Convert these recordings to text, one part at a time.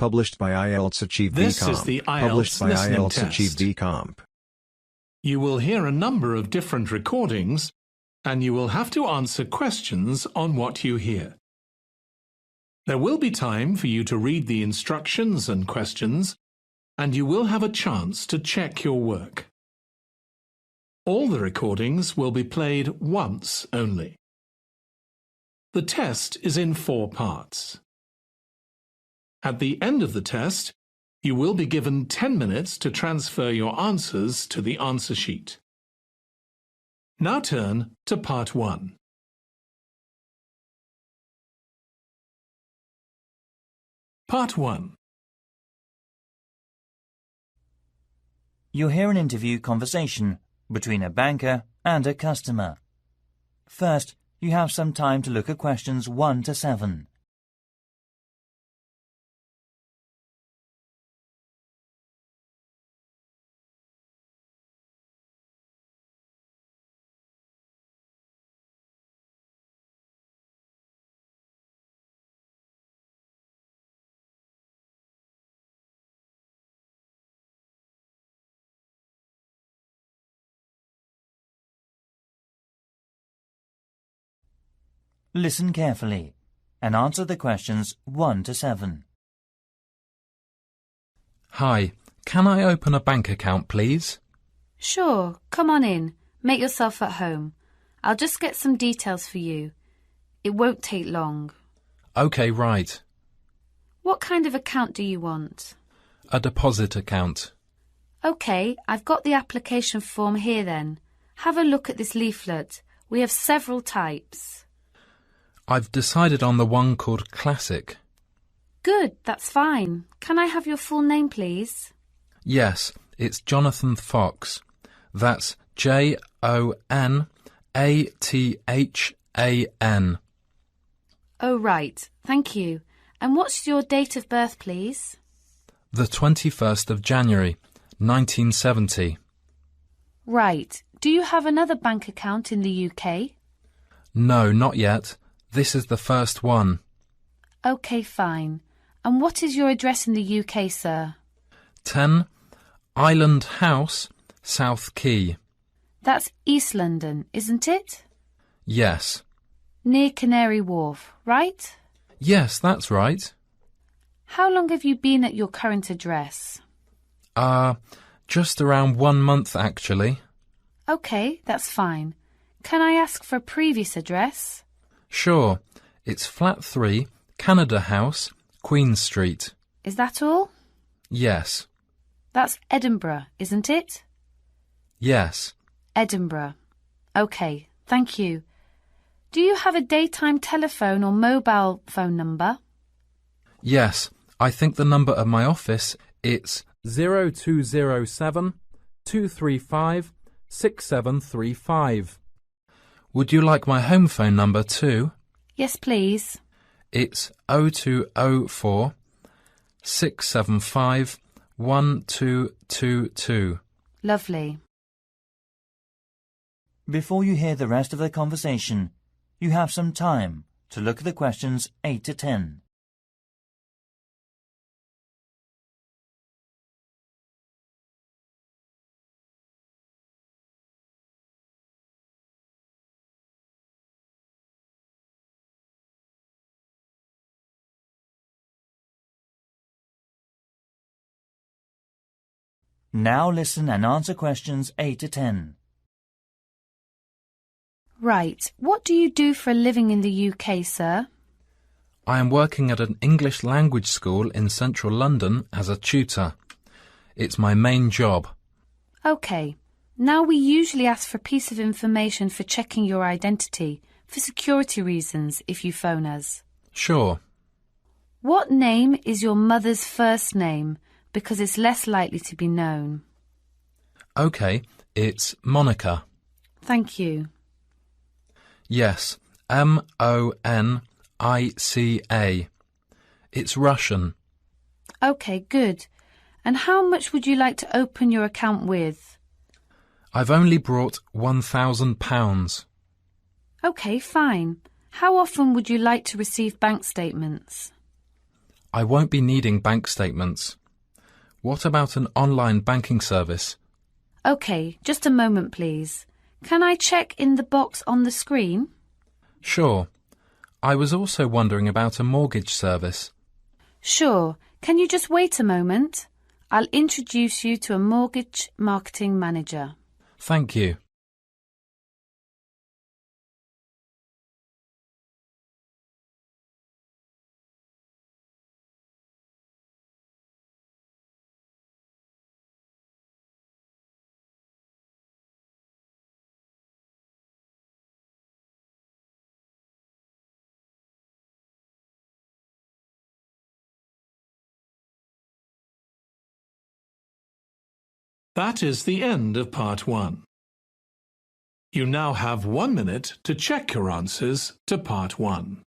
Published by IELTS Achieve This BComp. is the Published IELTS by listening IELTS Achieve test. BComp. You will hear a number of different recordings, and you will have to answer questions on what you hear. There will be time for you to read the instructions and questions, and you will have a chance to check your work. All the recordings will be played once only. The test is in 4 parts. At the end of the test, you will be given 10 minutes to transfer your answers to the answer sheet. Now turn to Part 1. Part 1. You'll hear an interview conversation between a banker and a customer. First, you have some time to look at questions 1 to 7. Listen carefully and answer the questions 1 to 7. Hi, can I open a bank account, please? Sure, come on in. Make yourself at home. I'll just get some details for you. It won't take long. OK, right. What kind of account do you want? A deposit account. OK, I've got the application form here then. Have a look at this leaflet. We have several types. I've decided on the one called Classic. Good, that's fine. Can I have your full name, please? Yes, it's Jonathan Fox. That's Jonathan. Oh, right. Thank you. And what's your date of birth, please? The 21st of January, 1970. Right. Do you have another bank account in the UK? No, not yet. This is the first one. OK, fine. And what is your address in the UK, sir? 10 Island House, South Quay. That's East London, isn't it? Yes. Near Canary Wharf, right? Yes, that's right. How long have you been at your current address? Just around 1 month, actually. OK, that's fine. Can I ask for a previous address? Sure. It's Flat 3, Canada House, Queen Street. Is that all? Yes. That's Edinburgh, isn't it? Yes. Edinburgh. OK, thank you. Do you have a daytime telephone or mobile phone number? Yes. I think the number of my office, it's 0207 235 6735. Would you like my home phone number too? Yes, please. It's 0204 675 1222. Lovely. Before you hear the rest of the conversation, you have some time to look at the questions 8 to 10. Now listen and answer questions 8 to 10. Right. What do you do for a living in the UK, sir? I am working at an English language school in central London as a tutor. It's my main job. OK. Now we usually ask for a piece of information for checking your identity, for security reasons, if you phone us. Sure. What name is your mother's first name? Because it's less likely to be known. OK, it's Monica. Thank you. Yes, Monica. It's Russian. OK, good. And how much would you like to open your account with? I've only brought £1,000. OK, fine. How often would you like to receive bank statements? I won't be needing bank statements. What about an online banking service? OK, just a moment, please. Can I check in the box on the screen? Sure. I was also wondering about a mortgage service. Sure. Can you just wait a moment? I'll introduce you to a mortgage marketing manager. Thank you. That is the end of part 1. You now have 1 minute to check your answers to part 1.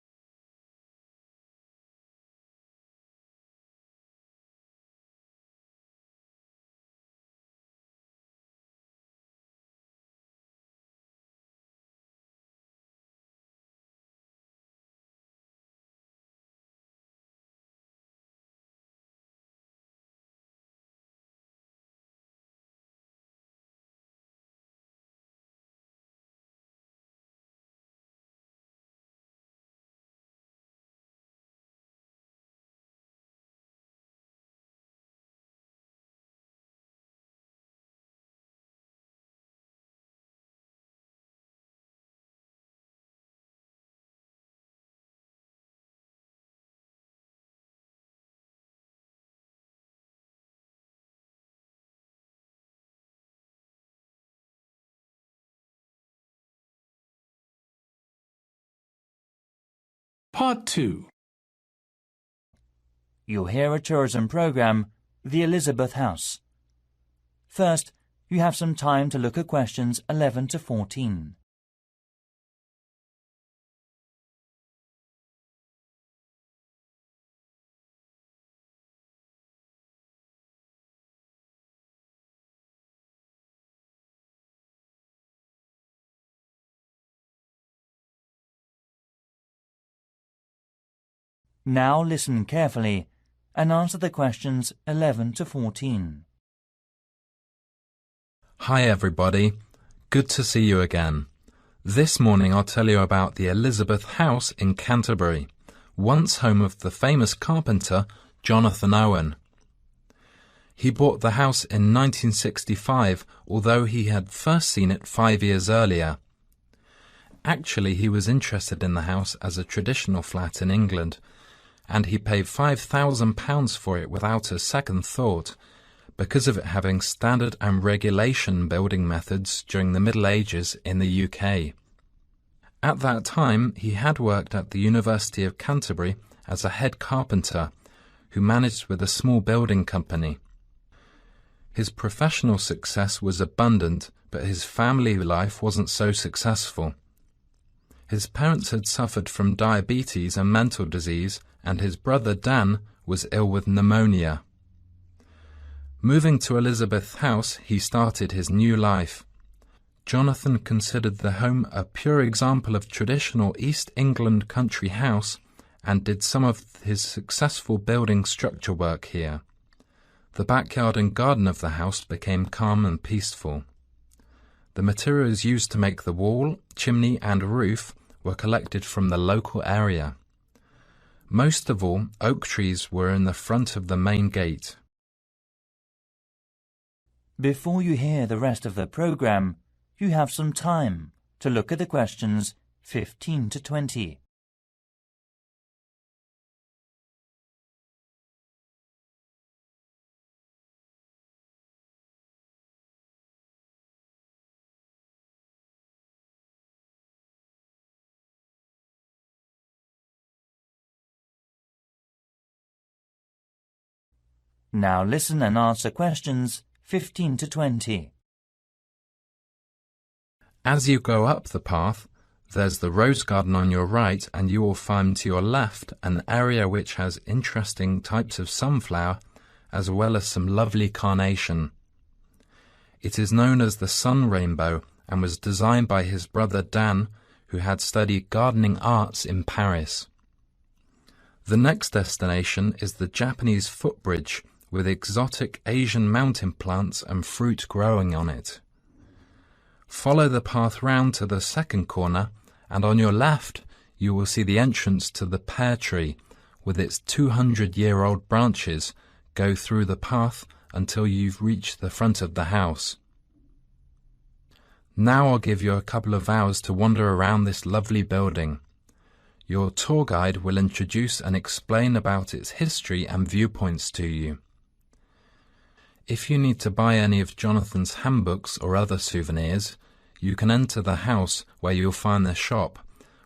Part 2. You'll hear a tourism programme, The Elizabeth House. First, you have some time to look at questions 11 to 14. Now listen carefully and answer the questions 11 to 14. Hi everybody, good to see you again. This morning I'll tell you about the Elizabeth House in Canterbury, once home of the famous carpenter Jonathan Owen. He bought the house in 1965, although he had first seen it 5 years earlier. Actually, he was interested in the house as a traditional flat in England, and he paid £5,000 for it without a second thought, because of it having standard and regulation building methods during the Middle Ages in the UK. At that time, he had worked at the University of Canterbury as a head carpenter, who managed with a small building company. His professional success was abundant, but his family life wasn't so successful. His parents had suffered from diabetes and mental disease, and his brother Dan was ill with pneumonia. Moving to Elizabeth House, he started his new life. Jonathan considered the home a pure example of traditional East England country house and did some of his successful building structure work here. The backyard and garden of the house became calm and peaceful. The materials used to make the wall, chimney and roof were collected from the local area. Most of all, oak trees were in the front of the main gate. Before you hear the rest of the programme, you have some time to look at the questions 15 to 20. Now listen and answer questions 15 to 20. As you go up the path, there's the rose garden on your right, and you will find to your left an area which has interesting types of sunflower as well as some lovely carnation. It is known as the sun rainbow and was designed by his brother Dan, who had studied gardening arts in Paris. The next destination is the Japanese footbridge with exotic Asian mountain plants and fruit growing on it. Follow the path round to the second corner, and on your left you will see the entrance to the pear tree with its 200-year-old branches go through the path until you've reached the front of the house. Now I'll give you a couple of hours to wander around this lovely building. Your tour guide will introduce and explain about its history and viewpoints to you. If you need to buy any of Jonathan's handbooks or other souvenirs, you can enter the house where you'll find the shop,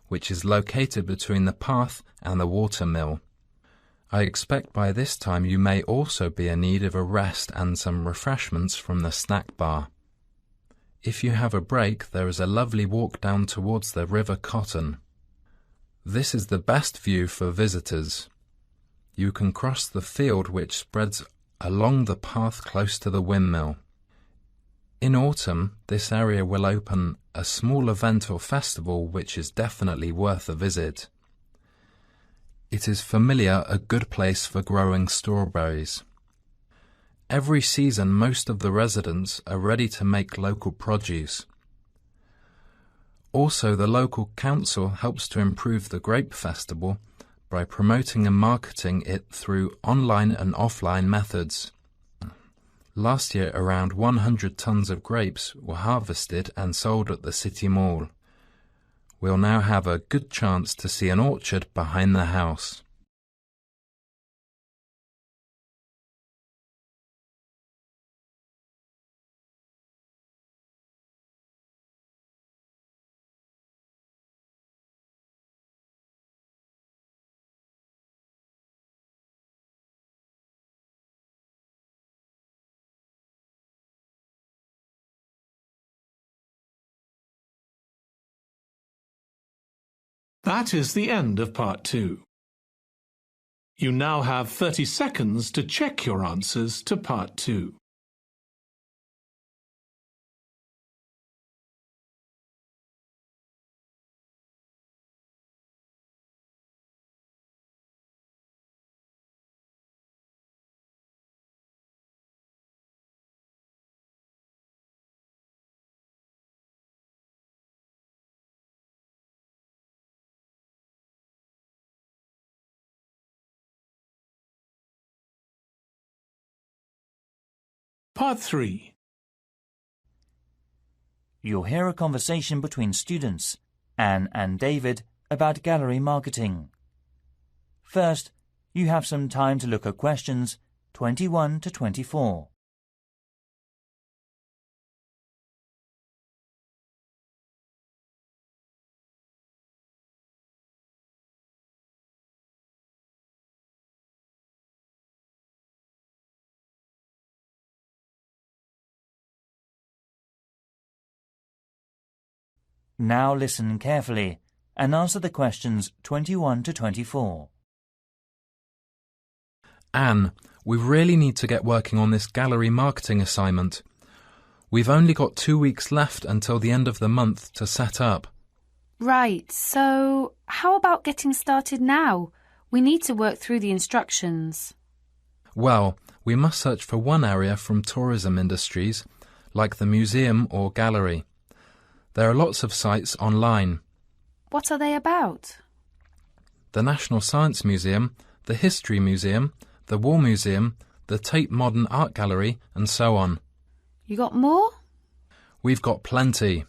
which is located between the path and the water mill. I expect by this time you may also be in need of a rest and some refreshments from the snack bar. If you have a break, there is a lovely walk down towards the River Cotton. This is the best view for visitors. You can cross the field which spreads along the path close to the windmill. In autumn, this area will open a small event or festival which is definitely worth a visit. It is familiar a good place for growing strawberries. Every season most of the residents are ready to make local produce. Also, the local council helps to improve the grape festival by promoting and marketing it through online and offline methods. Last year, around 100 tons of grapes were harvested and sold at the city mall. We'll now have a good chance to see an orchard behind the house. That is the end of part 2. You now have 30 seconds to check your answers to part 2. Part 3. You'll hear a conversation between students, Anne and David, about gallery marketing. First, you have some time to look at questions 21 to 24. Now listen carefully and answer the questions 21 to 24. Anne, we really need to get working on this gallery marketing assignment. We've only got 2 weeks left until the end of the month to set up. Right, so how about getting started now? We need to work through the instructions. Well, we must search for one area from tourism industries, like the museum or gallery. There are lots of sites online. What are they about? The National Science Museum, the History Museum, the War Museum, the Tate Modern Art Gallery, and so on. You got more? We've got plenty.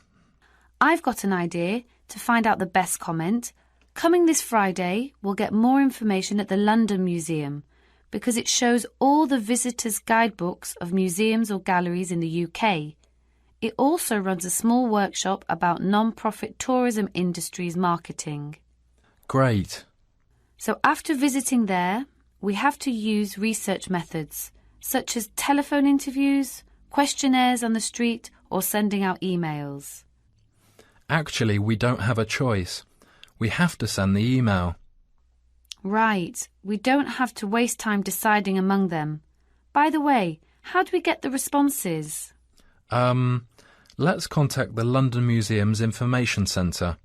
I've got an idea to find out the best comment. Coming this Friday, we'll get more information at the London Museum because it shows all the visitors' guidebooks of museums or galleries in the UK. It also runs a small workshop about non-profit tourism industries marketing. Great. So after visiting there, we have to use research methods, such as telephone interviews, questionnaires on the street, or sending out emails. Actually, we don't have a choice. We have to send the email. Right. We don't have to waste time deciding among them. By the way, how do we get the responses? Let's contact the London Museum's Information Centre.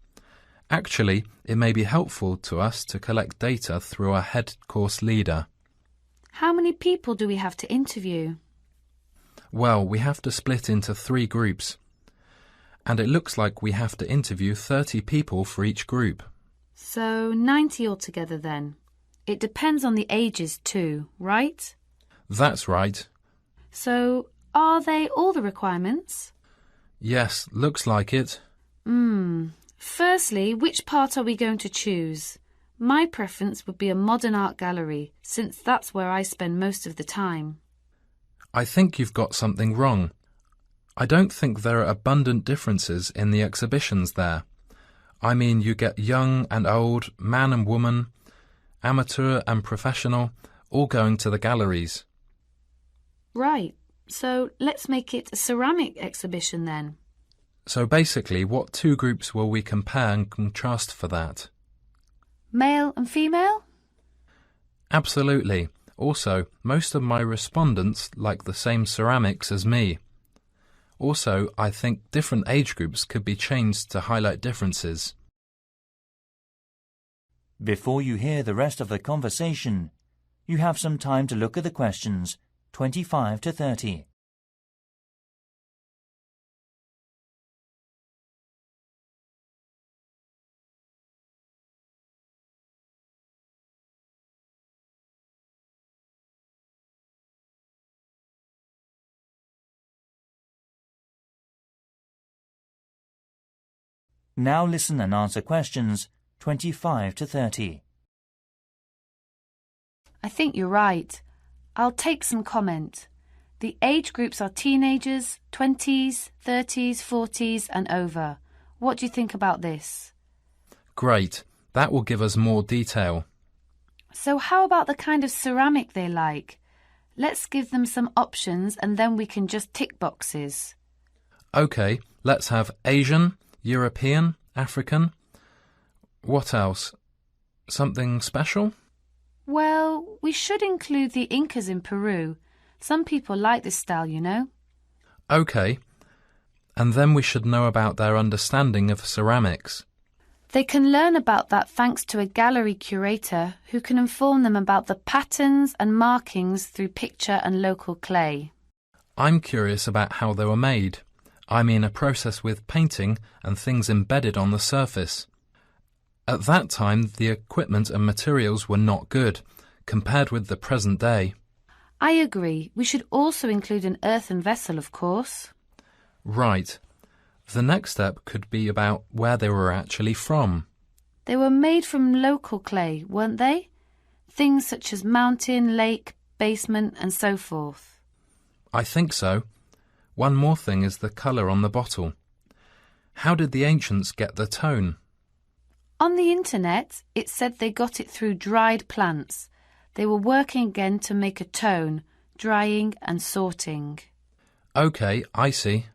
Actually, it may be helpful to us to collect data through our head course leader. How many people do we have to interview? Well, we have to split into 3 groups, and it looks like we have to interview 30 people for each group. So 90 altogether then. It depends on the ages too, right? That's right. So are they all the requirements? Yes, looks like it. Firstly, which part are we going to choose? My preference would be a modern art gallery, since that's where I spend most of the time. I think you've got something wrong. I don't think there are abundant differences in the exhibitions there. I mean, you get young and old, man and woman, amateur and professional, all going to the galleries. Right, so let's make it a ceramic exhibition then. So basically, what 2 groups will we compare and contrast for that? Male and female? Absolutely. Also, most of my respondents like the same ceramics as me. Also, I think different age groups could be changed to highlight differences. Before you hear the rest of the conversation, you have some time to look at the questions 25 to 30. Now listen and answer questions 25 to 30. I think you're right. I'll take some comment. The age groups are teenagers, 20s, 30s, 40s and over. What do you think about this? Great. That will give us more detail. So how about the kind of ceramic they like? Let's give them some options and then we can just tick boxes. OK, let's have Asian, European, African. What else? Something special? Well, we should include the Incas in Peru. Some people like this style, you know. OK. And then we should know about their understanding of ceramics. They can learn about that thanks to a gallery curator who can inform them about the patterns and markings through picture and local clay. I'm curious about how they were made. I mean a process with painting and things embedded on the surface. At that time, the equipment and materials were not good, compared with the present day. I agree. We should also include an earthen vessel, of course. Right. The next step could be about where they were actually from. They were made from local clay, weren't they? Things such as mountain, lake, basement and so forth. I think so. One more thing is the colour on the bottle. How did the ancients get the tone? On the internet, it said they got it through dried plants. They were working again to make a tone, drying and sorting. OK, I see.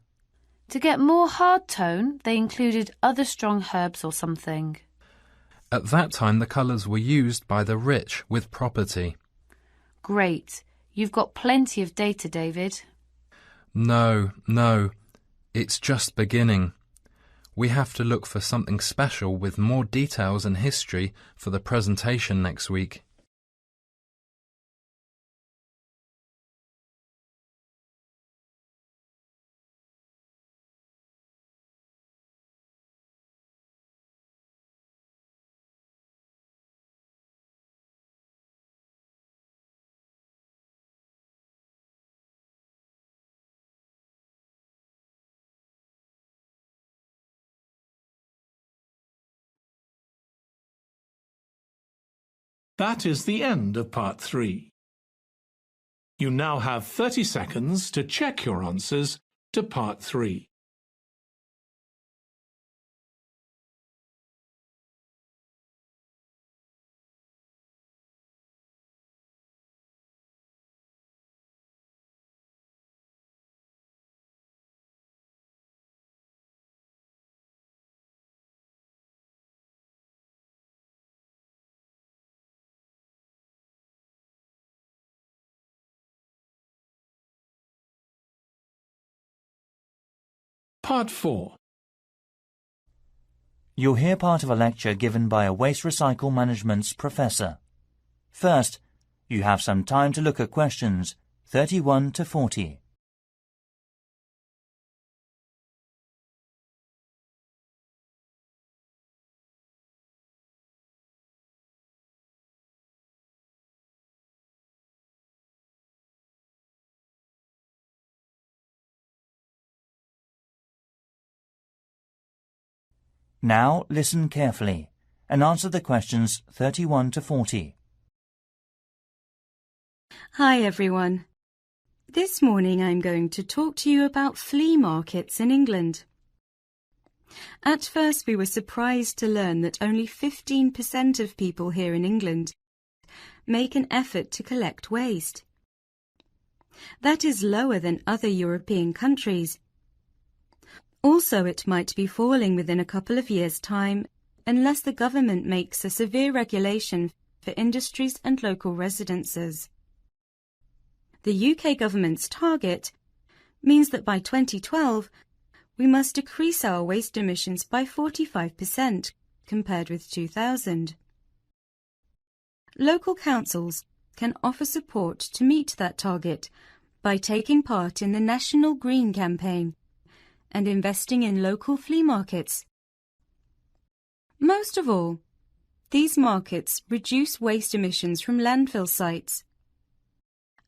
To get more hard tone, they included other strong herbs or something. At that time, the colours were used by the rich with property. Great. You've got plenty of data, David. No, it's just beginning. We have to look for something special with more details and history for the presentation next week. That is the end of part 3. You now have 30 seconds to check your answers to part 3. Part 4. You'll hear part of a lecture given by a waste recycle management's professor. First, you have some time to look at questions 31 to 40. Now listen carefully and answer the questions 31 to 40. Hi everyone. This morning I'm going to talk to you about flea markets in England. At first we were surprised to learn that only 15% of people here in England make an effort to collect waste. That is lower than other European countries. Also, it might be falling within a couple of years' time unless the government makes a severe regulation for industries and local residences. The UK government's target means that by 2012 we must decrease our waste emissions by 45% compared with 2000. Local councils can offer support to meet that target by taking part in the National Green Campaign and investing in local flea markets. Most of all, these markets reduce waste emissions from landfill sites.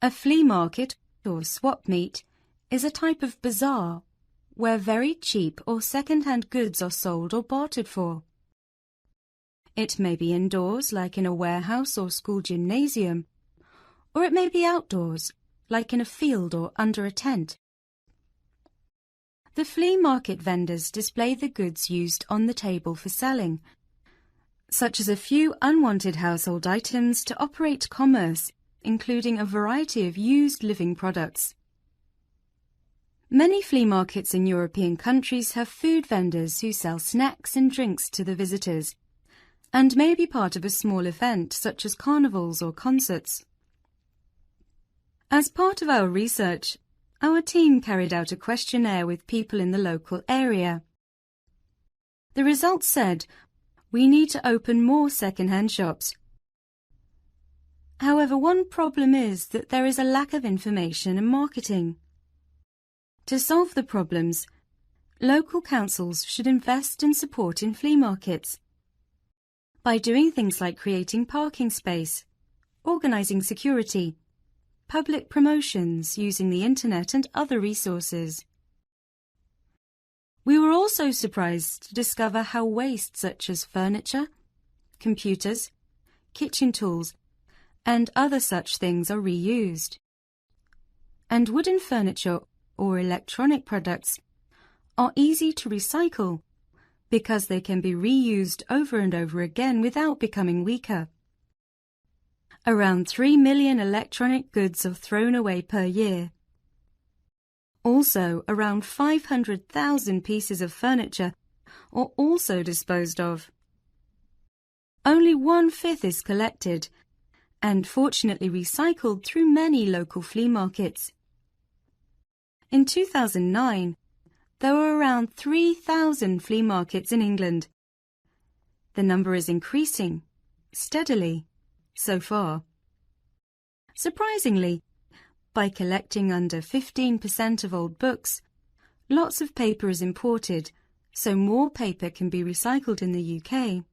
A flea market, or swap meet, is a type of bazaar where very cheap or second-hand goods are sold or bartered for. It may be indoors, like in a warehouse or school gymnasium, or it may be outdoors, like in a field or under a tent. The flea market vendors display the goods used on the table for selling, such as a few unwanted household items to operate commerce, including a variety of used living products. Many flea markets in European countries have food vendors who sell snacks and drinks to the visitors, and may be part of a small event such as carnivals or concerts. As part of our research, our team carried out a questionnaire with people in the local area. The results said we need to open more second-hand shops. However, one problem is that there is a lack of information and marketing. To solve the problems, local councils should invest and support in flea markets by doing things like creating parking space, organising security, public promotions using the internet and other resources. We were also surprised to discover how waste such as furniture, computers, kitchen tools, and other such things are reused. And wooden furniture or electronic products are easy to recycle because they can be reused over and over again without becoming weaker. Around 3 million electronic goods are thrown away per year. Also, around 500,000 pieces of furniture are also disposed of. Only 1/5 is collected and fortunately recycled through many local flea markets. In 2009, there were around 3,000 flea markets in England. The number is increasing steadily so far. Surprisingly, by collecting under 15% of old books, lots of paper is imported, so more paper can be recycled in the UK.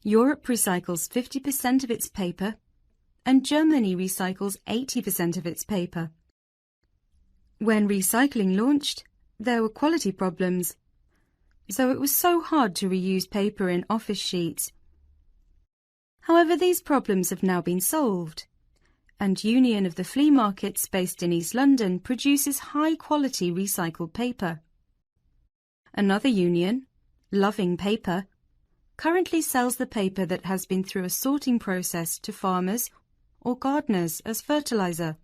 Europe recycles 50% of its paper, and Germany recycles 80% of its paper. When recycling launched, there were quality problems, so it was so hard to reuse paper in office sheets. However, these problems have now been solved, and Union of the Flea Markets based in East London produces high-quality recycled paper. Another union, Loving Paper, currently sells the paper that has been through a sorting process to farmers or gardeners as fertilizer.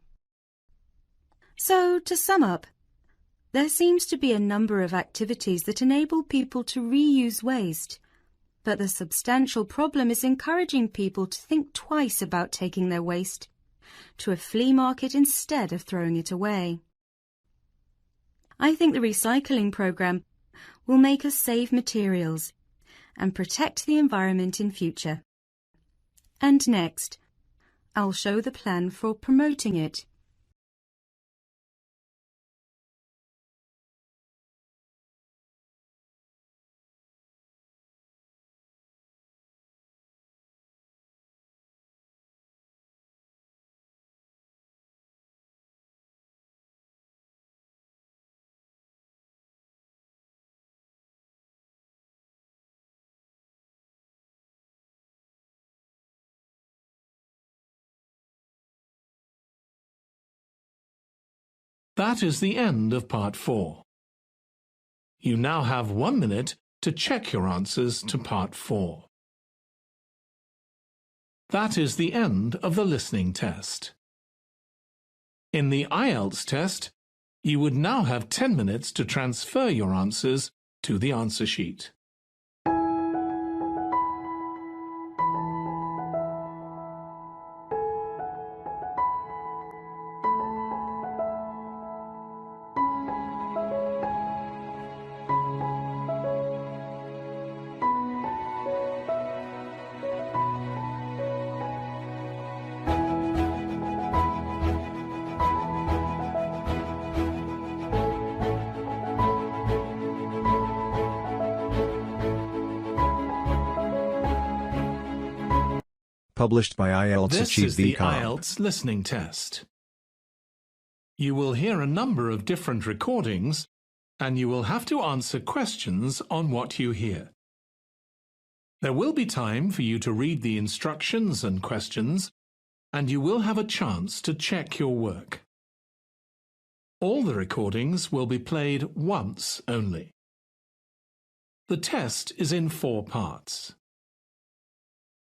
So, to sum up, there seems to be a number of activities that enable people to reuse waste, but the substantial problem is encouraging people to think twice about taking their waste to a flea market instead of throwing it away. I think the recycling program will make us save materials and protect the environment in future. And next, I'll show the plan for promoting it. That is the end of Part 4. You now have 1 minute to check your answers to Part 4. That is the end of the listening test. In the IELTS test, you would now have 10 minutes to transfer your answers to the answer sheet. Published by IELTS This Achieve is the VCAR. IELTS listening test. You will hear a number of different recordings, and you will have to answer questions on what you hear. There will be time for you to read the instructions and questions, and you will have a chance to check your work. All the recordings will be played once only. The test is in 4 parts.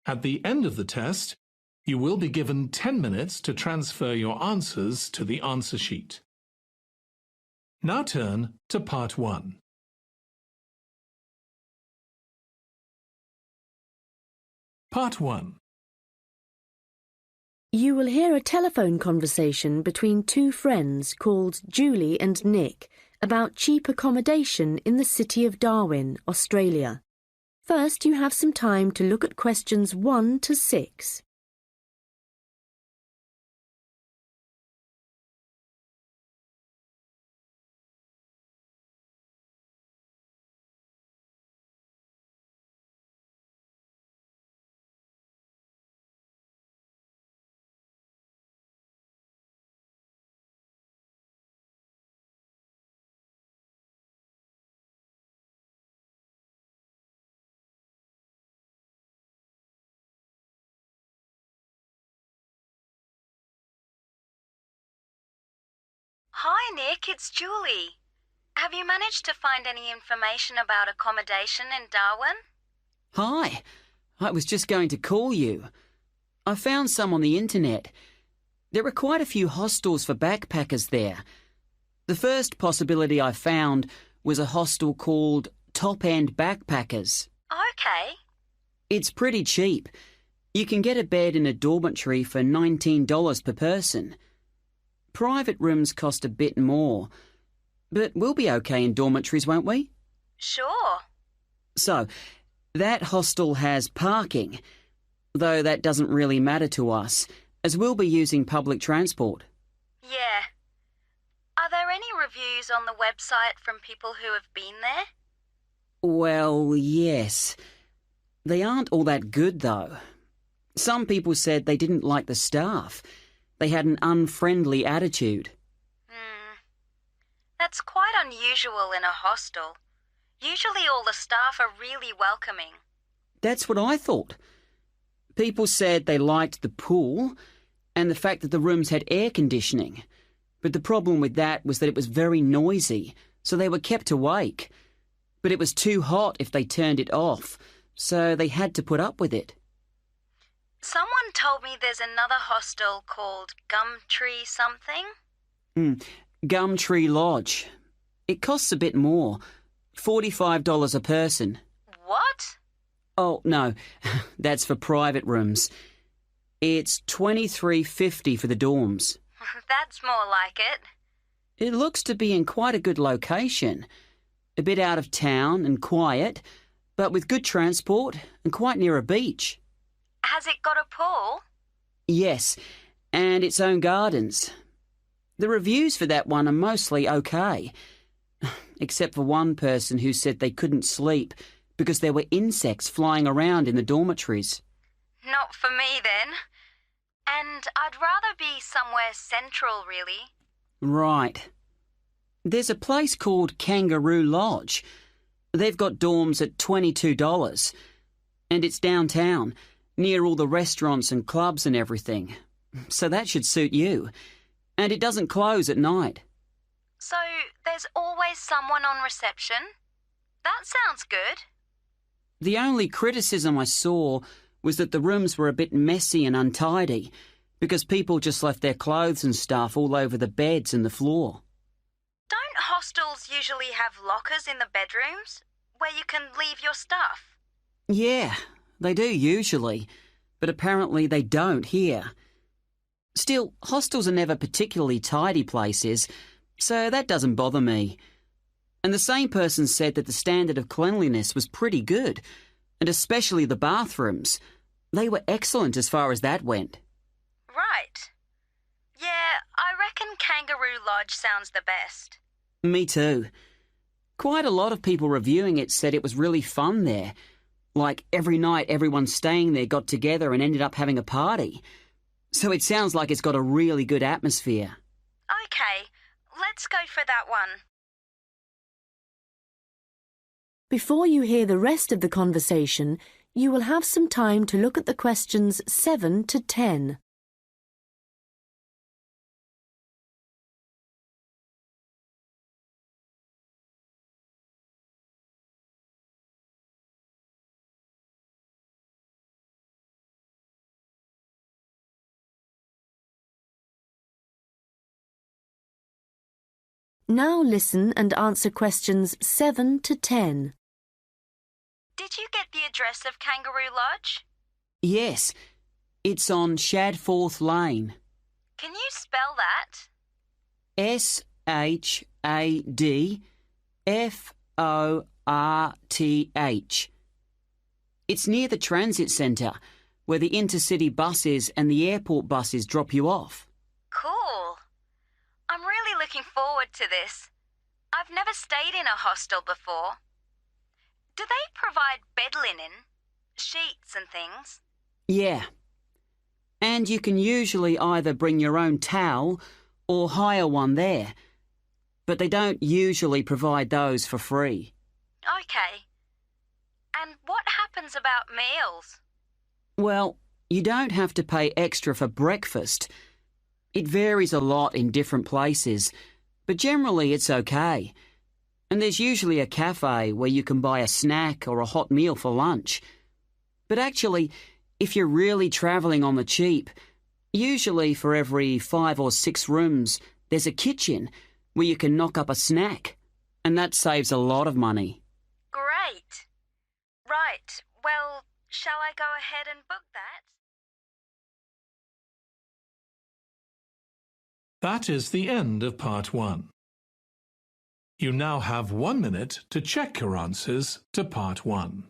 At the end of the test, you will be given 10 minutes to transfer your answers to the answer sheet. Now turn to Part 1. Part 1. You will hear a telephone conversation between 2 friends called Julie and Nick about cheap accommodation in the city of Darwin, Australia. First, you have some time to look at questions 1 to 6. Hi Nick, it's Julie. Have you managed to find any information about accommodation in Darwin? Hi, I was just going to call you. I found some on the internet. There are quite a few hostels for backpackers there. The first possibility I found was a hostel called Top End Backpackers. Okay. It's pretty cheap. You can get a bed in a dormitory for $19 per person. Private rooms cost a bit more, but we'll be okay in dormitories, won't we? Sure. So, that hostel has parking, though that doesn't really matter to us, as we'll be using public transport. Yeah. Are there any reviews on the website from people who have been there? Well, yes. They aren't all that good, though. Some people said they didn't like the staff. They had an unfriendly attitude. That's quite unusual in a hostel. Usually all the staff are really welcoming. That's what I thought. People said they liked the pool and the fact that the rooms had air conditioning. But the problem with that was that it was very noisy, so they were kept awake. But it was too hot if they turned it off, so they had to put up with it. Someone told me there's another hostel called Gumtree something. Gumtree Lodge. It costs a bit more. $45 a person. What? Oh, no. That's for private rooms. It's $23.50 for the dorms. That's more like it. It looks to be in quite a good location. a bit out of town and quiet, but with good transport and quite near a beach. Has it got a pool? Yes, and its own gardens. The reviews for that one are mostly okay, except for one person who said they couldn't sleep because there were insects flying around in the dormitories. Not for me then. And I'd rather be somewhere central, really. Right. There's a place called Kangaroo Lodge. They've got dorms at $22, and it's downtown, near all the restaurants and clubs and everything. So that should suit you. And it doesn't close at night. So there's always someone on reception? That sounds good. The only criticism I saw was that the rooms were a bit messy and untidy, because people just left their clothes and stuff all over the beds and the floor. Don't hostels usually have lockers in the bedrooms where you can leave your stuff? Yeah, they do usually, but apparently they don't here. Still, hostels are never particularly tidy places, so that doesn't bother me. And the same person said that the standard of cleanliness was pretty good, and especially the bathrooms. They were excellent as far as that went. Right. Yeah, I reckon Kangaroo Lodge sounds the best. Me too. Quite a lot of people reviewing it said it was really fun there. Like every night everyone staying there got together and ended up having a party. So it sounds like it's got a really good atmosphere. Okay, let's go for that one. Before you hear the rest of the conversation, you will have some time to look at the questions 7 to 10. Now listen and answer questions 7 to 10. Did you get the address of Kangaroo Lodge? Yes, it's on Shadforth Lane. Can you spell that? Shadforth. It's near the transit centre, where the intercity buses and the airport buses drop you off. Cool. I'm really looking forward to this. I've never stayed in a hostel before. Do they provide bed linen, sheets and things? Yeah. And you can usually either bring your own towel or hire one there. But they don't usually provide those for free. Okay. And what happens about meals? Well, you don't have to pay extra for breakfast. It varies a lot in different places, but generally it's okay. And there's usually a cafe where you can buy a snack or a hot meal for lunch. But actually, if you're really travelling on the cheap, usually for every 5 or 6 rooms, there's a kitchen where you can knock up a snack. And that saves a lot of money. Great. Right. Well, shall I go ahead and book that? That is the end of part 1. You now have 1 minute to check your answers to part 1.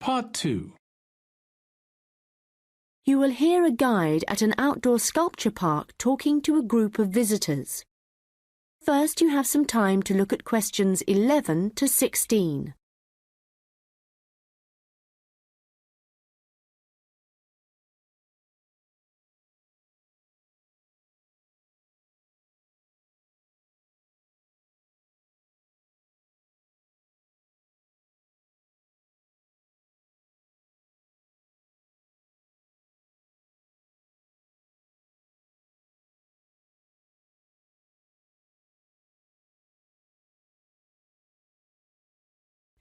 Part 2. You will hear a guide at an outdoor sculpture park talking to a group of visitors. First, you have some time to look at questions 11 to 16.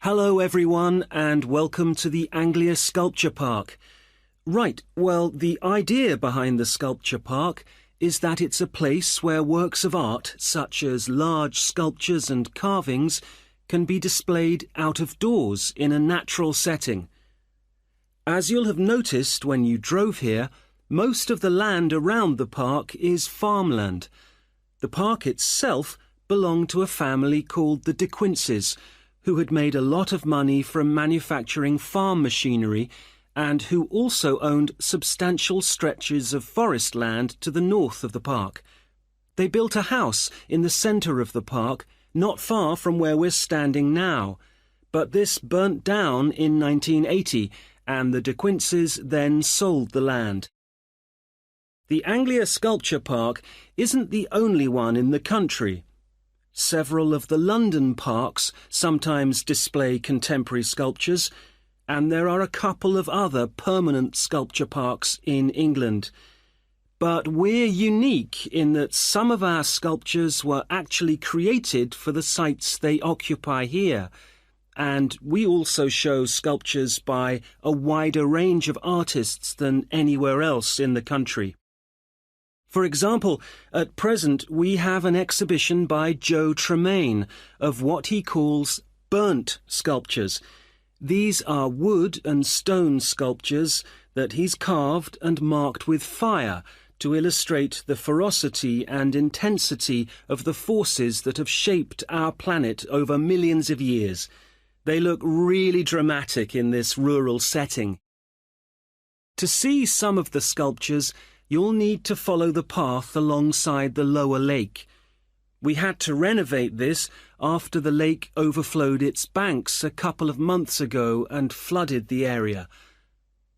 Hello everyone and welcome to the Anglia Sculpture Park. Right, well, the idea behind the Sculpture Park is that it's a place where works of art, such as large sculptures and carvings, can be displayed out of doors in a natural setting. As you'll have noticed when you drove here, most of the land around the park is farmland. The park itself belonged to a family called the De Quinces, who had made a lot of money from manufacturing farm machinery and who also owned substantial stretches of forest land to the north of the park. They built a house in the centre of the park, not far from where we're standing now, but this burnt down in 1980 and the De Quinces then sold the land. The Anglia Sculpture Park isn't the only one in the country. Several of the London parks sometimes display contemporary sculptures, and there are a couple of other permanent sculpture parks in England. But we're unique in that some of our sculptures were actually created for the sites they occupy here, and we also show sculptures by a wider range of artists than anywhere else in the country. For example, at present we have an exhibition by Joe Tremaine of what he calls burnt sculptures. These are wood and stone sculptures that he's carved and marked with fire to illustrate the ferocity and intensity of the forces that have shaped our planet over millions of years. They look really dramatic in this rural setting. To see some of the sculptures, you'll need to follow the path alongside the lower lake. We had to renovate this after the lake overflowed its banks a couple of months ago and flooded the area.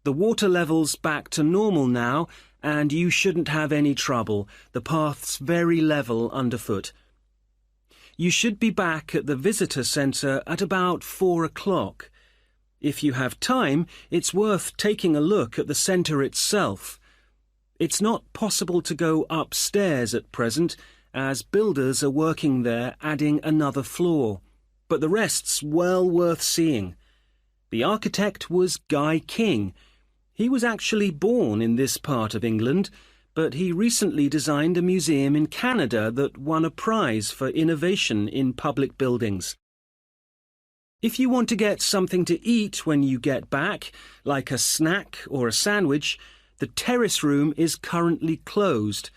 The water level's back to normal now, and you shouldn't have any trouble. The path's very level underfoot. You should be back at the visitor centre at about 4 o'clock. If you have time, it's worth taking a look at the centre itself. It's not possible to go upstairs at present, as builders are working there adding another floor, but the rest's well worth seeing. The architect was Guy King. He was actually born in this part of England, but he recently designed a museum in Canada that won a prize for innovation in public buildings. If you want to get something to eat when you get back, like a snack or a sandwich, the terrace room is currently closed,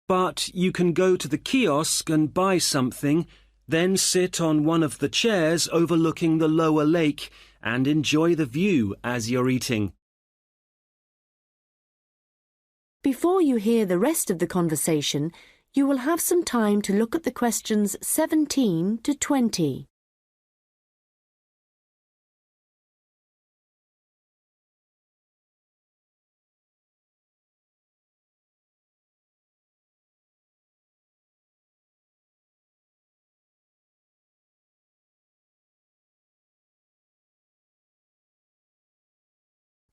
but you can go to the kiosk and buy something, then sit on one of the chairs overlooking the lower lake and enjoy the view as you're eating. Before you hear the rest of the conversation, you will have some time to look at the questions 17 to 20.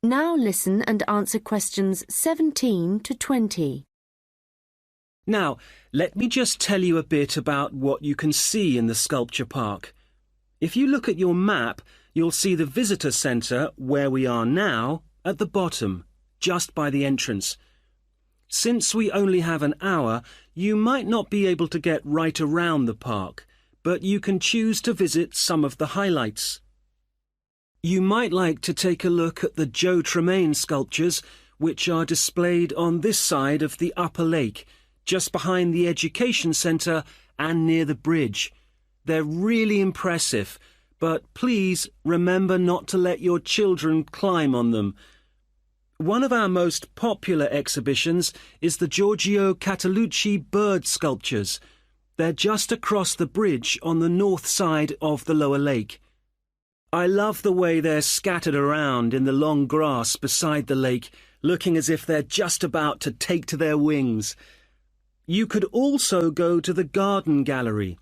Now listen and answer questions 17 to 20. Now, let me just tell you a bit about what you can see in the sculpture park. If you look at your map, you'll see the visitor centre, where we are now, at the bottom, just by the entrance. Since we only have an hour, you might not be able to get right around the park, but you can choose to visit some of the highlights. You might like to take a look at the Joe Tremaine sculptures, which are displayed on this side of the upper lake, just behind the education centre and near the bridge. They're really impressive, but please remember not to let your children climb on them. One of our most popular exhibitions is the Giorgio Catalucci bird sculptures. They're just across the bridge on the north side of the lower lake. I love the way they're scattered around in the long grass beside the lake, looking as if they're just about to take to their wings. You could also go to the garden gallery.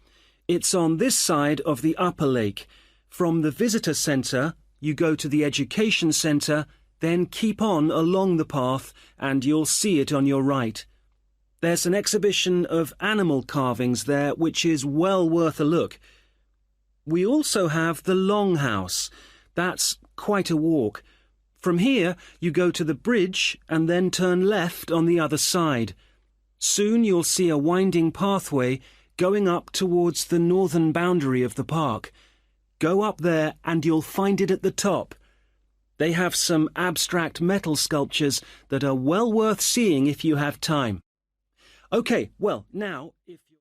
It's on this side of the upper lake. From the visitor centre, you go to the education centre, then keep on along the path and you'll see it on your right. There's an exhibition of animal carvings there which is well worth a look. We also have the Longhouse. That's quite a walk. From here, you go to the bridge and then turn left on the other side. Soon you'll see a winding pathway going up towards the northern boundary of the park. Go up there and you'll find it at the top. They have some abstract metal sculptures that are well worth seeing if you have time. OK, well, now, if you...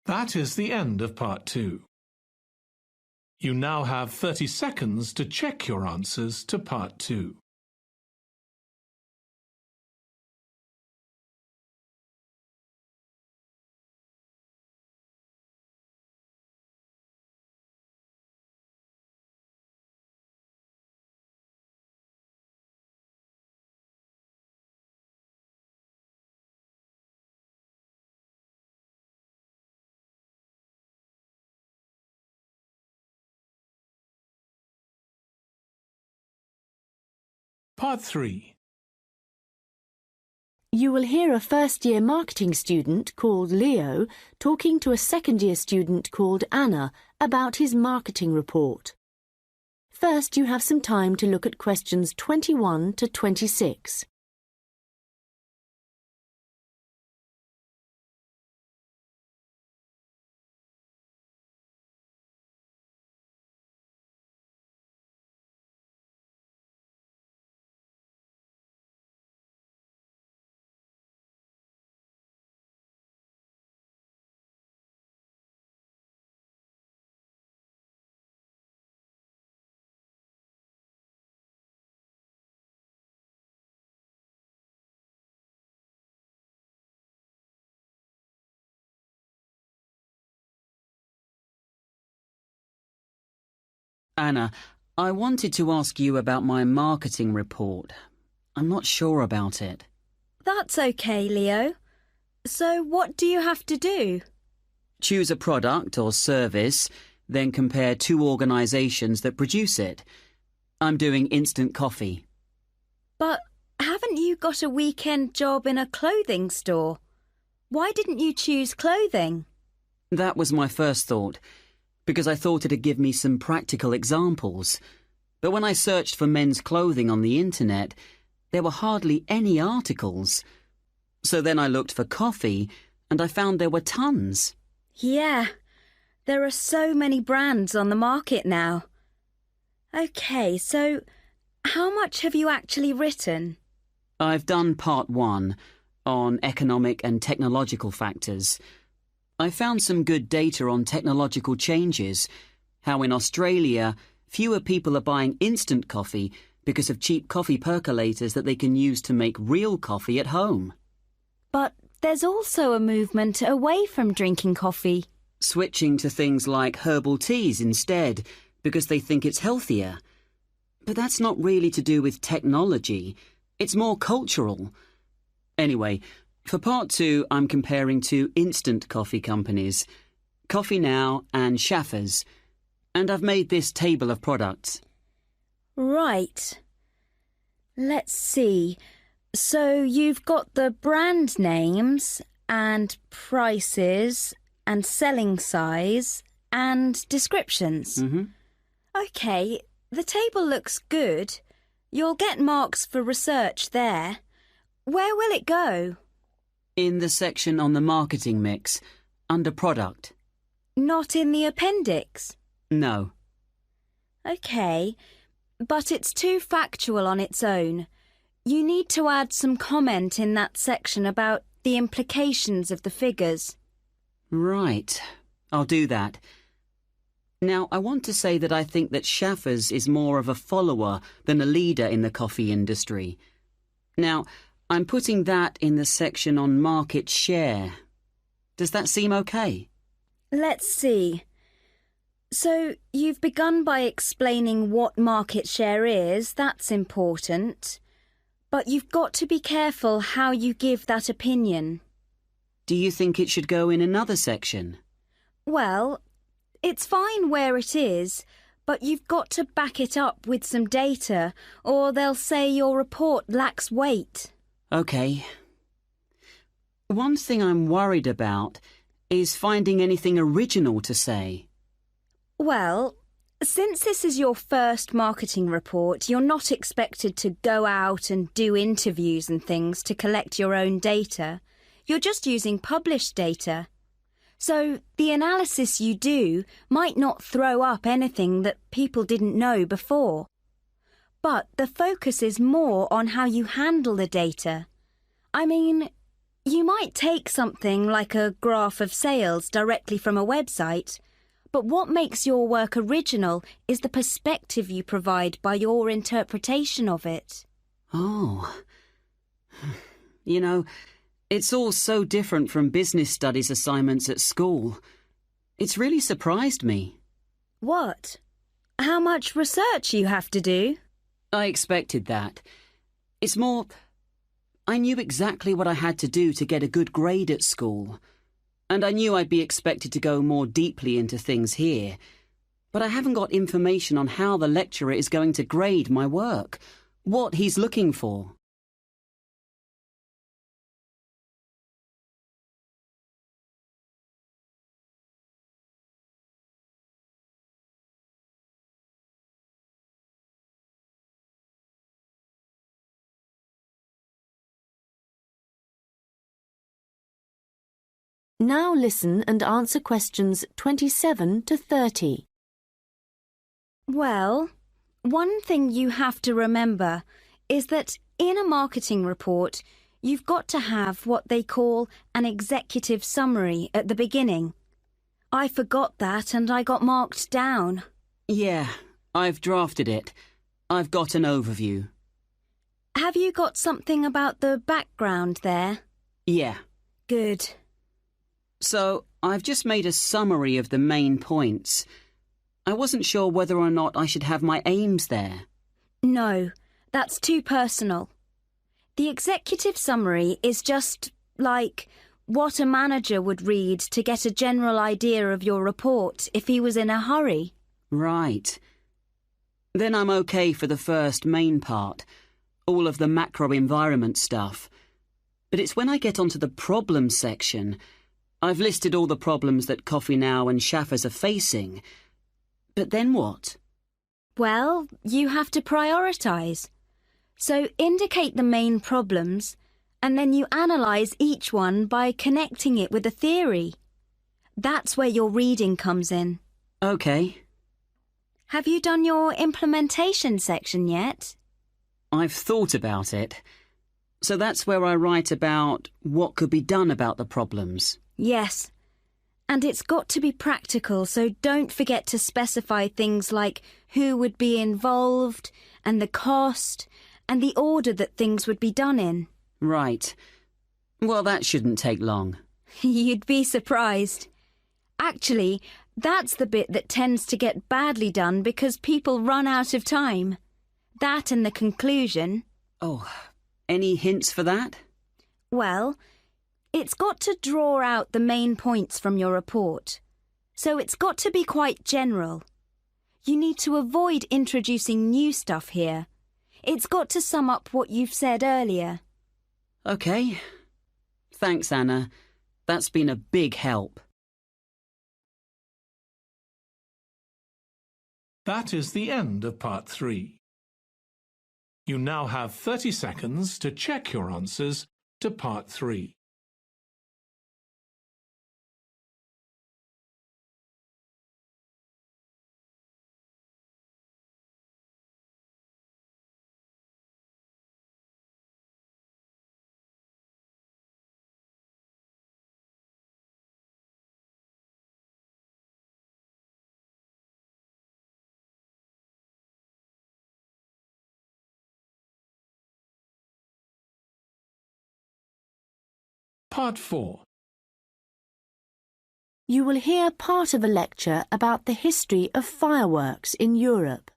That is the end of part 2. You now have 30 seconds to check your answers to part 2. Part 3. You will hear a first-year marketing student called Leo talking to a second-year student called Anna about his marketing report. First, you have some time to look at questions 21 to 26. Anna, I wanted to ask you about my marketing report. I'm not sure about it. That's okay, Leo. So what do you have to do? Choose a product or service, then compare 2 organisations that produce it. I'm doing instant coffee. But haven't you got a weekend job in a clothing store? Why didn't you choose clothing? That was my first thought, because I thought it'd give me some practical examples. But when I searched for men's clothing on the internet, there were hardly any articles. So then I looked for coffee, and I found there were tons. Yeah, there are so many brands on the market now. OK, so how much have you actually written? I've done part 1 on economic and technological factors. I found some good data on technological changes, how in Australia fewer people are buying instant coffee because of cheap coffee percolators that they can use to make real coffee at home. But there's also a movement away from drinking coffee. Switching to things like herbal teas instead, because they think it's healthier. But that's not really to do with technology. It's more cultural. Anyway, for part 2, I'm comparing 2 instant coffee companies, Coffee Now and Schaffers, and I've made this table of products. Right. Let's see. So you've got the brand names and prices and selling size and descriptions. OK, the table looks good. You'll get marks for research there. Where will it go? In the section on the marketing mix, under product. Not in the appendix? No. OK, but it's too factual on its own. You need to add some comment in that section about the implications of the figures. Right, I'll do that. Now, I want to say that I think that Schaffers is more of a follower than a leader in the coffee industry. Now, I'm putting that in the section on market share. Does that seem okay? Let's see. So, you've begun by explaining what market share is. That's important. But you've got to be careful how you give that opinion. Do you think it should go in another section? Well, it's fine where it is, but you've got to back it up with some data, or they'll say your report lacks weight. Okay. One thing I'm worried about is finding anything original to say. Well, since this is your first marketing report, you're not expected to go out and do interviews and things to collect your own data. You're just using published data. So the analysis you do might not throw up anything that people didn't know before. But the focus is more on how you handle the data. I mean, you might take something like a graph of sales directly from a website, but what makes your work original is the perspective you provide by your interpretation of it. Oh. You know, it's all so different from business studies assignments at school. It's really surprised me. What? How much research you have to do? I expected that. It's more, I knew exactly what I had to do to get a good grade at school. And I knew I'd be expected to go more deeply into things here. But I haven't got information on how the lecturer is going to grade my work, what he's looking for. Now listen and answer questions 27 to 30. Well, one thing you have to remember is that in a marketing report, you've got to have what they call an executive summary at the beginning. I forgot that and I got marked down. Yeah, I've drafted it. I've got an overview. Have you got something about the background there? Yeah. Good. So, I've just made a summary of the main points. I wasn't sure whether or not I should have my aims there. No, that's too personal. The executive summary is just like what a manager would read to get a general idea of your report if he was in a hurry. Right. Then I'm okay for the first main part, all of the macro environment stuff. But it's when I get onto the problem section, I've listed all the problems that Coffee Now and Shaffers are facing. But then what? Well, you have to prioritise. So indicate the main problems, and then you analyse each one by connecting it with a theory. That's where your reading comes in. Okay. Have you done your implementation section yet? I've thought about it. So that's where I write about what could be done about the problems. Yes. And it's got to be practical, so don't forget to specify things like who would be involved, and the cost, and the order that things would be done in. Right. Well, that shouldn't take long. You'd be surprised. Actually, that's the bit that tends to get badly done because people run out of time. That and the conclusion. Oh, any hints for that? Well, it's got to draw out the main points from your report. So it's got to be quite general. You need to avoid introducing new stuff here. It's got to sum up what you've said earlier. Okay. Thanks, Anna. That's been a big help. That is the end of part 3. You now have 30 seconds to check your answers to part 3. Part 4. You will hear part of a lecture about the history of fireworks in Europe.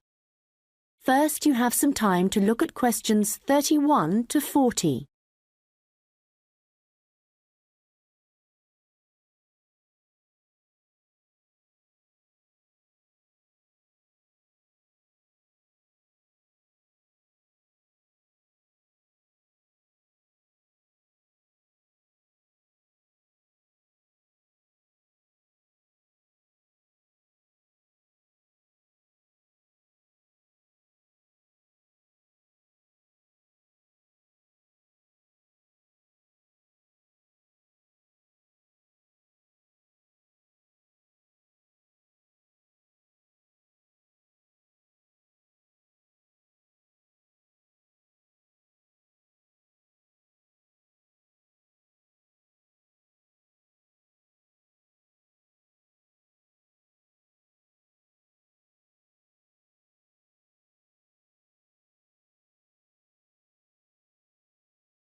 First, you have some time to look at questions 31 to 40.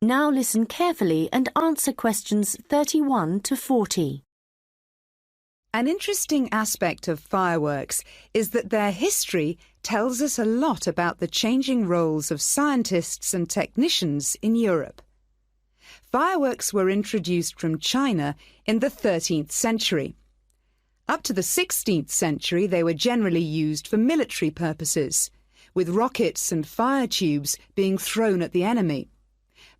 Now listen carefully and answer questions 31 to 40. An interesting aspect of fireworks is that their history tells us a lot about the changing roles of scientists and technicians in Europe. Fireworks were introduced from China in the 13th century. Up to the 16th century, they were generally used for military purposes, with rockets and fire tubes being thrown at the enemy.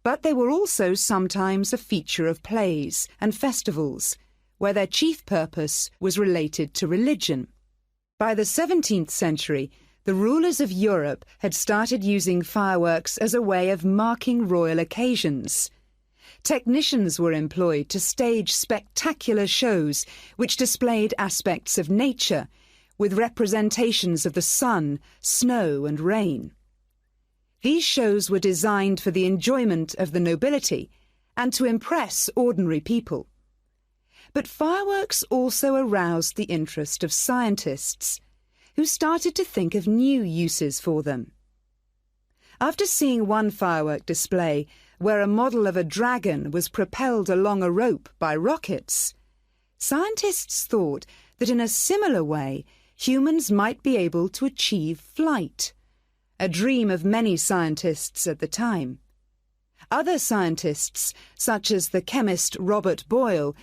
But they were also sometimes a feature of plays and festivals, where their chief purpose was related to religion. By the 17th century, the rulers of Europe had started using fireworks as a way of marking royal occasions. Technicians were employed to stage spectacular shows which displayed aspects of nature, with representations of the sun, snow and rain. These shows were designed for the enjoyment of the nobility and to impress ordinary people. But fireworks also aroused the interest of scientists, who started to think of new uses for them. After seeing one firework display where a model of a dragon was propelled along a rope by rockets, scientists thought that in a similar way humans might be able to achieve flight, a dream of many scientists at the time. Other scientists, such as the chemist Robert Boyle,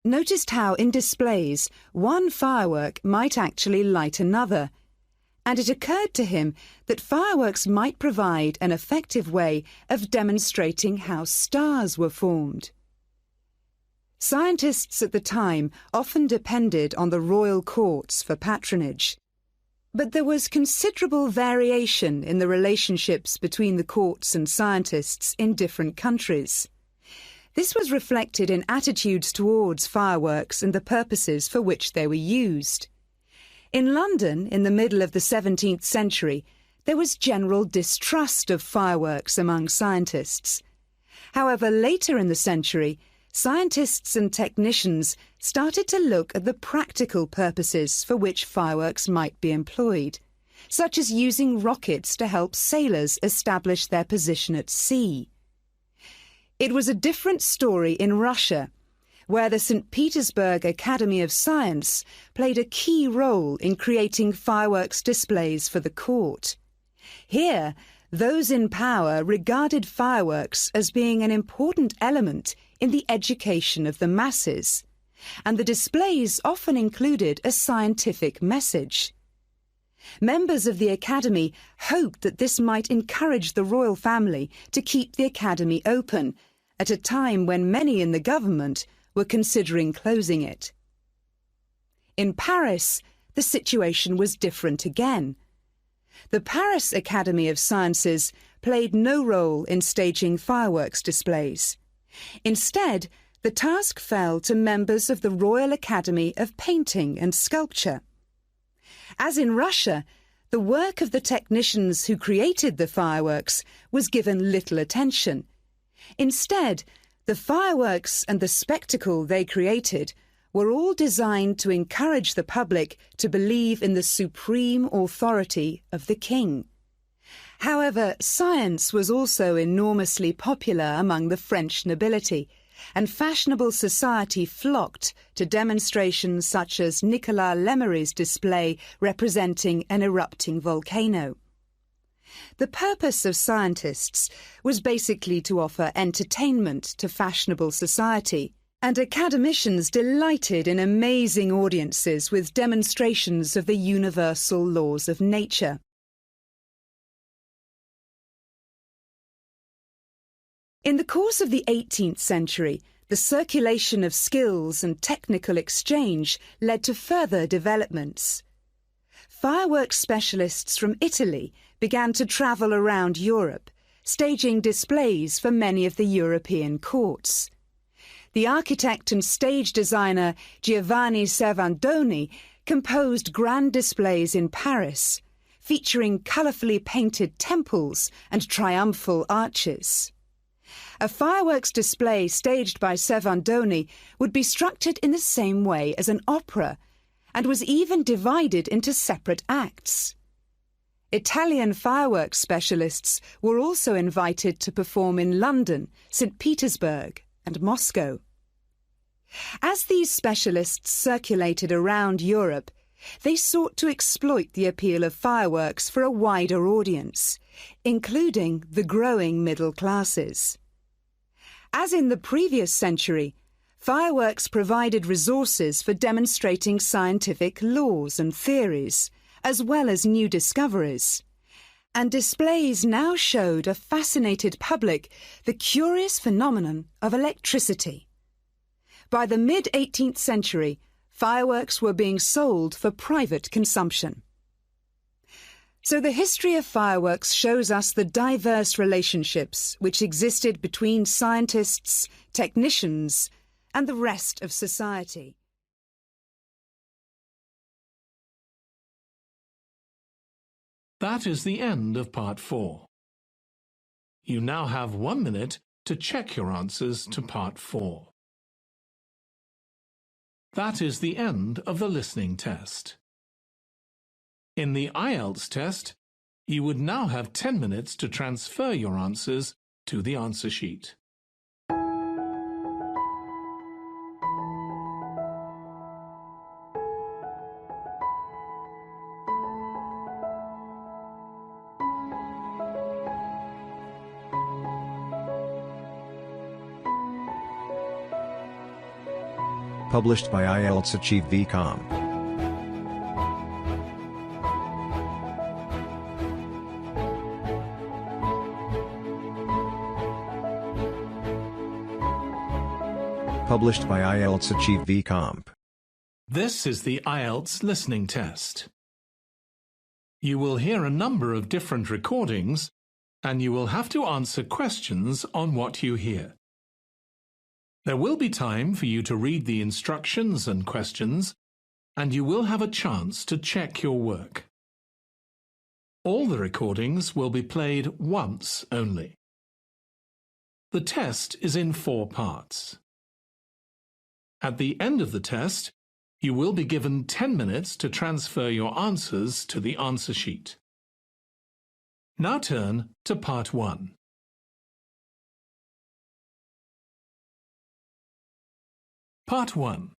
noticed how in displays one firework might actually light another, and it occurred to him that fireworks might provide an effective way of demonstrating how stars were formed. Scientists at the time often depended on the royal courts for patronage. But there was considerable variation in the relationships between the courts and scientists in different countries. This was reflected in attitudes towards fireworks and the purposes for which they were used. In London, in the middle of the 17th century, there was general distrust of fireworks among scientists. However, later in the century, scientists and technicians started to look at the practical purposes for which fireworks might be employed, such as using rockets to help sailors establish their position at sea. It was a different story in Russia, where the St. Petersburg Academy of Science played a key role in creating fireworks displays for the court. Here, those in power regarded fireworks as being an important element in the education of the masses, and the displays often included a scientific message. Members of the Academy hoped that this might encourage the royal family to keep the Academy open, at a time when many in the government were considering closing it. In Paris, the situation was different again. The Paris Academy of Sciences played no role in staging fireworks displays. Instead, the task fell to members of the Royal Academy of Painting and Sculpture. As in Russia, the work of the technicians who created the fireworks was given little attention. Instead, the fireworks and the spectacle they created were all designed to encourage the public to believe in the supreme authority of the king. However, science was also enormously popular among the French nobility, and fashionable society flocked to demonstrations such as Nicolas Lemery's display representing an erupting volcano. The purpose of scientists was basically to offer entertainment to fashionable society, and academicians delighted in amazing audiences with demonstrations of the universal laws of nature. In the course of the 18th century, the circulation of skills and technical exchange led to further developments. Fireworks specialists from Italy began to travel around Europe, staging displays for many of the European courts. The architect and stage designer Giovanni Servandoni composed grand displays in Paris, featuring colourfully painted temples and triumphal arches. A fireworks display staged by Servandoni would be structured in the same way as an opera, and was even divided into separate acts. Italian fireworks specialists were also invited to perform in London, St. Petersburg, and Moscow. As these specialists circulated around Europe, they sought to exploit the appeal of fireworks for a wider audience, including the growing middle classes. As in the previous century, fireworks provided resources for demonstrating scientific laws and theories, as well as new discoveries, and displays now showed a fascinated public the curious phenomenon of electricity. By the mid-18th century, fireworks were being sold for private consumption. So the history of fireworks shows us the diverse relationships which existed between scientists, technicians, and the rest of society. That is the end of part 4. You now have 1 minute to check your answers to part 4. That is the end of the listening test. In the IELTS test, you would now have 10 minutes to transfer your answers to the answer sheet. Published by IELTS Achieve VCOM. Published by IELTS Achieve VComp. This is the IELTS listening test. You will hear a number of different recordings, and you will have to answer questions on what you hear. There will be time for you to read the instructions and questions, and you will have a chance to check your work. All the recordings will be played once only. The test is in 4 parts. At the end of the test, you will be given 10 minutes to transfer your answers to the answer sheet. Now turn to part 1. Part 1.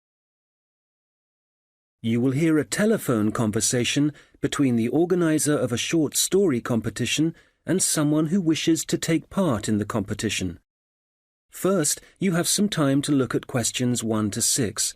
You will hear a telephone conversation between the organizer of a short story competition and someone who wishes to take part in the competition. First, you have some time to look at questions 1 to 6.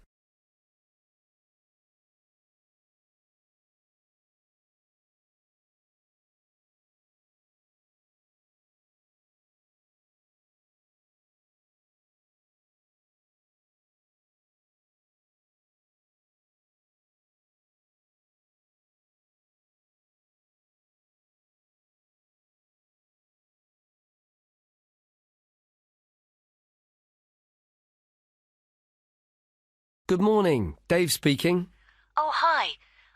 Good morning, Dave speaking. Oh, hi.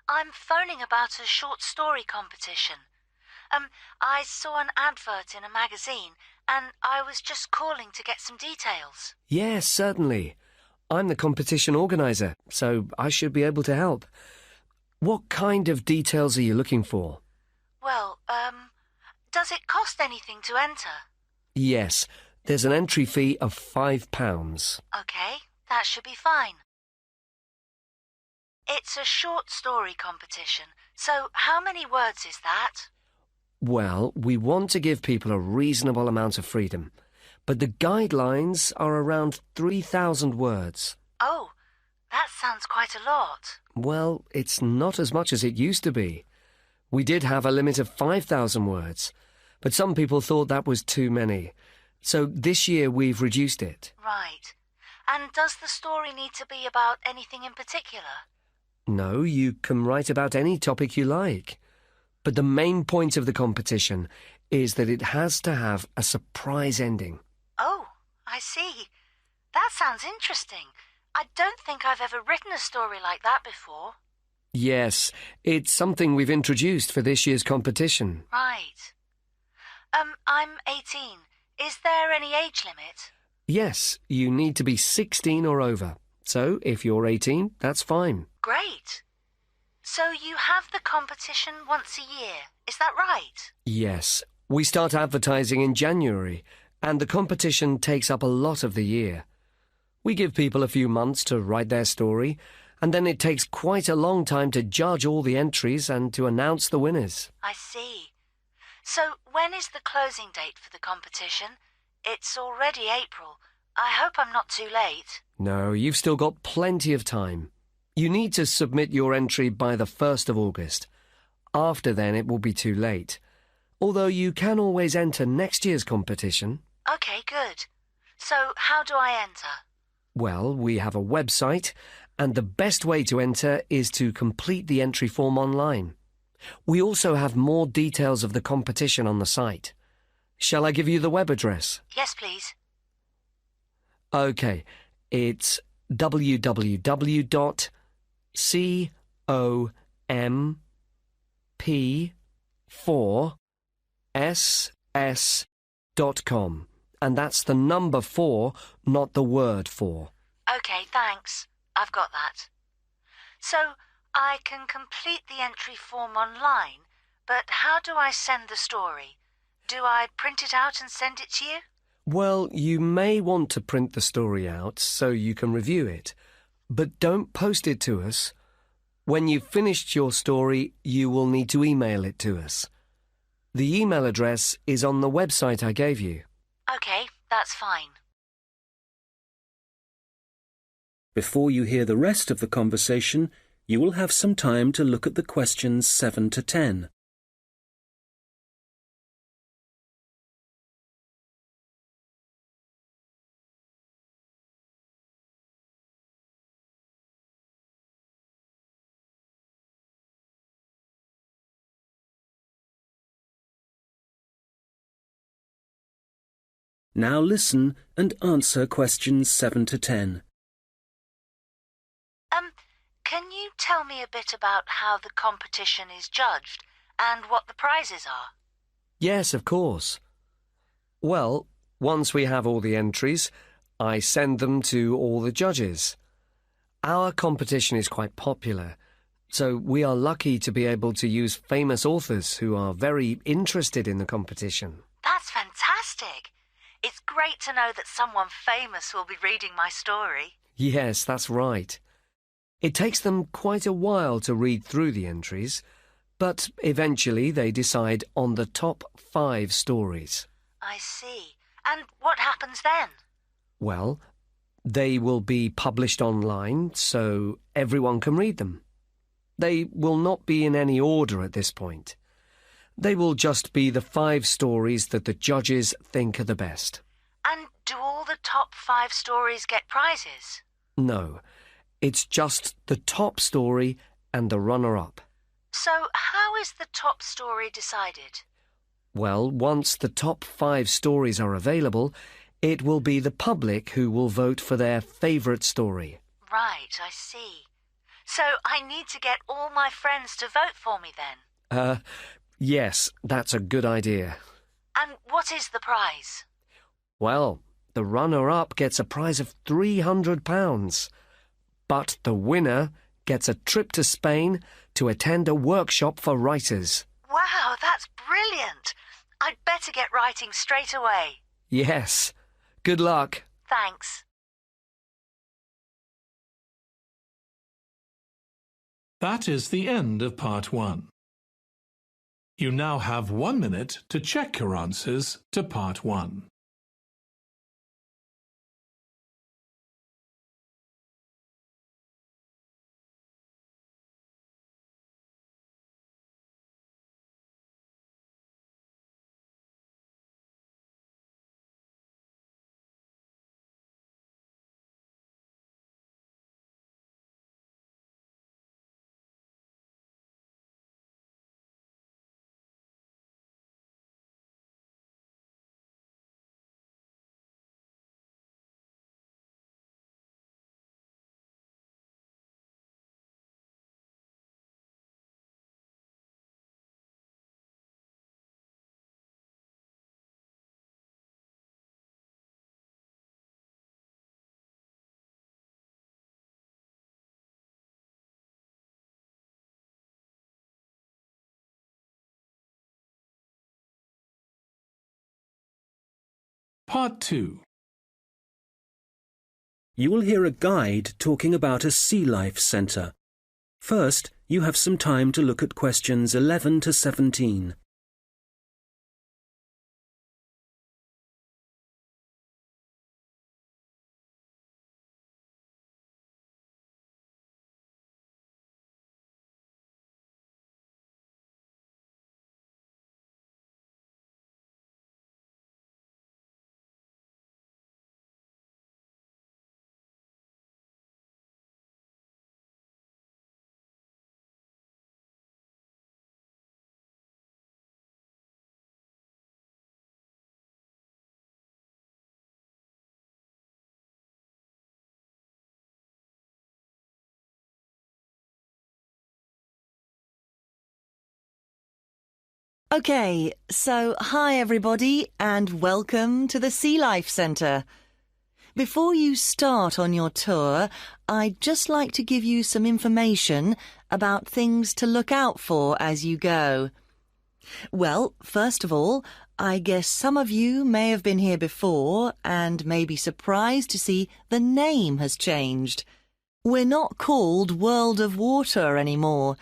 I'm phoning about a short story competition. I saw an advert in a magazine and I was just calling to get some details. Yes, certainly. I'm the competition organizer, so I should be able to help. What kind of details are you looking for? Well, does it cost anything to enter? Yes, There's an entry fee of £5. OK, that should be fine. It's a short story competition, so how many words is that? Well, we want to give people a reasonable amount of freedom, but the guidelines are around 3,000 words. Oh, that sounds quite a lot. Well, it's not as much as it used to be. We did have a limit of 5,000 words, but some people thought that was too many. So this year we've reduced it. Right. And does the story need to be about anything in particular? No, you can write about any topic you like. But the main point of the competition is that it has to have a surprise ending. Oh, I see. That sounds interesting. I don't think I've ever written a story like that before. Yes, it's something we've introduced for this year's competition. Right. I'm 18. Is there any age limit? Yes, you need to be 16 or over. So, if you're 18, that's fine. Great. So you have the competition once a year, is that right? Yes. We start advertising in January, and the competition takes up a lot of the year. We give people a few months to write their story, and then it takes quite a long time to judge all the entries and to announce the winners. I see. So when is the closing date for the competition? It's already April. I hope I'm not too late. No, you've still got plenty of time. You need to submit your entry by the 1st of August. After then, it will be too late. Although you can always enter next year's competition. OK, good. So how do I enter? Well, we have a website, and the best way to enter is to complete the entry form online. We also have more details of the competition on the site. Shall I give you the web address? Yes, please. OK, it's www.comp4ss.com. And that's the number 4, not the word 4. OK, thanks. I've got that. So I can complete the entry form online, but how do I send the story? Do I print it out and send it to you? Well, you may want to print the story out so you can review it, but don't post it to us. When you've finished your story, you will need to email it to us. The email address is on the website I gave you. OK, that's fine. Before you hear the rest of the conversation, you will have some time to look at the questions 7 to 10. Now listen and answer questions 7 to 10. Can you tell me a bit about how the competition is judged and what the prizes are? Yes, of course. Well, once we have all the entries, I send them to all the judges. Our competition is quite popular, so we are lucky to be able to use famous authors who are very interested in the competition. That's fantastic. It's great to know that someone famous will be reading my story. Yes, that's right. It takes them quite a while to read through the entries, but eventually they decide on the top 5 stories. I see. And what happens then? Well, they will be published online so everyone can read them. They will not be in any order at this point. They will just be the 5 stories that the judges think are the best. And do all the top 5 stories get prizes? No, it's just the top story and the runner-up. So how is the top story decided? Well, once the top 5 stories are available, it will be the public who will vote for their favourite story. Right, I see. So I need to get all my friends to vote for me then? Yes, that's a good idea. And what is the prize? Well, the runner-up gets a prize of £300. But the winner gets a trip to Spain to attend a workshop for writers. Wow, that's brilliant! I'd better get writing straight away. Yes. Good luck. Thanks. That is the end of part 1. You now have 1 minute to check your answers to part 1. Part 2. You will hear a guide talking about a sea life centre. First, you have some time to look at questions 11 to 17. OK, so hi everybody and welcome to the Sea Life Centre. Before you start on your tour, I'd just like to give you some information about things to look out for as you go. Well, first of all, I guess some of you may have been here before and may be surprised to see the name has changed. We're not called World of Water anymore.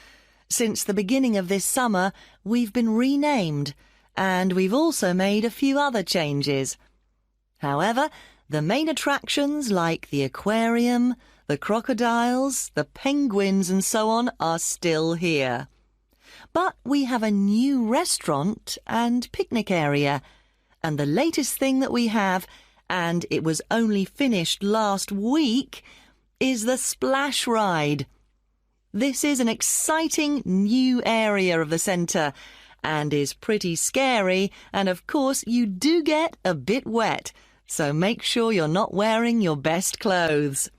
Since the beginning of this summer, we've been renamed, and we've also made a few other changes. However, the main attractions like the aquarium, the crocodiles, the penguins and so on are still here. But we have a new restaurant and picnic area, and the latest thing that we have, and it was only finished last week, is the splash ride. This is an exciting new area of the centre and is pretty scary, and of course you do get a bit wet, so make sure you're not wearing your best clothes.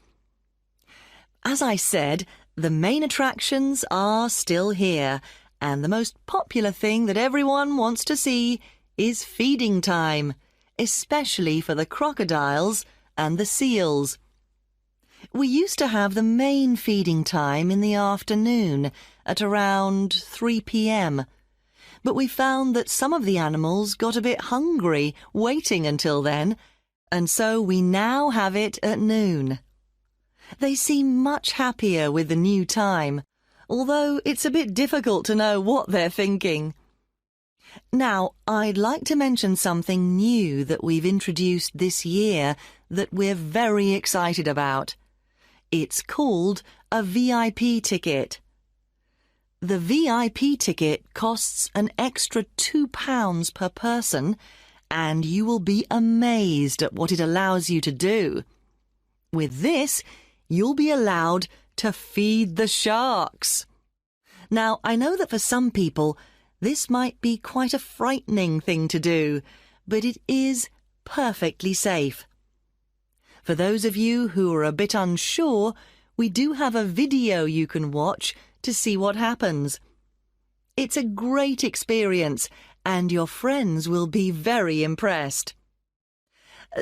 As I said, the main attractions are still here, and the most popular thing that everyone wants to see is feeding time, especially for the crocodiles and the seals. We used to have the main feeding time in the afternoon at around 3 p.m. But we found that some of the animals got a bit hungry waiting until then, and so we now have it at noon. They seem much happier with the new time, although it's a bit difficult to know what they're thinking. Now, I'd like to mention something new that we've introduced this year that we're very excited about. It's called a VIP ticket. The VIP ticket costs an extra £2 per person, and you will be amazed at what it allows you to do. With this, you'll be allowed to feed the sharks. Now, I know that for some people, this might be quite a frightening thing to do, but it is perfectly safe. For those of you who are a bit unsure, we do have a video you can watch to see what happens. It's a great experience, and your friends will be very impressed.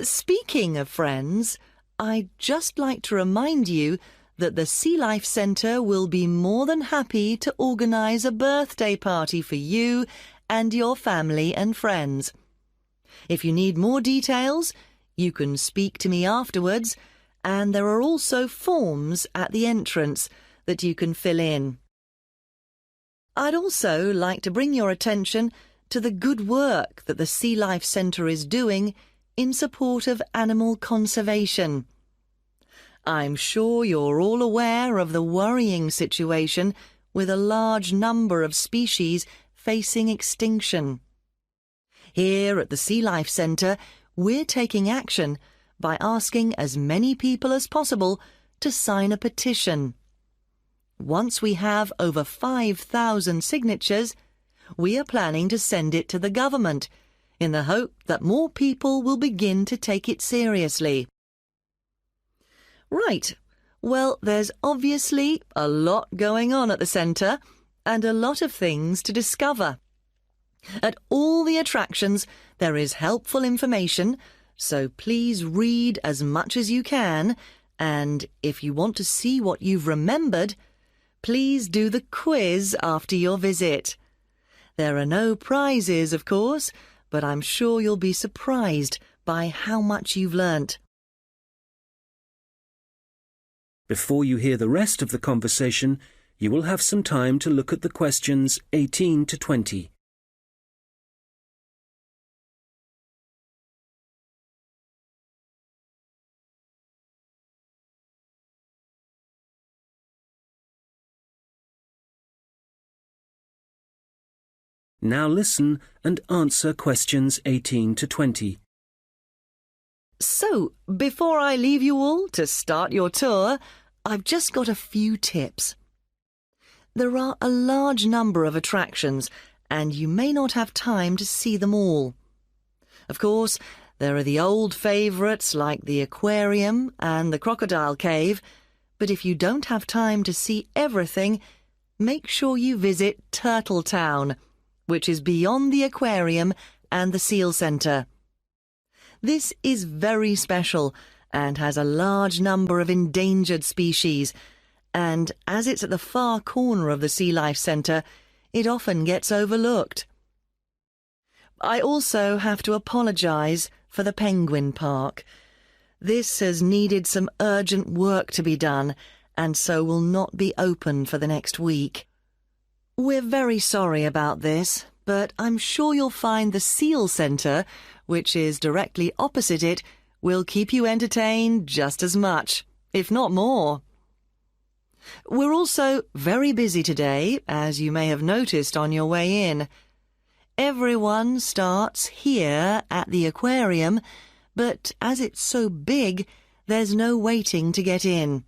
Speaking of friends, I'd just like to remind you that the Sea Life Centre will be more than happy to organise a birthday party for you and your family and friends. If you need more details, You can speak to me afterwards, and there are also forms at the entrance that you can fill in. I'd also like to bring your attention to the good work that the Sea Life Centre is doing in support of animal conservation. I'm sure you're all aware of the worrying situation with a large number of species facing extinction. Here at the Sea Life Centre, we're taking action by asking as many people as possible to sign a petition. Once we have over 5,000 signatures, we are planning to send it to the government in the hope that more people will begin to take it seriously. Right, well, there's obviously a lot going on at the centre and a lot of things to discover. At all the attractions, there is helpful information, so please read as much as you can, and if you want to see what you've remembered, please do the quiz after your visit. There are no prizes, of course, but I'm sure you'll be surprised by how much you've learnt. Before you hear the rest of the conversation, you will have some time to look at the questions 18 to 20. Now listen and answer questions 18 to 20. So, before I leave you all to start your tour, I've just got a few tips. There are a large number of attractions, and you may not have time to see them all. Of course, there are the old favourites like the aquarium and the crocodile cave, but if you don't have time to see everything, make sure you visit Turtle Town, which is beyond the aquarium and the seal centre. This is very special and has a large number of endangered species, and as it's at the far corner of the Sea Life Centre, it often gets overlooked. I also have to apologise for the Penguin Park. This has needed some urgent work to be done, and so will not be open for the next week. We're very sorry about this, but I'm sure you'll find the Seal Centre, which is directly opposite it, will keep you entertained just as much, if not more. We're also very busy today, as you may have noticed on your way in. Everyone starts here at the aquarium, but as it's so big, there's no waiting to get in.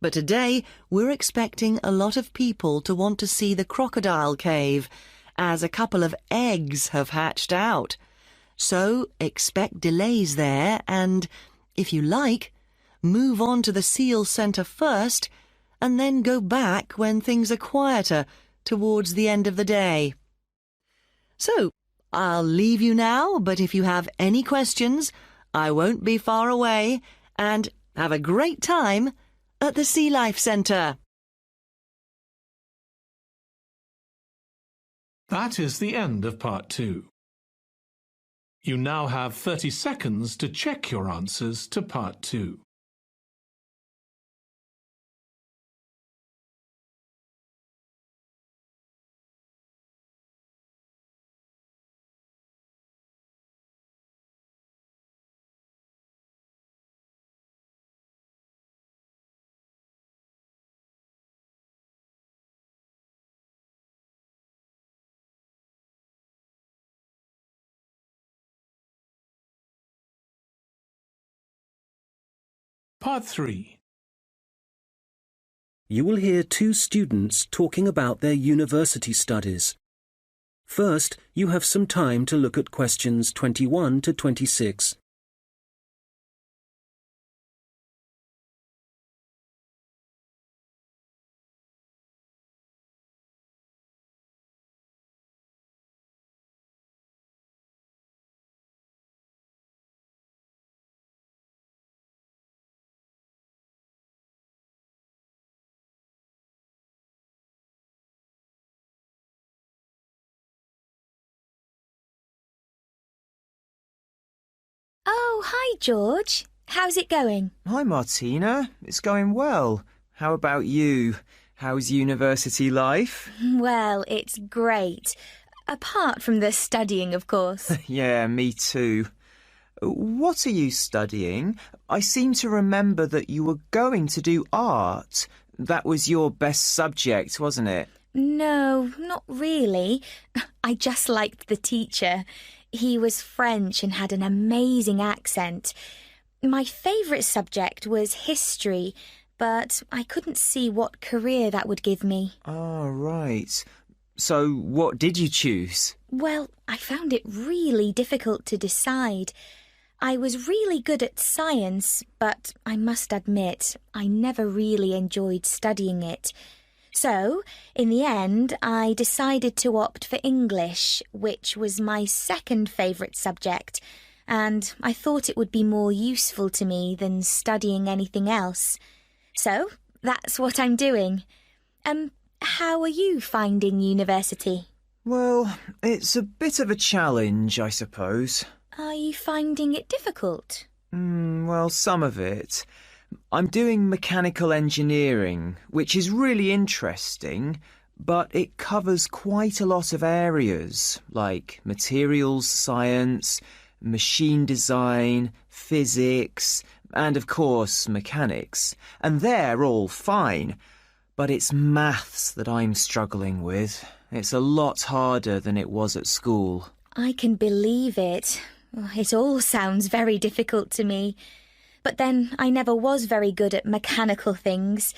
But today, we're expecting a lot of people to want to see the crocodile cave, as a couple of eggs have hatched out. So expect delays there and, if you like, move on to the Seal Centre first and then go back when things are quieter towards the end of the day. So, I'll leave you now, but if you have any questions, I won't be far away, and have a great time at the Sea Life Centre. That is the end of part 2. You now have 30 seconds to check your answers to part 2. Part 3. You will hear two students talking about their university studies. First, you have some time to look at questions 21 to 26. Oh, hi, George. How's it going? Hi, Martina. It's going well. How about you? How's university life? Well, it's great. Apart from the studying, of course. Yeah, me too. What are you studying? I seem to remember that you were going to do art. That was your best subject, wasn't it? No, not really. I just liked the teacher. He was French and had an amazing accent. My favourite subject was history, but I couldn't see what career that would give me. Oh, right. So what did you choose? Well, I found it really difficult to decide. I was really good at science, but I must admit I never really enjoyed studying it. So, in the end, I decided to opt for English, which was my second favourite subject, and I thought it would be more useful to me than studying anything else. So, that's what I'm doing. How are you finding university? Well, it's a bit of a challenge, I suppose. Are you finding it difficult? Well, some of it. I'm doing mechanical engineering, which is really interesting, but it covers quite a lot of areas, like materials science, machine design, physics, and of course mechanics. And they're all fine, but it's maths that I'm struggling with. It's a lot harder than it was at school. I can believe it. It all sounds very difficult to me. But then I never was very good at mechanical things.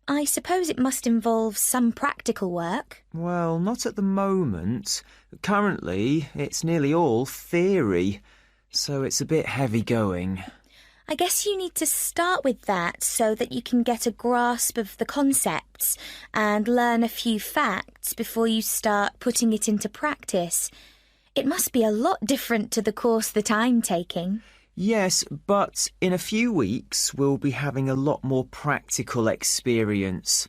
I suppose it must involve some practical work. Well, not at the moment. Currently, it's nearly all theory, so it's a bit heavy going. I guess you need to start with that so that you can get a grasp of the concepts and learn a few facts before you start putting it into practice. It must be a lot different to the course that I'm taking. Yes, but in a few weeks we'll be having a lot more practical experience.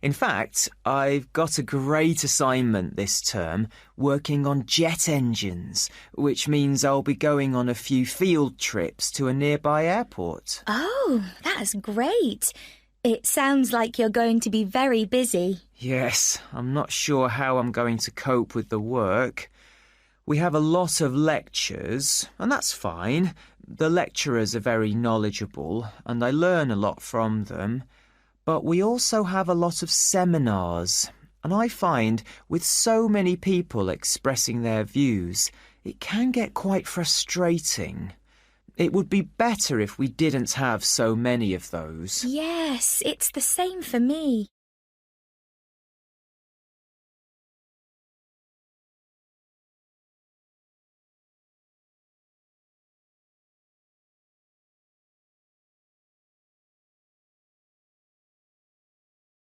In fact, I've got a great assignment this term working on jet engines, which means I'll be going on a few field trips to a nearby airport. Oh, that's great. It sounds like you're going to be very busy. Yes, I'm not sure how I'm going to cope with the work. We have a lot of lectures, and that's fine. The lecturers are very knowledgeable, and I learn a lot from them. But we also have a lot of seminars, and I find with so many people expressing their views, it can get quite frustrating. It would be better if we didn't have so many of those. Yes, it's the same for me.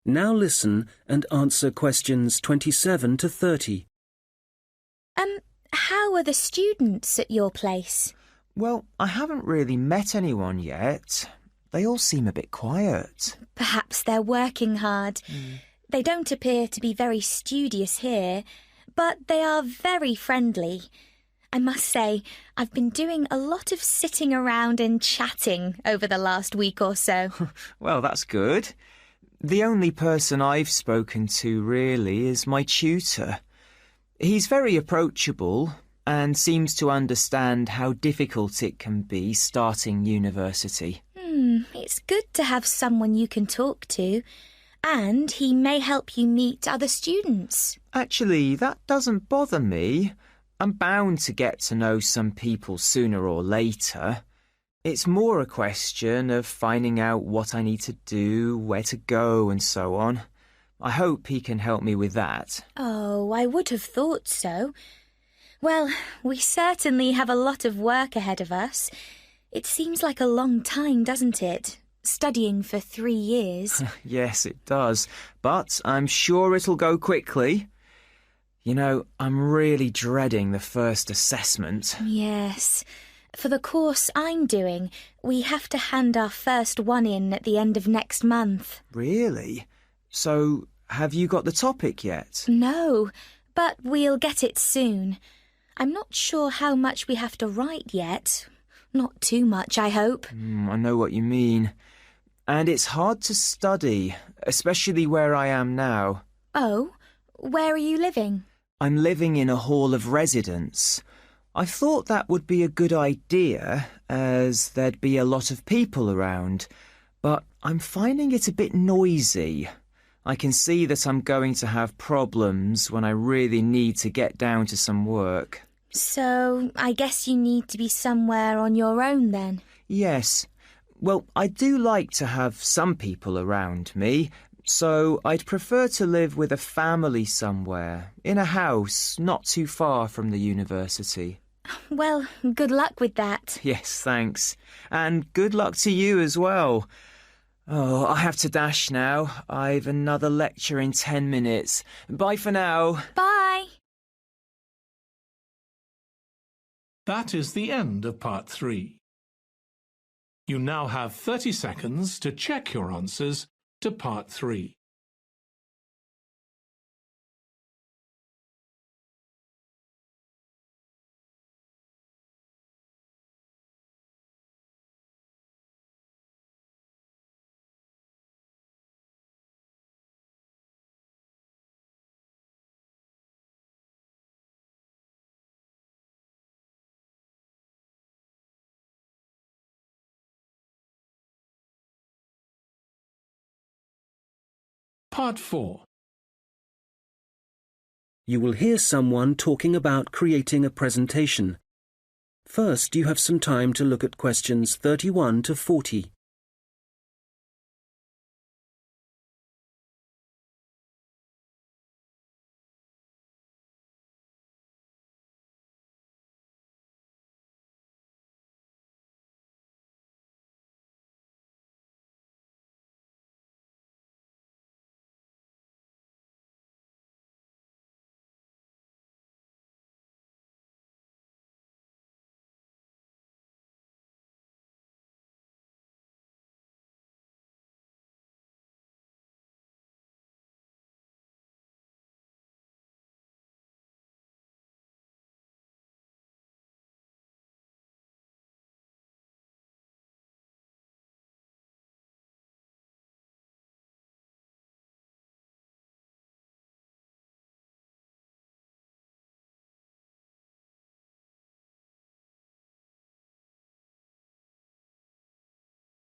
Now listen and answer questions 27 to 30. How are the students at your place? Well, I haven't really met anyone yet. They all seem a bit quiet. Perhaps they're working hard. They don't appear to be very studious here, but they are very friendly. I must say, I've been doing a lot of sitting around and chatting over the last week or so. Well, that's good. The only person I've spoken to, really, is my tutor. He's very approachable and seems to understand how difficult it can be starting university. It's good to have someone you can talk to, and he may help you meet other students. Actually, that doesn't bother me. I'm bound to get to know some people sooner or later. It's more a question of finding out what I need to do, where to go, and so on. I hope he can help me with that. Oh, I would have thought so. Well, we certainly have a lot of work ahead of us. It seems like a long time, doesn't it? Studying for 3 years. Yes, it does. But I'm sure it'll go quickly. You know, I'm really dreading the first assessment. Yes. For the course I'm doing, we have to hand our first one in at the end of next month. Really? So, have you got the topic yet? No, but we'll get it soon. I'm not sure how much we have to write yet. Not too much, I hope. I know what you mean. And it's hard to study, especially where I am now. Oh, where are you living? I'm living in a hall of residence. I thought that would be a good idea, as there'd be a lot of people around, but I'm finding it a bit noisy. I can see that I'm going to have problems when I really need to get down to some work. So, I guess you need to be somewhere on your own then? Yes. Well, I do like to have some people around me, so I'd prefer to live with a family somewhere, in a house not too far from the university. Well, good luck with that. Yes, thanks. And good luck to you as well. Oh, I have to dash now. I've another lecture in 10 minutes. Bye for now. Bye. That is the end of part 3. You now have 30 seconds to check your answers to part 3. Part 4. You will hear someone talking about creating a presentation. First, you have some time to look at questions 31 to 40.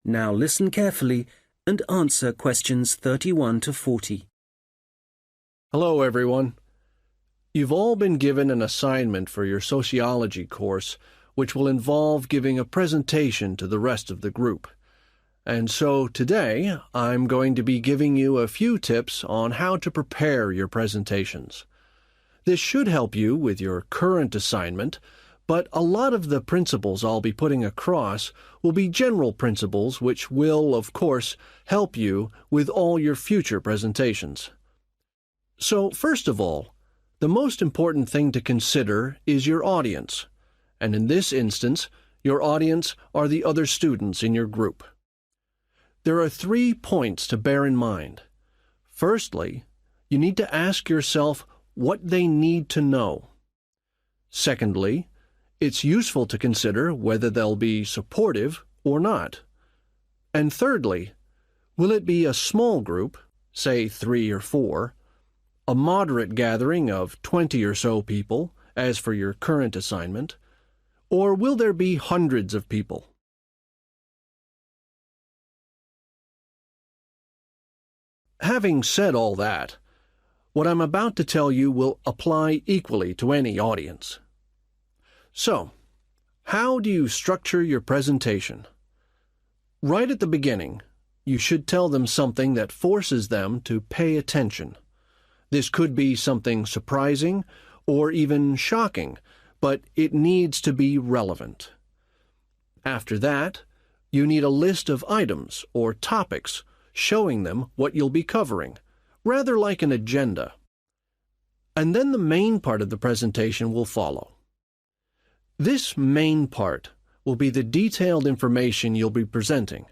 Now listen carefully and answer questions 31 to 40. Hello, everyone. You've all been given an assignment for your sociology course, which will involve giving a presentation to the rest of the group. And so today, I'm going to be giving you a few tips on how to prepare your presentations. This should help you with your current assignment, but a lot of the principles I'll be putting across will be general principles which will, of course, help you with all your future presentations. So, first of all, the most important thing to consider is your audience, and in this instance, your audience are the other students in your group. There are 3 points to bear in mind. Firstly, you need to ask yourself what they need to know. Secondly, it's useful to consider whether they'll be supportive or not. And thirdly, will it be a small group, say 3 or 4, a moderate gathering of 20 or so people, as for your current assignment, or will there be hundreds of people? Having said all that, what I'm about to tell you will apply equally to any audience. So, how do you structure your presentation? Right at the beginning, you should tell them something that forces them to pay attention. This could be something surprising or even shocking, but it needs to be relevant. After that, you need a list of items or topics showing them what you'll be covering, rather like an agenda. And then the main part of the presentation will follow. This main part will be the detailed information you'll be presenting,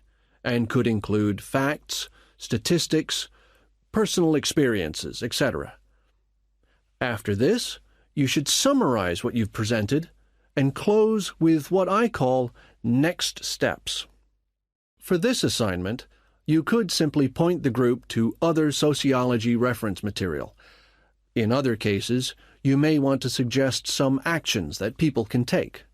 and could include facts, statistics, personal experiences, etc. After this, you should summarize what you've presented and close with what I call next steps. For this assignment, you could simply point the group to other sociology reference material. In other cases, you may want to suggest some actions that people can take.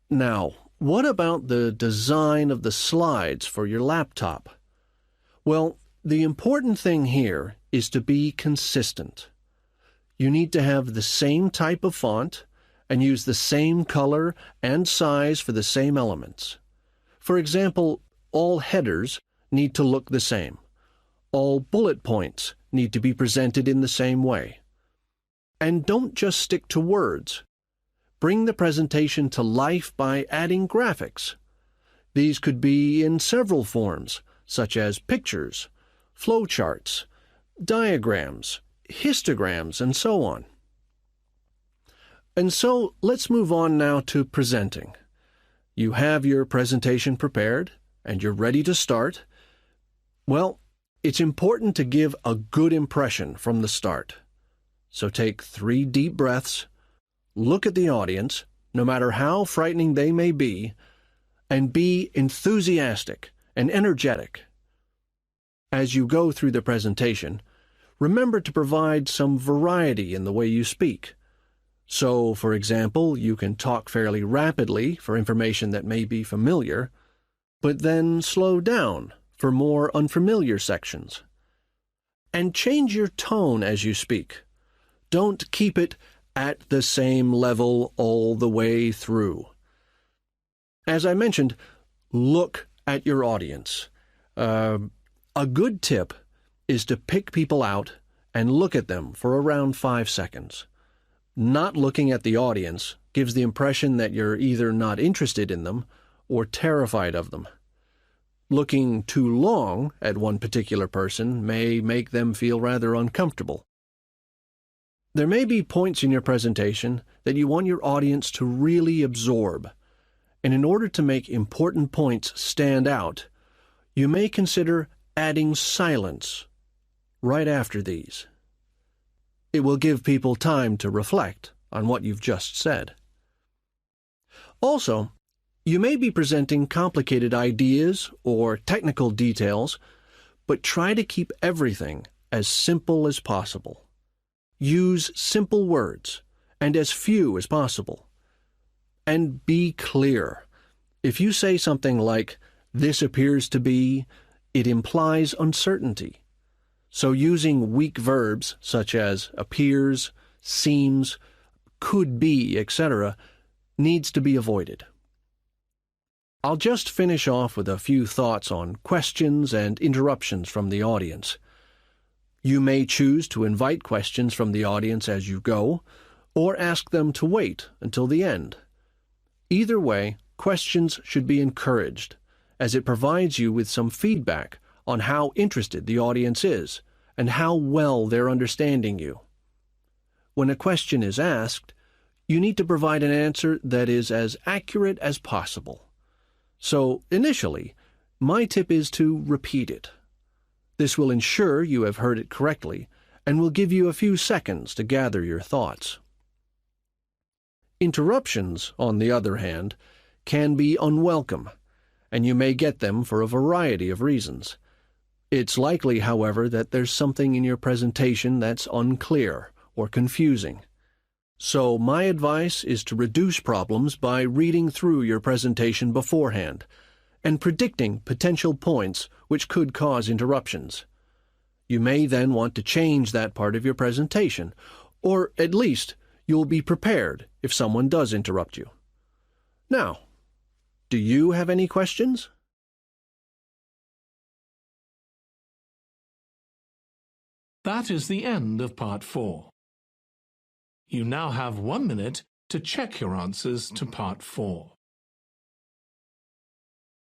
Now, what about the design of the slides for your laptop? Well, the important thing here is to be consistent. You need to have the same type of font and use the same color and size for the same elements. For example, all headers need to look the same. All bullet points need to be presented in the same way. And don't just stick to words. Bring the presentation to life by adding graphics. These could be in several forms, such as pictures, flowcharts, diagrams, histograms, and so on. And so let's move on now to presenting. You have your presentation prepared, and you're ready to start. Well, it's important to give a good impression from the start. So take 3 deep breaths, look at the audience, no matter how frightening they may be, and be enthusiastic and energetic. As you go through the presentation, remember to provide some variety in the way you speak. So, for example, you can talk fairly rapidly for information that may be familiar, but then slow down for more unfamiliar sections. And change your tone as you speak. Don't keep it at the same level all the way through. As I mentioned, look at your audience. A good tip is to pick people out and look at them for around 5 seconds. Not looking at the audience gives the impression that you're either not interested in them or terrified of them. Looking too long at one particular person may make them feel rather uncomfortable. There may be points in your presentation that you want your audience to really absorb, and in order to make important points stand out, you may consider adding silence right after these. It will give people time to reflect on what you've just said. Also, you may be presenting complicated ideas or technical details, but try to keep everything as simple as possible. Use simple words and as few as possible. And be clear. If you say something like, "This appears to be," it implies uncertainty. So using weak verbs such as appears, seems, could be, etc., needs to be avoided. I'll just finish off with a few thoughts on questions and interruptions from the audience. You may choose to invite questions from the audience as you go, or ask them to wait until the end. Either way, questions should be encouraged, as it provides you with some feedback on how interested the audience is and how well they're understanding you. When a question is asked, you need to provide an answer that is as accurate as possible. So, initially, my tip is to repeat it. This will ensure you have heard it correctly and will give you a few seconds to gather your thoughts. Interruptions, on the other hand, can be unwelcome, and you may get them for a variety of reasons. It's likely, however, that there's something in your presentation that's unclear or confusing. So my advice is to reduce problems by reading through your presentation beforehand and predicting potential points which could cause interruptions. You may then want to change that part of your presentation, or at least you'll be prepared if someone does interrupt you. Now, do you have any questions? That is the end of part 4. You now have 1 minute to check your answers to part 4.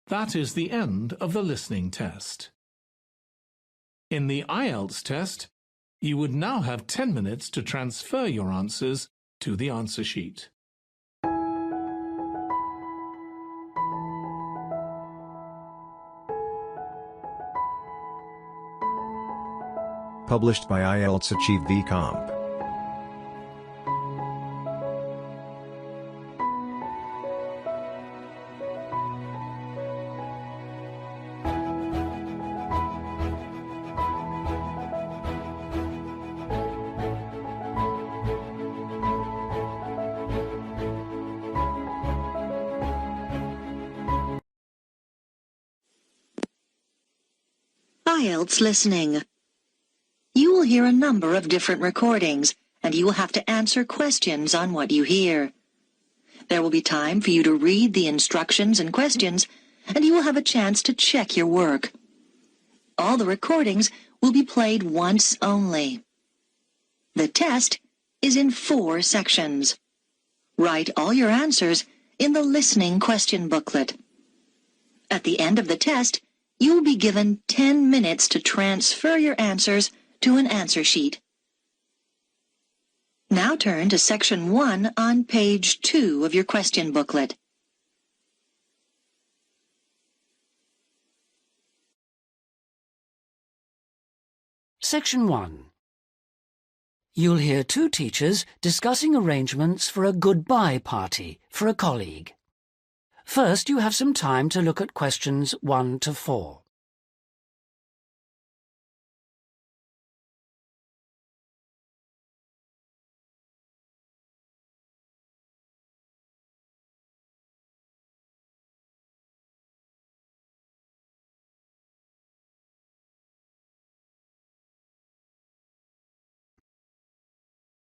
That is the end of the listening test. In the IELTS test, you would now have 10 minutes to transfer your answers to the answer sheet. Published by IELTS Achieve VComp. IELTS listening. You will hear a number of different recordings, and you will have to answer questions on what you hear. There will be time for you to read the instructions and questions, and you will have a chance to check your work. All the recordings will be played once only. The test is in 4 sections. Write all your answers in the listening question booklet. At the end of the test, you will be given 10 minutes to transfer your answers to an answer sheet. Now turn to section 1 on page 2 of your question booklet. Section 1. You'll hear 2 teachers discussing arrangements for a goodbye party for a colleague. First, you have some time to look at questions 1 to 4.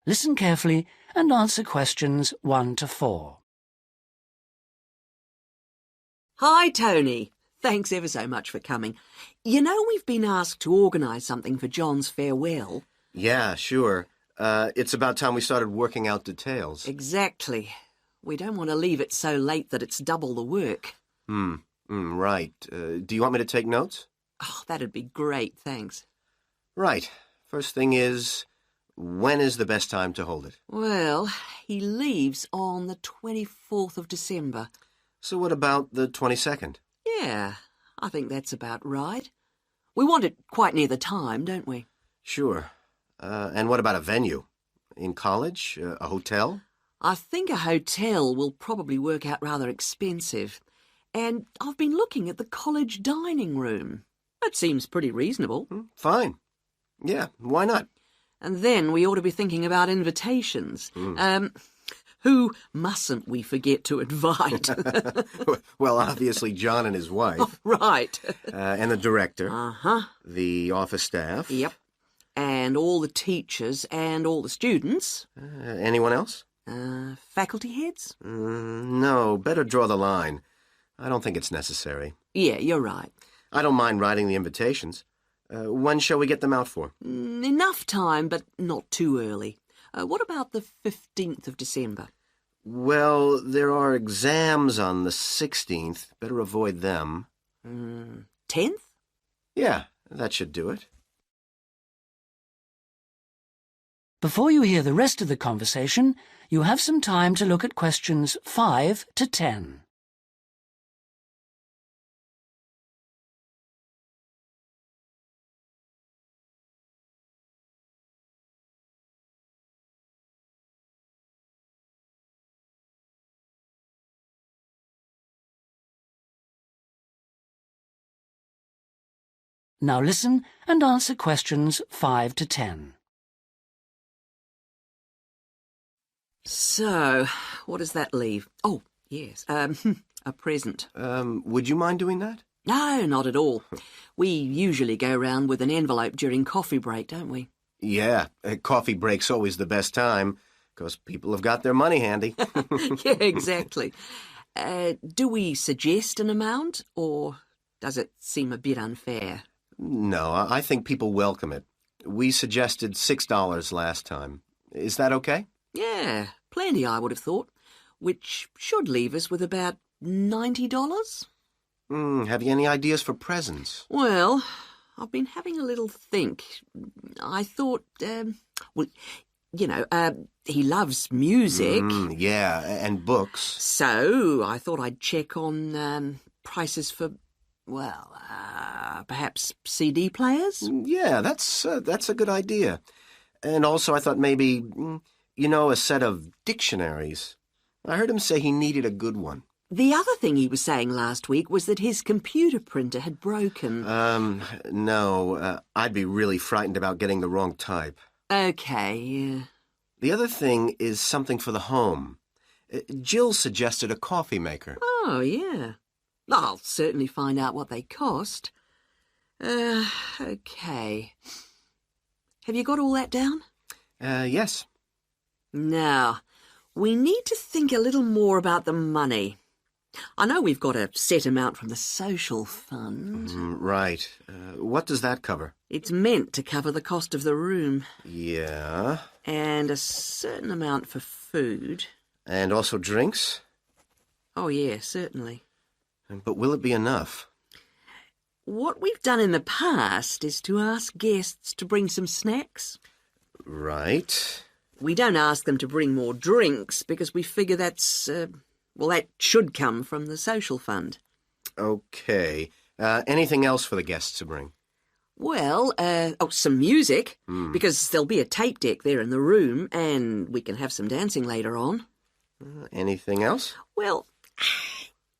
Listen carefully and answer questions 1 to 4. Hi, Tony. Thanks ever so much for coming. You know we've been asked to organise something for John's farewell. Yeah, sure. It's about time we started working out details. Exactly. We don't want to leave it so late that it's double the work. Right. Do you want me to take notes? Oh, that'd be great, thanks. Right. First thing is, when is the best time to hold it? Well, he leaves on the 24th of December. So what about the 22nd? Yeah, I think that's about right. We want it quite near the time, don't we? Sure. And what about a venue? In college? A hotel? I think a hotel will probably work out rather expensive. And I've been looking at the college dining room. That seems pretty reasonable. Fine. Yeah, why not? And then we ought to be thinking about invitations. Who mustn't we forget to invite? Well, obviously John and his wife. Oh, right. And the director. Uh-huh. The office staff. Yep. And all the teachers and all the students. Anyone else? Faculty heads? No, better draw the line. I don't think it's necessary. Yeah, you're right. I don't mind writing the invitations. When shall we get them out for? Enough time, but not too early. What about the 15th of December? Well, there are exams on the 16th. Better avoid them. 10th? Yeah, that should do it. Before you hear the rest of the conversation, you have some time to look at questions 5 to 10. Now listen and answer questions 5 to 10. So, what does that leave? Oh, yes, a present. Would you mind doing that? No, not at all. We usually go round with an envelope during coffee break, don't we? Yeah, coffee break's always the best time, because people have got their money handy. Yeah, exactly. Do we suggest an amount, or does it seem a bit unfair? No, I think people welcome it. We suggested $6 last time. Is that okay? Yeah, plenty, I would have thought, which should leave us with about $90. Have you any ideas for presents? Well, I've been having a little think. I thought, well, you know, he loves music. Yeah, and books. So I thought I'd check on prices for, well, perhaps CD players? Yeah, that's a good idea. And also I thought maybe, you know, a set of dictionaries. I heard him say he needed a good one. The other thing he was saying last week was that his computer printer had broken. No, I'd be really frightened about getting the wrong type. Okay, yeah. The other thing is something for the home. Jill suggested a coffee maker. Oh, yeah. I'll certainly find out what they cost. OK. Have you got all that down? Yes. Now, we need to think a little more about the money. I know we've got a set amount from the social fund. Right. What does that cover? It's meant to cover the cost of the room. Yeah. And a certain amount for food. And also drinks? Oh, yeah, certainly. But will it be enough? What we've done in the past is to ask guests to bring some snacks. Right. We don't ask them to bring more drinks because we figure that's, that should come from the social fund. OK. Anything else for the guests to bring? Well, some music, because there'll be a tape deck there in the room, and we can have some dancing later on. Anything else? Well,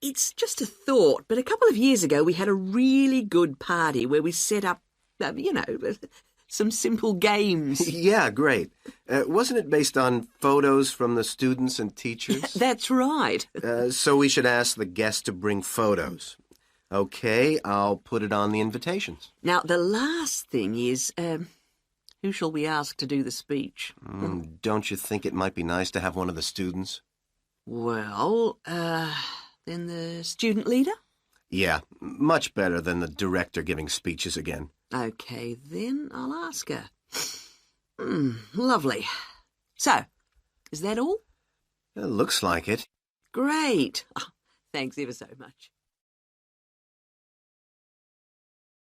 it's just a thought, but a couple of years ago we had a really good party where we set up, some simple games. Yeah, great. Wasn't it based on photos from the students and teachers? That's right. So we should ask the guests to bring photos. OK, I'll put it on the invitations. Now, the last thing is, who shall we ask to do the speech? Don't you think it might be nice to have one of the students? Well, then the student leader? Yeah, much better than the director giving speeches again. OK, then I'll ask her. Lovely. So, is that all? It looks like it. Great. Oh, thanks ever so much.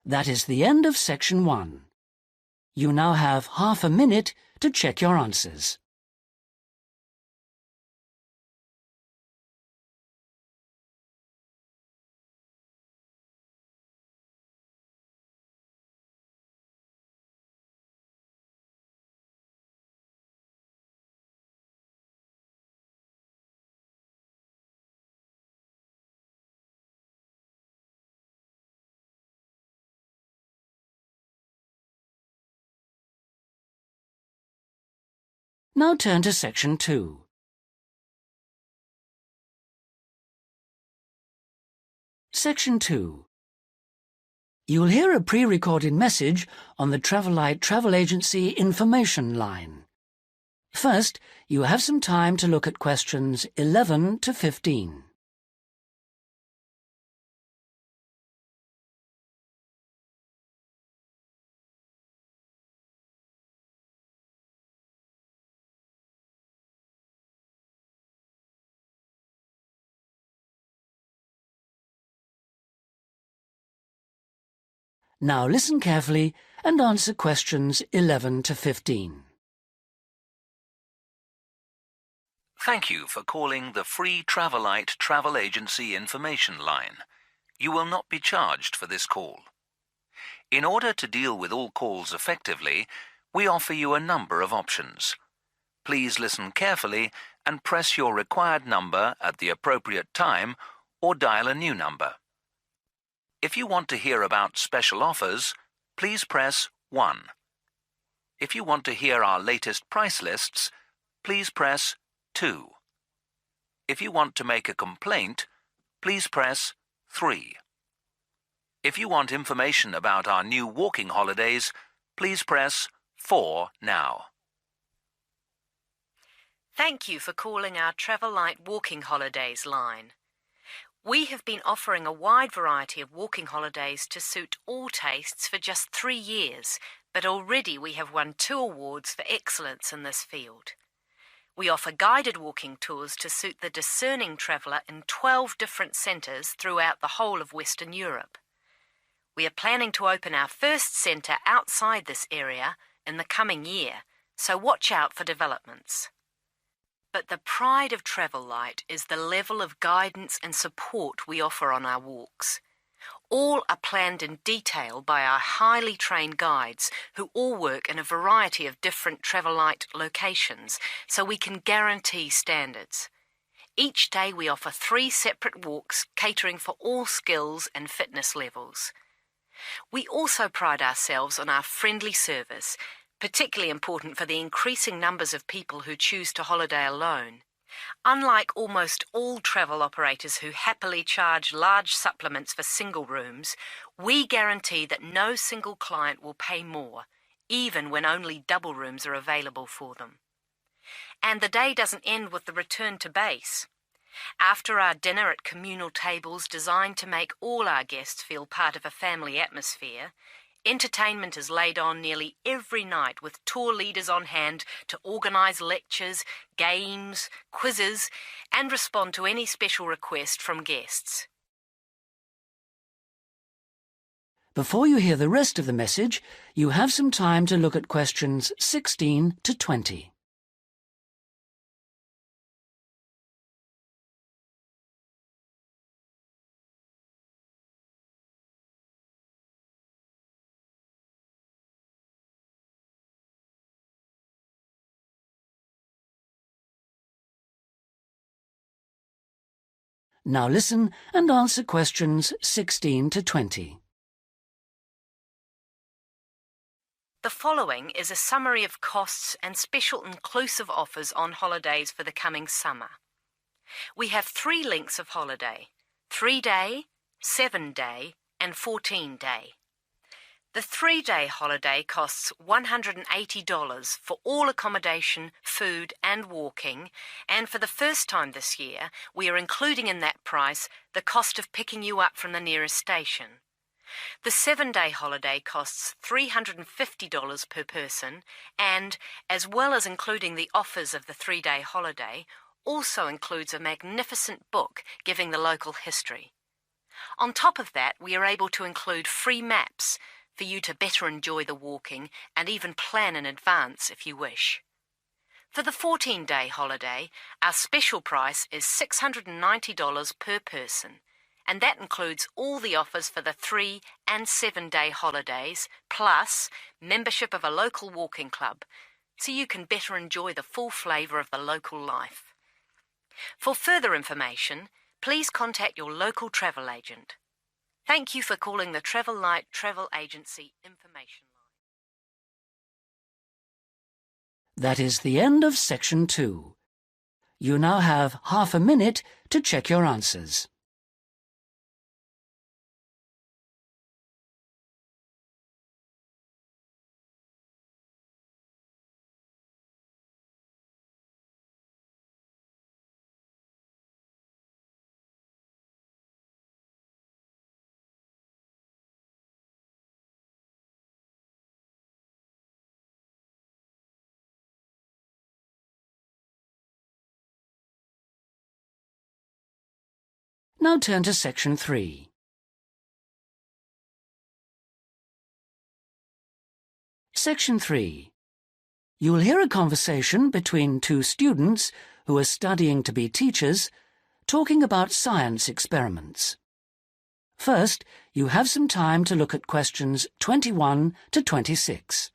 That is the end of section 1. You now have half a minute to check your answers. Now turn to section 2. Section 2. You will hear a pre-recorded message on the Travelite Travel Agency information line. First, you have some time to look at questions 11 to 15. Now listen carefully and answer questions 11 to 15. Thank you for calling the free Travelite Travel Agency information line. You will not be charged for this call. In order to deal with all calls effectively, we offer you a number of options. Please listen carefully and press your required number at the appropriate time or dial a new number. If you want to hear about special offers, please press 1. If you want to hear our latest price lists, please press 2. If you want to make a complaint, please press 3. If you want information about our new walking holidays, please press 4 now. Thank you for calling our Travelite Walking Holidays line. We have been offering a wide variety of walking holidays to suit all tastes for just 3 years, but already we have won 2 awards for excellence in this field. We offer guided walking tours to suit the discerning traveller in 12 different centres throughout the whole of Western Europe. We are planning to open our first centre outside this area in the coming year, so watch out for developments. But the pride of Travelite is the level of guidance and support we offer on our walks. All are planned in detail by our highly trained guides who all work in a variety of different Travelite locations, so we can guarantee standards. Each day we offer 3 separate walks catering for all skills and fitness levels. We also pride ourselves on our friendly service, particularly important for the increasing numbers of people who choose to holiday alone. Unlike almost all travel operators who happily charge large supplements for single rooms, we guarantee that no single client will pay more, even when only double rooms are available for them. And the day doesn't end with the return to base. After our dinner at communal tables designed to make all our guests feel part of a family atmosphere, entertainment is laid on nearly every night with tour leaders on hand to organise lectures, games, quizzes, and respond to any special request from guests. Before you hear the rest of the message, you have some time to look at questions 16 to 20. Now listen and answer questions 16 to 20. The following is a summary of costs and special inclusive offers on holidays for the coming summer. We have 3 lengths of holiday: 3-day, 7-day and 14-day. The 3-day holiday costs $180 for all accommodation, food and walking, and for the first time this year, we are including in that price the cost of picking you up from the nearest station. The 7-day holiday costs $350 per person and, as well as including the offers of the 3-day holiday, also includes a magnificent book giving the local history. On top of that, we are able to include free maps for you to better enjoy the walking and even plan in advance if you wish. For the 14-day holiday, our special price is $690 per person, and that includes all the offers for the 3- and 7-day holidays, plus membership of a local walking club, so you can better enjoy the full flavour of the local life. For further information, please contact your local travel agent. Thank you for calling the Travel Light Travel Agency Information Line. That is the end of section 2. You now have half a minute to check your answers. Now turn to section 3. Section 3. You will hear a conversation between 2 students who are studying to be teachers, talking about science experiments. First, you have some time to look at questions 21 to 26.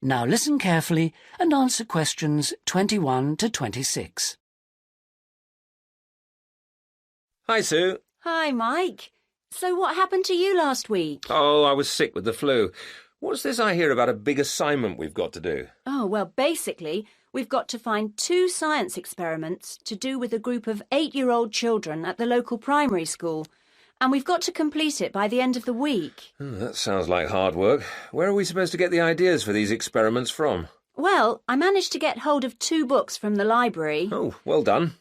Now listen carefully and answer questions 21 to 26. Hi, Sue. Hi, Mike. So what happened to you last week? Oh, I was sick with the flu. What's this I hear about a big assignment we've got to do? Oh, well, basically, we've got to find 2 science experiments to do with a group of 8-year-old children at the local primary school. And we've got to complete it by the end of the week. Oh, that sounds like hard work. Where are we supposed to get the ideas for these experiments from? Well, I managed to get hold of 2 books from the library. Oh, well done.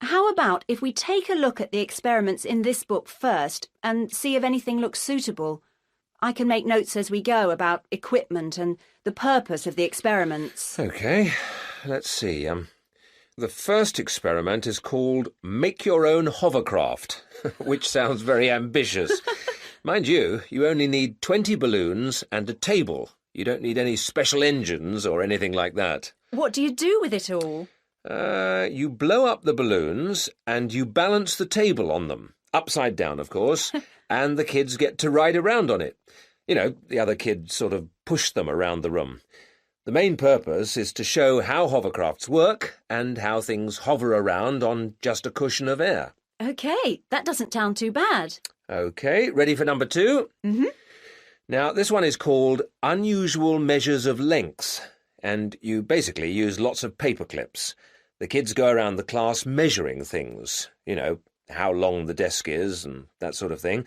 How about if we take a look at the experiments in this book first and see if anything looks suitable? I can make notes as we go about equipment and the purpose of the experiments. OK, let's see. The first experiment is called Make Your Own Hovercraft, which sounds very ambitious. Mind you, you only need 20 balloons and a table. You don't need any special engines or anything like that. What do you do with it all? You blow up the balloons and you balance the table on them, upside down, of course, and the kids get to ride around on it. You know, the other kids sort of push them around the room. The main purpose is to show how hovercrafts work and how things hover around on just a cushion of air. OK, that doesn't sound too bad. OK, ready for number 2? Mm-hmm. Now, this one is called Unusual Measures of Lengths, and you basically use lots of paper clips. The kids go around the class measuring things, you know, how long the desk is and that sort of thing,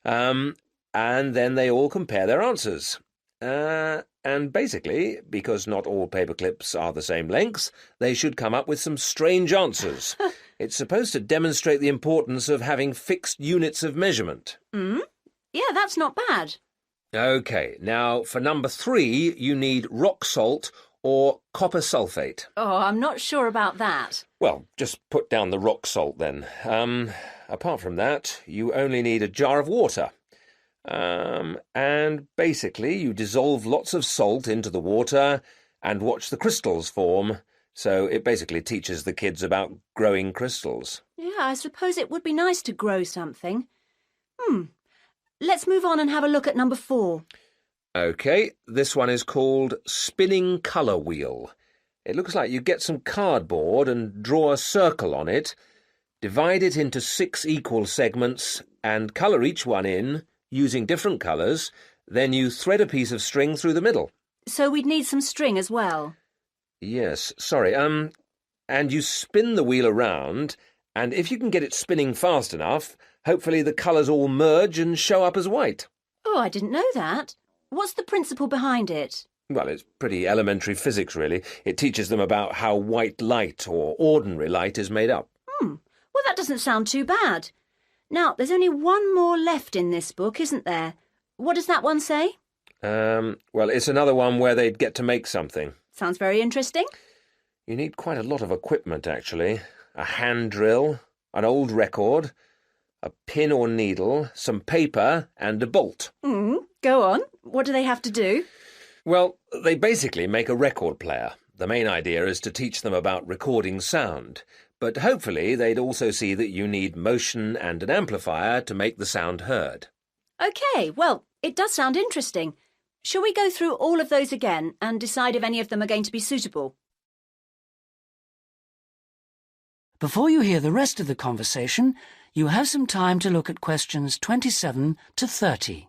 and then they all compare their answers. And basically, because not all paper clips are the same length, they should come up with some strange answers. It's supposed to demonstrate the importance of having fixed units of measurement. Yeah, that's not bad. OK, now for number 3, you need rock salt or copper sulphate. Oh, I'm not sure about that. Well, just put down the rock salt then. Apart from that, you only need a jar of water. And basically you dissolve lots of salt into the water and watch the crystals form. So it basically teaches the kids about growing crystals. Yeah, I suppose it would be nice to grow something. Let's move on and have a look at number 4. OK, this one is called Spinning Colour Wheel. It looks like you get some cardboard and draw a circle on it, divide it into 6 equal segments and colour each one in using different colours, then you thread a piece of string through the middle. So we'd need some string as well. Yes, sorry, and you spin the wheel around, and if you can get it spinning fast enough, hopefully the colours all merge and show up as white. Oh, I didn't know that. What's the principle behind it? Well, it's pretty elementary physics, really. It teaches them about how white light, or ordinary light, is made up. Well, that doesn't sound too bad. Now, there's only one more left in this book, isn't there? What does that one say? Well, it's another one where they'd get to make something. Sounds very interesting. You need quite a lot of equipment, actually. A hand drill, an old record, a pin or needle, some paper, and a bolt. Go on. What do they have to do? Well, they basically make a record player. The main idea is to teach them about recording sound. But hopefully they'd also see that you need motion and an amplifier to make the sound heard. OK, well, it does sound interesting. Shall we go through all of those again and decide if any of them are going to be suitable? Before you hear the rest of the conversation, you have some time to look at questions 27 to 30.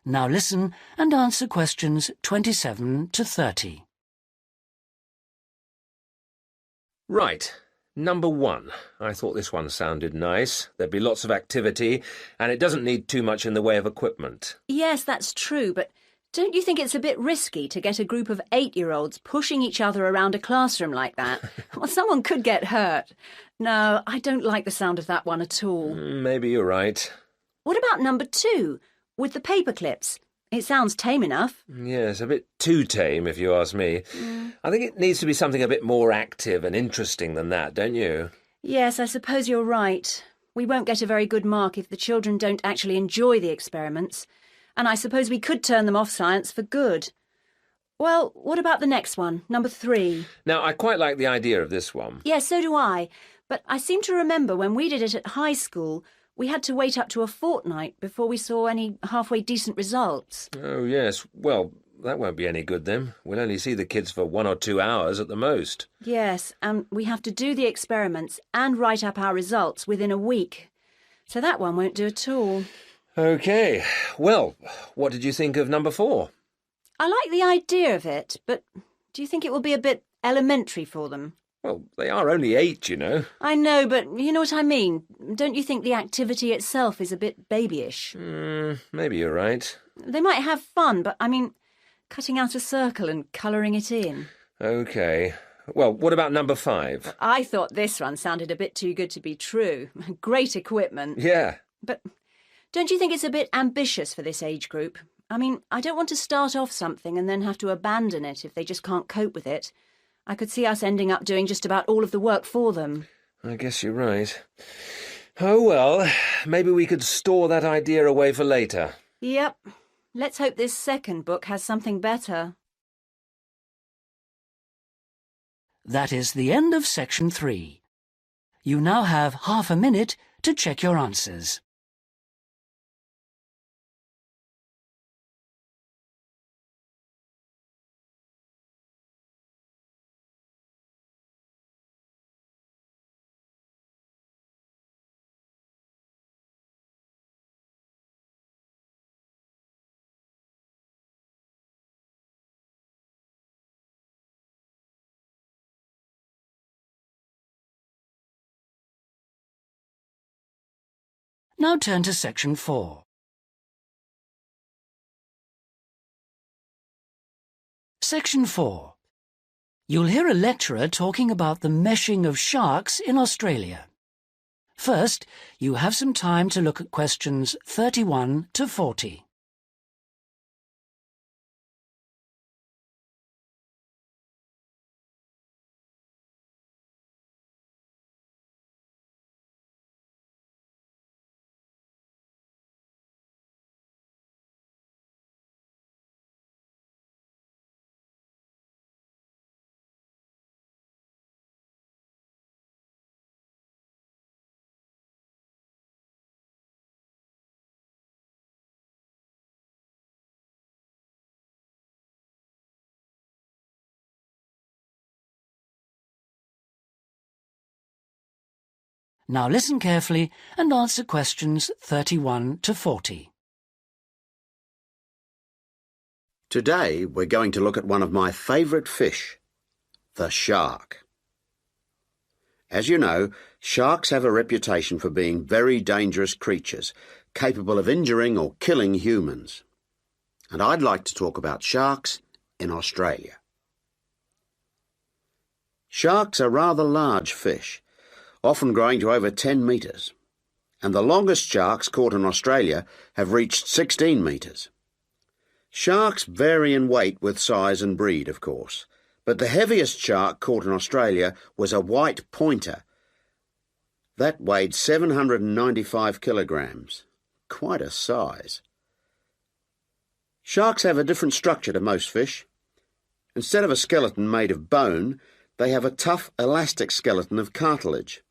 Now listen and answer questions 27 to 30. Right. Number 1. I thought this one sounded nice. There'd be lots of activity, and it doesn't need too much in the way of equipment. Yes, that's true, but don't you think it's a bit risky to get a group of 8-year-olds pushing each other around a classroom like that? Well, someone could get hurt. No, I don't like the sound of that one at all. Maybe you're right. What about number 2, with the paper clips? It sounds tame enough. Yes, a bit too tame, if you ask me. I think it needs to be something a bit more active and interesting than that, don't you? Yes, I suppose you're right. We won't get a very good mark if the children don't actually enjoy the experiments. And I suppose we could turn them off science for good. Well, what about the next one, number 3? Now, I quite like the idea of this one. Yes, so do I. But I seem to remember when we did it at high school, we had to wait up to a fortnight before we saw any halfway decent results. Oh, yes. Well, that won't be any good then. We'll only see the kids for 1 or 2 hours at the most. Yes, and we have to do the experiments and write up our results within a week. So that one won't do at all. OK. Well, what did you think of number 4? I like the idea of it, but do you think it will be a bit elementary for them? Well, they are only 8, you know. I know, but you know what I mean. Don't you think the activity itself is a bit babyish? Maybe you're right. They might have fun, but I mean, cutting out a circle and colouring it in. OK. Well, what about number 5? I thought this one sounded a bit too good to be true. Great equipment. Yeah. But don't you think it's a bit ambitious for this age group? I mean, I don't want to start off something and then have to abandon it if they just can't cope with it. I could see us ending up doing just about all of the work for them. I guess you're right. Oh, well, maybe we could store that idea away for later. Yep. Let's hope this second book has something better. That is the end of section 3. You now have half a minute to check your answers. Now turn to section 4. Section 4. You'll hear a lecturer talking about the meshing of sharks in Australia. First, you have some time to look at questions 31 to 40. Now listen carefully and answer questions 31 to 40. Today we're going to look at one of my favourite fish, the shark. As you know, sharks have a reputation for being very dangerous creatures, capable of injuring or killing humans. And I'd like to talk about sharks in Australia. Sharks are rather large fish, often growing to over 10 metres, and the longest sharks caught in Australia have reached 16 metres. Sharks vary in weight with size and breed, of course, but the heaviest shark caught in Australia was a white pointer. That weighed 795 kilograms. Quite a size. Sharks have a different structure to most fish. Instead of a skeleton made of bone, they have a tough, elastic skeleton of cartilage.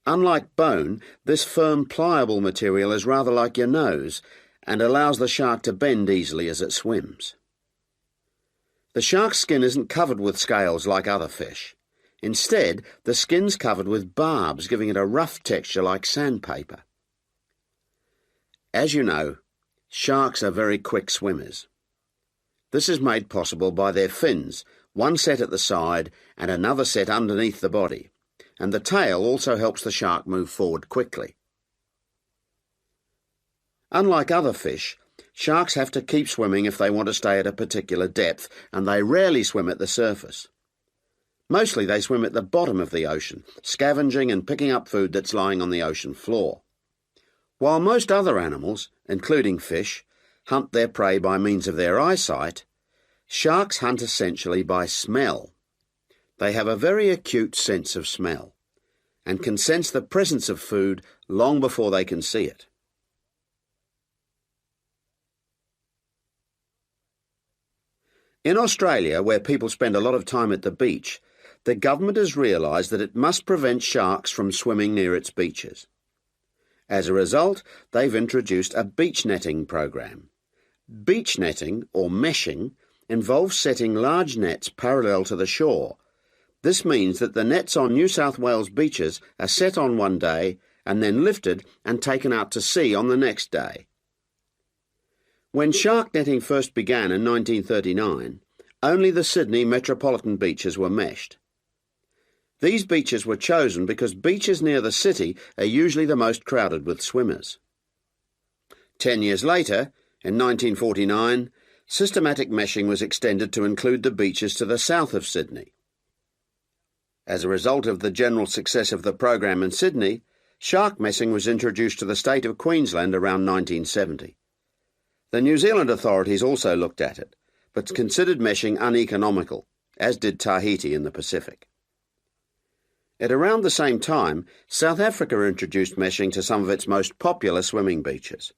Unlike bone, this firm, pliable material is rather like your nose and allows the shark to bend easily as it swims. The shark's skin isn't covered with scales like other fish. Instead, the skin's covered with barbs, giving it a rough texture like sandpaper. As you know, sharks are very quick swimmers. This is made possible by their fins, one set at the side and another set underneath the body, and the tail also helps the shark move forward quickly. Unlike other fish, sharks have to keep swimming if they want to stay at a particular depth, and they rarely swim at the surface. Mostly they swim at the bottom of the ocean, scavenging and picking up food that's lying on the ocean floor. While most other animals, including fish, hunt their prey by means of their eyesight, sharks hunt essentially by smell. They have a very acute sense of smell and can sense the presence of food long before they can see it. In Australia, where people spend a lot of time at the beach, the government has realised that it must prevent sharks from swimming near its beaches. As a result, they've introduced a beach netting program. Beach netting, or meshing, involves setting large nets parallel to the shore. This means that the nets on New South Wales beaches are set on one day and then lifted and taken out to sea on the next day. When shark netting first began in 1939, only the Sydney metropolitan beaches were meshed. These beaches were chosen because beaches near the city are usually the most crowded with swimmers. 10 years later, in 1949, systematic meshing was extended to include the beaches to the south of Sydney. As a result of the general success of the program in Sydney, shark meshing was introduced to the state of Queensland around 1970. The New Zealand authorities also looked at it, but considered meshing uneconomical, as did Tahiti in the Pacific. At around the same time, South Africa introduced meshing to some of its most popular swimming beaches.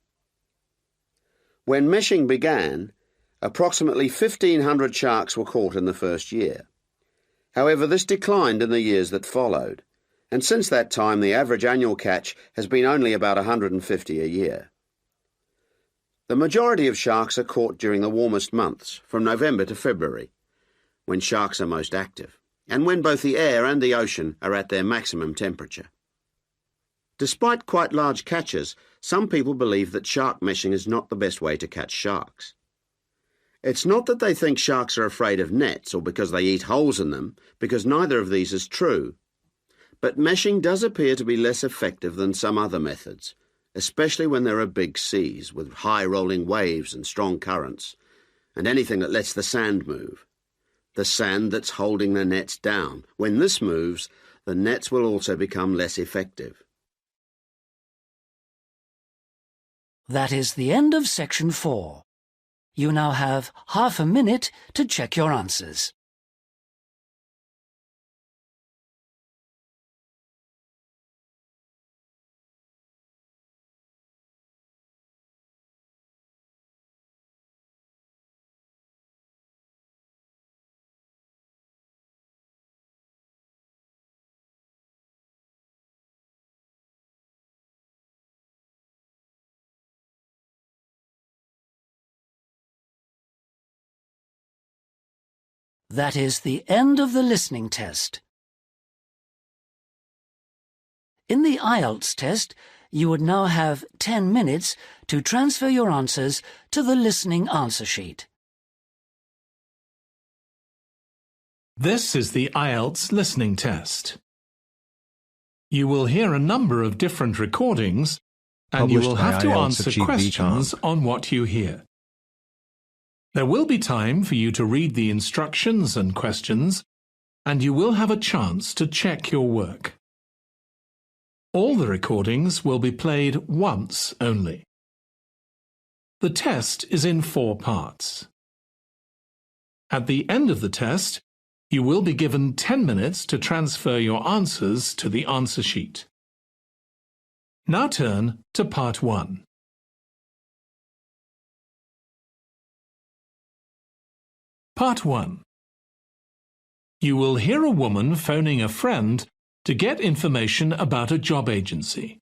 When meshing began, approximately 1,500 sharks were caught in the first year. However, this declined in the years that followed, and since that time the average annual catch has been only about 150 a year. The majority of sharks are caught during the warmest months, from November to February, when sharks are most active, and when both the air and the ocean are at their maximum temperature. Despite quite large catches, some people believe that shark meshing is not the best way to catch sharks. It's not that they think sharks are afraid of nets or because they eat holes in them, because neither of these is true. But meshing does appear to be less effective than some other methods, especially when there are big seas with high rolling waves and strong currents, and anything that lets the sand move. The sand that's holding the nets down. When this moves, the nets will also become less effective. That is the end of section 4. You now have half a minute to check your answers. That is the end of the listening test. In the IELTS test, you would now have 10 minutes to transfer your answers to the listening answer sheet. This is the IELTS listening test. You will hear a number of different recordings, and you will have to answer questions on what you hear. There will be time for you to read the instructions and questions, and you will have a chance to check your work. All the recordings will be played once only. The test is in 4 parts. At the end of the test, you will be given 10 minutes to transfer your answers to the answer sheet. Now turn to part 1. Part 1. You will hear a woman phoning a friend to get information about a job agency.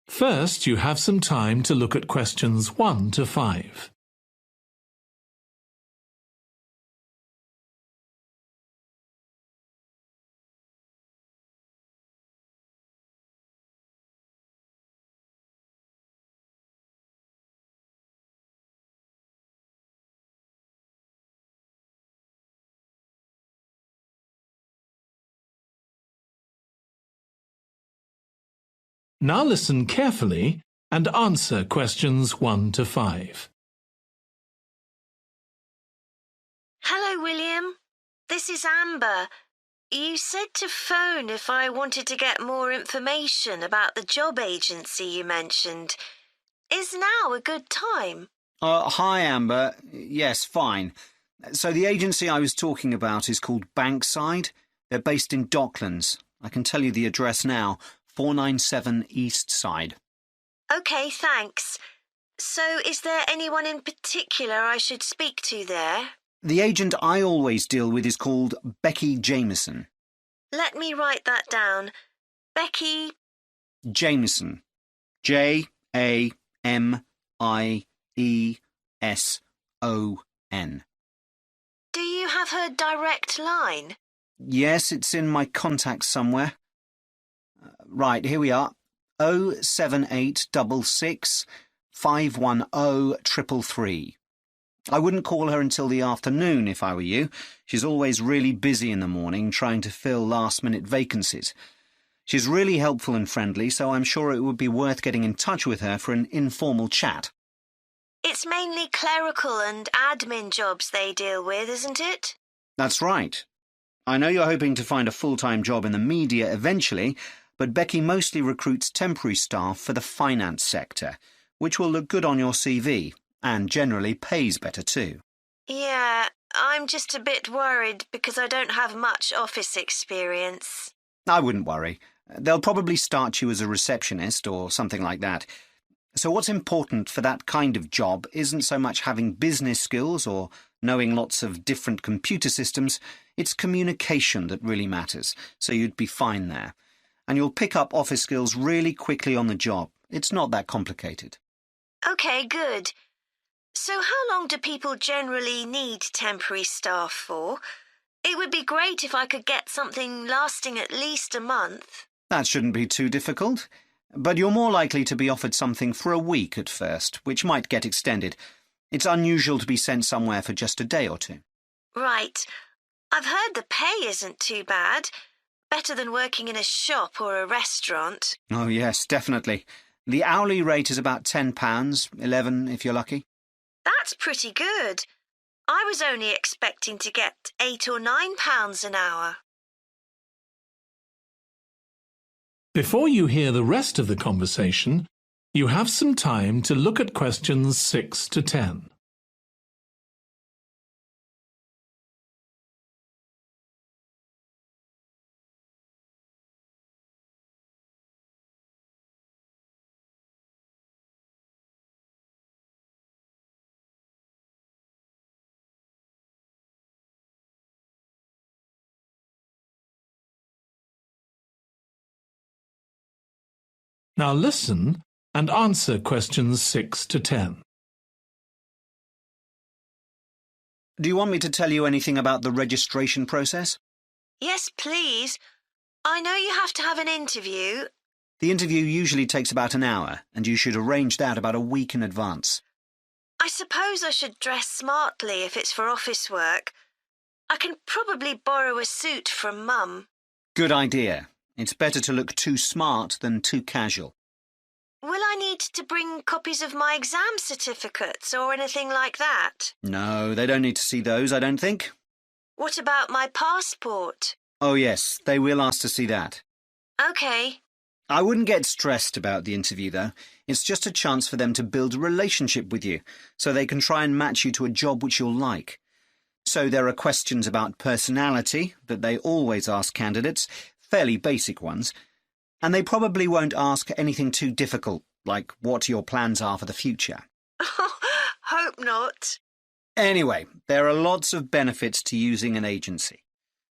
First, you have some time to look at questions 1 to 5. Now listen carefully and answer questions 1 to 5. Hello, William. This is Amber. You said to phone if I wanted to get more information about the job agency you mentioned. Is now a good time? Hi, Amber. Yes, fine. So the agency I was talking about is called Bankside. They're based in Docklands. I can tell you the address now. 497 East Side. OK, thanks. So is there anyone in particular I should speak to there? The agent I always deal with is called Becky Jameson. Let me write that down. Becky... Jameson. Jameson. Do you have her direct line? Yes, it's in my contacts somewhere. Right, here we are. 07866 510 333. I wouldn't call her until the afternoon if I were you. She's always really busy in the morning trying to fill last-minute vacancies. She's really helpful and friendly, so I'm sure it would be worth getting in touch with her for an informal chat. It's mainly clerical and admin jobs they deal with, isn't it? That's right. I know you're hoping to find a full-time job in the media eventually, but Becky mostly recruits temporary staff for the finance sector, which will look good on your CV, and generally pays better too. Yeah, I'm just a bit worried because I don't have much office experience. I wouldn't worry. They'll probably start you as a receptionist or something like that. So what's important for that kind of job isn't so much having business skills or knowing lots of different computer systems, it's communication that really matters, so you'd be fine there. And you'll pick up office skills really quickly on the job. It's not that complicated. OK, good. So how long do people generally need temporary staff for? It would be great if I could get something lasting at least a month. That shouldn't be too difficult. But you're more likely to be offered something for a week at first, which might get extended. It's unusual to be sent somewhere for just a day or two. Right. I've heard the pay isn't too bad. Better than working in a shop or a restaurant. Oh, yes, definitely. The hourly rate is about £10, 11 if you're lucky. That's pretty good. I was only expecting to get £8 or £9 an hour. Before you hear the rest of the conversation, you have some time to look at questions 6 to 10. Now listen and answer questions 6 to 10. Do you want me to tell you anything about the registration process? Yes, please. I know you have to have an interview. The interview usually takes about an hour, and you should arrange that about a week in advance. I suppose I should dress smartly if it's for office work. I can probably borrow a suit from Mum. Good idea. It's better to look too smart than too casual. Will I need to bring copies of my exam certificates or anything like that? No, they don't need to see those, I don't think. What about my passport? Oh, yes, they will ask to see that. OK. I wouldn't get stressed about the interview, though. It's just a chance for them to build a relationship with you, so they can try and match you to a job which you'll like. So there are questions about personality that they always ask candidates, fairly basic ones, and they probably won't ask anything too difficult, like what your plans are for the future. Hope not. Anyway, there are lots of benefits to using an agency.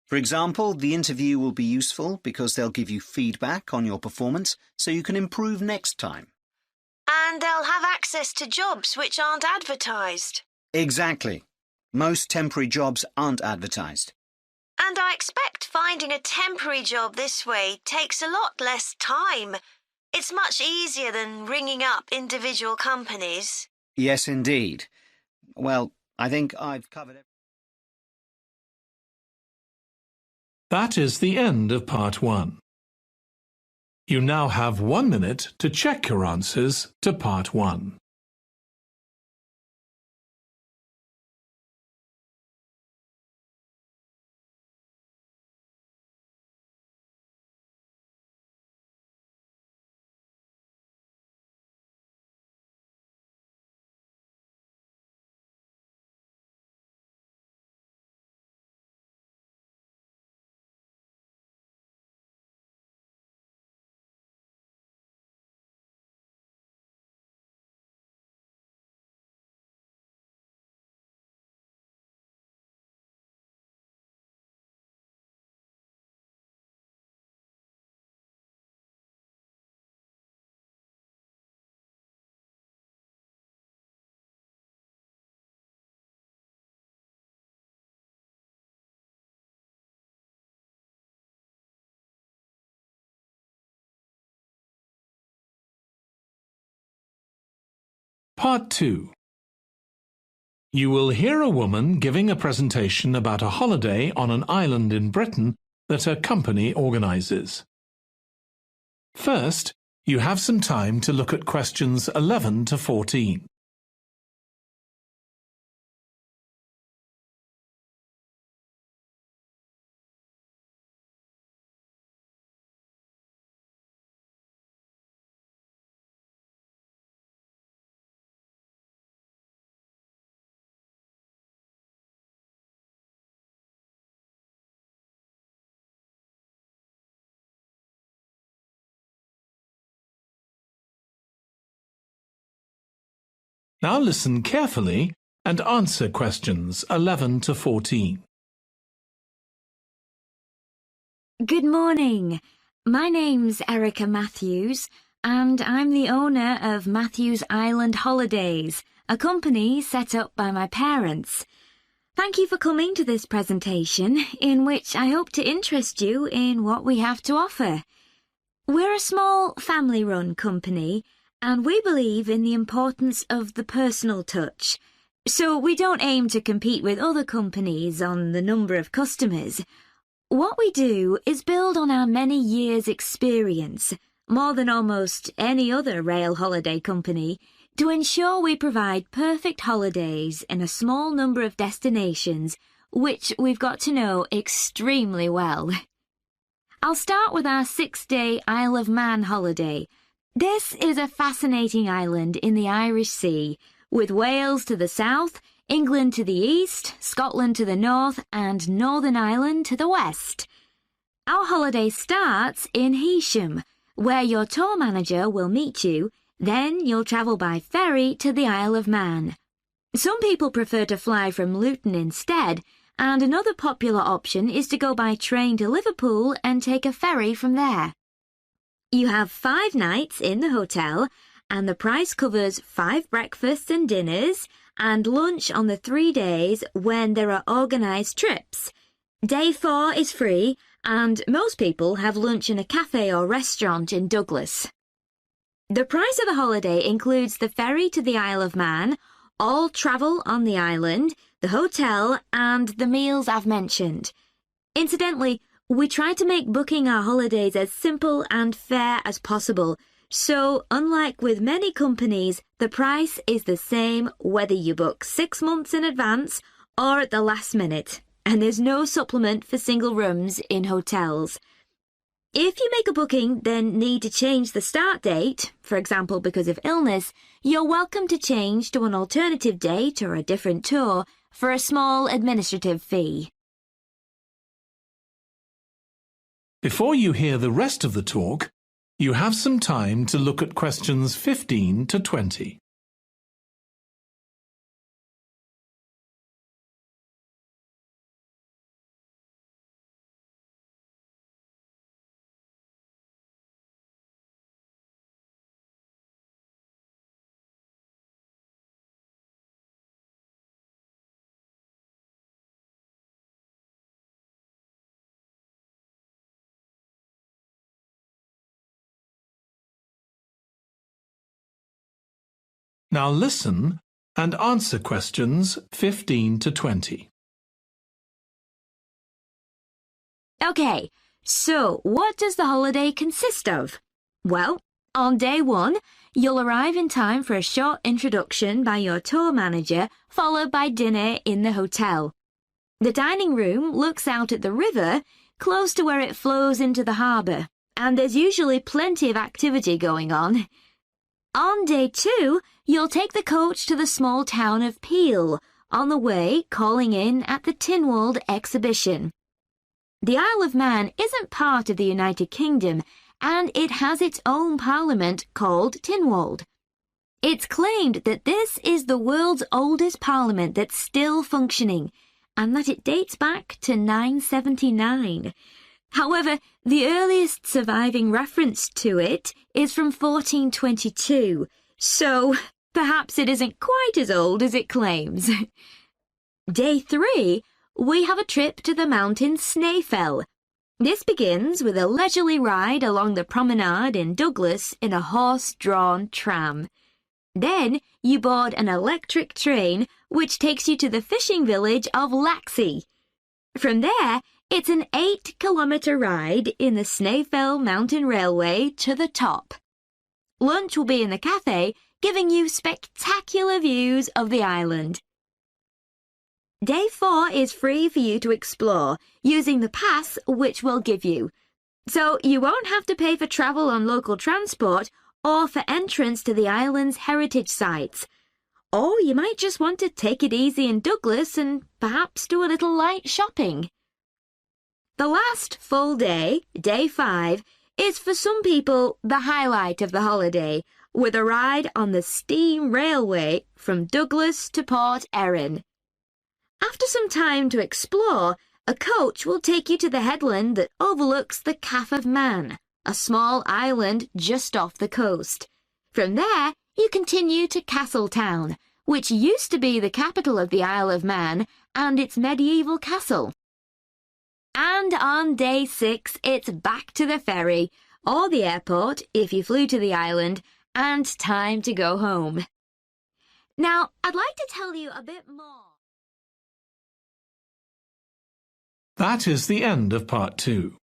For example, the interview will be useful because they'll give you feedback on your performance so you can improve next time. And they'll have access to jobs which aren't advertised. Exactly. Most temporary jobs aren't advertised. And I expect finding a temporary job this way takes a lot less time. It's much easier than ringing up individual companies. Yes, indeed. Well, I think I've covered it. That is the end of part 1. You now have 1 minute to check your answers to part 1. Part 2. You will hear a woman giving a presentation about a holiday on an island in Britain that her company organises. First, you have some time to look at questions 11 to 14. Now listen carefully and answer questions 11 to 14. Good morning. My name's Erica Matthews, and I'm the owner of Matthews Island Holidays, a company set up by my parents. Thank you for coming to this presentation, in which I hope to interest you in what we have to offer. We're a small family-run company, and we believe in the importance of the personal touch. So we don't aim to compete with other companies on the number of customers. What we do is build on our many years' experience, more than almost any other rail holiday company, to ensure we provide perfect holidays in a small number of destinations, which we've got to know extremely well. I'll start with our 6-day Isle of Man holiday. This is a fascinating island in the Irish Sea, with Wales to the south, England to the east, Scotland to the north, and Northern Ireland to the west. Our holiday starts in Heysham, where your tour manager will meet you. Then you'll travel by ferry to the Isle of Man. Some people prefer to fly from Luton instead, and another popular option is to go by train to Liverpool and take a ferry from there. You have 5 nights in the hotel, and the price covers 5 breakfasts and dinners, and lunch on the 3 days when there are organised trips. Day 4 is free, and most people have lunch in a cafe or restaurant in Douglas. The price of the holiday includes the ferry to the Isle of Man, all travel on the island, the hotel, and the meals I've mentioned. Incidentally, we try to make booking our holidays as simple and fair as possible, so unlike with many companies, the price is the same whether you book 6 months in advance or at the last minute, and there's no supplement for single rooms in hotels. If you make a booking, then need to change the start date, for example because of illness, you're welcome to change to an alternative date or a different tour for a small administrative fee. Before you hear the rest of the talk, you have some time to look at questions 15 to 20. Now listen and answer questions 15 to 20. Okay, so what does the holiday consist of? Well, on day 1, you'll arrive in time for a short introduction by your tour manager, followed by dinner in the hotel. The dining room looks out at the river, close to where it flows into the harbour, and there's usually plenty of activity going on. On day 2, you'll take the coach to the small town of Peel, on the way calling in at the Tynwald exhibition. The Isle of Man isn't part of the United Kingdom, and it has its own parliament called Tynwald. It's claimed that this is the world's oldest parliament that's still functioning, and that it dates back to 979. However, the earliest surviving reference to it is from 1422, so perhaps it isn't quite as old as it claims. Day 3, we have a trip to the mountain Snaefell. This begins with a leisurely ride along the promenade in Douglas in a horse-drawn tram. Then you board an electric train which takes you to the fishing village of Laxey. From there, it's an 8-kilometre ride in the Snaefell Mountain Railway to the top. Lunch will be in the cafe, giving you spectacular views of the island. Day 4 is free for you to explore, using the pass which we'll give you. So you won't have to pay for travel on local transport or for entrance to the island's heritage sites. Or you might just want to take it easy in Douglas and perhaps do a little light shopping. The last full day, day 5, is for some people the highlight of the holiday, with a ride on the steam railway from Douglas to Port Erin. After some time to explore, a coach will take you to the headland that overlooks the Calf of Man, a small island just off the coast. From there, you continue to Castletown, which used to be the capital of the Isle of Man and its medieval castle. And on day 6, it's back to the ferry, or the airport if you flew to the island, and time to go home. Now, I'd like to tell you a bit more. That is the end of part 2.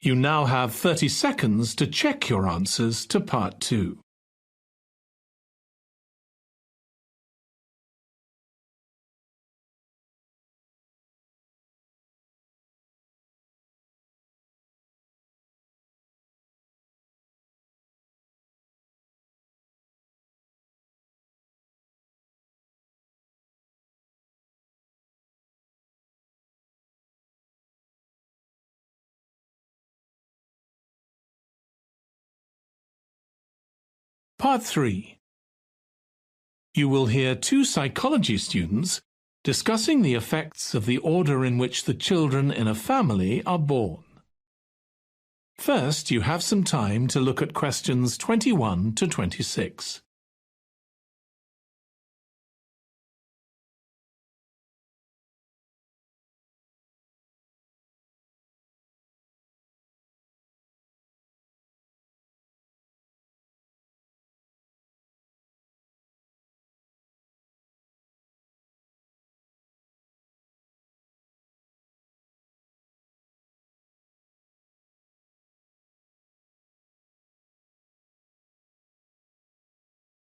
You now have 30 seconds to check your answers to part 2. Part 3. You will hear 2 psychology students discussing the effects of the order in which the children in a family are born. First, you have some time to look at questions 21 to 26.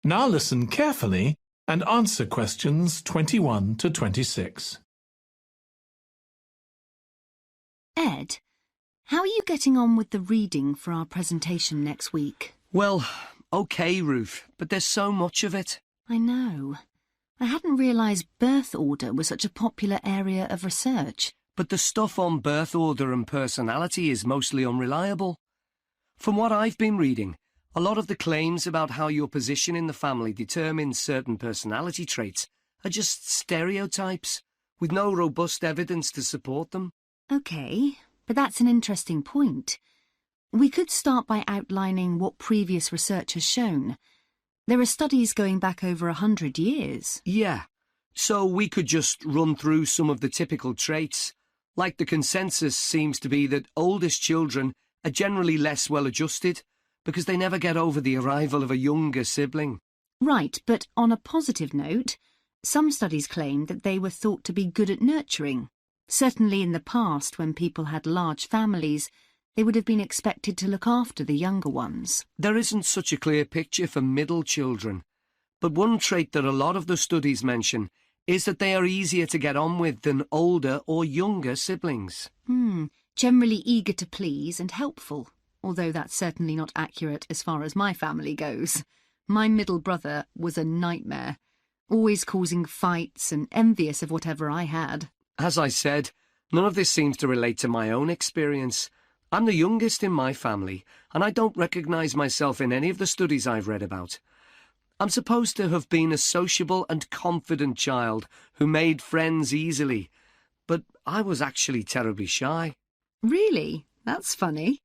Now listen carefully and answer questions 21 to 26. Ed, how are you getting on with the reading for our presentation next week? Well, OK, Ruth, but there's so much of it. I know. I hadn't realised birth order was such a popular area of research. But the stuff on birth order and personality is mostly unreliable. From what I've been reading, a lot of the claims about how your position in the family determines certain personality traits are just stereotypes, with no robust evidence to support them. OK, but that's an interesting point. We could start by outlining what previous research has shown. There are studies going back over 100 years. Yeah, so we could just run through some of the typical traits. Like the consensus seems to be that oldest children are generally less well-adjusted, because they never get over the arrival of a younger sibling. Right, but on a positive note, some studies claim that they were thought to be good at nurturing. Certainly in the past, when people had large families, they would have been expected to look after the younger ones. There isn't such a clear picture for middle children, but one trait that a lot of the studies mention is that they are easier to get on with than older or younger siblings. Generally eager to please and helpful. Although that's certainly not accurate as far as my family goes. My middle brother was a nightmare, always causing fights and envious of whatever I had. As I said, none of this seems to relate to my own experience. I'm the youngest in my family, and I don't recognise myself in any of the studies I've read about. I'm supposed to have been a sociable and confident child who made friends easily, but I was actually terribly shy. Really? That's funny.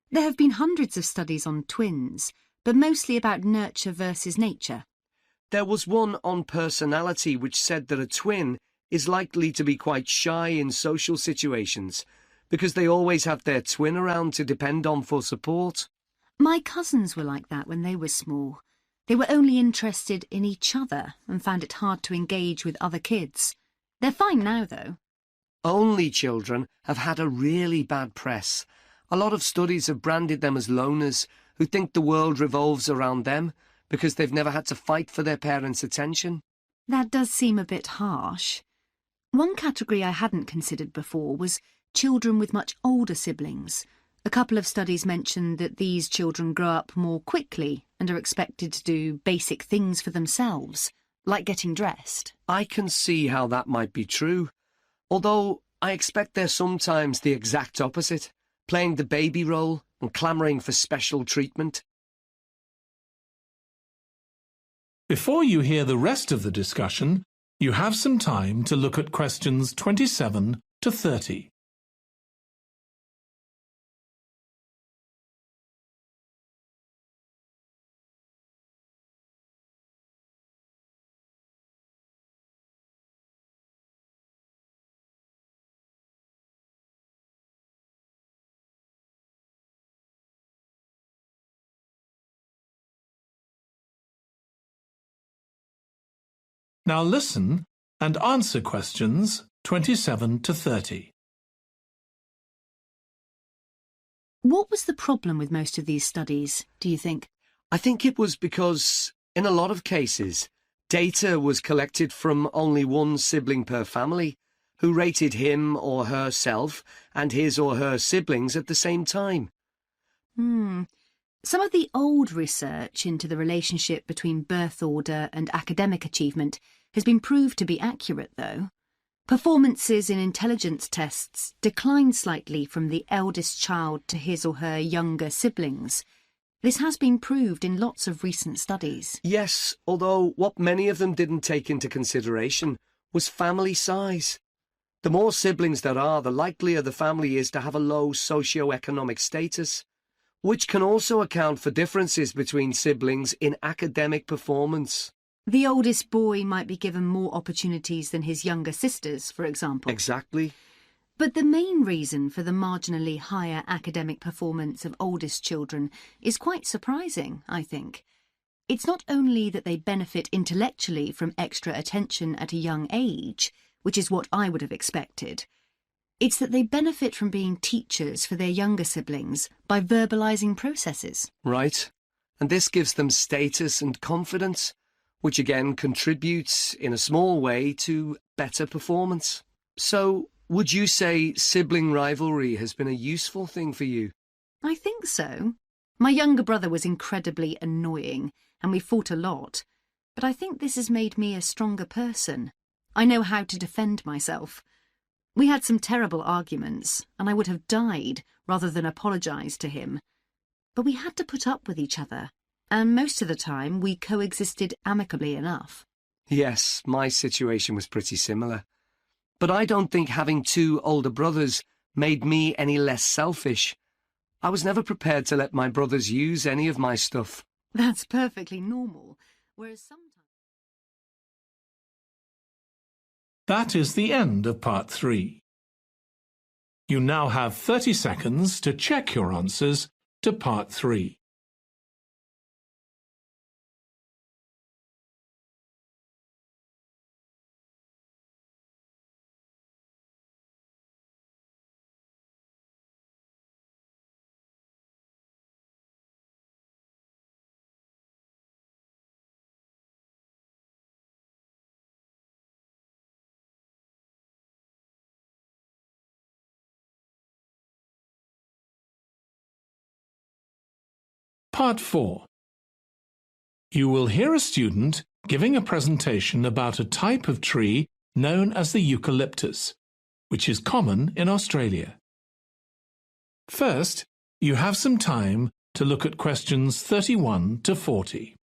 There have been hundreds of studies on twins, but mostly about nurture versus nature. There was one on personality which said that a twin is likely to be quite shy in social situations because they always have their twin around to depend on for support. My cousins were like that when they were small. They were only interested in each other and found it hard to engage with other kids. They're fine now, though. Only children have had a really bad press. A lot of studies have branded them as loners who think the world revolves around them because they've never had to fight for their parents' attention. That does seem a bit harsh. One category I hadn't considered before was children with much older siblings. A couple of studies mentioned that these children grow up more quickly and are expected to do basic things for themselves, like getting dressed. I can see how that might be true, although I expect they're sometimes the exact opposite, playing the baby role and clamouring for special treatment. Before you hear the rest of the discussion, you have some time to look at questions 27 to 30. Now listen and answer questions 27 to 30. What was the problem with most of these studies, do you think? I think it was because, in a lot of cases, data was collected from only one sibling per family, who rated him or herself and his or her siblings at the same time. Some of the old research into the relationship between birth order and academic achievement has been proved to be accurate, though. Performances in intelligence tests decline slightly from the eldest child to his or her younger siblings. This has been proved in lots of recent studies. Yes, although what many of them didn't take into consideration was family size. The more siblings there are, the likelier the family is to have a low socio-economic status, which can also account for differences between siblings in academic performance. The oldest boy might be given more opportunities than his younger sisters, for example. Exactly. But the main reason for the marginally higher academic performance of oldest children is quite surprising, I think. It's not only that they benefit intellectually from extra attention at a young age, which is what I would have expected. It's that they benefit from being teachers for their younger siblings by verbalising processes. Right. And this gives them status and confidence, which again contributes in a small way to better performance. So, would you say sibling rivalry has been a useful thing for you? I think so. My younger brother was incredibly annoying, and we fought a lot. But I think this has made me a stronger person. I know how to defend myself. We had some terrible arguments, and I would have died rather than apologise to him. But we had to put up with each other, and most of the time we coexisted amicably enough. Yes, my situation was pretty similar. But I don't think having two older brothers made me any less selfish. I was never prepared to let my brothers use any of my stuff. That's perfectly normal, whereas sometimes... That is the end of part 3. You now have 30 seconds to check your answers to part 3. Part 4. You will hear a student giving a presentation about a type of tree known as the eucalyptus, which is common in Australia. First, you have some time to look at questions 31 to 40.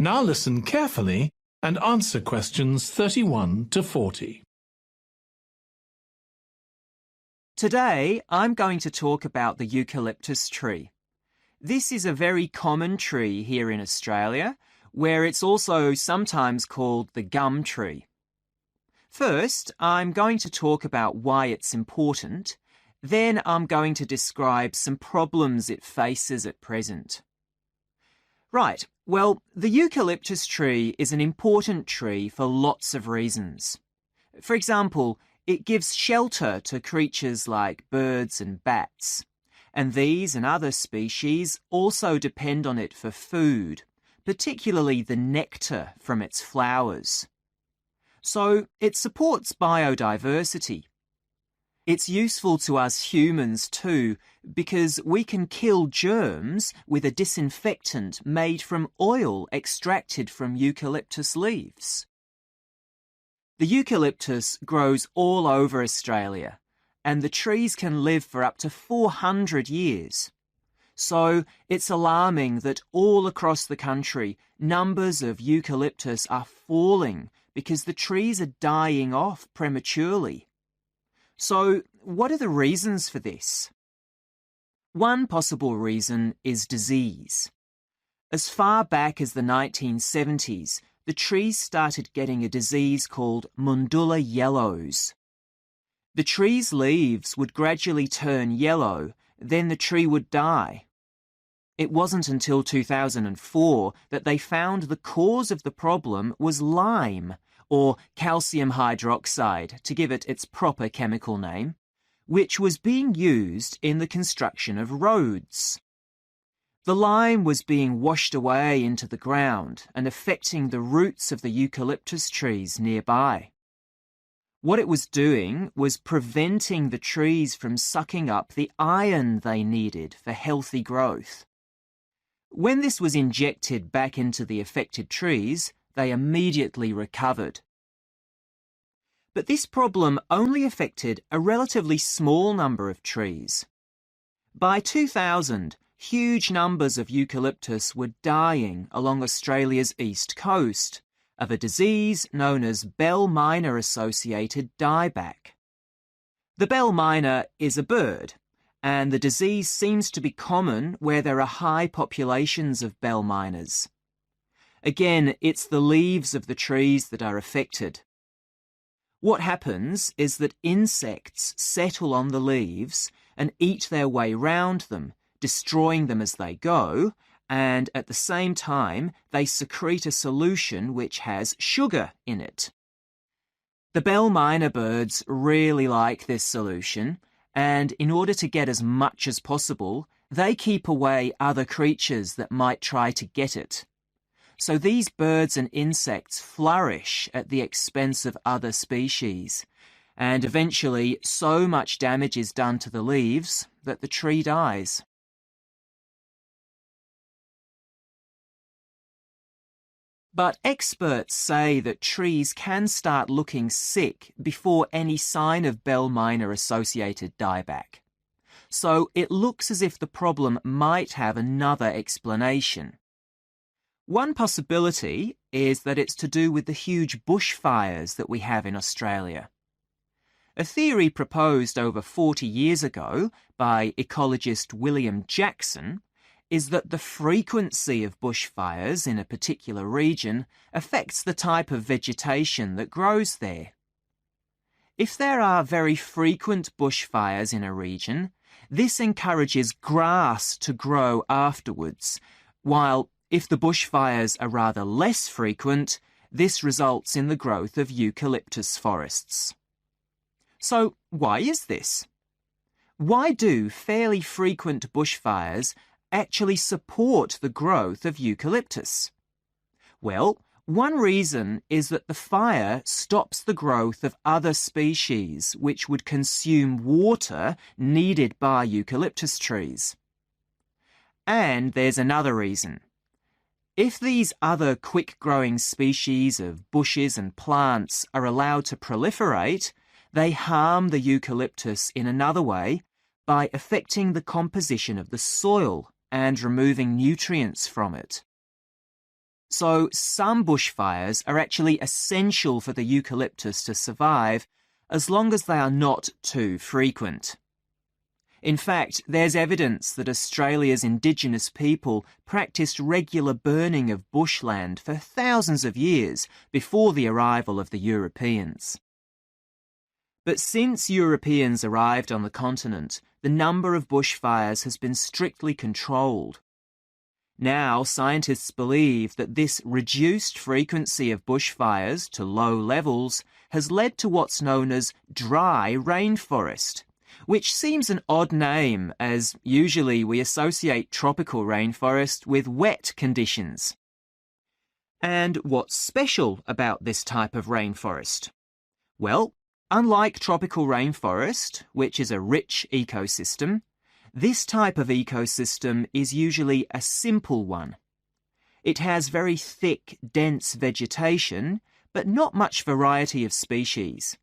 Now listen carefully and answer questions 31 to 40. Today, I'm going to talk about the eucalyptus tree. This is a very common tree here in Australia, where it's also sometimes called the gum tree. First, I'm going to talk about why it's important. Then I'm going to describe some problems it faces at present. Right, well, the eucalyptus tree is an important tree for lots of reasons. For example, it gives shelter to creatures like birds and bats, and these and other species also depend on it for food, particularly the nectar from its flowers. So it supports biodiversity. It's useful to us humans too, because we can kill germs with a disinfectant made from oil extracted from eucalyptus leaves. The eucalyptus grows all over Australia, and the trees can live for up to 400 years. So it's alarming that all across the country, numbers of eucalyptus are falling because the trees are dying off prematurely. So, what are the reasons for this? One possible reason is disease. As far back as the 1970s, the trees started getting a disease called Mundula yellows. The tree's leaves would gradually turn yellow, then the tree would die. It wasn't until 2004 that they found the cause of the problem was lime, or calcium hydroxide, to give it its proper chemical name, which was being used in the construction of roads. The lime was being washed away into the ground and affecting the roots of the eucalyptus trees nearby. What it was doing was preventing the trees from sucking up the iron they needed for healthy growth. When this was injected back into the affected trees, they immediately recovered. But this problem only affected a relatively small number of trees. By 2000, huge numbers of eucalyptus were dying along Australia's east coast of a disease known as bell miner-associated dieback. The bell miner is a bird, and the disease seems to be common where there are high populations of bell miners. Again, it's the leaves of the trees that are affected. What happens is that insects settle on the leaves and eat their way round them, destroying them as they go, and at the same time they secrete a solution which has sugar in it. The bell miner birds really like this solution, and in order to get as much as possible, they keep away other creatures that might try to get it. So these birds and insects flourish at the expense of other species, and eventually so much damage is done to the leaves that the tree dies. But experts say that trees can start looking sick before any sign of bell miner-associated dieback. So it looks as if the problem might have another explanation. One possibility is that it's to do with the huge bushfires that we have in Australia. A theory proposed over 40 years ago by ecologist William Jackson is that the frequency of bushfires in a particular region affects the type of vegetation that grows there. If there are very frequent bushfires in a region, this encourages grass to grow afterwards, while if the bushfires are rather less frequent, this results in the growth of eucalyptus forests. So why is this? Why do fairly frequent bushfires actually support the growth of eucalyptus? Well, one reason is that the fire stops the growth of other species which would consume water needed by eucalyptus trees. And there's another reason. If these other quick-growing species of bushes and plants are allowed to proliferate, they harm the eucalyptus in another way by affecting the composition of the soil and removing nutrients from it. So some bushfires are actually essential for the eucalyptus to survive as long as they are not too frequent. In fact, there's evidence that Australia's Indigenous people practiced regular burning of bushland for thousands of years before the arrival of the Europeans. But since Europeans arrived on the continent, the number of bushfires has been strictly controlled. Now, scientists believe that this reduced frequency of bushfires to low levels has led to what's known as dry rainforest, which seems an odd name, as usually we associate tropical rainforest with wet conditions. And what's special about this type of rainforest? Well, unlike tropical rainforest, which is a rich ecosystem, this type of ecosystem is usually a simple one. It has very thick, dense vegetation, but not much variety of species.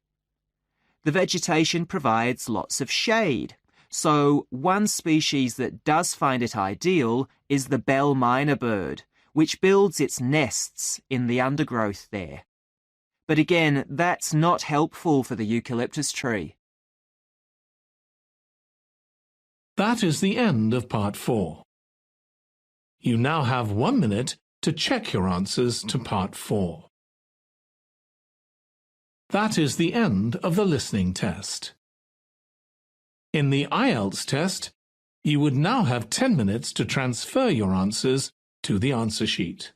The vegetation provides lots of shade, so one species that does find it ideal is the bell myna bird, which builds its nests in the undergrowth there. But again, that's not helpful for the eucalyptus tree. That is the end of Part 4. You now have 1 minute to check your answers to Part 4. That is the end of the listening test. In the IELTS test, you would now have 10 minutes to transfer your answers to the answer sheet.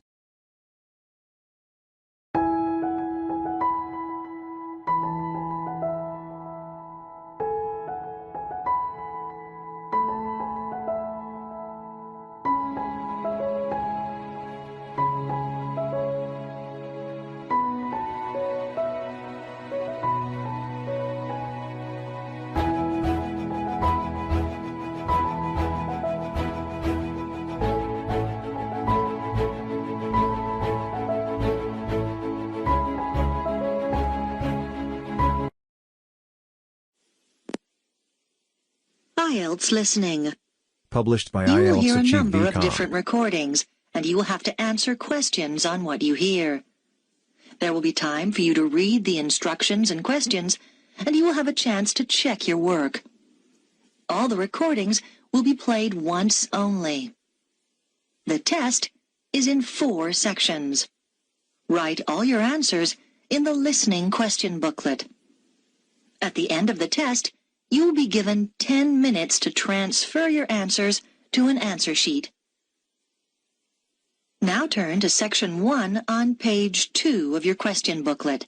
IELTS listening. Published by You will IELTS hear a Achieve number of VCOM. different recordings, and you will have to answer questions on what you hear. There will be time for you to read the instructions and questions, and you will have a chance to check your work. All the recordings will be played once only. The test is in 4 sections. Write all your answers in the listening question booklet. At the end of the test, you will be given 10 minutes to transfer your answers to an answer sheet. Now turn to Section 1 on page 2 of your question booklet.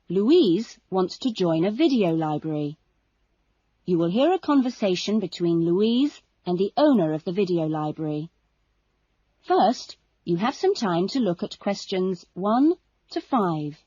Louise wants to join a video library. You will hear a conversation between Louise and the owner of the video library. First, you have some time to look at questions 1 to 5.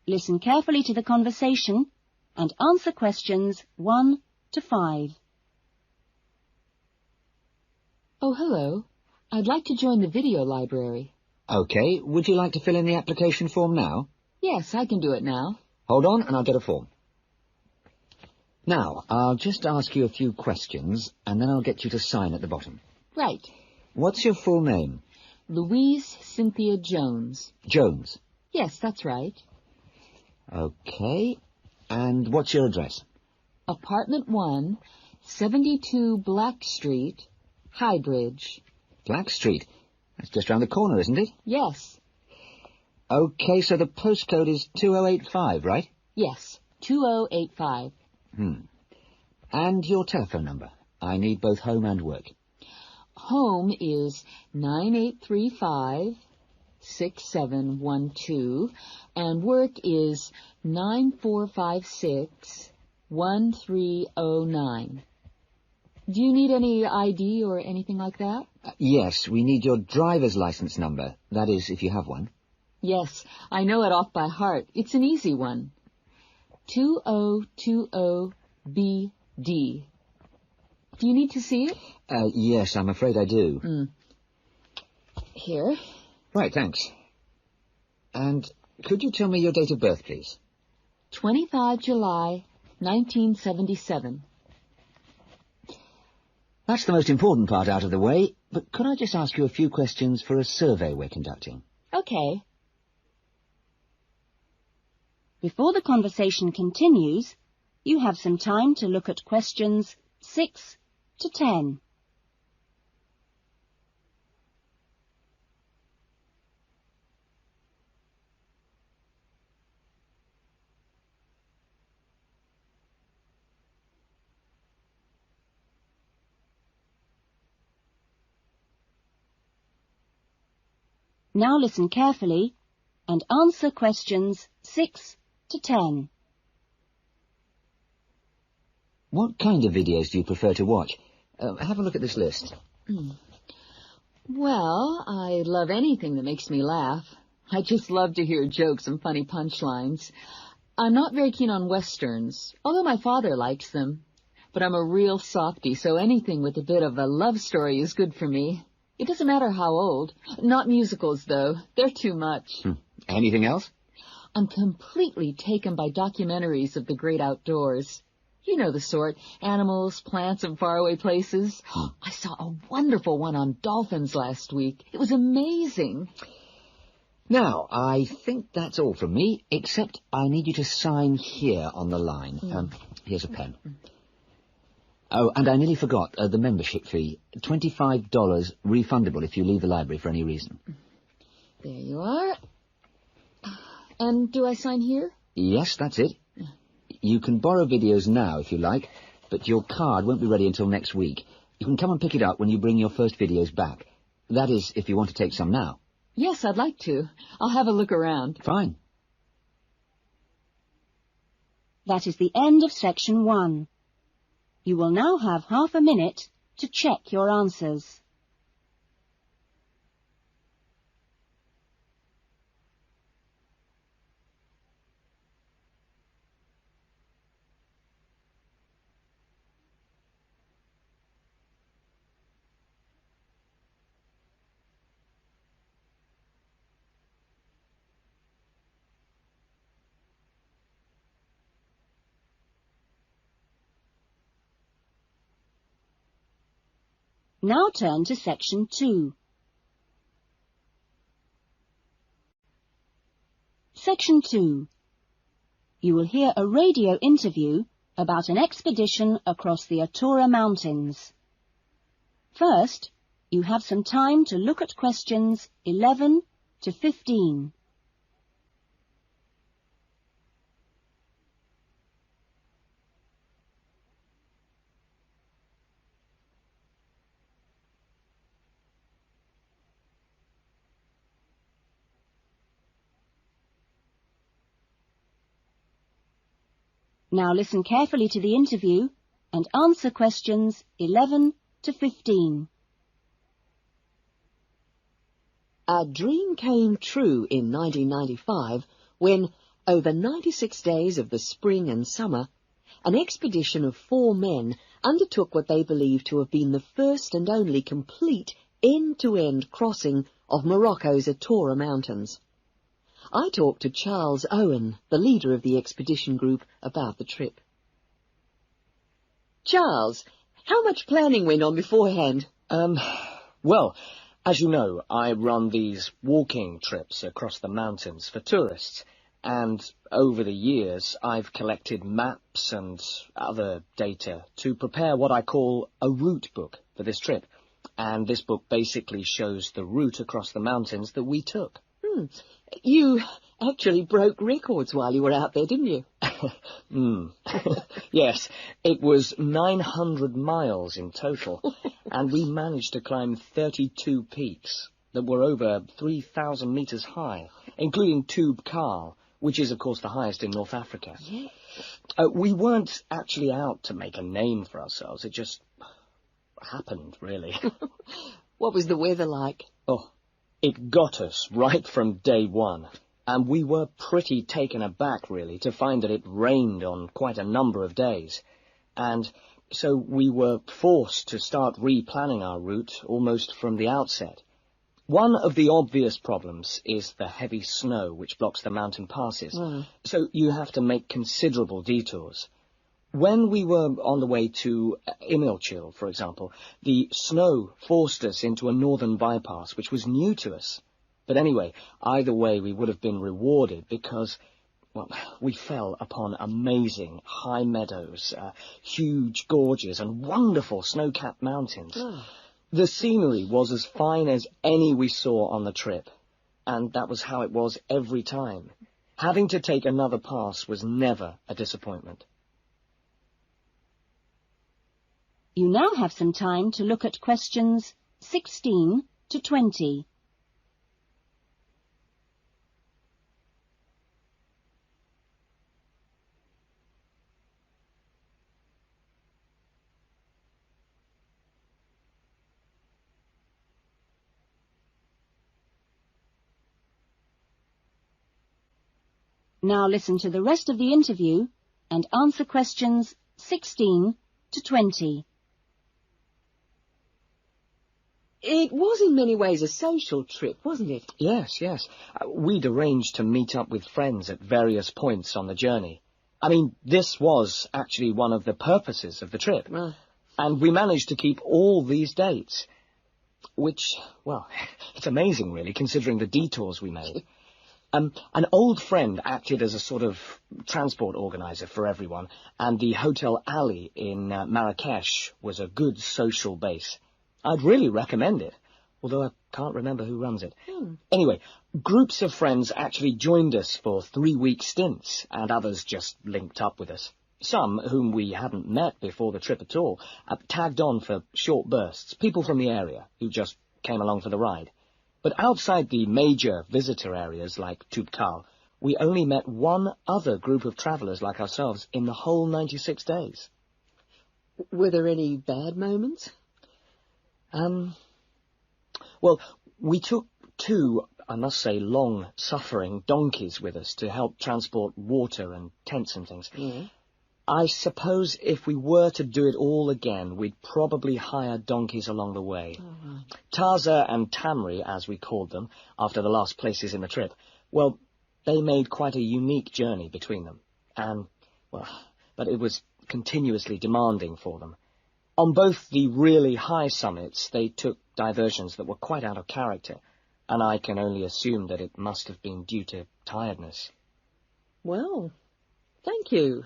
Listen carefully to the conversation and answer questions 1 to 5. Oh, hello. I'd like to join the video library. OK, would you like to fill in the application form now? Yes, I can do it now. Hold on and I'll get a form. Now, I'll just ask you a few questions and then I'll get you to sign at the bottom. Right. What's your full name? Louise Cynthia Jones. Jones. Yes, that's right. OK. And what's your address? Apartment 1, 72 Black Street, Highbridge. Black Street? That's just round the corner, isn't it? Yes. OK, so the postcode is 2085, right? Yes, 2085. And your telephone number? I need both home and work. Home is 9835 6712, and work is 9456 1309. Do you need any ID or anything like that? Yes, we need your driver's license number. That is, if you have one. Yes, I know it off by heart. It's an easy one. 2020BD. Do you need to see it? Yes, I'm afraid I do. Here. Right, thanks. And could you tell me your date of birth, please? 25 July, 1977. That's the most important part out of the way, but could I just ask you a few questions for a survey we're conducting? Okay. Before the conversation continues, you have some time to look at questions 6 to 10. Now listen carefully and answer questions 6 to 10. What kind of videos do you prefer to watch? Have a look at this list. Well, I love anything that makes me laugh. I just love to hear jokes and funny punchlines. I'm not very keen on westerns, although my father likes them. But I'm a real softie, so anything with a bit of a love story is good for me. It doesn't matter how old. Not musicals, though. They're too much. Anything else? I'm completely taken by documentaries of the great outdoors. You know the sort. Animals, plants, and faraway places. I saw a wonderful one on dolphins last week. It was amazing. Now, I think that's all from me, except I need you to sign here on the line. Here's a pen. Oh, and I nearly forgot the membership fee. $25 refundable if you leave the library for any reason. There you are. And do I sign here? Yes, that's it. You can borrow videos now if you like, but your card won't be ready until next week. You can come and pick it up when you bring your first videos back. That is, if you want to take some now. Yes, I'd like to. I'll have a look around. Fine. That is the end of section 1. You will now have half a minute to check your answers. Now turn to section 2. Section 2. You will hear a radio interview about an expedition across the Atura Mountains. First, you have some time to look at questions 11 to 15. Now listen carefully to the interview and answer questions 11 to 15. A dream came true in 1995 when, over 96 days of the spring and summer, an expedition of 4 men undertook what they believed to have been the first and only complete end-to-end crossing of Morocco's Atura Mountains. I talked to Charles Owen, the leader of the expedition group, about the trip. Charles, how much planning went on beforehand? Well, as you know, I run these walking trips across the mountains for tourists, and over the years I've collected maps and other data to prepare what I call a route book for this trip. And this book basically shows the route across the mountains that we took. You actually broke records while you were out there, didn't you? Yes, it was 900 miles in total, and we managed to climb 32 peaks that were over 3,000 metres high, including Tube Karl, which is, of course, the highest in North Africa. Yeah. We weren't actually out to make a name for ourselves. It just happened, really. What was the weather like? Oh, it got us right from day one. and we were pretty taken aback, really, to find that it rained on quite a number of days. And so we were forced to start replanning our route almost from the outset. One of the obvious problems is the heavy snow which blocks the mountain passes, so you have to make considerable detours. When we were on the way to Imilchil, for example, the snow forced us into a northern bypass, which was new to us. But anyway, either way we would have been rewarded because, well, we fell upon amazing high meadows, huge gorges and wonderful snow-capped mountains. The scenery was as fine as any we saw on the trip, and that was how it was every time. Having to take another pass was never a disappointment. You now have some time to look at questions 16 to 20. Now listen to the rest of the interview and answer questions 16 to 20. It was in many ways a social trip, wasn't it? Yes, yes. We'd arranged to meet up with friends at various points on the journey. I mean, this was actually one of the purposes of the trip. And we managed to keep all these dates, which, well, it's amazing, really, considering the detours we made. An old friend acted as a sort of transport organizer for everyone, and the Hotel Ali in Marrakesh was a good social base. I'd really recommend it, although I can't remember who runs it. Anyway, groups of friends actually joined us for 3-week stints, and others just linked up with us. Some, whom we hadn't met before the trip at all, tagged on for short bursts, people from the area who just came along for the ride. But outside the major visitor areas like Toubkal, we only met one other group of travellers like ourselves in the whole 96 days. Were there any bad moments? Well, we took 2, I must say, long-suffering donkeys with us to help transport water and tents and things. I suppose if we were to do it all again, we'd probably hire donkeys along the way. Taza and Tamri, as we called them, after the last places in the trip, well, they made quite a unique journey between them. And, well, but it was continuously demanding for them. On both the really high summits, they took diversions that were quite out of character, and I can only assume that it must have been due to tiredness. Well, thank you.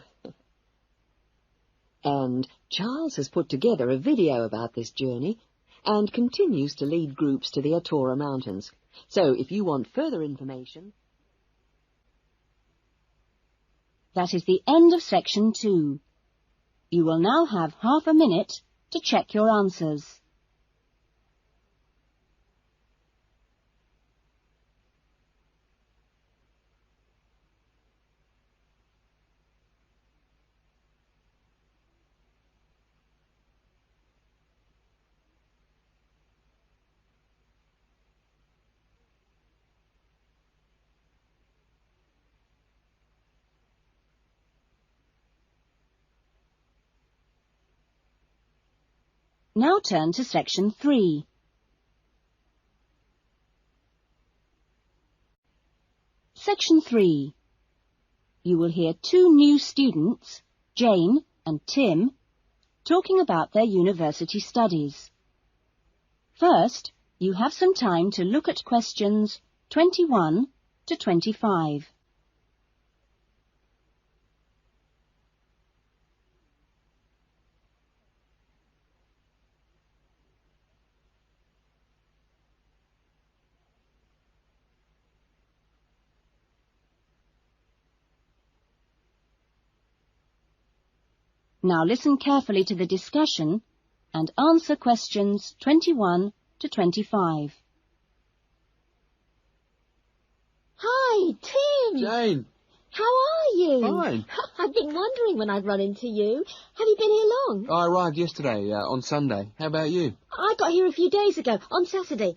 And Charles has put together a video about this journey and continues to lead groups to the Atora Mountains. So if you want further information... That is the end of section 2. You will now have half a minute to check your answers. Now turn to section 3. Section 3. You will hear 2 new students, Jane and Tim, talking about their university studies. First, you have some time to look at questions 21 to 25. Now listen carefully to the discussion and answer questions 21 to 25. Hi, Tim. Jane. How are you? Fine. I've been wondering when I'd run into you. Have you been here long? I arrived yesterday, on Sunday. How about you? I got here a few days ago, on Saturday.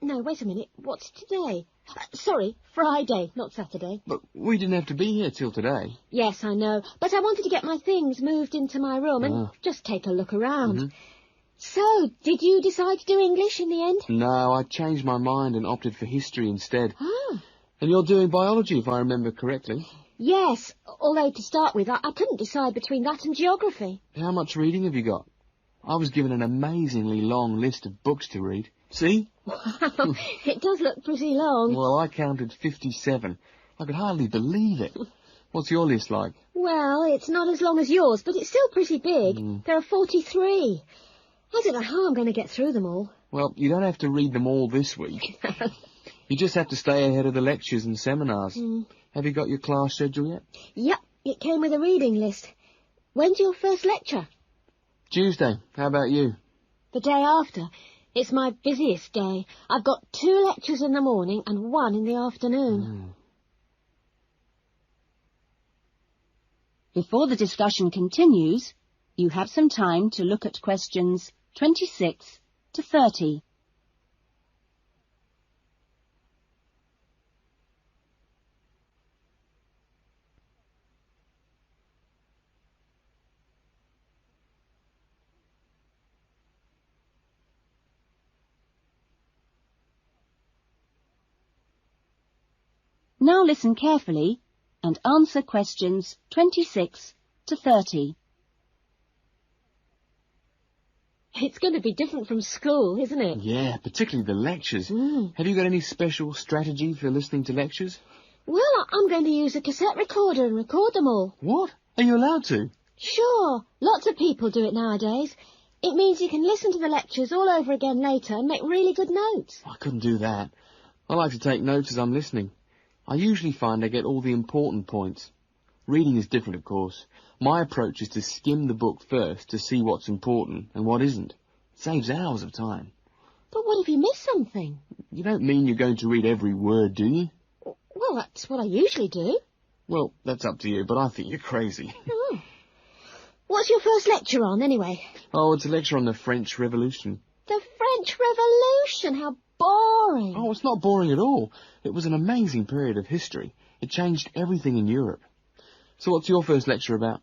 No, wait a minute. What's today? Sorry, Friday, not Saturday. But we didn't have to be here till today. Yes, I know. But I wanted to get my things moved into my room and just take a look around. Mm-hmm. So, did you decide to do English in the end? No, I changed my mind and opted for history instead. Ah. And you're doing biology, if I remember correctly. Yes, although to start with, I couldn't decide between that and geography. How much reading have you got? I was given an amazingly long list of books to read. See? Wow, it does look pretty long. Well, I counted 57. I could hardly believe it. What's your list like? Well, it's not as long as yours, but it's still pretty big. There are 43. I don't know how I'm going to get through them all. Well, you don't have to read them all this week. You just have to stay ahead of the lectures and seminars. Have you got your class schedule yet? Yep, it came with a reading list. When's your first lecture? Tuesday. How about you? The day after. It's my busiest day. I've got 2 lectures in the morning and 1 in the afternoon. Before the discussion continues, you have some time to look at questions 26 to 30. Now listen carefully and answer questions 26 to 30. It's going to be different from school, isn't it? Yeah, particularly the lectures. Have you got any special strategy for listening to lectures? Well, I'm going to use a cassette recorder and record them all. What? Are you allowed to? Sure. Lots of people do it nowadays. It means you can listen to the lectures all over again later and make really good notes. I couldn't do that. I like to take notes as I'm listening. I usually find I get all the important points. Reading is different, of course. My approach is to skim the book first to see what's important and what isn't. It saves hours of time. But what if you miss something? You don't mean you're going to read every word, do you? Well, that's what I usually do. Well, that's up to you, but I think you're crazy. What's your first lecture on, anyway? Oh, it's a lecture on the French Revolution. The French Revolution? How boring. Oh, it's not boring at all. It was an amazing period of history. It changed everything in Europe. So what's your first lecture about?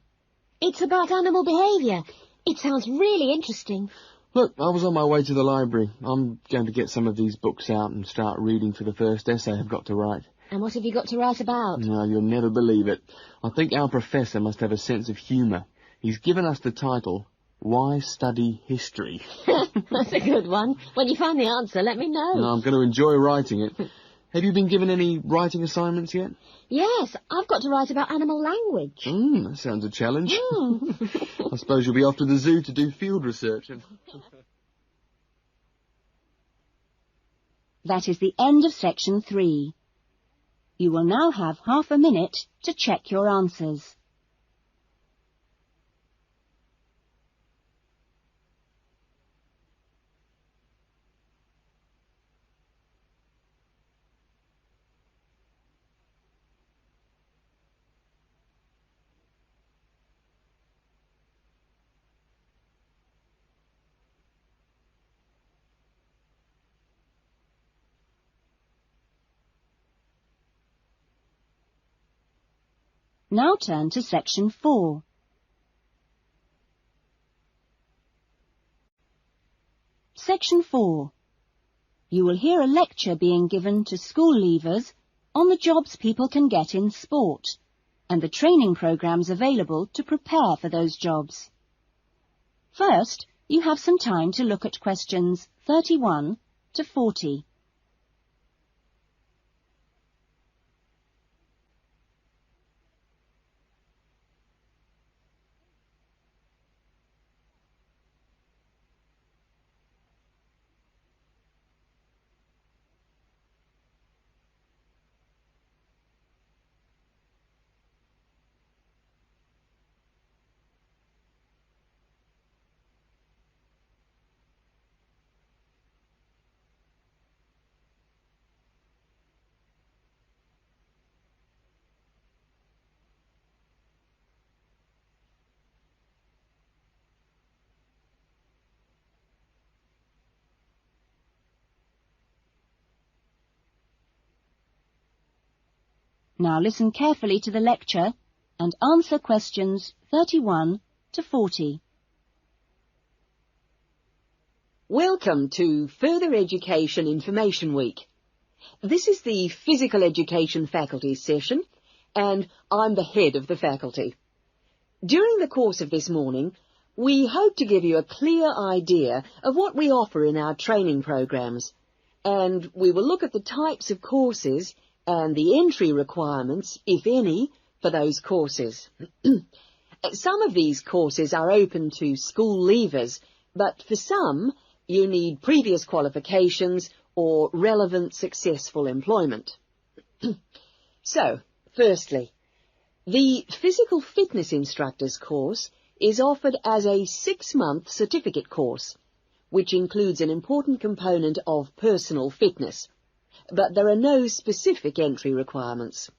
It's about animal behaviour. It sounds really interesting. Look, I was on my way to the library. I'm going to get some of these books out and start reading for the first essay I've got to write. And what have you got to write about? No, you'll never believe it. I think our professor must have a sense of humour. He's given us the title, Why Study History? That's a good one. When you find the answer, let me know. No, I'm going to enjoy writing it. Have you been given any writing assignments yet? Yes, I've got to write about animal language. That sounds a challenge. I suppose you'll be off to the zoo to do field research. That is the end of section 3. You will now have half a minute to check your answers. Now turn to section 4. Section 4. You will hear a lecture being given to school leavers on the jobs people can get in sport and the training programs available to prepare for those jobs. First, you have some time to look at questions 31 to 40. Now listen carefully to the lecture and answer questions 31 to 40. Welcome to Further Education Information Week. This is the Physical Education Faculty session, and I'm the head of the faculty. During the course of this morning, we hope to give you a clear idea of what we offer in our training programs, and we will look at the types of courses and the entry requirements, if any, for those courses. Some of these courses are open to school leavers, but for some, you need previous qualifications or relevant successful employment. So, firstly, the Physical Fitness Instructors course is offered as a 6-month certificate course, which includes an important component of personal fitness, but there are no specific entry requirements.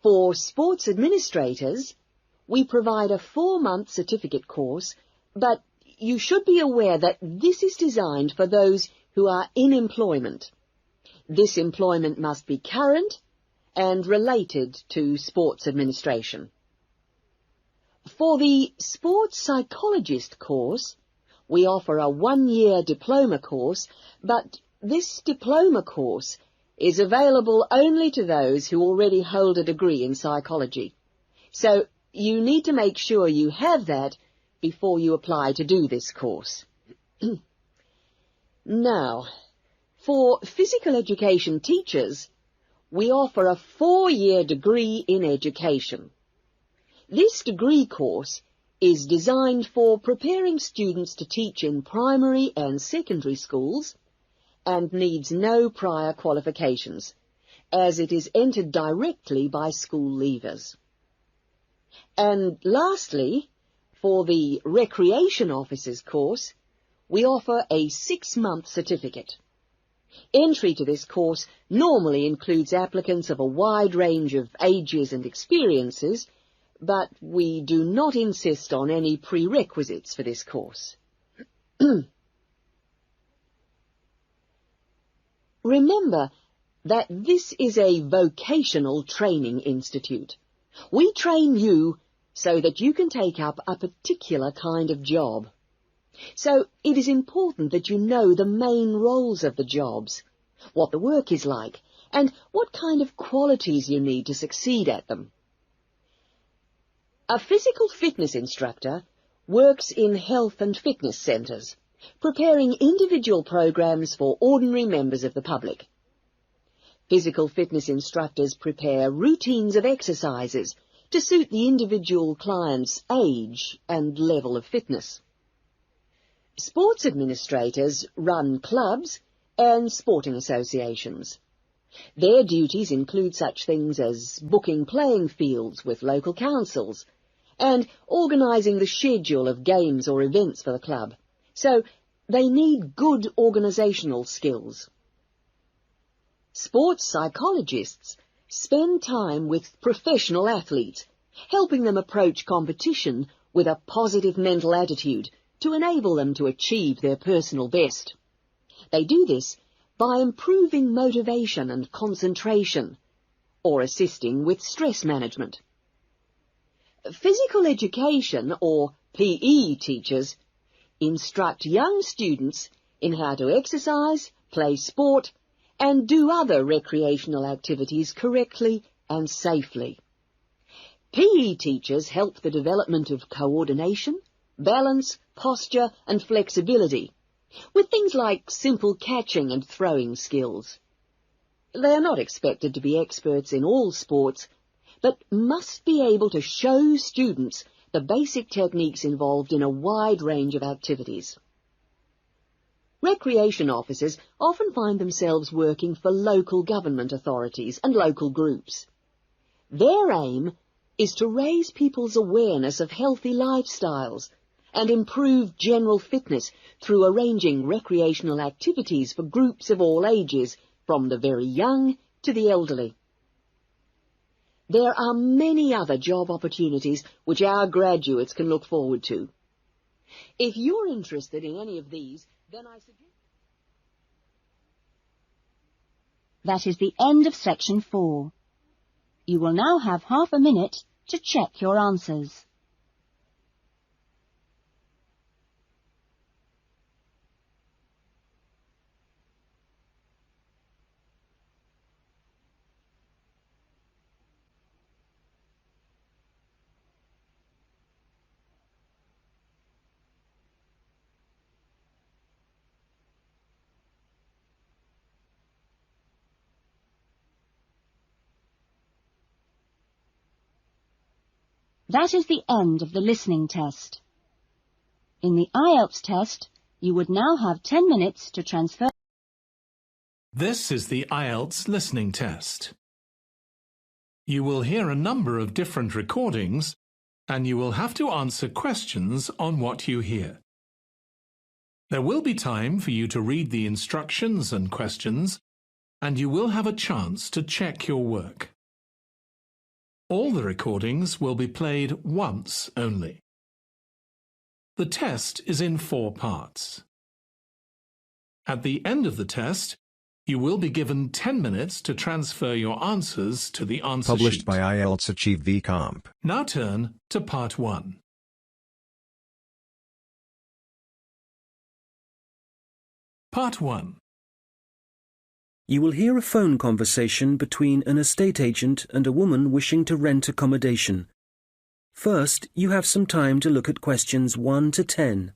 For sports administrators, we provide a 4-month certificate course, but you should be aware that this is designed for those who are in employment. This employment must be current and related to sports administration. For the sports psychologist course, we offer a 1-year diploma course, but this diploma course is available only to those who already hold a degree in psychology. So you need to make sure you have that before you apply to do this course. Now, for physical education teachers, we offer a 4-year degree in education. This degree course is designed for preparing students to teach in primary and secondary schools and needs no prior qualifications, as it is entered directly by school leavers. And lastly, for the recreation officers course, we offer a 6-month certificate. Entry to this course normally includes applicants of a wide range of ages and experiences, but we do not insist on any prerequisites for this course. Remember that this is a vocational training institute. We train you so that you can take up a particular kind of job. So it is important that you know the main roles of the jobs, what the work is like, and what kind of qualities you need to succeed at them. A physical fitness instructor works in health and fitness centres, preparing individual programs for ordinary members of the public. Physical fitness instructors prepare routines of exercises to suit the individual client's age and level of fitness. Sports administrators run clubs and sporting associations. Their duties include such things as booking playing fields with local councils and organising the schedule of games or events for the club. So they need good organisational skills. Sports psychologists spend time with professional athletes, helping them approach competition with a positive mental attitude to enable them to achieve their personal best. They do this by improving motivation and concentration, or assisting with stress management. Physical education, or PE teachers, instruct young students in how to exercise, play sport, and do other recreational activities correctly and safely. PE teachers help the development of coordination, balance, posture and flexibility, with things like simple catching and throwing skills. They are not expected to be experts in all sports, but must be able to show students the basic techniques involved in a wide range of activities. Recreation officers often find themselves working for local government authorities and local groups. Their aim is to raise people's awareness of healthy lifestyles and improve general fitness through arranging recreational activities for groups of all ages, from the very young to the elderly. There are many other job opportunities which our graduates can look forward to. If you're interested in any of these, then I suggest... That is the end of section 4. You will now have half a minute to check your answers. That is the end of the listening test. In the IELTS test, you would now have 10 minutes to transfer. This is the IELTS listening test. You will hear a number of different recordings, and you will have to answer questions on what you hear. There will be time for you to read the instructions and questions, and you will have a chance to check your work. All the recordings will be played once only. The test is in 4 parts. At the end of the test, you will be given 10 minutes to transfer your answers to the answer Published sheet. by IELTS Achieve VComp. Now turn to Part 1. Part 1. You will hear a phone conversation between an estate agent and a woman wishing to rent accommodation. First, you have some time to look at questions 1 to 10.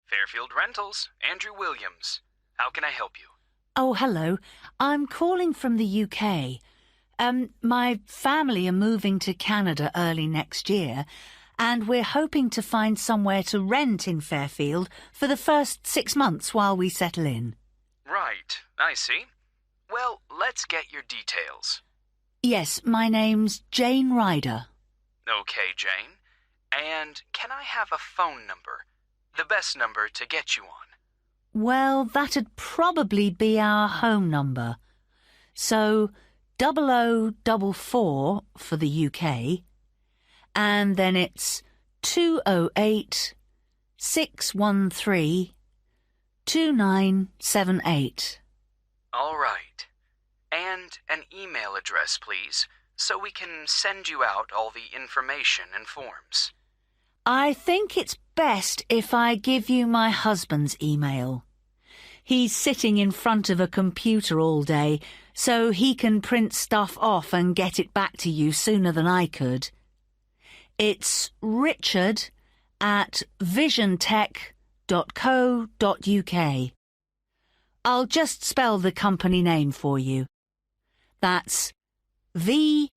Fairfield Rentals, Andrew Williams. How can I help you? Oh, hello. I'm calling from the UK. My family are moving to Canada early next year, and we're hoping to find somewhere to rent in Fairfield for the first 6 months while we settle in. Right, I see. Well, let's get your details. Yes, my name's Jane Ryder. Okay, Jane. And can I have a phone number? The best number to get you on. Well, that'd probably be our home number. So, 0044 for the UK, and then it's 208 613 2978. All right. And an email address, please, so we can send you out all the information and forms. I think it's best if I give you my husband's email. He's sitting in front of a computer all day, so he can print stuff off and get it back to you sooner than I could. It's richard@visiontech.co.uk. I'll just spell the company name for you. That's VISIONTECH.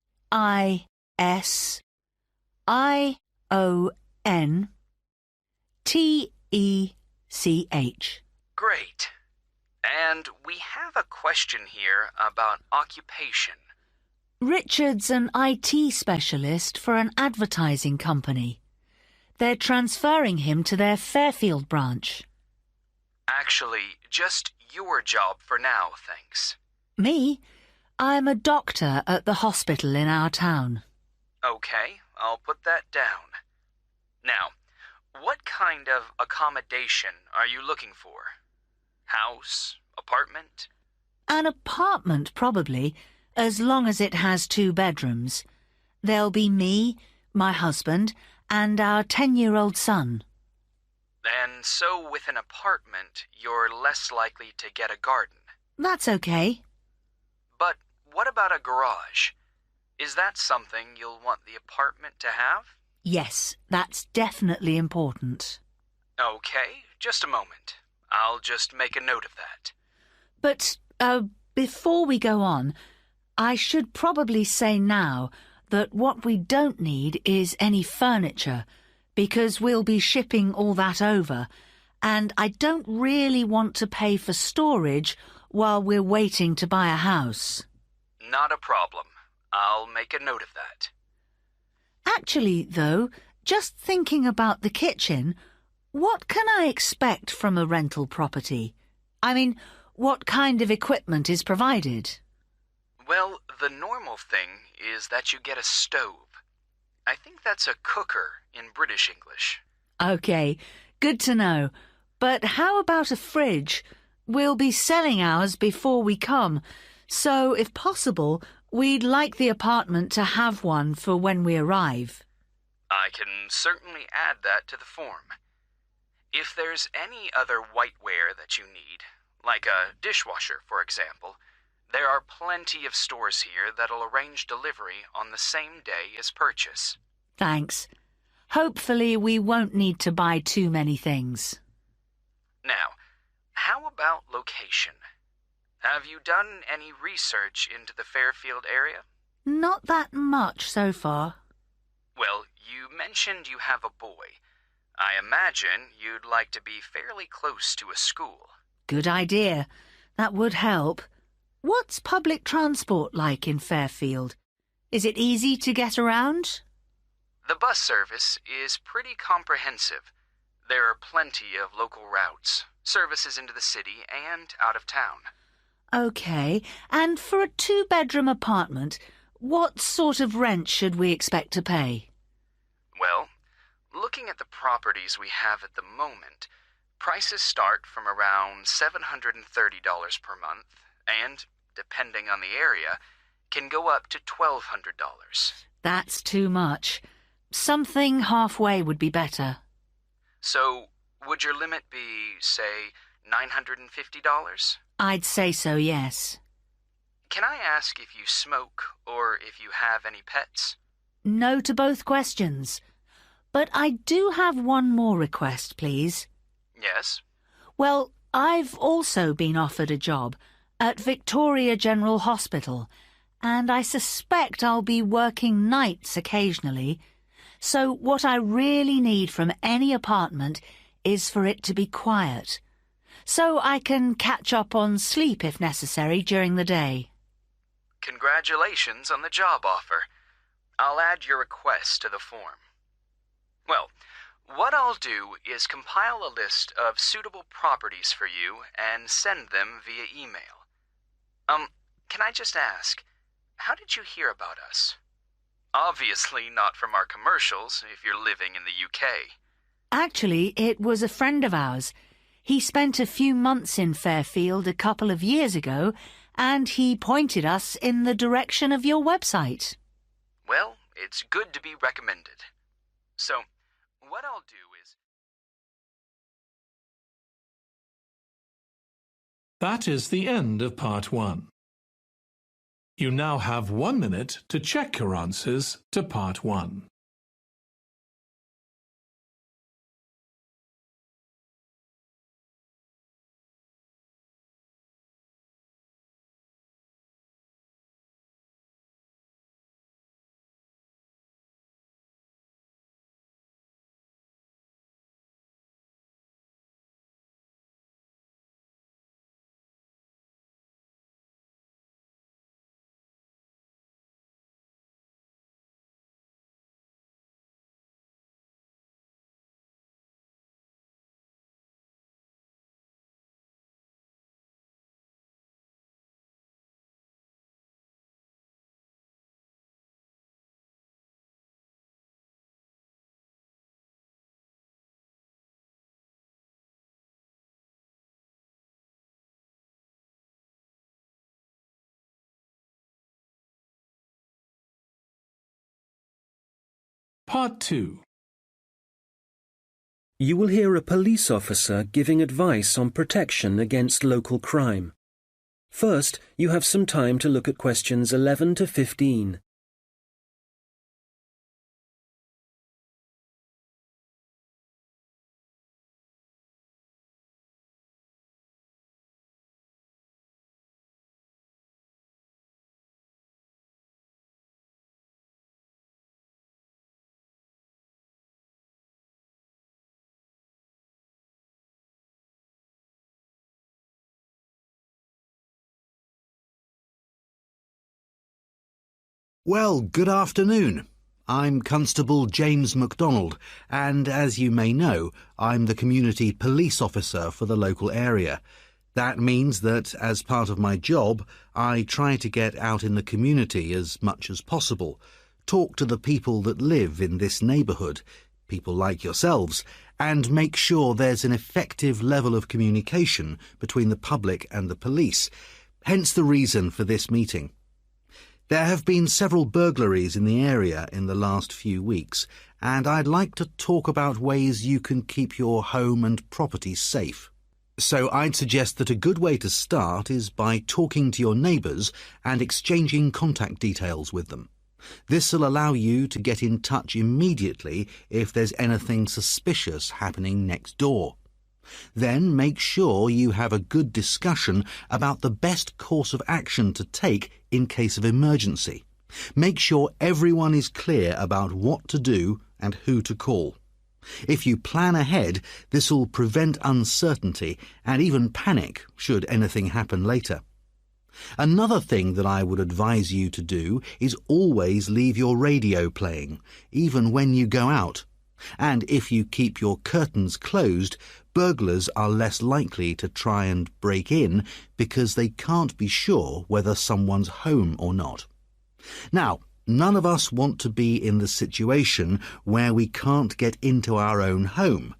Great. And we have a question here about occupation. Richard's an IT specialist for an advertising company. They're transferring him to their Fairfield branch. Actually, just your job for now, thanks. Me? I'm a doctor at the hospital in our town. Okay, I'll put that down. Now, what kind of accommodation are you looking for? House? Apartment? An apartment, probably, as long as it has 2 bedrooms. There'll be me, my husband, and our 10-year-old son. And so with an apartment, you're less likely to get a garden. That's okay. But what about a garage? Is that something you'll want the apartment to have? Yes, that's definitely important. Okay, just a moment. I'll just make a note of that. But, before we go on, I should probably say now that what we don't need is any furniture, because we'll be shipping all that over, and I don't really want to pay for storage while we're waiting to buy a house. Not a problem. I'll make a note of that. Actually, though, just thinking about the kitchen, what can I expect from a rental property? I mean, what kind of equipment is provided? Well, the normal thing is that you get a stove. I think that's a cooker in British English. OK, good to know. But how about a fridge? We'll be selling ours before we come, so if possible, we'd like the apartment to have one for when we arrive. I can certainly add that to the form. If there's any other whiteware that you need, like a dishwasher, for example, there are plenty of stores here that'll arrange delivery on the same day as purchase. Thanks. Hopefully we won't need to buy too many things. Now, how about location? Have you done any research into the Fairfield area? Not that much so far. Well, you mentioned you have a boy. I imagine you'd like to be fairly close to a school. Good idea. That would help. What's public transport like in Fairfield? Is it easy to get around? The bus service is pretty comprehensive. There are plenty of local routes, services into the city and out of town. OK, and for a two-bedroom apartment, what sort of rent should we expect to pay? Well, looking at the properties we have at the moment, prices start from around $730 per month and, depending on the area, can go up to $1,200. That's too much. Something halfway would be better. So, would your limit be, say, $950? I'd say so, yes. Can I ask if you smoke or if you have any pets? No to both questions. But I do have one more request, please. Yes? Well, I've also been offered a job at Victoria General Hospital, and I suspect I'll be working nights occasionally. So what I really need from any apartment is for it to be quiet, so I can catch up on sleep if necessary during the day. Congratulations on the job offer. I'll add your request to the form. Well, what I'll do is compile a list of suitable properties for you and send them via email. Can I just ask, how did you hear about us? Obviously not from our commercials if you're living in the UK. Actually, it was a friend of ours. He spent a few months in Fairfield a couple of years ago, and he pointed us in the direction of your website. Well, it's good to be recommended. So, what I'll do is... That is the end of part 1. You now have 1 minute to check your answers to part 1. Part 2. You will hear a police officer giving advice on protection against local crime. First, you have some time to look at questions 11 to 15. Well, good afternoon. I'm Constable James MacDonald, and as you may know, I'm the community police officer for the local area. That means that, as part of my job, I try to get out in the community as much as possible, talk to the people that live in this neighbourhood, people like yourselves, and make sure there's an effective level of communication between the public and the police, hence the reason for this meeting. There have been several burglaries in the area in the last few weeks, and I'd like to talk about ways you can keep your home and property safe. So I'd suggest that a good way to start is by talking to your neighbours and exchanging contact details with them. This will allow you to get in touch immediately if there's anything suspicious happening next door. Then make sure you have a good discussion about the best course of action to take in case of emergency. Make sure everyone is clear about what to do and who to call. If you plan ahead, this will prevent uncertainty and even panic should anything happen later. Another thing that I would advise you to do is always leave your radio playing, even when you go out. And if you keep your curtains closed, burglars are less likely to try and break in because they can't be sure whether someone's home or not. Now, none of us want to be in the situation where we can't get into our own home,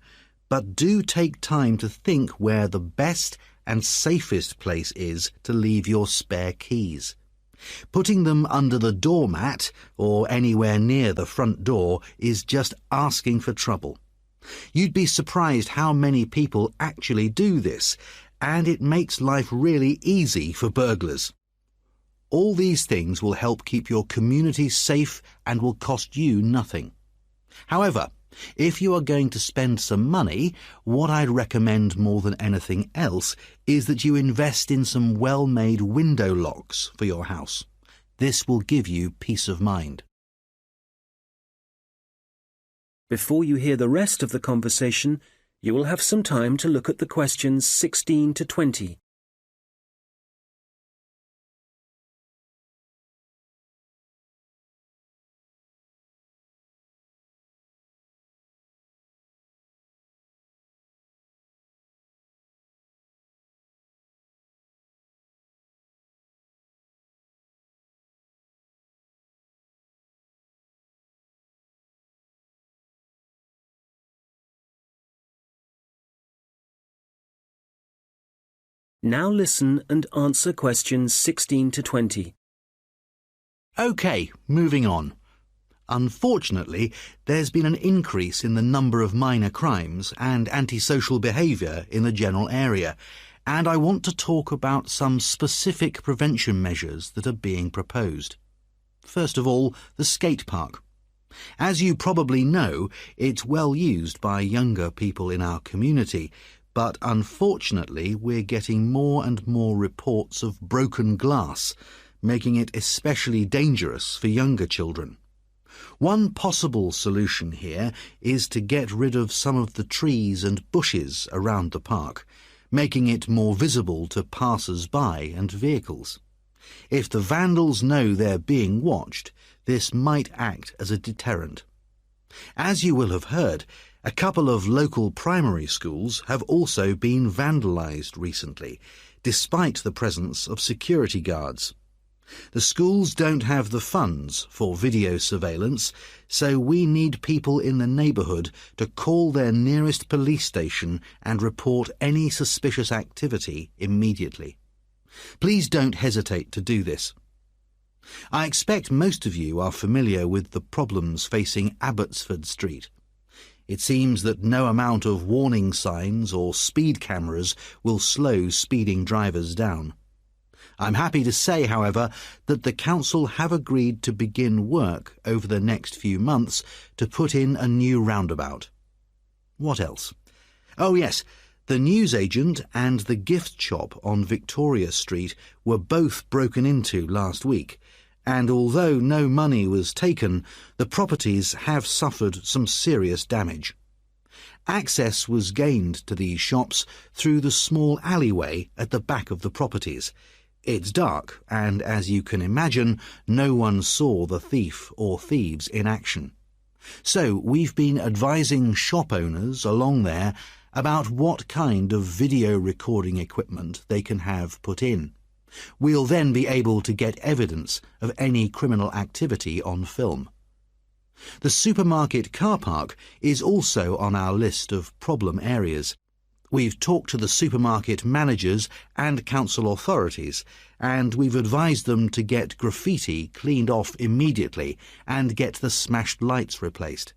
but do take time to think where the best and safest place is to leave your spare keys. Putting them under the doormat or anywhere near the front door is just asking for trouble. You'd be surprised how many people actually do this, and it makes life really easy for burglars. All these things will help keep your community safe and will cost you nothing. However, if you are going to spend some money, what I'd recommend more than anything else is that you invest in some well-made window locks for your house. This will give you peace of mind. Before you hear the rest of the conversation, you will have some time to look at the questions 16 to 20. Now listen and answer questions 16 to 20. OK, moving on. Unfortunately, there's been an increase in the number of minor crimes and antisocial behaviour in the general area, and I want to talk about some specific prevention measures that are being proposed. First of all, the skate park. As you probably know, it's well used by younger people in our community, but unfortunately we're getting more and more reports of broken glass, making it especially dangerous for younger children. One possible solution here is to get rid of some of the trees and bushes around the park, making it more visible to passers-by and vehicles. If the vandals know they're being watched, this might act as a deterrent. As you will have heard, a couple of local primary schools have also been vandalised recently, despite the presence of security guards. The schools don't have the funds for video surveillance, so we need people in the neighbourhood to call their nearest police station and report any suspicious activity immediately. Please don't hesitate to do this. I expect most of you are familiar with the problems facing Abbotsford Street. It seems that no amount of warning signs or speed cameras will slow speeding drivers down. I'm happy to say, however, that the council have agreed to begin work over the next few months to put in a new roundabout. What else? Oh yes, the newsagent and the gift shop on Victoria Street were both broken into last week, and although no money was taken, the properties have suffered some serious damage. Access was gained to these shops through the small alleyway at the back of the properties, It's dark, and as you can imagine, no one saw the thief or thieves in action. So we've been advising shop owners along there about what kind of video recording equipment they can have put in. We'll then be able to get evidence of any criminal activity on film. The supermarket car park is also on our list of problem areas. We've talked to the supermarket managers and council authorities, and we've advised them to get graffiti cleaned off immediately and get the smashed lights replaced.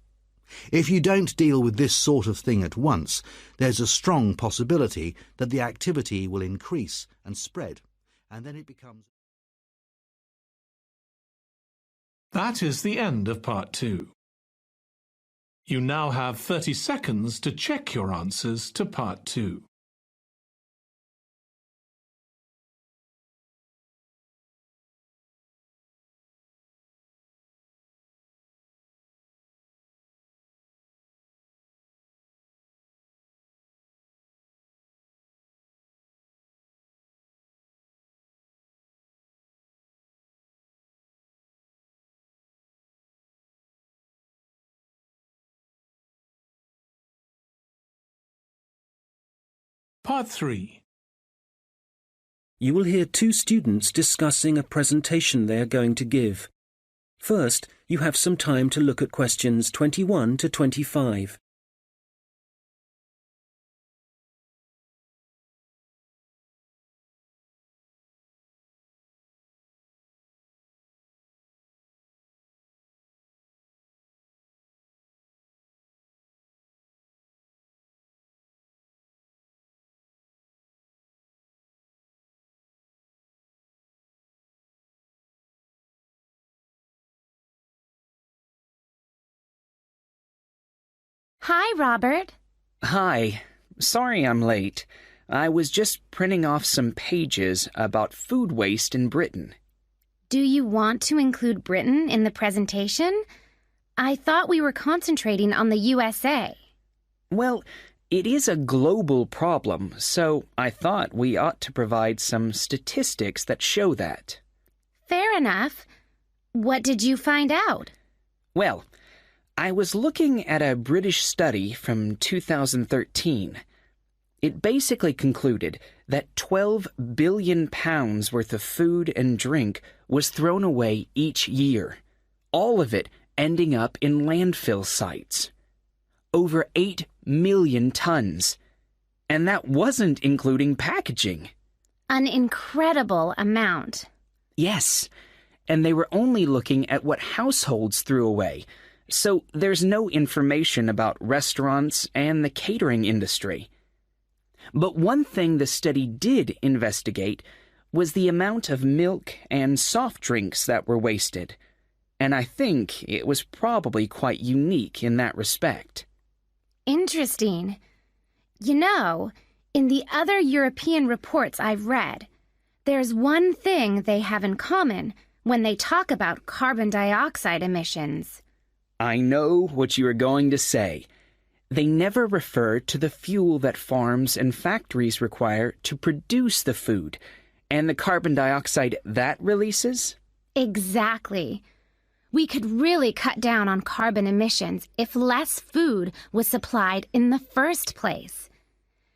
If you don't deal with this sort of thing at once, there's a strong possibility that the activity will increase and spread, and then it becomes... That is the end of part 2. You now have 30 seconds to check your answers to part 2. Part 3. You will hear 2 students discussing a presentation they are going to give. First, you have some time to look at questions 21 to 25. Hi, Robert. Hi. Sorry I'm late. I was just printing off some pages about food waste in Britain. Do you want to include Britain in the presentation? I thought we were concentrating on the USA. Well, it is a global problem, so I thought we ought to provide some statistics that show that. Fair enough. What did you find out? Well, I was looking at a British study from 2013. It basically concluded that 12 billion pounds worth of food and drink was thrown away each year, all of it ending up in landfill sites. Over 8 million tons. And that wasn't including packaging. An incredible amount. Yes, and they were only looking at what households threw away. So there's no information about restaurants and the catering industry. But one thing the study did investigate was the amount of milk and soft drinks that were wasted. And I think it was probably quite unique in that respect. Interesting. You know, in the other European reports I've read, there's one thing they have in common when they talk about carbon dioxide emissions. I know what you are going to say. They never refer to the fuel that farms and factories require to produce the food, and the carbon dioxide that releases? Exactly. We could really cut down on carbon emissions if less food was supplied in the first place.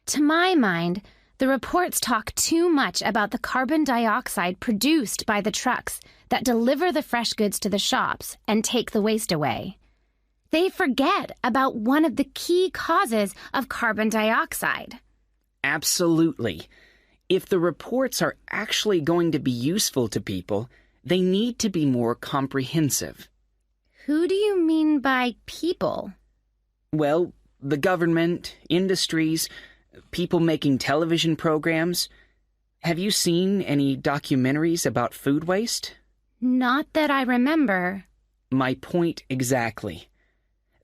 To my mind, the reports talk too much about the carbon dioxide produced by the trucks that deliver the fresh goods to the shops and take the waste away. They forget about one of the key causes of carbon dioxide. Absolutely. If the reports are actually going to be useful to people, they need to be more comprehensive. Who do you mean by people? Well, the government, industries, people making television programs. Have you seen any documentaries about food waste? Not that I remember. My point exactly.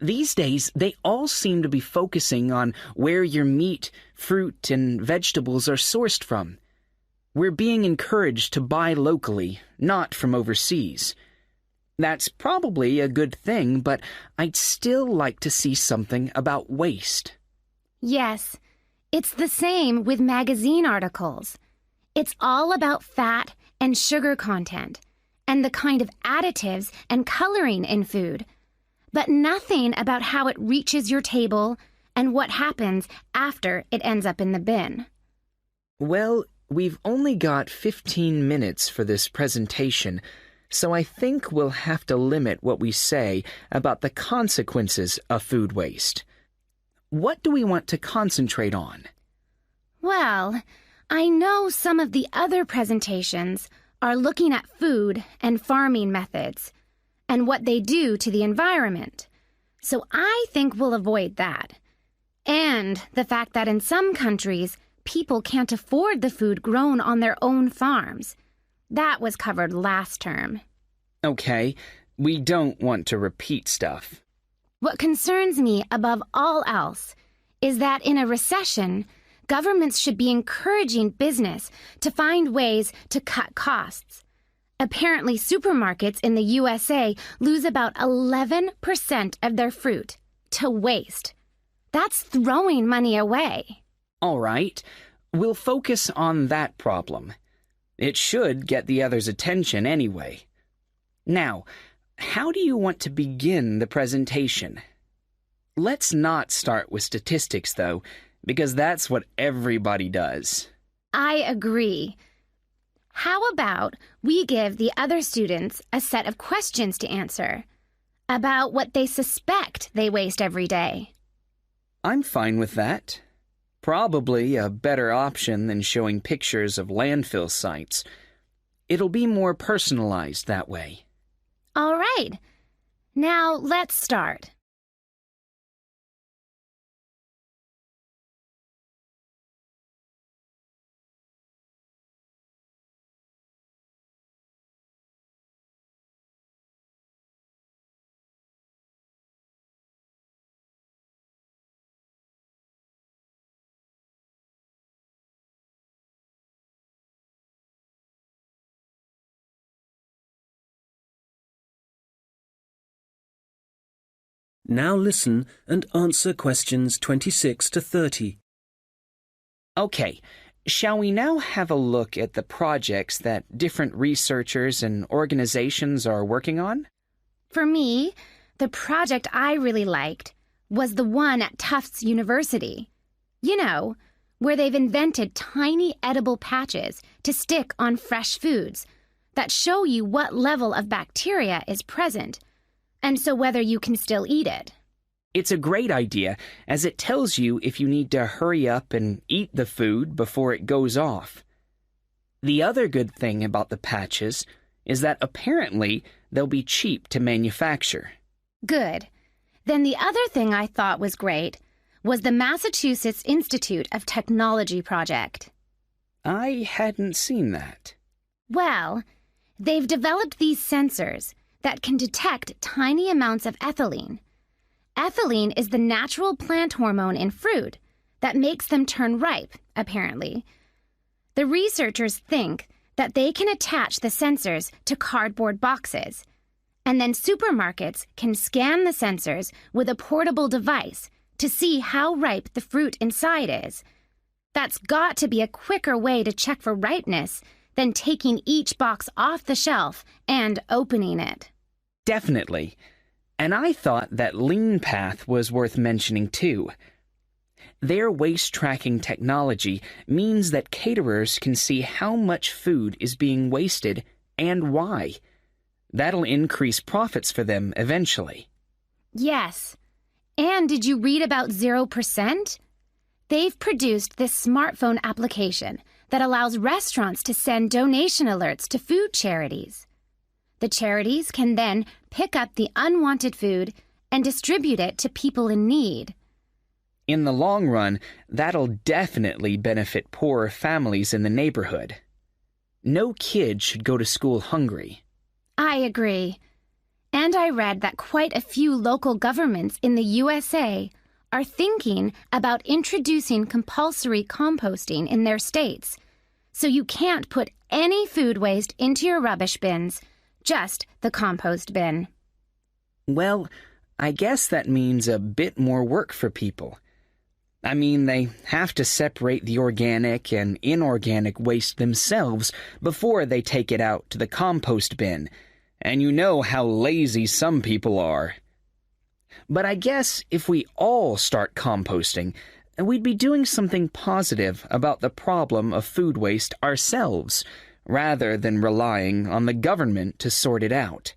These days, they all seem to be focusing on where your meat, fruit, and vegetables are sourced from. We're being encouraged to buy locally, not from overseas. That's probably a good thing, but I'd still like to see something about waste. Yes, it's the same with magazine articles. It's all about fat and sugar content and the kind of additives and coloring in food, but nothing about how it reaches your table and what happens after it ends up in the bin. Well, we've only got 15 minutes for this presentation, so I think we'll have to limit what we say about the consequences of food waste. What do we want to concentrate on? Well, I know some of the other presentations are looking at food and farming methods and what they do to the environment, so I think we'll avoid that. And the fact that in some countries, people can't afford the food grown on their own farms. That was covered last term. Okay, we don't want to repeat stuff. What concerns me above all else is that in a recession, governments should be encouraging business to find ways to cut costs. Apparently, supermarkets in the USA lose about 11% of their fruit to waste. That's throwing money away. All right, we'll focus on that problem. It should get the others' attention anyway. Now, how do you want to begin the presentation? Let's not start with statistics, though, because that's what everybody does. I agree. How about we give the other students a set of questions to answer about what they suspect they waste every day? I'm fine with that. Probably a better option than showing pictures of landfill sites. It'll be more personalized that way. All right. Now let's start. Now listen and answer questions 26 to 30. Okay, shall we now have a look at the projects that different researchers and organizations are working on? For me, the project I really liked was the one at Tufts University. You know, where they've invented tiny edible patches to stick on fresh foods that show you what level of bacteria is present, and so whether you can still eat it. It's a great idea, as it tells you if you need to hurry up and eat the food before it goes off. The other good thing about the patches is that apparently they'll be cheap to manufacture. Good. Then the other thing I thought was great was the Massachusetts Institute of Technology project. I hadn't seen that. Well, they've developed these sensors that can detect tiny amounts of ethylene. Ethylene is the natural plant hormone in fruit that makes them turn ripe, apparently. The researchers think that they can attach the sensors to cardboard boxes, and then supermarkets can scan the sensors with a portable device to see how ripe the fruit inside is. That's got to be a quicker way to check for ripeness than taking each box off the shelf and opening it. Definitely. And I thought that Lean Path was worth mentioning too. Their waste tracking technology means that caterers can see how much food is being wasted and why. That'll increase profits for them eventually. Yes. And did you read about 0%? They've produced this smartphone application that allows restaurants to send donation alerts to food charities. The charities can then pick up the unwanted food and distribute it to people in need. In the long run, that'll definitely benefit poorer families in the neighborhood. No kid should go to school hungry. I agree. And I read that quite a few local governments in the USA are thinking about introducing compulsory composting in their states, so you can't put any food waste into your rubbish bins, just the compost bin. Well, I guess that means a bit more work for people. I mean, they have to separate the organic and inorganic waste themselves before they take it out to the compost bin, and you know how lazy some people are. But I guess if we all start composting, we'd be doing something positive about the problem of food waste ourselves, rather than relying on the government to sort it out.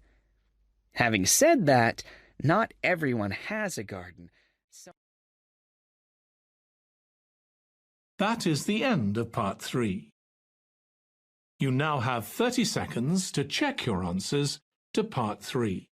Having said that, not everyone has a garden. That is the end of part 3. You now have 30 seconds to check your answers to part 3.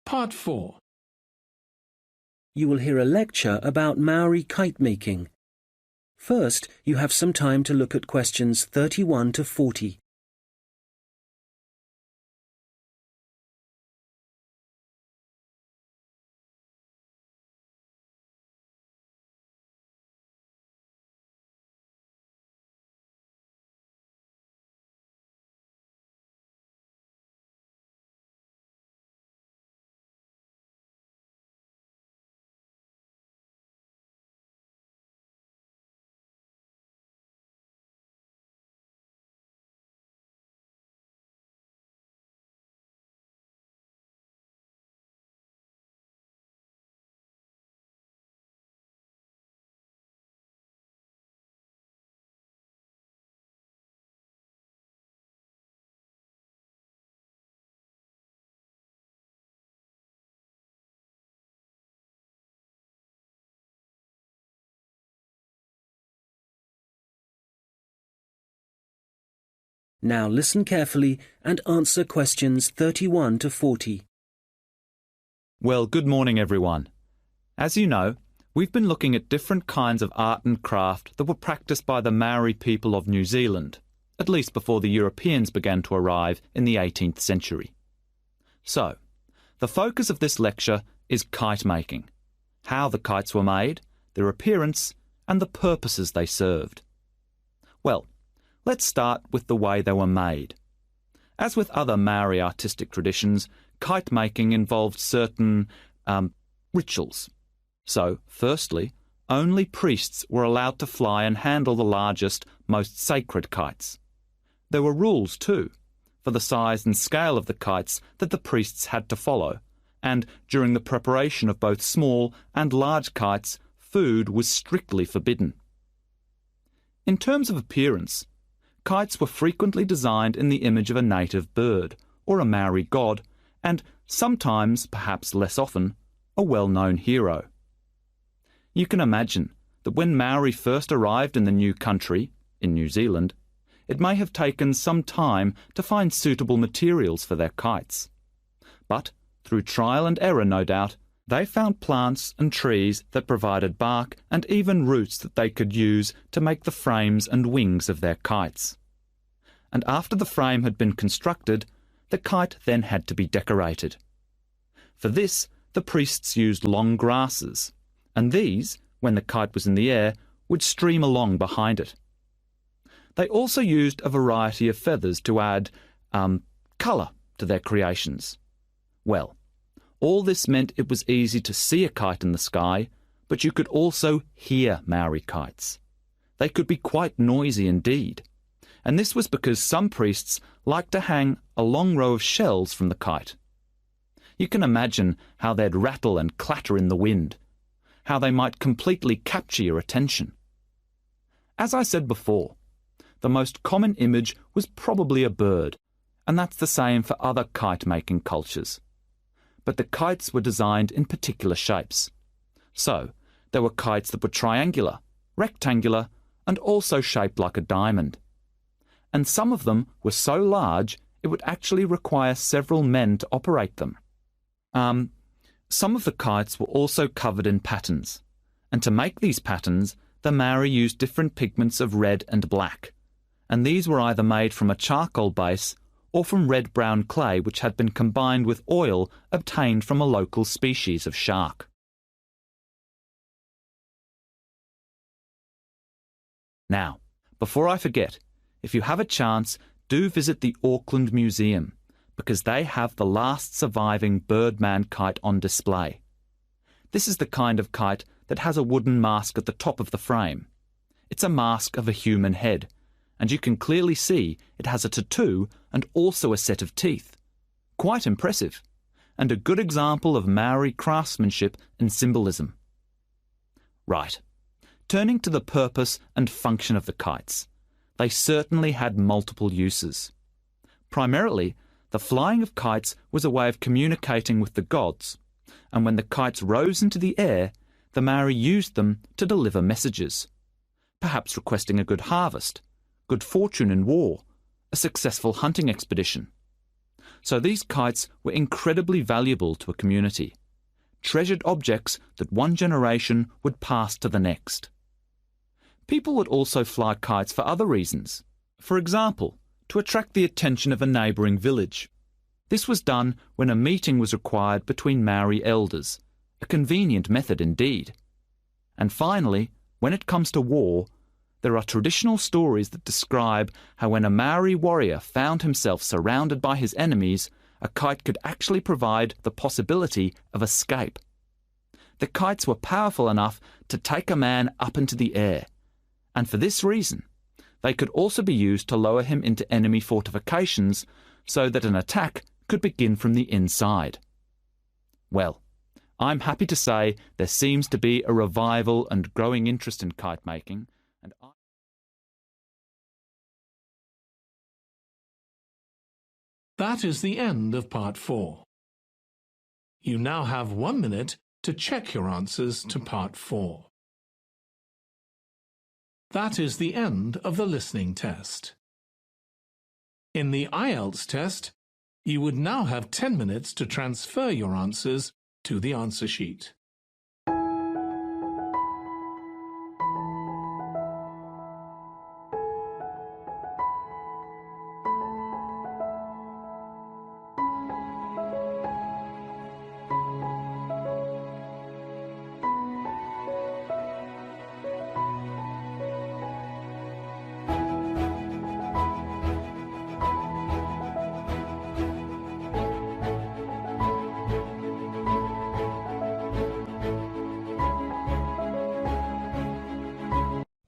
Part 4. You will hear a lecture about Maori kite making. First, you have some time to look at questions 31 to 40. Now listen carefully and answer questions 31 to 40. Well, good morning, everyone. As you know, we've been looking at different kinds of art and craft that were practiced by the Maori people of New Zealand, at least before the Europeans began to arrive in the 18th century. So, the focus of this lecture is kite making, how the kites were made, their appearance, and the purposes they served. Well, let's start with the way they were made. As with other Maori artistic traditions, kite making involved certain rituals. So, firstly, only priests were allowed to fly and handle the largest, most sacred kites. There were rules too, for the size and scale of the kites that the priests had to follow, and during the preparation of both small and large kites, food was strictly forbidden. In terms of appearance, kites were frequently designed in the image of a native bird, or a Maori god, and sometimes, perhaps less often, a well-known hero. You can imagine that when Maori first arrived in the new country, in New Zealand, it may have taken some time to find suitable materials for their kites. But, through trial and error no doubt, they found plants and trees that provided bark and even roots that they could use to make the frames and wings of their kites. And after the frame had been constructed, the kite then had to be decorated. For this, the priests used long grasses, and these, when the kite was in the air, would stream along behind it. They also used a variety of feathers to add colour to their creations. Well, all this meant it was easy to see a kite in the sky, but you could also hear Maori kites. They could be quite noisy indeed, and this was because some priests liked to hang a long row of shells from the kite. You can imagine how they'd rattle and clatter in the wind, how they might completely capture your attention. As I said before, the most common image was probably a bird, and that's the same for other kite-making cultures. But the kites were designed in particular shapes. So, there were kites that were triangular, rectangular, and also shaped like a diamond. And some of them were so large it would actually require several men to operate them. Some of the kites were also covered in patterns, and to make these patterns, the Maori used different pigments of red and black, and these were either made from a charcoal base or from red-brown clay which had been combined with oil obtained from a local species of shark. Now, before I forget, if you have a chance, do visit the Auckland Museum, because they have the last surviving Birdman kite on display. This is the kind of kite that has a wooden mask at the top of the frame. It's a mask of a human head, and you can clearly see it has a tattoo and also a set of teeth. Quite impressive, and a good example of Maori craftsmanship and symbolism. Right, turning to the purpose and function of the kites. They certainly had multiple uses. Primarily, the flying of kites was a way of communicating with the gods, and when the kites rose into the air, the Maori used them to deliver messages, perhaps requesting a good harvest, good fortune in war, a successful hunting expedition. So these kites were incredibly valuable to a community, treasured objects that one generation would pass to the next. People would also fly kites for other reasons. For example, to attract the attention of a neighbouring village. This was done when a meeting was required between Maori elders, a convenient method indeed. And finally, when it comes to war, there are traditional stories that describe how when a Maori warrior found himself surrounded by his enemies, a kite could actually provide the possibility of escape. The kites were powerful enough to take a man up into the air, and for this reason, they could also be used to lower him into enemy fortifications so that an attack could begin from the inside. Well, I'm happy to say there seems to be a revival and growing interest in kite making, and That is the end of part 4. You now have 1 minute to check your answers to part 4. That is the end of the listening test. In the IELTS test, you would now have 10 minutes to transfer your answers to the answer sheet.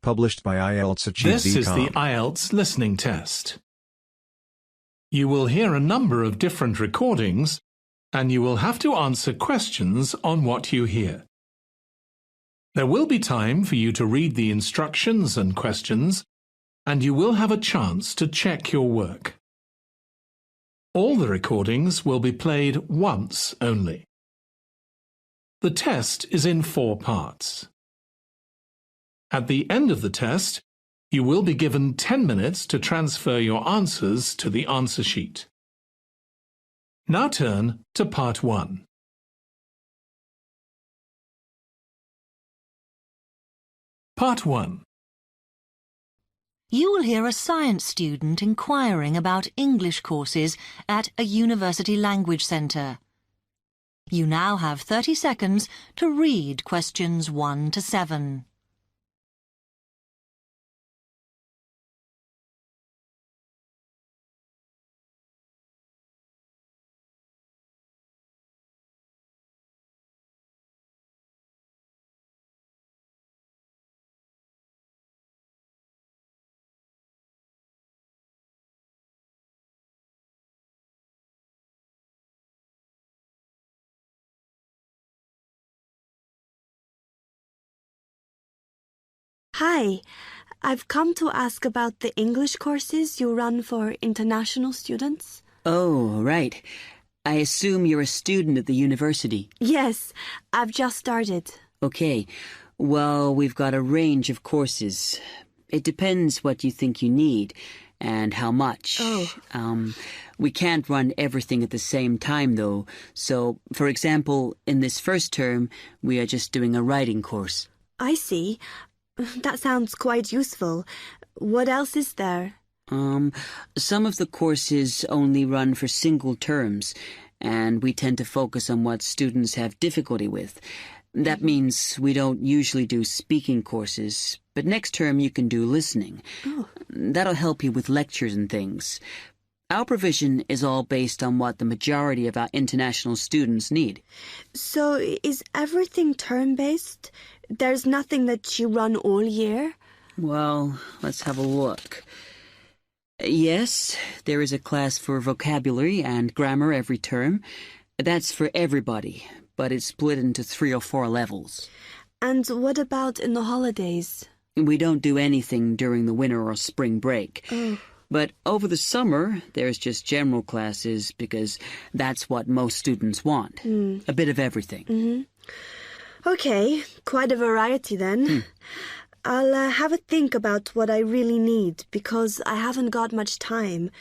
Published by IELTS Achieve This is the VCOM. IELTS listening test. You will hear a number of different recordings, and you will have to answer questions on what you hear. There will be time for you to read the instructions and questions, and you will have a chance to check your work. All the recordings will be played once only. The test is in 4 parts. At the end of the test, you will be given 10 minutes to transfer your answers to the answer sheet. Now turn to part 1. Part 1. You will hear a science student inquiring about English courses at a university language centre. You now have 30 seconds to read questions 1 to 7. Hi, I've come to ask about the English courses you run for international students. Oh, right. I assume you're a student at the university. Yes, I've just started. Okay. Well, we've got a range of courses. It depends what you think you need and how much. Oh. We can't run everything at the same time, though. So, for example, in this first term, we are just doing a writing course. I see. that sounds quite useful. What else is there? Some of the courses only run for single terms, and we tend to focus on what students have difficulty with. That means we don't usually do speaking courses, but next term you can do listening. Oh. That'll help you with lectures and things. Our provision is all based on what the majority of our international students need. So is everything term-based? There's nothing that you run all year? Well, let's have a look. Yes, there is a class for vocabulary and grammar every term. That's for everybody, but it's split into 3 or 4 levels. And what about in the holidays? We don't do anything during the winter or spring break. Oh. But over the summer, there's just general classes because that's what most students want. A bit of everything. Okay, quite a variety then. I'll have a think about what I really need because I haven't got much time.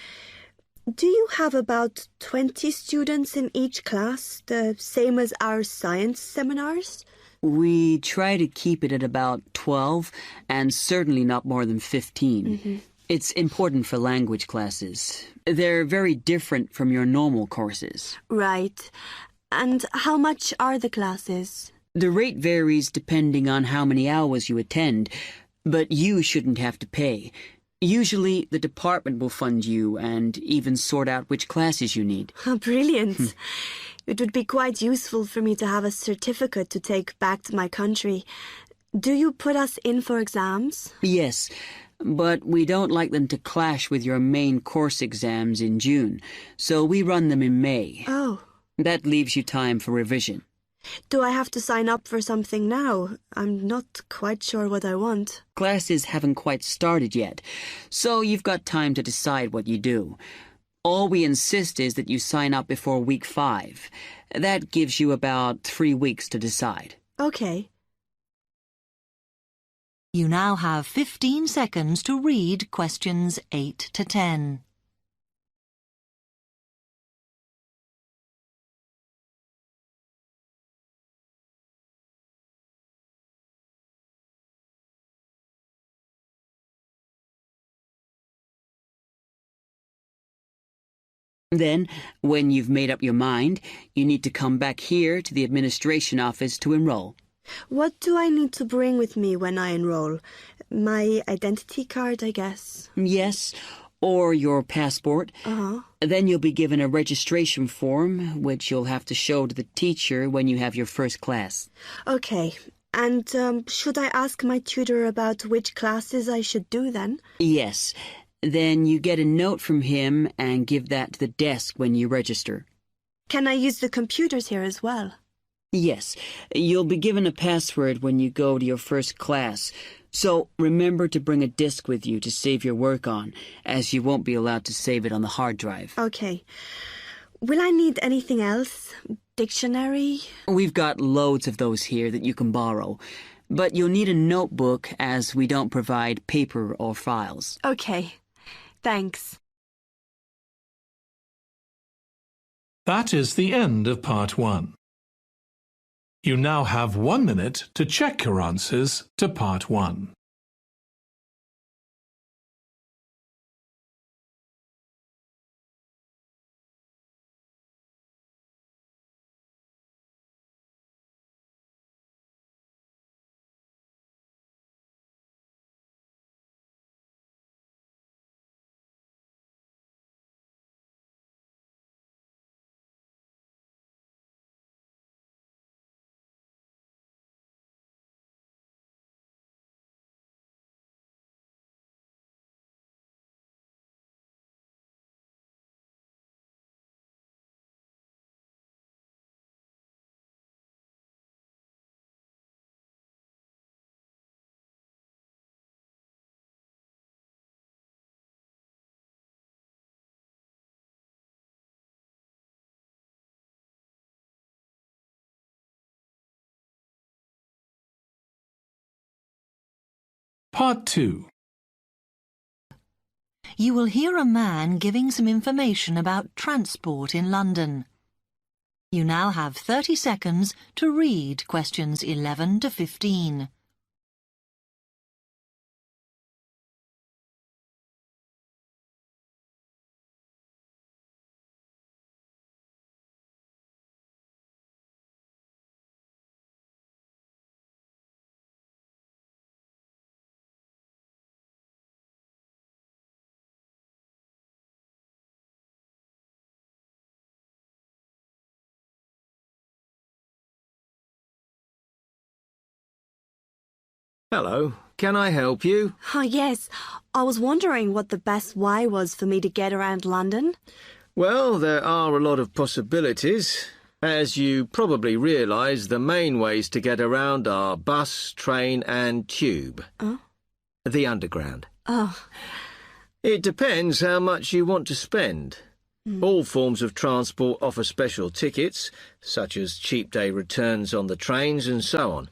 Do you have about 20 students in each class, the same as our science seminars? We try to keep it at about 12 and certainly not more than 15. It's important for language classes. They're very different from your normal courses. Right. And how much are the classes? The rate varies depending on how many hours you attend, but you shouldn't have to pay. Usually the department will fund you and even sort out which classes you need. Brilliant. It would be quite useful for me to have a certificate to take back to my country. Do you put us in for exams? Yes, but we don't like them to clash with your main course exams in June, so we run them in May. Oh. That leaves you time for revision. Do I have to sign up for something now? I'm not quite sure what I want. Classes haven't quite started yet, so you've got time to decide what you do. All we insist is that you sign up before week 5. That gives you about 3 weeks to decide. Okay. You now have 15 seconds to read questions 8 to 10. Then, when you've made up your mind, you need to come back here to the administration office to enroll. What do I need to bring with me when I enroll? My identity card, I guess. Yes, or your passport. Then you'll be given a registration form, which you'll have to show to the teacher when you have your first class. Okay. And should I ask my tutor about which classes I should do then? Yes. Then you get a note from him and give that to the desk when you register. Can I use the computers here as well? Yes. You'll be given a password when you go to your first class. So remember to bring a disk with you to save your work on, as you won't be allowed to save it on the hard drive. Okay. Will I need anything else? Dictionary? We've got loads of those here that you can borrow. But you'll need a notebook as we don't provide paper or files. Okay. Thanks. That is the end of part 1. You now have 1 minute to check your answers to part 1. Part 2. You will hear a man giving some information about transport in London. You now have 30 seconds to read questions 11 to 15. Hello, can I help you? Oh, yes. I was wondering what the best way was for me to get around London. Well, there are a lot of possibilities. As you probably realise, the main ways to get around are bus, train and tube. Oh? The Underground. Oh. It depends how much you want to spend. All forms of transport offer special tickets, such as cheap day returns on the trains and so on.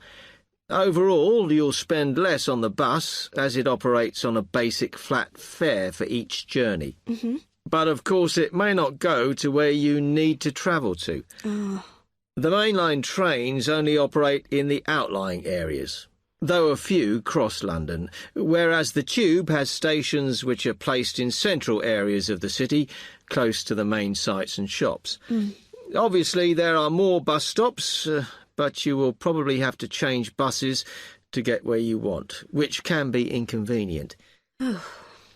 Overall, you'll spend less on the bus, as it operates on a basic flat fare for each journey. But of course it may not go to where you need to travel to. Oh. The mainline trains only operate in the outlying areas, though a few cross London, whereas the tube has stations which are placed in central areas of the city, close to the main sites and shops. Obviously there are more bus stops, but you will probably have to change buses to get where you want, which can be inconvenient.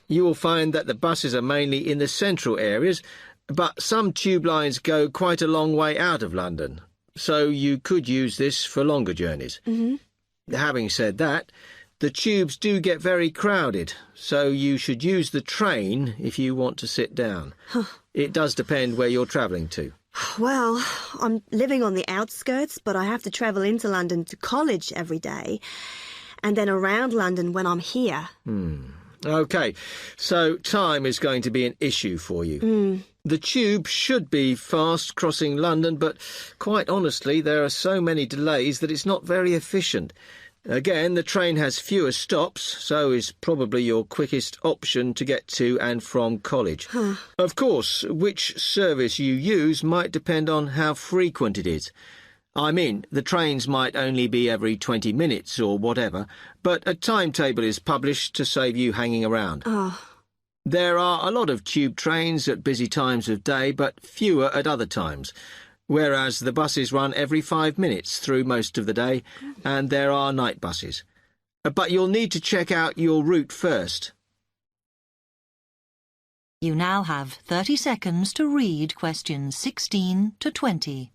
You will find that the buses are mainly in the central areas, but some tube lines go quite a long way out of London, so you could use this for longer journeys. Having said that, the tubes do get very crowded, so you should use the train if you want to sit down. It does depend where you're travelling to. Well, I'm living on the outskirts, but I have to travel into London to college every day, and then around London when I'm here. OK, so time is going to be an issue for you. The tube should be fast crossing London, but quite honestly, there are so many delays that it's not very efficient. Again, the train has fewer stops, so is probably your quickest option to get to and from college. Of course, which service you use might depend on how frequent it is. I mean, the trains might only be every 20 minutes or whatever, but a timetable is published to save you hanging around. There are a lot of tube trains at busy times of day, but fewer at other times, whereas the buses run every 5 minutes through most of the day, and there are night buses. But you'll need to check out your route first. You now have 30 seconds to read questions 16 to 20.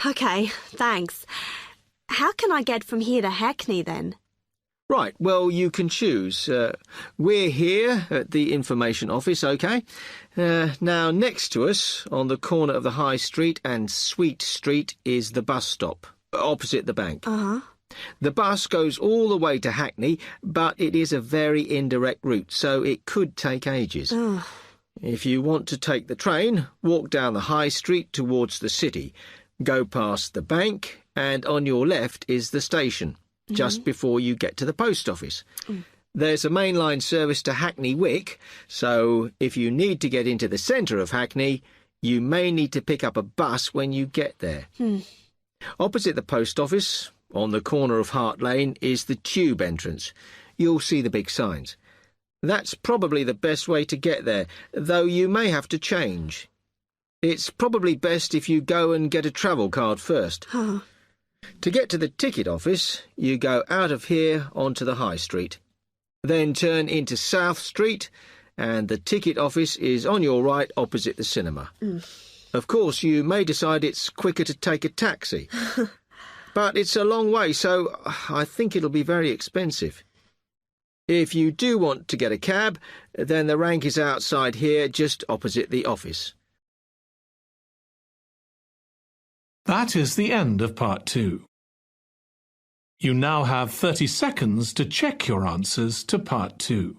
OK, thanks. How can I get from here to Hackney, then? Right, well, you can choose. We're here at the information office, OK? Now, next to us, on the corner of the High Street and Sweet Street, is the bus stop, opposite the bank. The bus goes all the way to Hackney, but it is a very indirect route, so it could take ages. If you want to take the train, walk down the High Street towards the city, go past the bank, and on your left is the station, just before you get to the post office. There's a mainline service to Hackney Wick, so if you need to get into the centre of Hackney, you may need to pick up a bus when you get there. Opposite the post office, on the corner of Hart Lane, is the tube entrance. You'll see the big signs. That's probably the best way to get there, though you may have to change. It's probably best if you go and get a travel card first. To get to the ticket office, you go out of here onto the High Street. Then turn into South Street, and the ticket office is on your right opposite the cinema. Of course, you may decide it's quicker to take a taxi. But it's a long way, so I think it'll be very expensive. If you do want to get a cab, then the rank is outside here, just opposite the office. That is the end of part 2. You now have 30 seconds to check your answers to part 2.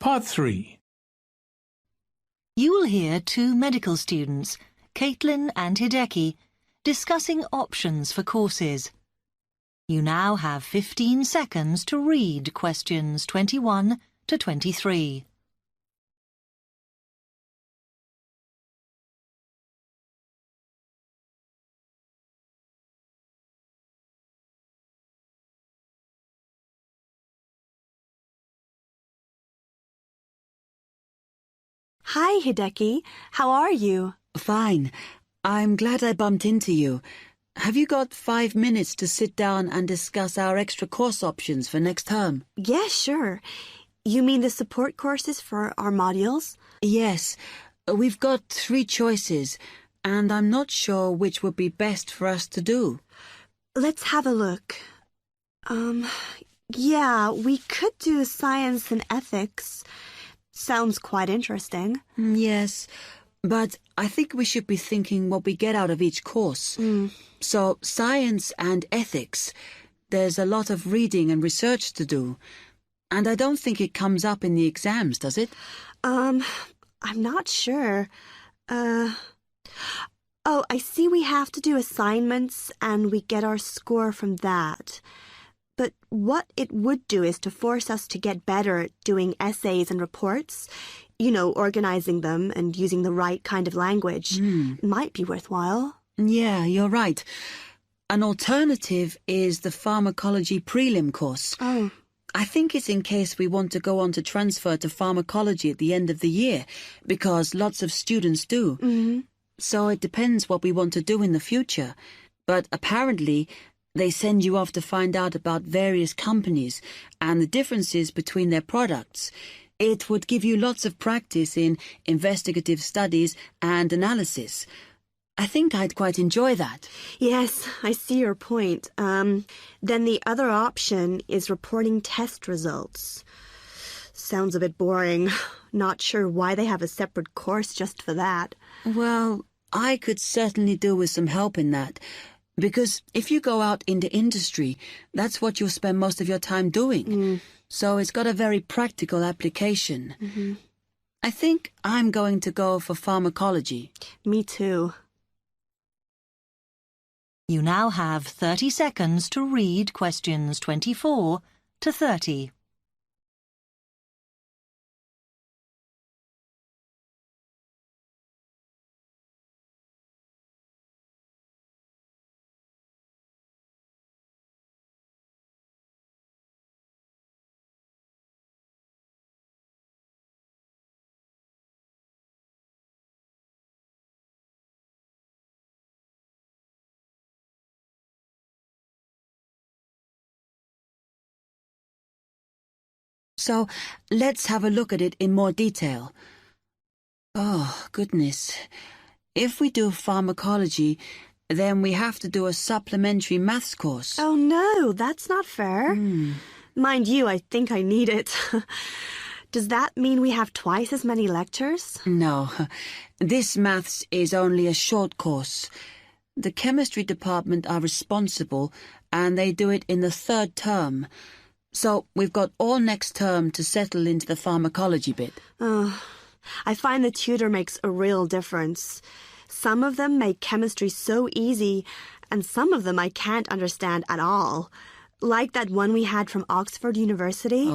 Part 3. You will hear two medical students, Caitlin and Hideki, discussing options for courses. You now have 15 seconds to read questions 21 to 23. Hi, Hideki. How are you? Fine. I'm glad I bumped into you. Have you got 5 minutes to sit down and discuss our extra course options for next term? Yeah, sure. You mean the support courses for our modules? Yes. We've got 3 choices, and I'm not sure which would be best for us to do. Let's have a look. Yeah, we could do science and ethics. Sounds quite interesting. Yes, but I think we should be thinking what we get out of each course. So, science and ethics, there's a lot of reading and research to do. And I don't think it comes up in the exams, does it? I'm not sure. Oh, I see we have to do assignments and we get our score from that. But what it would do is to force us to get better at doing essays and reports. You know, organizing them and using the right kind of language. Might be worthwhile. Yeah, you're right. An alternative is the pharmacology prelim course. Oh. I think it's in case we want to go on to transfer to pharmacology at the end of the year, because lots of students do. So it depends what we want to do in the future. But apparently, they send you off to find out about various companies and the differences between their products. It would give you lots of practice in investigative studies and analysis. I think I'd quite enjoy that. Yes, I see your point. Then the other option is reporting test results. Sounds a bit boring. Not sure why they have a separate course just for that. Well, I could certainly do with some help in that. Because if you go out into industry, that's what you'll spend most of your time doing. So it's got a very practical application. I think I'm going to go for pharmacology. Me too. You now have 30 seconds to read questions 24 to 30. So let's have a look at it in more detail. Oh, goodness. If we do pharmacology, then we have to do a supplementary maths course. Oh no, that's not fair. Mind you, I think I need it. Does that mean we have twice as many lectures? No, this maths is only a short course. The chemistry department are responsible and they do it in the 3rd term. So we've got all next term to settle into the pharmacology bit. I find the tutor makes a real difference. Some of them make chemistry so easy, and some of them I can't understand at all. Like that one we had from Oxford University.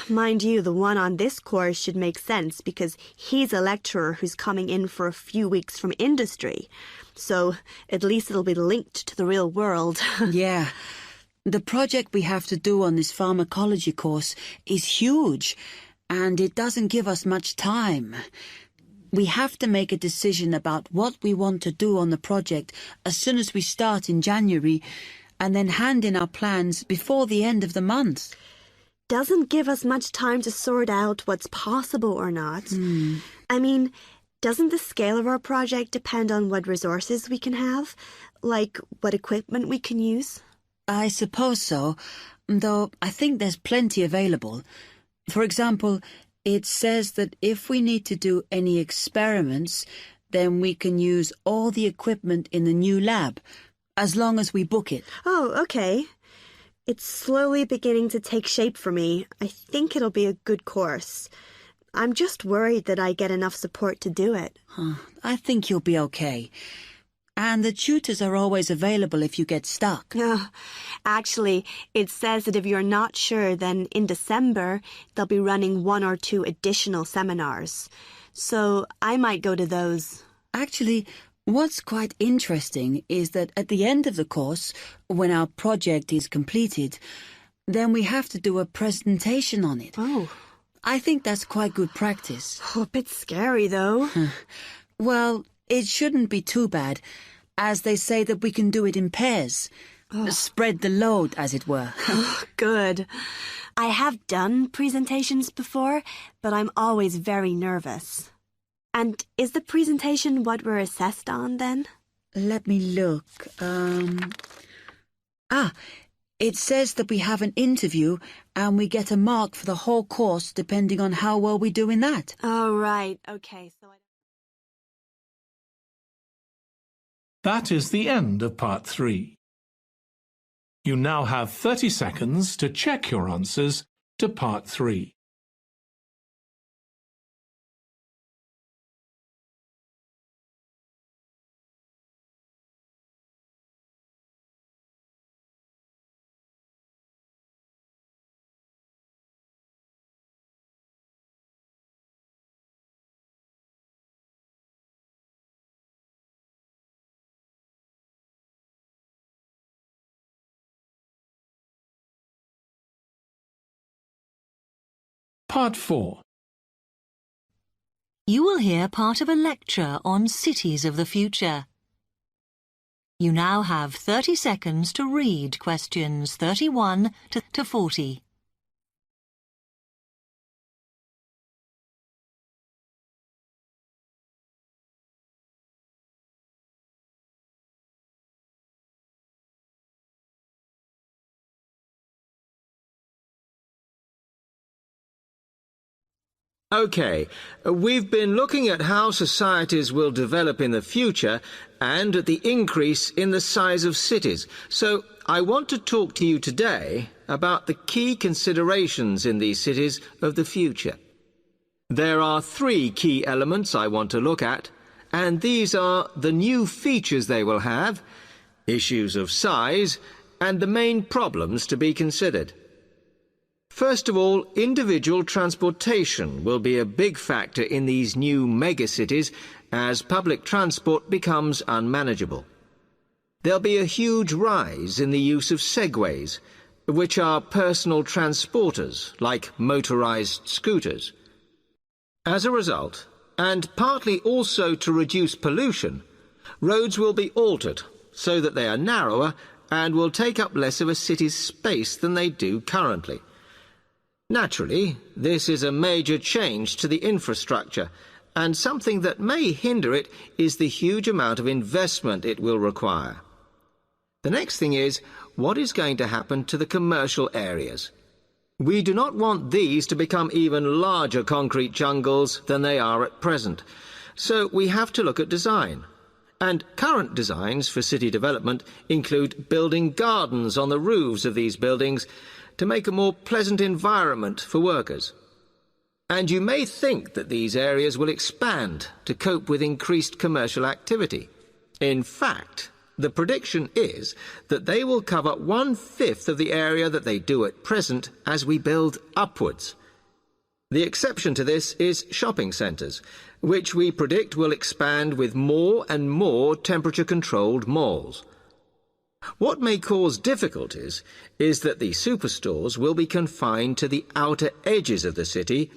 Mind you, the one on this course should make sense because he's a lecturer who's coming in for a few weeks from industry. So at least it'll be linked to the real world. Yeah. The project we have to do on this pharmacology course is huge, and it doesn't give us much time. We have to make a decision about what we want to do on the project as soon as we start in January, and then hand in our plans before the end of the month. Doesn't give us much time to sort out what's possible or not. I mean, doesn't the scale of our project depend on what resources we can have? Like what equipment we can use? I suppose so, though I think there's plenty available. For example, it says that if we need to do any experiments, then we can use all the equipment in the new lab, as long as we book it. Oh, okay. It's slowly beginning to take shape for me. I think it'll be a good course. I'm just worried that I get enough support to do it. I think you'll be okay. And the tutors are always available if you get stuck. Actually, it says that if you're not sure, then in December, they'll be running 1 or 2 additional seminars. So I might go to those. Actually, what's quite interesting is that at the end of the course, when our project is completed, then we have to do a presentation on it. Oh. I think that's quite good practice. A bit scary, though. Well, it shouldn't be too bad, as they say that we can do it in pairs. Spread the load, as it were. Good. I have done presentations before, but I'm always very nervous. And is the presentation what we're assessed on, then? Let me look. It says that we have an interview and we get a mark for the whole course depending on how well we do in that. Oh, right. Okay, so That is the end of part 3. You now have 30 seconds to check your answers to part 3. Part 4. You will hear part of a lecture on cities of the future. You now have 30 seconds to read questions 31 to 40. OK, we've been looking at how societies will develop in the future and at the increase in the size of cities. So I want to talk to you today about the key considerations in these cities of the future. There are 3 key elements I want to look at, and these are the new features they will have, issues of size, and the main problems to be considered. First of all, individual transportation will be a big factor in these new megacities as public transport becomes unmanageable. There'll be a huge rise in the use of segways, which are personal transporters like motorized scooters. As a result, and partly also to reduce pollution, roads will be altered so that they are narrower and will take up less of a city's space than they do currently. Naturally, this is a major change to the infrastructure, and something that may hinder it is the huge amount of investment it will require. The next thing is, what is going to happen to the commercial areas? We do not want these to become even larger concrete jungles than they are at present, so we have to look at design. And current designs for city development include building gardens on the roofs of these buildings to make a more pleasant environment for workers. And you may think that these areas will expand to cope with increased commercial activity. In fact, the prediction is that they will cover 1/5 of the area that they do at present as we build upwards. The exception to this is shopping centres, which we predict will expand with more and more temperature-controlled malls. What may cause difficulties is that the superstores will be confined to the outer edges of the city,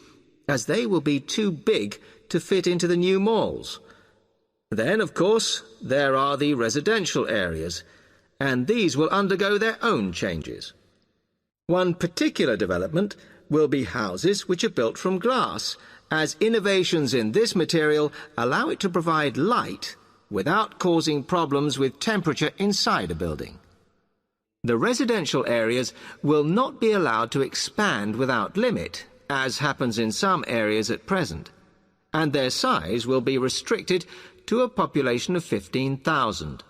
as they will be too big to fit into the new malls. Then, of course, there are the residential areas, and these will undergo their own changes. One particular development will be houses which are built from glass, as innovations in this material allow it to provide light without causing problems with temperature inside a building. The residential areas will not be allowed to expand without limit, as happens in some areas at present, and their size will be restricted to a population of 15,000.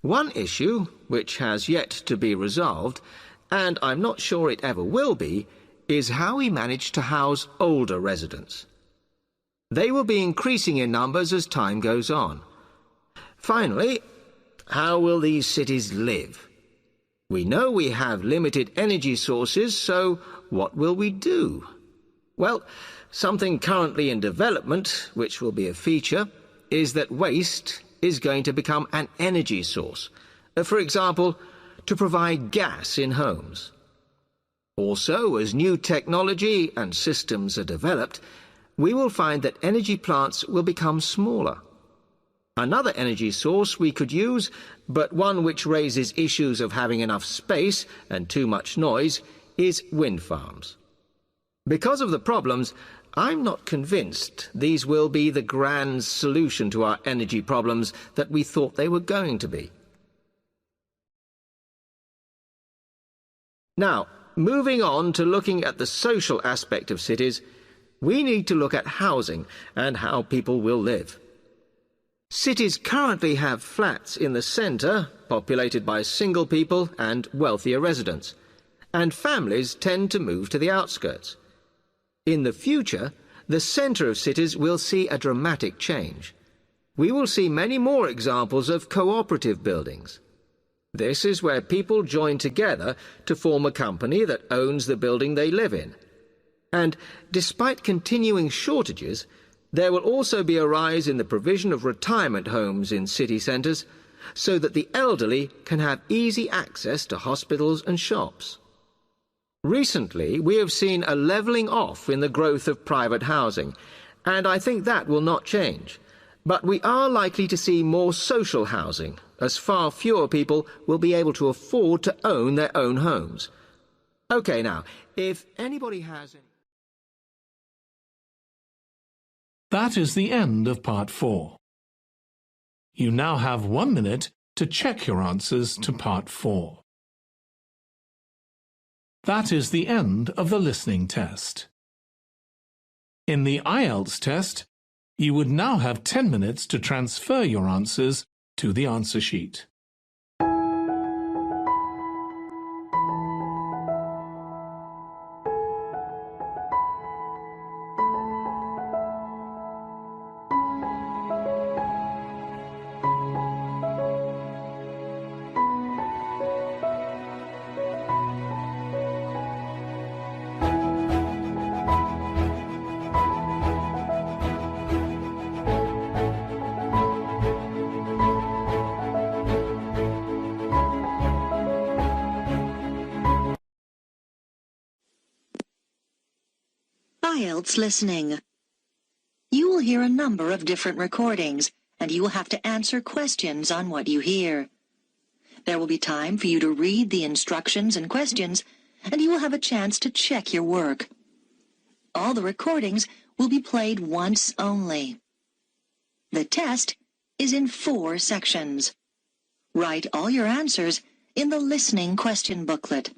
One issue, which has yet to be resolved, and I'm not sure it ever will be, is how we manage to house older residents. They will be increasing in numbers as time goes on. Finally, how will these cities live? We know we have limited energy sources, so what will we do? Well, something currently in development, which will be a feature, is that waste is going to become an energy source. For example, to provide gas in homes. Also, as new technology and systems are developed, we will find that energy plants will become smaller. Another energy source we could use, but one which raises issues of having enough space and too much noise, is wind farms. Because of the problems, I'm not convinced these will be the grand solution to our energy problems that we thought they were going to be. Now, moving on to looking at the social aspect of cities, we need to look at housing and how people will live. Cities currently have flats in the centre, populated by single people and wealthier residents, and families tend to move to the outskirts. In the future, the centre of cities will see a dramatic change. We will see many more examples of cooperative buildings. This is where people join together to form a company that owns the building they live in. And despite continuing shortages, there will also be a rise in the provision of retirement homes in city centres, so that the elderly can have easy access to hospitals and shops. Recently, we have seen a levelling off in the growth of private housing, and I think that will not change. But we are likely to see more social housing, as far fewer people will be able to afford to own their own homes. OK, now, if anybody has any... That is the end of Part 4. You now have 1 minute to check your answers to Part 4. That is the end of the listening test. In the IELTS test, you would now have 10 minutes to transfer your answers to the answer sheet. IELTS listening. You will hear a number of different recordings, and you will have to answer questions on what you hear. There will be time for you to read the instructions and questions, and you will have a chance to check your work. All the recordings will be played once only. The test is in 4 sections. Write all your answers in the listening question booklet.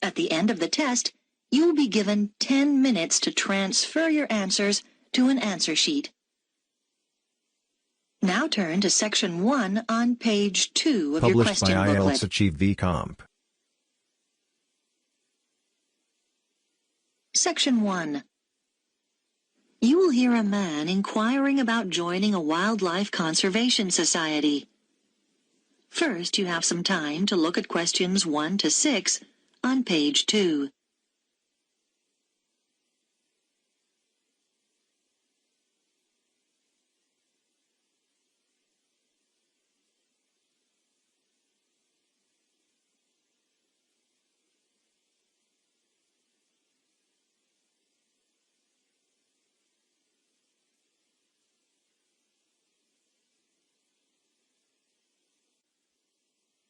At the end of the test, you will be given 10 minutes to transfer your answers to an answer sheet. Now turn to Section 1 on page 2 of your Published question by booklet. IELTS Achieve VComp. Section 1. You will hear a man inquiring about joining a wildlife conservation society. First, you have some time to look at questions 1 to 6 on page 2.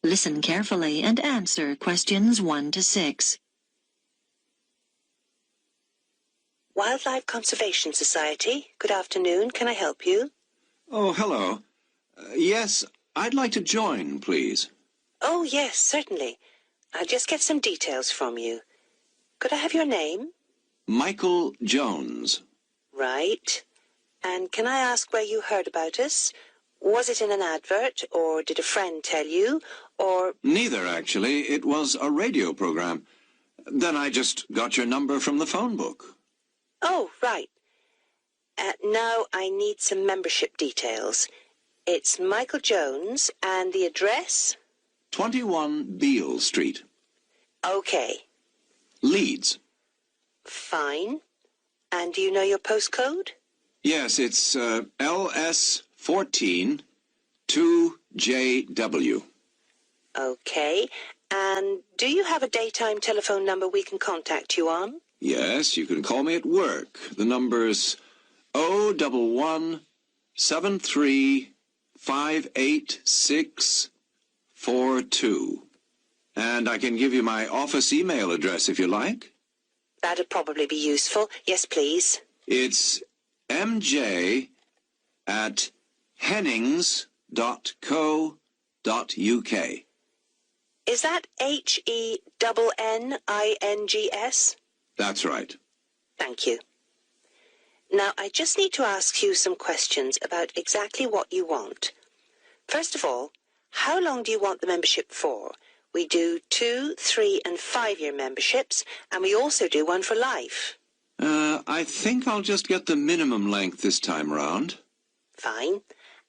Listen carefully and answer questions 1 to 6. Wildlife Conservation Society. Good afternoon. Can I help you? Oh, hello. Yes, I'd like to join, please. Oh, yes, certainly. I'll just get some details from you. Could I have your name? Michael Jones. Right. And can I ask where you heard about us? Was it in an advert, or did a friend tell you, or... Neither, actually. It was a radio program. Then I just got your number from the phone book. Oh, right. Now I need some membership details. It's Michael Jones, and the address? 21 Beale Street. Okay. Leeds. Fine. And do you know your postcode? Yes, it's LS14 2JW. Okay. And do you have a daytime telephone number we can contact you on? Yes, you can call me at work. The number's 011 73 58642. And I can give you my office email address if you like. That'd probably be useful. Yes, please. It's mj@hennings.co.uk. Is that HENNINGS? That's right. Thank you. Now, I just need to ask you some questions about exactly what you want. First of all, how long do you want the membership for? We do 2, 3, and 5-year memberships, and we also do one for life. I think I'll just get the minimum length this time round. Fine.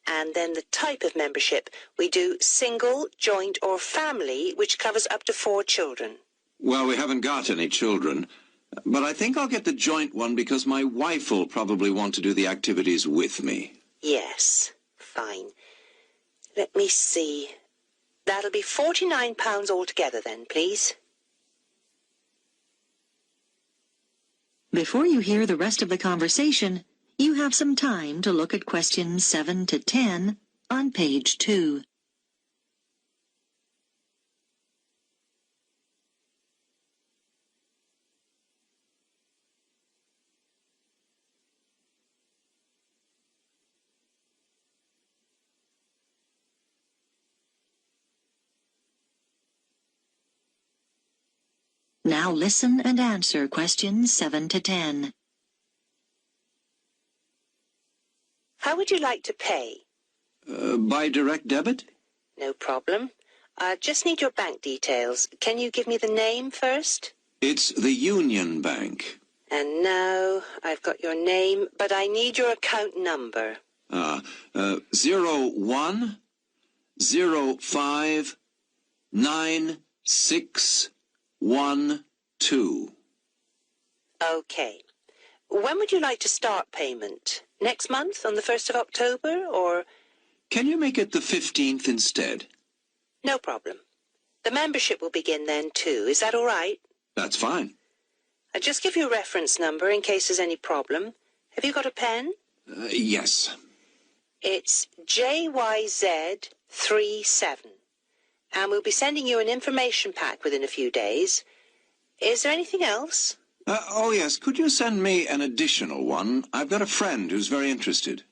And then the type of membership. We do single, joint, or family, which covers up to 4 children. Well, we haven't got any children, but I think I'll get the joint one because my wife will probably want to do the activities with me. Yes. Fine. Let me see. That'll be £49 altogether then, please. Before you hear the rest of the conversation, you have some time to look at questions 7 to 10 on page 2. Now listen and answer questions 7 to 10. How would you like to pay? By direct debit? No problem. I just need your bank details. Can you give me the name first? It's the Union Bank. And now I've got your name, but I need your account number. 01059612. Okay. When would you like to start payment? Next month, on the 1st of October, or... Can you make it the 15th instead? No problem. The membership will begin then, too. Is that all right? That's fine. I'll just give you a reference number in case there's any problem. Have you got a pen? Yes. It's JYZ37. And we'll be sending you an information pack within a few days. Is there anything else? Oh, yes. Could you send me an additional one? I've got a friend who's very interested.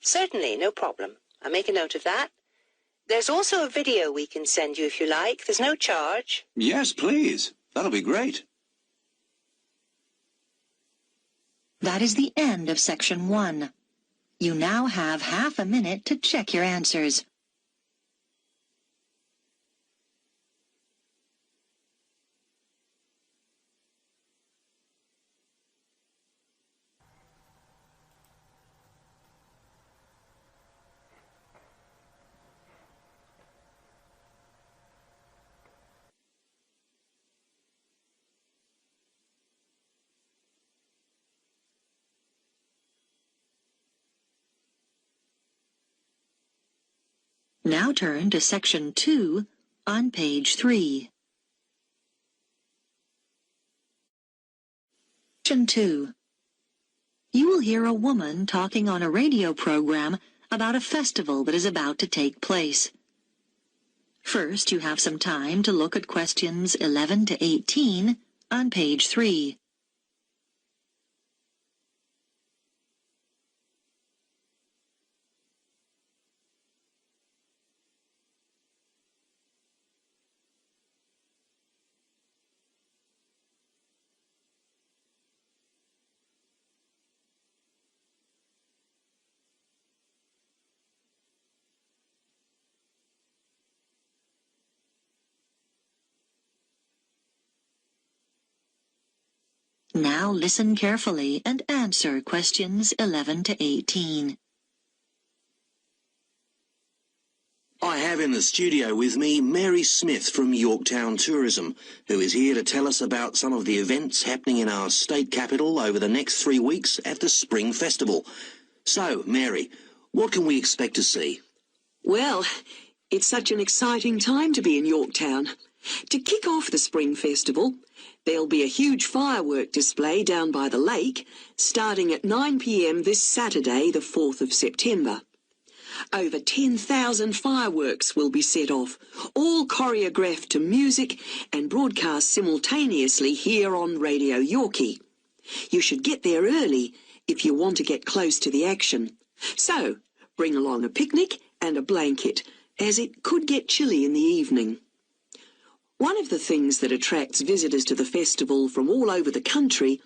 Certainly, no problem. I'll make a note of that. There's also a video we can send you if you like. There's no charge. Yes, please. That'll be great. That is the end of section 1. You now have half a minute to check your answers. Now turn to section 2 on page 3. Section 2. You will hear a woman talking on a radio program about a festival that is about to take place. First, you have some time to look at questions 11 to 18 on page 3. Now listen carefully and answer questions 11 to 18. I have in the studio with me Mary Smith from Yorktown Tourism, who is here to tell us about some of the events happening in our state capital over the next 3 weeks at the Spring Festival. So, Mary, what can we expect to see? Well, it's such an exciting time to be in Yorktown. To kick off the Spring Festival, there'll be a huge firework display down by the lake, starting at 9 p.m. this Saturday, the 4th of September. Over 10,000 fireworks will be set off, all choreographed to music and broadcast simultaneously here on Radio Yorkie. You should get there early if you want to get close to the action. So, bring along a picnic and a blanket, as it could get chilly in the evening. One of the things that attracts visitors to the festival from all over the country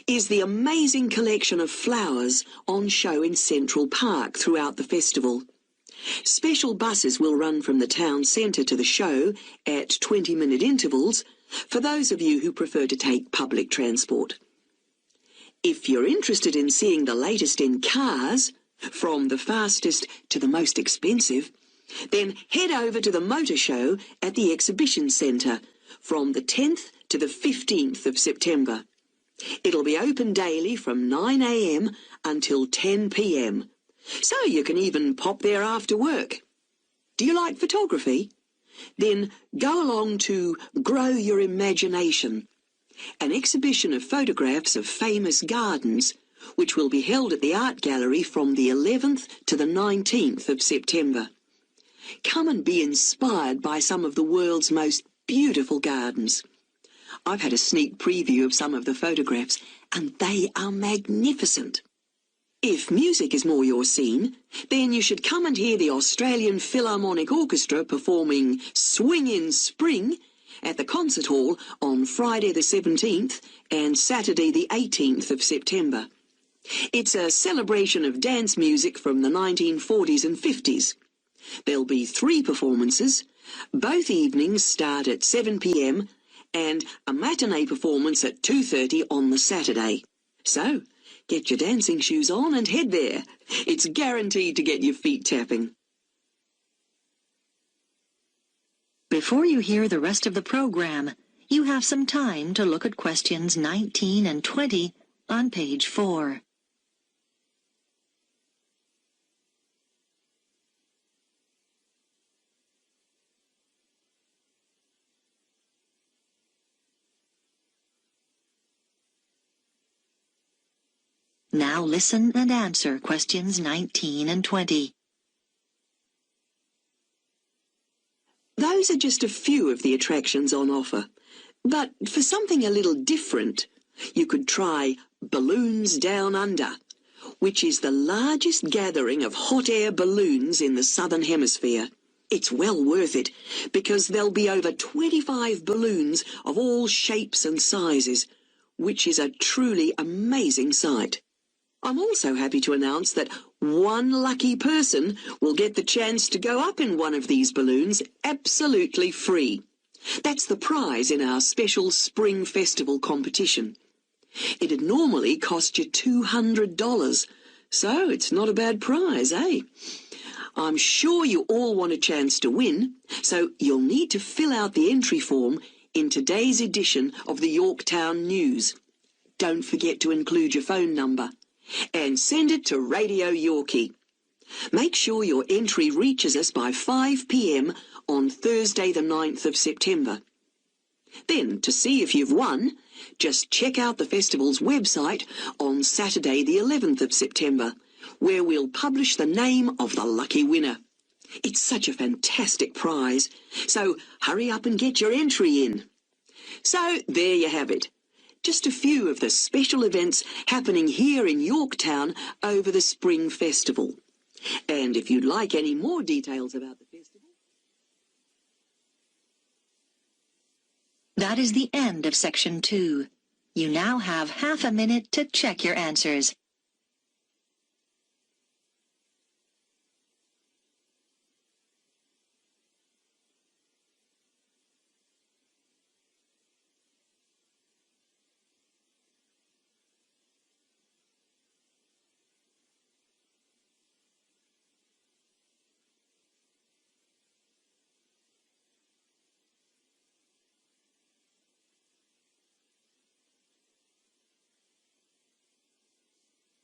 is the amazing collection of flowers on show in Central Park throughout the festival. Special buses will run from the town centre to the show at 20-minute intervals for those of you who prefer to take public transport. If you're interested in seeing the latest in cars, from the fastest to the most expensive, then head over to the motor show at the exhibition centre from the 10th to the 15th of September. It'll be open daily from 9 a.m. until 10 p.m. So you can even pop there after work. Do you like photography? Then go along to Grow Your Imagination, an exhibition of photographs of famous gardens, which will be held at the Art Gallery from the 11th to the 19th of September. Come and be inspired by some of the world's most beautiful gardens. I've had a sneak preview of some of the photographs, and they are magnificent. If music is more your scene, then you should come and hear the Australian Philharmonic Orchestra performing Swing in Spring at the Concert Hall on Friday the 17th and Saturday the 18th of September. It's a celebration of dance music from the 1940s and 50s. There'll be 3 performances. Both evenings start at 7 p.m. and a matinee performance at 2:30 on the Saturday. So, get your dancing shoes on and head there. It's guaranteed to get your feet tapping. Before you hear the rest of the program, you have some time to look at questions 19 and 20 on page 4. Now listen and answer questions 19 and 20. Those are just a few of the attractions on offer. But for something a little different, you could try Balloons Down Under, which is the largest gathering of hot air balloons in the Southern Hemisphere. It's well worth it, because there'll be over 25 balloons of all shapes and sizes, which is a truly amazing sight. I'm also happy to announce that one lucky person will get the chance to go up in one of these balloons absolutely free. That's the prize in our special Spring Festival competition. It'd normally cost you $200, so it's not a bad prize, eh? I'm sure you all want a chance to win, so you'll need to fill out the entry form in today's edition of the Yorktown News. Don't forget to include your phone number. And send it to Radio Yorkie. Make sure your entry reaches us by 5 p.m. on Thursday the 9th of September. Then, to see if you've won, just check out the festival's website on Saturday the 11th of September, where we'll publish the name of the lucky winner. It's such a fantastic prize, so hurry up and get your entry in. So, there you have it. Just a few of the special events happening here in Yorktown over the Spring Festival. And if you'd like any more details about the festival... That is the end of section 2. You now have half a minute to check your answers.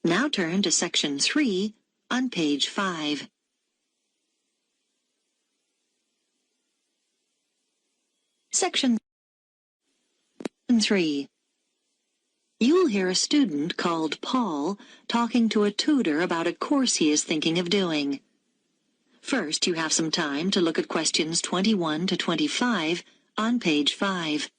Now turn to section 3 on page 5. Section 3. You'll hear a student called Paul talking to a tutor about a course he is thinking of doing. First, you have some time to look at questions 21 to 25 on page 5.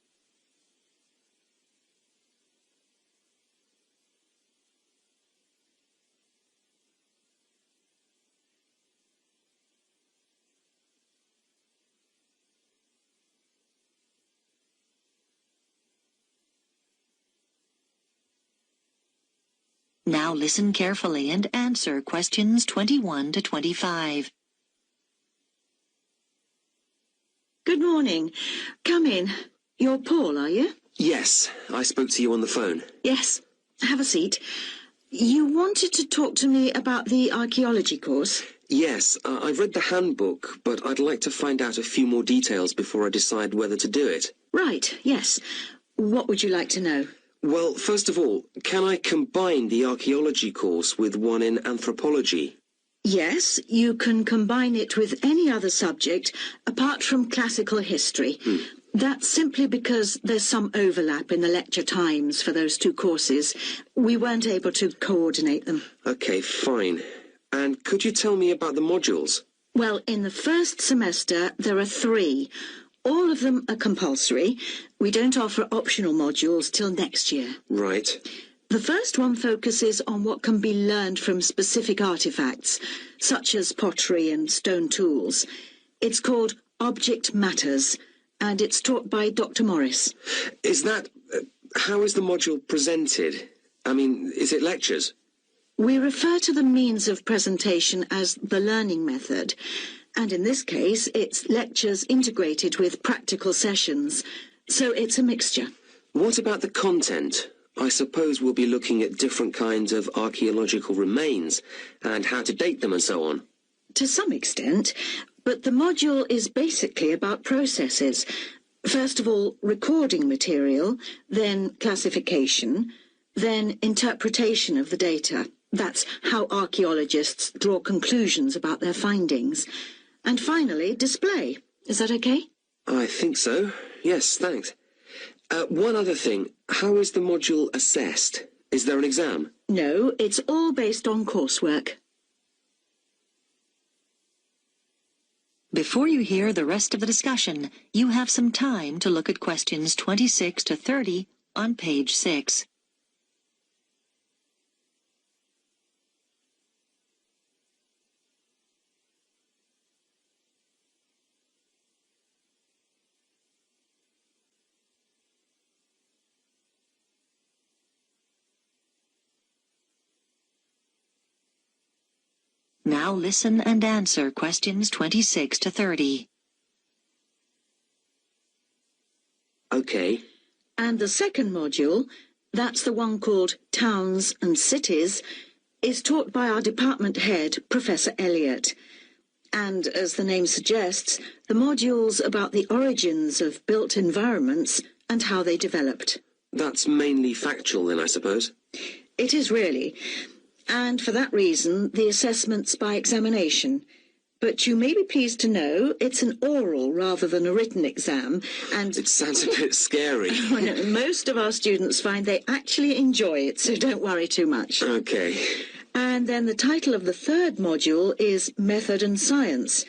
Now listen carefully and answer questions 21 to 25. Good morning. Come in. You're Paul, are you? Yes, I spoke to you on the phone. Yes. Have a seat. You wanted to talk to me about the archaeology course? Yes, I've read the handbook, but I'd like to find out a few more details before I decide whether to do it. Right, yes. What would you like to know? Well, first of all, can I combine the archaeology course with one in anthropology? Yes, you can combine it with any other subject apart from classical history. That's simply because there's some overlap in the lecture times for those two courses. We weren't able to coordinate them. Okay, fine. And could you tell me about the modules? Well, in the first semester, there are 3. All of them are compulsory. We don't offer optional modules till next year. Right. The first one focuses on what can be learned from specific artifacts, such as pottery and stone tools. It's called Object Matters, and it's taught by Dr. Morris. Is that... how is the module presented? I mean, is it lectures? We refer to the means of presentation as the learning method, and in this case, it's lectures integrated with practical sessions, so it's a mixture. What about the content? I suppose we'll be looking at different kinds of archaeological remains and how to date them and so on. To some extent, but the module is basically about processes. First of all, recording material, then classification, then interpretation of the data. That's how archaeologists draw conclusions about their findings. And finally, display. Is that okay? I think so. Yes, thanks. One other thing. How is the module assessed? Is there an exam? No, it's all based on coursework. Before you hear the rest of the discussion, you have some time to look at questions 26 to 30 on page 6. Now listen and answer questions 26 to 30. Okay. And the second module, that's the one called Towns and Cities, is taught by our department head, Professor Elliott. And as the name suggests, the module's about the origins of built environments and how they developed. That's mainly factual then, I suppose? It is really. And for that reason, the assessment's by examination. But you may be pleased to know it's an oral rather than a written exam, and... It sounds a bit scary. Most of our students find they actually enjoy it, so don't worry too much. Okay. And then the title of the third module is Method and Science.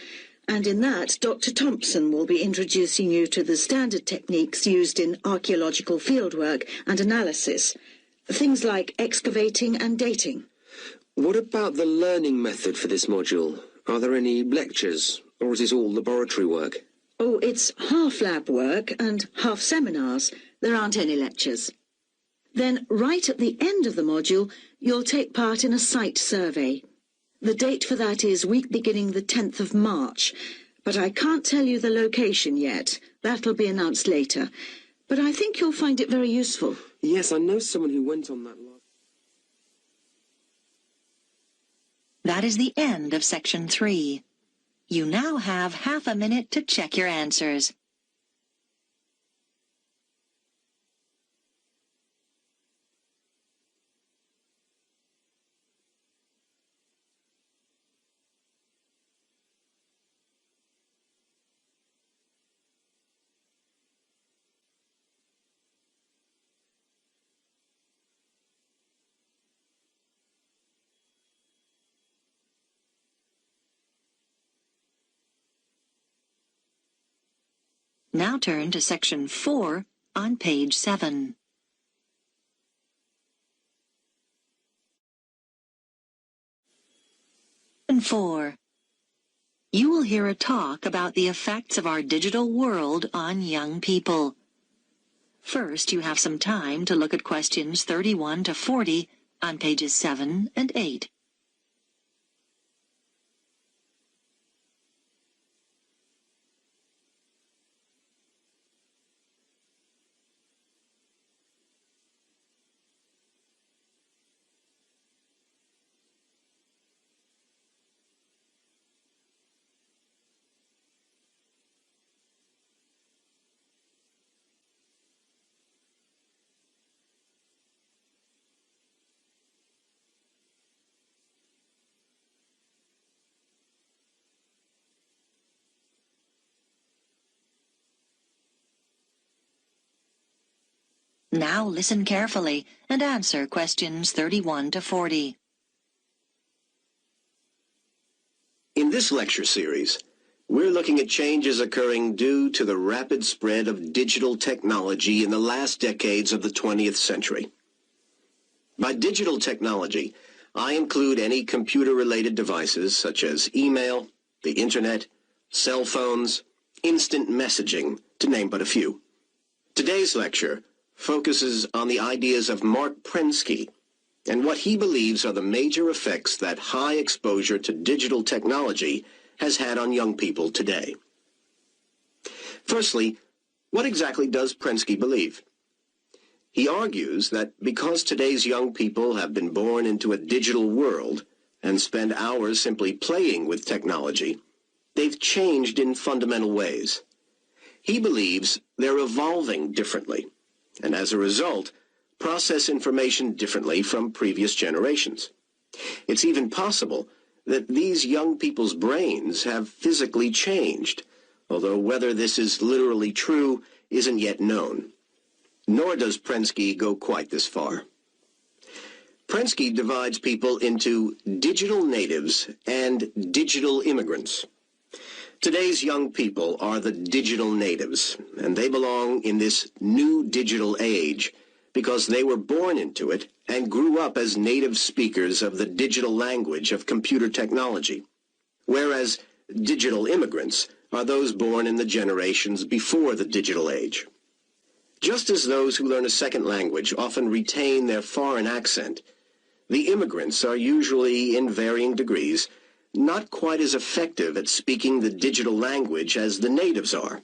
And in that, Dr. Thompson will be introducing you to the standard techniques used in archaeological fieldwork and analysis. Things like excavating and dating. What about the learning method for this module? Are there any lectures, or is it all laboratory work? Oh, it's half lab work and half seminars. There aren't any lectures. Then, right at the end of the module, you'll take part in a site survey. The date for that is week beginning the 10th of March, but I can't tell you the location yet. That'll be announced later. But I think you'll find it very useful. Yes, I know someone who went on that last... That is the end of section 3. You now have half a minute to check your answers. Now turn to section 4 on page 7. And 4. You will hear a talk about the effects of our digital world on young people. First, you have some time to look at questions 31 to 40 on pages 7 and 8. Now listen carefully and answer questions 31 to 40. In this lecture series, we're looking at changes occurring due to the rapid spread of digital technology in the last decades of the 20th century. By digital technology, I include any computer-related devices such as email, the internet, cell phones, instant messaging, to name but a few. Today's lecture focuses on the ideas of Mark Prensky and what he believes are the major effects that high exposure to digital technology has had on young people today. Firstly, what exactly does Prensky believe? He argues that because today's young people have been born into a digital world and spend hours simply playing with technology, they've changed in fundamental ways. He believes they're evolving differently, and as a result, process information differently from previous generations. It's even possible that these young people's brains have physically changed, although whether this is literally true isn't yet known. Nor does Prensky go quite this far. Prensky divides people into digital natives and digital immigrants. Today's young people are the digital natives, and they belong in this new digital age because they were born into it and grew up as native speakers of the digital language of computer technology, whereas digital immigrants are those born in the generations before the digital age. Just as those who learn a second language often retain their foreign accent, the immigrants are usually, in varying degrees, not quite as effective at speaking the digital language as the natives are.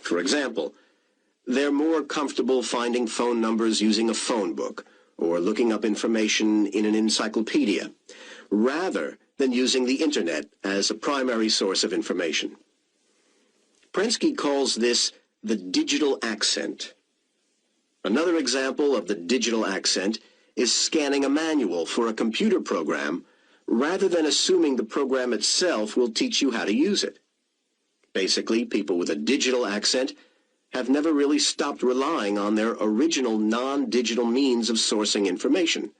For example, they're more comfortable finding phone numbers using a phone book or looking up information in an encyclopedia, rather than using the internet as a primary source of information. Prensky calls this the digital accent. Another example of the digital accent is scanning a manual for a computer program rather than assuming the program itself will teach you how to use it. Basically, people with a digital accent have never really stopped relying on their original non-digital means of sourcing information.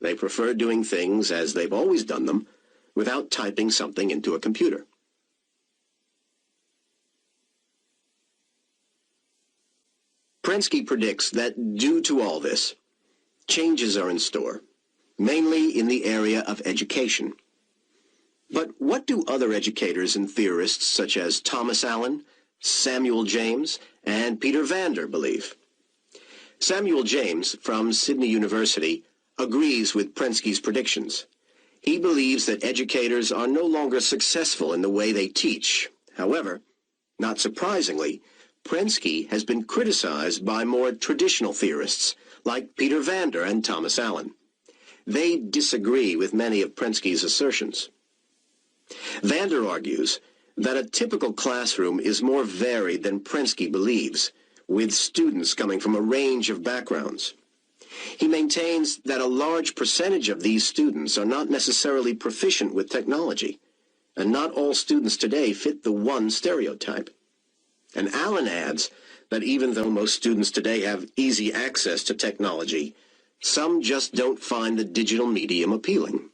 They prefer doing things as they've always done them, without typing something into a computer. Prensky predicts that due to all this, changes are in store, mainly in the area of education. But what do other educators and theorists such as Thomas Allen, Samuel James, and Peter Vander believe? Samuel James, from Sydney University, agrees with Prensky's predictions. He believes that educators are no longer successful in the way they teach. However, not surprisingly, Prensky has been criticized by more traditional theorists like Peter Vander and Thomas Allen. They disagree with many of Prensky's assertions. Vander argues that a typical classroom is more varied than Prensky believes, with students coming from a range of backgrounds. He maintains that a large percentage of these students are not necessarily proficient with technology, and not all students today fit the one stereotype. And Allen adds that even though most students today have easy access to technology, some just don't find the digital medium appealing.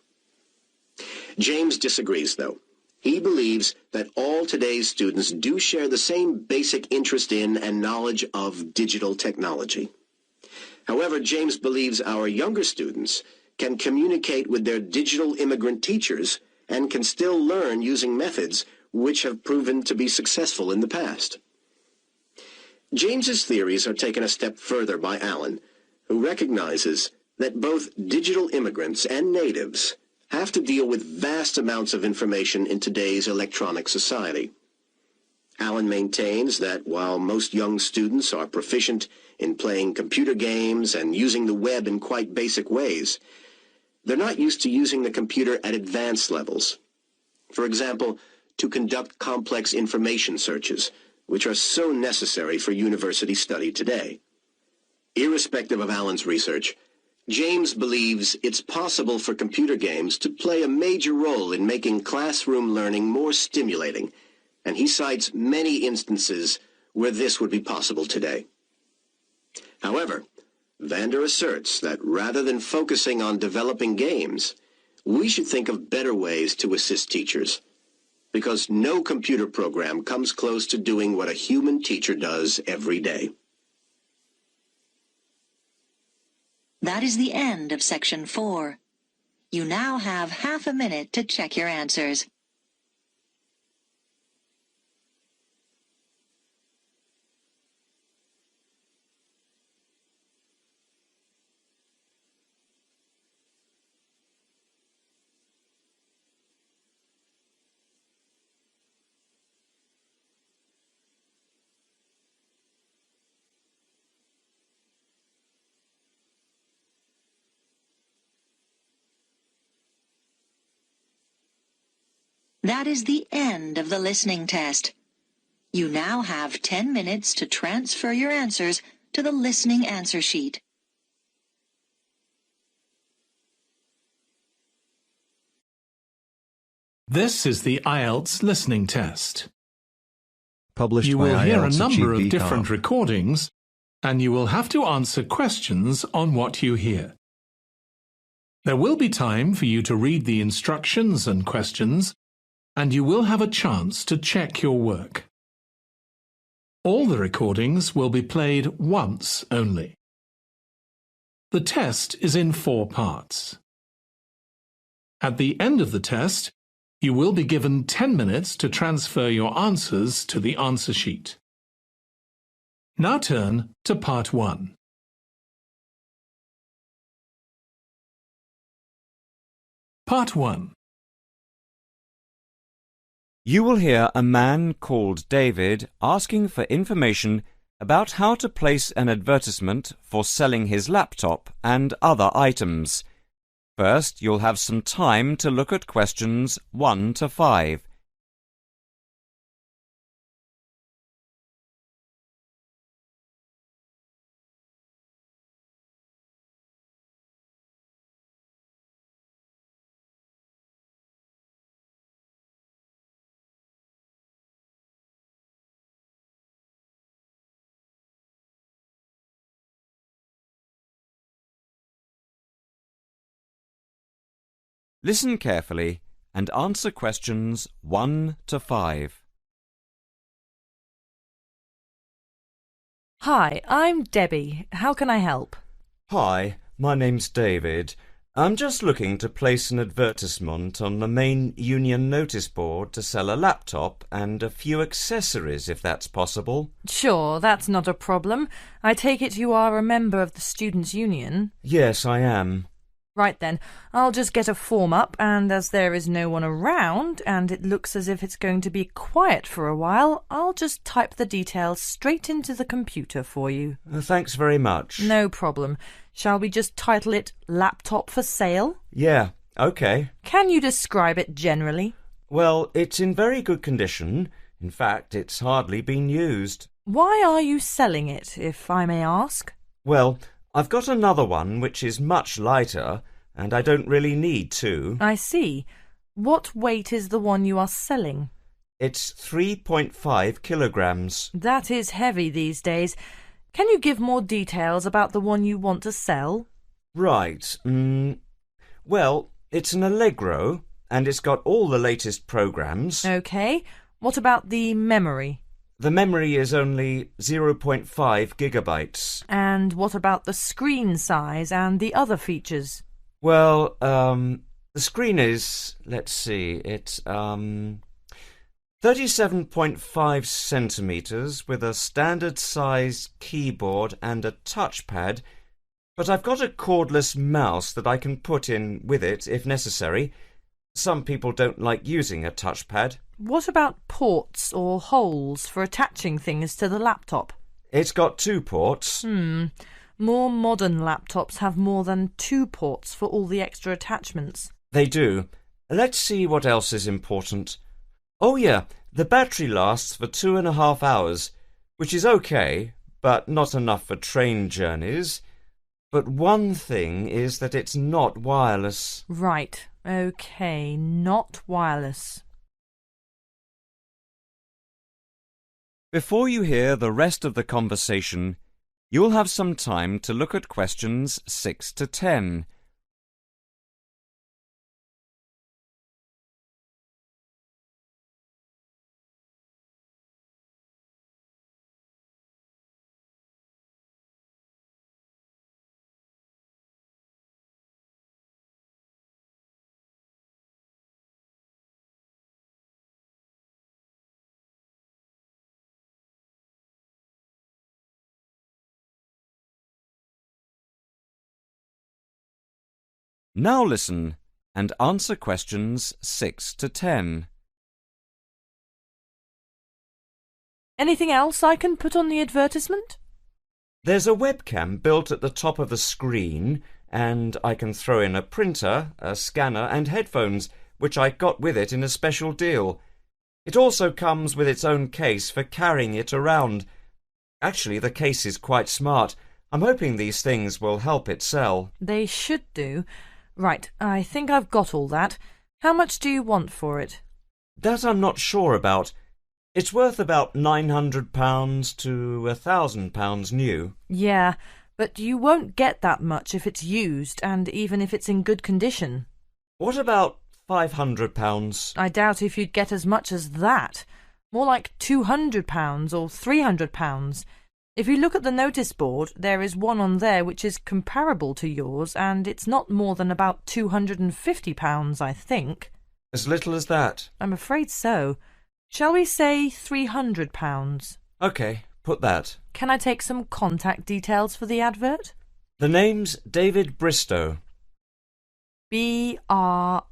James disagrees, though, He believes that all today's students do share the same basic interest in and knowledge of digital technology. However, James believes our younger students can communicate with their digital immigrant teachers and can still learn using methods which have proven to be successful in the past. James's theories are taken a step further by Alan, who recognizes that both digital immigrants and natives have to deal with vast amounts of information in today's electronic society. Alan maintains that while most young students are proficient in playing computer games and using the web in quite basic ways, they're not used to using the computer at advanced levels. For example, to conduct complex information searches, which are so necessary for university study today. Irrespective of Alan's research, James believes it's possible for computer games to play a major role in making classroom learning more stimulating, and he cites many instances where this would be possible today. However, Vander asserts that rather than focusing on developing games, we should think of better ways to assist teachers, because no computer program comes close to doing what a human teacher does every day. That is the end of section 4. You now have half a minute to check your answers. That is the end of the listening test. You now have 10 minutes to transfer your answers to the listening answer sheet. This is the IELTS listening test. Published You by will hear a IELTS number GP of different Car. recordings, and you will have to answer questions on what you hear. There will be time for you to read the instructions and questions, and you will have a chance to check your work. All the recordings will be played once only. The test is in 4 parts. At the end of the test, you will be given 10 minutes to transfer your answers to the answer sheet. Now turn to Part 1. Part 1. You will hear a man called David asking for information about how to place an advertisement for selling his laptop and other items. First, you'll have some time to look at questions 1 to 5. Listen carefully and answer questions 1 to 5. Hi, I'm Debbie. How can I help? Hi, my name's David. I'm just looking to place an advertisement on the main union notice board to sell a laptop and a few accessories, if that's possible. Sure, that's not a problem. I take it you are a member of the Students' Union? Yes, I am. Right then, I'll just get a form up, and as there is no one around, and it looks as if it's going to be quiet for a while, I'll just type the details straight into the computer for you. Thanks very much. No problem. Shall we just title it Laptop for Sale? Yeah, OK. Can you describe it generally? Well, it's in very good condition. In fact, it's hardly been used. Why are you selling it, if I may ask? Well, I've got another one which is much lighter, and I don't really need two. I see. What weight is the one you are selling? It's 3.5 kilograms. That is heavy these days. Can you give more details about the one you want to sell? Right. Well, it's an Allegro, and it's got all the latest programs. OK. What about the memory? The memory is only 0.5 gigabytes. And what about the screen size and the other features? Well, the screen is, let's see, it's 37.5 centimetres with a standard size keyboard and a touchpad, but I've got a cordless mouse that I can put in with it if necessary. Some people don't like using a touchpad. What about ports or holes for attaching things to the laptop? It's got 2 ports. More modern laptops have more than 2 ports for all the extra attachments. They do. Let's see what else is important. Oh yeah, the battery lasts for 2.5 hours, which is okay, but not enough for train journeys. But one thing is that it's not wireless. Right, OK, not wireless. Before you hear the rest of the conversation, you'll have some time to look at questions 6 to 10. Now listen and answer questions 6 to 10. Anything else I can put on the advertisement? There's a webcam built at the top of the screen, and I can throw in a printer, a scanner and headphones, which I got with it in a special deal. It also comes with its own case for carrying it around. Actually, the case is quite smart. I'm hoping these things will help it sell. They should do. Right, I think I've got all that. How much do you want for it? That I'm not sure about. It's worth about £900 to £1,000 new. Yeah, but you won't get that much if it's used, and even if it's in good condition. What about £500? I doubt if you'd get as much as that. More like £200 or £300. If you look at the notice board, there is one on there which is comparable to yours, and it's not more than about £250, I think. As little as that? I'm afraid so. Shall we say £300? OK, put that. Can I take some contact details for the advert? The name's David Bristow. Bristow?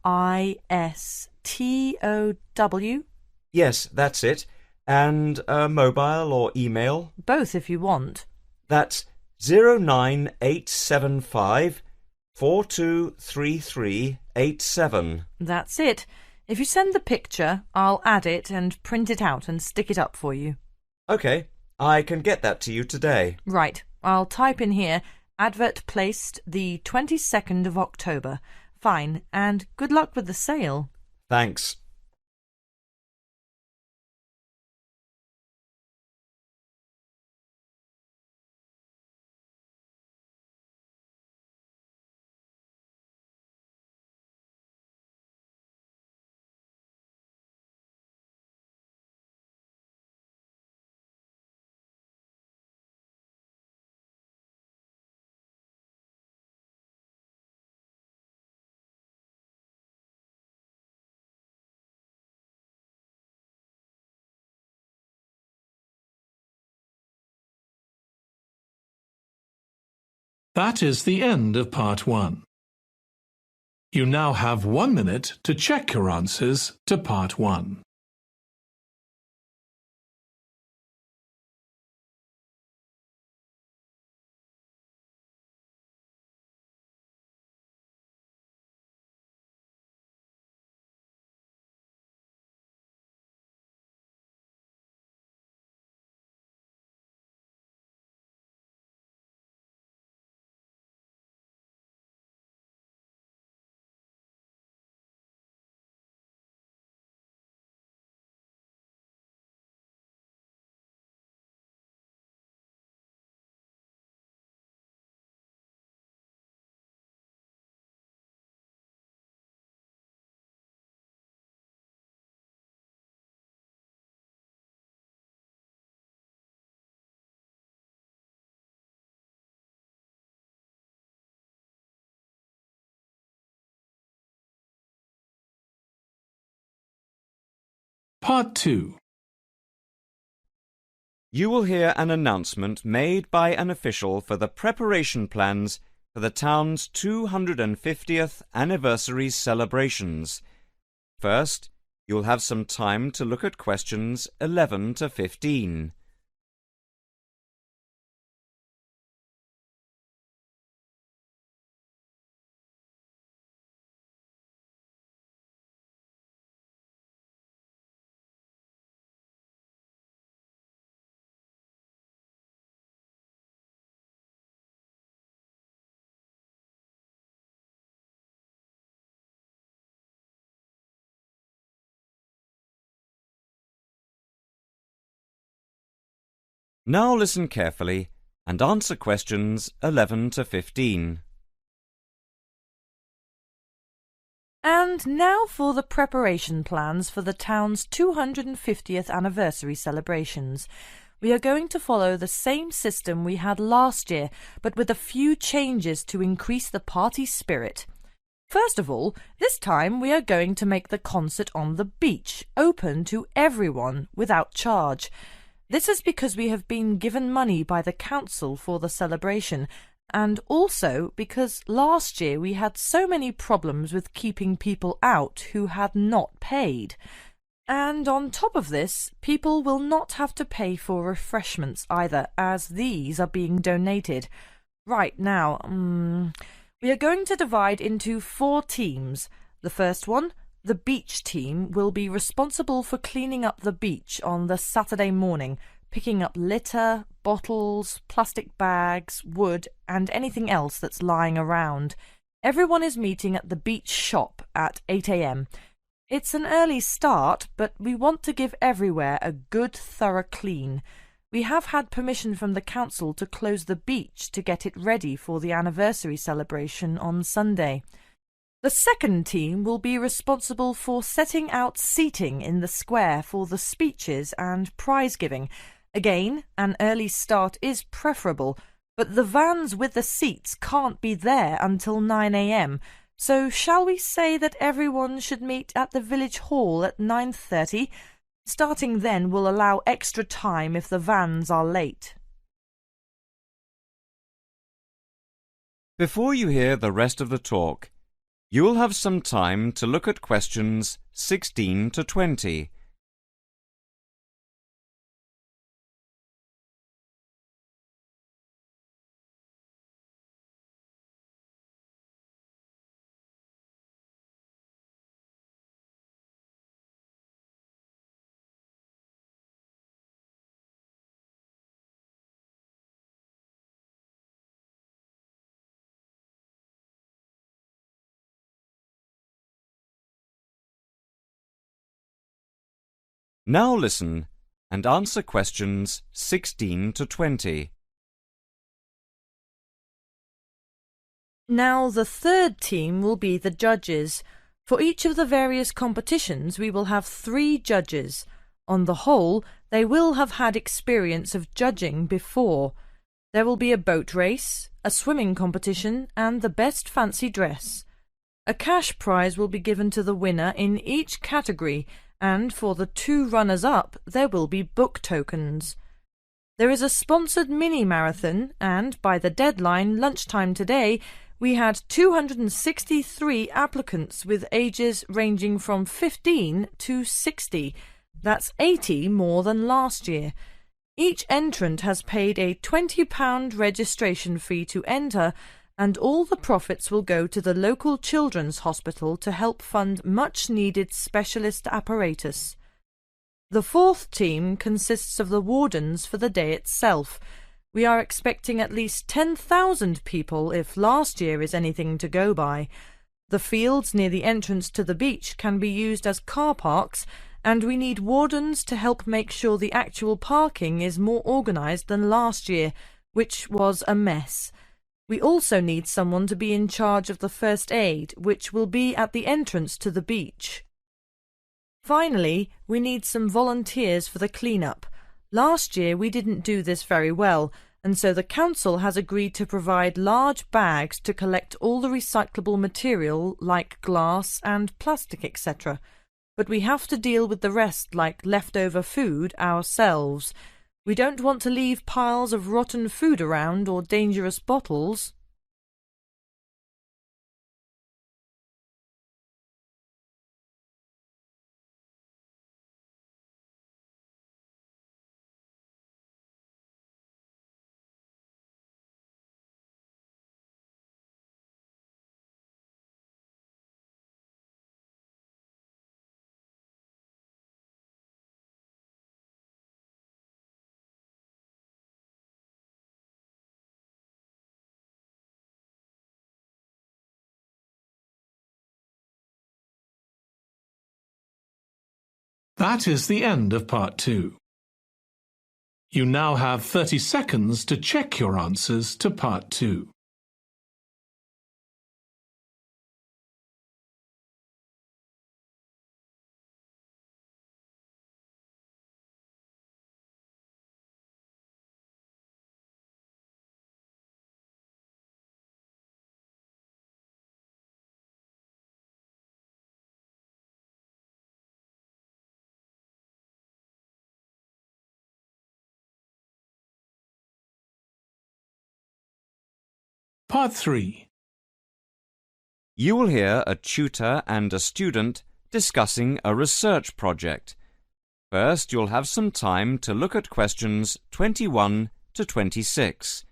Yes, that's it. And a mobile or email? Both if you want. That's 09875 423387. That's it. If you send the picture, I'll add it and print it out and stick it up for you. OK, I can get that to you today. Right, I'll type in here, advert placed the 22nd of October. Fine, and good luck with the sale. Thanks. That is the end of part 1. You now have 1 minute to check your answers to part 1. Part 2. You will hear an announcement made by an official for the preparation plans for the town's 250th anniversary celebrations. First, you'll have some time to look at questions 11 to 15. Now listen carefully and answer questions 11 to 15. And now for the preparation plans for the town's 250th anniversary celebrations. We are going to follow the same system we had last year, but with a few changes to increase the party spirit. First of all, this time we are going to make the concert on the beach open to everyone without charge. This is because we have been given money by the council for the celebration, and also because last year we had so many problems with keeping people out who had not paid. And on top of this, people will not have to pay for refreshments either, as these are being donated. Right now, we are going to divide into 4 teams. The first one, the beach team, will be responsible for cleaning up the beach on the Saturday morning, picking up litter, bottles, plastic bags, wood, and anything else that's lying around. Everyone is meeting at the beach shop at 8 a.m. It's an early start, but we want to give everywhere a good, thorough clean. We have had permission from the council to close the beach to get it ready for the anniversary celebration on Sunday. The second team will be responsible for setting out seating in the square for the speeches and prize giving. Again, an early start is preferable, but the vans with the seats can't be there until 9 a.m. So shall we say that everyone should meet at the village hall at 9:30? Starting then will allow extra time if the vans are late. Before you hear the rest of the talk, you will have some time to look at questions 16 to 20. Now listen and answer questions 16 to 20. Now the third team will be the judges. For each of the various competitions we will have 3 judges. On the whole, they will have had experience of judging before. There will be a boat race, a swimming competition, and the best fancy dress. A cash prize will be given to the winner in each category, and for the 2 runners-up there will be book tokens. There is a sponsored mini-marathon, and by the deadline, lunchtime today, we had 263 applicants with ages ranging from 15 to 60. That's 80 more than last year. Each entrant has paid a £20 registration fee to enter, and all the profits will go to the local children's hospital to help fund much-needed specialist apparatus. The fourth team consists of the wardens for the day itself. We are expecting at least 10,000 people if last year is anything to go by. The fields near the entrance to the beach can be used as car parks, and we need wardens to help make sure the actual parking is more organised than last year, which was a mess. We also need someone to be in charge of the first aid, which will be at the entrance to the beach. Finally, we need some volunteers for the clean-up. Last year we didn't do this very well, and so the council has agreed to provide large bags to collect all the recyclable material like glass and plastic, etc. but we have to deal with the rest like leftover food ourselves. We don't want to leave piles of rotten food around or dangerous bottles. That is the end of part 2. You now have 30 seconds to check your answers to part 2. Part 3. You will hear a tutor and a student discussing a research project. First, you'll have some time to look at questions 21 to 26.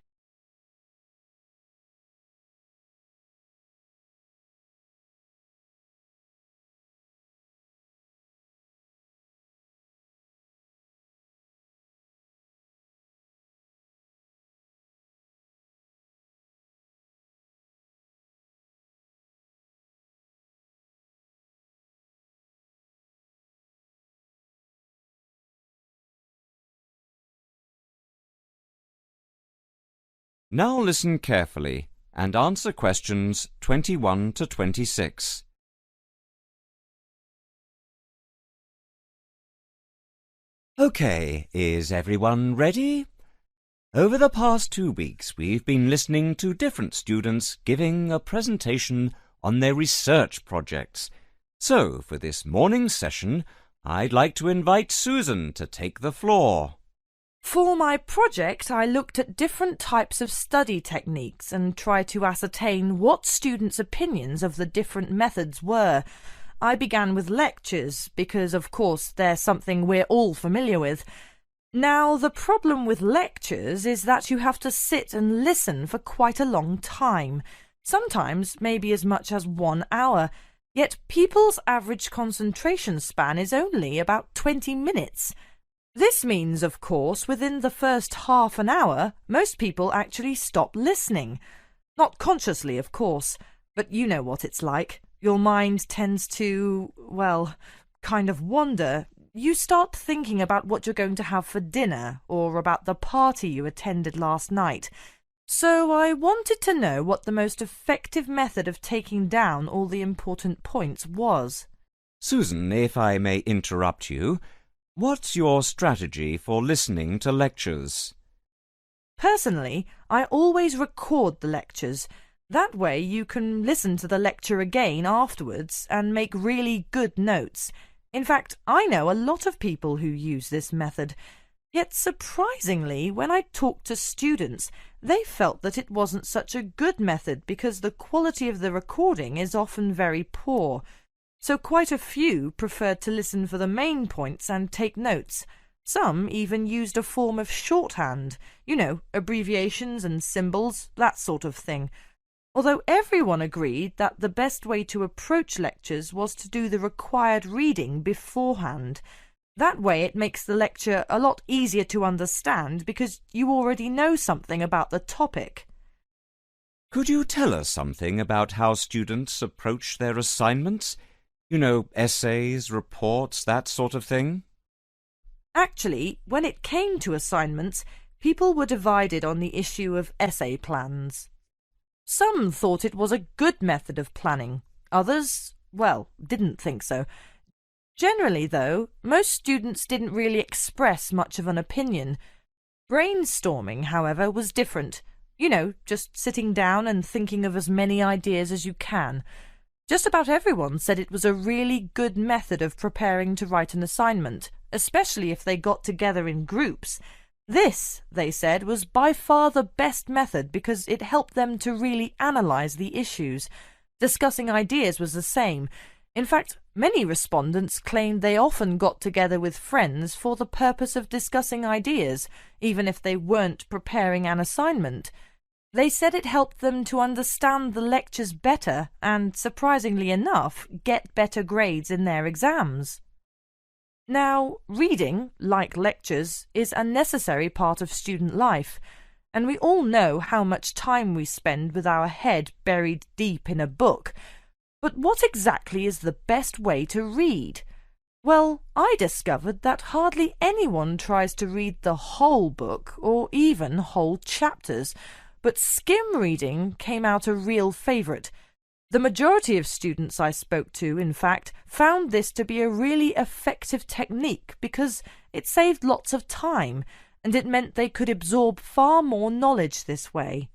Now listen carefully and answer questions 21 to 26. OK, is everyone ready? Over the past 2 weeks, we've been listening to different students giving a presentation on their research projects. So, for this morning's session, I'd like to invite Susan to take the floor. For my project, I looked at different types of study techniques and tried to ascertain what students' opinions of the different methods were. I began with lectures because, of course, they're something we're all familiar with. Now, the problem with lectures is that you have to sit and listen for quite a long time, sometimes maybe as much as 1 hour. Yet people's average concentration span is only about 20 minutes. This means, of course, within the first half an hour, most people actually stop listening. Not consciously, of course, but you know what it's like. Your mind tends to, well, kind of wander. You start thinking about what you're going to have for dinner or about the party you attended last night. So I wanted to know what the most effective method of taking down all the important points was. Susan, if I may interrupt you, what's your strategy for listening to lectures? Personally, I always record the lectures. That way you can listen to the lecture again afterwards and make really good notes. In fact, I know a lot of people who use this method. Yet surprisingly, when I talked to students, they felt that it wasn't such a good method because the quality of the recording is often very poor. So quite a few preferred to listen for the main points and take notes. Some even used a form of shorthand, you know, abbreviations and symbols, that sort of thing. Although everyone agreed that the best way to approach lectures was to do the required reading beforehand. That way it makes the lecture a lot easier to understand because you already know something about the topic. Could you tell us something about how students approach their assignments? You know, essays, reports, that sort of thing? Actually, when it came to assignments, people were divided on the issue of essay plans. Some thought it was a good method of planning. Others, well, didn't think so. Generally, though, most students didn't really express much of an opinion. Brainstorming, however, was different. You know, just sitting down and thinking of as many ideas as you can. Just about everyone said it was a really good method of preparing to write an assignment, especially if they got together in groups. This, they said, was by far the best method because it helped them to really analyse the issues. Discussing ideas was the same. In fact, many respondents claimed they often got together with friends for the purpose of discussing ideas, even if they weren't preparing an assignment. They said it helped them to understand the lectures better and, surprisingly enough, get better grades in their exams. Now, reading, like lectures, is a necessary part of student life, and we all know how much time we spend with our head buried deep in a book. But what exactly is the best way to read? Well, I discovered that hardly anyone tries to read the whole book or even whole chapters, but skim reading came out a real favourite. The majority of students I spoke to, in fact, found this to be a really effective technique because it saved lots of time and it meant they could absorb far more knowledge this way.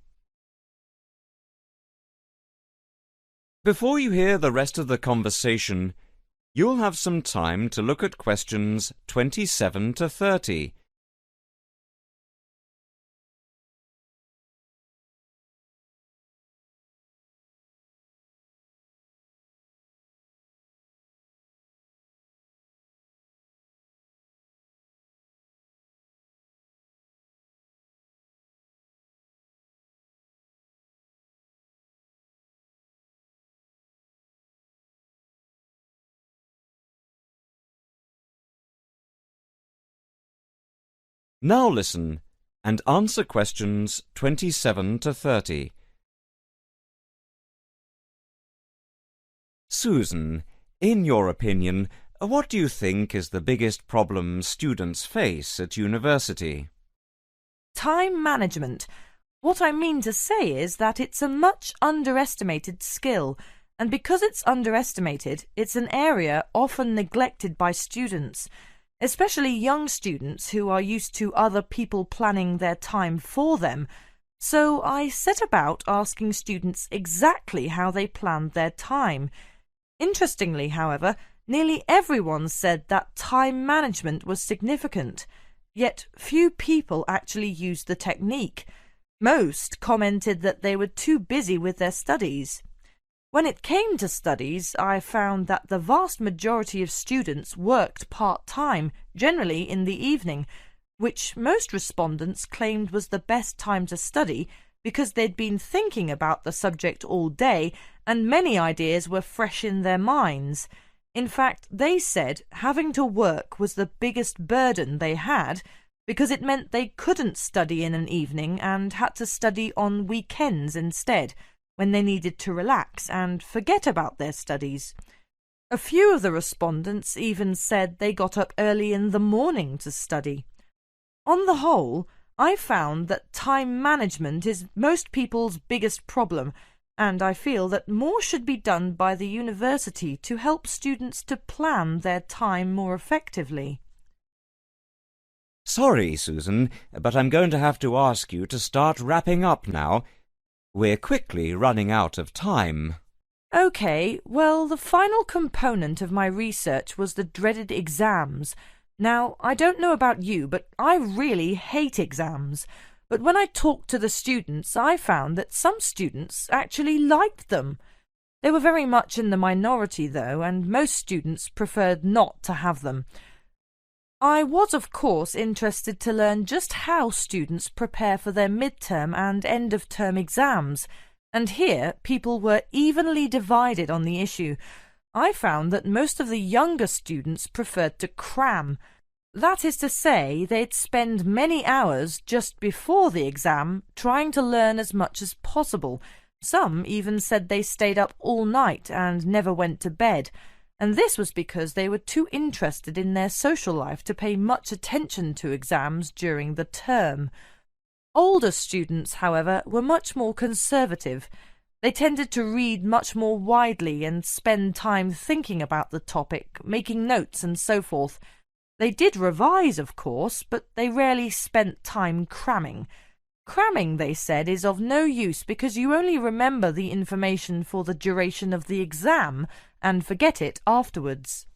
Before you hear the rest of the conversation, you'll have some time to look at questions 27 to 30. Now listen and answer questions 27 to 30. Susan, in your opinion, what do you think is the biggest problem students face at university? Time management. What I mean to say is that it's a much underestimated skill, and because it's underestimated, it's an area often neglected by students, especially young students who are used to other people planning their time for them. So I set about asking students exactly how they planned their time. Interestingly, however, nearly everyone said that time management was significant, yet few people actually used the technique. Most commented that they were too busy with their studies. When it came to studies, I found that the vast majority of students worked part-time, generally in the evening, which most respondents claimed was the best time to study because they'd been thinking about the subject all day and many ideas were fresh in their minds. In fact, they said having to work was the biggest burden they had because it meant they couldn't study in an evening and had to study on weekends instead, when they needed to relax and forget about their studies. A few of the respondents even said they got up early in the morning to study. On the whole, I found that time management is most people's biggest problem, and I feel that more should be done by the university to help students to plan their time more effectively. Sorry, Susan, but I'm going to have to ask you to start wrapping up now. We're quickly running out of time. OK, well, the final component of my research was the dreaded exams. Now, I don't know about you, but I really hate exams. But when I talked to the students, I found that some students actually liked them. They were very much in the minority, though, and most students preferred not to have them. I was, of course, interested to learn just how students prepare for their midterm and end-of-term exams, and here people were evenly divided on the issue. I found that most of the younger students preferred to cram. That is to say, they'd spend many hours just before the exam trying to learn as much as possible. Some even said they stayed up all night and never went to bed. And this was because they were too interested in their social life to pay much attention to exams during the term. Older students, however, were much more conservative. They tended to read much more widely and spend time thinking about the topic, making notes and so forth. They did revise, of course, but they rarely spent time cramming. Cramming, they said, is of no use because you only remember the information for the duration of the exam and forget it afterwards.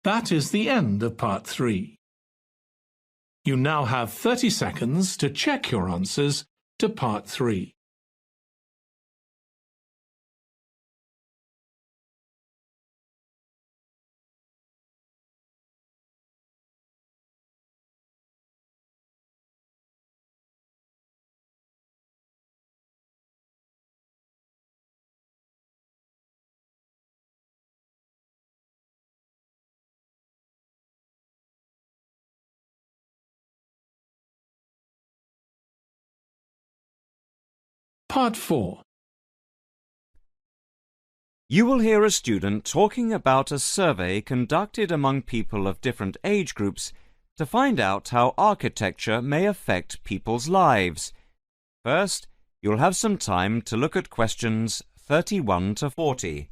That is the end of part 3. You now have 30 seconds to check your answers to part 3. Part 4. You will hear a student talking about a survey conducted among people of different age groups to find out how architecture may affect people's lives. First, you'll have some time to look at questions 31 to 40.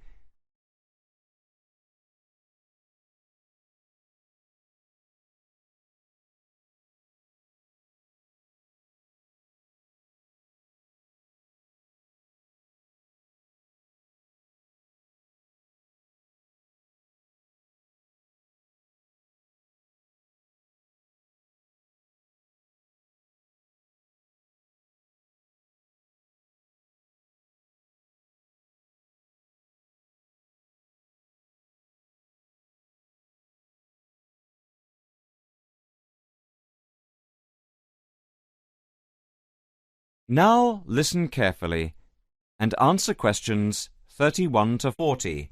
Now listen carefully and answer questions 31 to 40.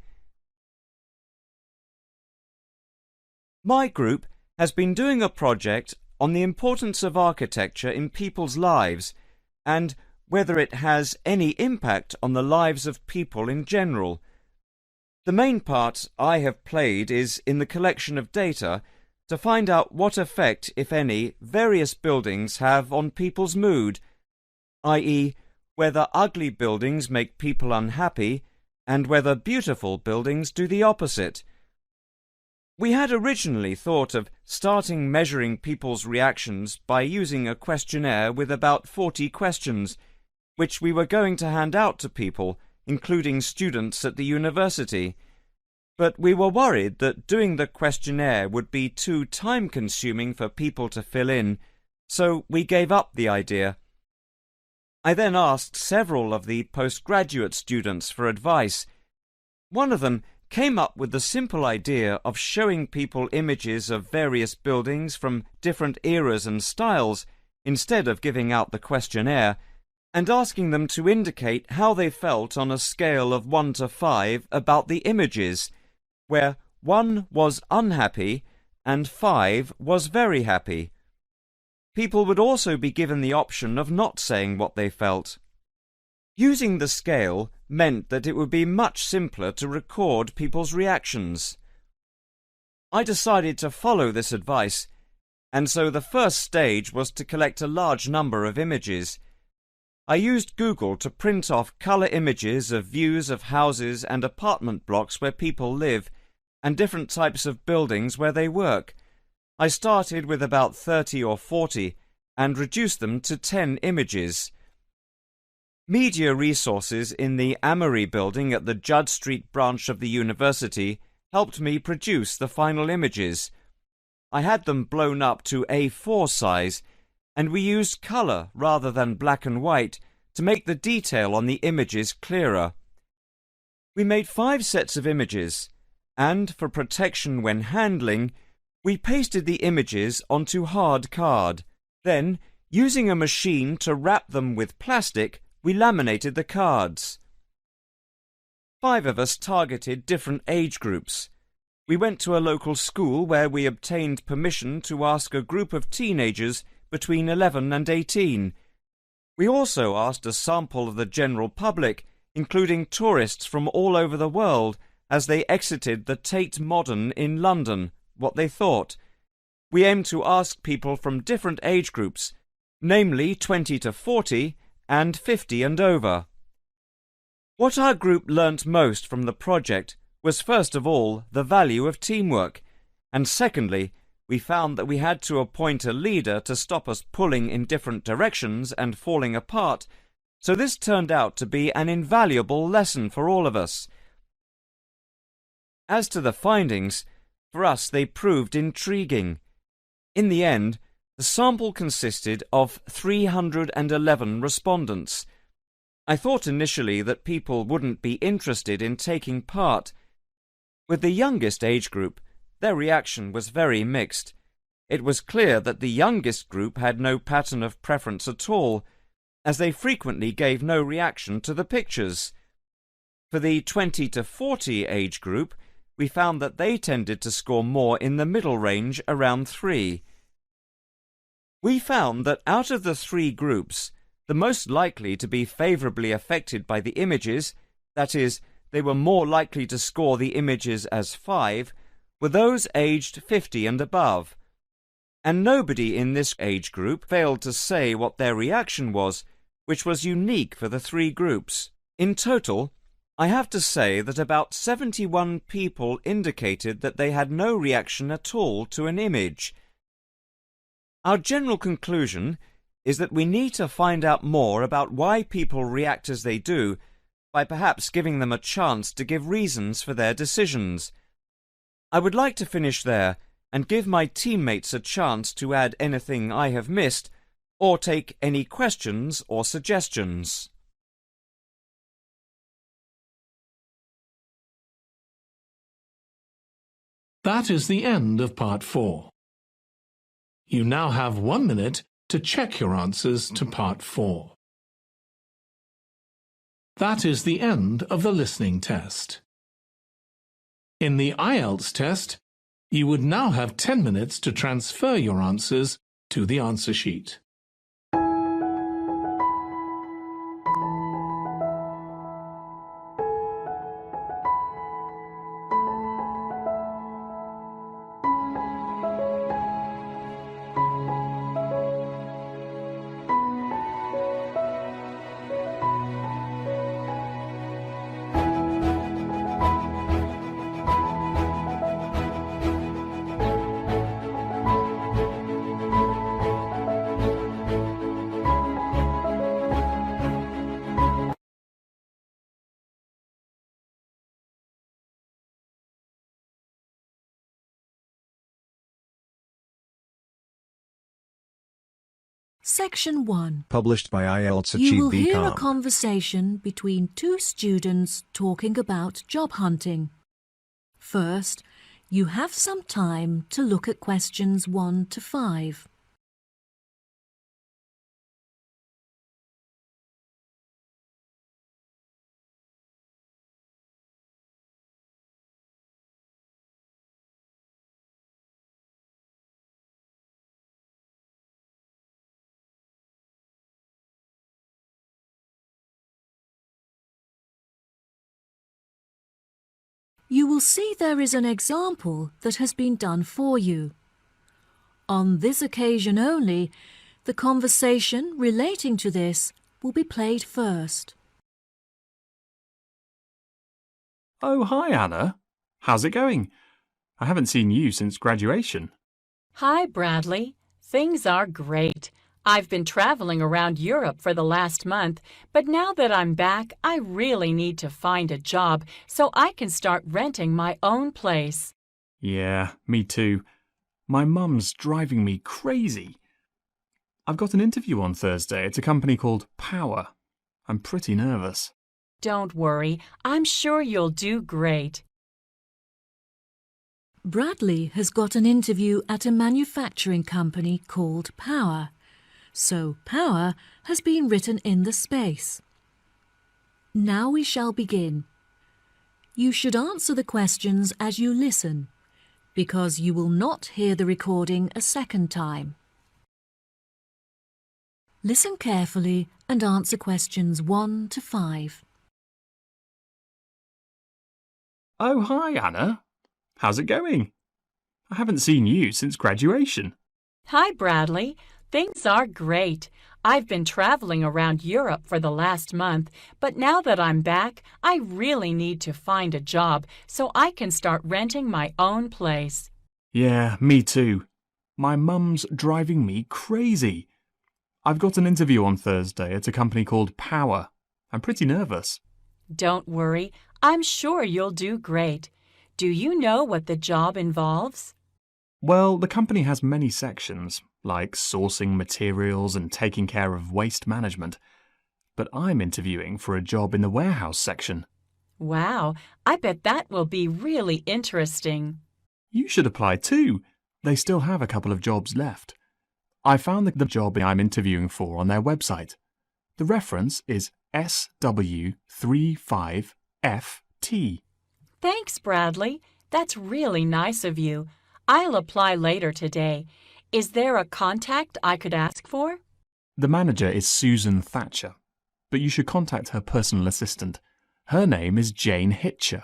My group has been doing a project on the importance of architecture in people's lives and whether it has any impact on the lives of people in general. The main part I have played is in the collection of data to find out what effect, if any, various buildings have on people's mood, i.e., whether ugly buildings make people unhappy and whether beautiful buildings do the opposite. We had originally thought of starting measuring people's reactions by using a questionnaire with about 40 questions, which we were going to hand out to people, including students at the university. But we were worried that doing the questionnaire would be too time-consuming for people to fill in, so we gave up the idea. I then asked several of the postgraduate students for advice. One of them came up with the simple idea of showing people images of various buildings from different eras and styles instead of giving out the questionnaire, and asking them to indicate how they felt on a scale of 1 to 5 about the images, where 1 was unhappy and 5 was very happy. People would also be given the option of not saying what they felt. Using the scale meant that it would be much simpler to record people's reactions. I decided to follow this advice, and so the first stage was to collect a large number of images. I used Google to print off colour images of views of houses and apartment blocks where people live, and different types of buildings where they work. I started with about 30 or 40 and reduced them to 10 images. Media resources in the Amory building at the Judd Street branch of the university helped me produce the final images. I had them blown up to A4 size, and we used colour rather than black and white to make the detail on the images clearer. We made 5 sets of images, and for protection when handling, we pasted the images onto hard card. Then, Using a machine to wrap them with plastic, we laminated the cards. 5 of us targeted different age groups. We went to a local school where we obtained permission to ask a group of teenagers between 11 and 18. We also asked a sample of the general public, including tourists from all over the world, as they exited the Tate Modern in London, what they thought. We aimed to ask people from different age groups, namely 20 to 40 and 50 and over. What our group learnt most from the project was first of all the value of teamwork, and secondly, we found that we had to appoint a leader to stop us pulling in different directions and falling apart, so this turned out to be an invaluable lesson for all of us. As to the findings, for us they proved intriguing. In the end, the sample consisted of 311 respondents. I thought initially that people wouldn't be interested in taking part. With the youngest age group, their reaction was very mixed. It was clear that the youngest group had no pattern of preference at all, as they frequently gave no reaction to the pictures. For the 20 to 40 age group, we found that they tended to score more in the middle range, around 3. We found that out of the 3 groups, the most likely to be favourably affected by the images, that is, they were more likely to score the images as 5, were those aged 50 and above. And nobody in this age group failed to say what their reaction was, which was unique for the 3 groups. In total, I have to say that about 71 people indicated that they had no reaction at all to an image. Our general conclusion is that we need to find out more about why people react as they do, by perhaps giving them a chance to give reasons for their decisions. I would like to finish there and give my teammates a chance to add anything I have missed or take any questions or suggestions. That is the end of part 4. You now have 1 minute to check your answers to part 4. That is the end of the listening test. In the IELTS test, you would now have 10 minutes to transfer your answers to the answer sheet. Section 1. Published by IELTS You will Achieve hear a BCom. conversation between 2 students talking about job hunting. First, you have some time to look at questions 1 to 5. You will see there is an example that has been done for you. On this occasion only, the conversation relating to this will be played first. Oh, hi, Anna. How's it going? I haven't seen you since graduation. Hi, Bradley. Things are great. I've been traveling around Europe for the last month, but now that I'm back, I really need to find a job so I can start renting my own place. Yeah, me too. My mum's driving me crazy. I've got an interview on Thursday at a company called Power. I'm pretty nervous. Don't worry, I'm sure you'll do great. Bradley has got an interview at a manufacturing company called Power. so power has been written in the space. Now we shall begin. You should answer the questions as you listen, because you will not hear the recording a second time. Listen carefully and answer questions 1 to 5. Oh, hi, Anna. How's it going? I haven't seen you since graduation. Hi, Bradley. Things are great. I've been traveling around Europe for the last month, but now that I'm back, I really need to find a job so I can start renting my own place. Yeah, me too. My mum's driving me crazy. I've got an interview on Thursday at a company called Power. I'm pretty nervous. Don't worry. I'm sure you'll do great. Do you know what the job involves? Well, the company has many sections, like sourcing materials and taking care of waste management. But I'm interviewing for a job in the warehouse section. Wow, I bet that will be really interesting. You should apply too. They still have a couple of jobs left. I found the job I'm interviewing for on their website. The reference is SW35FT. Thanks, Bradley. That's really nice of you. I'll apply later today. Is there a contact I could ask for? The manager is Susan Thatcher, but you should contact her personal assistant. Her name is Jane Hitcher.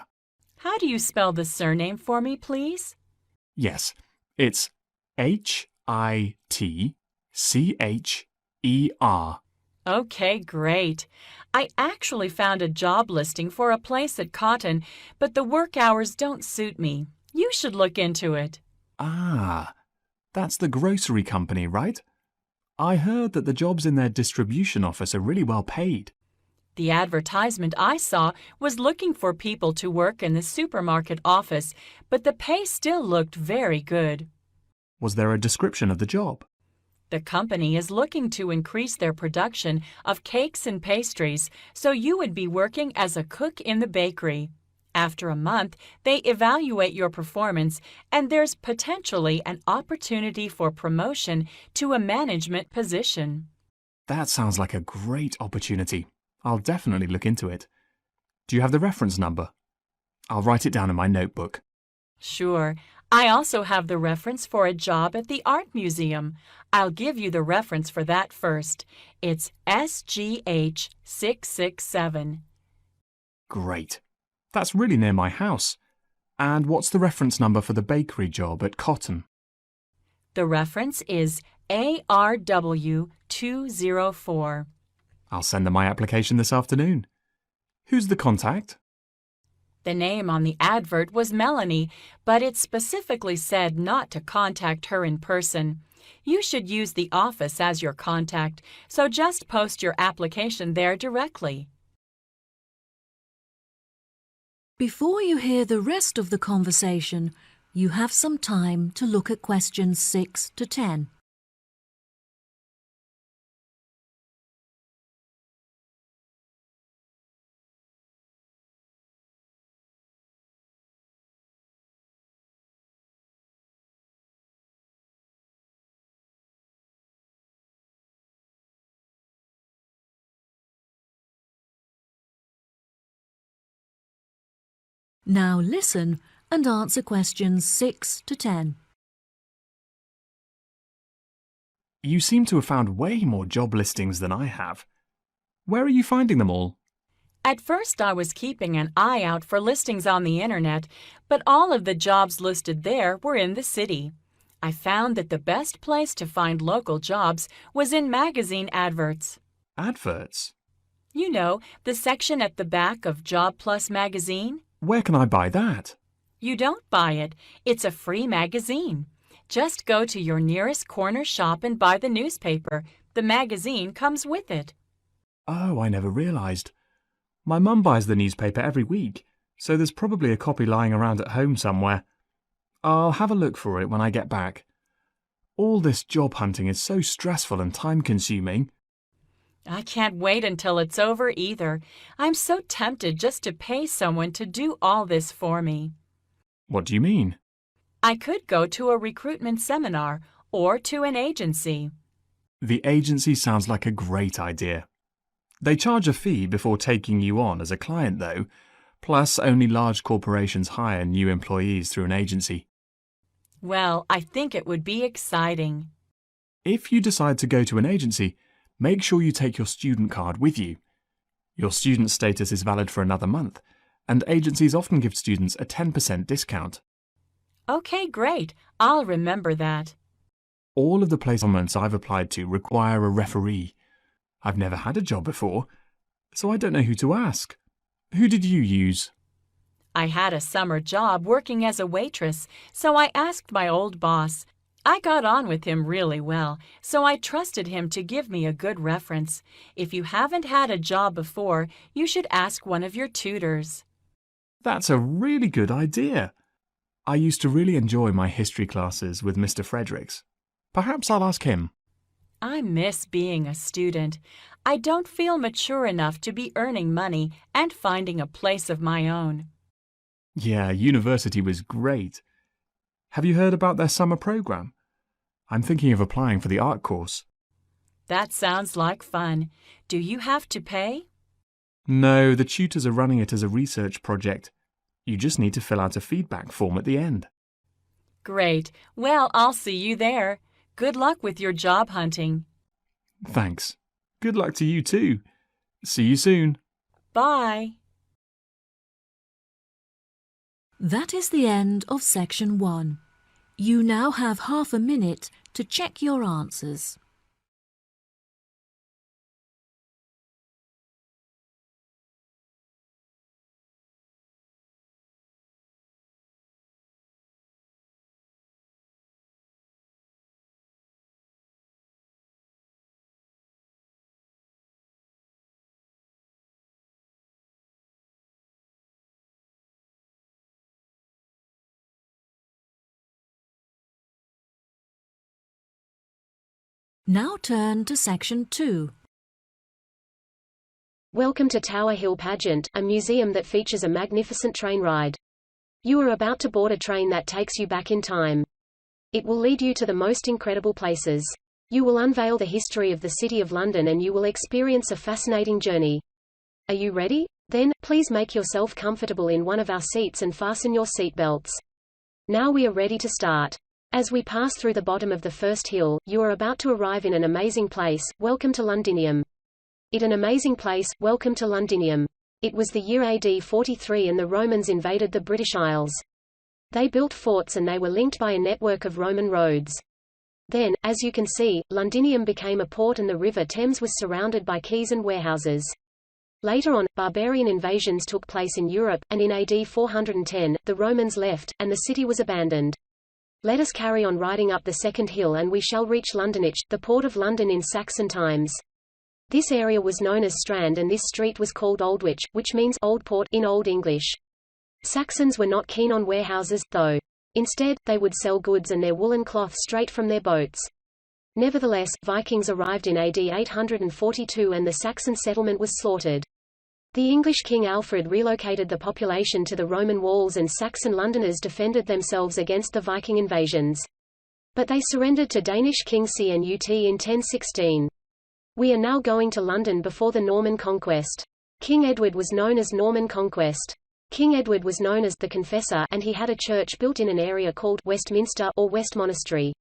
How do you spell the surname for me, please? Yes, it's Hitcher. Okay, great. I actually found a job listing for a place at Cotton, but the work hours don't suit me. You should look into it. Ah, that's the grocery company, right? I heard that the jobs in their distribution office are really well paid. The advertisement I saw was looking for people to work in the supermarket office, but the pay still looked very good. Was there a description of the job? The company is looking to increase their production of cakes and pastries, so you would be working as a cook in the bakery. After a month, they evaluate your performance, and there's potentially an opportunity for promotion to a management position. That sounds like a great opportunity. I'll definitely look into it. Do you have the reference number? I'll write it down in my notebook. Sure. I also have the reference for a job at the art museum. I'll give you the reference for that first. It's SGH667. Great. That's really near my house. And what's the reference number for the bakery job at Cotton? The reference is ARW204. I'll send them my application this afternoon. Who's the contact? The name on the advert was Melanie, but it specifically said not to contact her in person. You should use the office as your contact, so just post your application there directly. Before you hear the rest of the conversation, you have some time to look at questions 6 to 10. Now listen and answer questions 6 to 10. You seem to have found way more job listings than I have. Where are you finding them all? At first I was keeping an eye out for listings on the internet, but all of the jobs listed there were in the city. I found that the best place to find local jobs was in magazine adverts. Adverts? You know, the section at the back of Job Plus magazine? Where can I buy that? You don't buy it. It's a free magazine. Just go to your nearest corner shop and buy the newspaper. The magazine comes with it. Oh, I never realised. My mum buys the newspaper every week, so there's probably a copy lying around at home somewhere. I'll have a look for it when I get back. All this job hunting is so stressful and time-consuming. I can't wait until it's over either. I'm so tempted just to pay someone to do all this for me. What do you mean? I could go to a recruitment seminar or to an agency. The agency sounds like a great idea. They charge a fee before taking you on as a client, though, plus only large corporations hire new employees through an agency. Well, I think it would be exciting. If you decide to go to an agency, make sure you take your student card with you. Your student status is valid for another month, and agencies often give students a 10% discount. Okay, great. I'll remember that. All of the placements I've applied to require a referee. I've never had a job before, so I don't know who to ask. Who did you use? I had a summer job working as a waitress, so I asked my old boss. I got on with him really well, so I trusted him to give me a good reference. If you haven't had a job before, you should ask one of your tutors. That's a really good idea. I used to really enjoy my history classes with Mr. Fredericks. Perhaps I'll ask him. I miss being a student. I don't feel mature enough to be earning money and finding a place of my own. Yeah, university was great. Have you heard about their summer program? I'm thinking of applying for the art course. That sounds like fun. Do you have to pay? No, the tutors are running it as a research project. You just need to fill out a feedback form at the end. Great. Well, I'll see you there. Good luck with your job hunting. Thanks. Good luck to you too. See you soon. Bye. That is the end of section 1. You now have half a minute to check your answers. Now turn to section 2. Welcome to Tower Hill Pageant, a museum that features a magnificent train ride. You are about to board a train that takes you back in time. It will lead you to the most incredible places. You will unveil the history of the City of London and you will experience a fascinating journey. Are you ready? Then, please make yourself comfortable in one of our seats and fasten your seatbelts. Now we are ready to start. As we pass through the bottom of the first hill, you are about to arrive in an amazing place. Welcome to Londinium. An amazing place. Welcome to Londinium. It was the year AD 43 and the Romans invaded the British Isles. They built forts and they were linked by a network of Roman roads. Then, as you can see, Londinium became a port and the River Thames was surrounded by quays and warehouses. Later on, barbarian invasions took place in Europe, and in AD 410, the Romans left, and the city was abandoned. Let us carry on riding up the second hill and we shall reach Londonich, the port of London in Saxon times. This area was known as Strand and this street was called Aldwych, which means Old Port in Old English. Saxons were not keen on warehouses, though. Instead, they would sell goods and their woolen cloth straight from their boats. Nevertheless, Vikings arrived in AD 842 and the Saxon settlement was slaughtered. The English King Alfred relocated the population to the Roman walls and Saxon Londoners defended themselves against the Viking invasions. But they surrendered to Danish King Cnut in 1016. We are now going to London before the Norman conquest. King Edward was known as Norman Conquest. King Edward was known as the Confessor and he had a church built in an area called Westminster or West Monastery.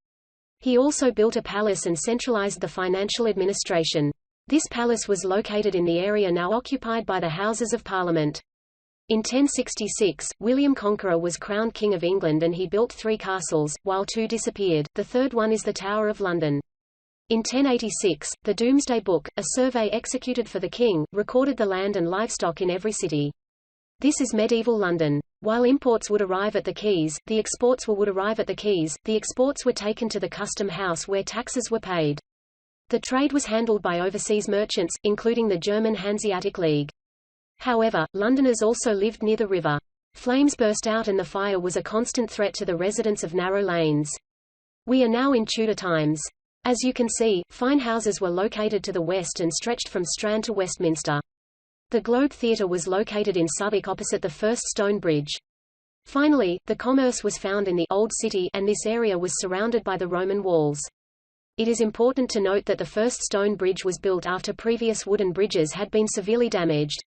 He also built a palace and centralized the financial administration. This palace was located in the area now occupied by the Houses of Parliament. In 1066, William Conqueror was crowned King of England and he built 3 castles, while 2 disappeared. The third one is the Tower of London. In 1086, the Domesday Book, a survey executed for the king, recorded the land and livestock in every city. This is medieval London. While imports would arrive at the quays, the exports would arrive at the quays, the exports were taken to the custom house where taxes were paid. The trade was handled by overseas merchants, including the German Hanseatic League. However, Londoners also lived near the river. Flames burst out and the fire was a constant threat to the residents of narrow lanes. We are now in Tudor times. As you can see, fine houses were located to the west and stretched from Strand to Westminster. The Globe Theatre was located in Southwark opposite the first stone bridge. Finally, the commerce was found in the Old City and this area was surrounded by the Roman walls. It is important to note that the first stone bridge was built after previous wooden bridges had been severely damaged.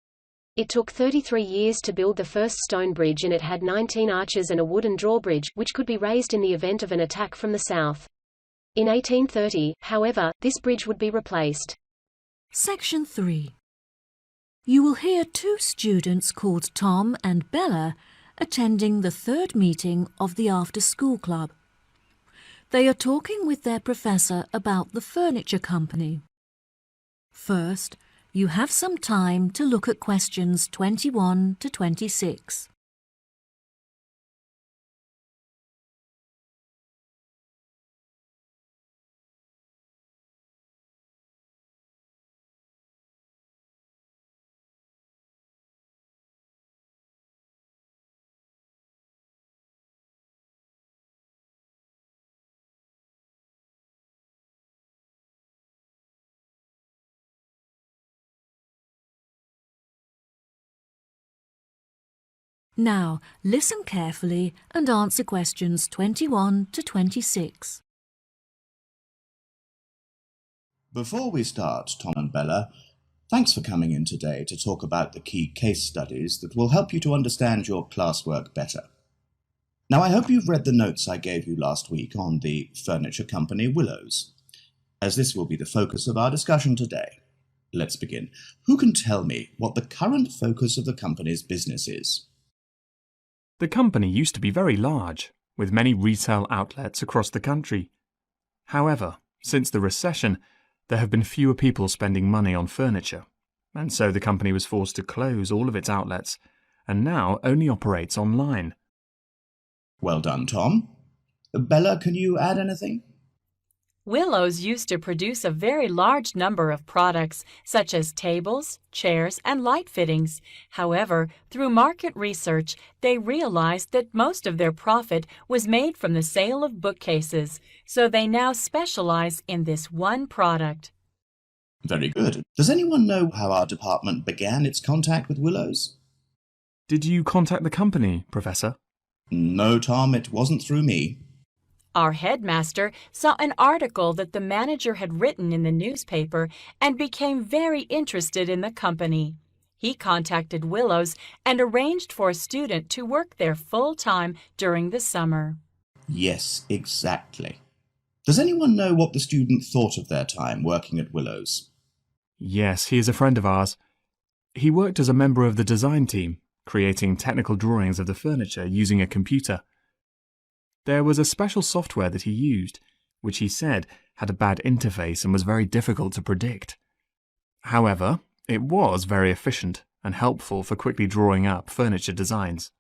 It took 33 years to build the first stone bridge, and it had 19 arches and a wooden drawbridge, which could be raised in the event of an attack from the south. In 1830, however, this bridge would be replaced. Section 3. You will hear two students called Tom and Bella attending the third meeting of the after-school club. They are talking with their professor about the furniture company. First, you have some time to look at questions 21 to 26. Now, listen carefully and answer questions 21 to 26. Before we start, Tom and Bella, thanks for coming in today to talk about the key case studies that will help you to understand your classwork better. Now, I hope you've read the notes I gave you last week on the furniture company Willows. As this will be the focus of our discussion today, let's begin. Who can tell me what the current focus of the company's business is? The company used to be very large, with many retail outlets across the country. However, since the recession, there have been fewer people spending money on furniture, and so the company was forced to close all of its outlets, and now only operates online. Well done, Tom. Bella, can you add anything? Willows used to produce a very large number of products, such as tables, chairs, and light fittings. However, through market research, they realized that most of their profit was made from the sale of bookcases, so they now specialize in this one product. Very good. Does anyone know how our department began its contact with Willows? Did you contact the company, Professor? No, Tom, it wasn't through me. Our headmaster saw an article that the manager had written in the newspaper and became very interested in the company. He contacted Willows and arranged for a student to work there full-time during the summer. Yes, exactly. Does anyone know what the student thought of their time working at Willows? Yes, he is a friend of ours. He worked as a member of the design team, creating technical drawings of the furniture using a computer. There was a special software that he used, which he said had a bad interface and was very difficult to predict. However, it was very efficient and helpful for quickly drawing up furniture designs.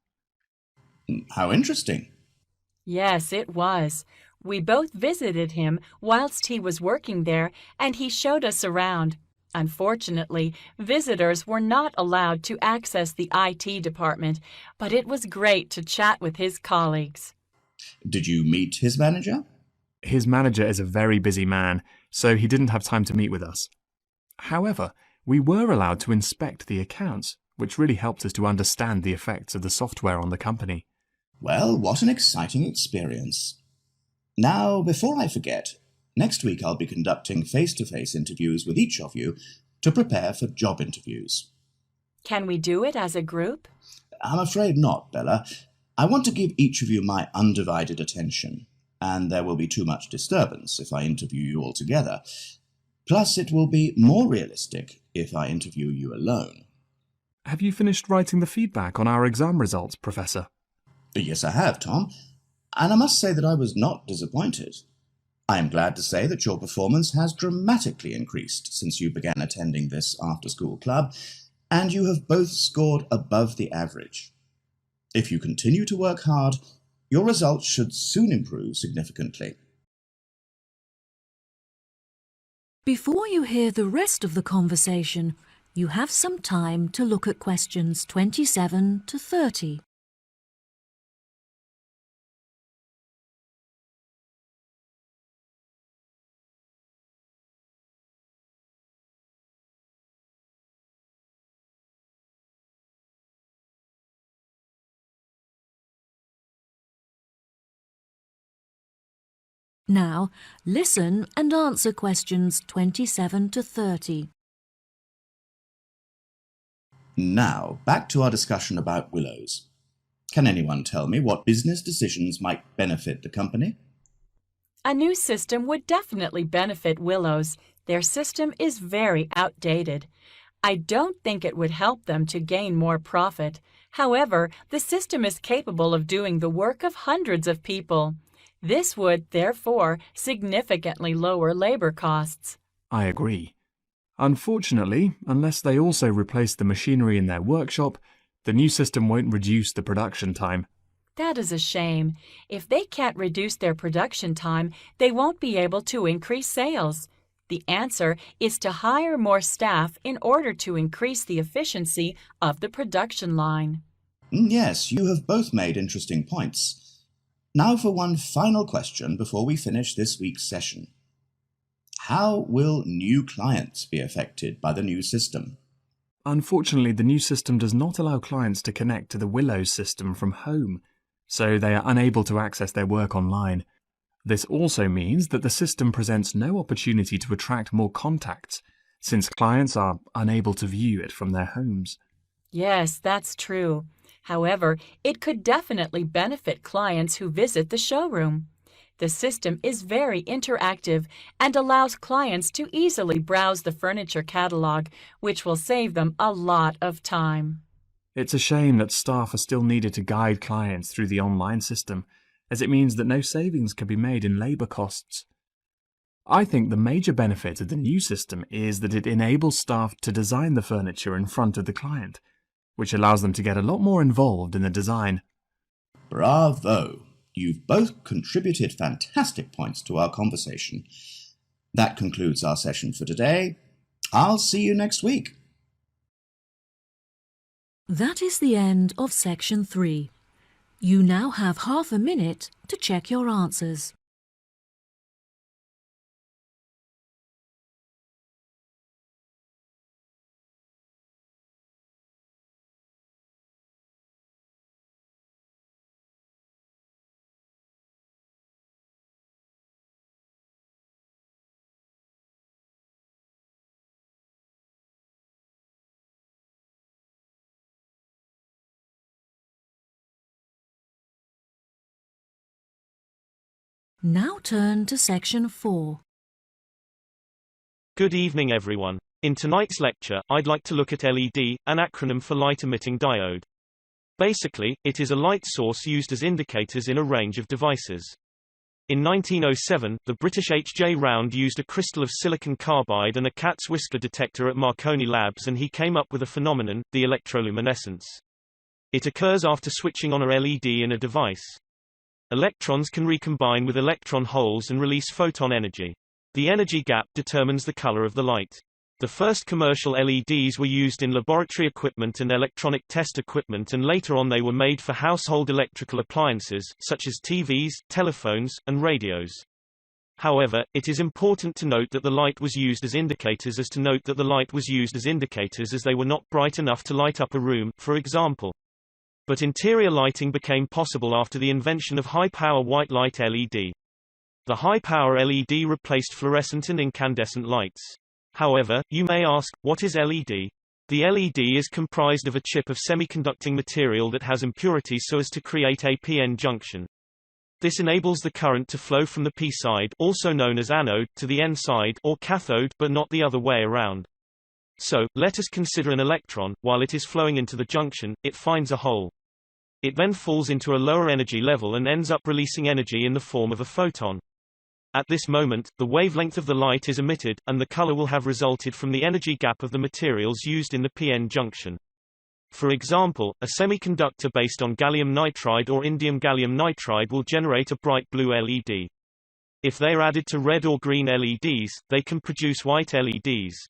How interesting. Yes, it was. We both visited him whilst he was working there, and he showed us around. Unfortunately, visitors were not allowed to access the IT department, but it was great to chat with his colleagues. Did you meet his manager? His manager is a very busy man, so he didn't have time to meet with us. However, we were allowed to inspect the accounts, which really helped us to understand the effects of the software on the company. Well, what an exciting experience. Now, before I forget, next week I'll be conducting face-to-face interviews with each of you to prepare for job interviews. Can we do it as a group? I'm afraid not, Bella. I want to give each of you my undivided attention, and there will be too much disturbance if I interview you all together. Plus, it will be more realistic if I interview you alone. Have you finished writing the feedback on our exam results, Professor? Yes, I have, Tom, and I must say that I was not disappointed. I am glad to say that your performance has dramatically increased since you began attending this after-school club, and you have both scored above the average. If you continue to work hard, your results should soon improve significantly. Before you hear the rest of the conversation, you have some time to look at questions 27 to 30. Now, listen and answer questions 27 to 30. Now, back to our discussion about willows. Can anyone tell me what business decisions might benefit the company? A new system would definitely benefit Willows. Their system is very outdated. I don't think it would help them to gain more profit. However, the system is capable of doing the work of hundreds of people. This would, therefore, significantly lower labor costs. I agree. Unfortunately, unless they also replace the machinery in their workshop, the new system won't reduce the production time. That is a shame. If they can't reduce their production time, they won't be able to increase sales. The answer is to hire more staff in order to increase the efficiency of the production line. Yes, you have both made interesting points. Now for one final question before we finish this week's session. How will new clients be affected by the new system? Unfortunately, the new system does not allow clients to connect to the Willows system from home, so they are unable to access their work online. This also means that the system presents no opportunity to attract more contacts, since clients are unable to view it from their homes. Yes, that's true. However, it could definitely benefit clients who visit the showroom. The system is very interactive and allows clients to easily browse the furniture catalog, which will save them a lot of time. It's a shame that staff are still needed to guide clients through the online system, as it means that no savings can be made in labour costs. I think the major benefit of the new system is that it enables staff to design the furniture in front of the client, which allows them to get a lot more involved in the design. Bravo! You've both contributed fantastic points to our conversation. That concludes our session for today. I'll see you next week. That is the end of section 3. You now have half a minute to check your answers. Now turn to section 4. Good evening, everyone. In tonight's lecture, I'd like to look at LED, an acronym for light-emitting diode. Basically, it is a light source used as indicators in a range of devices. In 1907, the British H.J. Round used a crystal of silicon carbide and a cat's whisker detector at Marconi Labs, and he came up with a phenomenon, the electroluminescence. It occurs after switching on a LED in a device. Electrons can recombine with electron holes and release photon energy. The energy gap determines the color of the light. The first commercial LEDs were used in laboratory equipment and electronic test equipment, and later on they were made for household electrical appliances, such as TVs, telephones, and radios. However, it is important to note that the light was used as indicators as they were not bright enough to light up a room, for example. But interior lighting became possible after the invention of high-power white light LED. The high-power LED replaced fluorescent and incandescent lights. However, you may ask, what is LED? The LED is comprised of a chip of semiconducting material that has impurities so as to create a p-n junction. This enables the current to flow from the P side, also known as anode, to the N side, or cathode, but not the other way around. So, let us consider an electron. While it is flowing into the junction, it finds a hole. It then falls into a lower energy level and ends up releasing energy in the form of a photon. At this moment, the wavelength of the light is emitted, and the color will have resulted from the energy gap of the materials used in the p-n junction. For example, a semiconductor based on gallium nitride or indium gallium nitride will generate a bright blue LED. If they are added to red or green LEDs, they can produce white LEDs.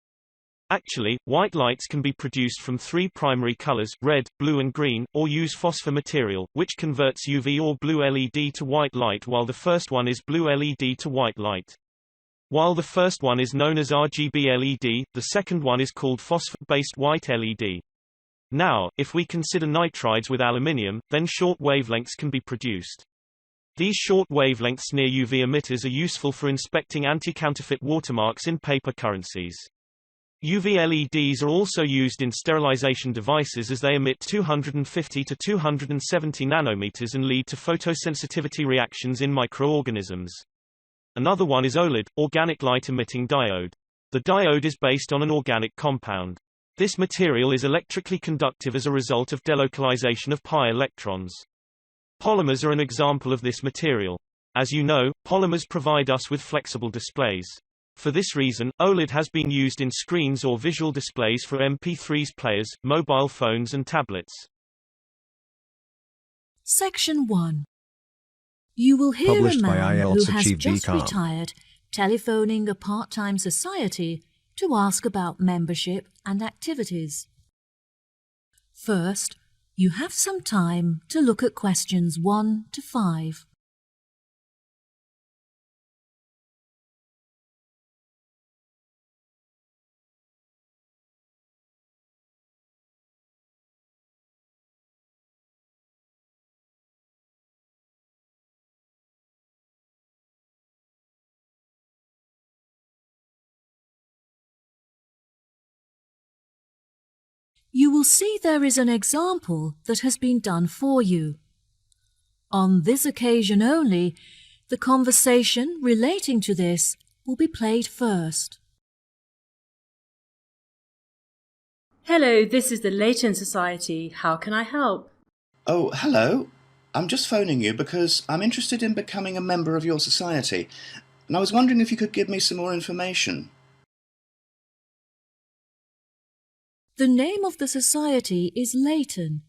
Actually, white lights can be produced from three primary colors, red, blue and green, or use phosphor material, which converts UV or blue LED to white light, while the first one is blue LED to white light. While the first one is known as RGB LED, the second one is called phosphor-based white LED. Now, if we consider nitrides with aluminium, then short wavelengths can be produced. These short wavelengths near UV emitters are useful for inspecting anti-counterfeit watermarks in paper currencies. UV LEDs are also used in sterilization devices as they emit 250 to 270 nanometers and lead to photosensitivity reactions in microorganisms. Another one is OLED, organic light-emitting diode. The diode is based on an organic compound. This material is electrically conductive as a result of delocalization of pi electrons. Polymers are an example of this material. As you know, polymers provide us with flexible displays. For this reason, OLED has been used in screens or visual displays for MP3s players, mobile phones and tablets. Section 1. You will hear Published a by man who IELTS has Achieve just VCAM. retired telephoning a part-time society to ask about membership and activities. First, you have some time to look at questions 1 to 5. You will see there is an example that has been done for you. On this occasion only, the conversation relating to this will be played first. Hello, this is the Leighton Society. How can I help? Oh, hello. I'm just phoning you because I'm interested in becoming a member of your society, and I was wondering if you could give me some more information. The name of the society is Leighton,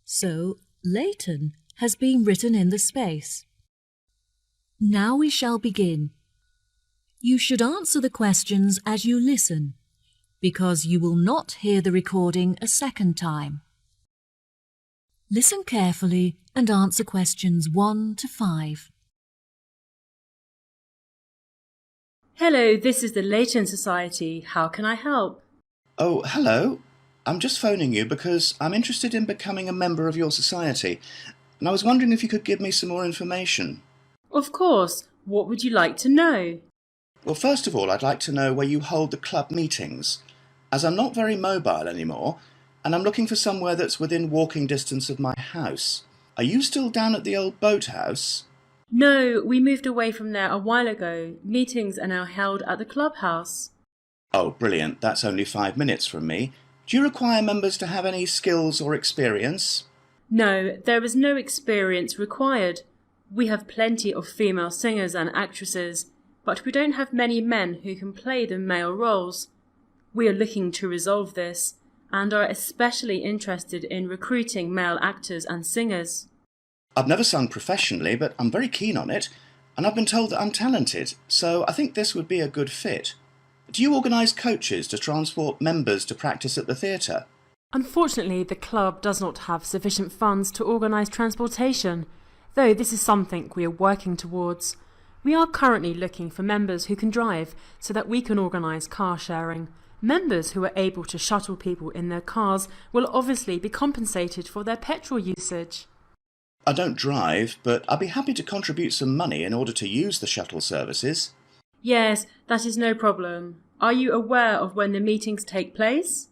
so Leighton has been written in the space. Now we shall begin. You should answer the questions as you listen, because you will not hear the recording a second time. Listen carefully and answer questions 1 to 5. Hello, this is the Leighton Society. How can I help? Oh, hello. I'm just phoning you because I'm interested in becoming a member of your society, and I was wondering if you could give me some more information. Of course. What would you like to know? Well, first of all, I'd like to know where you hold the club meetings, as I'm not very mobile anymore, and I'm looking for somewhere that's within walking distance of my house. Are you still down at the old boathouse? No, we moved away from there a while ago. Meetings are now held at the clubhouse. Oh, brilliant. That's only 5 minutes from me. Do you require members to have any skills or experience? No, there is no experience required. We have plenty of female singers and actresses, but we don't have many men who can play the male roles. We are looking to resolve this, and are especially interested in recruiting male actors and singers. I've never sung professionally, but I'm very keen on it, and I've been told that I'm talented, so I think this would be a good fit. Do you organise coaches to transport members to practice at the theatre? Unfortunately, the club does not have sufficient funds to organise transportation, though this is something we are working towards. We are currently looking for members who can drive so that we can organise car sharing. Members who are able to shuttle people in their cars will obviously be compensated for their petrol usage. I don't drive, but I'd be happy to contribute some money in order to use the shuttle services. Yes, that is no problem. Are you aware of when the meetings take place?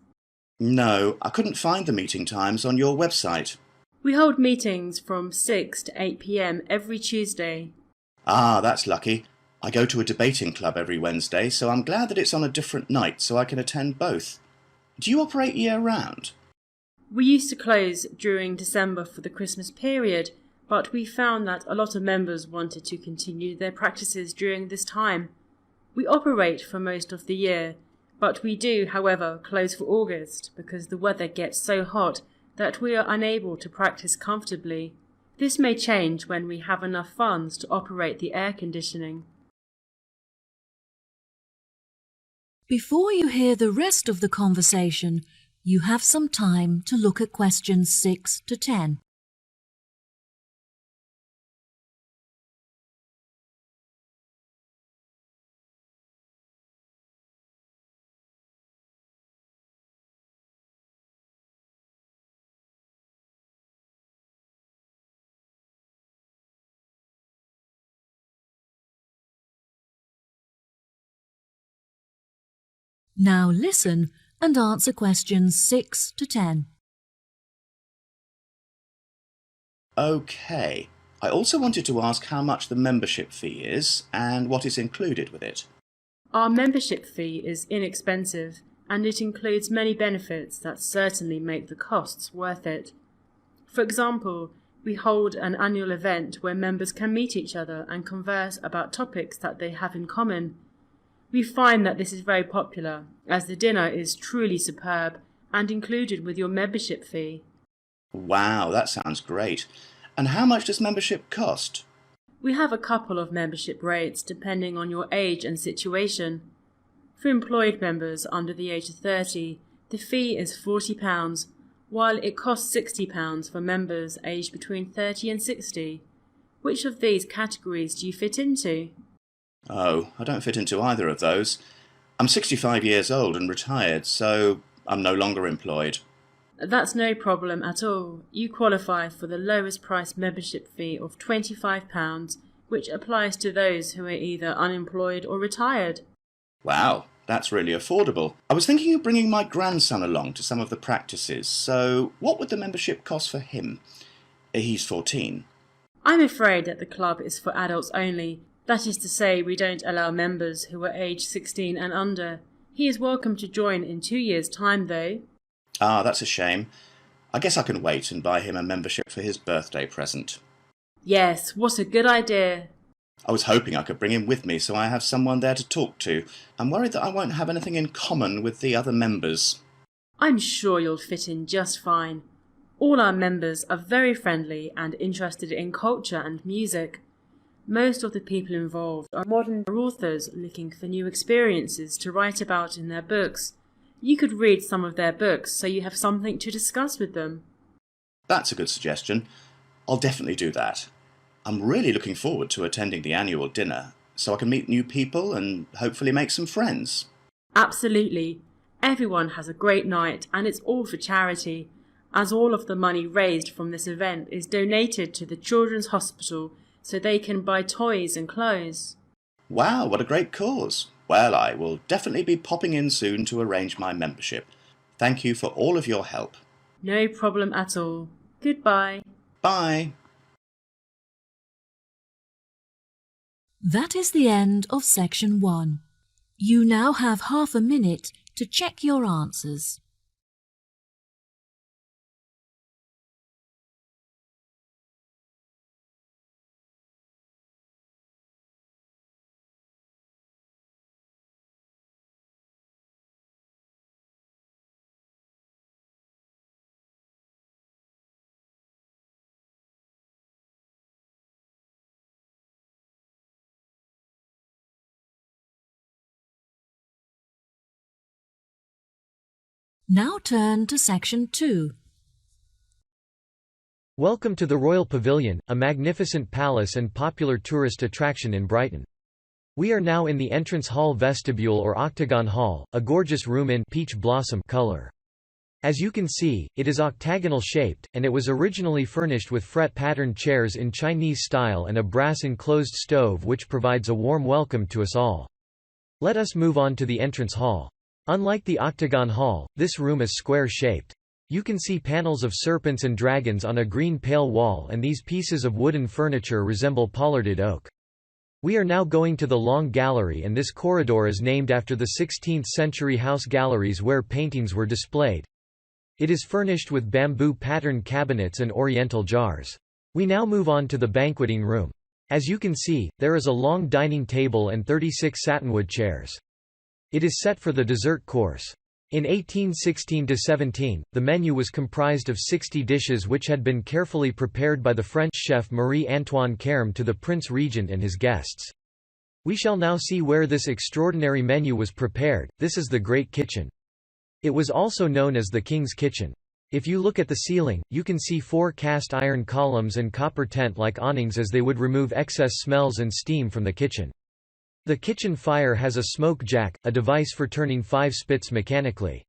No, I couldn't find the meeting times on your website. We hold meetings from 6 to 8 p.m. every Tuesday. Ah, that's lucky. I go to a debating club every Wednesday, so I'm glad that it's on a different night so I can attend both. Do you operate year-round? We used to close during December for the Christmas period, but we found that a lot of members wanted to continue their practices during this time. We operate for most of the year, but we do, however, close for August because the weather gets so hot that we are unable to practice comfortably. This may change when we have enough funds to operate the air conditioning. Before you hear the rest of the conversation, you have some time to look at questions 6 to 10. Now listen and answer questions 6 to 10. OK. I also wanted to ask how much the membership fee is and what is included with it. Our membership fee is inexpensive, and it includes many benefits that certainly make the costs worth it. For example, we hold an annual event where members can meet each other and converse about topics that they have in common. We find that this is very popular, as the dinner is truly superb and included with your membership fee. Wow, that sounds great. And how much does membership cost? We have a couple of membership rates depending on your age and situation. For employed members under the age of 30, the fee is £40, while it costs £60 for members aged between 30 and 60. Which of these categories do you fit into? Oh, I don't fit into either of those. I'm 65 years old and retired, so I'm no longer employed. That's no problem at all. You qualify for the lowest price membership fee of £25, which applies to those who are either unemployed or retired. Wow, that's really affordable. I was thinking of bringing my grandson along to some of the practices, so what would the membership cost for him? He's 14. I'm afraid that the club is for adults only. That is to say, we don't allow members who are aged 16 and under. He is welcome to join in 2 years' time, though. Ah, that's a shame. I guess I can wait and buy him a membership for his birthday present. Yes, what a good idea. I was hoping I could bring him with me so I have someone there to talk to. I'm worried that I won't have anything in common with the other members. I'm sure you'll fit in just fine. All our members are very friendly and interested in culture and music. Most of the people involved are modern authors looking for new experiences to write about in their books. You could read some of their books so you have something to discuss with them. That's a good suggestion. I'll definitely do that. I'm really looking forward to attending the annual dinner, so I can meet new people and hopefully make some friends. Absolutely. Everyone has a great night, and it's all for charity, as all of the money raised from this event is donated to the Children's Hospital so they can buy toys and clothes. Wow, what a great cause. Well, I will definitely be popping in soon to arrange my membership. Thank you for all of your help. No problem at all. Goodbye. Bye. That is the end of section 1. You now have half a minute to check your answers. Now turn to section 2. Welcome to the Royal Pavilion, a magnificent palace and popular tourist attraction in Brighton. We are now in the entrance hall vestibule or octagon hall, a gorgeous room in peach blossom color. As you can see, it is octagonal shaped, and it was originally furnished with fret-patterned chairs in Chinese style and a brass enclosed stove which provides a warm welcome to us all. Let us move on to the entrance hall. Unlike the octagon hall, this room is square-shaped. You can see panels of serpents and dragons on a green pale wall, and these pieces of wooden furniture resemble pollarded oak. We are now going to the long gallery, and this corridor is named after the 16th-century house galleries where paintings were displayed. It is furnished with bamboo-patterned cabinets and oriental jars. We now move on to the banqueting room. As you can see, there is a long dining table and 36 satinwood chairs. It is set for the dessert course. In 1816–17, the menu was comprised of 60 dishes which had been carefully prepared by the French chef Marie-Antoine Carême to the Prince Regent and his guests. We shall now see where this extraordinary menu was prepared. This is the Great Kitchen. It was also known as the King's Kitchen. If you look at the ceiling, you can see 4 cast iron columns and copper tent-like awnings as they would remove excess smells and steam from the kitchen. The kitchen fire has a smoke jack, a device for turning 5 spits mechanically.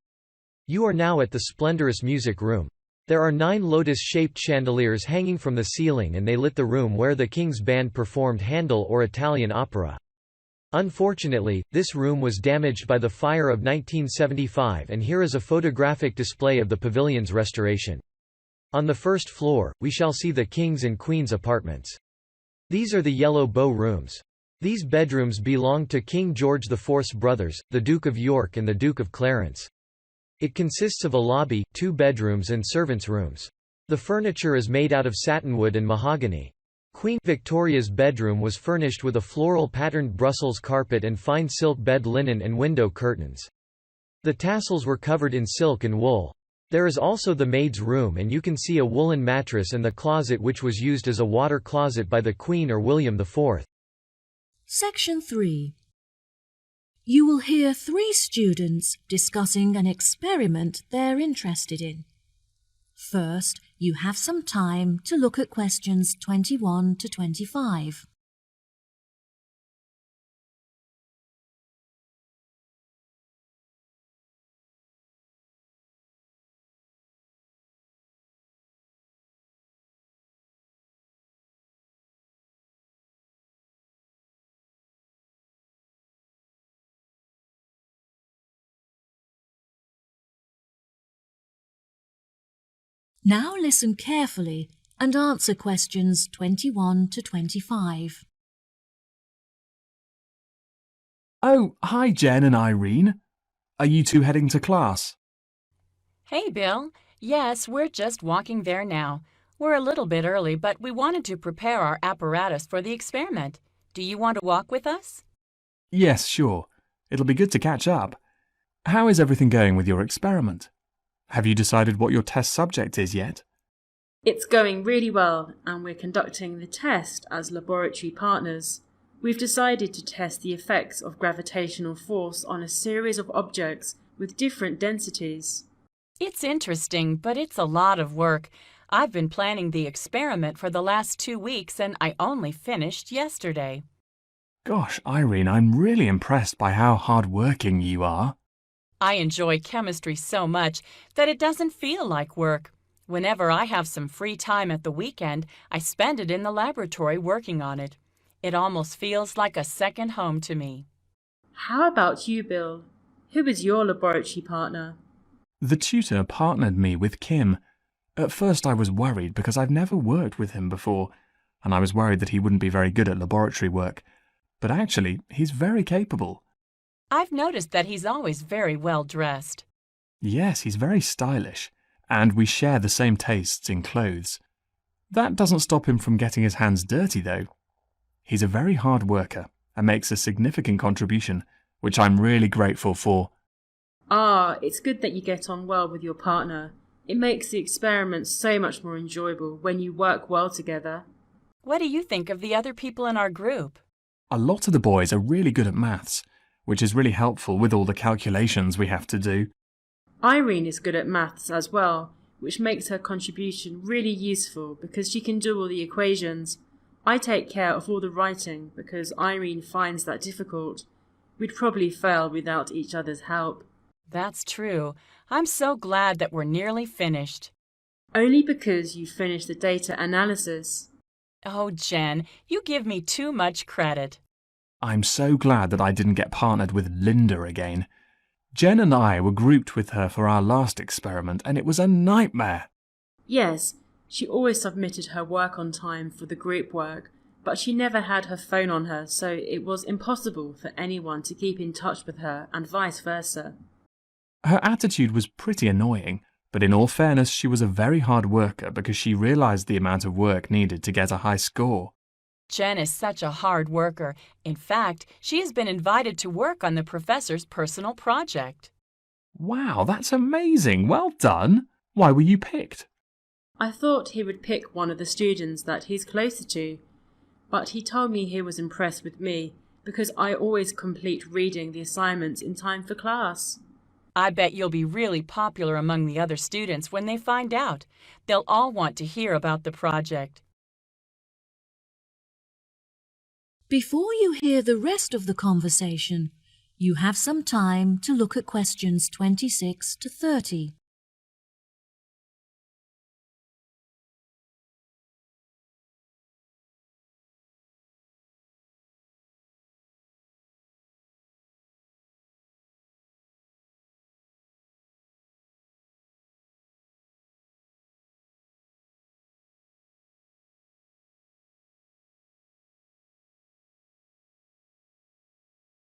You are now at the splendorous music room. There are 9 lotus-shaped chandeliers hanging from the ceiling, and they lit the room where the King's band performed Handel or Italian opera. Unfortunately, this room was damaged by the fire of 1975, and here is a photographic display of the pavilion's restoration. On the first floor, we shall see the King's and Queen's apartments. These are the Yellow Bow rooms. These bedrooms belonged to King George IV's brothers, the Duke of York and the Duke of Clarence. It consists of a lobby, 2 bedrooms and servants' rooms. The furniture is made out of satinwood and mahogany. Queen Victoria's bedroom was furnished with a floral-patterned Brussels carpet and fine silk bed linen and window curtains. The tassels were covered in silk and wool. There is also the maid's room, and you can see a woolen mattress and the closet which was used as a water closet by the Queen or William IV. Section 3. You will hear 3 students discussing an experiment they're interested in. First, you have some time to look at questions 21 to 25. Now listen carefully and answer questions 21 to 25. Oh, hi Jen and Irene. Are you two heading to class? Hey, Bill. Yes, we're just walking there now. We're a little bit early, but we wanted to prepare our apparatus for the experiment. Do you want to walk with us? Yes, sure. It'll be good to catch up. How is everything going with your experiment? Have you decided what your test subject is yet? It's going really well, and we're conducting the test as laboratory partners. We've decided to test the effects of gravitational force on a series of objects with different densities. It's interesting, but it's a lot of work. I've been planning the experiment for the last 2 weeks, and I only finished yesterday. Gosh, Irene, I'm really impressed by how hard-working you are. I enjoy chemistry so much that it doesn't feel like work. Whenever I have some free time at the weekend, I spend it in the laboratory working on it. It almost feels like a second home to me. How about you, Bill? Who is your laboratory partner? The tutor partnered me with Kim. At first I was worried because I've never worked with him before, and I was worried that he wouldn't be very good at laboratory work. But actually, he's very capable. I've noticed that he's always very well dressed. Yes, he's very stylish, and we share the same tastes in clothes. That doesn't stop him from getting his hands dirty, though. He's a very hard worker and makes a significant contribution, which I'm really grateful for. It's good that you get on well with your partner. It makes the experiment so much more enjoyable when you work well together. What do you think of the other people in our group? A lot of the boys are really good at maths, which is really helpful with all the calculations we have to do. Irene is good at maths as well, which makes her contribution really useful because she can do all the equations. I take care of all the writing because Irene finds that difficult. We'd probably fail without each other's help. That's true. I'm so glad that we're nearly finished. Only because you finished the data analysis. Oh, Jen, you give me too much credit. I'm so glad that I didn't get partnered with Linda again. Jen and I were grouped with her for our last experiment, and it was a nightmare. Yes, she always submitted her work on time for the group work, but she never had her phone on her, so it was impossible for anyone to keep in touch with her and vice versa. Her attitude was pretty annoying, but in all fairness, she was a very hard worker because she realized the amount of work needed to get a high score. Jen is such a hard worker. In fact, she has been invited to work on the professor's personal project. Wow, that's amazing. Well done. Why were you picked? I thought he would pick one of the students that he's closer to, but he told me he was impressed with me because I always complete reading the assignments in time for class. I bet you'll be really popular among the other students when they find out. They'll all want to hear about the project. Before you hear the rest of the conversation, you have some time to look at questions 26 to 30.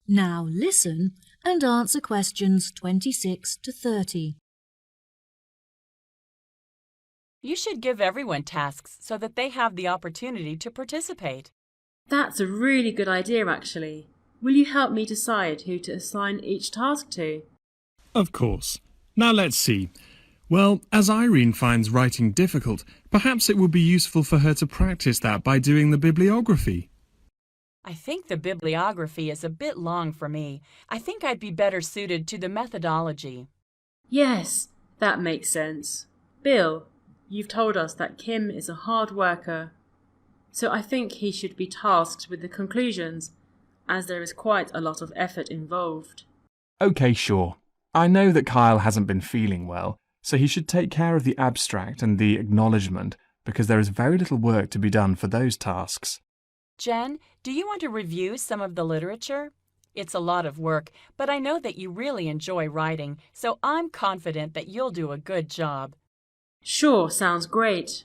Now listen and answer questions 26 to 30. You should give everyone tasks so that they have the opportunity to participate. That's a really good idea, actually. Will you help me decide who to assign each task to? Of course. Now let's see. Well, as Irene finds writing difficult, perhaps it would be useful for her to practice that by doing the bibliography. I think the bibliography is a bit long for me. I think I'd be better suited to the methodology. Yes, that makes sense. Bill, you've told us that Kim is a hard worker, so I think he should be tasked with the conclusions, as there is quite a lot of effort involved. OK, sure. I know that Kyle hasn't been feeling well, so he should take care of the abstract and the acknowledgement, because there is very little work to be done for those tasks. Jen, do you want to review some of the literature? It's a lot of work, but I know that you really enjoy writing, so I'm confident that you'll do a good job. Sure, sounds great.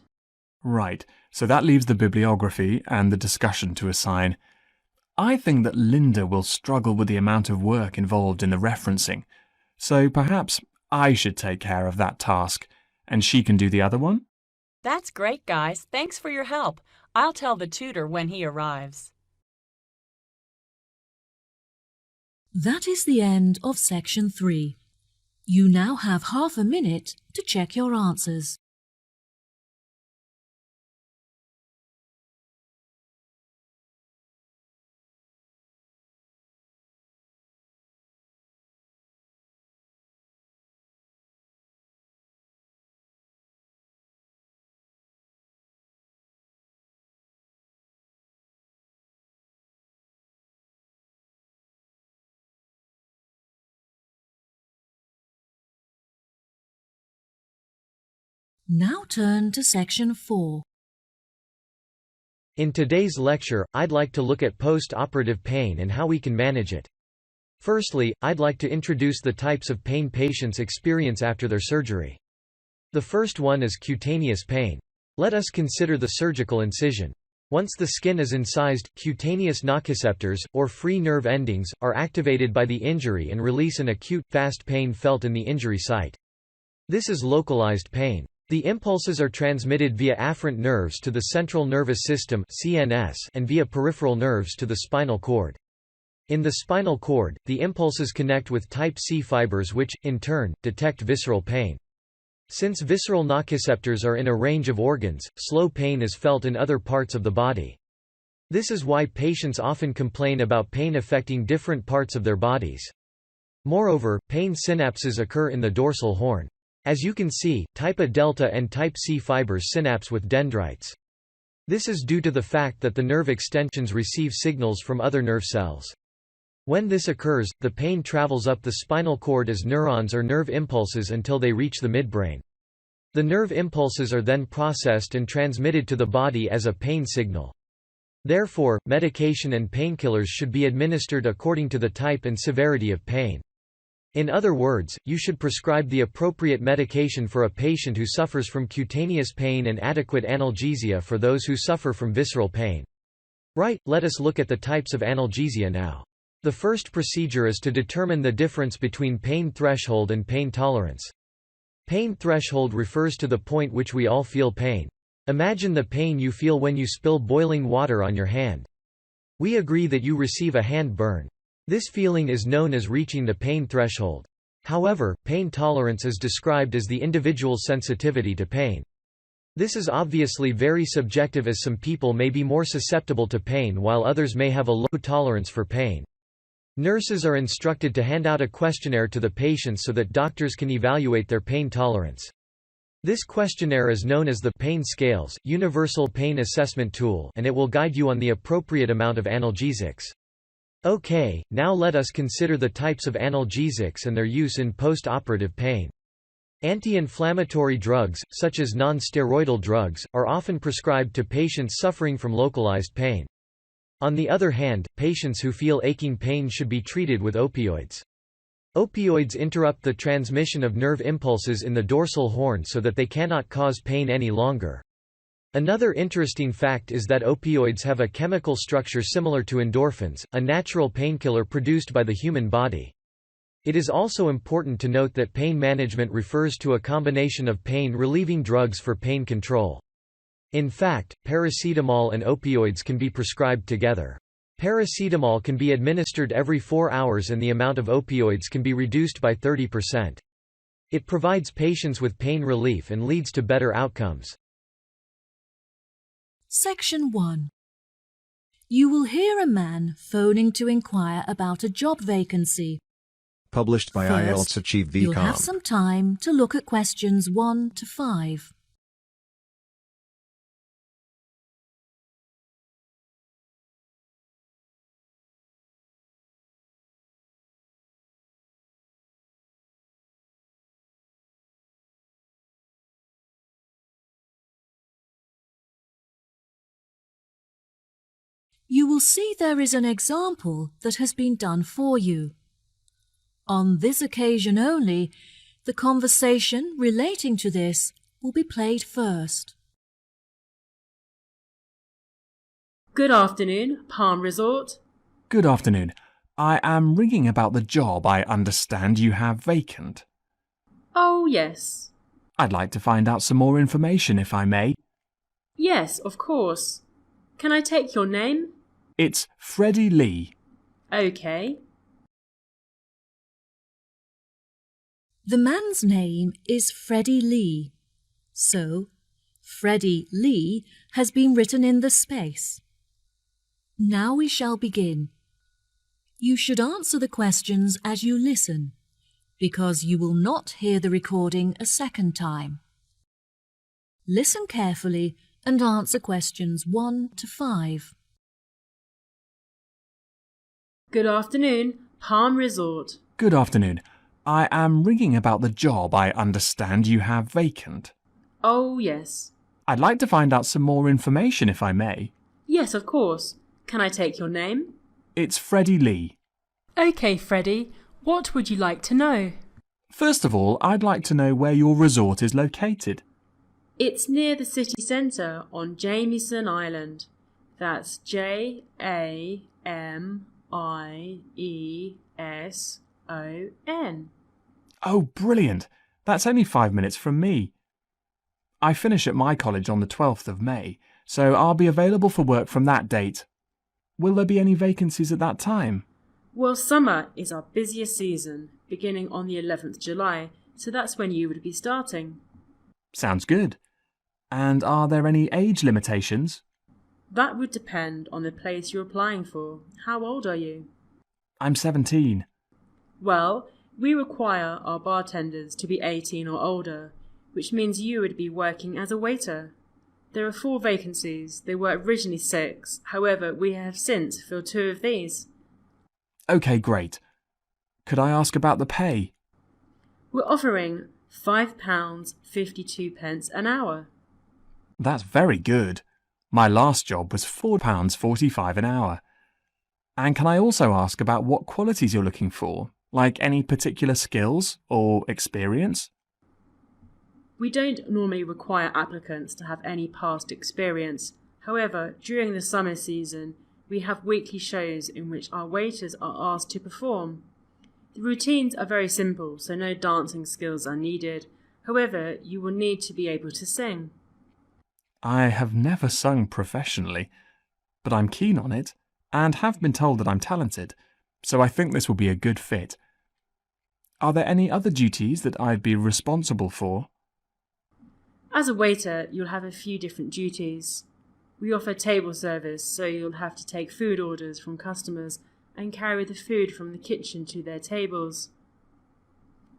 Right, so that leaves the bibliography and the discussion to assign. I think that Linda will struggle with the amount of work involved in the referencing, so perhaps I should take care of that task, and she can do the other one? That's great, guys. Thanks for your help. I'll tell the tutor when he arrives. That is the end of section 3. You now have half a minute to check your answers. Now turn to section 4. In today's lecture, I'd like to look at post-operative pain and how we can manage it. Firstly, I'd like to introduce the types of pain patients experience after their surgery. The first one is cutaneous pain. Let us consider the surgical incision. Once the skin is incised, cutaneous nociceptors, or free nerve endings, are activated by the injury and release an acute, fast pain felt in the injury site. This is localized pain. The impulses are transmitted via afferent nerves to the central nervous system (CNS) and via peripheral nerves to the spinal cord. In the spinal cord, the impulses connect with type C fibers which, in turn, detect visceral pain. Since visceral nociceptors are in a range of organs, slow pain is felt in other parts of the body. This is why patients often complain about pain affecting different parts of their bodies. Moreover, pain synapses occur in the dorsal horn. As you can see, type A delta and type C fibers synapse with dendrites. This is due to the fact that the nerve extensions receive signals from other nerve cells. When this occurs, the pain travels up the spinal cord as neurons or nerve impulses until they reach the midbrain. The nerve impulses are then processed and transmitted to the body as a pain signal. Therefore, medication and painkillers should be administered according to the type and severity of pain. In other words, you should prescribe the appropriate medication for a patient who suffers from cutaneous pain and adequate analgesia for those who suffer from visceral pain. Right, let us look at the types of analgesia now. The first procedure is to determine the difference between pain threshold and pain tolerance. Pain threshold refers to the point which we all feel pain. Imagine the pain you feel when you spill boiling water on your hand. We agree that you receive a hand burn. This feeling is known as reaching the pain threshold. However, pain tolerance is described as the individual's sensitivity to pain. This is obviously very subjective, as some people may be more susceptible to pain while others may have a low tolerance for pain. Nurses are instructed to hand out a questionnaire to the patients so that doctors can evaluate their pain tolerance. This questionnaire is known as the Pain Scales Universal Pain Assessment Tool, and it will guide you on the appropriate amount of analgesics. Okay, now let us consider the types of analgesics and their use in post-operative pain. Anti-inflammatory drugs, such as non-steroidal drugs, are often prescribed to patients suffering from localized pain. On the other hand, patients who feel aching pain should be treated with opioids. Opioids interrupt the transmission of nerve impulses in the dorsal horn so that they cannot cause pain any longer. Another interesting fact is that opioids have a chemical structure similar to endorphins, a natural painkiller produced by the human body. It is also important to note that pain management refers to a combination of pain-relieving drugs for pain control. In fact, paracetamol and opioids can be prescribed together. Paracetamol can be administered every 4 hours and the amount of opioids can be reduced by 30%. It provides patients with pain relief and leads to better outcomes. Section 1. You will hear a man phoning to inquire about a job vacancy. Published by First, IELTS Achieve you'll have VCOM. some time to look at questions 1 to 5. You will see there is an example that has been done for you. On this occasion only, the conversation relating to this will be played first. Good afternoon, Palm Resort. Good afternoon. I am ringing about the job I understand you have vacant. Oh, yes. I'd like to find out some more information if I may. Yes, of course. Can I take your name? It's Freddie Lee. Okay. The man's name is Freddie Lee, so Freddie Lee has been written in the space. Now we shall begin. You should answer the questions as you listen, because you will not hear the recording a second time. Listen carefully and answer questions 1 to 5. Good afternoon, Palm Resort. Good afternoon. I am ringing about the job I understand you have vacant. Oh, yes. I'd like to find out some more information if I may. Yes, of course. Can I take your name? It's Freddie Lee. Okay, Freddie. What would you like to know? First of all, I'd like to know where your resort is located. It's near the city centre on Jamieson Island. That's Jamieson. Oh, brilliant. That's only 5 minutes from me. I finish at my college on the 12th of May, so I'll be available for work from that date. Will there be any vacancies at that time? Well, summer is our busiest season, beginning on the 11th July, so that's when you would be starting. Sounds good. And are there any age limitations? That would depend on the place you're applying for. How old are you? I'm 17. Well, we require our bartenders to be 18 or older, which means you would be working as a waiter. There are 4 vacancies. There were originally 6. However, we have since filled 2 of these. OK, great. Could I ask about the pay? We're offering £5.52 an hour. That's very good. My last job was £4.45 an hour. And can I also ask about what qualities you're looking for? Like any particular skills or experience? We don't normally require applicants to have any past experience. However, during the summer season, we have weekly shows in which our waiters are asked to perform. The routines are very simple, so no dancing skills are needed. However, you will need to be able to sing. I have never sung professionally, but I'm keen on it and have been told that I'm talented, so I think this will be a good fit. Are there any other duties that I'd be responsible for? As a waiter, you'll have a few different duties. We offer table service, so you'll have to take food orders from customers and carry the food from the kitchen to their tables.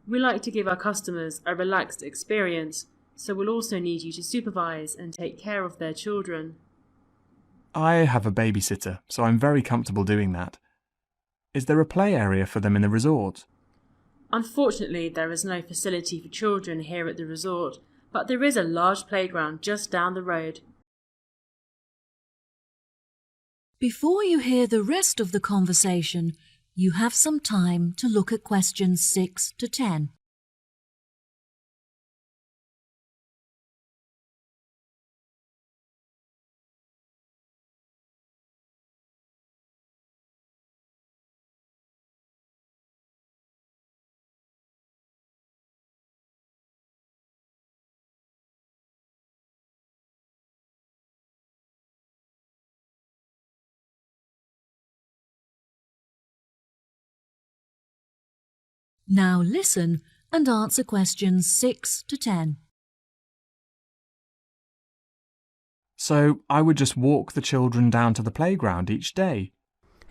We like to give our customers a relaxed experience, so we'll also need you to supervise and take care of their children. I have a babysitter, so I'm very comfortable doing that. Is there a play area for them in the resort? Unfortunately, there is no facility for children here at the resort, but there is a large playground just down the road. Before you hear the rest of the conversation, you have some time to look at questions 6 to 10. Now listen and answer questions 6 to 10. So I would just walk the children down to the playground each day?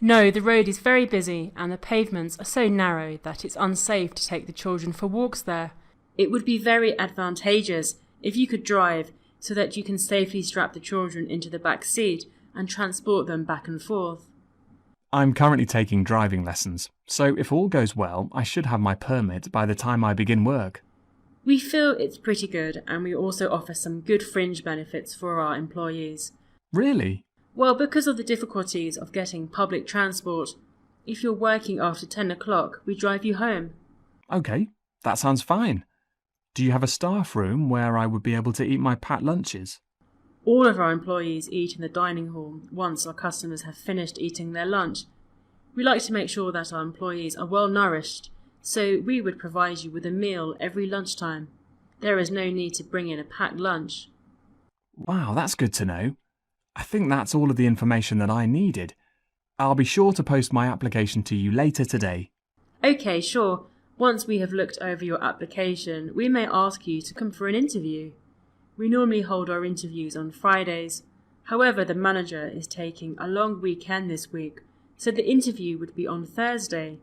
No, the road is very busy and the pavements are so narrow that it's unsafe to take the children for walks there. It would be very advantageous if you could drive so that you can safely strap the children into the back seat and transport them back and forth. I'm currently taking driving lessons, so if all goes well, I should have my permit by the time I begin work. We feel it's pretty good, and we also offer some good fringe benefits for our employees. Really? Well, because of the difficulties of getting public transport, if you're working after 10 o'clock, we drive you home. OK, that sounds fine. Do you have a staff room where I would be able to eat my packed lunches? All of our employees eat in the dining hall once our customers have finished eating their lunch. We like to make sure that our employees are well nourished, so we would provide you with a meal every lunchtime. There is no need to bring in a packed lunch. Wow, that's good to know. I think that's all of the information that I needed. I'll be sure to post my application to you later today. OK, sure. Once we have looked over your application, we may ask you to come for an interview. We normally hold our interviews on Fridays. However, the manager is taking a long weekend this week, so the interview would be on Thursday.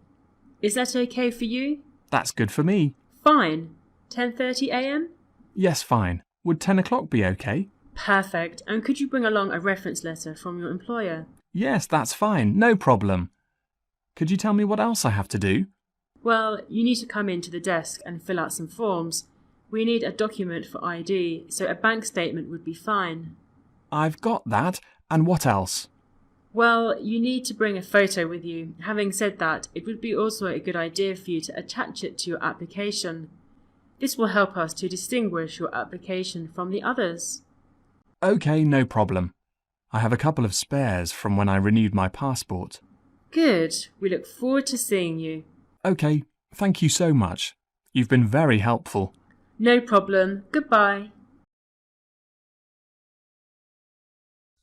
Is that OK for you? That's good for me. Fine. 10:30 a.m? Yes, fine. Would 10 o'clock be OK? Perfect. And could you bring along a reference letter from your employer? Yes, that's fine. No problem. Could you tell me what else I have to do? Well, you need to come into the desk and fill out some forms. We need a document for ID, so a bank statement would be fine. I've got that. And what else? Well, you need to bring a photo with you. Having said that, it would be also a good idea for you to attach it to your application. This will help us to distinguish your application from the others. OK, no problem. I have a couple of spares from when I renewed my passport. Good. We look forward to seeing you. OK, thank you so much. You've been very helpful. No problem. Goodbye.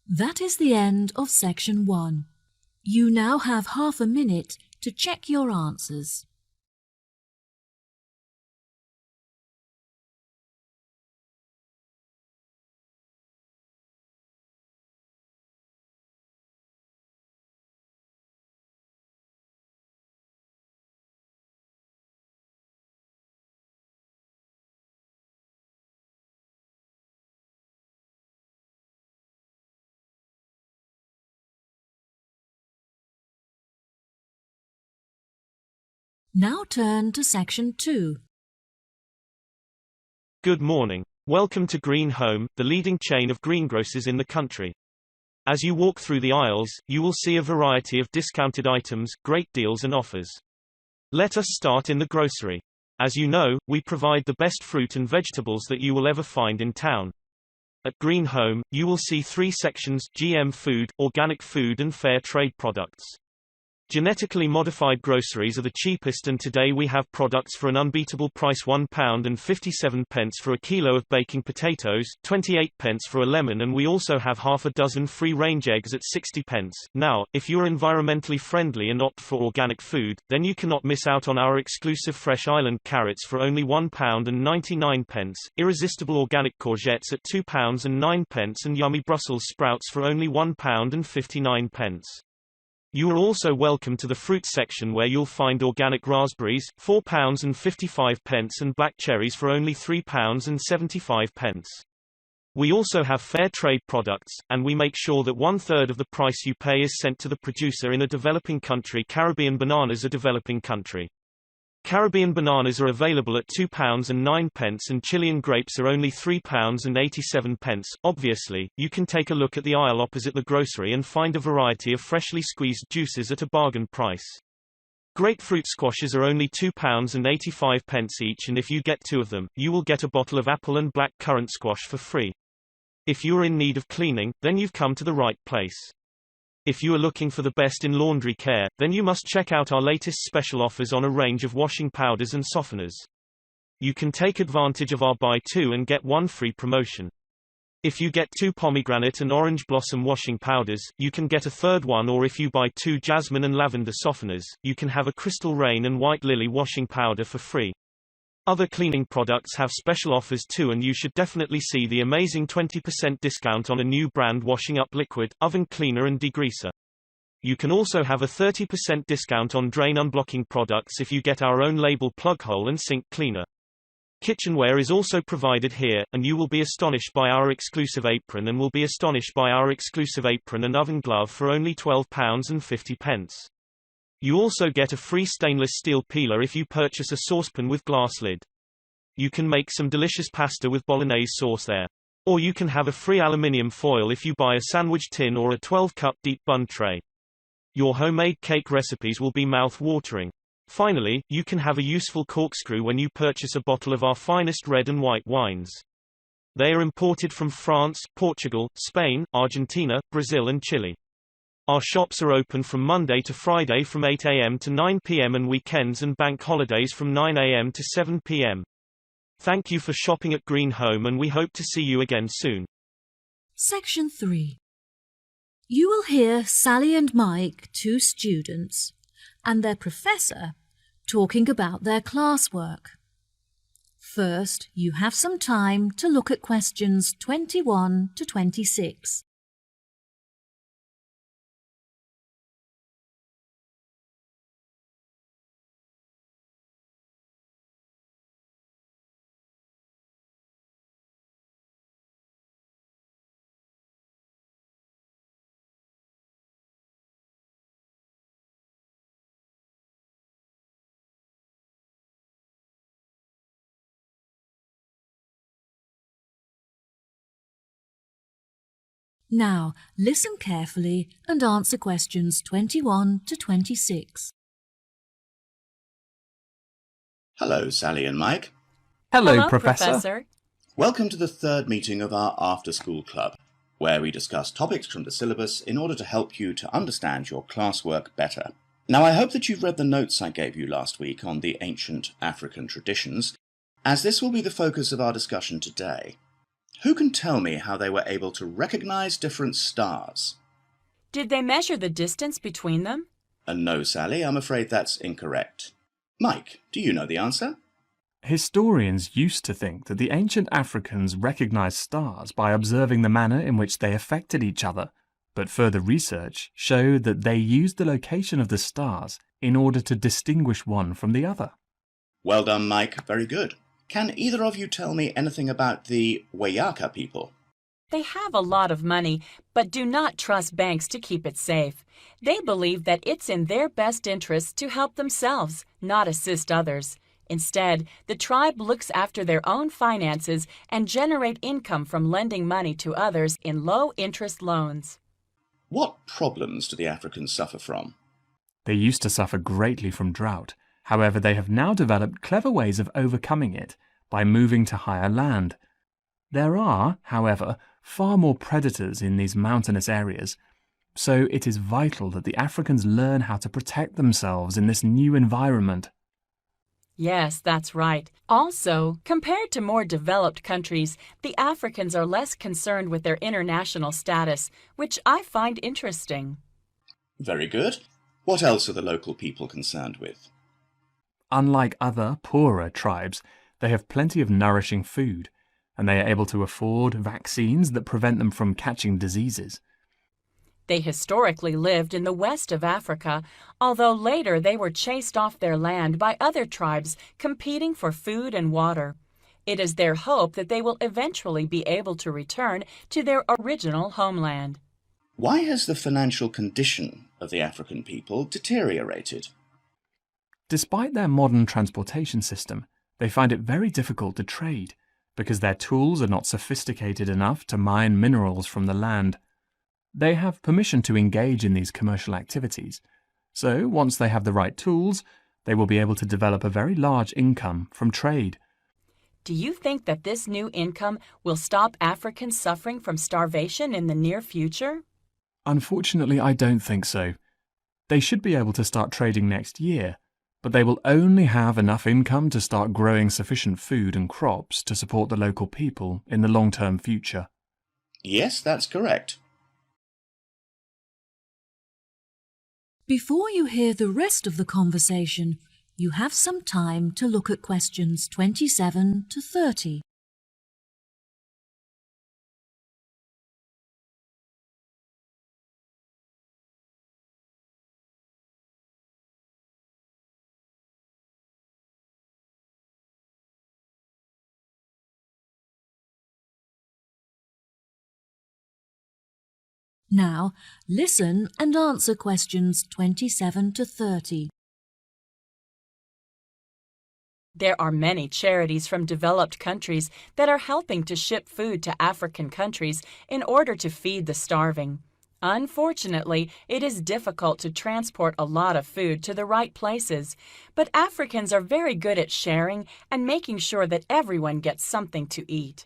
That is the end of section 1. You now have half a minute to check your answers. Now turn to section 2. Good morning. Welcome to Green Home, the leading chain of greengrocers in the country. As you walk through the aisles, you will see a variety of discounted items, great deals and offers. Let us start in the grocery. As you know, we provide the best fruit and vegetables that you will ever find in town. At Green Home, you will see 3 sections: GM food, organic food and fair trade products. Genetically modified groceries are the cheapest, and today we have products for an unbeatable price: £1.57 for a kilo of baking potatoes, 28p for a lemon, and we also have half a dozen free-range eggs at 60p. Now, if you are environmentally friendly and opt for organic food, then you cannot miss out on our exclusive Fresh Island carrots for only £1.99, irresistible organic courgettes at £2.09, and yummy Brussels sprouts for only £1.59. You are also welcome to the fruit section, where you'll find organic raspberries, £4.55, and black cherries for only £3.75. We also have fair trade products, and we make sure that 1/3 of the price you pay is sent to the producer in a developing country. Caribbean bananas are developing country. Caribbean bananas are available at £2.09, and Chilean grapes are only £3.87. Obviously, you can take a look at the aisle opposite the grocery and find a variety of freshly squeezed juices at a bargain price. Grapefruit squashes are only £2.85 each, and if you get 2 of them, you will get a bottle of apple and black currant squash for free. If you are in need of cleaning, then you've come to the right place. If you are looking for the best in laundry care, then you must check out our latest special offers on a range of washing powders and softeners. You can take advantage of our buy 2 and get 1 free promotion. If you get 2 pomegranate and orange blossom washing powders, you can get a third one, or if you buy 2 jasmine and lavender softeners, you can have a crystal rain and white lily washing powder for free. Other cleaning products have special offers too, and you should definitely see the amazing 20% discount on a new brand washing up liquid, oven cleaner and degreaser. You can also have a 30% discount on drain unblocking products if you get our own label plug hole and sink cleaner. Kitchenware is also provided here, and you will be astonished by our exclusive apron and oven glove for only £12.50. You also get a free stainless steel peeler if you purchase a saucepan with glass lid. You can make some delicious pasta with bolognese sauce there. Or you can have a free aluminium foil if you buy a sandwich tin or a 12-cup deep bun tray. Your homemade cake recipes will be mouth-watering. Finally, you can have a useful corkscrew when you purchase a bottle of our finest red and white wines. They are imported from France, Portugal, Spain, Argentina, Brazil and Chile. Our shops are open from Monday to Friday from 8 a.m. to 9 p.m. and weekends and bank holidays from 9 a.m. to 7 p.m. Thank you for shopping at Green Home, and we hope to see you again soon. Section 3. You will hear Sally and Mike, 2 students, and their professor talking about their classwork. First, you have some time to look at questions 21 to 26. Now, listen carefully and answer questions 21 to 26. Hello, Sally and Mike. Hello, Professor. Welcome to the 3rd meeting of our after-school club, where we discuss topics from the syllabus in order to help you to understand your classwork better. Now, I hope that you've read the notes I gave you last week on the ancient African traditions, as this will be the focus of our discussion today. Who can tell me how they were able to recognize different stars? Did they measure the distance between them? No, Sally, I'm afraid that's incorrect. Mike, do you know the answer? Historians used to think that the ancient Africans recognized stars by observing the manner in which they affected each other, but further research showed that they used the location of the stars in order to distinguish one from the other. Well done, Mike. Very good. Can either of you tell me anything about the Wayaka people? They have a lot of money, but do not trust banks to keep it safe. They believe that it's in their best interest to help themselves, not assist others. Instead, the tribe looks after their own finances and generate income from lending money to others in low-interest loans. What problems do the Africans suffer from? They used to suffer greatly from drought. However, they have now developed clever ways of overcoming it by moving to higher land. There are, however, far more predators in these mountainous areas, so it is vital that the Africans learn how to protect themselves in this new environment. Yes, that's right. Also, compared to more developed countries, the Africans are less concerned with their international status, which I find interesting. Very good. What else are the local people concerned with? Unlike other, poorer tribes, they have plenty of nourishing food, and they are able to afford vaccines that prevent them from catching diseases. They historically lived in the west of Africa, although later they were chased off their land by other tribes competing for food and water. It is their hope that they will eventually be able to return to their original homeland. Why has the financial condition of the African people deteriorated? Despite their modern transportation system, they find it very difficult to trade, because their tools are not sophisticated enough to mine minerals from the land. They have permission to engage in these commercial activities, so once they have the right tools, they will be able to develop a very large income from trade. Do you think that this new income will stop Africans suffering from starvation in the near future? Unfortunately, I don't think so. They should be able to start trading next year, but they will only have enough income to start growing sufficient food and crops to support the local people in the long-term future. Yes, that's correct. Before you hear the rest of the conversation, you have some time to look at questions 27 to 30. Now, listen and answer questions 27 to 30. There are many charities from developed countries that are helping to ship food to African countries in order to feed the starving. Unfortunately, it is difficult to transport a lot of food to the right places, but Africans are very good at sharing and making sure that everyone gets something to eat.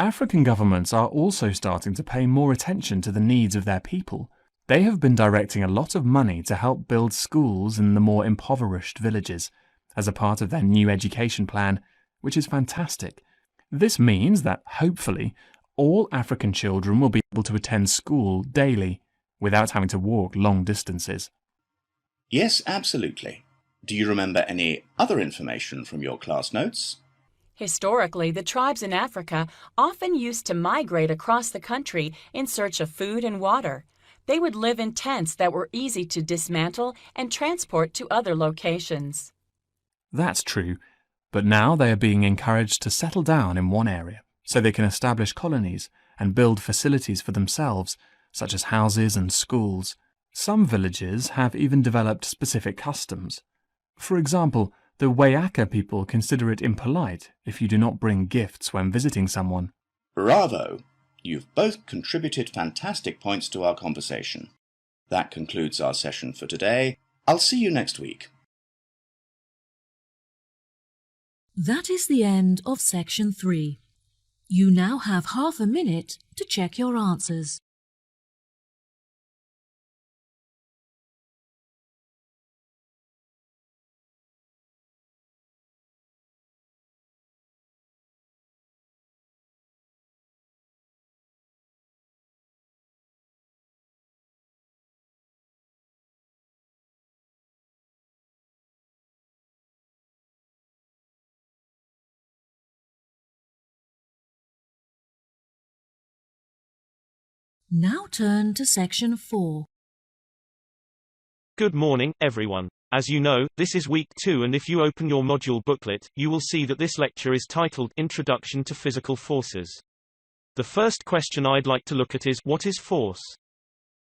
African governments are also starting to pay more attention to the needs of their people. They have been directing a lot of money to help build schools in the more impoverished villages as a part of their new education plan, which is fantastic. This means that, hopefully, all African children will be able to attend school daily without having to walk long distances. Yes, absolutely. Do you remember any other information from your class notes? Historically, the tribes in Africa often used to migrate across the country in search of food and water. They would live in tents that were easy to dismantle and transport to other locations. That's true, but now they are being encouraged to settle down in one area so they can establish colonies and build facilities for themselves, such as houses and schools. Some villages have even developed specific customs. For example, the Wayaka people consider it impolite if you do not bring gifts when visiting someone. Bravo! You've both contributed fantastic points to our conversation. That concludes our session for today. I'll see you next week. That is the end of section 3. You now have half a minute to check your answers. Now turn to section 4. Good morning, everyone. As you know, this is week 2, and if you open your module booklet, you will see that this lecture is titled Introduction to Physical Forces. The first question I'd like to look at is, what is force?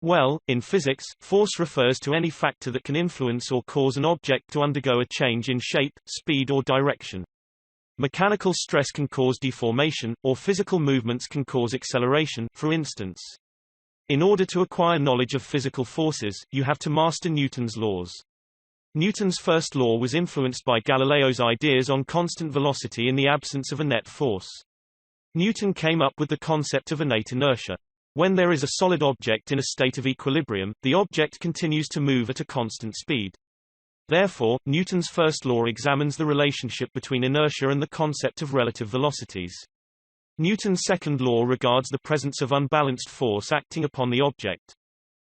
Well, in physics, force refers to any factor that can influence or cause an object to undergo a change in shape, speed or direction. Mechanical stress can cause deformation, or physical movements can cause acceleration, for instance. In order to acquire knowledge of physical forces, you have to master Newton's laws. Newton's first law was influenced by Galileo's ideas on constant velocity in the absence of a net force. Newton came up with the concept of innate inertia. When there is a solid object in a state of equilibrium, the object continues to move at a constant speed. Therefore, Newton's first law examines the relationship between inertia and the concept of relative velocities. Newton's second law regards the presence of unbalanced force acting upon the object.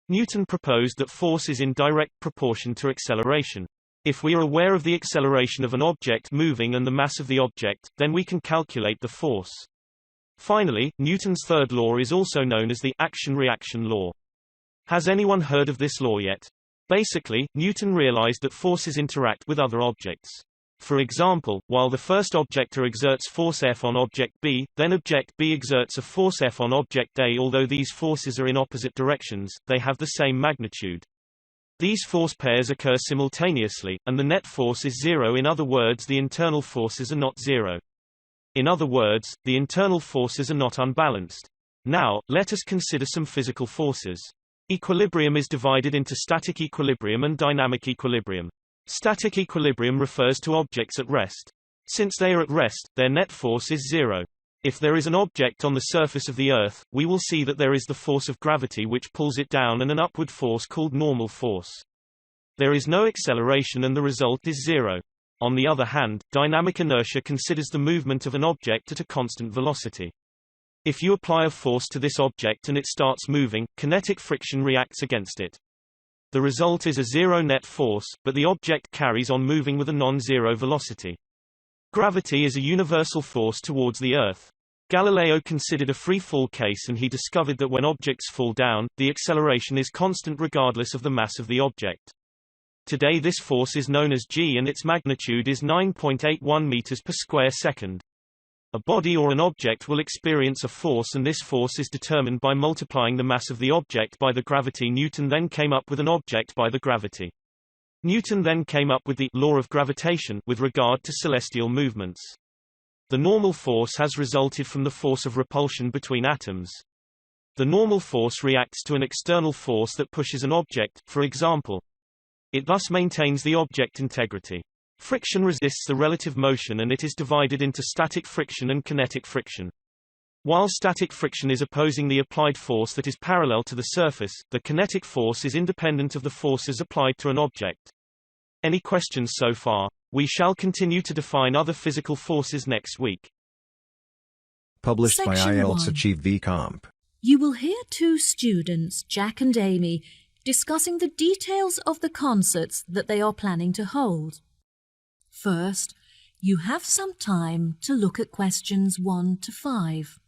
Newton proposed that force is in direct proportion to acceleration. If we are aware of the acceleration of an object moving and the mass of the object, then we can calculate the force. Finally, Newton's third law is also known as the action-reaction law. Has anyone heard of this law yet? Basically, Newton realized that forces interact with other objects. For example, while the first object A exerts force F on object B, then object B exerts a force F on object A. Although these forces are in opposite directions, they have the same magnitude. These force pairs occur simultaneously, and the net force is zero. In other words, the internal forces are not zero. In other words, the internal forces are not unbalanced. Now, let us consider some physical forces. Equilibrium is divided into static equilibrium and dynamic equilibrium. Static equilibrium refers to objects at rest. Since they are at rest, their net force is zero. If there is an object on the surface of the Earth, we will see that there is the force of gravity which pulls it down and an upward force called normal force. There is no acceleration and the result is zero. On the other hand, dynamic inertia considers the movement of an object at a constant velocity. If you apply a force to this object and it starts moving, kinetic friction reacts against it. The result is a zero net force, but the object carries on moving with a non-zero velocity. Gravity is a universal force towards the Earth. Galileo considered a free fall case and he discovered that when objects fall down, the acceleration is constant regardless of the mass of the object. Today this force is known as g and its magnitude is 9.81 meters per square second. A body or an object will experience a force and this force is determined by multiplying the mass of the object by the gravity. Newton then came up with an object by the gravity. Newton then came up with the law of gravitation with regard to celestial movements. The normal force has resulted from the force of repulsion between atoms. The normal force reacts to an external force that pushes an object, for example. It thus maintains the object integrity. Friction resists the relative motion and it is divided into static friction and kinetic friction. While static friction is opposing the applied force that is parallel to the surface, the kinetic force is independent of the forces applied to an object. Any questions so far? We shall continue to define other physical forces next week. Published by Section IELTS 1. Achieve VComp. You will hear two students, Jack and Amy, discussing the details of the concerts that they are planning to hold. First, you have some time to look at questions 1 to 5.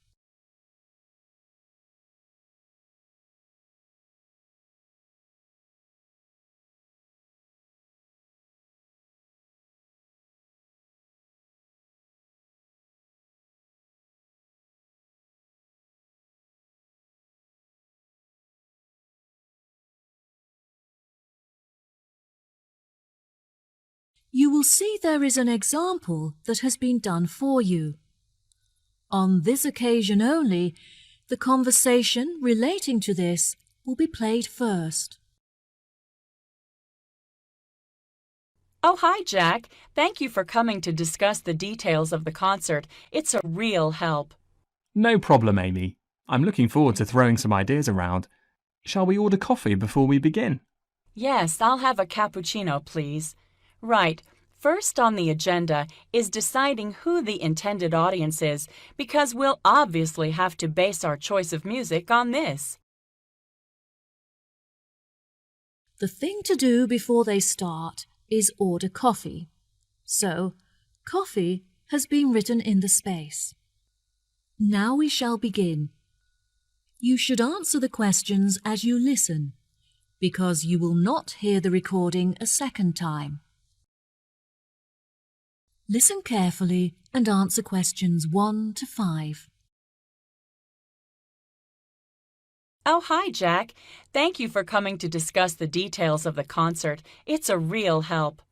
You will see there is an example that has been done for you. On this occasion only, the conversation relating to this will be played first. Oh, hi, Jack. Thank you for coming to discuss the details of the concert. It's a real help. No problem, Amy. I'm looking forward to throwing some ideas around. Shall we order coffee before we begin? Yes, I'll have a cappuccino, please. Right. First on the agenda is deciding who the intended audience is, because we'll obviously have to base our choice of music on this. The thing to do before they start is order coffee. So, coffee has been written in the space. Now we shall begin. You should answer the questions as you listen, because you will not hear the recording a second time. Listen carefully and answer questions 1 to 5. Oh, hi, Jack. Thank you for coming to discuss the details of the concert. It's a real help.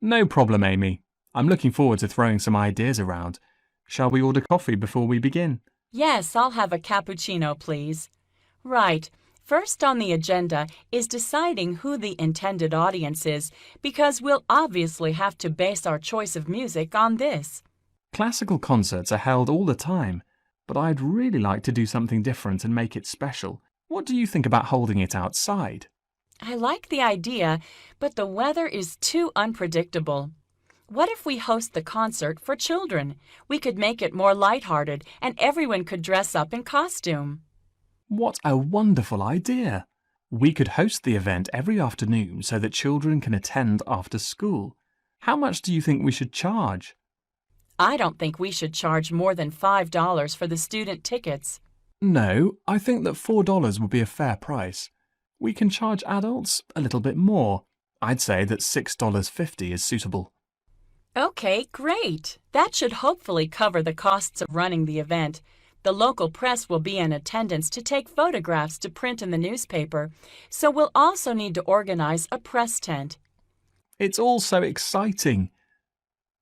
No problem, Amy. I'm looking forward to throwing some ideas around. Shall we order coffee before we begin? Yes, I'll have a cappuccino, please. Right. First on the agenda is deciding who the intended audience is, because we'll obviously have to base our choice of music on this. Classical concerts are held all the time, but I'd really like to do something different and make it special. What do you think about holding it outside? I like the idea, but the weather is too unpredictable. What if we host the concert for children? We could make it more lighthearted and everyone could dress up in costume. What a wonderful idea! We could host the event every afternoon so that children can attend after school. How much do you think we should charge? I don't think we should charge more than $5 for the student tickets. No, I think that $4 would be a fair price. We can charge adults a little bit more. I'd say that $6.50 is suitable. Okay, great. That should hopefully cover the costs of running the event. The local press will be in attendance to take photographs to print in the newspaper, so we'll also need to organize a press tent. It's all so exciting.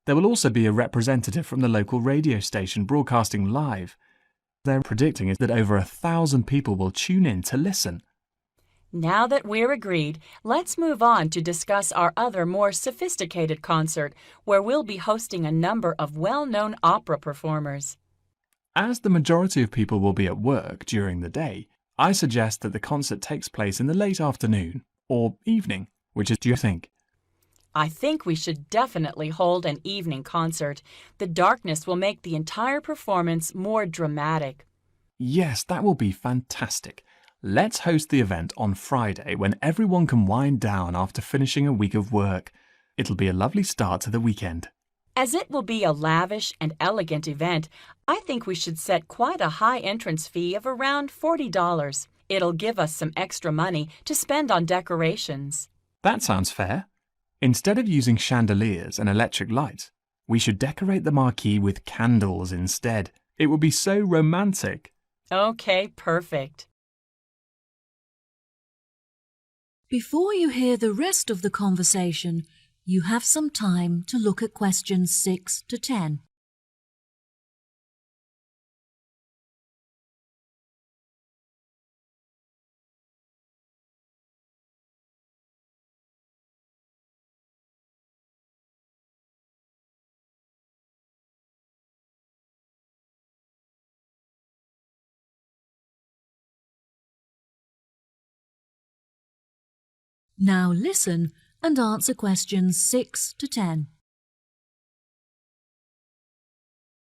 There will also be a representative from the local radio station broadcasting live. They're predicting is that over 1,000 people will tune in to listen. Now that we're agreed, let's move on to discuss our other more sophisticated concert, where we'll be hosting a number of well-known opera performers. As the majority of people will be at work during the day, I suggest that the concert takes place in the late afternoon or evening. Which do you think? I think we should definitely hold an evening concert. The darkness will make the entire performance more dramatic. Yes, that will be fantastic. Let's host the event on Friday when everyone can wind down after finishing a week of work. It'll be a lovely start to the weekend. As it will be a lavish and elegant event, I think we should set quite a high entrance fee of around $40. It'll give us some extra money to spend on decorations. That sounds fair. Instead of using chandeliers and electric lights, we should decorate the marquee with candles instead. It would be so romantic. Okay, perfect. Before you hear the rest of the conversation, you have some time to look at questions 6 to 10. Now listen and answer questions 6 to 10.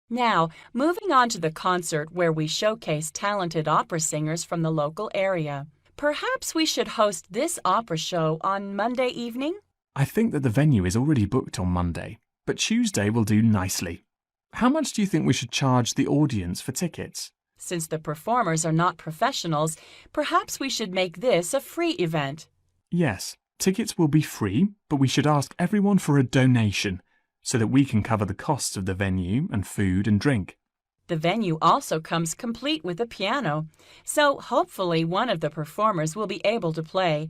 Now, moving on to the concert where we showcase talented opera singers from the local area. Perhaps we should host this opera show on Monday evening? I think that the venue is already booked on Monday, but Tuesday will do nicely. How much do you think we should charge the audience for tickets? Since the performers are not professionals, perhaps we should make this a free event. Yes, tickets will be free, but we should ask everyone for a donation so that we can cover the costs of the venue and food and drink. The venue also comes complete with a piano, so hopefully one of the performers will be able to play.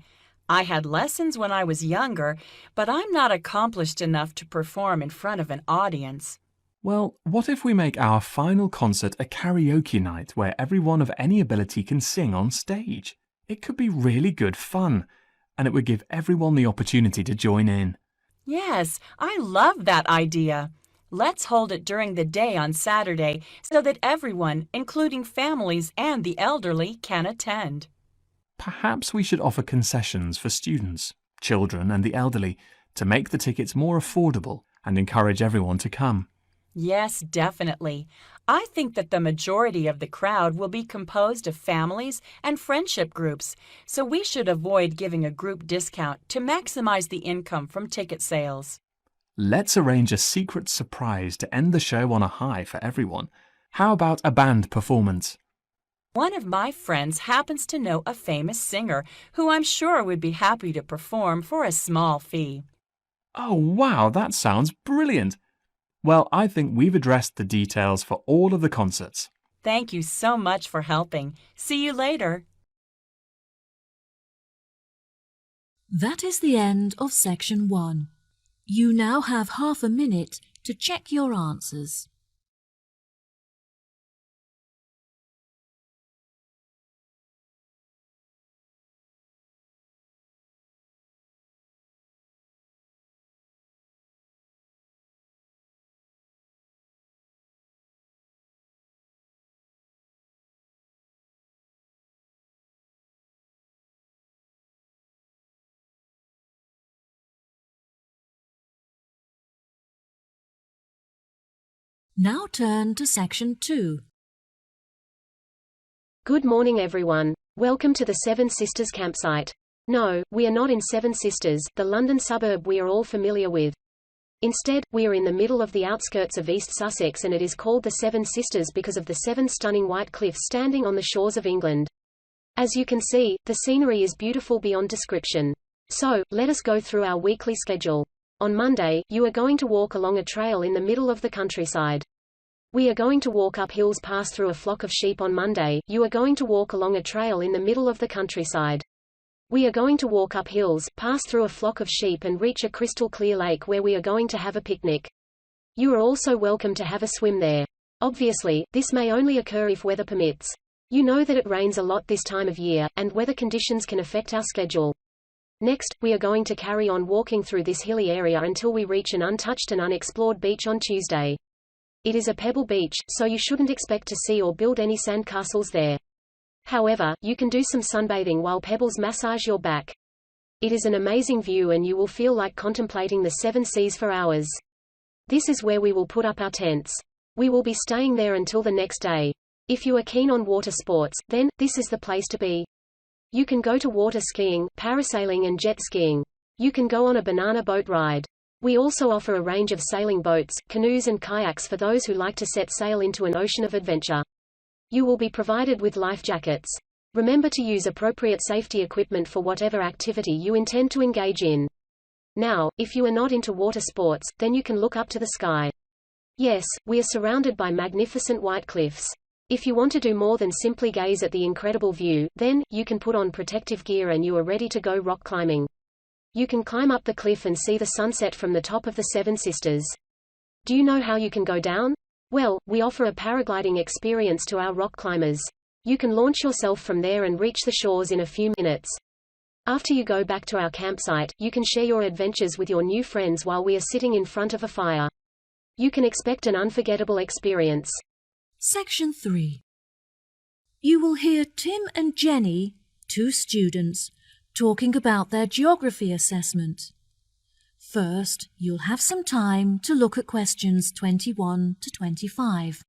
I had lessons when I was younger, but I'm not accomplished enough to perform in front of an audience. Well, what if we make our final concert a karaoke night where everyone of any ability can sing on stage? It could be really good fun, and it would give everyone the opportunity to join in. Yes, I love that idea. Let's hold it during the day on Saturday so that everyone, including families and the elderly, can attend. Perhaps we should offer concessions for students, children and the elderly to make the tickets more affordable and encourage everyone to come. Yes, definitely. I think that the majority of the crowd will be composed of families and friendship groups, so we should avoid giving a group discount to maximize the income from ticket sales. Let's arrange a secret surprise to end the show on a high for everyone. How about a band performance? One of my friends happens to know a famous singer who I'm sure would be happy to perform for a small fee. Oh, wow, that sounds brilliant. Well, I think we've addressed the details for all of the concerts. Thank you so much for helping. See you later. That is the end of section 1. You now have half a minute to check your answers. Now turn to section 2. Good morning, everyone. Welcome to the Seven Sisters campsite. No, we are not in Seven Sisters, the London suburb we are all familiar with. Instead, we are in the middle of the outskirts of East Sussex, and it is called the Seven Sisters because of the 7 stunning white cliffs standing on the shores of England. As you can see, the scenery is beautiful beyond description. So, let us go through our weekly schedule. On Monday, you are going to walk along a trail in the middle of the countryside. We are going to walk up hills, pass through a flock of sheep. On Monday, you are going to walk along a trail in the middle of the countryside. We are going to walk up hills, pass through a flock of sheep and reach a crystal clear lake where we are going to have a picnic. You are also welcome to have a swim there. Obviously, this may only occur if weather permits. You know that it rains a lot this time of year, and weather conditions can affect our schedule. Next, we are going to carry on walking through this hilly area until we reach an untouched and unexplored beach on Tuesday. It is a pebble beach, so you shouldn't expect to see or build any sandcastles there. However, you can do some sunbathing while pebbles massage your back. It is an amazing view and you will feel like contemplating the 7 seas for hours. This is where we will put up our tents. We will be staying there until the next day. If you are keen on water sports, then this is the place to be. You can go to water skiing, parasailing and jet skiing. You can go on a banana boat ride. We also offer a range of sailing boats, canoes and kayaks for those who like to set sail into an ocean of adventure. You will be provided with life jackets. Remember to use appropriate safety equipment for whatever activity you intend to engage in. Now, if you are not into water sports, then you can look up to the sky. Yes, we are surrounded by magnificent white cliffs. If you want to do more than simply gaze at the incredible view, then, you can put on protective gear and you are ready to go rock climbing. You can climb up the cliff and see the sunset from the top of the Seven Sisters. Do you know how you can go down? Well, we offer a paragliding experience to our rock climbers. You can launch yourself from there and reach the shores in a few minutes. After you go back to our campsite, you can share your adventures with your new friends while we are sitting in front of a fire. You can expect an unforgettable experience. Section 3. You will hear Tim and Jenny, 2 students, talking about their geography assessment. First, you'll have some time to look at questions 21 to 25.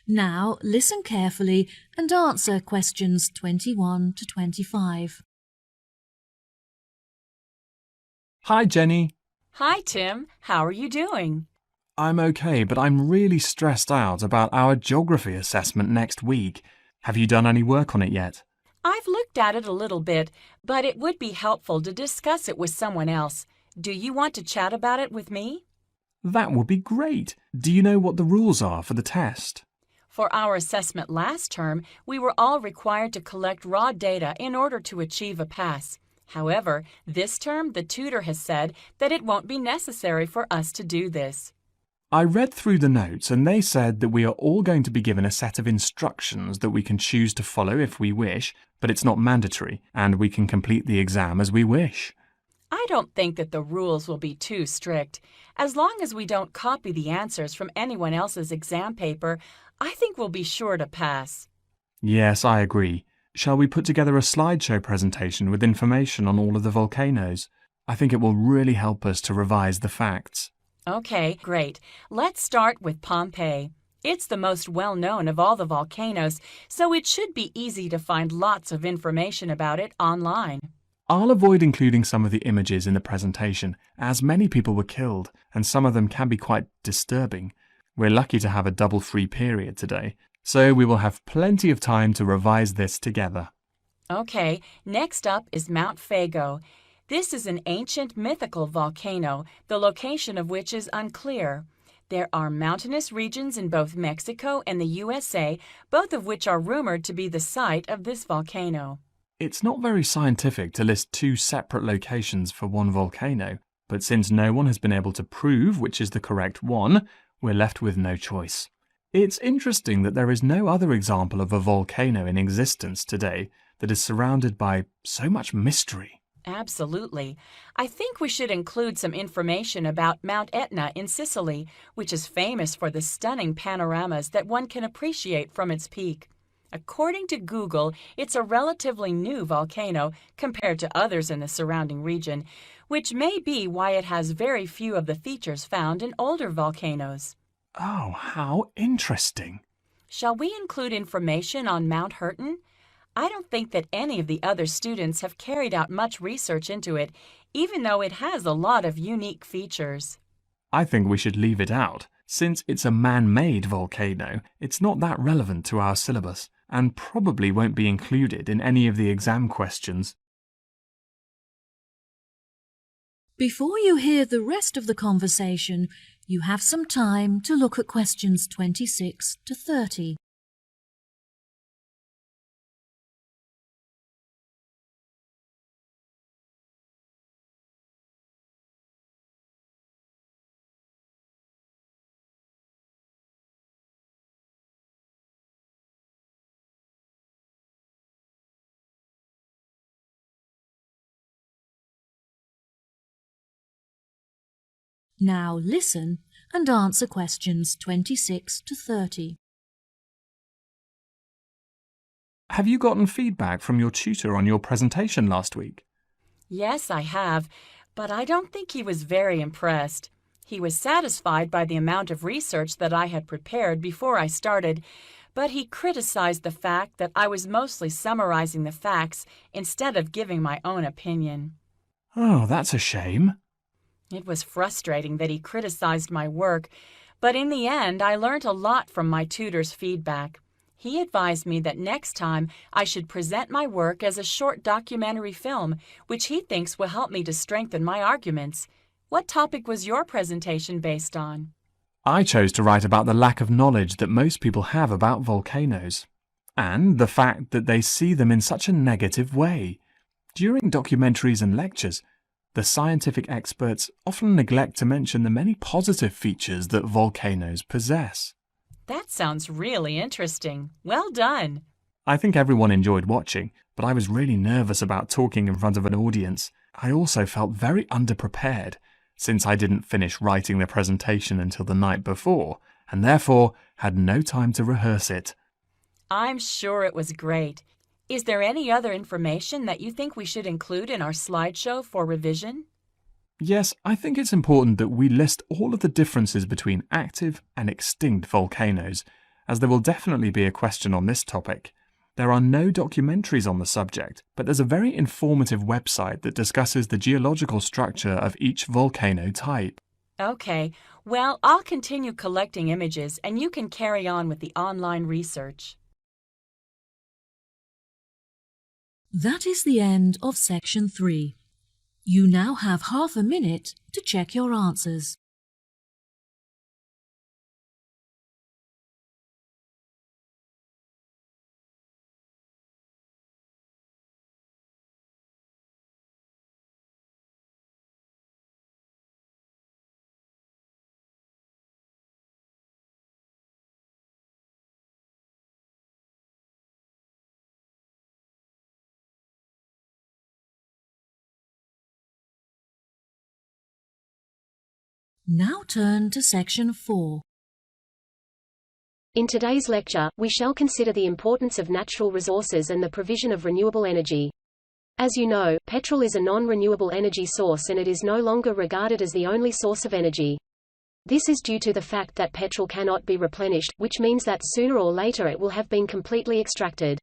Now listen carefully and answer questions 21 to 25. Hi, Jenny. Hi, Tim. How are you doing? I'm okay, but I'm really stressed out about our geography assessment next week. Have you done any work on it yet? I've looked at it a little bit, but it would be helpful to discuss it with someone else. Do you want to chat about it with me? That would be great. Do you know what the rules are for the test? For our assessment last term, we were all required to collect raw data in order to achieve a pass. However, this term the tutor has said that it won't be necessary for us to do this. I read through the notes and they said that we are all going to be given a set of instructions that we can choose to follow if we wish, but it's not mandatory, and we can complete the exam as we wish. I don't think that the rules will be too strict. As long as we don't copy the answers from anyone else's exam paper, I think we'll be sure to pass. Yes, I agree. Shall we put together a slideshow presentation with information on all of the volcanoes? I think it will really help us to revise the facts. Okay, great. Let's start with Pompeii. It's the most well-known of all the volcanoes, so it should be easy to find lots of information about it online. I'll avoid including some of the images in the presentation, as many people were killed, and some of them can be quite disturbing. We're lucky to have a double free period today, so we will have plenty of time to revise this together. Okay, next up is Mount Fago. This is an ancient mythical volcano, the location of which is unclear. There are mountainous regions in both Mexico and the USA, both of which are rumored to be the site of this volcano. It's not very scientific to list 2 separate locations for one volcano, but since no one has been able to prove which is the correct one, we're left with no choice. It's interesting that there is no other example of a volcano in existence today that is surrounded by so much mystery. Absolutely. I think we should include some information about Mount Etna in Sicily, which is famous for the stunning panoramas that one can appreciate from its peak. According to Google, it's a relatively new volcano compared to others in the surrounding region, which may be why it has very few of the features found in older volcanoes. Oh, how interesting. Shall we include information on Mount Hurton? I don't think that any of the other students have carried out much research into it, even though it has a lot of unique features. I think we should leave it out. Since it's a man-made volcano, it's not that relevant to our syllabus, and probably won't be included in any of the exam questions. Before you hear the rest of the conversation, you have some time to look at questions 26 to 30. Now listen and answer questions 26 to 30. Have you gotten feedback from your tutor on your presentation last week? Yes, I have, but I don't think he was very impressed. He was satisfied by the amount of research that I had prepared before I started, but he criticized the fact that I was mostly summarizing the facts instead of giving my own opinion. Oh, that's a shame. It was frustrating that he criticized my work, but in the end I learned a lot from my tutor's feedback. He advised me that next time I should present my work as a short documentary film, which he thinks will help me to strengthen my arguments. What topic was your presentation based on? I chose to write about the lack of knowledge that most people have about volcanoes, and the fact that they see them in such a negative way. During documentaries and lectures, the scientific experts often neglect to mention the many positive features that volcanoes possess. That sounds really interesting. Well done. I think everyone enjoyed watching, but I was really nervous about talking in front of an audience. I also felt very underprepared, since I didn't finish writing the presentation until the night before, and therefore had no time to rehearse it. I'm sure it was great. Is there any other information that you think we should include in our slideshow for revision? Yes, I think it's important that we list all of the differences between active and extinct volcanoes, as there will definitely be a question on this topic. There are no documentaries on the subject, but there's a very informative website that discusses the geological structure of each volcano type. Okay, well, I'll continue collecting images and you can carry on with the online research. That is the end of section 3. You now have half a minute to check your answers. Now turn to section 4. In today's lecture, we shall consider the importance of natural resources and the provision of renewable energy. As you know, petrol is a non-renewable energy source and it is no longer regarded as the only source of energy. This is due to the fact that petrol cannot be replenished, which means that sooner or later it will have been completely extracted.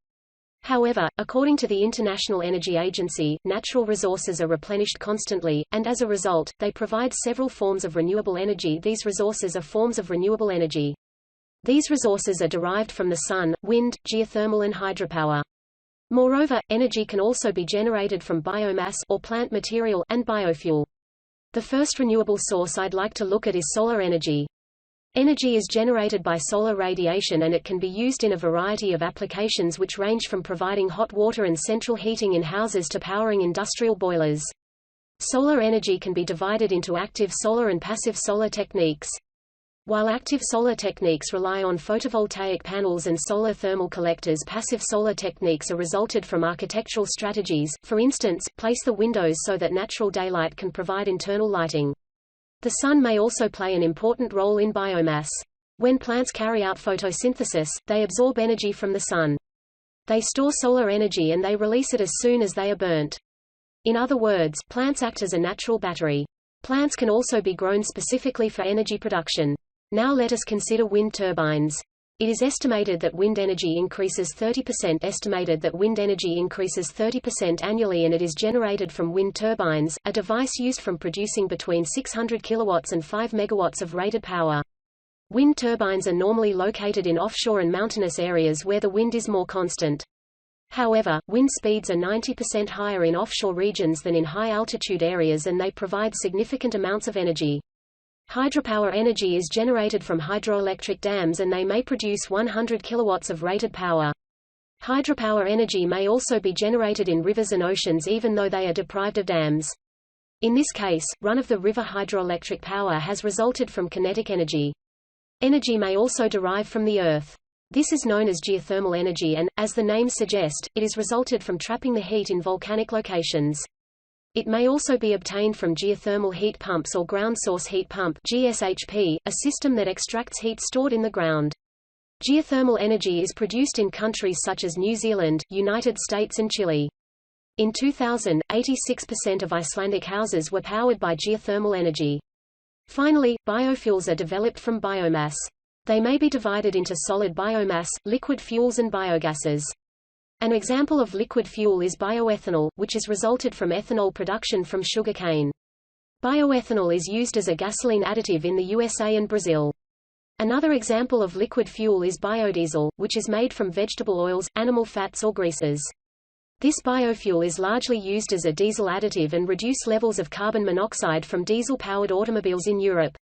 However, according to the International Energy Agency, natural resources are replenished constantly, and as a result, they provide several forms of renewable energy. These resources are forms of renewable energy. These resources are derived from the sun, wind, geothermal and hydropower. Moreover, energy can also be generated from biomass or plant material and biofuel. The first renewable source I'd like to look at is solar energy. Energy is generated by solar radiation and it can be used in a variety of applications which range from providing hot water and central heating in houses to powering industrial boilers. Solar energy can be divided into active solar and passive solar techniques. While active solar techniques rely on photovoltaic panels and solar thermal collectors, passive solar techniques are resulted from architectural strategies, for instance, place the windows so that natural daylight can provide internal lighting. The sun may also play an important role in biomass. When plants carry out photosynthesis, they absorb energy from the sun. They store solar energy and they release it as soon as they are burnt. In other words, plants act as a natural battery. Plants can also be grown specifically for energy production. Now let us consider wind turbines. It is estimated that wind energy increases 30% annually, and it is generated from wind turbines, a device used from producing between 600 kilowatts and 5 megawatts of rated power. Wind turbines are normally located in offshore and mountainous areas where the wind is more constant. However, wind speeds are 90% higher in offshore regions than in high-altitude areas, and they provide significant amounts of energy. Hydropower energy is generated from hydroelectric dams and they may produce 100 kilowatts of rated power. Hydropower energy may also be generated in rivers and oceans even though they are deprived of dams. In this case, run-of-the-river hydroelectric power has resulted from kinetic energy. Energy may also derive from the earth. This is known as geothermal energy and, as the name suggests, it is resulted from trapping the heat in volcanic locations. It may also be obtained from geothermal heat pumps or ground source heat pump (GSHP), a system that extracts heat stored in the ground. Geothermal energy is produced in countries such as New Zealand, United States and Chile. In 2000, 86% of Icelandic houses were powered by geothermal energy. Finally, biofuels are developed from biomass. They may be divided into solid biomass, liquid fuels and biogases. An example of liquid fuel is bioethanol, which is resulted from ethanol production from sugarcane. Bioethanol is used as a gasoline additive in the USA and Brazil. Another example of liquid fuel is biodiesel, which is made from vegetable oils, animal fats or greases. This biofuel is largely used as a diesel additive and reduce levels of carbon monoxide from diesel-powered automobiles in Europe.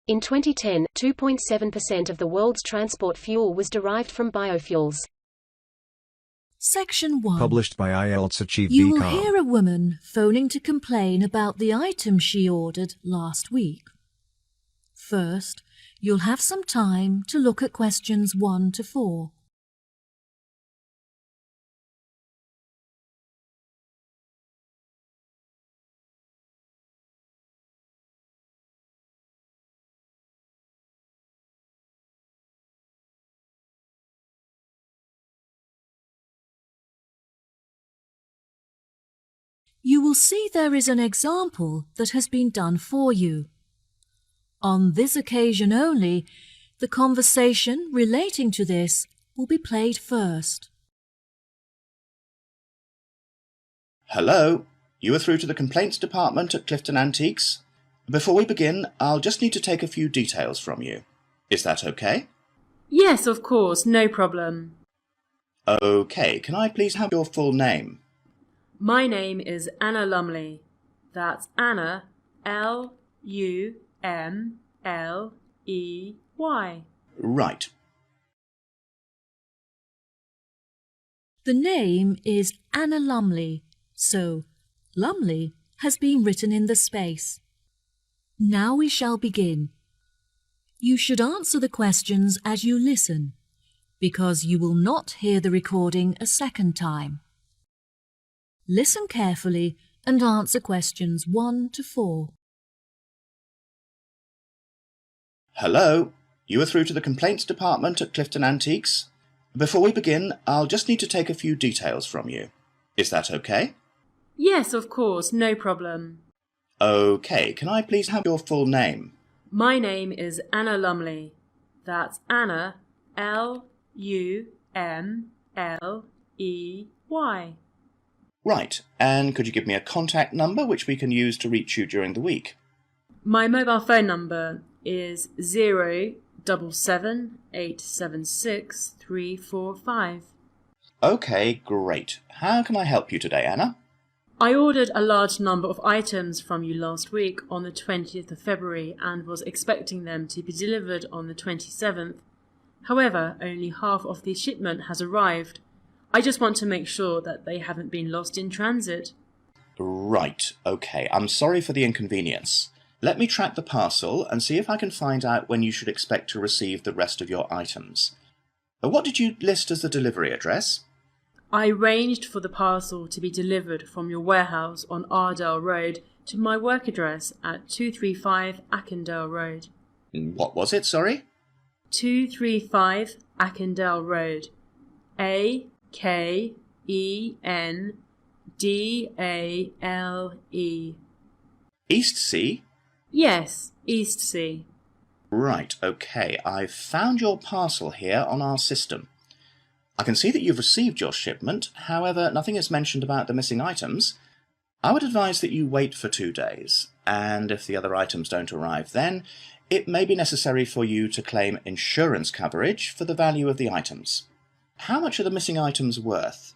In 2010, 2.7% of the world's transport fuel was derived from biofuels. Section 1. Published by IELTS Achieve You will BCom. hear a woman phoning to complain about the item she ordered last week. First, you'll have some time to look at questions 1 to 4. You will see there is an example that has been done for you. On this occasion only, the conversation relating to this will be played first. Hello, you are through to the complaints department at Clifton Antiques. Before we begin, I'll just need to take a few details from you. Is that okay? Yes, of course, no problem. Okay, can I please have your full name? My name is Anna Lumley. That's Anna, Lumley. Right. The name is Anna Lumley, so Lumley has been written in the space. Now we shall begin. You should answer the questions as you listen, because you will not hear the recording a second time. Listen carefully and answer questions 1 to 4. Hello, you are through to the complaints department at Clifton Antiques. Before we begin, I'll just need to take a few details from you. Is that okay? Yes, of course, no problem. Okay, can I please have your full name? My name is Anna Lumley. That's Anna, Lumley. Right, and could you give me a contact number which we can use to reach you during the week? My mobile phone number is 077876345. Okay, great. How can I help you today, Anna? I ordered a large number of items from you last week on the 20th of February and was expecting them to be delivered on the 27th. However, only half of the shipment has arrived. I just want to make sure that they haven't been lost in transit. Right, okay. I'm sorry for the inconvenience. Let me track the parcel and see if I can find out when you should expect to receive the rest of your items. What did you list as the delivery address? I arranged for the parcel to be delivered from your warehouse on Ardell Road to my work address at 235 Ackendale Road. What was it, sorry? 235 Ackendale Road. Akendale. East Sea? Yes, East Sea. Right, okay. I've found your parcel here on our system. I can see that you've received your shipment, however, nothing is mentioned about the missing items. I would advise that you wait for 2 days, and if the other items don't arrive then, it may be necessary for you to claim insurance coverage for the value of the items. How much are the missing items worth?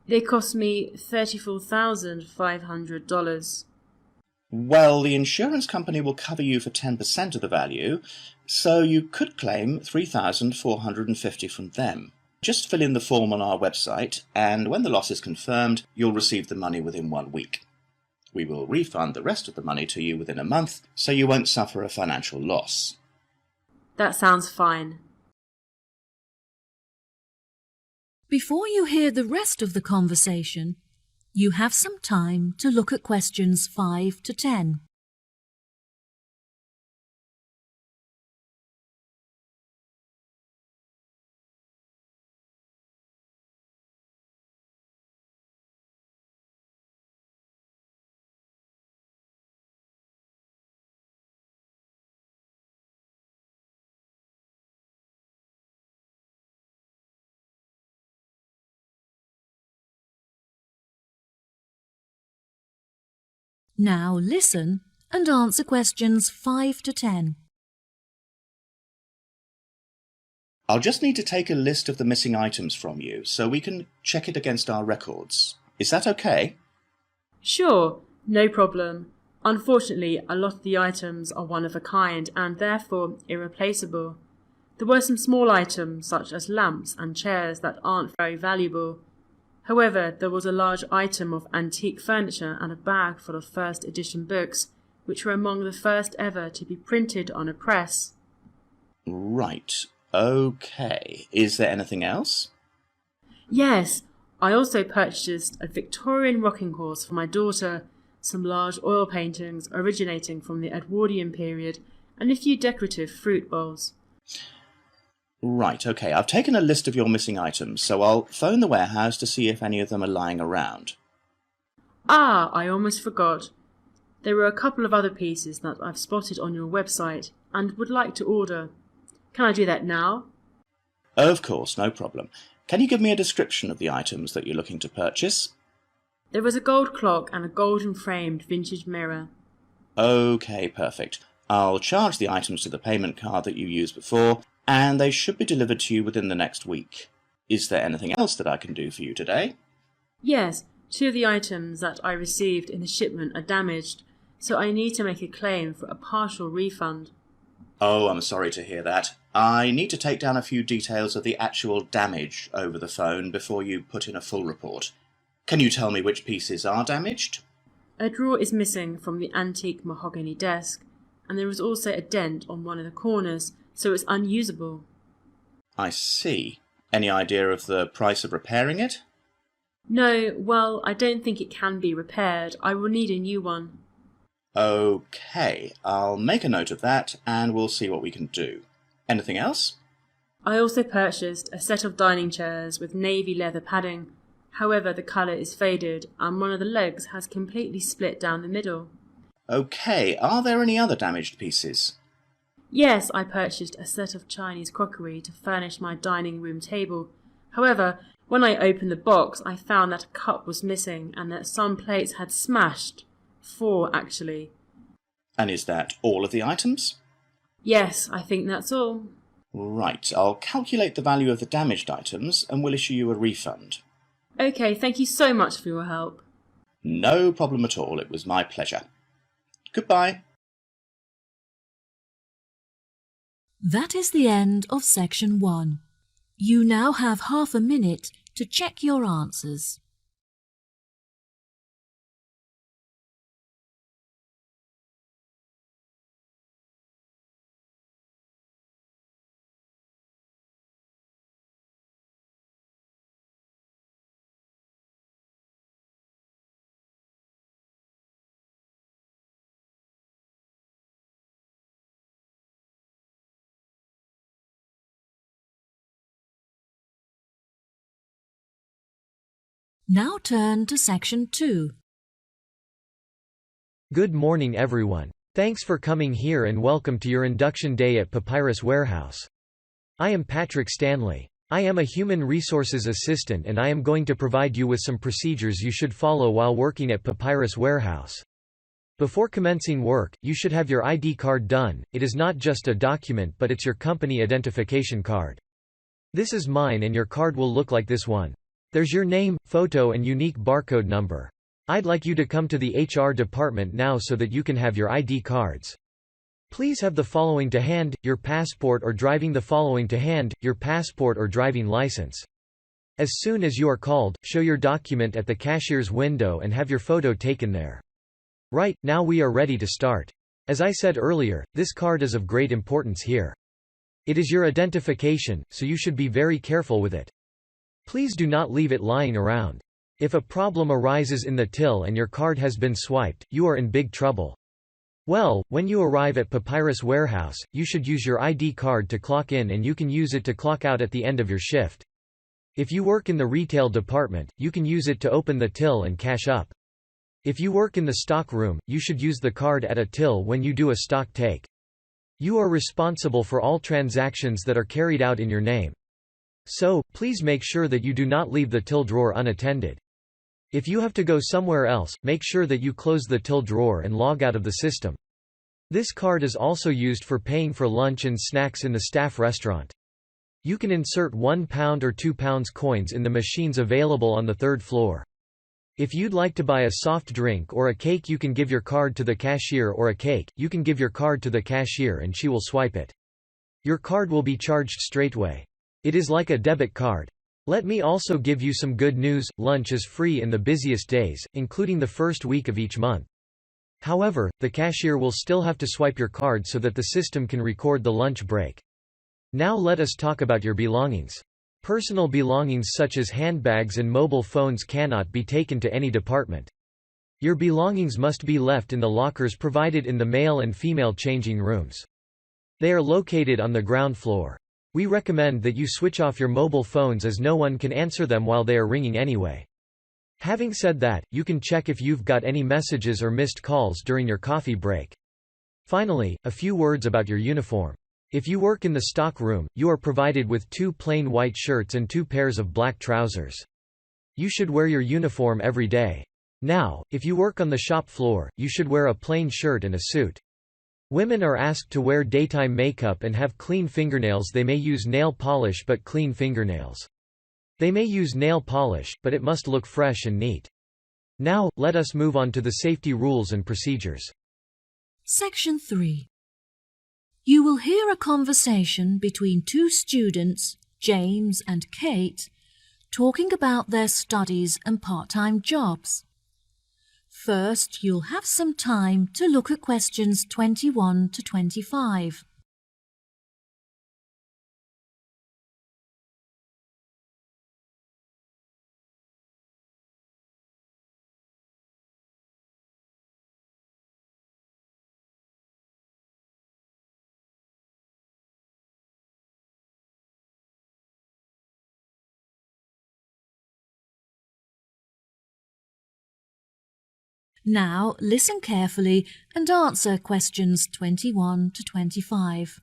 They cost me $34,500. Well, the insurance company will cover you for 10% of the value, so you could claim $3,450 from them. Just fill in the form on our website, and when the loss is confirmed, you'll receive the money within 1 week. We will refund the rest of the money to you within a month, so you won't suffer a financial loss. That sounds fine. Before you hear the rest of the conversation, You have some time to look at questions 5 to 10. Now listen and answer questions 5 to 10. I'll just need to take a list of the missing items from you so we can check it against our records. Is that okay? Sure, no problem. Unfortunately, a lot of the items are one of a kind and therefore irreplaceable. There were some small items such as lamps and chairs that aren't very valuable. However, there was a large item of antique furniture and a bag full of first edition books, which were among the first ever to be printed on a press. Right. Okay. Is there anything else? Yes, I also purchased a Victorian rocking horse for my daughter, some large oil paintings originating from the Edwardian period, and a few decorative fruit bowls. Right, okay. I've taken a list of your missing items, so I'll phone the warehouse to see if any of them are lying around. Ah, I almost forgot. There were a couple of other pieces that I've spotted on your website and would like to order. Can I do that now? Of course, no problem. Can you give me a description of the items that you're looking to purchase? There was a gold clock and a golden framed vintage mirror. Okay, perfect. I'll charge the items to the payment card that you used before, and they should be delivered to you within the next week. Is there anything else that I can do for you today? Yes, 2 of the items that I received in the shipment are damaged, so I need to make a claim for a partial refund. Oh, I'm sorry to hear that. I need to take down a few details of the actual damage over the phone before you put in a full report. Can you tell me which pieces are damaged? A drawer is missing from the antique mahogany desk, and there is also a dent on one of the corners, so it's unusable. I see. Any idea of the price of repairing it? No, well, I don't think it can be repaired. I will need a new one. Okay, I'll make a note of that and we'll see what we can do. Anything else? I also purchased a set of dining chairs with navy leather padding. However, the colour is faded and one of the legs has completely split down the middle. Okay, are there any other damaged pieces? Yes, I purchased a set of Chinese crockery to furnish my dining room table. However, when I opened the box, I found that a cup was missing and that some plates had smashed. 4, actually. And is that all of the items? Yes, I think that's all. Right, I'll calculate the value of the damaged items and we'll issue you a refund. Okay, thank you so much for your help. No problem at all, it was my pleasure. Goodbye. That is the end of section 1. You now have half a minute to check your answers. Now turn to section 2. Good morning, everyone. Thanks for coming here and welcome to your induction day at Papyrus Warehouse. I am Patrick Stanley. I am a human resources assistant and I am going to provide you with some procedures you should follow while working at Papyrus Warehouse. Before commencing work, you should have your ID card done. It is not just a document but it's your company identification card. This is mine and your card will look like this one. There's your name, photo and unique barcode number. I'd like you to come to the HR department now so that you can have your ID cards. Please have the following to hand: your passport or driving the following to hand, your passport or driving license. As soon as you are called, show your document at the cashier's window and have your photo taken there. Right, now we are ready to start. As I said earlier, this card is of great importance here. It is your identification, so you should be very careful with it. Please do not leave it lying around. If a problem arises in the till and your card has been swiped, you are in big trouble. Well, when you arrive at Papyrus Warehouse, you should use your ID card to clock in and you can use it to clock out at the end of your shift. If you work in the retail department, you can use it to open the till and cash up. If you work in the stock room, you should use the card at a till when you do a stock take. You are responsible for all transactions that are carried out in your name. So, please make sure that you do not leave the till drawer unattended. If you have to go somewhere else, make sure that you close the till drawer and log out of the system. This card is also used for paying for lunch and snacks in the staff restaurant. You can insert £1 or £2 coins in the machines available on the third floor. If you'd like to buy a soft drink or a cake, you can give your card to the cashier, or a cake, you can give your card to the cashier and she will swipe it. Your card will be charged straightway. It is like a debit card. Let me also give you some good news, lunch is free in the busiest days, including the first week of each month. However, the cashier will still have to swipe your card so that the system can record the lunch break. Now let us talk about your belongings. Personal belongings such as handbags and mobile phones cannot be taken to any department. Your belongings must be left in the lockers provided in the male and female changing rooms. They are located on the ground floor. We recommend that you switch off your mobile phones as no one can answer them while they are ringing anyway. Having said that, you can check if you've got any messages or missed calls during your coffee break. Finally, a few words about your uniform. If you work in the stock room, you are provided with 2 plain white shirts and 2 pairs of black trousers. You should wear your uniform every day. Now, if you work on the shop floor, you should wear a plain shirt and a suit. Women are asked to wear daytime makeup and have clean fingernails. They may use nail polish but clean fingernails. They may use nail polish, but it must look fresh and neat. Now, let us move on to the safety rules and procedures. Section 3. You will hear a conversation between 2 students, James and Kate, talking about their studies and part-time jobs. First, you'll have some time to look at questions 21 to 25. Now, listen carefully and answer questions 21 to 25.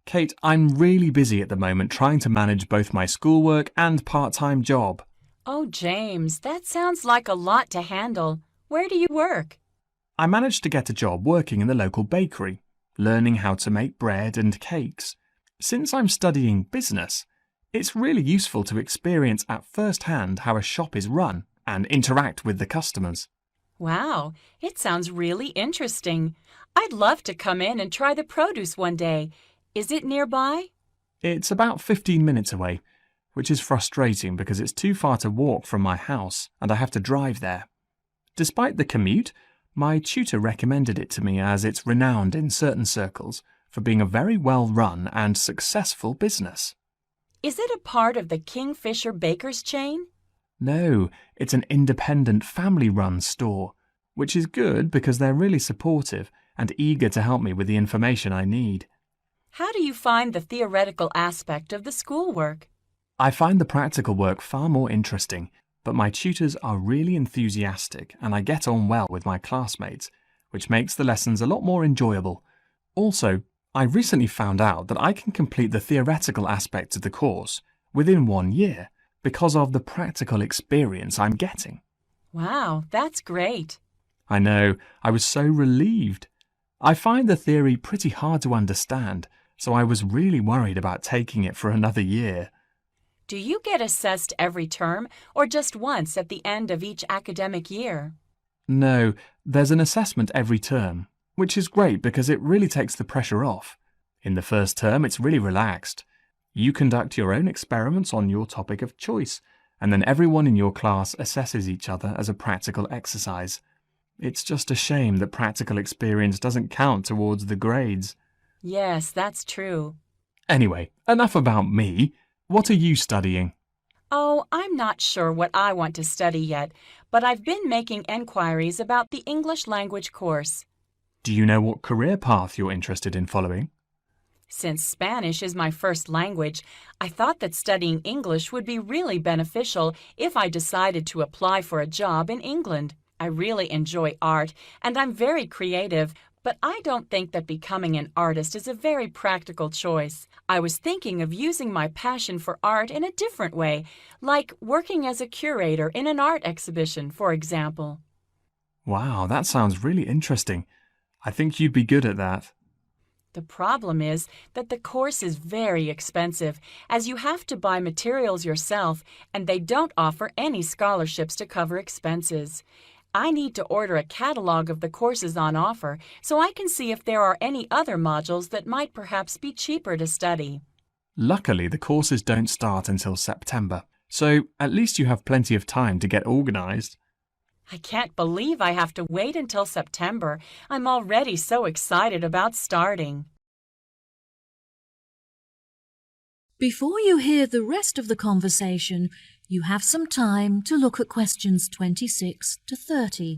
Kate, I'm really busy at the moment trying to manage both my schoolwork and part-time job. Oh, James, that sounds like a lot to handle. Where do you work? I managed to get a job working in the local bakery, learning how to make bread and cakes. Since I'm studying business, it's really useful to experience at first hand how a shop is run and interact with the customers. Wow, it sounds really interesting. I'd love to come in and try the produce one day. Is it nearby? It's about 15 minutes away, which is frustrating because it's too far to walk from my house and I have to drive there. Despite the commute, my tutor recommended it to me as it's renowned in certain circles for being a very well-run and successful business. Is it a part of the Kingfisher Bakers chain? No, it's an independent family-run store, which is good because they're really supportive and eager to help me with the information I need. How do you find the theoretical aspect of the schoolwork? I find the practical work far more interesting, but my tutors are really enthusiastic and I get on well with my classmates, which makes the lessons a lot more enjoyable. Also, I recently found out that I can complete the theoretical aspects of the course within 1 year because of the practical experience I'm getting. Wow, that's great. I know, I was so relieved. I find the theory pretty hard to understand, so I was really worried about taking it for another year. Do you get assessed every term or just once at the end of each academic year? No, there's an assessment every term, which is great because it really takes the pressure off. In the first term, it's really relaxed. You conduct your own experiments on your topic of choice, and then everyone in your class assesses each other as a practical exercise. It's just a shame that practical experience doesn't count towards the grades. Yes, that's true. Anyway, enough about me. What are you studying? Oh, I'm not sure what I want to study yet, but I've been making enquiries about the English language course. Do you know what career path you're interested in following? Since Spanish is my first language, I thought that studying English would be really beneficial if I decided to apply for a job in England. I really enjoy art, and I'm very creative, but I don't think that becoming an artist is a very practical choice. I was thinking of using my passion for art in a different way, like working as a curator in an art exhibition, for example. Wow, that sounds really interesting. I think you'd be good at that. The problem is that the course is very expensive, as you have to buy materials yourself, and they don't offer any scholarships to cover expenses. I need to order a catalog of the courses on offer so I can see if there are any other modules that might perhaps be cheaper to study. Luckily, the courses don't start until September, so at least you have plenty of time to get organised. I can't believe I have to wait until September. I'm already so excited about starting. Before you hear the rest of the conversation, you have some time to look at questions 26 to 30.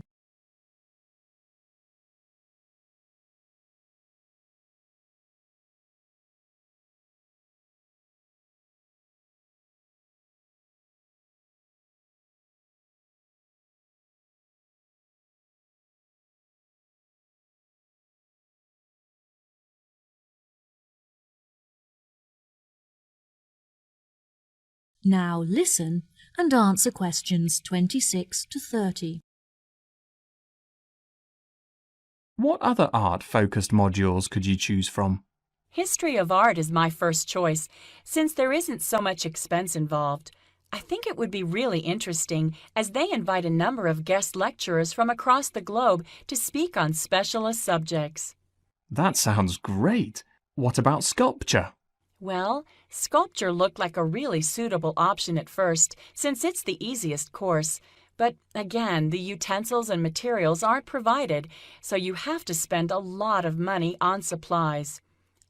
Now listen and answer questions 26 to 30. What other art-focused modules could you choose from? History of art is my first choice, since there isn't so much expense involved. I think it would be really interesting, as they invite a number of guest lecturers from across the globe to speak on specialist subjects. That sounds great. What about sculpture? Well, sculpture looked like a really suitable option at first, since it's the easiest course. But again, the utensils and materials aren't provided, so you have to spend a lot of money on supplies.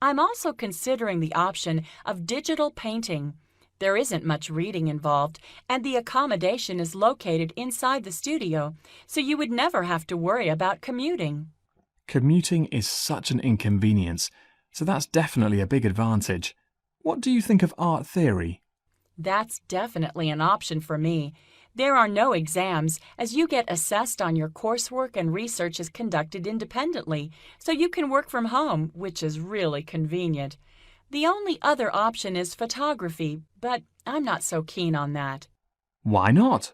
I'm also considering the option of digital painting. There isn't much reading involved, and the accommodation is located inside the studio, so you would never have to worry about commuting. Commuting is such an inconvenience, so that's definitely a big advantage. What do you think of art theory? That's definitely an option for me. There are no exams, as you get assessed on your coursework and research is conducted independently, so you can work from home, which is really convenient. The only other option is photography, but I'm not so keen on that. Why not?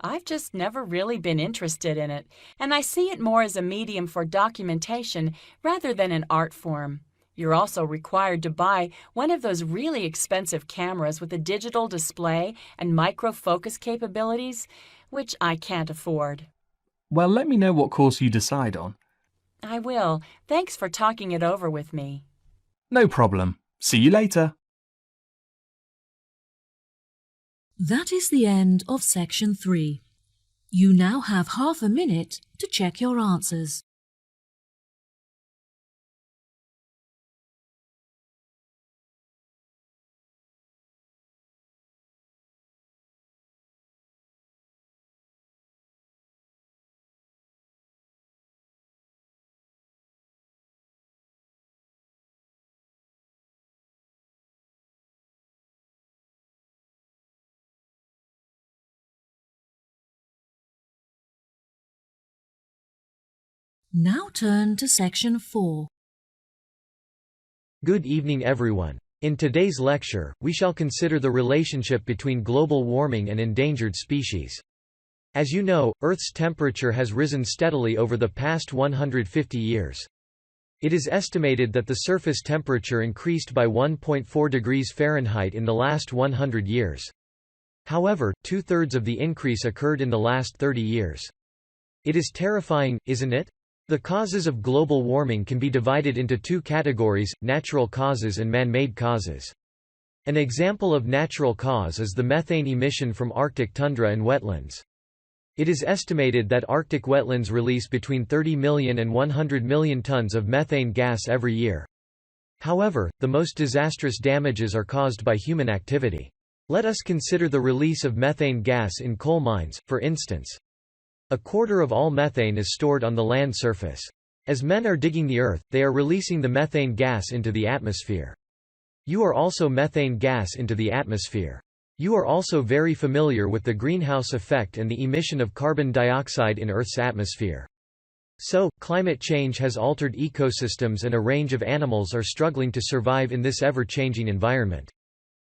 I've just never really been interested in it, and I see it more as a medium for documentation rather than an art form. You're also required to buy one of those really expensive cameras with a digital display and micro-focus capabilities, which I can't afford. Well, let me know what course you decide on. I will. Thanks for talking it over with me. No problem. See you later. That is the end of section 3. You now have half a minute to check your answers. Now turn to section 4. Good evening, everyone. In today's lecture, we shall consider the relationship between global warming and endangered species. As you know, Earth's temperature has risen steadily over the past 150 years. It is estimated that the surface temperature increased by 1.4 degrees Fahrenheit in the last 100 years. However, 2/3 of the increase occurred in the last 30 years. It is terrifying, isn't it? The causes of global warming can be divided into two categories: natural causes and man-made causes. An example of natural cause is the methane emission from Arctic tundra and wetlands. It is estimated that Arctic wetlands release between 30 million and 100 million tons of methane gas every year. However, the most disastrous damages are caused by human activity. Let us consider the release of methane gas in coal mines, for instance. A quarter of all methane is stored on the land surface. As men are digging the earth, they are releasing the methane gas into the atmosphere. You are also methane gas into the atmosphere. You are also very familiar with the greenhouse effect and the emission of carbon dioxide in Earth's atmosphere. So, climate change has altered ecosystems and a range of animals are struggling to survive in this ever-changing environment.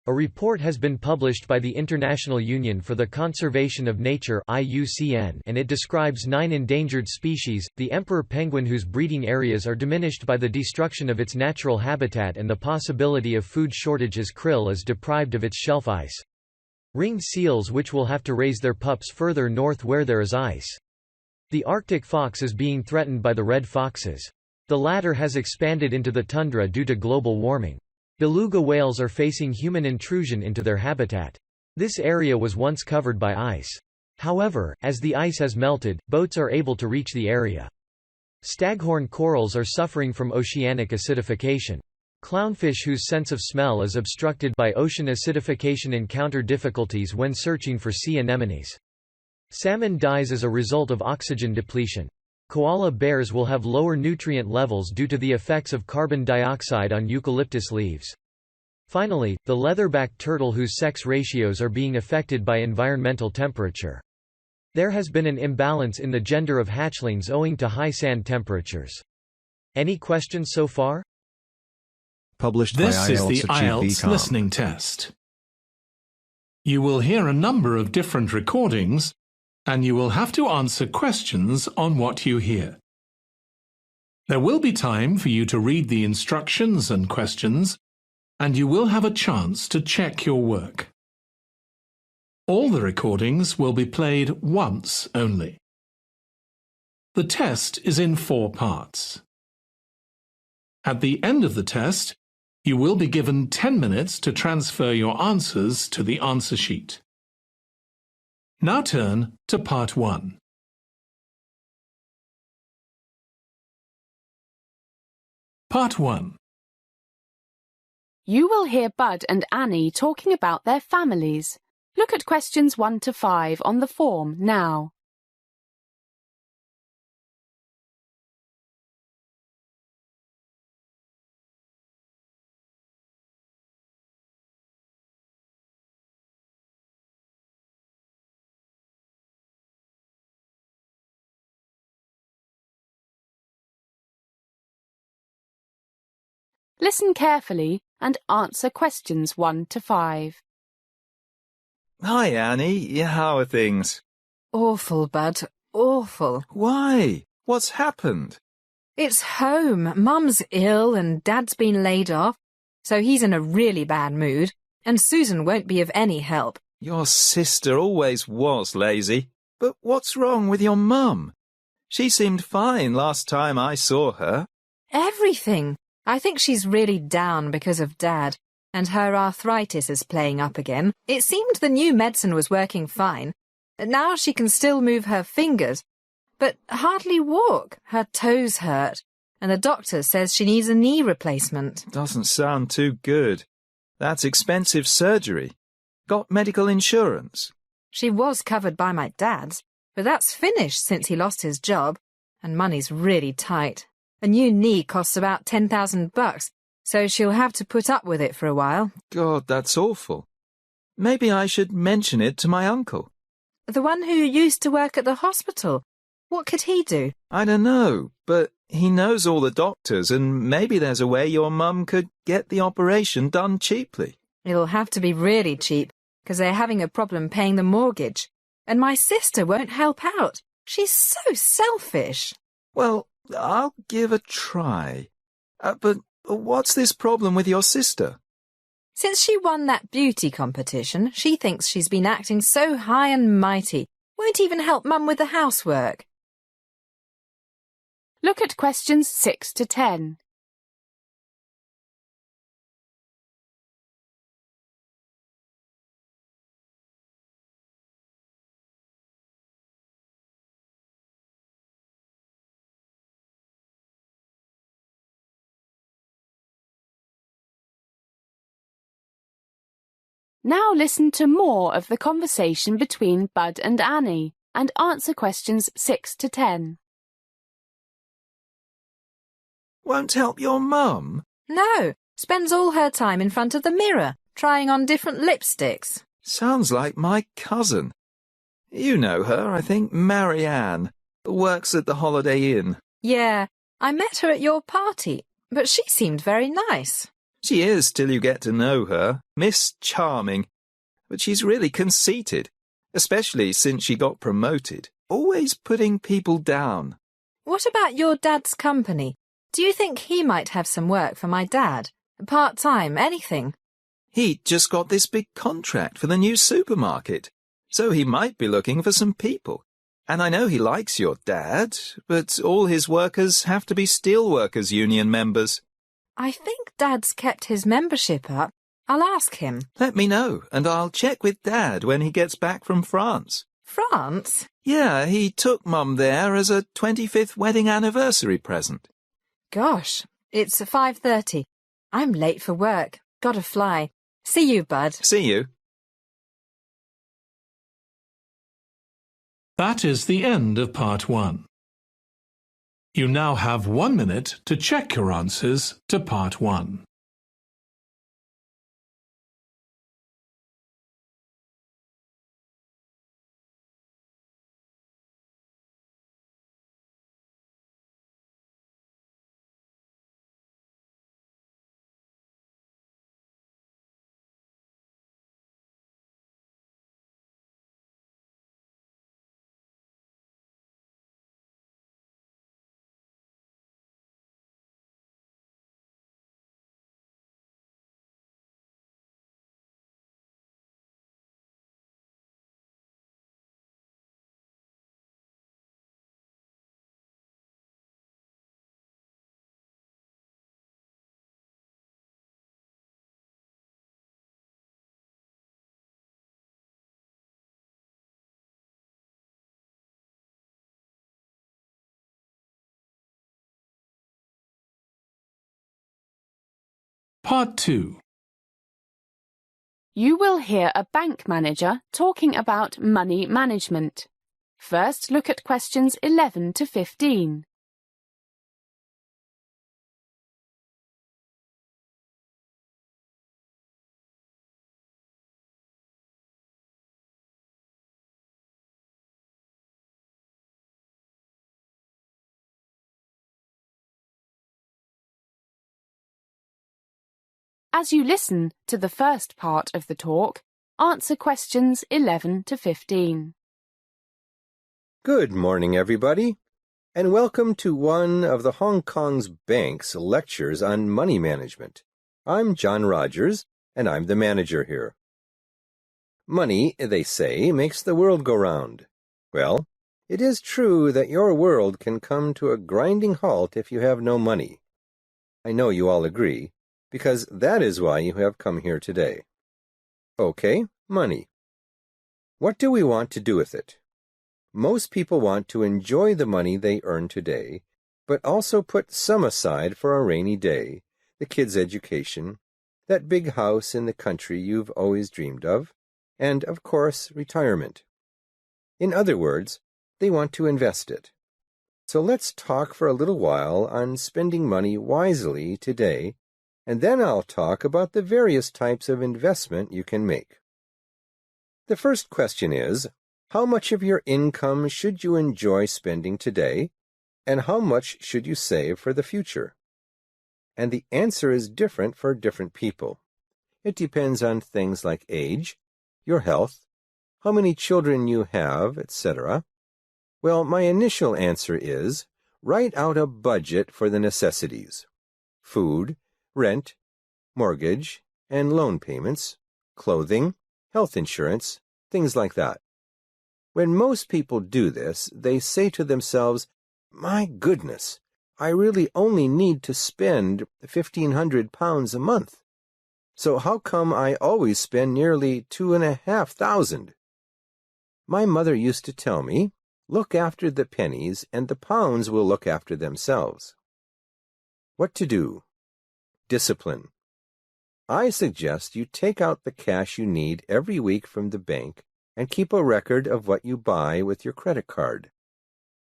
A report has been published by the International Union for the Conservation of Nature (IUCN), and it describes 9 endangered species, the emperor penguin whose breeding areas are diminished by the destruction of its natural habitat and the possibility of food shortages. Krill is deprived of its shelf ice. Ringed seals which will have to raise their pups further north where there is ice. The Arctic fox is being threatened by the red foxes. The latter has expanded into the tundra due to global warming. Beluga whales are facing human intrusion into their habitat. This area was once covered by ice. However, as the ice has melted, boats are able to reach the area. Staghorn corals are suffering from oceanic acidification. Clownfish whose sense of smell is obstructed by ocean acidification encounter difficulties when searching for sea anemones. Salmon dies as a result of oxygen depletion. Koala bears will have lower nutrient levels due to the effects of carbon dioxide on eucalyptus leaves. Finally, the leatherback turtle whose sex ratios are being affected by environmental temperature. There has been an imbalance in the gender of hatchlings owing to high sand temperatures. Any questions so far? Published This by is the IELTS IELTS listening test. You will hear a number of different recordings, and you will have to answer questions on what you hear. There will be time for you to read the instructions and questions, and you will have a chance to check your work. All the recordings will be played once only. The test is in 4 parts. At the end of the test, you will be given 10 minutes to transfer your answers to the answer sheet. Now turn to Part 1. Part 1. You will hear Bud and Annie talking about their families. Look at questions 1 to 5 on the form now. Listen carefully and answer questions 1 to 5. Hi, Annie. How are things? Awful, Bud. Awful. Why? What's happened? It's home. Mum's ill and Dad's been laid off, so he's in a really bad mood, and Susan won't be of any help. Your sister always was lazy. But what's wrong with your mum? She seemed fine last time I saw her. Everything. I think she's really down because of Dad, and her arthritis is playing up again. It seemed the new medicine was working fine. Now she can still move her fingers, but hardly walk. Her toes hurt, and the doctor says she needs a knee replacement. Doesn't sound too good. That's expensive surgery. Got medical insurance? She was covered by my dad's, but that's finished since he lost his job, and money's really tight. A new knee costs about $10,000, so she'll have to put up with it for a while. God, that's awful. Maybe I should mention it to my uncle. The one who used to work at the hospital. What could he do? I don't know, but he knows all the doctors, and maybe there's a way your mum could get the operation done cheaply. It'll have to be really cheap, because they're having a problem paying the mortgage. And my sister won't help out. She's so selfish. Well, I'll give a try. But what's this problem with your sister? Since she won that beauty competition, she thinks she's been acting so high and mighty, won't even help Mum with the housework. Look at questions 6 to 10. Now listen to more of the conversation between Bud and Annie and answer questions 6 to 10. Won't help your mum? No, spends all her time in front of the mirror, trying on different lipsticks. Sounds like my cousin. You know her, I think, Marianne. Works at the Holiday Inn. Yeah, I met her at your party, but she seemed very nice. She is till you get to know her. Miss Charming. But she's really conceited, especially since she got promoted. Always putting people down. What about your dad's company? Do you think he might have some work for my dad? Part-time, anything? He just got this big contract for the new supermarket, so he might be looking for some people. And I know he likes your dad, but all his workers have to be Steelworkers Union members. I think Dad's kept his membership up. I'll ask him. Let me know, and I'll check with Dad when he gets back from France. France? Yeah, he took Mum there as a 25th wedding anniversary present. Gosh, it's 5:30. I'm late for work. Gotta fly. See you, Bud. See you. That is the end of part 1. You now have 1 minute to check your answers to part 1. Part 2. You will hear a bank manager talking about money management. First, look at questions 11 to 15. As you listen to the first part of the talk, answer questions 11 to 15. Good morning, everybody, and welcome to one of the Hong Kong's bank's lectures on money management. I'm John Rogers, and I'm the manager here. Money, they say, makes the world go round. Well, it is true that your world can come to a grinding halt if you have no money. I know you all agree, because that is why you have come here today. Okay, money. What do we want to do with it? Most people want to enjoy the money they earn today, but also put some aside for a rainy day, the kids' education, that big house in the country you've always dreamed of, and, of course, retirement. In other words, they want to invest it. So let's talk for a little while on spending money wisely today, and then I'll talk about the various types of investment you can make. The first question is, how much of your income should you enjoy spending today, and how much should you save for the future? And the answer is different for different people. It depends on things like age, your health, how many children you have, etc. Well, my initial answer is, write out a budget for the necessities: food, rent, mortgage, and loan payments, clothing, health insurance, things like that. When most people do this, they say to themselves, "My goodness, I really only need to spend £1,500 a month. So how come I always spend nearly £2,500? My mother used to tell me, look after the pennies and the pounds will look after themselves. What to do? Discipline. I suggest you take out the cash you need every week from the bank and keep a record of what you buy with your credit card.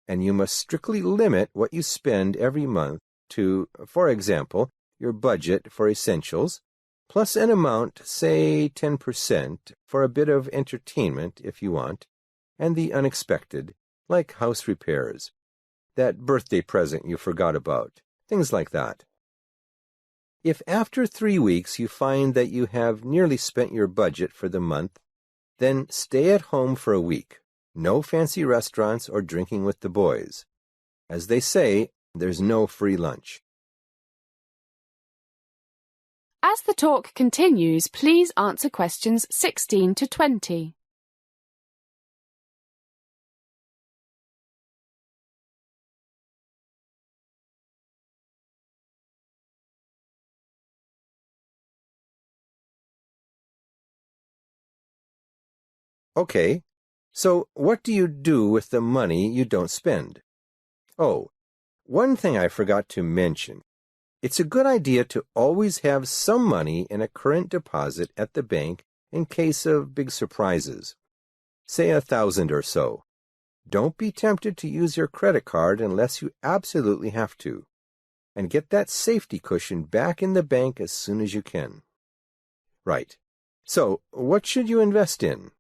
And you must strictly limit what you spend every month to, for example, your budget for essentials, plus an amount, say 10%, for a bit of entertainment if you want, and the unexpected, like house repairs, that birthday present you forgot about, things like that. If after 3 weeks you find that you have nearly spent your budget for the month, then stay at home for a week. No fancy restaurants or drinking with the boys. As they say, there's no free lunch. As the talk continues, please answer questions 16 to 20. Okay, so what do you do with the money you don't spend? Oh, one thing I forgot to mention. It's a good idea to always have some money in a current deposit at the bank in case of big surprises. Say 1,000 or so. Don't be tempted to use your credit card unless you absolutely have to. And get that safety cushion back in the bank as soon as you can. Right. So, what should you invest in?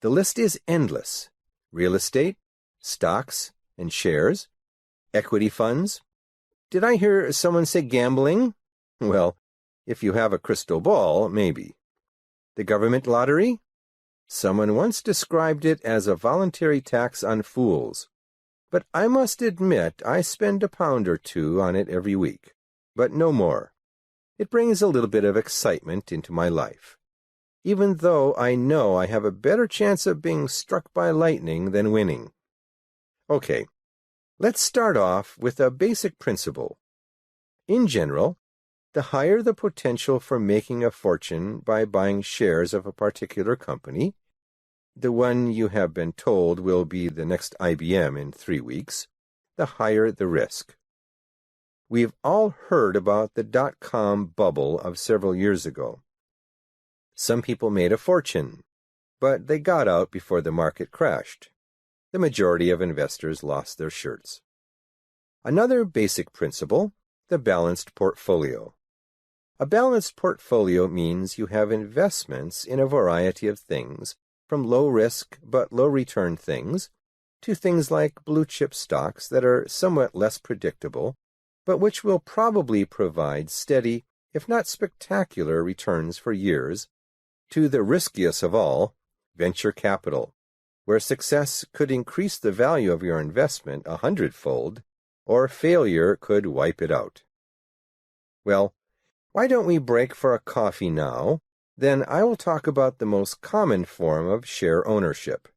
The list is endless. Real estate, stocks and shares, equity funds. Did I hear someone say gambling? Well, if you have a crystal ball, maybe. The government lottery? Someone once described it as a voluntary tax on fools. But I must admit I spend £1 or £2 on it every week, but no more. It brings a little bit of excitement into my life, even though I know I have a better chance of being struck by lightning than winning. Okay, let's start off with a basic principle. In general, the higher the potential for making a fortune by buying shares of a particular company, the one you have been told will be the next IBM in 3 weeks, the higher the risk. We've all heard about the dot-com bubble of several years ago. Some people made a fortune, but they got out before the market crashed. The majority of investors lost their shirts. Another basic principle, the balanced portfolio. A balanced portfolio means you have investments in a variety of things, from low-risk but low-return things to things like blue-chip stocks that are somewhat less predictable, but which will probably provide steady, if not spectacular, returns for years, to the riskiest of all, venture capital, where success could increase the value of your investment 100-fold, or failure could wipe it out. Well, why don't we break for a coffee now? Then I will talk about the most common form of share ownership,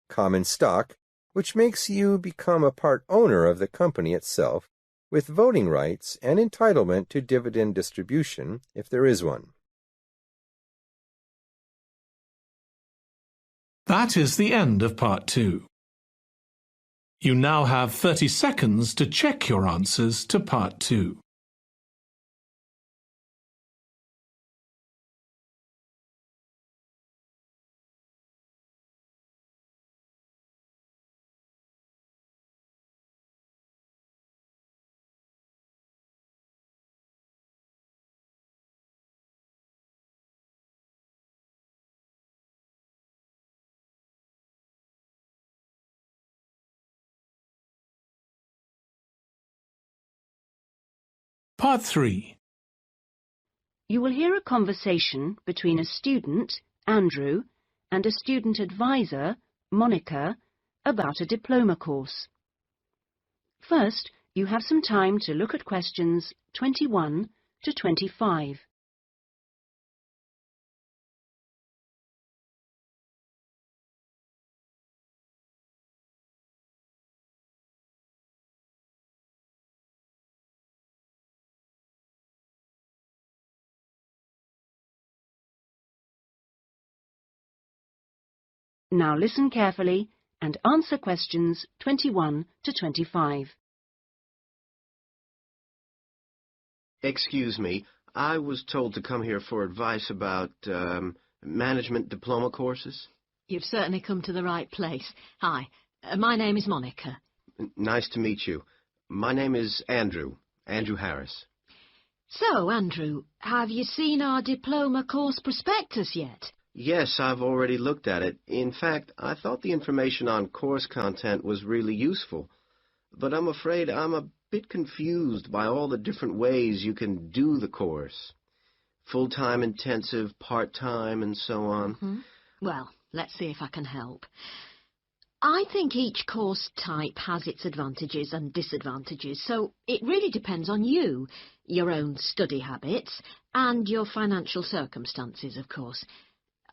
common stock, which makes you become a part owner of the company itself, with voting rights and entitlement to dividend distribution, if there is one. That is the end of part 2. You now have 30 seconds to check your answers to part 2. Part 3. You will hear a conversation between a student, Andrew, and a student advisor, Monica, about a diploma course. First, you have some time to look at questions 21 to 25. Now listen carefully and answer questions 21 to 25. Excuse me, I was told to come here for advice about management diploma courses. You've certainly come to the right place. Hi, my name is Monica. Nice to meet you. My name is Andrew Harris. So, Andrew, have you seen our diploma course prospectus yet? Yes, I've already looked at it. In fact, I thought the information on course content was really useful. But I'm afraid I'm a bit confused by all the different ways you can do the course. Full-time intensive, part-time, and so on. Mm-hmm. Well, let's see if I can help. I think each course type has its advantages and disadvantages, so it really depends on you, your own study habits, and your financial circumstances, of course.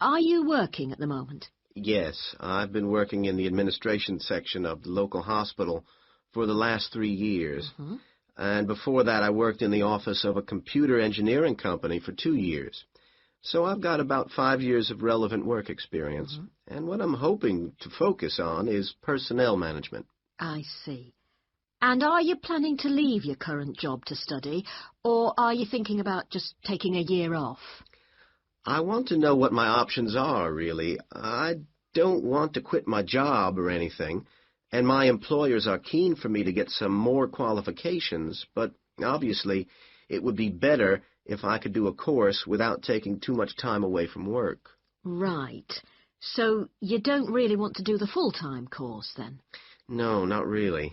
Are you working at the moment? Yes, I've been working in the administration section of the local hospital for the last 3 years. Mm-hmm. And before that, I worked in the office of a computer engineering company for 2 years. So I've got about 5 years of relevant work experience. Mm-hmm. And what I'm hoping to focus on is personnel management. I see. And are you planning to leave your current job to study, or are you thinking about just taking a year off? I want to know what my options are, really. I don't want to quit my job or anything, and my employers are keen for me to get some more qualifications, but obviously it would be better if I could do a course without taking too much time away from work. Right. So you don't really want to do the full-time course, then? No, not really.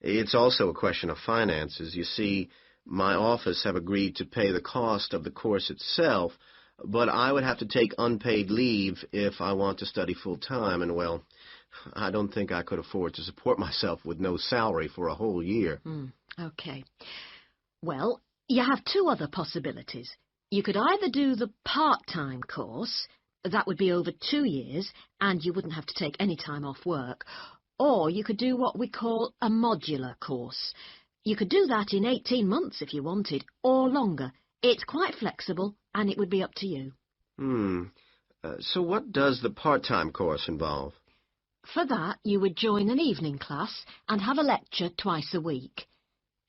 It's also a question of finances. You see, my office have agreed to pay the cost of the course itself, but I would have to take unpaid leave if I want to study full-time, and, well, I don't think I could afford to support myself with no salary for a whole year. Okay. Well, you have two other possibilities. You could either do the part-time course, that would be over 2 years, and you wouldn't have to take any time off work, or you could do what we call a modular course. You could do that in 18 months if you wanted, or longer. It's quite flexible, and it would be up to you. So what does the part-time course involve? For that, you would join an evening class and have a lecture twice a week.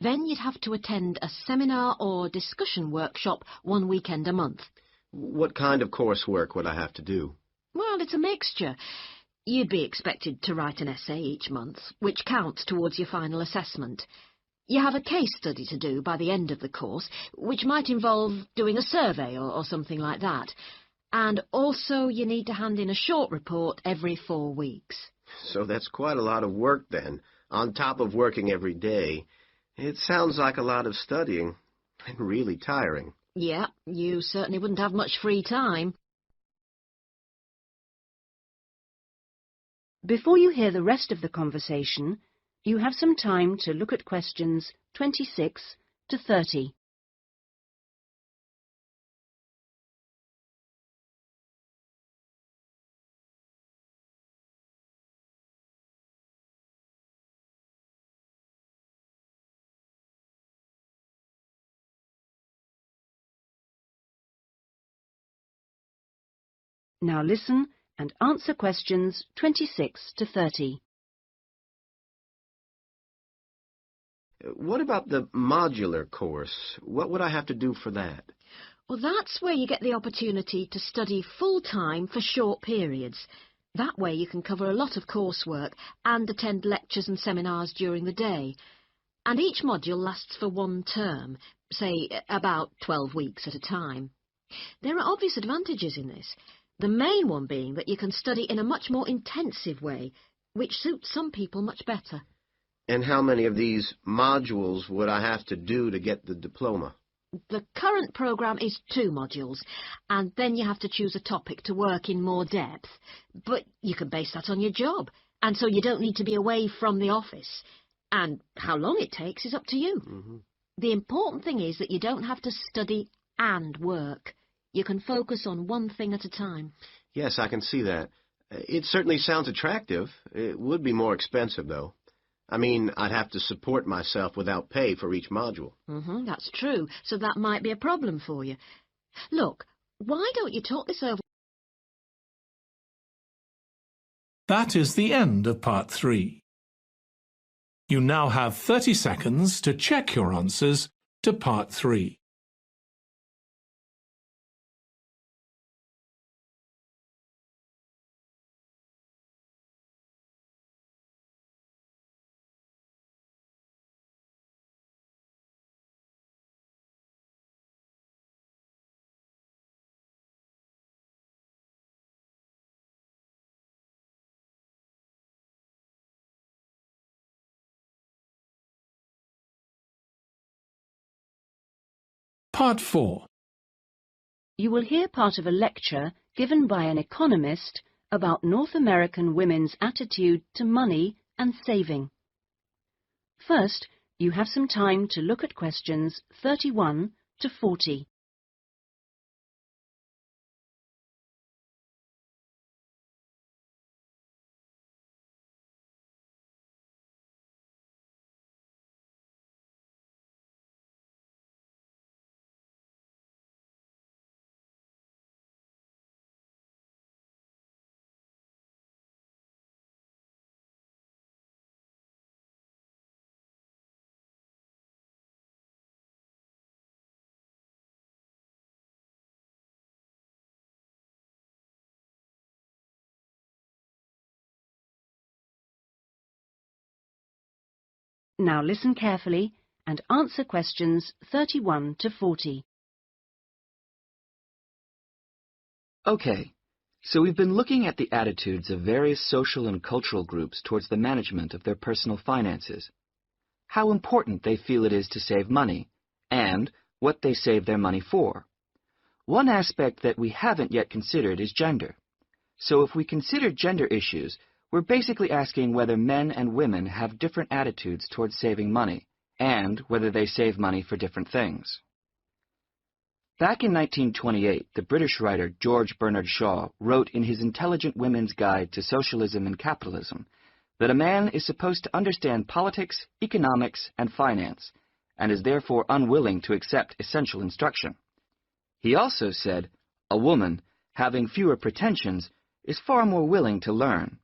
Then you'd have to attend a seminar or discussion workshop 1 weekend a month. What kind of coursework would I have to do? Well, it's a mixture. You'd be expected to write an essay each month, which counts towards your final assessment. You have a case study to do by the end of the course, which might involve doing a survey or something like that. And also you need to hand in a short report every 4 weeks. So that's quite a lot of work then, on top of working every day. It sounds like a lot of studying, and really tiring. Yeah, you certainly wouldn't have much free time. Before you hear the rest of the conversation, you have some time to look at questions 26 to 30. Now listen and answer questions 26 to 30. What about the modular course? What would I have to do for that? Well, that's where you get the opportunity to study full-time for short periods. That way you can cover a lot of coursework and attend lectures and seminars during the day. And each module lasts for 1 term, say about 12 weeks at a time. There are obvious advantages in this. The main one being that you can study in a much more intensive way, which suits some people much better. And how many of these modules would I have to do to get the diploma? The current programme is 2 modules, and then you have to choose a topic to work in more depth. But you can base that on your job, and so you don't need to be away from the office. And how long it takes is up to you. The important thing is that you don't have to study and work. You can focus on one thing at a time. Yes, I can see that. It certainly sounds attractive. It would be more expensive, though. I mean, I'd have to support myself without pay for each module. That's true, so that might be a problem for you. Look, why don't you talk this over? That is the end of part 3. You now have 30 seconds to check your answers to part 3. Part 4. You will hear part of a lecture given by an economist about North American women's attitude to money and saving. First, you have some time to look at questions 31 to 40. Now listen carefully and answer questions 31 to 40. Okay, so we've been looking at the attitudes of various social and cultural groups towards the management of their personal finances, how important they feel it is to save money, and what they save their money for. One aspect that we haven't yet considered is gender. So if we consider gender issues, we're basically asking whether men and women have different attitudes towards saving money, and whether they save money for different things. Back in 1928, the British writer George Bernard Shaw wrote in his Intelligent Women's Guide to Socialism and Capitalism that a man is supposed to understand politics, economics, and finance, and is therefore unwilling to accept essential instruction. He also said, a woman, having fewer pretensions, is far more willing to learn.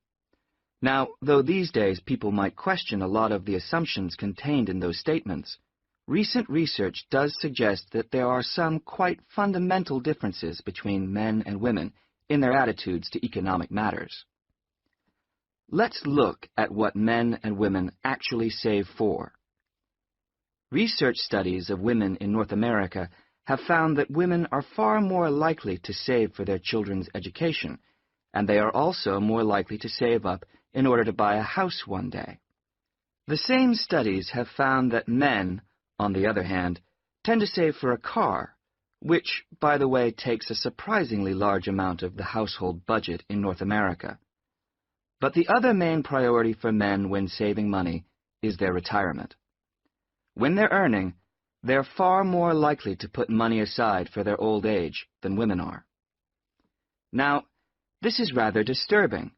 Now, though these days people might question a lot of the assumptions contained in those statements, recent research does suggest that there are some quite fundamental differences between men and women in their attitudes to economic matters. Let's look at what men and women actually save for. Research studies of women in North America have found that women are far more likely to save for their children's education, and they are also more likely to save up in order to buy a house one day. The same studies have found that men, on the other hand, tend to save for a car, which, by the way, takes a surprisingly large amount of the household budget in North America. But the other main priority for men when saving money is their retirement. When they're earning, they're far more likely to put money aside for their old age than women are. Now, this is rather disturbing,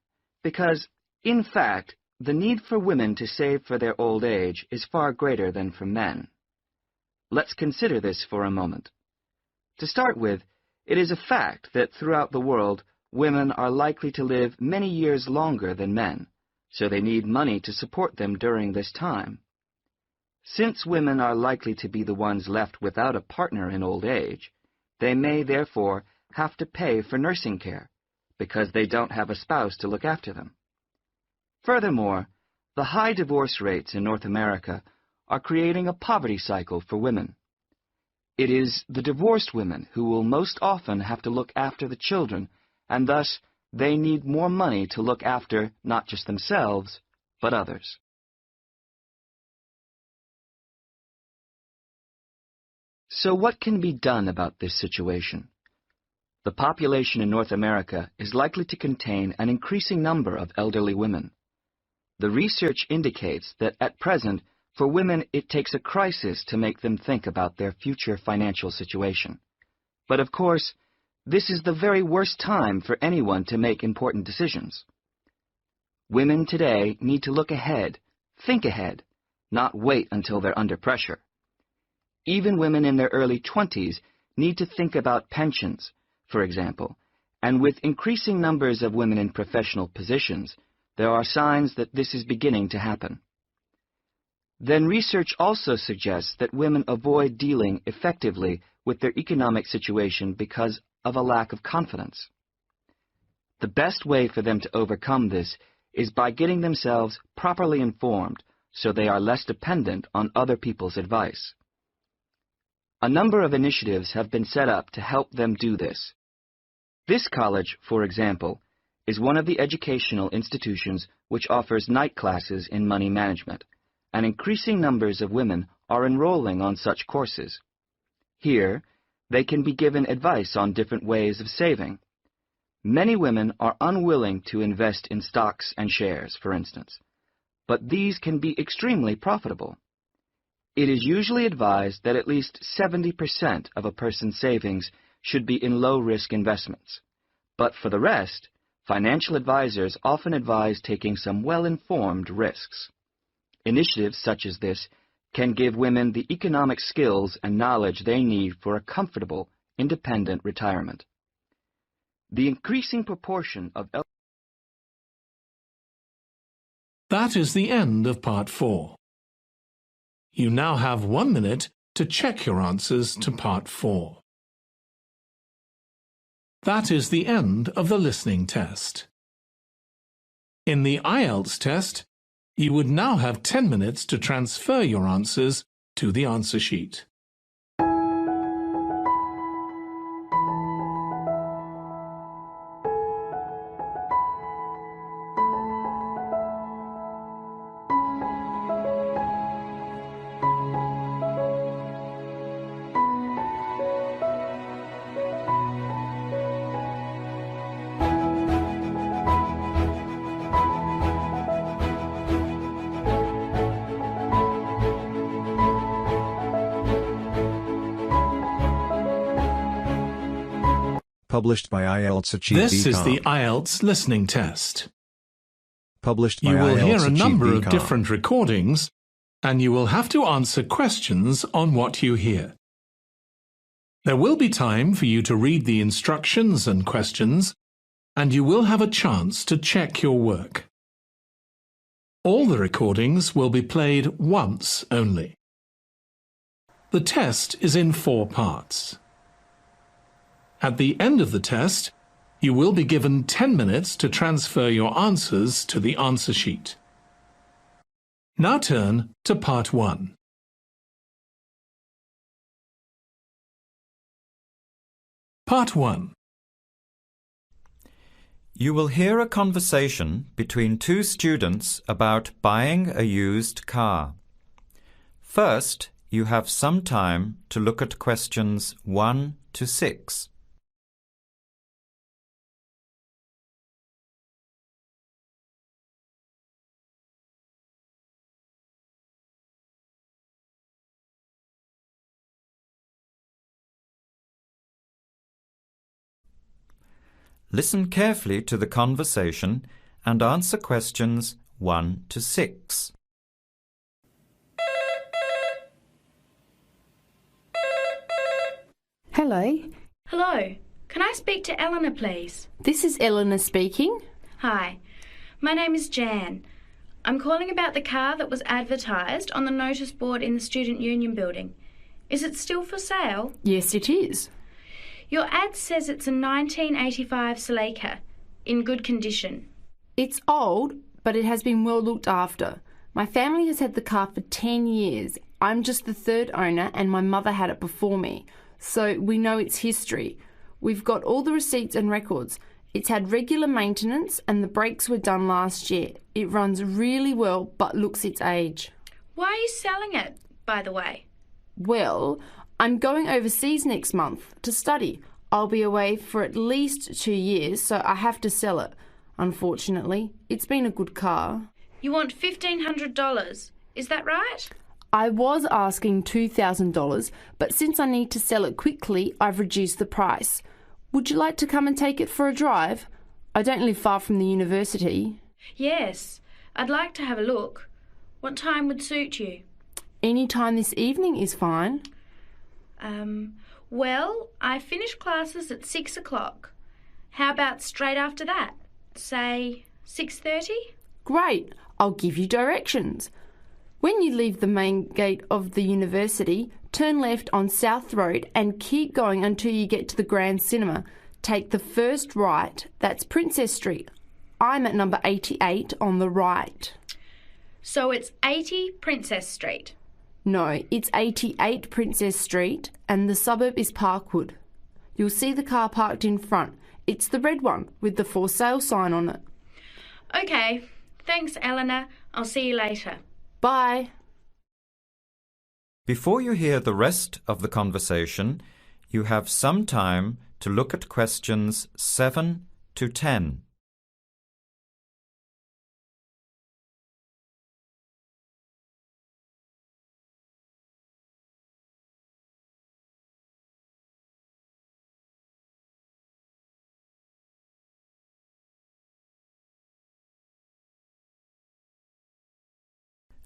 because, in fact, the need for women to save for their old age is far greater than for men. Let's consider this for a moment. To start with, it is a fact that throughout the world, women are likely to live many years longer than men, so they need money to support them during this time. Since women are likely to be the ones left without a partner in old age, they may therefore have to pay for nursing care, because they don't have a spouse to look after them. Furthermore, the high divorce rates in North America are creating a poverty cycle for women. It is the divorced women who will most often have to look after the children, and thus they need more money to look after not just themselves, but others. So what can be done about this situation? The population in North America is likely to contain an increasing number of elderly women. The research indicates that at present, for women, it takes a crisis to make them think about their future financial situation. But of course, this is the very worst time for anyone to make important decisions. Women today need to look ahead, think ahead, not wait until they're under pressure. Even women in their early 20s need to think about pensions, for example, and with increasing numbers of women in professional positions, there are signs that this is beginning to happen. Then research also suggests that women avoid dealing effectively with their economic situation because of a lack of confidence. The best way for them to overcome this is by getting themselves properly informed so they are less dependent on other people's advice. A number of initiatives have been set up to help them do this. This college, for example, is one of the educational institutions which offers night classes in money management, and increasing numbers of women are enrolling on such courses. Here, they can be given advice on different ways of saving. Many women are unwilling to invest in stocks and shares, for instance, but these can be extremely profitable. It is usually advised that at least 70% of a person's savings should be in low-risk investments. But for the rest, financial advisors often advise taking some well-informed risks. Initiatives such as this can give women the economic skills and knowledge they need for a comfortable, independent retirement. The increasing proportion of That is the end of Part 4. You now have 1 minute to check your answers to Part 4. That is the end of the listening test. In the IELTS test, you would now have 10 minutes to transfer your answers to the answer sheet. Published by IELTS Achieve. This is the IELTS listening test. Published by You will IELTS hear a number of Achieve. different recordings, and you will have to answer questions on what you hear. There will be time for you to read the instructions and questions, and you will have a chance to check your work. All the recordings will be played once only. The test is in 4 parts. At the end of the test, you will be given 10 minutes to transfer your answers to the answer sheet. Now turn to Part 1. Part 1. You will hear a conversation between 2 students about buying a used car. First, you have some time to look at questions 1 to 6. Listen carefully to the conversation and answer questions 1 to 6. Hello. Hello. Can I speak to Eleanor, please? This is Eleanor speaking. Hi. My name is Jan. I'm calling about the car that was advertised on the notice board in the Student Union building. Is it still for sale? Yes, it is. Your ad says it's a 1985 Celica, in good condition. It's old, but it has been well looked after. My family has had the car for 10 years. I'm just the 3rd owner and my mother had it before me, so we know its history. We've got all the receipts and records. It's had regular maintenance and the brakes were done last year. It runs really well but looks its age. Why are you selling it, by the way? Well, I'm going overseas next month to study. I'll be away for at least 2 years, so I have to sell it. Unfortunately, it's been a good car. You want $1,500, is that right? I was asking $2,000, but since I need to sell it quickly, I've reduced the price. Would you like to come and take it for a drive? I don't live far from the university. Yes, I'd like to have a look. What time would suit you? Any time this evening is fine. Well, I finish classes at 6 o'clock. How about straight after that? Say 6:30? Great, I'll give you directions. When you leave the main gate of the university, turn left on South Road and keep going until you get to the Grand Cinema. Take the first right, that's Princess Street. I'm at number 88 on the right. So it's 80 Princess Street? No, it's 88 Princess Street and the suburb is Parkwood. You'll see the car parked in front. It's the red one with the for sale sign on it. Okay, thanks Eleanor. I'll see you later. Bye. Before you hear the rest of the conversation, you have some time to look at questions 7 to 10.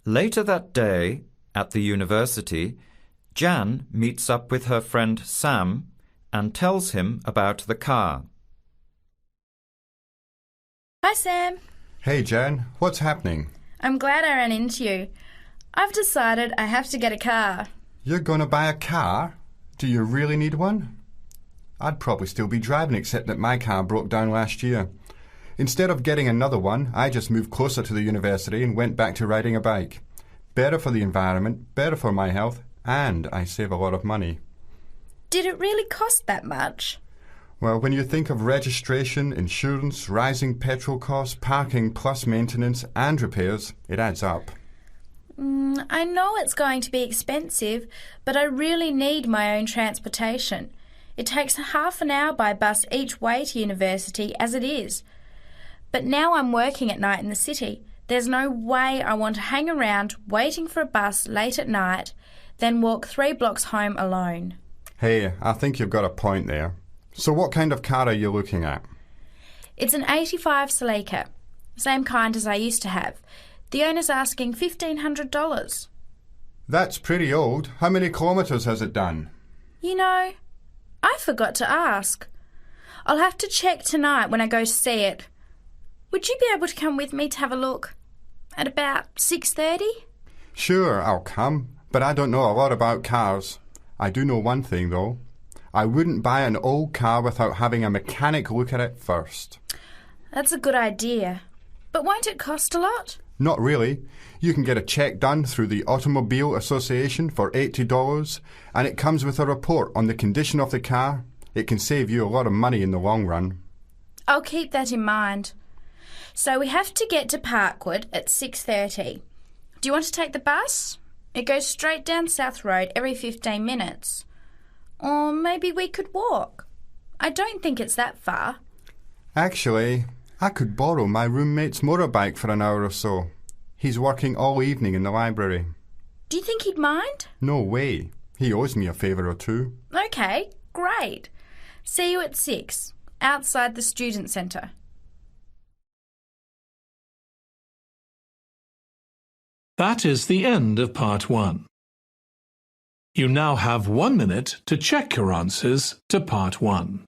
Later that day, at the university, Jan meets up with her friend Sam and tells him about the car. Hi, Sam. Hey, Jan. What's happening? I'm glad I ran into you. I've decided I have to get a car. You're going to buy a car? Do you really need one? I'd probably still be driving, except that my car broke down last year. Instead of getting another one, I just moved closer to the university and went back to riding a bike. Better for the environment, better for my health, and I save a lot of money. Did it really cost that much? Well, when you think of registration, insurance, rising petrol costs, parking plus maintenance and repairs, it adds up. I know it's going to be expensive, but I really need my own transportation. It takes half an hour by bus each way to university as it is. But now I'm working at night in the city. There's no way I want to hang around waiting for a bus late at night, then walk 3 blocks home alone. Hey, I think you've got a point there. So what kind of car are you looking at? It's an 85 Celica, same kind as I used to have. The owner's asking $1,500. That's pretty old. How many kilometres has it done? You know, I forgot to ask. I'll have to check tonight when I go to see it. Would you be able to come with me to have a look? At about 6:30? Sure, I'll come, but I don't know a lot about cars. I do know one thing, though. I wouldn't buy an old car without having a mechanic look at it first. That's a good idea. But won't it cost a lot? Not really. You can get a check done through the Automobile Association for $80, and it comes with a report on the condition of the car. It can save you a lot of money in the long run. I'll keep that in mind. So we have to get to Parkwood at 6:30. Do you want to take the bus? It goes straight down South Road every 15 minutes. Or maybe we could walk. I don't think it's that far. Actually, I could borrow my roommate's motorbike for an hour or so. He's working all evening in the library. Do you think he'd mind? No way. He owes me a favour or two. Okay, great. See you at 6, outside the student centre. That is the end of part 1. You now have 1 minute to check your answers to part 1.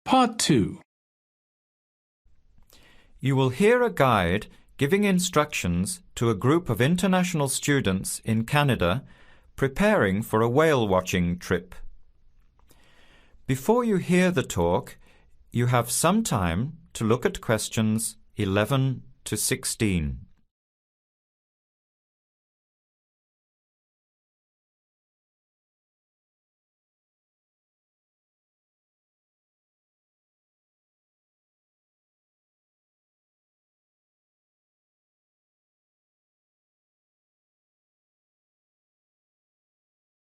Part 2. You will hear a guide giving instructions to a group of international students in Canada preparing for a whale-watching trip. Before you hear the talk, you have some time to look at questions 11 to 16.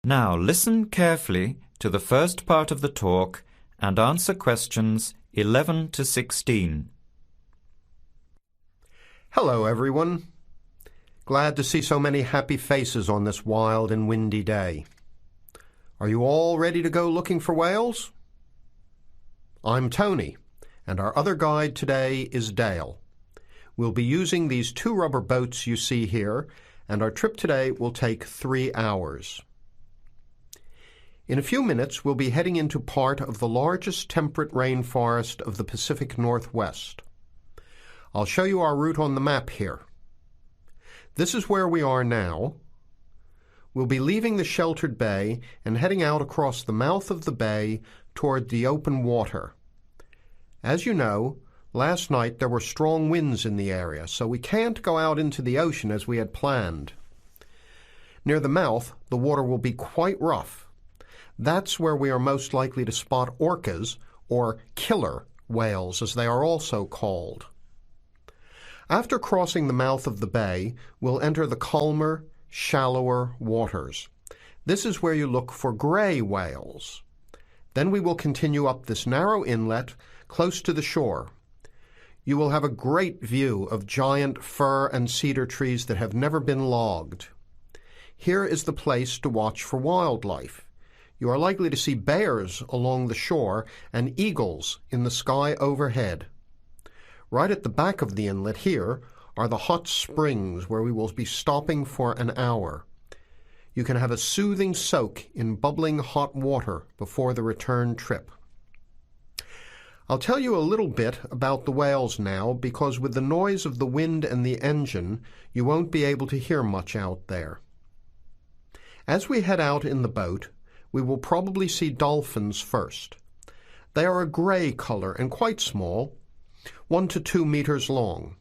Now listen carefully to the first part of the talk and answer questions 11 to 16. Hello, everyone. Glad to see so many happy faces on this wild and windy day. Are you all ready to go looking for whales? I'm Tony, and our other guide today is Dale. We'll be using these 2 rubber boats you see here, and our trip today will take 3 hours. In a few minutes, we'll be heading into part of the largest temperate rainforest of the Pacific Northwest. I'll show you our route on the map here. This is where we are now. We'll be leaving the sheltered bay and heading out across the mouth of the bay toward the open water. As you know, last night there were strong winds in the area, so we can't go out into the ocean as we had planned. Near the mouth, the water will be quite rough. That's where we are most likely to spot orcas, or killer whales as they are also called. After crossing the mouth of the bay, we'll enter the calmer, shallower waters. This is where you look for gray whales. Then we will continue up this narrow inlet close to the shore. You will have a great view of giant fir and cedar trees that have never been logged. Here is the place to watch for wildlife. You are likely to see bears along the shore and eagles in the sky overhead. Right at the back of the inlet here are the hot springs where we will be stopping for an hour. You can have a soothing soak in bubbling hot water before the return trip. I'll tell you a little bit about the whales now, because with the noise of the wind and the engine, you won't be able to hear much out there. As we head out in the boat, we will probably see dolphins first. They are a gray color and quite small, 1 to 2 meters long.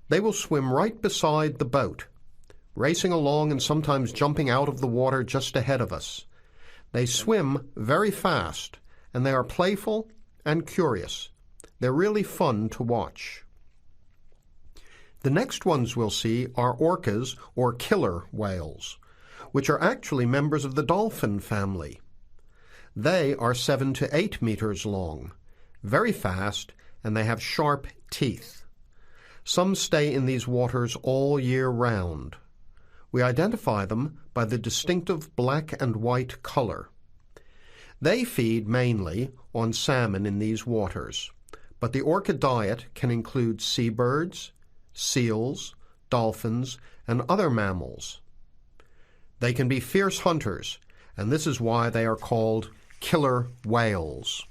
They will swim right beside the boat, racing along and sometimes jumping out of the water just ahead of us. They swim very fast, and they are playful and curious. They're really fun to watch. The next ones we'll see are orcas, or killer whales, which are actually members of the dolphin family. They are 7 to 8 meters long, very fast, and they have sharp teeth. Some stay in these waters all year round. We identify them by the distinctive black and white color. They feed mainly on salmon in these waters, but the orca diet can include seabirds, seals, dolphins, and other mammals. They can be fierce hunters, and this is why they are called killer whales.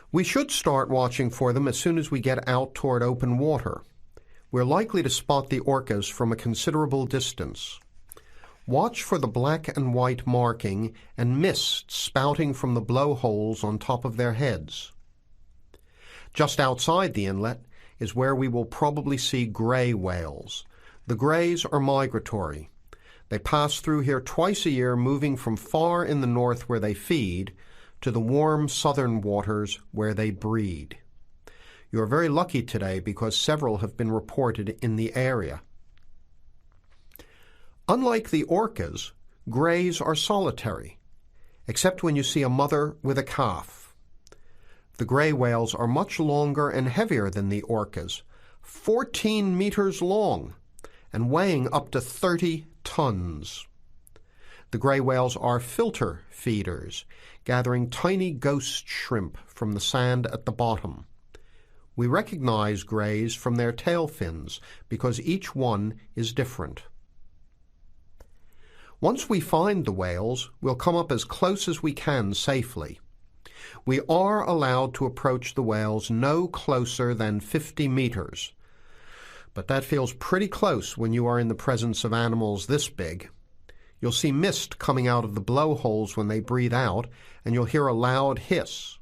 We should start watching for them as soon as we get out toward open water. We're likely to spot the orcas from a considerable distance. Watch for the black and white marking and mist spouting from the blowholes on top of their heads. Just outside the inlet is where we will probably see gray whales. The grays are migratory. They pass through here twice a year, moving from far in the north where they feed to the warm southern waters where they breed. You are very lucky today because several have been reported in the area. Unlike the orcas, grays are solitary, except when you see a mother with a calf. The gray whales are much longer and heavier than the orcas, 14 meters long, and weighing up to 30 tons. The gray whales are filter feeders, gathering tiny ghost shrimp from the sand at the bottom. We recognize grays from their tail fins because each one is different. Once we find the whales, we'll come up as close as we can safely. We are allowed to approach the whales no closer than 50 meters, but that feels pretty close when you are in the presence of animals this big. You'll see mist coming out of the blowholes when they breathe out, and you'll hear a loud hiss.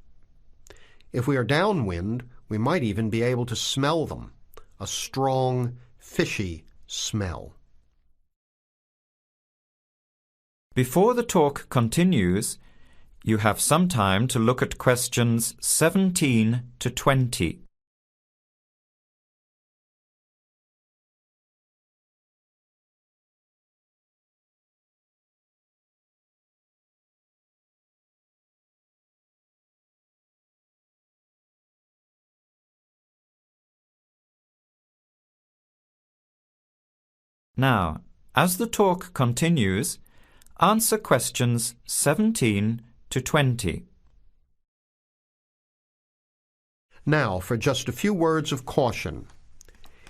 If we are downwind, we might even be able to smell them, a strong, fishy smell. Before the talk continues, you have some time to look at questions 17 to 20. Now, as the talk continues, answer questions 17 to 20. Now for just a few words of caution.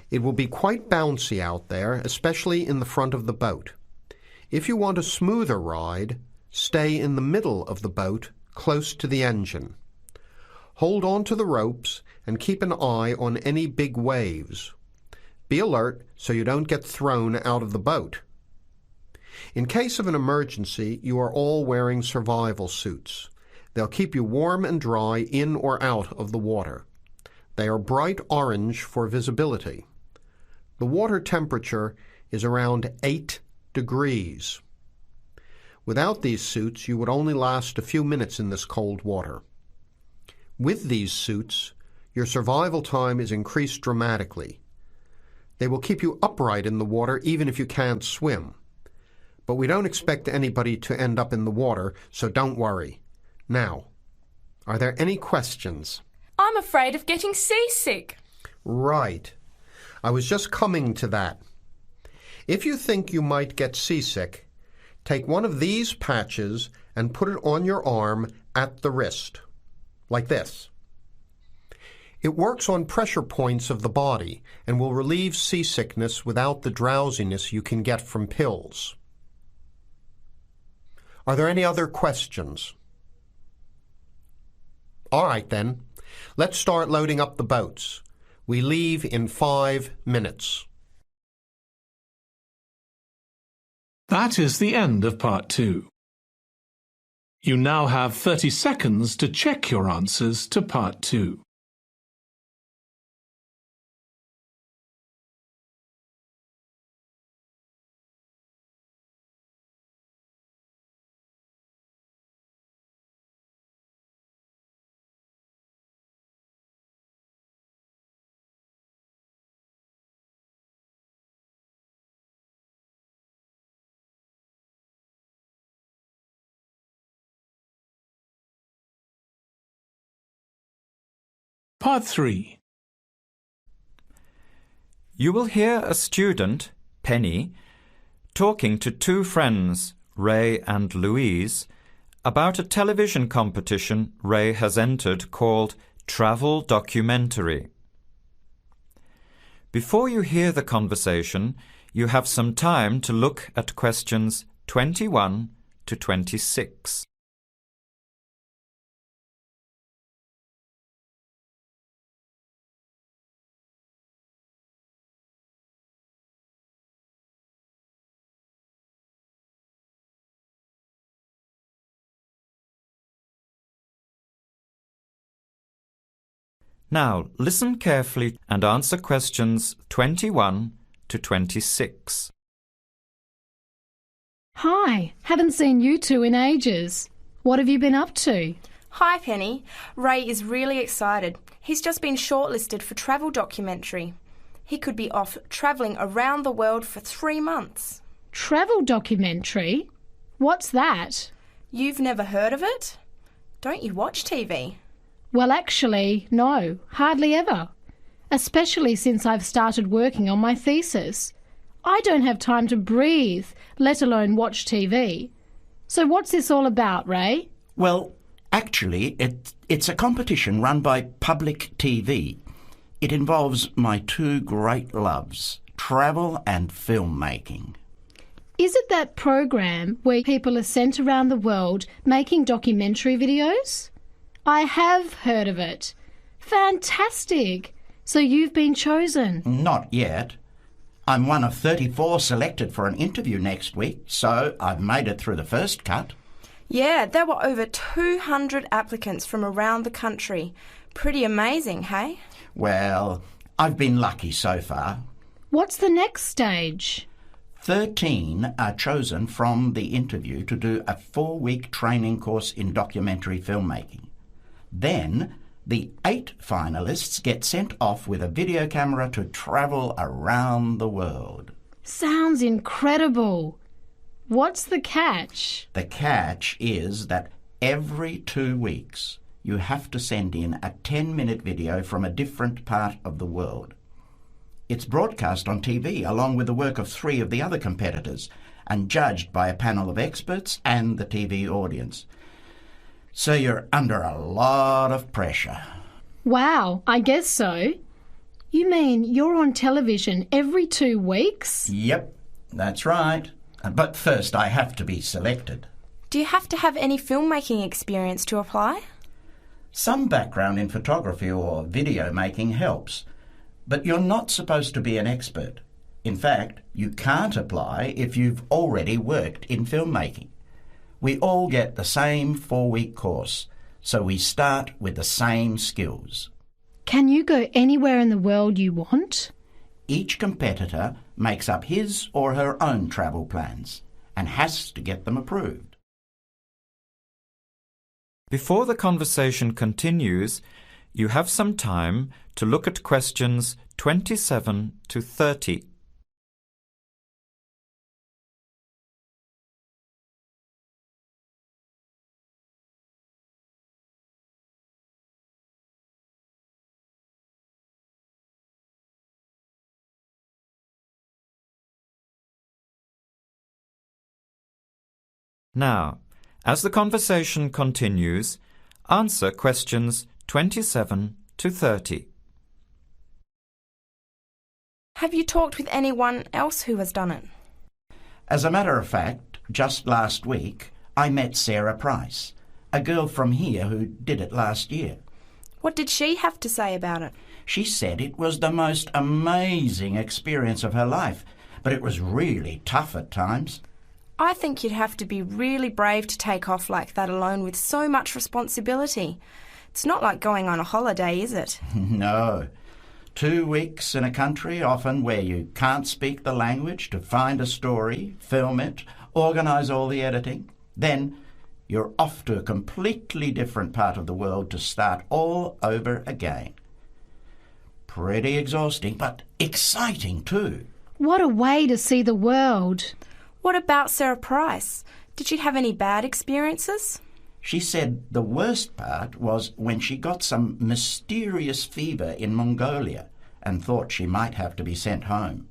It will be quite bouncy out there, especially in the front of the boat. If you want a smoother ride, stay in the middle of the boat, close to the engine. Hold on to the ropes and keep an eye on any big waves. Be alert so you don't get thrown out of the boat. In case of an emergency, you are all wearing survival suits. They'll keep you warm and dry in or out of the water. They are bright orange for visibility. The water temperature is around 8 degrees. Without these suits, you would only last a few minutes in this cold water. With these suits, your survival time is increased dramatically. They will keep you upright in the water even if you can't swim. But we don't expect anybody to end up in the water, so don't worry. Now, are there any questions? I'm afraid of getting seasick. Right. I was just coming to that. If you think you might get seasick, take one of these patches and put it on your arm at the wrist, like this. It works on pressure points of the body and will relieve seasickness without the drowsiness you can get from pills. Are there any other questions? All right then, let's start loading up the boats. We leave in 5 minutes. That is the end of part 2. You now have 30 seconds to check your answers to part 2. Part 3. You will hear a student, Penny, talking to two friends, Ray and Louise, about a television competition Ray has entered called Travel Documentary. Before you hear the conversation, you have some time to look at questions 21 to 26. Now, listen carefully and answer questions 21 to 26. Hi, haven't seen you two in ages. What have you been up to? Hi, Penny. Ray is really excited. He's just been shortlisted for Travel Documentary. He could be off travelling around the world for 3 months. Travel Documentary? What's that? You've never heard of it? Don't you watch TV? Well, actually, no, hardly ever. Especially since I've started working on my thesis. I don't have time to breathe, let alone watch TV. So what's this all about, Ray? Well, actually, it's a competition run by public TV. It involves my two great loves, travel and filmmaking. Is it that program where people are sent around the world making documentary videos? I have heard of it. Fantastic! So you've been chosen? Not yet. I'm one of 34 selected for an interview next week, so I've made it through the first cut. Yeah, there were over 200 applicants from around the country. Pretty amazing, hey? Well, I've been lucky so far. What's the next stage? 13 are chosen from the interview to do a 4-week training course in documentary filmmaking. Then, the 8 finalists get sent off with a video camera to travel around the world. Sounds incredible. What's the catch? The catch is that every 2 weeks you have to send in a 10-minute video from a different part of the world. It's broadcast on TV along with the work of 3 of the other competitors and judged by a panel of experts and the TV audience. So you're under a lot of pressure. Wow, I guess so. You mean you're on television every 2 weeks? Yep, that's right. But first I have to be selected. Do you have to have any filmmaking experience to apply? Some background in photography or video making helps, but you're not supposed to be an expert. In fact, you can't apply if you've already worked in filmmaking. We all get the same 4-week course, so we start with the same skills. Can you go anywhere in the world you want? Each competitor makes up his or her own travel plans and has to get them approved. Before the conversation continues, you have some time to look at questions 27 to 30. Now, as the conversation continues, answer questions 27 to 30. Have you talked with anyone else who has done it? As a matter of fact, just last week, I met Sarah Price, a girl from here who did it last year. What did she have to say about it? She said it was the most amazing experience of her life, but it was really tough at times. I think you'd have to be really brave to take off like that alone with so much responsibility. It's not like going on a holiday, is it? No. 2 weeks in a country, often where you can't speak the language, to find a story, film it, organise all the editing. Then you're off to a completely different part of the world to start all over again. Pretty exhausting, but exciting too. What a way to see the world. What about Sarah Price? Did she have any bad experiences? She said the worst part was when she got some mysterious fever in Mongolia and thought she might have to be sent home.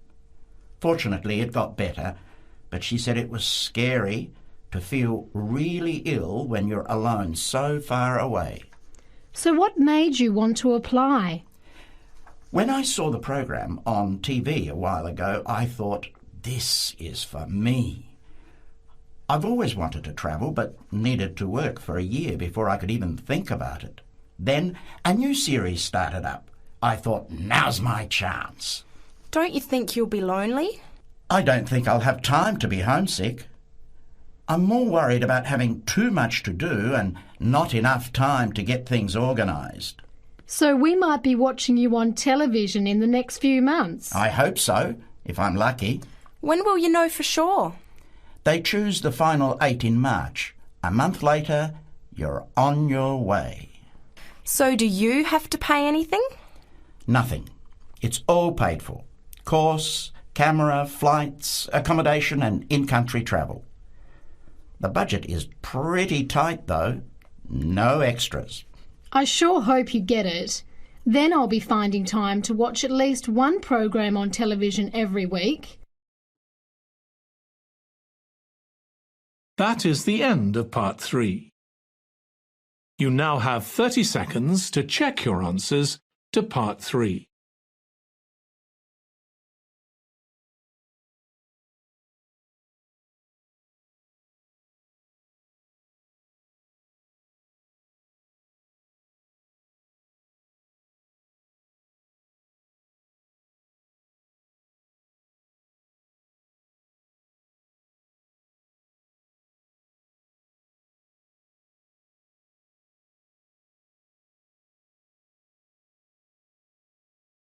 Fortunately, it got better, but she said it was scary to feel really ill when you're alone so far away. So what made you want to apply? When I saw the program on TV a while ago, I thought, this is for me. I've always wanted to travel, but needed to work for a year before I could even think about it. Then a new series started up. I thought, now's my chance. Don't you think you'll be lonely? I don't think I'll have time to be homesick. I'm more worried about having too much to do and not enough time to get things organised. So we might be watching you on television in the next few months. I hope so, if I'm lucky. When will you know for sure? They choose the final 8 in March. A month later, you're on your way. So do you have to pay anything? Nothing. It's all paid for. Course, camera, flights, accommodation and in-country travel. The budget is pretty tight though. No extras. I sure hope you get it. Then I'll be finding time to watch at least one program on television every week. That is the end of part 3. You now have 30 seconds to check your answers to part 3.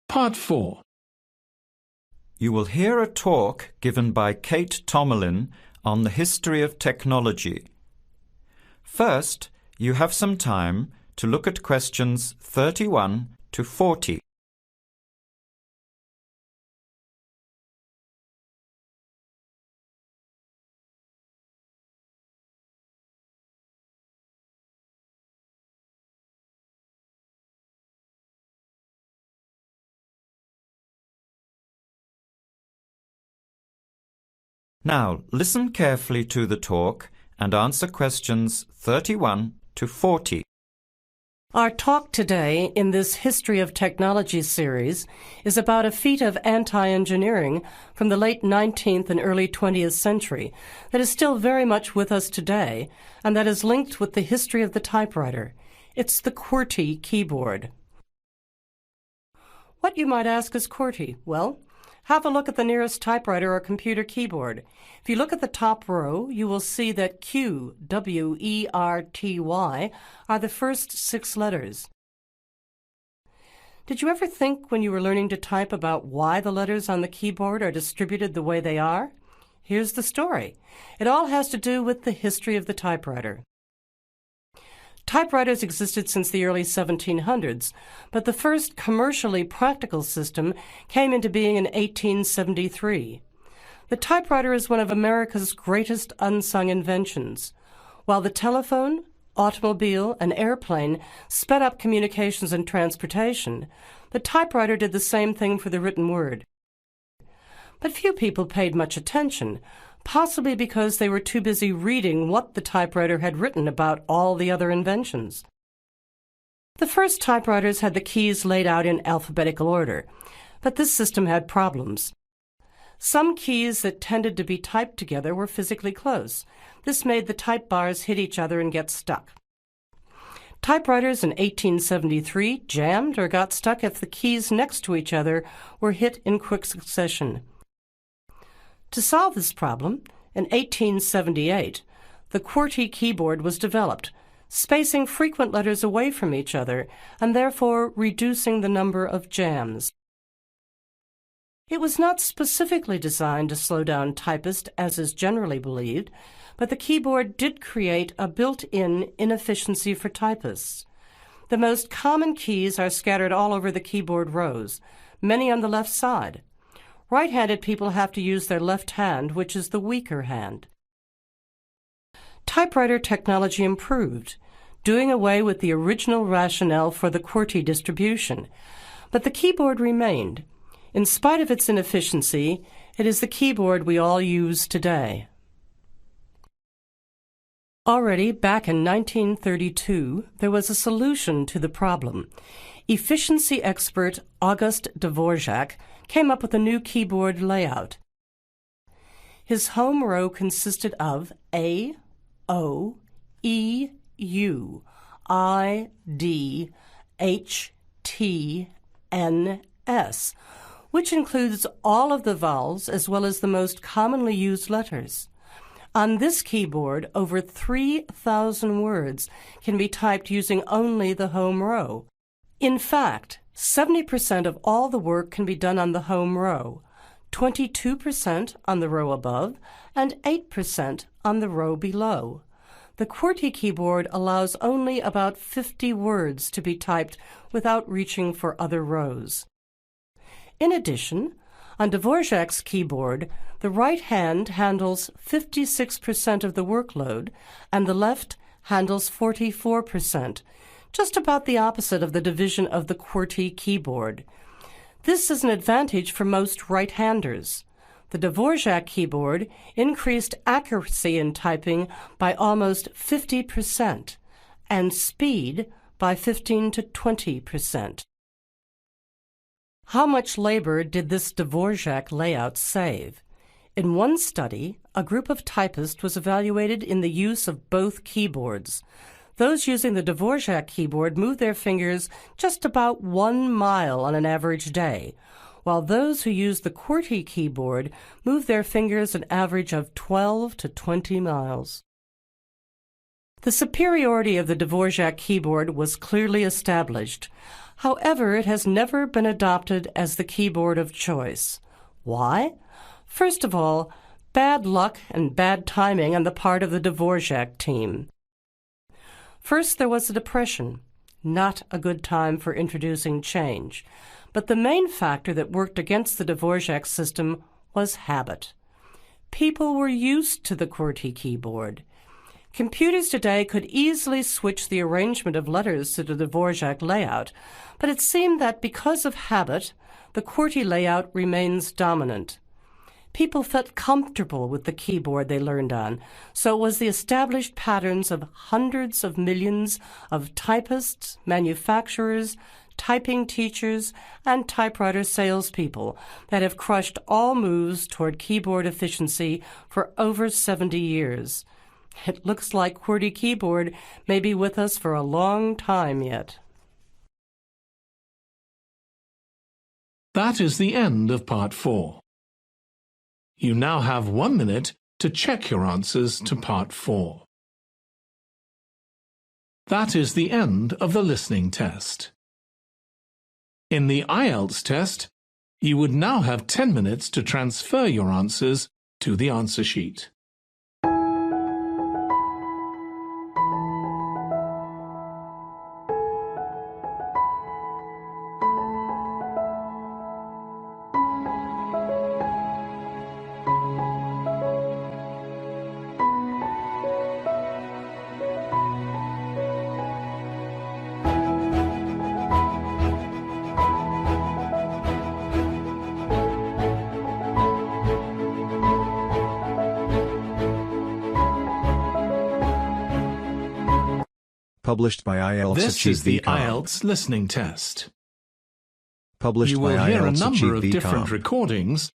Part 4. You will hear a talk given by Kate Tomalin on the history of technology. First, you have some time to look at questions 31 to 40. Now, listen carefully to the talk and answer questions 31 to 40. Our talk today in this History of Technology series is about a feat of anti-engineering from the late 19th and early 20th century that is still very much with us today and that is linked with the history of the typewriter. It's the QWERTY keyboard. What, you might ask, is QWERTY? Well, have a look at the nearest typewriter or computer keyboard. If you look at the top row, you will see that Q, W, E, R, T, Y are the first 6 letters. Did you ever think when you were learning to type about why the letters on the keyboard are distributed the way they are? Here's the story. It all has to do with the history of the typewriter. Typewriters existed since the early 1700s, but the first commercially practical system came into being in 1873. The typewriter is one of America's greatest unsung inventions. While the telephone, automobile, and airplane sped up communications and transportation, the typewriter did the same thing for the written word. But few people paid much attention, possibly because they were too busy reading what the typewriter had written about all the other inventions. The first typewriters had the keys laid out in alphabetical order, but this system had problems. Some keys that tended to be typed together were physically close. This made the type bars hit each other and get stuck. Typewriters in 1873 jammed or got stuck if the keys next to each other were hit in quick succession. To solve this problem, in 1878, the QWERTY keyboard was developed, spacing frequent letters away from each other and therefore reducing the number of jams. It was not specifically designed to slow down typists, as is generally believed, but the keyboard did create a built-in inefficiency for typists. The most common keys are scattered all over the keyboard rows, many on the left side. Right-handed people have to use their left hand, which is the weaker hand. Typewriter technology improved, doing away with the original rationale for the QWERTY distribution, but the keyboard remained. In spite of its inefficiency, it is the keyboard we all use today. Already back in 1932, there was a solution to the problem. Efficiency expert August Dvorak came up with a new keyboard layout. His home row consisted of A, O, E, U, I, D, H, T, N, S, which includes all of the vowels as well as the most commonly used letters. On this keyboard, over 3,000 words can be typed using only the home row. In fact, 70% of all the work can be done on the home row, 22% on the row above, and 8% on the row below. The QWERTY keyboard allows only about 50 words to be typed without reaching for other rows. In addition, on Dvorak's keyboard, the right hand handles 56% of the workload and the left handles 44%, just about the opposite of the division of the QWERTY keyboard. This is an advantage for most right-handers. The Dvorak keyboard increased accuracy in typing by almost 50% and speed by 15 to 20%. How much labor did this Dvorak layout save? In one study, a group of typists was evaluated in the use of both keyboards. Those using the Dvorak keyboard moved their fingers just about 1 mile on an average day, while those who used the QWERTY keyboard moved their fingers an average of 12 to 20 miles. The superiority of the Dvorak keyboard was clearly established. However, it has never been adopted as the keyboard of choice. Why? First of all, bad luck and bad timing on the part of the Dvorak team. First, there was the Depression, not a good time for introducing change. But the main factor that worked against the Dvorak system was habit. People were used to the QWERTY keyboard. Computers today could easily switch the arrangement of letters to the Dvorak layout, but it seemed that because of habit, the QWERTY layout remains dominant. People felt comfortable with the keyboard they learned on, so it was the established patterns of hundreds of millions of typists, manufacturers, typing teachers, and typewriter salespeople that have crushed all moves toward keyboard efficiency for over 70 years. It looks like QWERTY keyboard may be with us for a long time yet. That is the end of Part 4. You now have 1 minute to check your answers to Part 4. That is the end of the listening test. In the IELTS test, you would now have 10 minutes to transfer your answers to the answer sheet. Published by IELTS This is the IELTS listening test. Published You will by hear a IELTS number of Achieve different VCOM. recordings,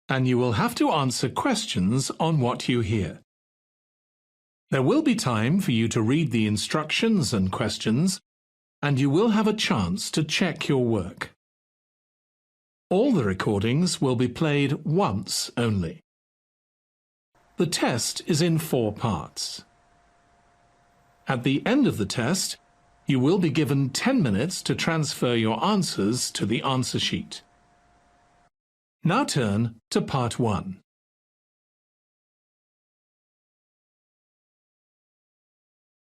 and you will have to answer questions on what you hear. There will be time for you to read the instructions and questions, and you will have a chance to check your work. All the recordings will be played once only. The test is in 4 parts. At the end of the test, you will be given 10 minutes to transfer your answers to the answer sheet. Now turn to Part 1.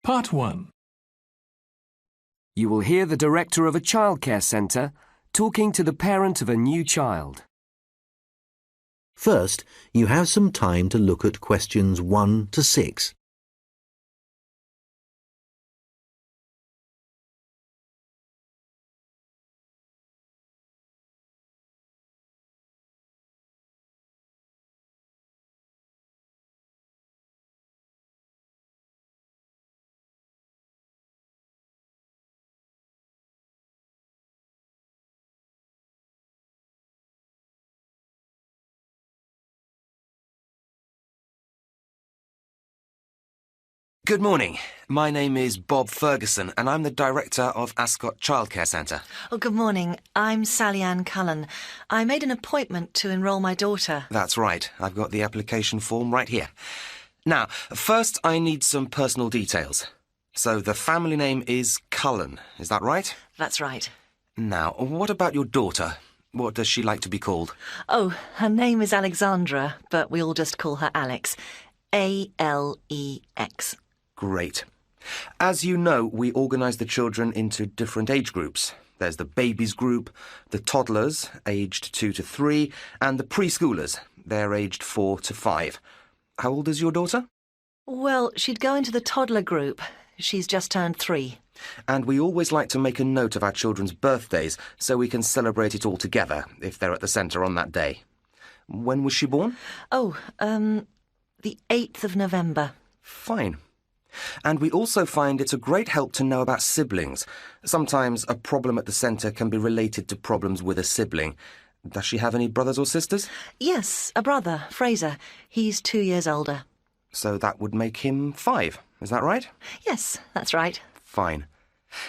Part 1. You will hear the director of a childcare centre talking to the parent of a new child. First, you have some time to look at questions 1 to 6. Good morning. My name is Bob Ferguson and I'm the director of Ascot Childcare Centre. Oh, good morning. I'm Sally Ann Cullen. I made an appointment to enrol my daughter. That's right. I've got the application form right here. Now, first I need some personal details. So the family name is Cullen, is that right? That's right. Now, what about your daughter? What does she like to be called? Oh, her name is Alexandra, but we all just call her Alex. A-L-E-X. Great. As you know, we organise the children into different age groups. There's the babies group, the toddlers, aged 2 to 3, and the preschoolers. They're aged 4 to 5. How old is your daughter? Well, she'd go into the toddler group. She's just turned 3. And we always like to make a note of our children's birthdays so we can celebrate it all together if they're at the centre on that day. When was she born? Oh, the 8th of November. Fine. And we also find it's a great help to know about siblings. Sometimes a problem at the centre can be related to problems with a sibling. Does she have any brothers or sisters? Yes, a brother, Fraser. He's 2 years older. So that would make him 5, is that right? Yes, that's right. Fine.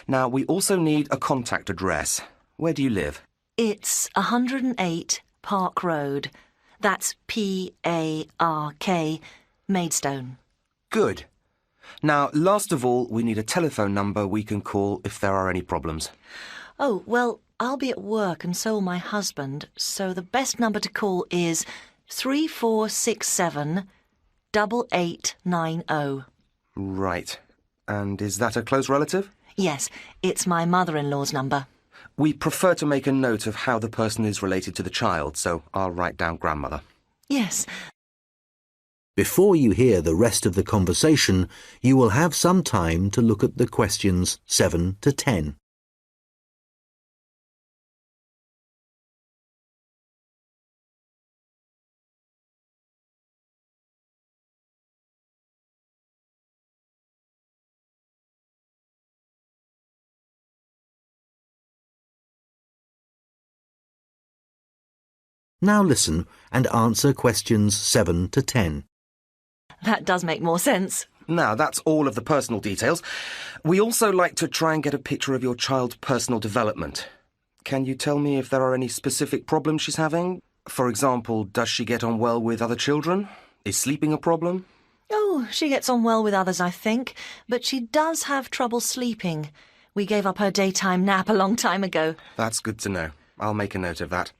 Now, we also need a contact address. Where do you live? It's 108 Park Road. That's P-A-R-K, Maidstone. Good. Now, last of all, we need a telephone number we can call if there are any problems. Oh, well, I'll be at work and so will my husband, so the best number to call is 3467 8890. Right. And is that a close relative? Yes, it's my mother-in-law's number. We prefer to make a note of how the person is related to the child, so I'll write down grandmother. Yes. Before you hear the rest of the conversation, you will have some time to look at the questions 7 to 10. Now listen and answer questions 7 to 10. That does make more sense. Now, that's all of the personal details. We also like to try and get a picture of your child's personal development. Can you tell me if there are any specific problems she's having? For example, does she get on well with other children? Is sleeping a problem? Oh, she gets on well with others, I think, but she does have trouble sleeping. We gave up her daytime nap a long time ago. That's good to know. I'll make a note of that.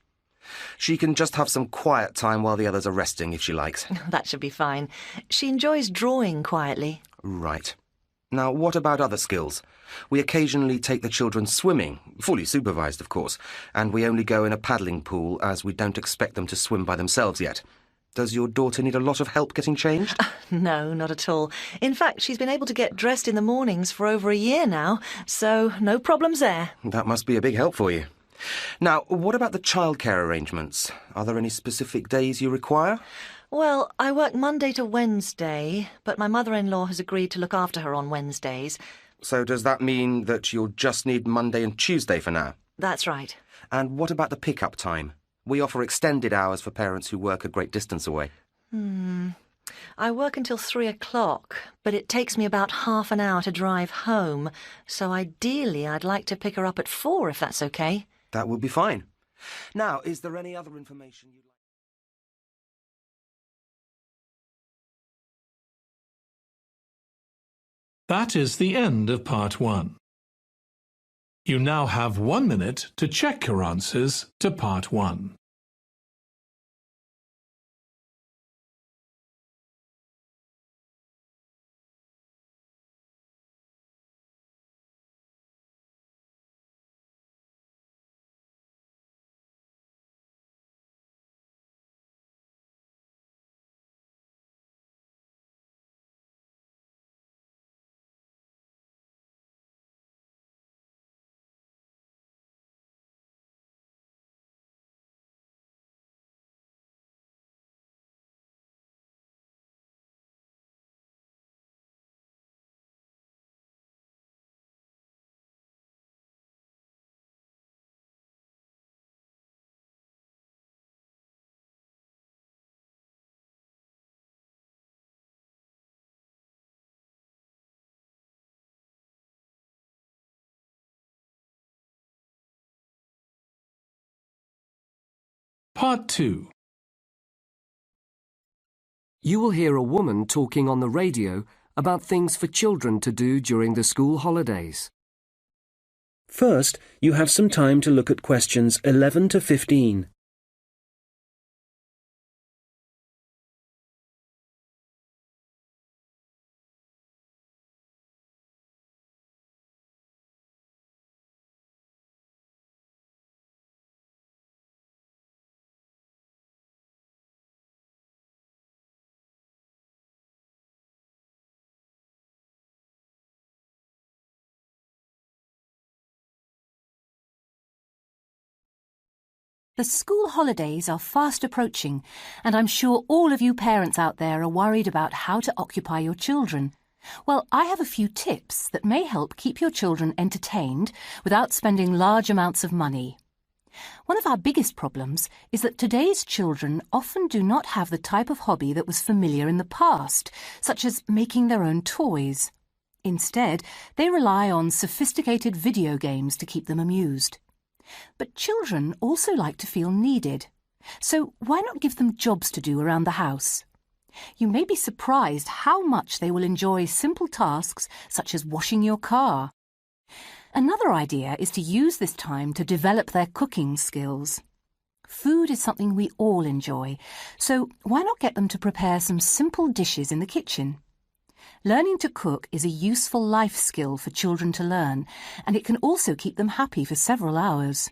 She can just have some quiet time while the others are resting if she likes. That should be fine. She enjoys drawing quietly. Right. Now, what about other skills? We occasionally take the children swimming, fully supervised, of course, and we only go in a paddling pool as we don't expect them to swim by themselves yet. Does your daughter need a lot of help getting changed? No, not at all. In fact, she's been able to get dressed in the mornings for over a year now, so no problems there. That must be a big help for you. Now, what about the childcare arrangements? Are there any specific days you require? Well, I work Monday to Wednesday, but my mother-in-law has agreed to look after her on Wednesdays. So does that mean that you'll just need Monday and Tuesday for now? That's right. And what about the pick-up time? We offer extended hours for parents who work a great distance away. I work until 3 o'clock, but it takes me about half an hour to drive home, so ideally I'd like to pick her up at 4 if that's okay. That would be fine. Now, is there any other information you'd like? That is the end of part 1. You now have 1 minute to check your answers to part 1. Part 2. You will hear a woman talking on the radio about things for children to do during the school holidays. First, you have some time to look at questions 11 to 15. The school holidays are fast approaching, and I'm sure all of you parents out there are worried about how to occupy your children. Well, I have a few tips that may help keep your children entertained without spending large amounts of money. One of our biggest problems is that today's children often do not have the type of hobby that was familiar in the past, such as making their own toys. Instead, they rely on sophisticated video games to keep them amused. But children also like to feel needed, so why not give them jobs to do around the house? You may be surprised how much they will enjoy simple tasks such as washing your car. Another idea is to use this time to develop their cooking skills. Food is something we all enjoy, so why not get them to prepare some simple dishes in the kitchen? Learning to cook is a useful life skill for children to learn, and it can also keep them happy for several hours.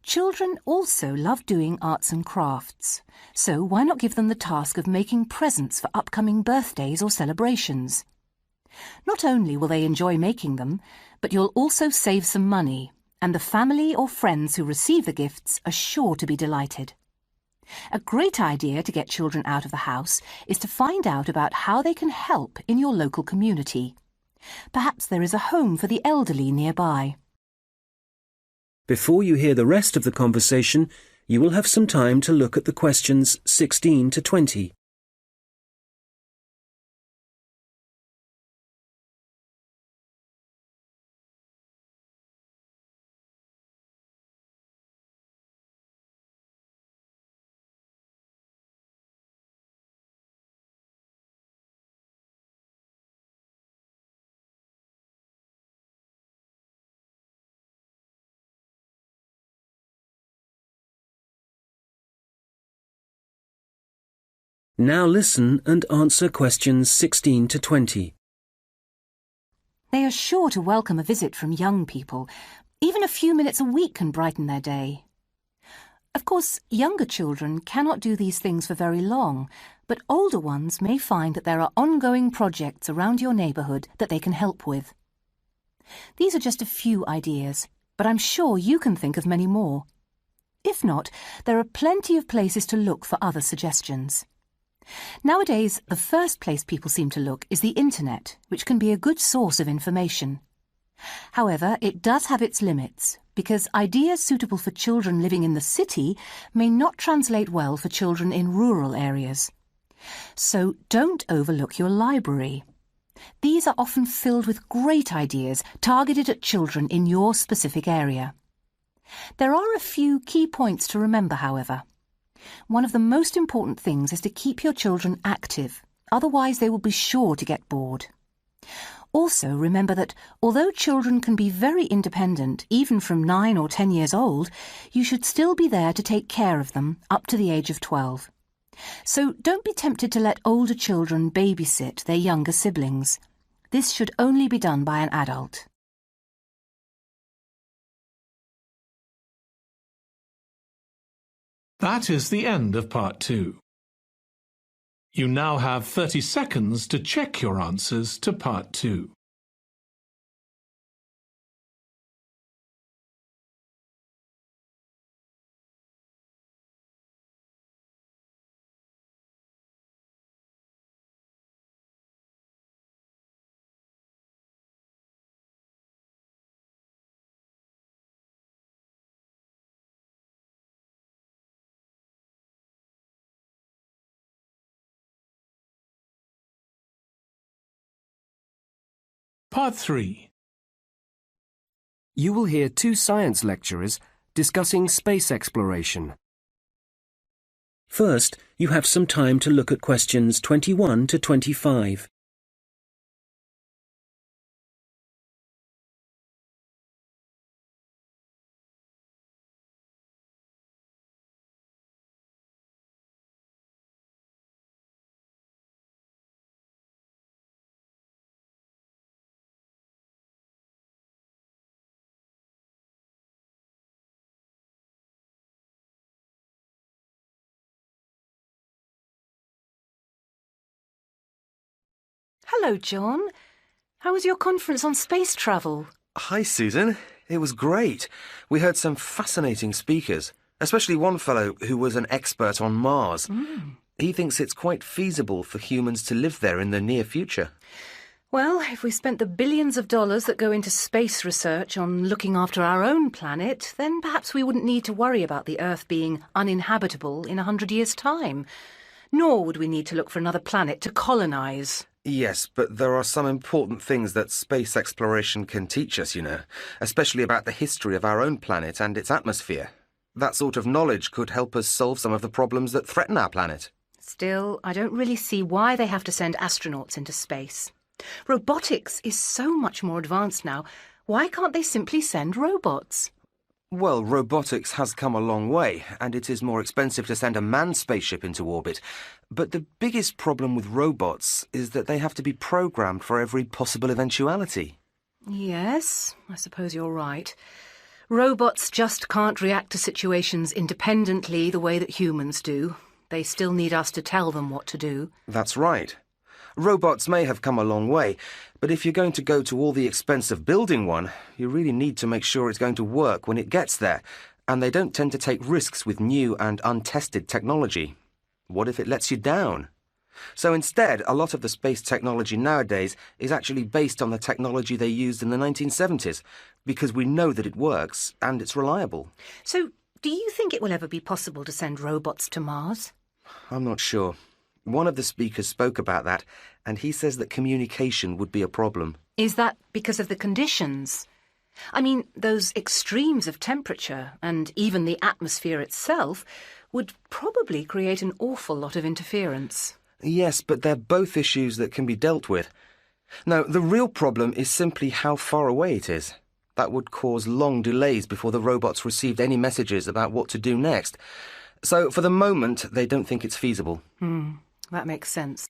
Children also love doing arts and crafts, so why not give them the task of making presents for upcoming birthdays or celebrations? Not only will they enjoy making them, but you'll also save some money, and the family or friends who receive the gifts are sure to be delighted. A great idea to get children out of the house is to find out about how they can help in your local community. Perhaps there is a home for the elderly nearby. Before you hear the rest of the conversation, you will have some time to look at the questions 16 to 20. Now listen and answer questions 16 to 20. They are sure to welcome a visit from young people. Even a few minutes a week can brighten their day. Of course, younger children cannot do these things for very long, but older ones may find that there are ongoing projects around your neighbourhood that they can help with. These are just a few ideas, but I'm sure you can think of many more. If not, there are plenty of places to look for other suggestions. Nowadays, the first place people seem to look is the internet, which can be a good source of information. However, it does have its limits, because ideas suitable for children living in the city may not translate well for children in rural areas. So don't overlook your library. These are often filled with great ideas targeted at children in your specific area. There are a few key points to remember, however. One of the most important things is to keep your children active, otherwise they will be sure to get bored. Also remember that although children can be very independent, even from 9 or 10 years old, you should still be there to take care of them up to the age of 12. So don't be tempted to let older children babysit their younger siblings. This should only be done by an adult. That is the end of part 2. You now have 30 seconds to check your answers to part 2. Part 3. You will hear 2 science lecturers discussing space exploration. First, you have some time to look at questions 21 to 25. Hello, John. How was your conference on space travel? Hi, Susan. It was great. We heard some fascinating speakers, especially one fellow who was an expert on Mars. He thinks it's quite feasible for humans to live there in the near future. Well, if we spent the billions of dollars that go into space research on looking after our own planet, then perhaps we wouldn't need to worry about the Earth being uninhabitable in 100 years' time. Nor would we need to look for another planet to colonise. Yes, but there are some important things that space exploration can teach us, you know, especially about the history of our own planet and its atmosphere. That sort of knowledge could help us solve some of the problems that threaten our planet. Still, I don't really see why they have to send astronauts into space. Robotics is so much more advanced now. Why can't they simply send robots? Well, robotics has come a long way, and it is more expensive to send a manned spaceship into orbit. But the biggest problem with robots is that they have to be programmed for every possible eventuality. Yes, I suppose you're right. Robots just can't react to situations independently the way that humans do. They still need us to tell them what to do. That's right. Robots may have come a long way, but if you're going to go to all the expense of building one, you really need to make sure it's going to work when it gets there, and they don't tend to take risks with new and untested technology. What if it lets you down? So instead, a lot of the space technology nowadays is actually based on the technology they used in the 1970s, because we know that it works and it's reliable. So do you think it will ever be possible to send robots to Mars? I'm not sure. One of the speakers spoke about that, and he says that communication would be a problem. Is that because of the conditions? I mean, those extremes of temperature and even the atmosphere itself would probably create an awful lot of interference. Yes, but they're both issues that can be dealt with. No, the real problem is simply how far away it is. That would cause long delays before the robots received any messages about what to do next. So, for the moment, they don't think it's feasible. That makes sense.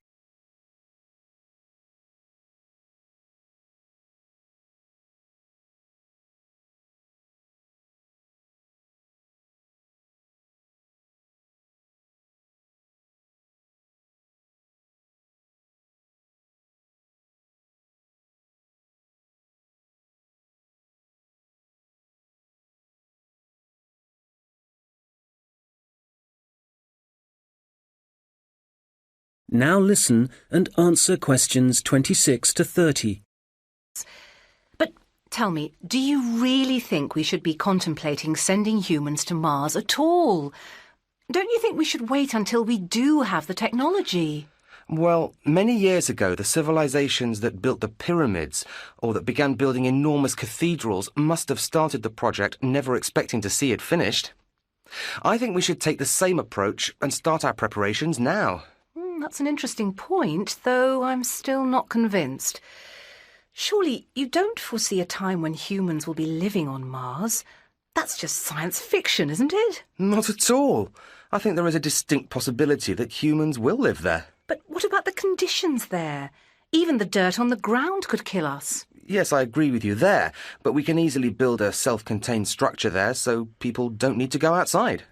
Now listen and answer questions 26 to 30. But tell me, do you really think we should be contemplating sending humans to Mars at all? Don't you think we should wait until we do have the technology? Well, many years ago, the civilizations that built the pyramids or that began building enormous cathedrals must have started the project never expecting to see it finished. I think we should take the same approach and start our preparations now. That's an interesting point, though I'm still not convinced. Surely you don't foresee a time when humans will be living on Mars? That's just science fiction, isn't it? Not at all. I think there is a distinct possibility that humans will live there. But what about the conditions there? Even the dirt on the ground could kill us. Yes, I agree with you there, but we can easily build a self-contained structure there so people don't need to go outside.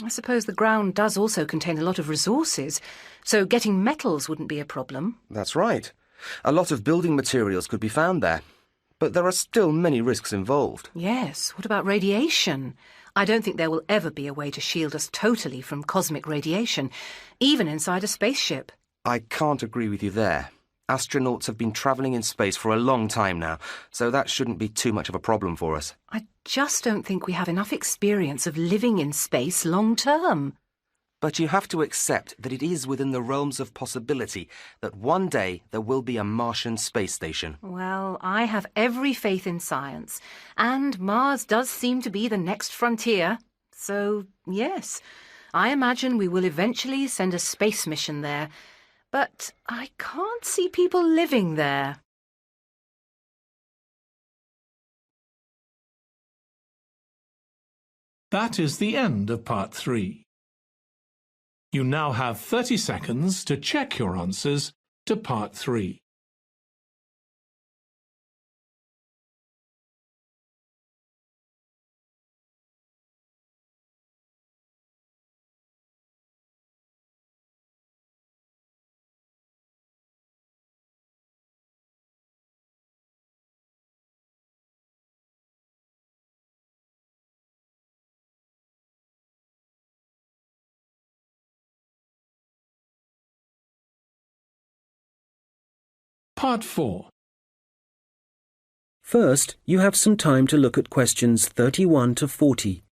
I suppose the ground does also contain a lot of resources, so getting metals wouldn't be a problem. That's right. A lot of building materials could be found there, but there are still many risks involved. Yes, what about radiation? I don't think there will ever be a way to shield us totally from cosmic radiation, even inside a spaceship. I can't agree with you there. Astronauts have been travelling in space for a long time now, so that shouldn't be too much of a problem for us. I just don't think we have enough experience of living in space long term. But you have to accept that it is within the realms of possibility that one day there will be a Martian space station. Well, I have every faith in science, and Mars does seem to be the next frontier. So, yes, I imagine we will eventually send a space mission there. But I can't see people living there. That is the end of part 3. You now have 30 seconds to check your answers to part 3. Part 4. First, you have some time to look at questions 31 to 40.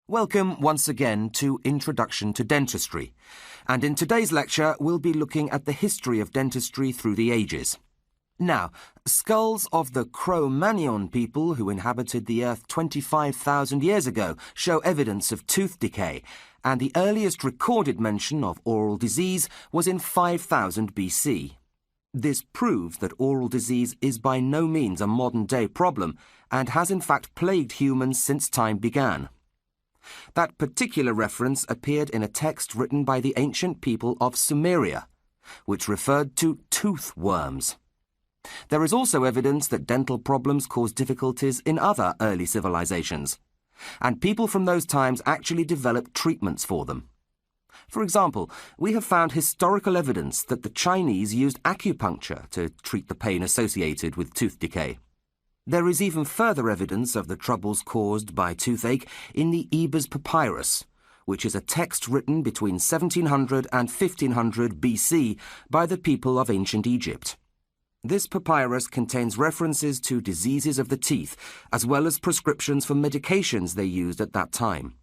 Welcome once again to Introduction to Dentistry, and in today's lecture we'll be looking at the history of dentistry through the ages. Now, skulls of the Cro-Magnon people who inhabited the Earth 25,000 years ago show evidence of tooth decay, and the earliest recorded mention of oral disease was in 5000 BC. This proves that oral disease is by no means a modern-day problem, and has in fact plagued humans since time began. That particular reference appeared in a text written by the ancient people of Sumeria, which referred to tooth worms. There is also evidence that dental problems caused difficulties in other early civilizations, and people from those times actually developed treatments for them. For example, we have found historical evidence that the Chinese used acupuncture to treat the pain associated with tooth decay. There is even further evidence of the troubles caused by toothache in the Ebers Papyrus, which is a text written between 1700 and 1500 BC by the people of ancient Egypt. This papyrus contains references to diseases of the teeth, as well as prescriptions for medications they used at that time.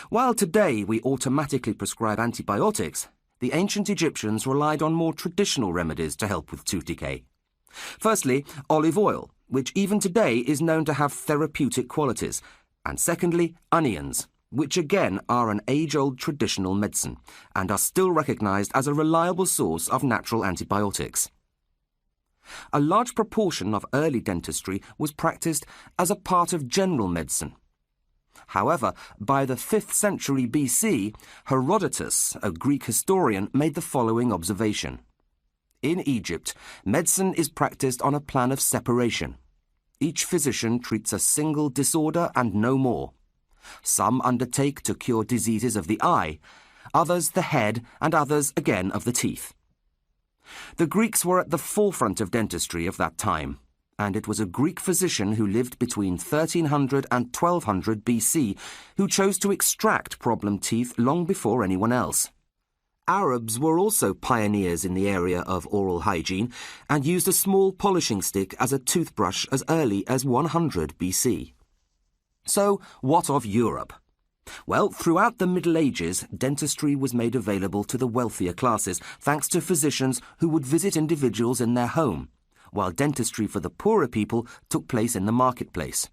While today we automatically prescribe antibiotics, the ancient Egyptians relied on more traditional remedies to help with tooth decay. Firstly, olive oil, which even today is known to have therapeutic qualities, and secondly, onions, which again are an age-old traditional medicine, and are still recognized as a reliable source of natural antibiotics. A large proportion of early dentistry was practiced as a part of general medicine. However, by the 5th century BC, Herodotus, a Greek historian, made the following observation. In Egypt, medicine is practiced on a plan of separation. Each physician treats a single disorder and no more. Some undertake to cure diseases of the eye, others the head, and others again of the teeth. The Greeks were at the forefront of dentistry of that time, and it was a Greek physician who lived between 1300 and 1200 BC who chose to extract problem teeth long before anyone else. Arabs were also pioneers in the area of oral hygiene and used a small polishing stick as a toothbrush as early as 100 BC. So, what of Europe? Well, throughout the Middle Ages, dentistry was made available to the wealthier classes thanks to physicians who would visit individuals in their home, while dentistry for the poorer people took place in the marketplace.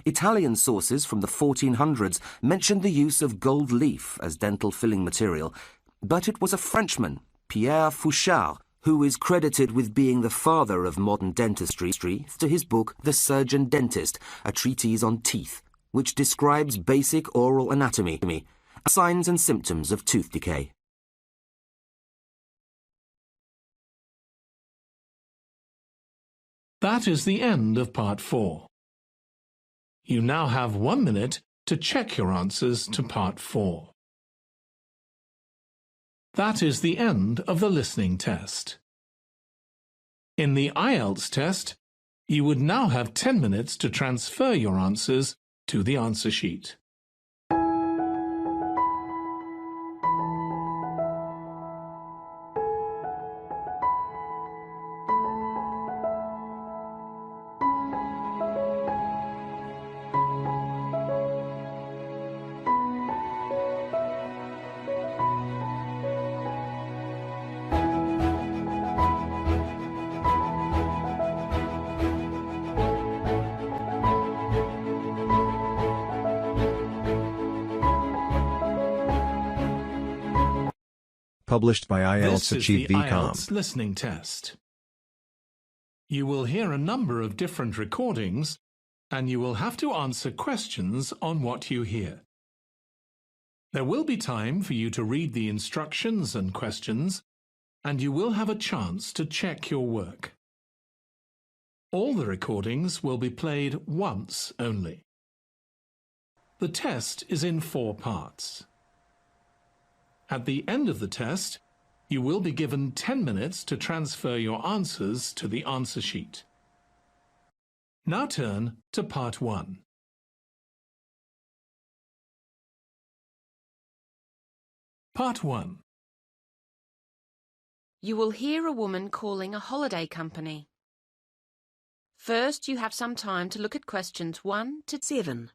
Italian sources from the 1400s mentioned the use of gold leaf as dental filling material, but it was a Frenchman, Pierre Fouchard, who is credited with being the father of modern dentistry to his book The Surgeon Dentist, a treatise on teeth, which describes basic oral anatomy, signs and symptoms of tooth decay. That is the end of Part 4. You now have 1 minute to check your answers to Part 4. That is the end of the listening test. In the IELTS test, you would now have 10 minutes to transfer your answers to the answer sheet. Published by IELTS This is the Achieve.com. IELTS listening test. You will hear a number of different recordings, and you will have to answer questions on what you hear. There will be time for you to read the instructions and questions, and you will have a chance to check your work. All the recordings will be played once only. The test is in 4 parts. At the end of the test, you will be given 10 minutes to transfer your answers to the answer sheet. Now turn to Part 1. Part 1. You will hear a woman calling a holiday company. First, you have some time to look at questions 1 to 7.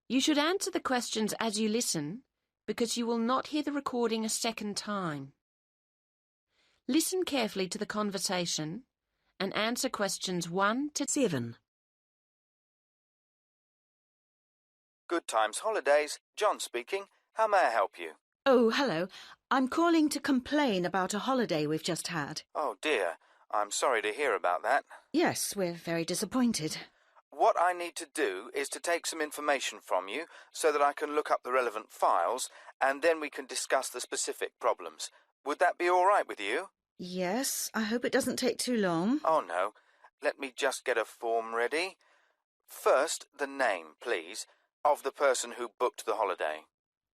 You should answer the questions as you listen, because you will not hear the recording a second time. Listen carefully to the conversation and answer questions 1 to 7. Good Times Holidays, John speaking. How may I help you? Oh, hello. I'm calling to complain about a holiday we've just had. Oh dear, I'm sorry to hear about that. Yes, we're very disappointed. What I need to do is to take some information from you so that I can look up the relevant files and then we can discuss the specific problems. Would that be all right with you? Yes, I hope it doesn't take too long. Oh no, let me just get a form ready. First, the name, please, of the person who booked the holiday.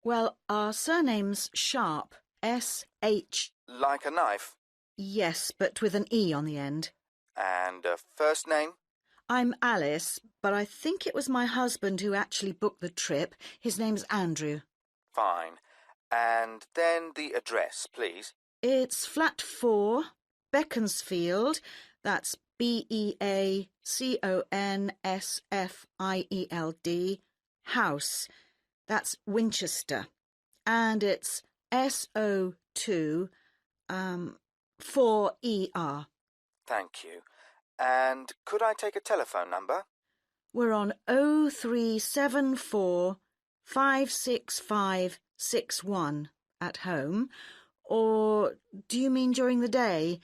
Well, our surname's Sharp. S-H. Like a knife? Yes, but with an E on the end. And a first name? I'm Alice, but I think it was my husband who actually booked the trip. His name's Andrew. Fine. And then the address, please. It's flat 4, Beaconsfield. That's Beaconsfield, house. That's Winchester. And it's SO2 4ER. Thank you. And could I take a telephone number? We're on 0374 56561 at home. Or do you mean during the day?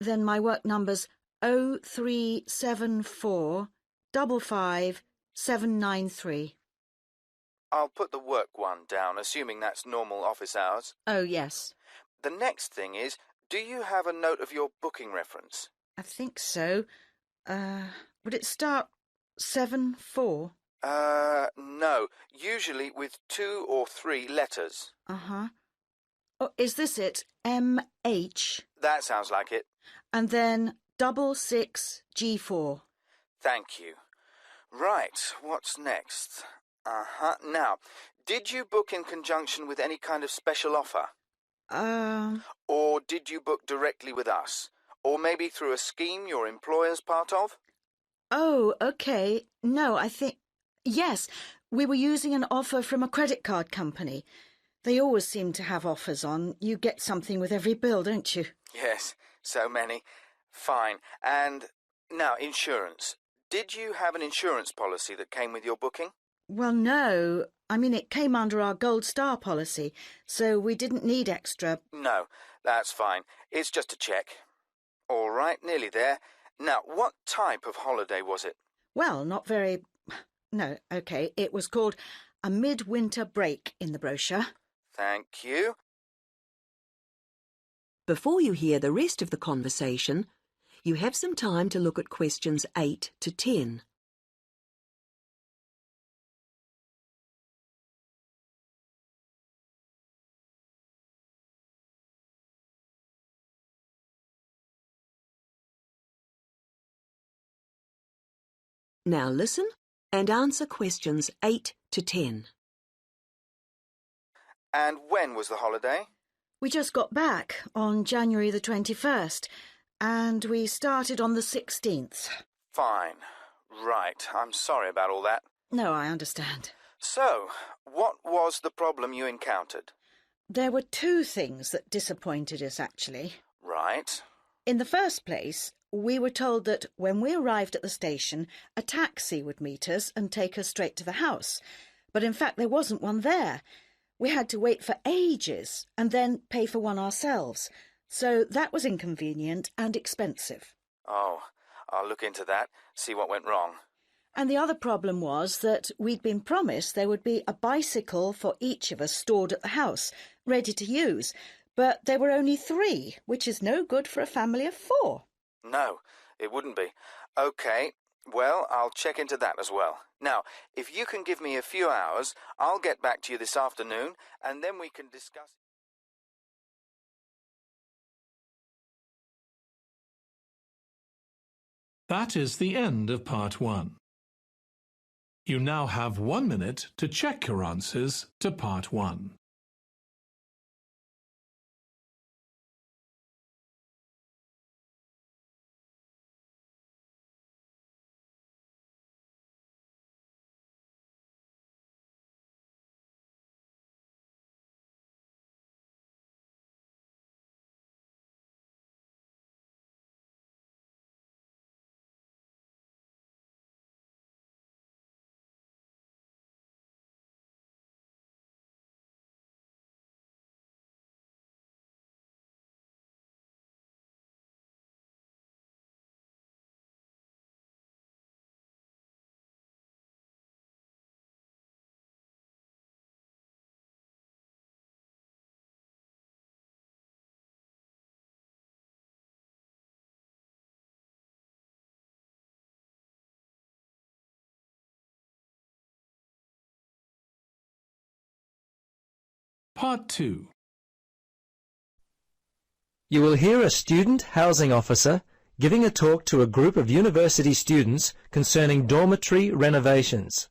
Then my work number's 0374 55793. I'll put the work one down, assuming that's normal office hours. Oh, yes. The next thing is, do you have a note of your booking reference? I think so. Would it start 74? No. Usually with 2 or 3 letters. Uh-huh. Oh, is this it? MH? That sounds like it. And then 66G4. Thank you. Right, what's next? Now, did you book in conjunction with any kind of special offer? Or did you book directly with us? Or maybe through a scheme your employer's part of? Oh, okay. No, I think... Yes, we were using an offer from a credit card company. They always seem to have offers on. You get something with every bill, don't you? Yes, so many. Fine. And now, insurance. Did you have an insurance policy that came with your booking? Well, no. I mean, it came under our Gold Star policy, so we didn't need extra. No, that's fine. It's just a check. All right, nearly there. Now, what type of holiday was it? Well, not very... No, OK. It was called a midwinter break in the brochure. Thank you. Before you hear the rest of the conversation, you have some time to look at questions 8 to 10. Now listen and answer questions 8 to 10. And when was the holiday? We just got back on January the 21st, and we started on the 16th. Fine. Right, I'm sorry about all that. No, I understand. So, what was the problem you encountered? There were 2 things that disappointed us, actually. Right. In the first place, we were told that when we arrived at the station, a taxi would meet us and take us straight to the house. But in fact, there wasn't one there. We had to wait for ages and then pay for one ourselves. So that was inconvenient and expensive. Oh, I'll look into that, see what went wrong. And the other problem was that we'd been promised there would be a bicycle for each of us stored at the house, ready to use. But there were only 3, which is no good for a family of 4. No, it wouldn't be. OK, well, I'll check into that as well. Now, if you can give me a few hours, I'll get back to you this afternoon, and then we can discuss... That is the end of part 1. You now have 1 minute to check your answers to part 1. Part 2. You will hear a student housing officer giving a talk to a group of university students concerning dormitory renovations.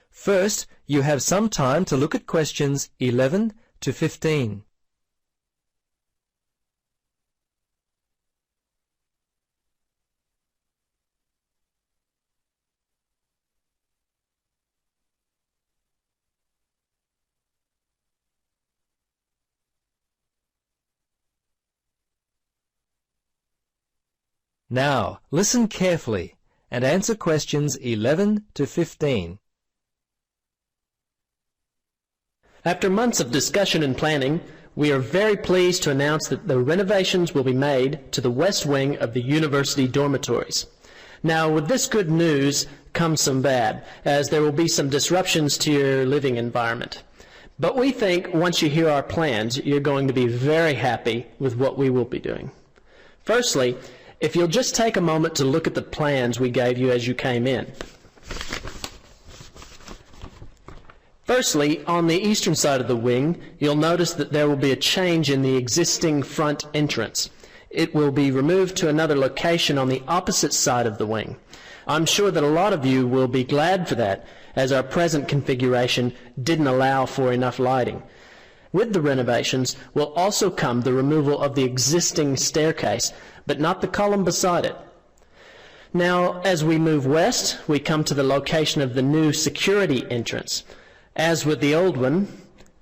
First, you have some time to look at questions 11 to 15. Now, listen carefully and answer questions 11 to 15. After months of discussion and planning, we are very pleased to announce that the renovations will be made to the west wing of the university dormitories. Now, with this good news comes some bad, as there will be some disruptions to your living environment. But we think once you hear our plans, you're going to be very happy with what we will be doing. Firstly, if you'll just take a moment to look at the plans we gave you as you came in. Firstly, on the eastern side of the wing, you'll notice that there will be a change in the existing front entrance. It will be removed to another location on the opposite side of the wing. I'm sure that a lot of you will be glad for that, as our present configuration didn't allow for enough lighting. With the renovations will also come the removal of the existing staircase, but not the column beside it. Now, as we move west, we come to the location of the new security entrance. As with the old one,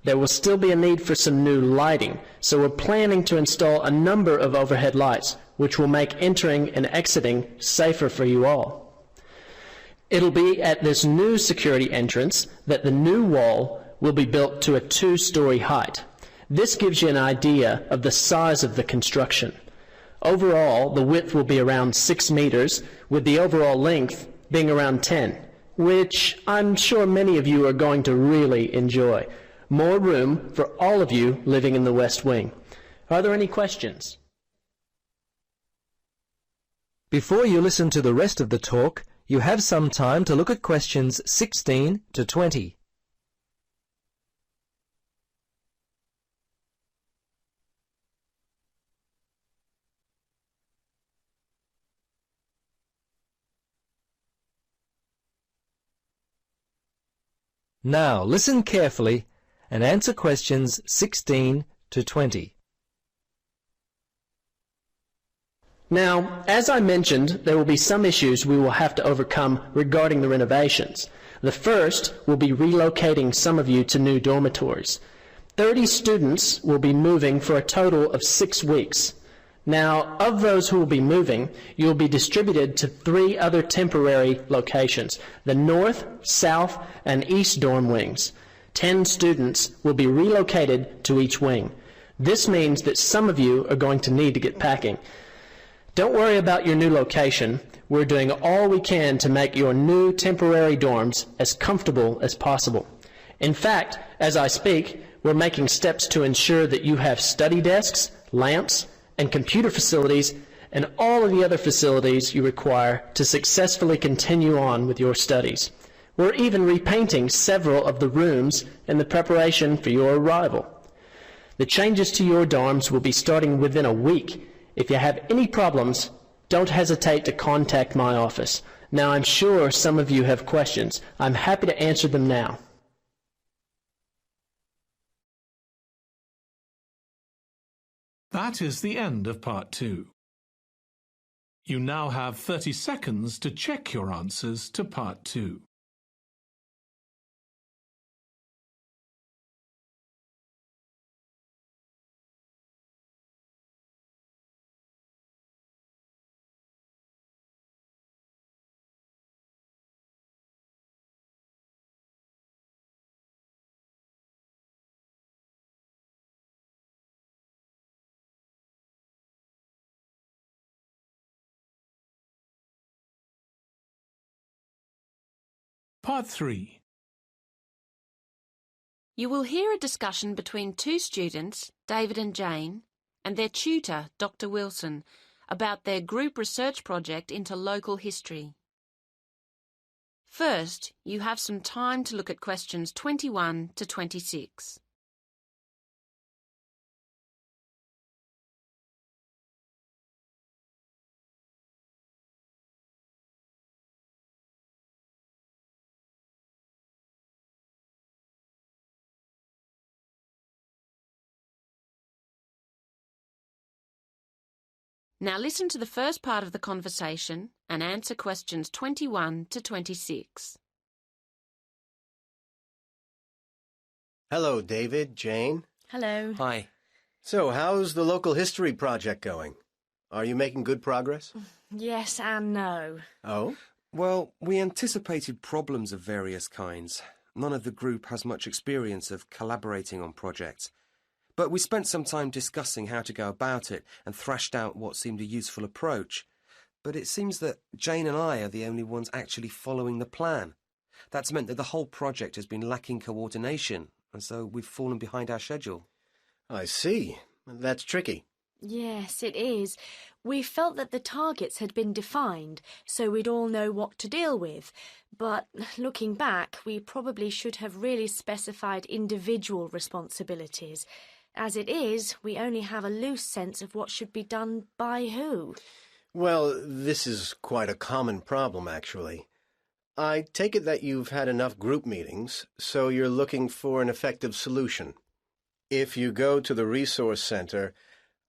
there will still be a need for some new lighting, so we're planning to install a number of overhead lights, which will make entering and exiting safer for you all. It'll be at this new security entrance that the new wall will be built to a 2-story height. This gives you an idea of the size of the construction. Overall, the width will be around 6 meters, with the overall length being around 10, which I'm sure many of you are going to really enjoy. More room for all of you living in the West Wing. Are there any questions? Before you listen to the rest of the talk, you have some time to look at questions 16 to 20. Now, listen carefully and answer questions 16 to 20. Now, as I mentioned, there will be some issues we will have to overcome regarding the renovations. The first will be relocating some of you to new dormitories. 30 students will be moving for a total of 6 weeks. Now, of those who will be moving, you will be distributed to 3 other temporary locations, the north, south, and east dorm wings. 10 students will be relocated to each wing. This means that some of you are going to need to get packing. Don't worry about your new location. We're doing all we can to make your new temporary dorms as comfortable as possible. In fact, as I speak, we're making steps to ensure that you have study desks, lamps, and computer facilities, and all of the other facilities you require to successfully continue on with your studies. We're even repainting several of the rooms in the preparation for your arrival. The changes to your dorms will be starting within a week. If you have any problems, don't hesitate to contact my office. Now, I'm sure some of you have questions. I'm happy to answer them now. That is the end of Part 2. You now have 30 seconds to check your answers to Part 2. Part 3. You will hear a discussion between 2 students, David and Jane, and their tutor, Dr. Wilson, about their group research project into local history. First, you have some time to look at questions 21 to 26. Now listen to the first part of the conversation and answer questions 21 to 26. Hello, David, Jane. Hello. Hi. So, how's the local history project going? Are you making good progress? Yes and no. Oh? Well, we anticipated problems of various kinds. None of the group has much experience of collaborating on projects. But we spent some time discussing how to go about it and thrashed out what seemed a useful approach. But it seems that Jane and I are the only ones actually following the plan. That's meant that the whole project has been lacking coordination, and so we've fallen behind our schedule. I see. That's tricky. Yes, it is. We felt that the targets had been defined, so we'd all know what to deal with. But looking back, we probably should have really specified individual responsibilities. As it is, we only have a loose sense of what should be done by who. Well, this is quite a common problem, actually. I take it that you've had enough group meetings, so you're looking for an effective solution. If you go to the Resource Center,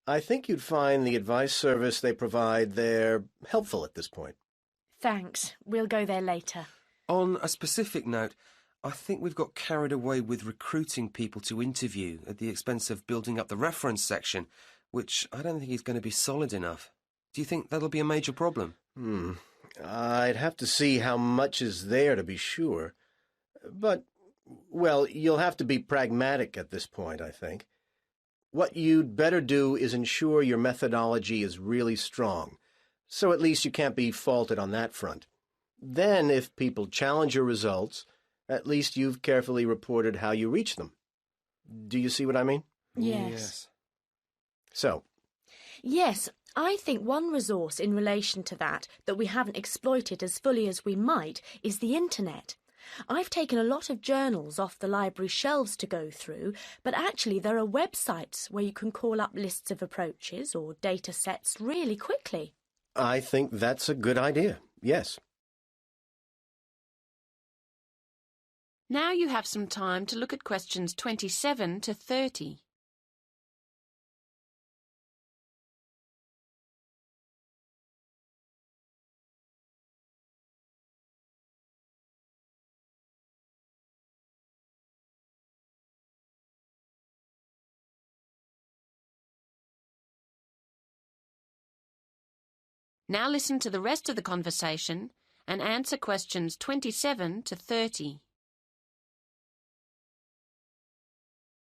I think you'd find the advice service they provide there helpful at this point. Thanks. We'll go there later. On a specific note, I think we've got carried away with recruiting people to interview at the expense of building up the reference section, which I don't think is going to be solid enough. Do you think that'll be a major problem? I'd have to see how much is there to be sure. But, well, you'll have to be pragmatic at this point, I think. What you'd better do is ensure your methodology is really strong, so at least you can't be faulted on that front. Then, if people challenge your results, at least you've carefully reported how you reach them. Do you see what I mean? Yes. So? Yes, I think one resource in relation to that we haven't exploited as fully as we might is the internet. I've taken a lot of journals off the library shelves to go through, but actually there are websites where you can call up lists of approaches or data sets really quickly. I think that's a good idea, yes. Now you have some time to look at questions 27 to 30. Now listen to the rest of the conversation and answer questions 27 to 30.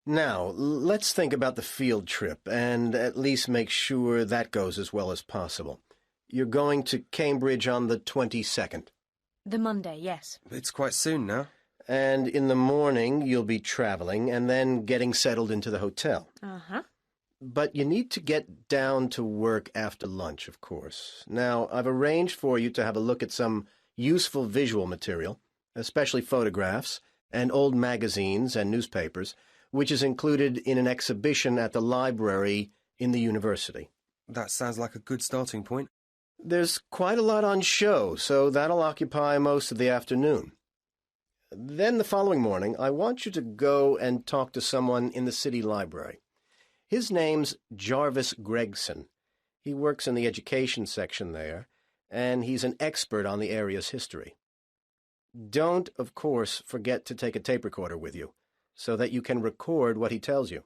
Now, let's think about the field trip and at least make sure that goes as well as possible. You're going to Cambridge on the 22nd. The Monday, yes. It's quite soon now. And in the morning, you'll be traveling and then getting settled into the hotel. Uh-huh. But you need to get down to work after lunch, of course. Now, I've arranged for you to have a look at some useful visual material, especially photographs and old magazines and newspapers, which is included in an exhibition at the library in the university. That sounds like a good starting point. There's quite a lot on show, so that'll occupy most of the afternoon. Then the following morning, I want you to go and talk to someone in the city library. His name's Jarvis Gregson. He works in the education section there, and he's an expert on the area's history. Don't, of course, forget to take a tape recorder with you, so that you can record what he tells you.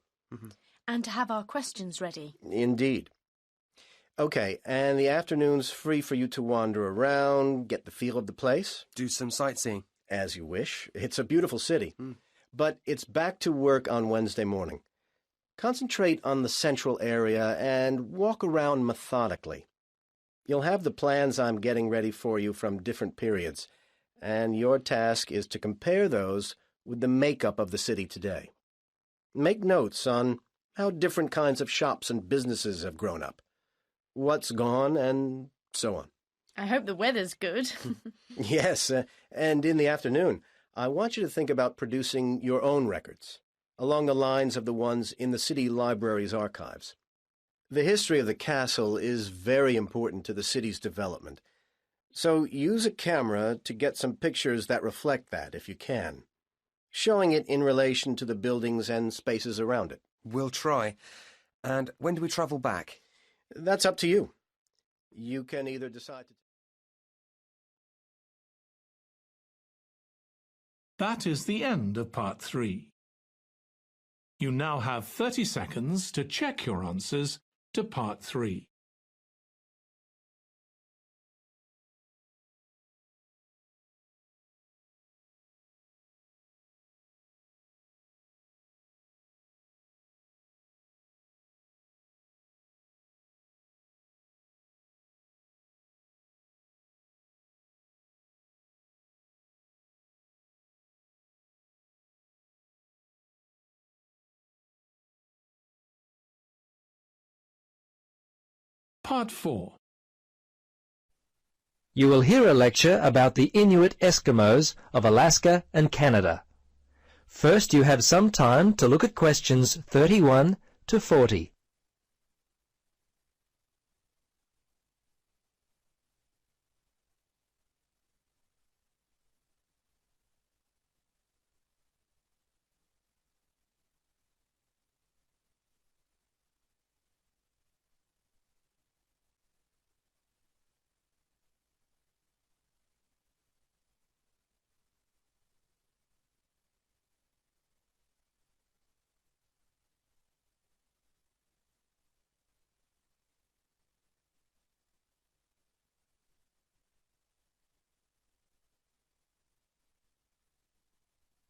And to have our questions ready. Indeed. Okay, and the afternoon's free for you to wander around, get the feel of the place. Do some sightseeing. As you wish. It's a beautiful city. But it's back to work on Wednesday morning. Concentrate on the central area and walk around methodically. You'll have the plans I'm getting ready for you from different periods, and your task is to compare those with the makeup of the city today. Make notes on how different kinds of shops and businesses have grown up, what's gone, and so on. I hope the weather's good. Yes, and in the afternoon, I want you to think about producing your own records, along the lines of the ones in the city library's archives. The history of the castle is very important to the city's development, so use a camera to get some pictures that reflect that, if you can, showing it in relation to the buildings and spaces around it. We'll try. And when do we travel back? That's up to you. You can either decide to... That is the end of part 3. You now have 30 seconds to check your answers to part 3. Part 4. You will hear a lecture about the Inuit Eskimos of Alaska and Canada. First, you have some time to look at questions 31 to 40.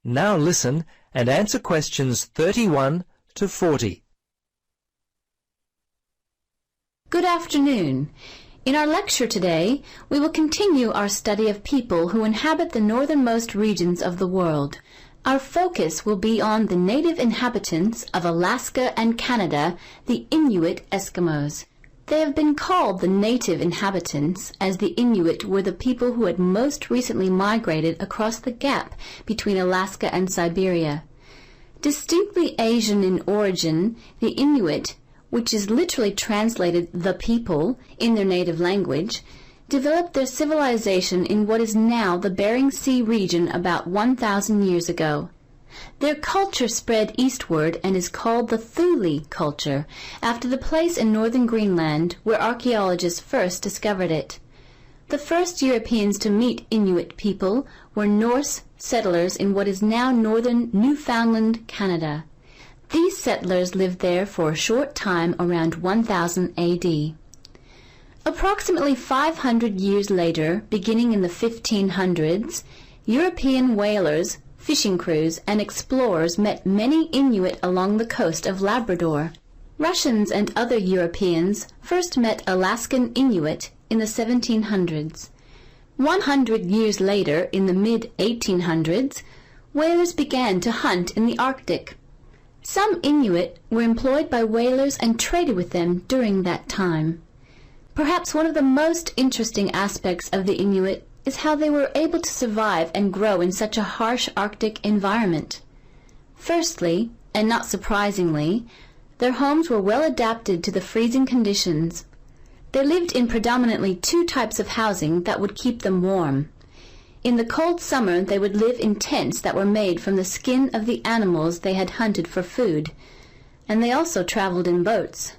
Now listen and answer questions 31 to 40. Good afternoon. In our lecture today, we will continue our study of people who inhabit the northernmost regions of the world. Our focus will be on the native inhabitants of Alaska and Canada, the Inuit Eskimos. They have been called the native inhabitants, as the Inuit were the people who had most recently migrated across the gap between Alaska and Siberia. Distinctly Asian in origin, the Inuit, which is literally translated the people in their native language, developed their civilization in what is now the Bering Sea region about 1,000 years ago. Their culture spread eastward and is called the Thule culture, after the place in northern Greenland where archaeologists first discovered it. The first Europeans to meet Inuit people were Norse settlers in what is now northern Newfoundland, Canada. These settlers lived there for a short time around 1000 AD. Approximately 500 years later, beginning in the 1500s, European whalers, fishing crews, and explorers met many Inuit along the coast of Labrador. Russians and other Europeans first met Alaskan Inuit in the 1700s. 100 years later, in the mid-1800s, whalers began to hunt in the Arctic. Some Inuit were employed by whalers and traded with them during that time. Perhaps one of the most interesting aspects of the Inuit is how they were able to survive and grow in such a harsh Arctic environment. Firstly, and not surprisingly, their homes were well adapted to the freezing conditions. They lived in predominantly 2 types of housing that would keep them warm. In the cold summer, they would live in tents that were made from the skin of the animals they had hunted for food, and they also traveled in boats.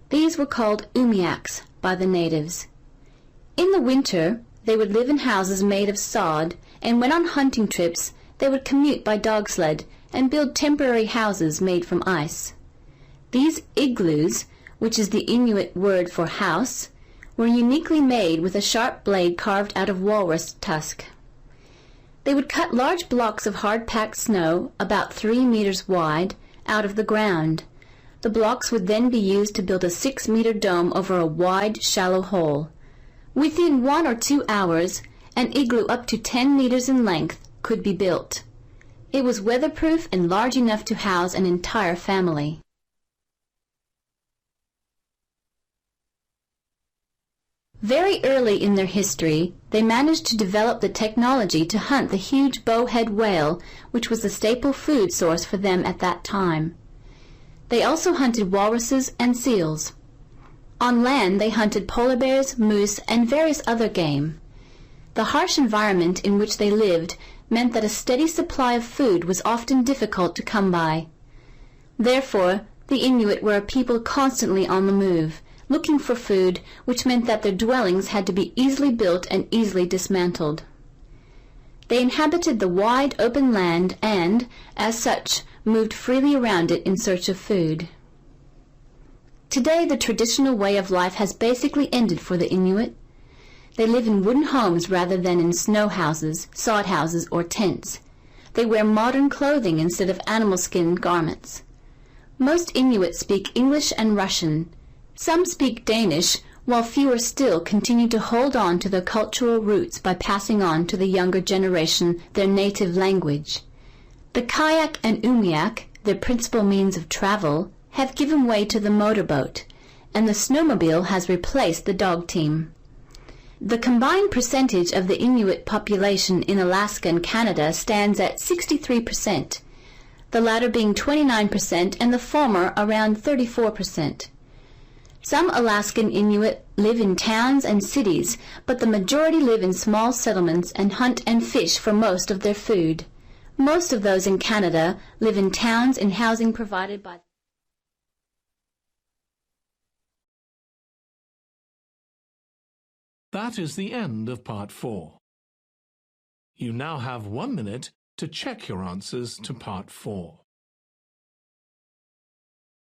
These were called umiaks by the natives. In the winter, they would live in houses made of sod, and when on hunting trips, they would commute by dog sled and build temporary houses made from ice. These igloos, which is the Inuit word for house, were uniquely made with a sharp blade carved out of walrus tusk. They would cut large blocks of hard-packed snow, about 3 meters wide, out of the ground. The blocks would then be used to build a 6-meter dome over a wide, shallow hole. Within 1 or 2 hours, an igloo up to 10 meters in length could be built. It was weatherproof and large enough to house an entire family. Very early in their history, they managed to develop the technology to hunt the huge bowhead whale, which was the staple food source for them at that time. They also hunted walruses and seals. On land, they hunted polar bears, moose, and various other game. The harsh environment in which they lived meant that a steady supply of food was often difficult to come by. Therefore, the Inuit were a people constantly on the move, looking for food, which meant that their dwellings had to be easily built and easily dismantled. They inhabited the wide open land and, as such, moved freely around it in search of food. Today, the traditional way of life has basically ended for the Inuit. They live in wooden homes rather than in snow houses, sod houses, or tents. They wear modern clothing instead of animal skin garments. Most Inuit speak English and Russian. Some speak Danish, while fewer still continue to hold on to their cultural roots by passing on to the younger generation their native language. The kayak and umiak, their principal means of travel, have given way to the motorboat, and the snowmobile has replaced the dog team. The combined percentage of the Inuit population in Alaska and Canada stands at 63%, the latter being 29% and the former around 34%. Some Alaskan Inuit live in towns and cities, but the majority live in small settlements and hunt and fish for most of their food. Most of those in Canada live in towns in housing provided by That is the end of Part 4. You now have 1 minute to check your answers to Part 4.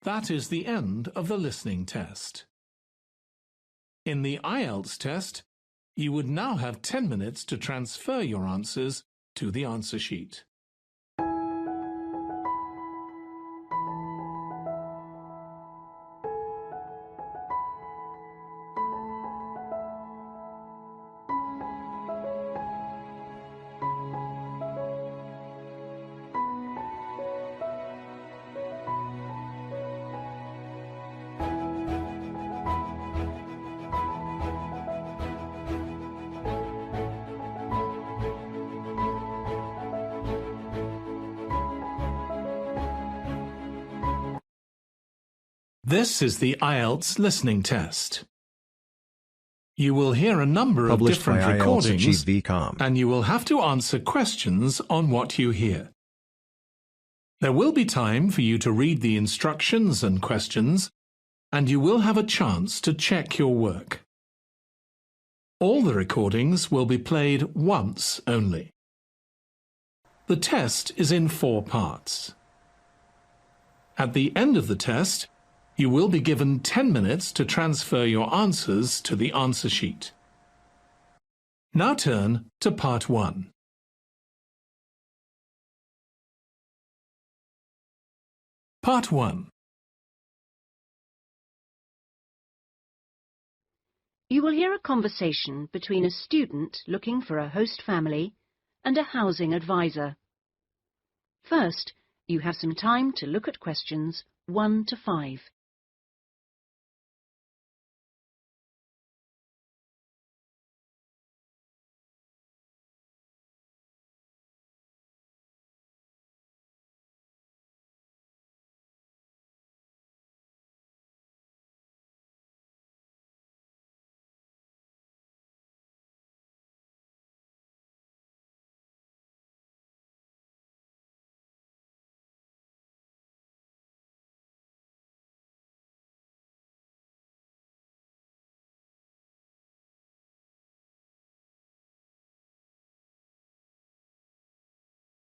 That is the end of the listening test. In the IELTS test, you would now have 10 minutes to transfer your answers to the answer sheet. This is the IELTS listening test. You will hear a number of Published different by recordings, IELTS@GV.com. and you will have to answer questions on what you hear. There will be time for you to read the instructions and questions, and you will have a chance to check your work. All the recordings will be played once only. The test is in 4 parts. At the end of the test, you will be given 10 minutes to transfer your answers to the answer sheet. Now turn to Part 1. Part 1. You will hear a conversation between a student looking for a host family and a housing advisor. First, you have some time to look at questions 1 to 5.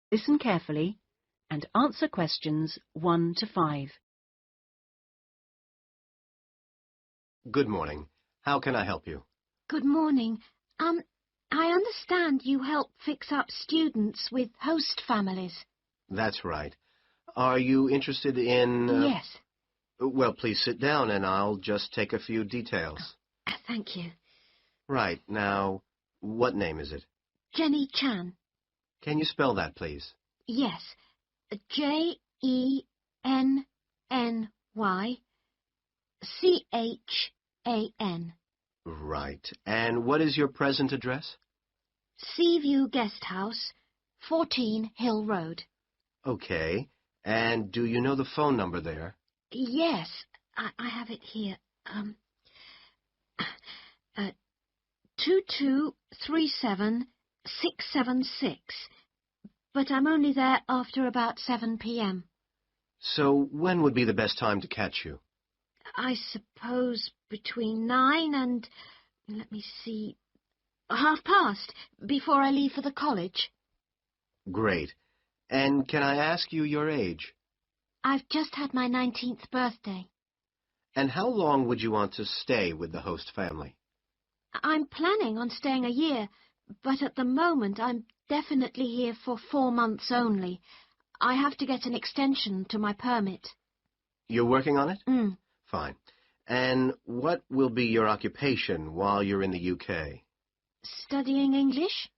Listen carefully and answer questions 1 to 5. Good morning. How can I help you? Good morning. I understand you help fix up students with host families. That's right. Are you interested in... Yes. Well, please sit down and I'll just take a few details. Thank you. Right. Now, what name is it? Jenny Chan. Can you spell that, please? Yes. JENNYCHAN. Right. And what is your present address? Seaview Guest House, 14 Hill Road. Okay. And do you know the phone number there? Yes, I have it here. 2237-676. But I'm only there after about 7 p.m. So when would be the best time to catch you? I suppose between 9 and, let me see, past, before I leave for the college. Great. And can I ask you your age? I've just had my 19th birthday. And how long would you want to stay with the host family? I'm planning on staying a year, but at the moment I'm definitely here for 4 months only. I have to get an extension to my permit. You're working on it? Mm. Fine. And what will be your occupation while you're in the UK? Studying English?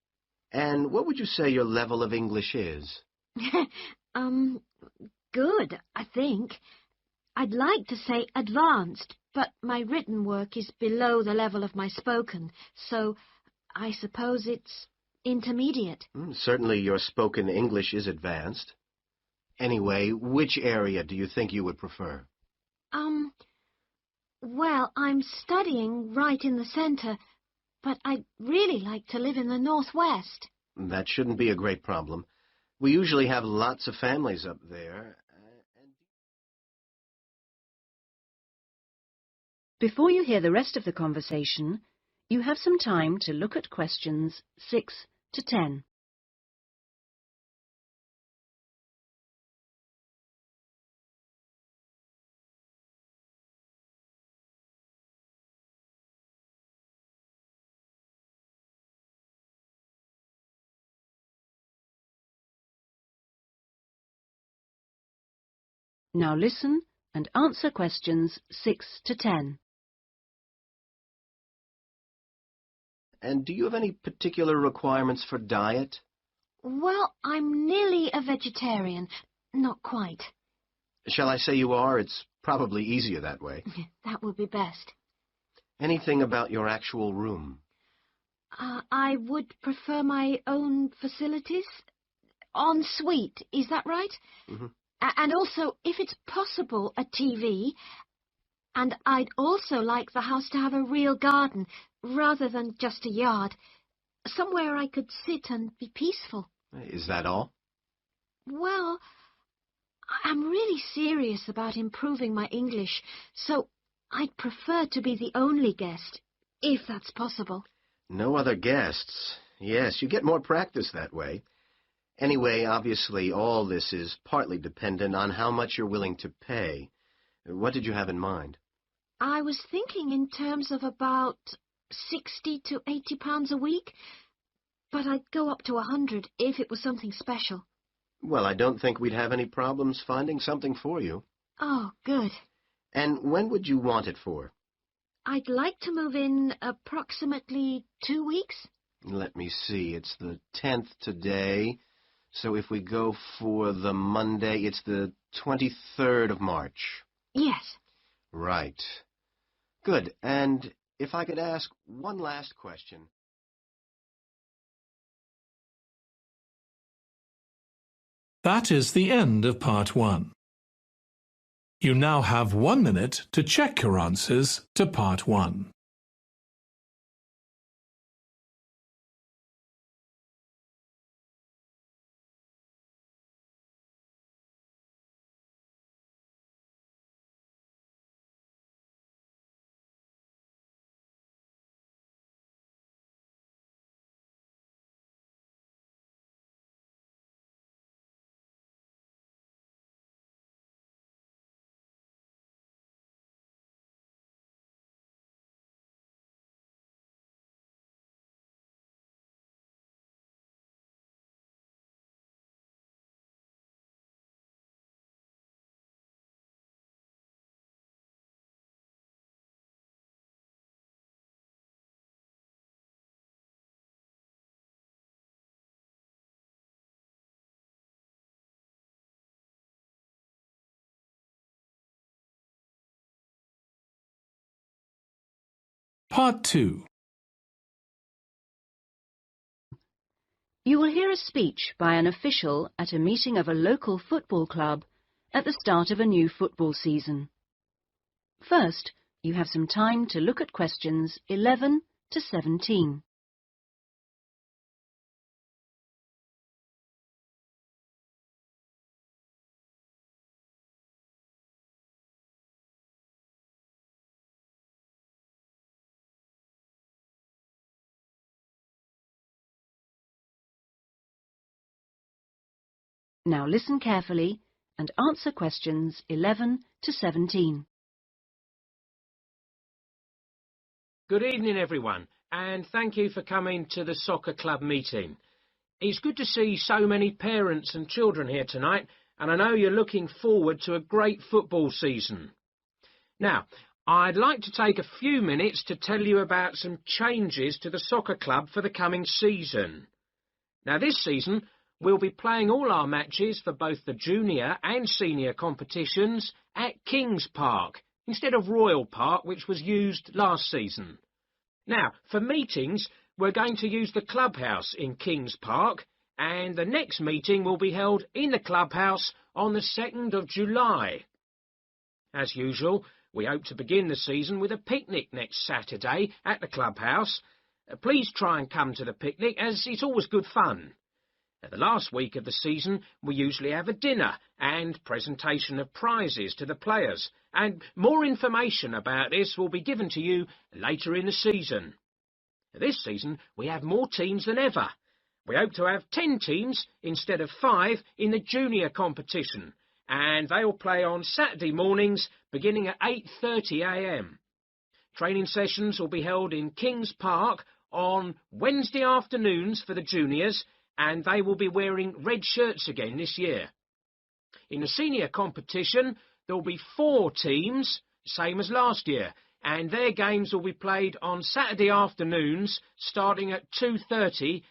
And what would you say your level of English is? Good, I think. I'd like to say advanced, but my written work is below the level of my spoken, so I suppose it's intermediate. Certainly your spoken English is advanced. Anyway, which area do you think you would prefer? Well, I'm studying right in the centre, but I'd really like to live in the northwest. That shouldn't be a great problem. We usually have lots of families up there. Before you hear the rest of the conversation, you have some time to look at questions 6 to 10. Now listen and answer questions 6 to 10. And do you have any particular requirements for diet? Well, I'm nearly a vegetarian. Not quite. Shall I say you are? It's probably easier that way. That would be best. Anything about your actual room? I would prefer my own facilities. En suite, is that right? Mm-hmm. And also, if it's possible, a TV. And I'd also like the house to have a real garden, rather than just a yard. Somewhere I could sit and be peaceful. Is that all? Well, I'm really serious about improving my English, so I'd prefer to be the only guest, if that's possible. No other guests. Yes, you get more practice that way. Anyway, obviously, all this is partly dependent on how much you're willing to pay. What did you have in mind? I was thinking in terms of about 60 to 80 pounds a week, but I'd go up to 100 if it was something special. Well, I don't think we'd have any problems finding something for you. Oh, good. And when would you want it for? I'd like to move in approximately 2 weeks. Let me see. It's the 10th today. So if we go for the Monday, it's the 23rd of March. Yes. Right. Good. And if I could ask one last question. That is the end of part 1. You now have 1 minute to check your answers to part 1. Part 2. You will hear a speech by an official at a meeting of a local football club at the start of a new football season. First, you have some time to look at questions 11 to 17. Now listen carefully and answer questions 11 to 17. Good evening, everyone, and thank you for coming to the soccer club meeting. It's good to see so many parents and children here tonight, and I know you're looking forward to a great football season. Now, I'd like to take a few minutes to tell you about some changes to the soccer club for the coming season. Now, this season, we'll be playing all our matches for both the junior and senior competitions at Kings Park, instead of Royal Park, which was used last season. Now, for meetings, we're going to use the clubhouse in Kings Park, and the next meeting will be held in the clubhouse on the 2nd of July. As usual, we hope to begin the season with a picnic next Saturday at the clubhouse. Please try and come to the picnic, as it's always good fun. At the last week of the season, we usually have a dinner and presentation of prizes to the players, and more information about this will be given to you later in the season. This season, we have more teams than ever. We hope to have 10 teams instead of 5 in the junior competition, and they'll play on Saturday mornings beginning at 8:30 a.m. Training sessions will be held in Kings Park on Wednesday afternoons for the juniors, and they will be wearing red shirts again this year. In the senior competition, there will be 4 teams, same as last year, and their games will be played on Saturday afternoons starting at 2:30.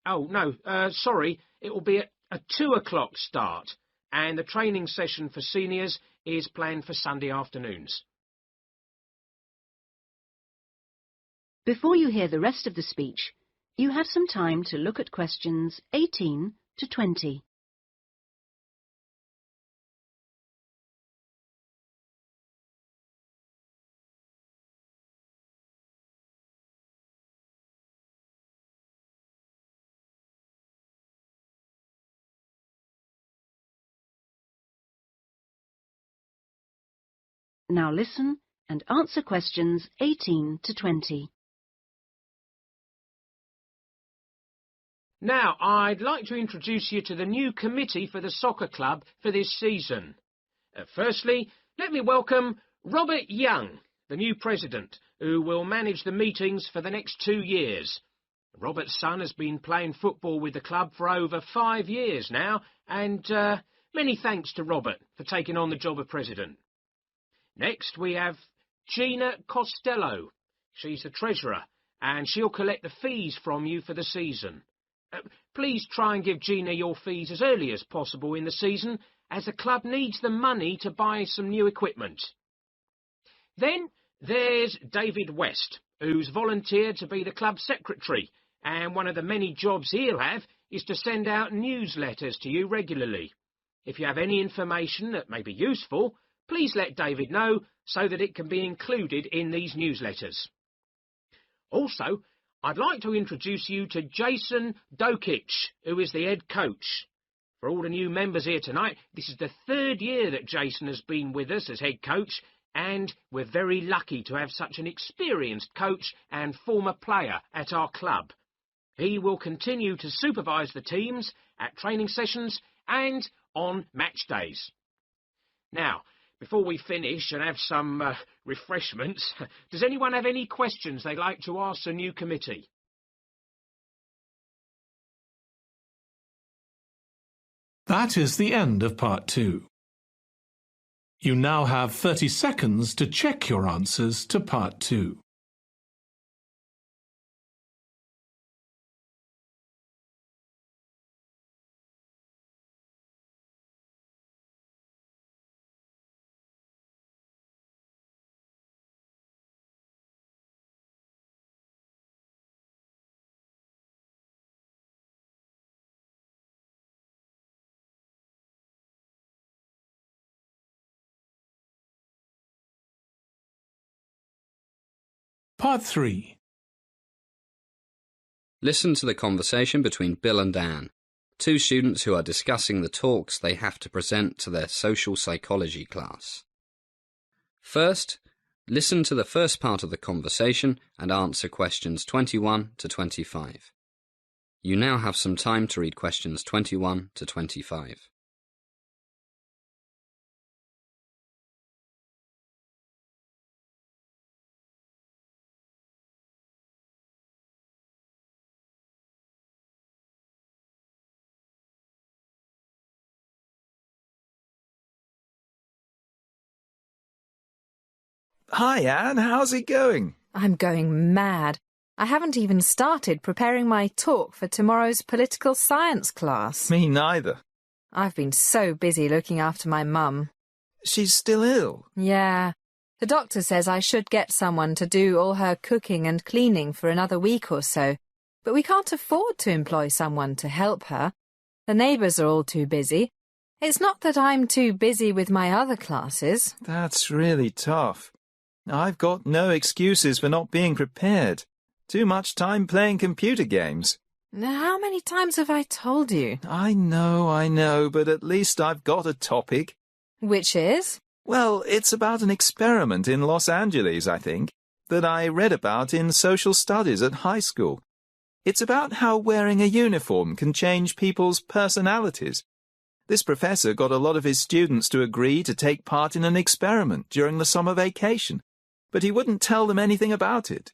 It will be at a 2 o'clock start, and the training session for seniors is planned for Sunday afternoons. Before you hear the rest of the speech, you have some time to look at questions 18 to 20. Now listen and answer questions 18 to 20. Now, I'd like to introduce you to the new committee for the soccer club for this season. Firstly, let me welcome Robert Young, the new president, who will manage the meetings for the next 2 years. Robert's son has been playing football with the club for over 5 years now, and many thanks to Robert for taking on the job of president. Next, we have Gina Costello. She's the treasurer, and she'll collect the fees from you for the season. Please try and give Gina your fees as early as possible in the season, as the club needs the money to buy some new equipment. Then there's David West, who's volunteered to be the club secretary, and one of the many jobs he'll have is to send out newsletters to you regularly. If you have any information that may be useful, please let David know so that it can be included in these newsletters. Also, I'd like to introduce you to Jason Dokic, who is the head coach. For all the new members here tonight, this is the 3rd year that Jason has been with us as head coach, and we're very lucky to have such an experienced coach and former player at our club. He will continue to supervise the teams at training sessions and on match days. Now, before we finish and have some refreshments, does anyone have any questions they'd like to ask the new committee? That is the end of part 2. You now have 30 seconds to check your answers to part 2. Part 3. Listen to the conversation between Bill and Anne, 2 students who are discussing the talks they have to present to their social psychology class. First, listen to the first part of the conversation and answer questions 21 to 25. You now have some time to read questions 21 to 25. Hi, Anne. How's it going? I'm going mad. I haven't even started preparing my talk for tomorrow's political science class. Me neither. I've been so busy looking after my mum. She's still ill? Yeah. The doctor says I should get someone to do all her cooking and cleaning for another week or so, but we can't afford to employ someone to help her. The neighbours are all too busy. It's not that I'm too busy with my other classes. That's really tough. I've got no excuses for not being prepared. Too much time playing computer games. How many times have I told you? I know, but at least I've got a topic. Which is? Well, it's about an experiment in Los Angeles, I think, that I read about in social studies at high school. It's about how wearing a uniform can change people's personalities. This professor got a lot of his students to agree to take part in an experiment during the summer vacation, but he wouldn't tell them anything about it.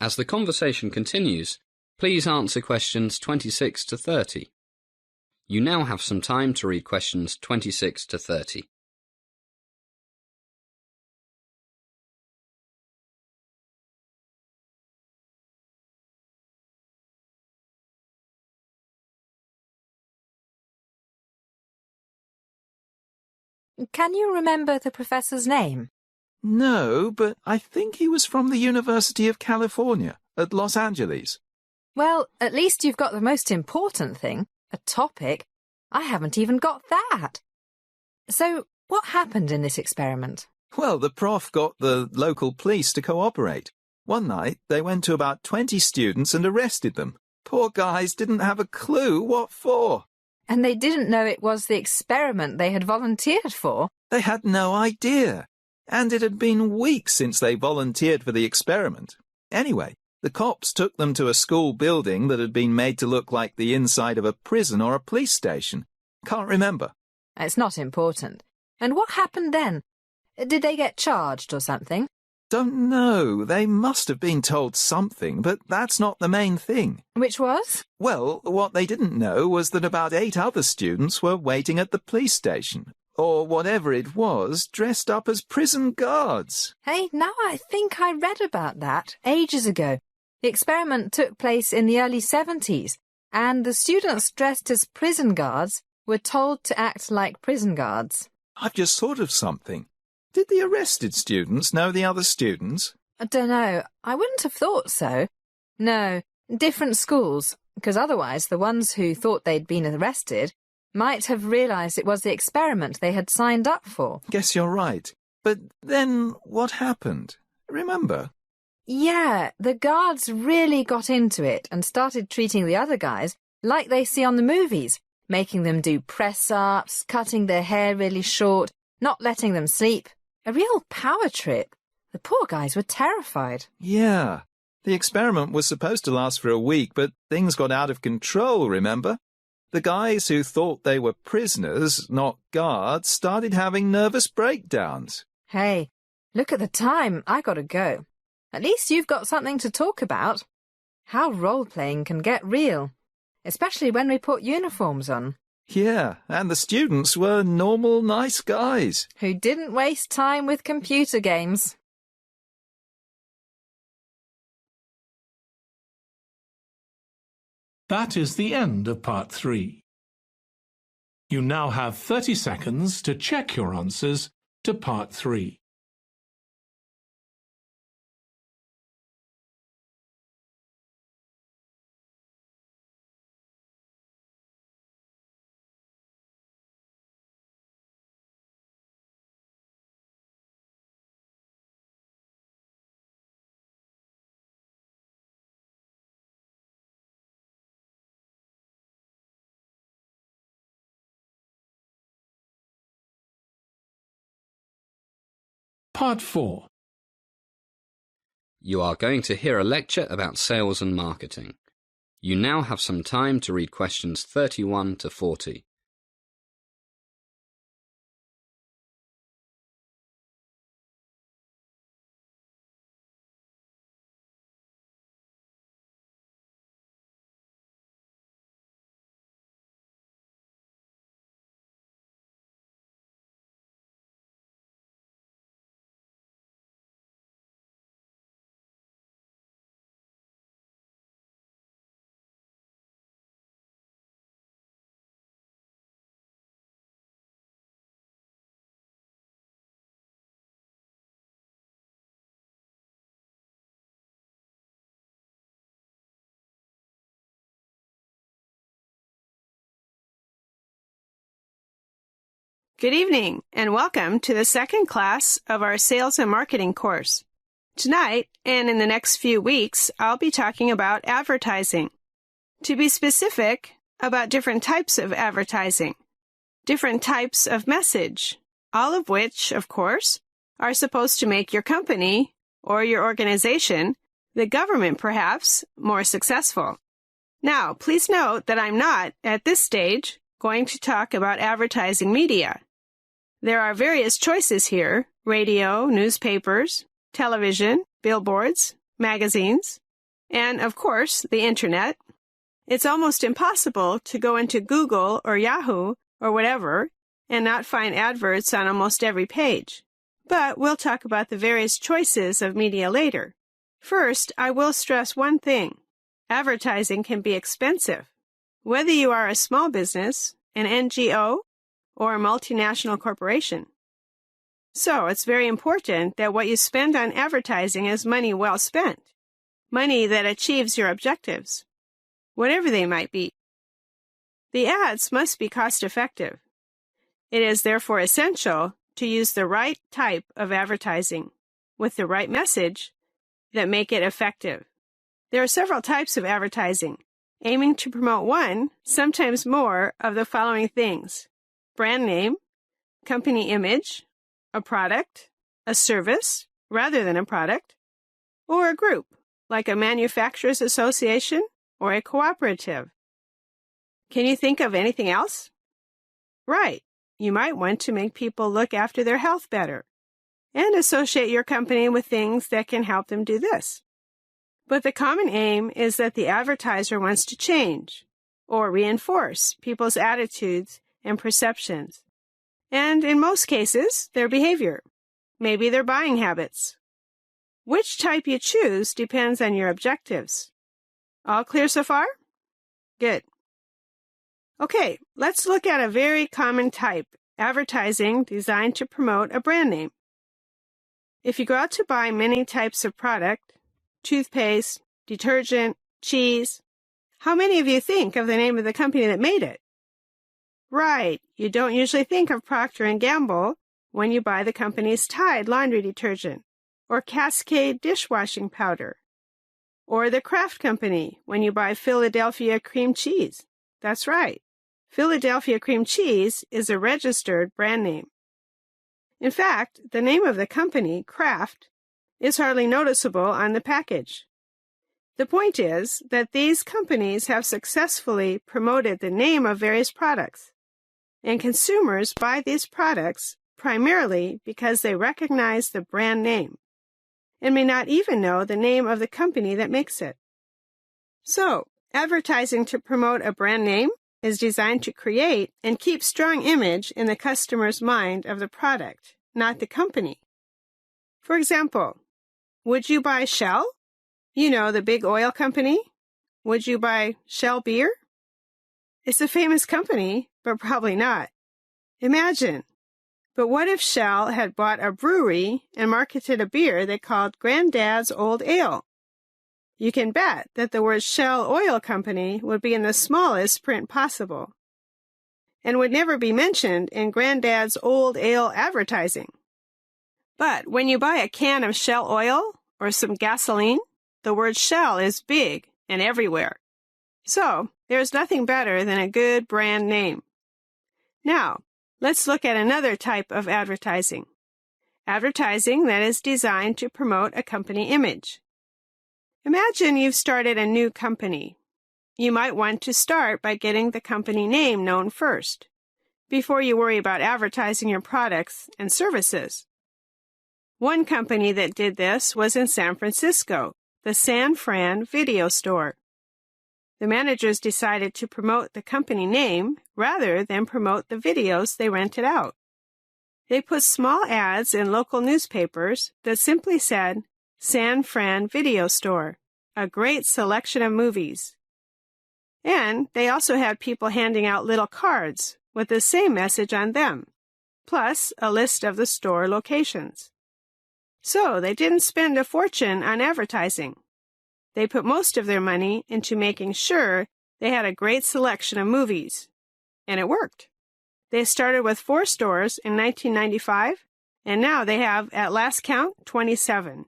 As the conversation continues, please answer questions 26 to 30. You now have some time to read questions 26 to 30. Can you remember the professor's name? No, but I think he was from the University of California at Los Angeles. Well, at least you've got the most important thing, a topic. I haven't even got that. So, what happened in this experiment? Well, the prof got the local police to cooperate. One night, they went to about 20 students and arrested them. Poor guys didn't have a clue what for. And they didn't know it was the experiment they had volunteered for? They had no idea. And it had been weeks since they volunteered for the experiment. Anyway, the cops took them to a school building that had been made to look like the inside of a prison or a police station. Can't remember. It's not important. And what happened then? Did they get charged or something? Don't know. They must have been told something, but that's not the main thing. Which was? Well, what they didn't know was that about 8 other students were waiting at the police station, or whatever it was, dressed up as prison guards. Hey, now I think I read about that ages ago. The experiment took place in the early 70s, and the students dressed as prison guards were told to act like prison guards. I've just thought of something. Did the arrested students know the other students? I don't know. I wouldn't have thought so. No, different schools, because otherwise the ones who thought they'd been arrested might have realised it was the experiment they had signed up for. Guess you're right. But then what happened? Remember? Yeah, the guards really got into it and started treating the other guys like they see on the movies, making them do press-ups, cutting their hair really short, not letting them sleep. A real power trip. The poor guys were terrified. Yeah. The experiment was supposed to last for a week, but things got out of control, remember? The guys who thought they were prisoners, not guards, started having nervous breakdowns. Hey, look at the time. I gotta go. At least you've got something to talk about. How role-playing can get real, especially when we put uniforms on. Yeah, and the students were normal, nice guys. Who didn't waste time with computer games. That is the end of part 3. You now have 30 seconds to check your answers to part 3. Part 4. You are going to hear a lecture about sales and marketing. You now have some time to read questions 31 to 40. Good evening, and welcome to the second class of our Sales and Marketing course. Tonight, and in the next few weeks, I'll be talking about advertising. To be specific, about different types of advertising, different types of message, all of which, of course, are supposed to make your company, or your organization, the government perhaps, more successful. Now, please note that I'm not, at this stage, going to talk about advertising media. There are various choices here: radio, newspapers, television, billboards, magazines, and, of course, the Internet. It's almost impossible to go into Google or Yahoo or whatever and not find adverts on almost every page. But we'll talk about the various choices of media later. First, I will stress one thing. Advertising can be expensive. Whether you are a small business, an NGO, or a multinational corporation. So it's very important that what you spend on advertising is money well spent, money that achieves your objectives, whatever they might be. The ads must be cost-effective. It is therefore essential to use the right type of advertising with the right message that make it effective. There are several types of advertising, aiming to promote one, sometimes more, of the following things: brand name, company image, a product, a service rather than a product, or a group, like a manufacturers association or a cooperative. Can you think of anything else? Right, you might want to make people look after their health better and associate your company with things that can help them do this. But the common aim is that the advertiser wants to change or reinforce people's attitudes and perceptions, and in most cases, their behavior, maybe their buying habits. Which type you choose depends on your objectives. All clear so far? Good. Okay, let's look at a very common type, advertising designed to promote a brand name. If you go out to buy many types of product, toothpaste, detergent, cheese, how many of you think of the name of the company that made it? Right, you don't usually think of Procter & Gamble when you buy the company's Tide laundry detergent, or Cascade dishwashing powder, or the Kraft Company when you buy Philadelphia cream cheese. That's right, Philadelphia cream cheese is a registered brand name. In fact, the name of the company, Kraft, is hardly noticeable on the package. The point is that these companies have successfully promoted the name of various products, and consumers buy these products primarily because they recognize the brand name and may not even know the name of the company that makes it. So, advertising to promote a brand name is designed to create and keep strong image in the customer's mind of the product, not the company. For example, would you buy Shell? You know, the big oil company. Would you buy Shell beer? It's a famous company, but probably not. Imagine. But what if Shell had bought a brewery and marketed a beer they called Granddad's Old Ale? You can bet that the word Shell Oil Company would be in the smallest print possible and would never be mentioned in Granddad's Old Ale advertising. But when you buy a can of Shell oil or some gasoline, the word Shell is big and everywhere. So, there's nothing better than a good brand name. Now, let's look at another type of advertising. Advertising that is designed to promote a company image. Imagine you've started a new company. You might want to start by getting the company name known first, before you worry about advertising your products and services. One company that did this was in San Francisco, the San Fran Video Store. The managers decided to promote the company name rather than promote the videos they rented out. They put small ads in local newspapers that simply said, San Fran Video Store, a great selection of movies. And they also had people handing out little cards with the same message on them, plus a list of the store locations. So they didn't spend a fortune on advertising. They put most of their money into making sure they had a great selection of movies. And it worked. They started with 4 stores in 1995, and now they have, at last count, 27.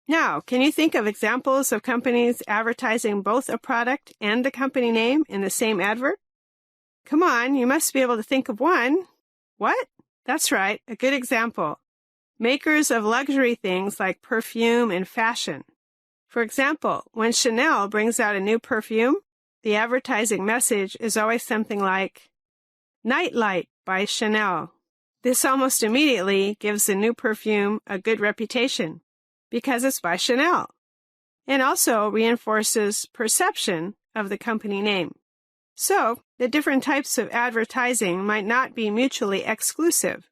Now, can you think of examples of companies advertising both a product and the company name in the same advert? Come on, you must be able to think of one. What? That's right, a good example. Makers of luxury things like perfume and fashion. For example, when Chanel brings out a new perfume, the advertising message is always something like, Nightlight by Chanel. This almost immediately gives the new perfume a good reputation, because it's by Chanel, and also reinforces perception of the company name. So, the different types of advertising might not be mutually exclusive.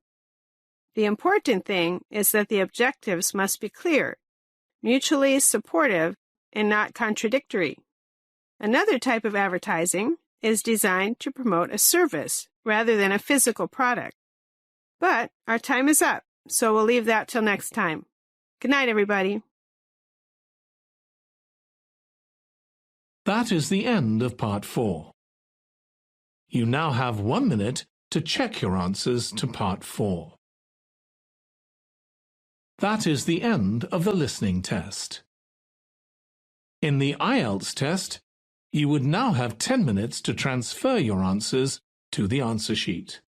The important thing is that the objectives must be clear, mutually supportive, and not contradictory. Another type of advertising is designed to promote a service rather than a physical product. But our time is up, so we'll leave that till next time. Good night, everybody. That is the end of Part 4. You now have 1 minute to check your answers to Part 4. That is the end of the listening test. In the IELTS test, you would now have 10 minutes to transfer your answers to the answer sheet.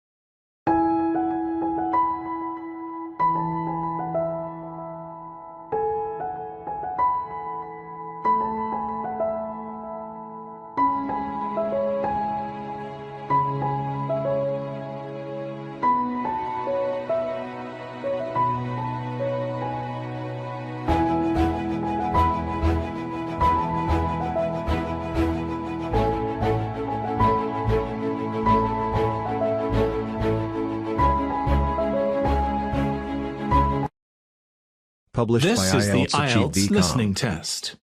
Published This by is the IELTS Achieve IELTS the listening test.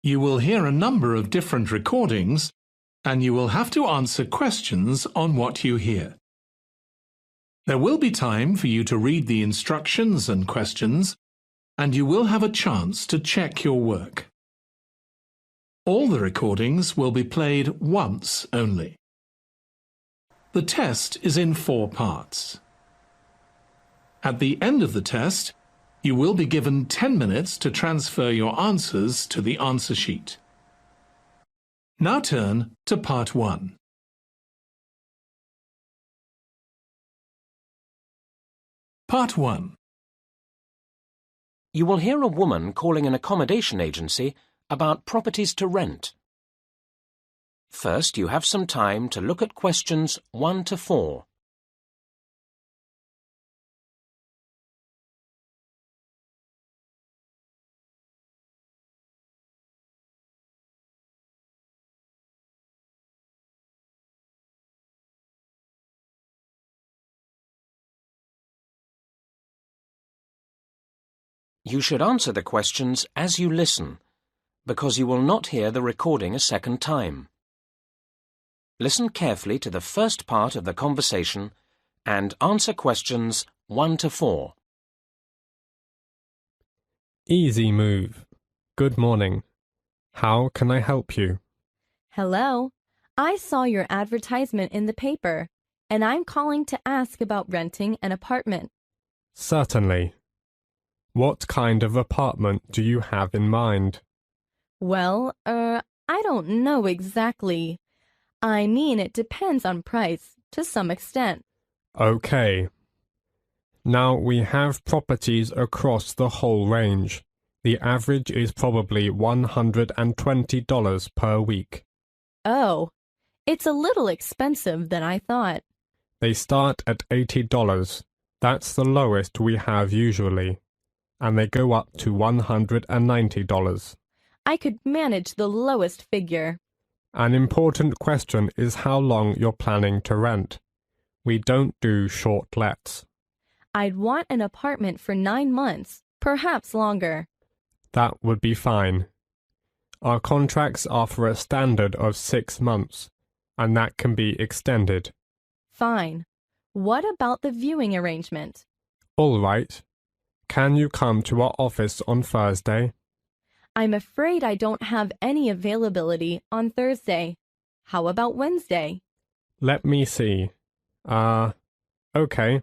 You will hear a number of different recordings, and you will have to answer questions on what you hear. There will be time for you to read the instructions and questions, and you will have a chance to check your work. All the recordings will be played once only. The test is in 4 parts. At the end of the test, you will be given 10 minutes to transfer your answers to the answer sheet. Now turn to Part 1. Part 1. You will hear a woman calling an accommodation agency about properties to rent. First, you have some time to look at questions 1 to 4. You should answer the questions as you listen, because you will not hear the recording a second time. Listen carefully to the first part of the conversation and answer questions 1 to 4. Easy move. Good morning. How can I help you? Hello. I saw your advertisement in the paper, and I'm calling to ask about renting an apartment. Certainly. What kind of apartment do you have in mind? Well, I don't know exactly. I mean, it depends on price, to some extent. Okay. Now we have properties across the whole range. The average is probably $120 per week. Oh, it's a little expensive than I thought. They start at $80. That's the lowest we have usually. And they go up to $190. I could manage the lowest figure. An important question is how long you're planning to rent. We don't do short lets. I'd want an apartment for 9 months, perhaps longer. That would be fine. Our contracts are for a standard of 6 months, and that can be extended. Fine. What about the viewing arrangement? All right. Can you come to our office on Thursday? I'm afraid I don't have any availability on Thursday. How about Wednesday? Let me see. Okay.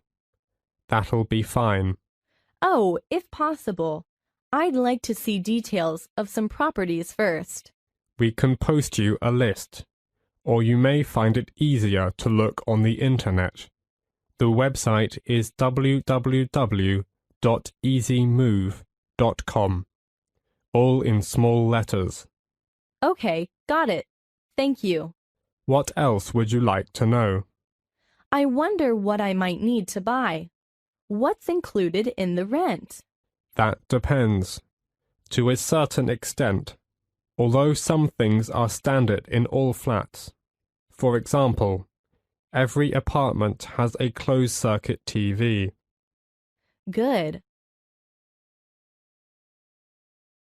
That'll be fine. Oh, if possible, I'd like to see details of some properties first. We can post you a list, or you may find it easier to look on the internet. The website is www.easymove.com, all in small letters. Okay, got it. Thank you. What else would you like to know? I wonder what I might need to buy. What's included in the rent? That depends. To a certain extent, although some things are standard in all flats. For example, every apartment has a closed-circuit TV. Good.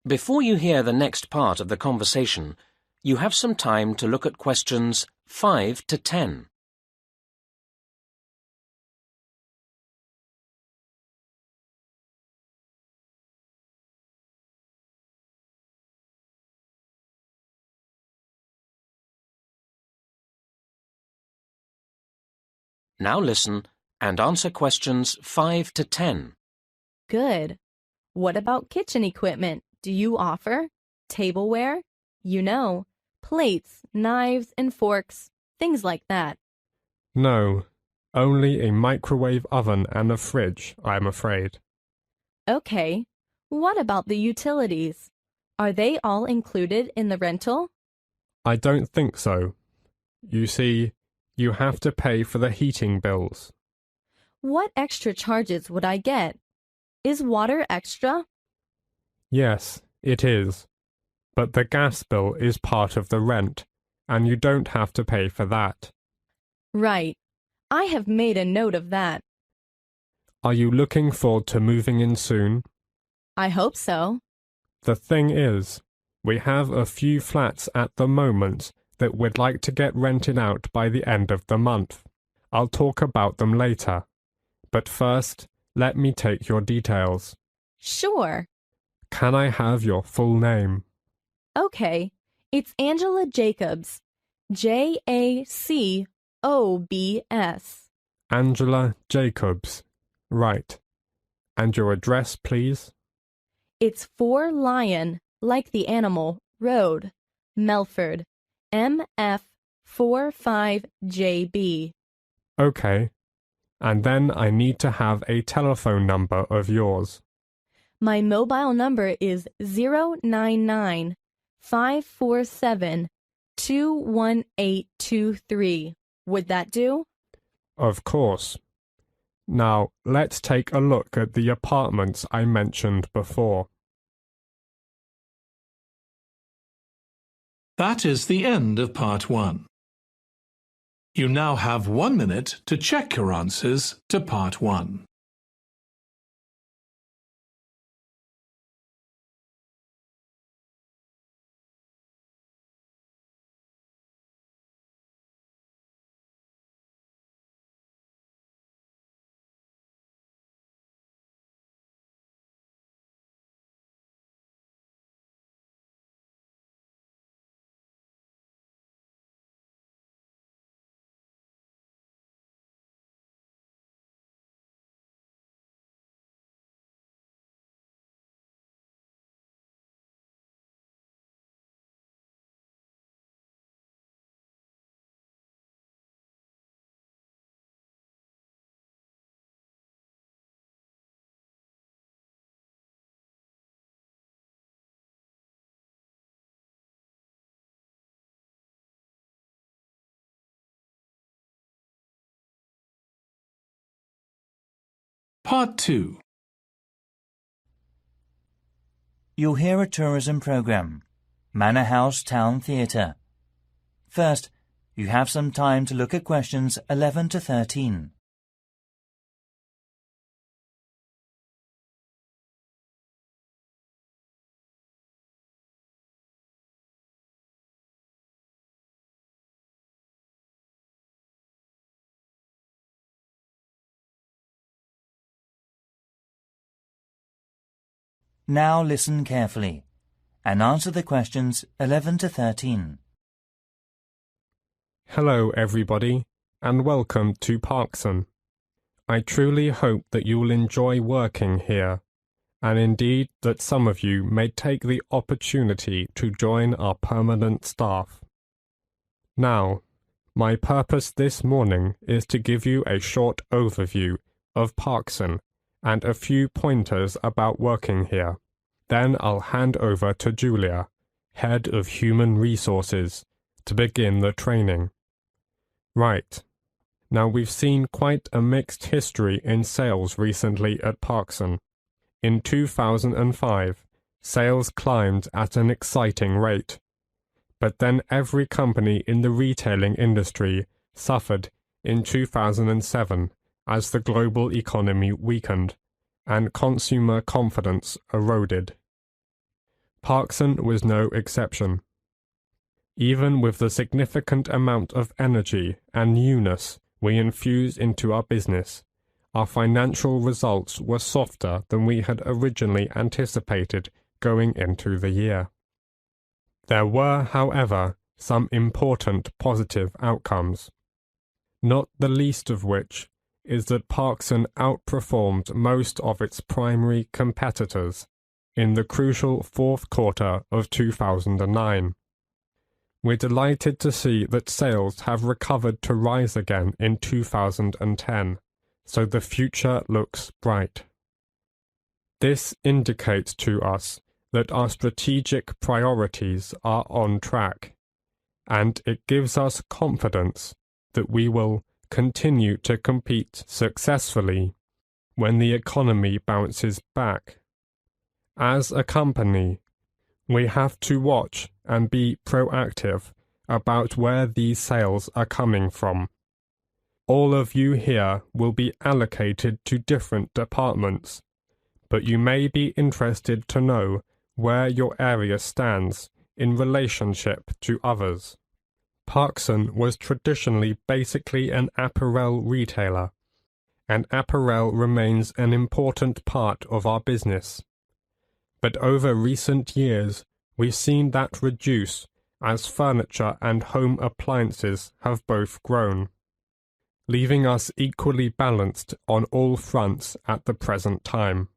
Before you hear the next part of the conversation, you have some time to look at questions 5 to 10. Now listen and answer questions 5 to 10. Good. What about kitchen equipment? Do you offer? Tableware? You know, plates, knives and forks, things like that. No, only a microwave oven and a fridge, I'm afraid. Okay. What about the utilities? Are they all included in the rental? I don't think so. You see, you have to pay for the heating bills. What extra charges would I get? Is water extra? Yes, it is. But the gas bill is part of the rent, and you don't have to pay for that. Right. I have made a note of that. Are you looking forward to moving in soon? I hope so. The thing is, we have a few flats at the moment that we'd like to get rented out by the end of the month. I'll talk about them later. But first, let me take your details. Sure. Can I have your full name? Okay. It's Angela Jacobs. Jacobs. Angela Jacobs. Right. And your address, please? It's 4 Lion, like the animal, Road, Melford, MF45JB. Okay. And then I need to have a telephone number of yours. My mobile number is 099-547-21823. Would that do? Of course. Now, let's take a look at the apartments I mentioned before. That is the end of part 1. You now have 1 minute to check your answers to part 1. Part 2. You'll hear a tourism programme, Manor House Town Theatre. First, you have some time to look at questions 11 to 13. Now listen carefully and answer the questions 11 to 13. Hello everybody, and welcome to Parkson. I truly hope that you will enjoy working here, and indeed that some of you may take the opportunity to join our permanent staff. Now, my purpose this morning is to give you a short overview of Parkson and a few pointers about working here. Then I'll hand over to Julia, Head of Human Resources, to begin the training. Right. Now we've seen quite a mixed history in sales recently at Parkson. In 2005, sales climbed at an exciting rate. But then every company in the retailing industry suffered in 2007 as the global economy weakened and consumer confidence eroded. Parkson was no exception. Even with the significant amount of energy and newness we infused into our business, our financial results were softer than we had originally anticipated going into the year. There were, however, some important positive outcomes, not the least of which is that Parkson outperformed most of its primary competitors in the crucial fourth quarter of 2009. We're delighted to see that sales have recovered to rise again in 2010, so the future looks bright. This indicates to us that our strategic priorities are on track, and it gives us confidence that we will continue to compete successfully when the economy bounces back. As a company, we have to watch and be proactive about where these sales are coming from. All of you here will be allocated to different departments, but you may be interested to know where your area stands in relationship to others. Parkson was traditionally basically an apparel retailer, and apparel remains an important part of our business. But over recent years, we've seen that reduce as furniture and home appliances have both grown, leaving us equally balanced on all fronts at the present time.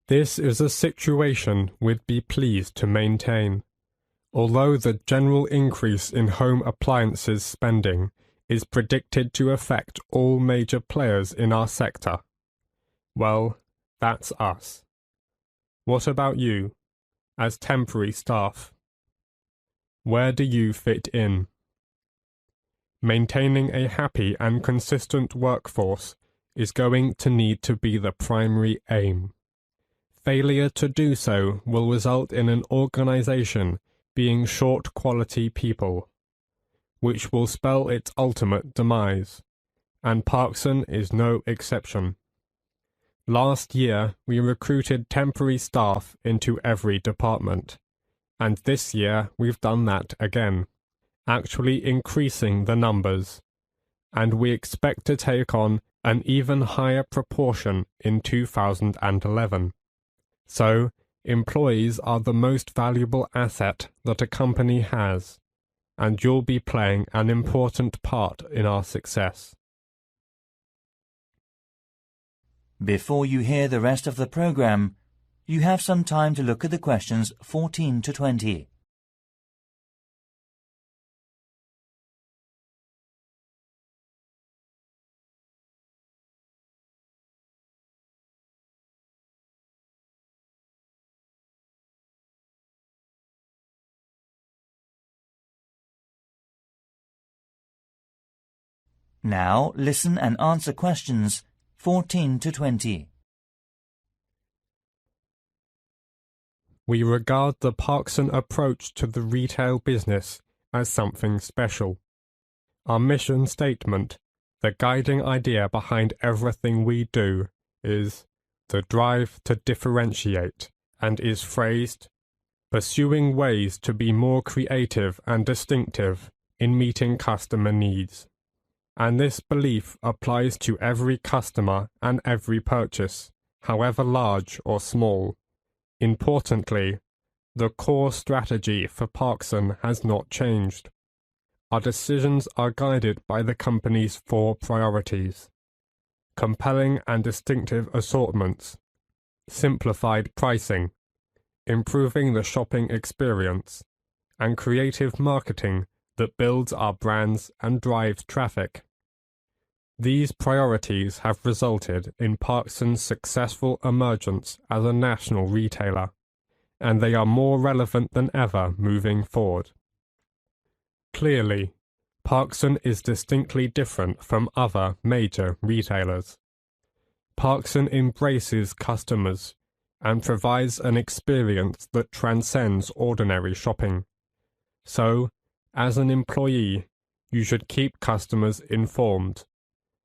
This is a situation we'd be pleased to maintain, although the general increase in home appliances spending is predicted to affect all major players in our sector. Well, that's us. What about you, as temporary staff? Where do you fit in? Maintaining a happy and consistent workforce is going to need to be the primary aim. Failure to do so will result in an organization being short quality people, which will spell its ultimate demise, and Parkson is no exception. Last year, we recruited temporary staff into every department, and this year we've done that again, actually increasing the numbers, and we expect to take on an even higher proportion in 2011. So, employees are the most valuable asset that a company has, and you'll be playing an important part in our success. Before you hear the rest of the program, you have some time to look at the questions 14 to 20. Now listen and answer questions 14 to 20. We regard the Parkson approach to the retail business as something special. Our mission statement, the guiding idea behind everything we do, is the drive to differentiate, and is phrased, pursuing ways to be more creative and distinctive in meeting customer needs. And this belief applies to every customer and every purchase, however large or small. Importantly, the core strategy for Parkson has not changed. Our decisions are guided by the company's 4 priorities: compelling and distinctive assortments, simplified pricing, improving the shopping experience, and creative marketing that builds our brands and drives traffic. These priorities have resulted in Parkson's successful emergence as a national retailer, and they are more relevant than ever moving forward. Clearly, Parkson is distinctly different from other major retailers. Parkson embraces customers and provides an experience that transcends ordinary shopping. So, as an employee, you should keep customers informed.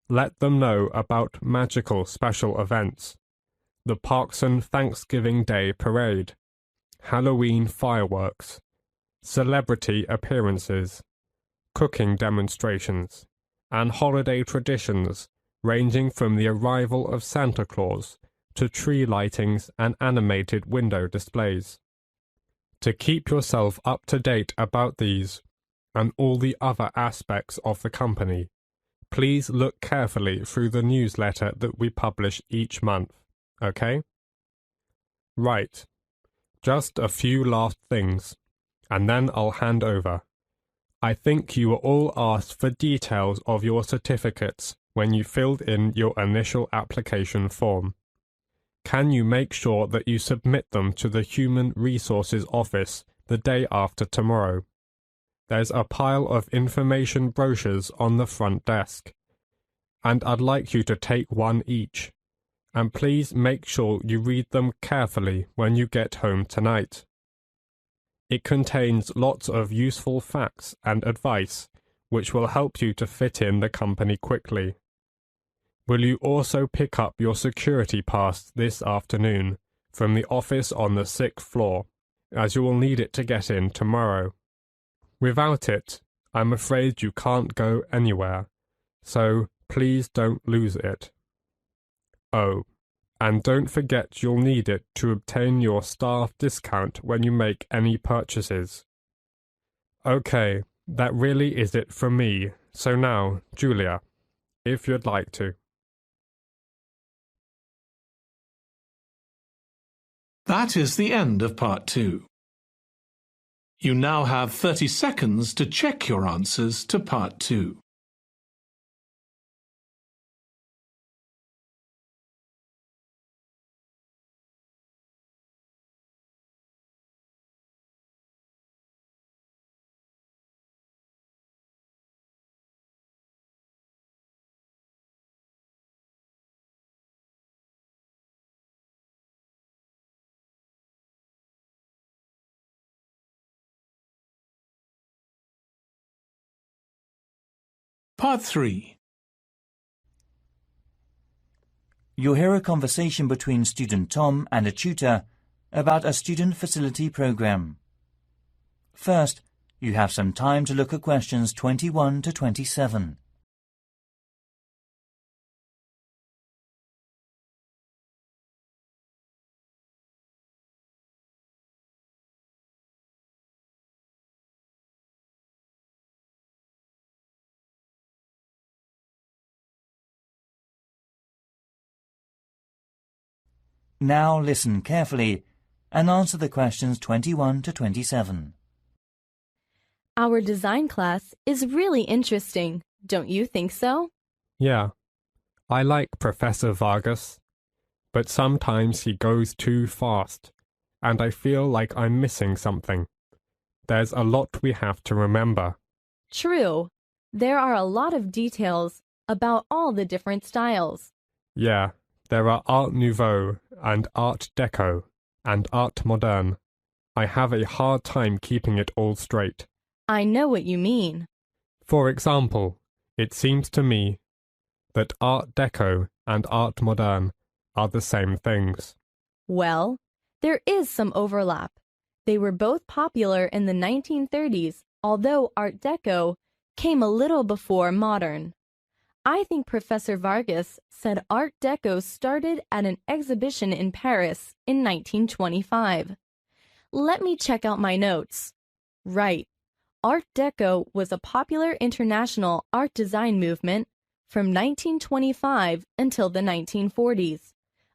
Let them know about magical special events, the Parkson Thanksgiving Day Parade, Halloween fireworks, celebrity appearances, cooking demonstrations, and holiday traditions ranging from the arrival of Santa Claus to tree lightings and animated window displays. To keep yourself up to date about these and all the other aspects of the company, please look carefully through the newsletter that we publish each month, okay? Right. Just a few last things, and then I'll hand over. I think you were all asked for details of your certificates when you filled in your initial application form. Can you make sure that you submit them to the Human Resources Office the day after tomorrow? There's a pile of information brochures on the front desk, and I'd like you to take one each. And please make sure you read them carefully when you get home tonight. It contains lots of useful facts and advice which will help you to fit in the company quickly. Will you also pick up your security pass this afternoon from the office on the 6th floor, as you will need it to get in tomorrow? Without it, I'm afraid you can't go anywhere, so please don't lose it. Oh, and don't forget you'll need it to obtain your staff discount when you make any purchases. Okay, that really is it from me, so now, Julia, if you'd like to. That is the end of part 2. You now have 30 seconds to check your answers to part 2. Part 3. You'll hear a conversation between student Tom and a tutor about a student facility program. First, you have some time to look at questions 21 to 27. Now listen carefully and answer the questions 21 to 27. Our design class is really interesting, don't you think so? Yeah, I like Professor Vargas, but sometimes he goes too fast, and I feel like I'm missing something. There's a lot we have to remember. True. There are a lot of details about all the different styles. Yeah, there are Art Nouveau and Art Deco and Art Moderne. I have a hard time keeping it all straight. I know what you mean. For example, it seems to me that Art Deco and Art Moderne are the same things. Well, there is some overlap. They were both popular in the 1930s, although Art Deco came a little before modern. I think Professor Vargas said Art Deco started at an exhibition in Paris in 1925. Let me check out my notes. Right. Art Deco was a popular international art design movement from 1925 until the 1940s,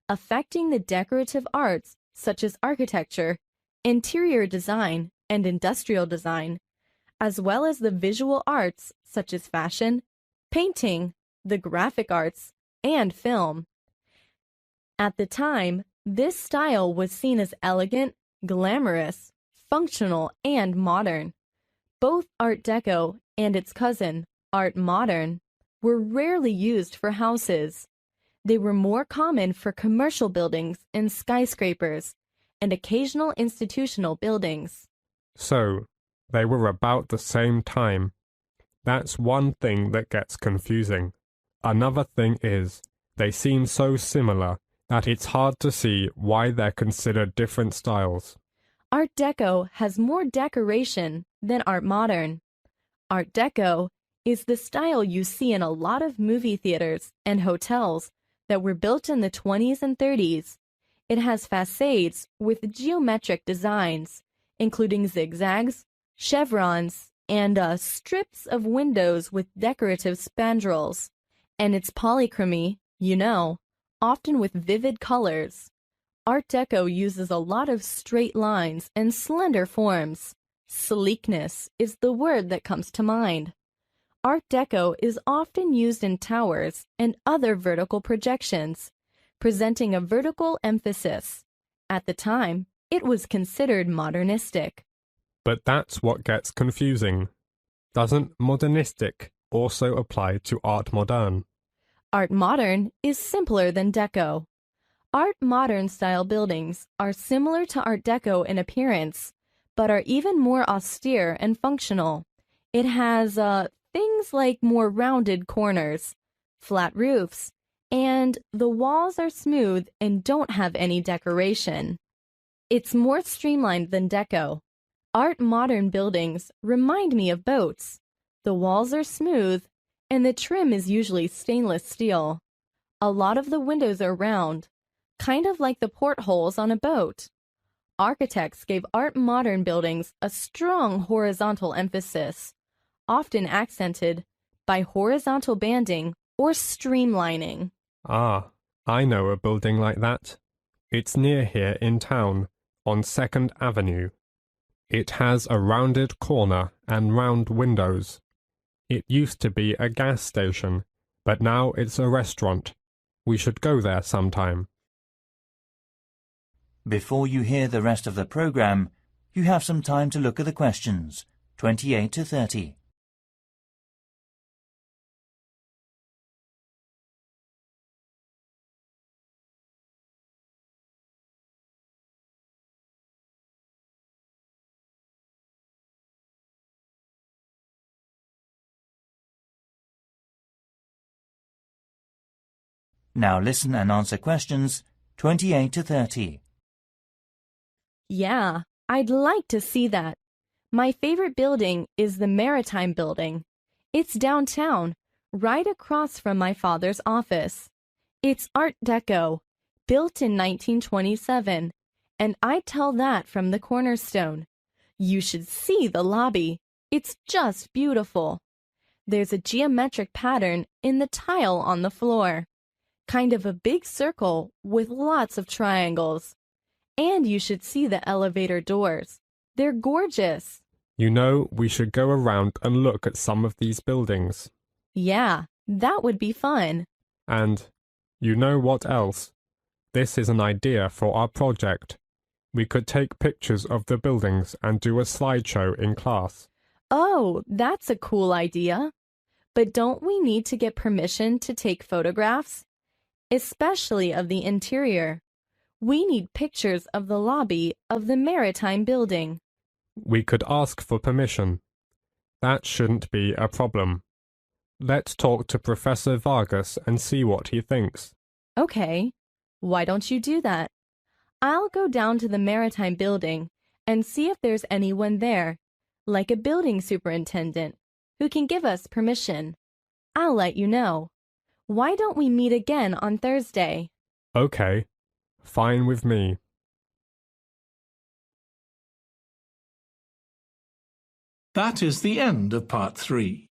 affecting the decorative arts such as architecture, interior design, and industrial design, as well as the visual arts such as fashion, painting, the graphic arts, and film. At the time, this style was seen as elegant, glamorous, functional, and modern. Both Art Deco and its cousin, Art Moderne, were rarely used for houses. They were more common for commercial buildings and skyscrapers, and occasional institutional buildings. So, they were about the same time. That's one thing that gets confusing. Another thing is, they seem so similar that it's hard to see why they're considered different styles. Art Deco has more decoration than Art Moderne. Art Deco is the style you see in a lot of movie theaters and hotels that were built in the 20s and 30s. It has facades with geometric designs, including zigzags, chevrons, and strips of windows with decorative spandrels. And it's polychromy, often with vivid colors. Art Deco uses a lot of straight lines and slender forms. Sleekness is the word that comes to mind. Art Deco is often used in towers and other vertical projections, presenting a vertical emphasis. At the time, it was considered modernistic. But that's what gets confusing. Doesn't modernistic also apply to Art Moderne? Art Moderne is simpler than Deco. Art Moderne style buildings are similar to Art Deco in appearance, but are even more austere and functional. It has things like more rounded corners, flat roofs, and the walls are smooth and don't have any decoration. It's more streamlined than Deco. Art Moderne buildings remind me of boats. The walls are smooth, and the trim is usually stainless steel. A lot of the windows are round, kind of like the portholes on a boat. Architects gave Art Moderne buildings a strong horizontal emphasis, often accented by horizontal banding or streamlining. Ah, I know a building like that. It's near here in town, on 2nd Avenue. It has a rounded corner and round windows. It used to be a gas station, but now it's a restaurant. We should go there sometime. Before you hear the rest of the program, you have some time to look at the questions, 28 to 30. Now listen and answer questions 28 to 30. Yeah, I'd like to see that. My favorite building is the Maritime Building. It's downtown, right across from my father's office. It's Art Deco, built in 1927, and I tell that from the cornerstone. You should see the lobby. It's just beautiful. There's a geometric pattern in the tile on the floor. Kind of a big circle with lots of triangles. And you should see the elevator doors. They're gorgeous. You know, we should go around and look at some of these buildings. Yeah, that would be fun. And, you know what else? This is an idea for our project. We could take pictures of the buildings and do a slideshow in class. Oh, that's a cool idea. But don't we need to get permission to take photographs? especially of the interior. We need pictures of the lobby of the Maritime Building. We could ask for permission. That shouldn't be a problem. Let's talk to Professor Vargas and see what he thinks. Okay, why don't you do that? I'll go down to the Maritime Building and see if there's anyone there, like a building superintendent, who can give us permission. I'll let you know. Why don't we meet again on Thursday? Okay, fine with me. That is the end of part 3.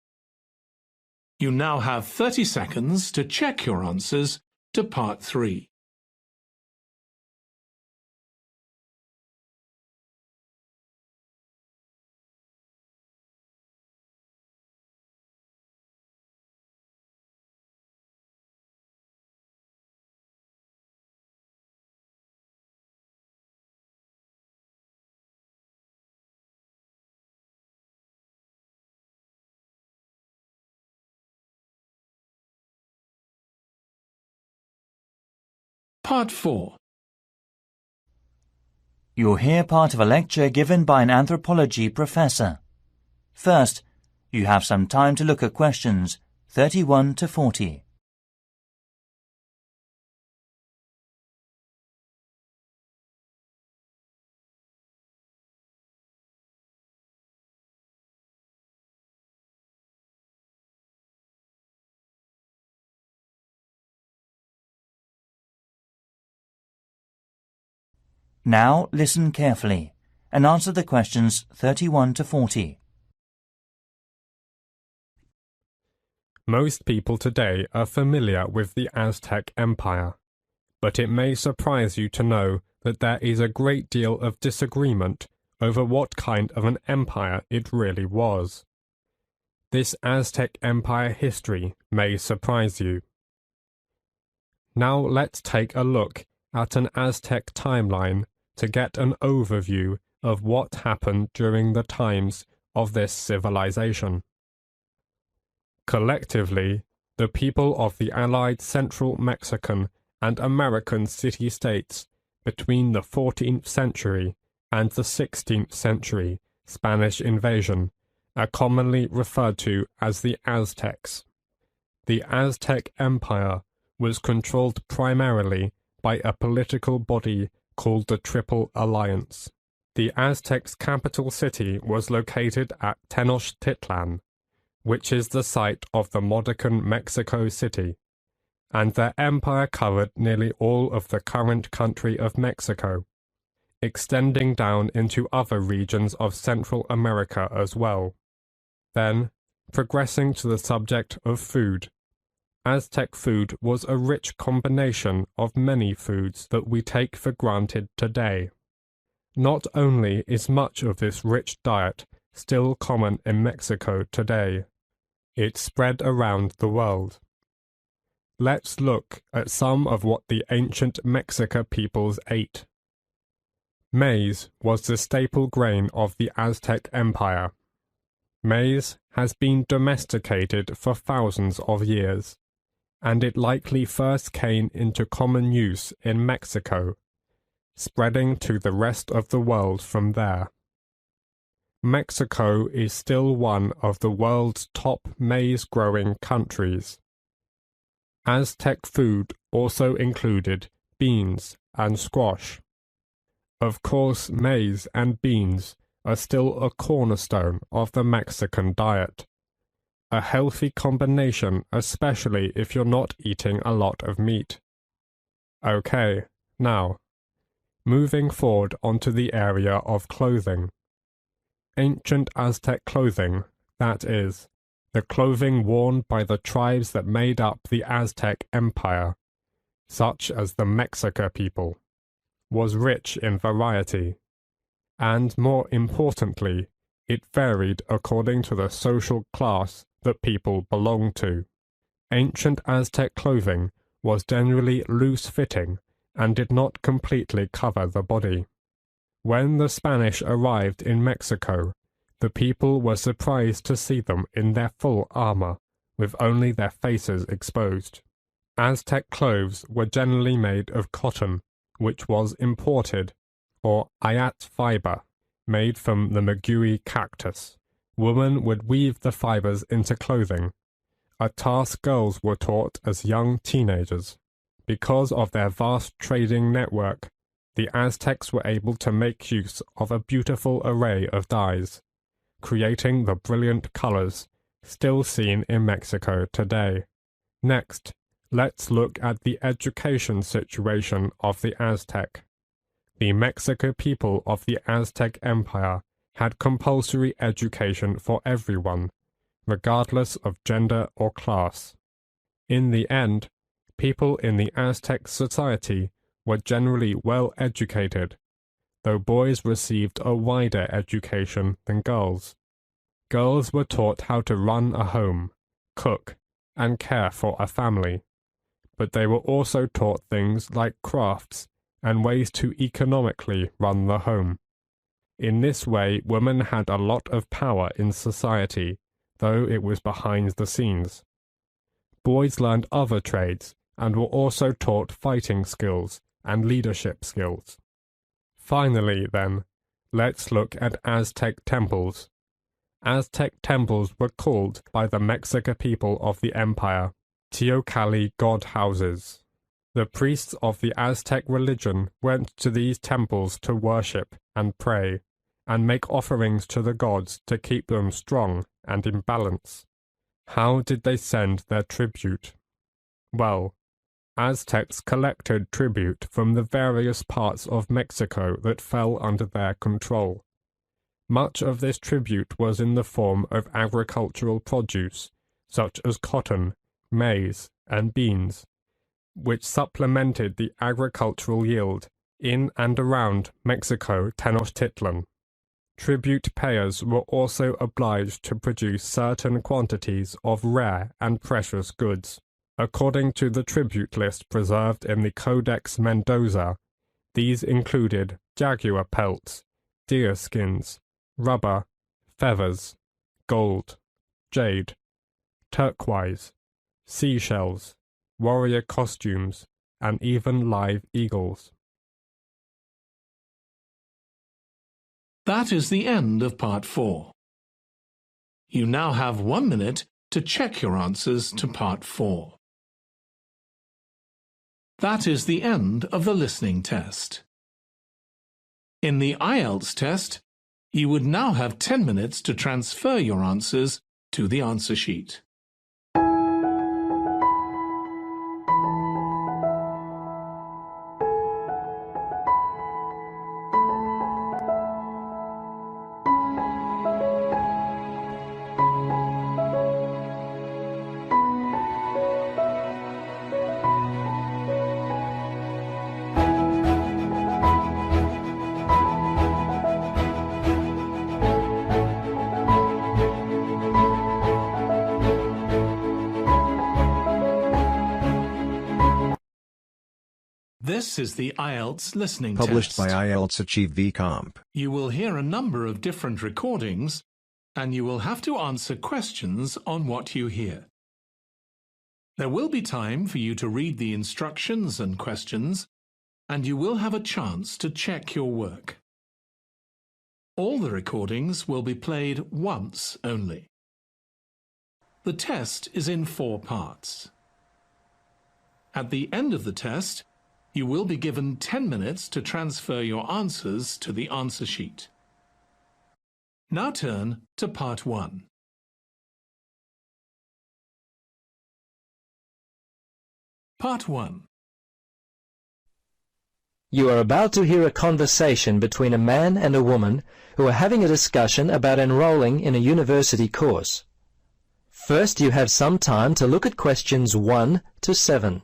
You now have 30 seconds to check your answers to part 3. Part 4. You'll hear part of a lecture given by an anthropology professor. First, you have some time to look at questions 31 to 40. Now listen carefully and answer the questions 31 to 40. Most people today are familiar with the Aztec Empire, but it may surprise you to know that there is a great deal of disagreement over what kind of an empire it really was. This Aztec Empire history may surprise you. Now let's take a look at an Aztec timeline to get an overview of what happened during the times of this civilization. Collectively, the people of the Allied Central Mexican and American city-states between the 14th century and the 16th century Spanish invasion are commonly referred to as the Aztecs. The Aztec Empire was controlled primarily by a political body called the Triple Alliance. The Aztecs' capital city was located at Tenochtitlan, which is the site of the modern Mexico City, and their empire covered nearly all of the current country of Mexico, extending down into other regions of Central America as well. Then, progressing to the subject of food, Aztec food was a rich combination of many foods that we take for granted today. Not only is much of this rich diet still common in Mexico today, it spread around the world. Let's look at some of what the ancient Mexica peoples ate. Maize was the staple grain of the Aztec Empire. Maize has been domesticated for thousands of years, and it likely first came into common use in Mexico, spreading to the rest of the world from there. Mexico is still one of the world's top maize-growing countries. Aztec food also included beans and squash. Of course, maize and beans are still a cornerstone of the Mexican diet. A healthy combination, especially if you're not eating a lot of meat. Okay, now, moving forward onto the area of clothing. Ancient Aztec clothing, that is, the clothing worn by the tribes that made up the Aztec Empire, such as the Mexica people, was rich in variety, and more importantly, it varied according to the social class that people belonged to. Ancient Aztec clothing was generally loose-fitting and did not completely cover the body. When the Spanish arrived in Mexico, the people were surprised to see them in their full armor, with only their faces exposed. Aztec clothes were generally made of cotton, which was imported, or ayat fiber, made from the maguey cactus. Women would weave the fibers into clothing, a task girls were taught as young teenagers. Because of their vast trading network, the Aztecs were able to make use of a beautiful array of dyes, creating the brilliant colors still seen in Mexico today. Next, let's look at the education situation of the Aztec. The Mexico people of the Aztec Empire had compulsory education for everyone, regardless of gender or class. In the end, people in the Aztec society were generally well educated, though boys received a wider education than girls. Girls were taught how to run a home, cook, and care for a family, but they were also taught things like crafts and ways to economically run the home. In this way, women had a lot of power in society, though it was behind the scenes. Boys learned other trades and were also taught fighting skills and leadership skills. Finally, then, let's look at Aztec temples. Aztec temples were called by the Mexica people of the empire Teocalli god houses. The priests of the Aztec religion went to these temples to worship and pray, and make offerings to the gods to keep them strong and in balance. How did they send their tribute? Well, Aztecs collected tribute from the various parts of Mexico that fell under their control. Much of this tribute was in the form of agricultural produce, such as cotton, maize, and beans, which supplemented the agricultural yield in and around Mexico Tenochtitlan. Tribute payers were also obliged to produce certain quantities of rare and precious goods. According to the tribute list preserved in the Codex Mendoza, these included jaguar pelts, deer skins, rubber, feathers, gold, jade, turquoise, seashells, warrior costumes, and even live eagles. That is the end of Part 4. You now have 1 minute to check your answers to Part 4. That is the end of the listening test. In the IELTS test, you would now have 10 minutes to transfer your answers to the answer sheet. This is the IELTS listening Published test. by IELTS Achieve VComp. You will hear a number of different recordings, and you will have to answer questions on what you hear. There will be time for you to read the instructions and questions, and you will have a chance to check your work. All the recordings will be played once only. The test is in 4 parts. At the end of the test, you will be given 10 minutes to transfer your answers to the answer sheet. Now turn to Part 1. Part 1. You are about to hear a conversation between a man and a woman who are having a discussion about enrolling in a university course. First, you have some time to look at questions 1 to 7.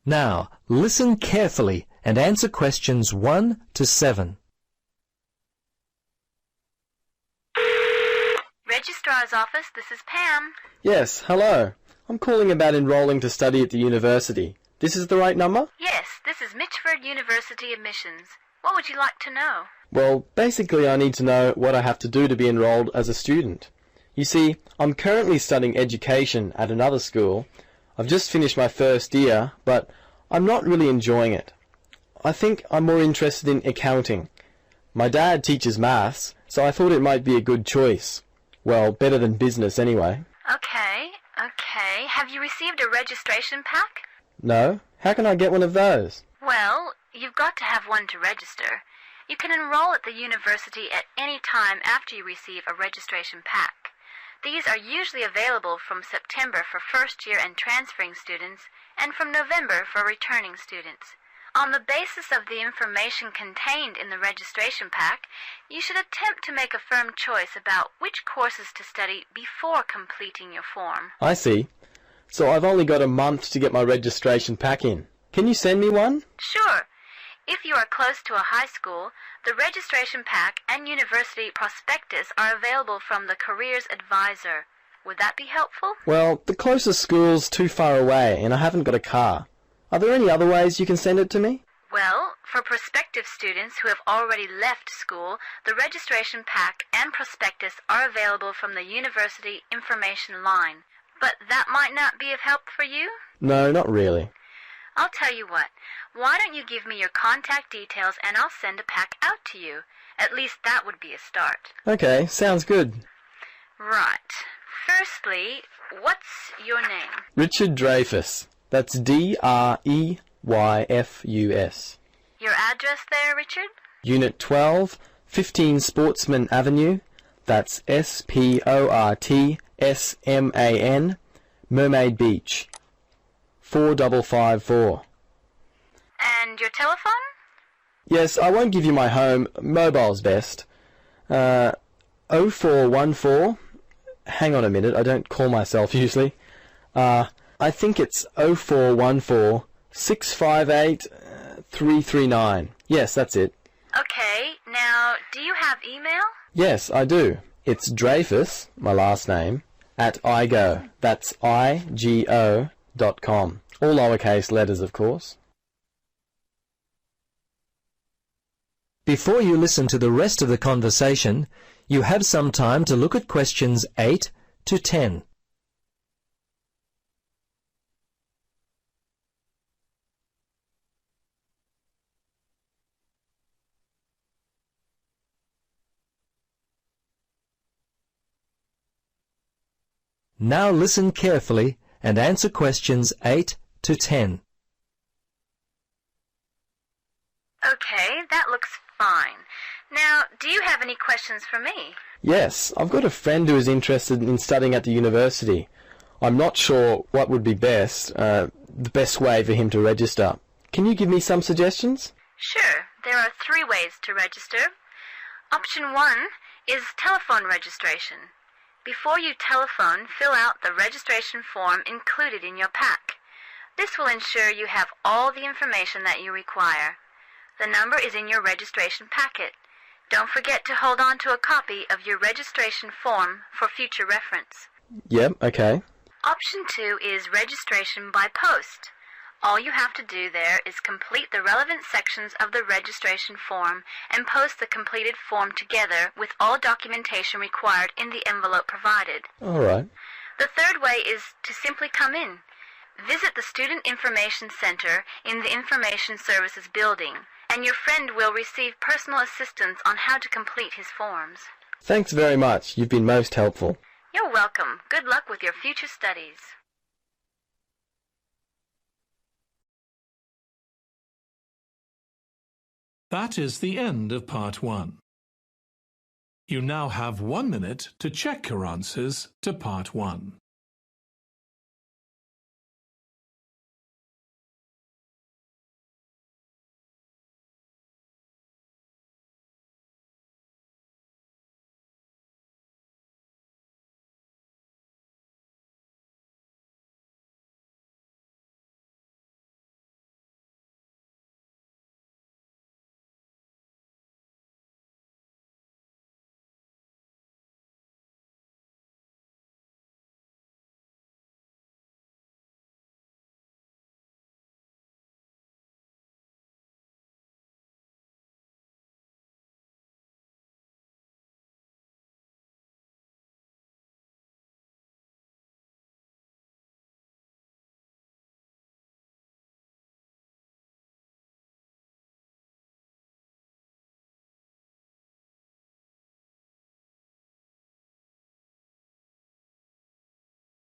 Now, listen carefully and answer questions 1 to 7. Registrar's office, this is Pam. Yes, hello. I'm calling about enrolling to study at the university. This is the right number? Yes, this is Mitchford University admissions. What would you like to know? Well, basically I need to know what I have to do to be enrolled as a student. You see, I'm currently studying education at another school. I've just finished my first year, but I'm not really enjoying it. I think I'm more interested in accounting. My dad teaches maths, so I thought it might be a good choice. Well, better than business anyway. Okay. Have you received a registration pack? No? How can I get one of those? Well, you've got to have one to register. You can enroll at the university at any time after you receive a registration pack. These are usually available from September for first-year and transferring students, and from November for returning students. On the basis of the information contained in the registration pack, you should attempt to make a firm choice about which courses to study before completing your form. I see. So I've only got a month to get my registration pack in. Can you send me one? Sure. If you are close to a high school, the registration pack and university prospectus are available from the Careers Advisor. Would that be helpful? Well, the closest school's too far away and I haven't got a car. Are there any other ways you can send it to me? Well, for prospective students who have already left school, the registration pack and prospectus are available from the university information line. But that might not be of help for you? No, not really. I'll tell you what. Why don't you give me your contact details and I'll send a pack out to you. At least that would be a start. Okay, sounds good. Right. Firstly, what's your name? Richard Dreyfus. That's Dreyfus. Your address there, Richard? Unit 12, 15 Sportsman Avenue. That's Sportsman, Mermaid Beach. 4554. And your telephone? Yes, I won't give you my home. Mobile's best. 0414. Hang on a minute, I don't call myself usually. I think it's 0414 658 339. Yes, that's it. Okay, now, do you have email? Yes, I do. It's Dreyfus, my last name, at igo. That's IGO.com. All lowercase letters, of course. Before you listen to the rest of the conversation, you have some time to look at questions 8 to 10. Now listen carefully and answer questions 8 to 10. Okay, that looks fine. Now, do you have any questions for me? Yes, I've got a friend who is interested in studying at the university. I'm not sure what would be best, the best way for him to register. Can you give me some suggestions? Sure. There are 3 ways to register. Option 1 is telephone registration. Before you telephone, fill out the registration form included in your pack. This will ensure you have all the information that you require. The number is in your registration packet. Don't forget to hold on to a copy of your registration form for future reference. Yep, okay. Option 2 is registration by post. All you have to do there is complete the relevant sections of the registration form and post the completed form together with all documentation required in the envelope provided. All right. The third way is to simply come in. Visit the Student Information Center in the Information Services building, and your friend will receive personal assistance on how to complete his forms. Thanks very much. You've been most helpful. You're welcome. Good luck with your future studies. That is the end of part 1. You now have 1 minute to check your answers to part 1.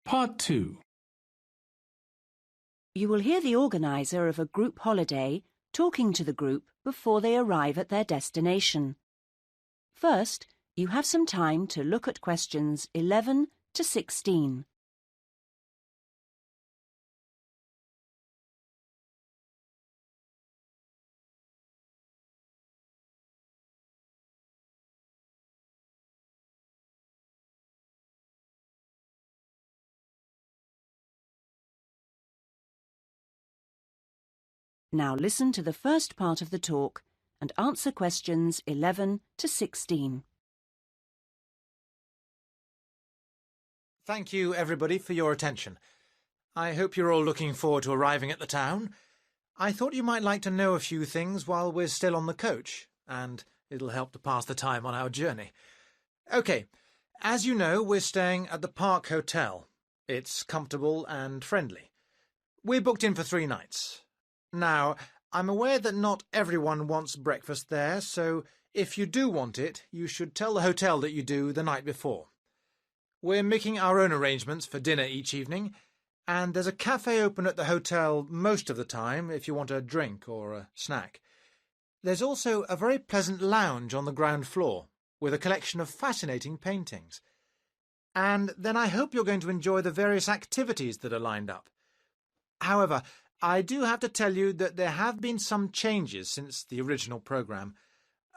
Part 2. You will hear the organiser of a group holiday talking to the group before they arrive at their destination. First, you have some time to look at questions 11 to 16. Now listen to the first part of the talk and answer questions 11 to 16. Thank you, everybody, for your attention. I hope you're all looking forward to arriving at the town. I thought you might like to know a few things while we're still on the coach, and it'll help to pass the time on our journey. OK, as you know, we're staying at the Park Hotel. It's comfortable and friendly. We're booked in for 3 nights. Now, I'm aware that not everyone wants breakfast there, so if you do want it, you should tell the hotel that you do the night before. We're making our own arrangements for dinner each evening, and there's a cafe open at the hotel most of the time if you want a drink or a snack. There's also a very pleasant lounge on the ground floor with a collection of fascinating paintings. And then I hope you're going to enjoy the various activities that are lined up. However, I do have to tell you that there have been some changes since the original programme.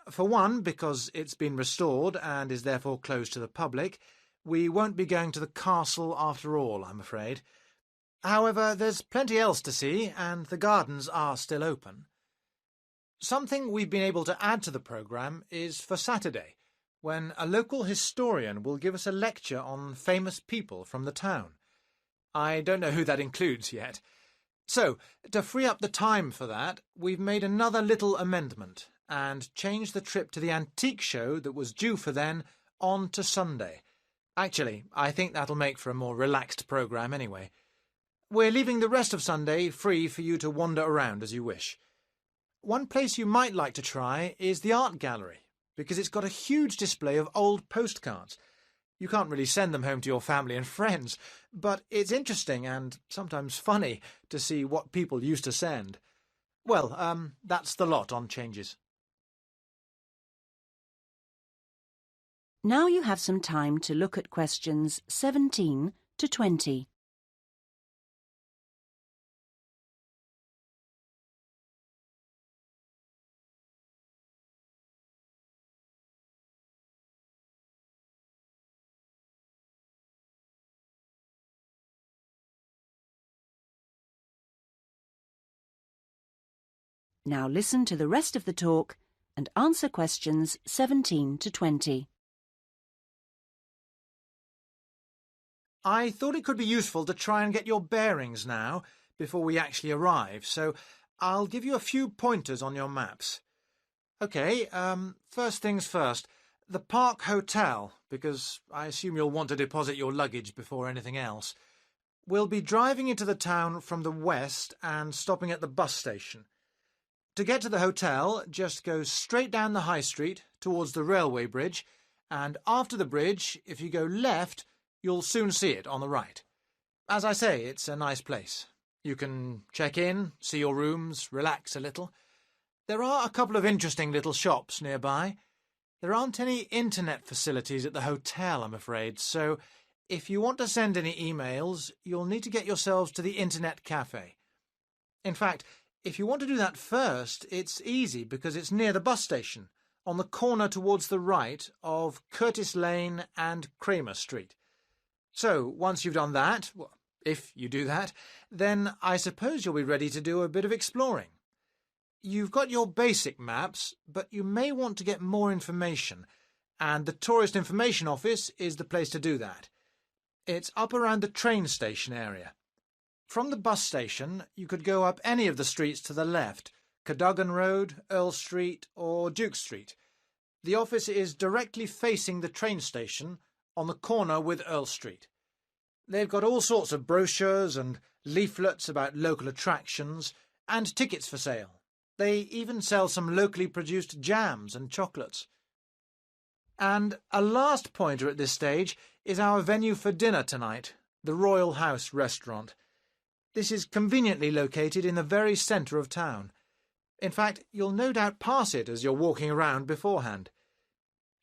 For one, because it's been restored and is therefore closed to the public, we won't be going to the castle after all, I'm afraid. However, there's plenty else to see, and the gardens are still open. Something we've been able to add to the programme is for Saturday, when a local historian will give us a lecture on famous people from the town. I don't know who that includes yet. So, to free up the time for that, we've made another little amendment and changed the trip to the antique show that was due for then on to Sunday. Actually, I think that'll make for a more relaxed programme anyway. We're leaving the rest of Sunday free for you to wander around as you wish. One place you might like to try is the art gallery, because it's got a huge display of old postcards. You can't really send them home to your family and friends, but it's interesting and sometimes funny to see what people used to send. Well, that's the lot on changes. Now you have some time to look at questions 17 to 20. Now listen to the rest of the talk and answer questions 17 to 20. I thought it could be useful to try and get your bearings now, before we actually arrive, so I'll give you a few pointers on your maps. OK, first things first. The Park Hotel, because I assume you'll want to deposit your luggage before anything else. We'll be driving into the town from the west and stopping at the bus station. To get to the hotel, just go straight down the high street towards the railway bridge, and after the bridge, if you go left, you'll soon see it on the right. As I say, it's a nice place. You can check in, see your rooms, relax a little. There are a couple of interesting little shops nearby. There aren't any internet facilities at the hotel, I'm afraid, so if you want to send any emails, you'll need to get yourselves to the internet cafe. In fact, if you want to do that first, it's easy because it's near the bus station, on the corner towards the right of Curtis Lane and Kramer Street. So, once you've done that, well, if you do that, then I suppose you'll be ready to do a bit of exploring. You've got your basic maps, but you may want to get more information, and the Tourist Information Office is the place to do that. It's up around the train station area. From the bus station, you could go up any of the streets to the left, Cadogan Road, Earl Street or Duke Street. The office is directly facing the train station on the corner with Earl Street. They've got all sorts of brochures and leaflets about local attractions and tickets for sale. They even sell some locally produced jams and chocolates. And a last pointer at this stage is our venue for dinner tonight, the Royal House restaurant. This is conveniently located in the very centre of town. In fact, you'll no doubt pass it as you're walking around beforehand.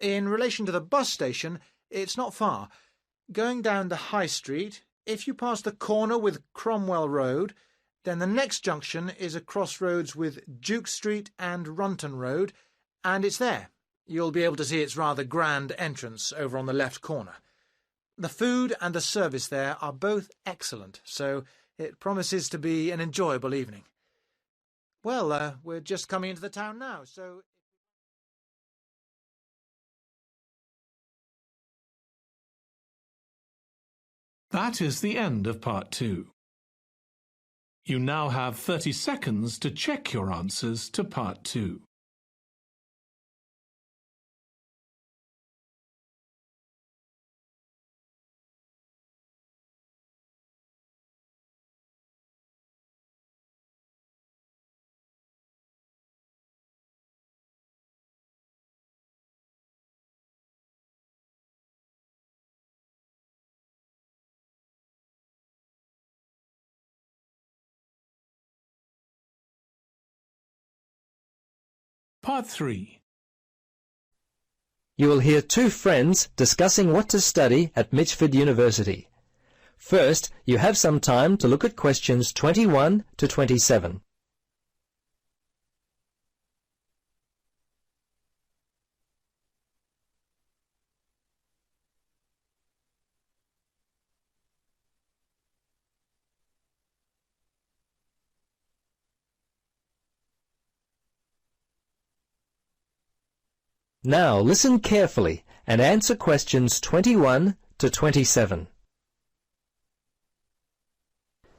In relation to the bus station, it's not far. Going down the High Street, if you pass the corner with Cromwell Road, then the next junction is a crossroads with Duke Street and Runton Road, and it's there. You'll be able to see its rather grand entrance over on the left corner. The food and the service there are both excellent, so it promises to be an enjoyable evening. Well, we're just coming into the town now, so... That is the end of part 2. You now have 30 seconds to check your answers to part 2. Part 3. You will hear two friends discussing what to study at Mitchford University. First, you have some time to look at questions 21 to 27. Now listen carefully and answer questions 21 to 27.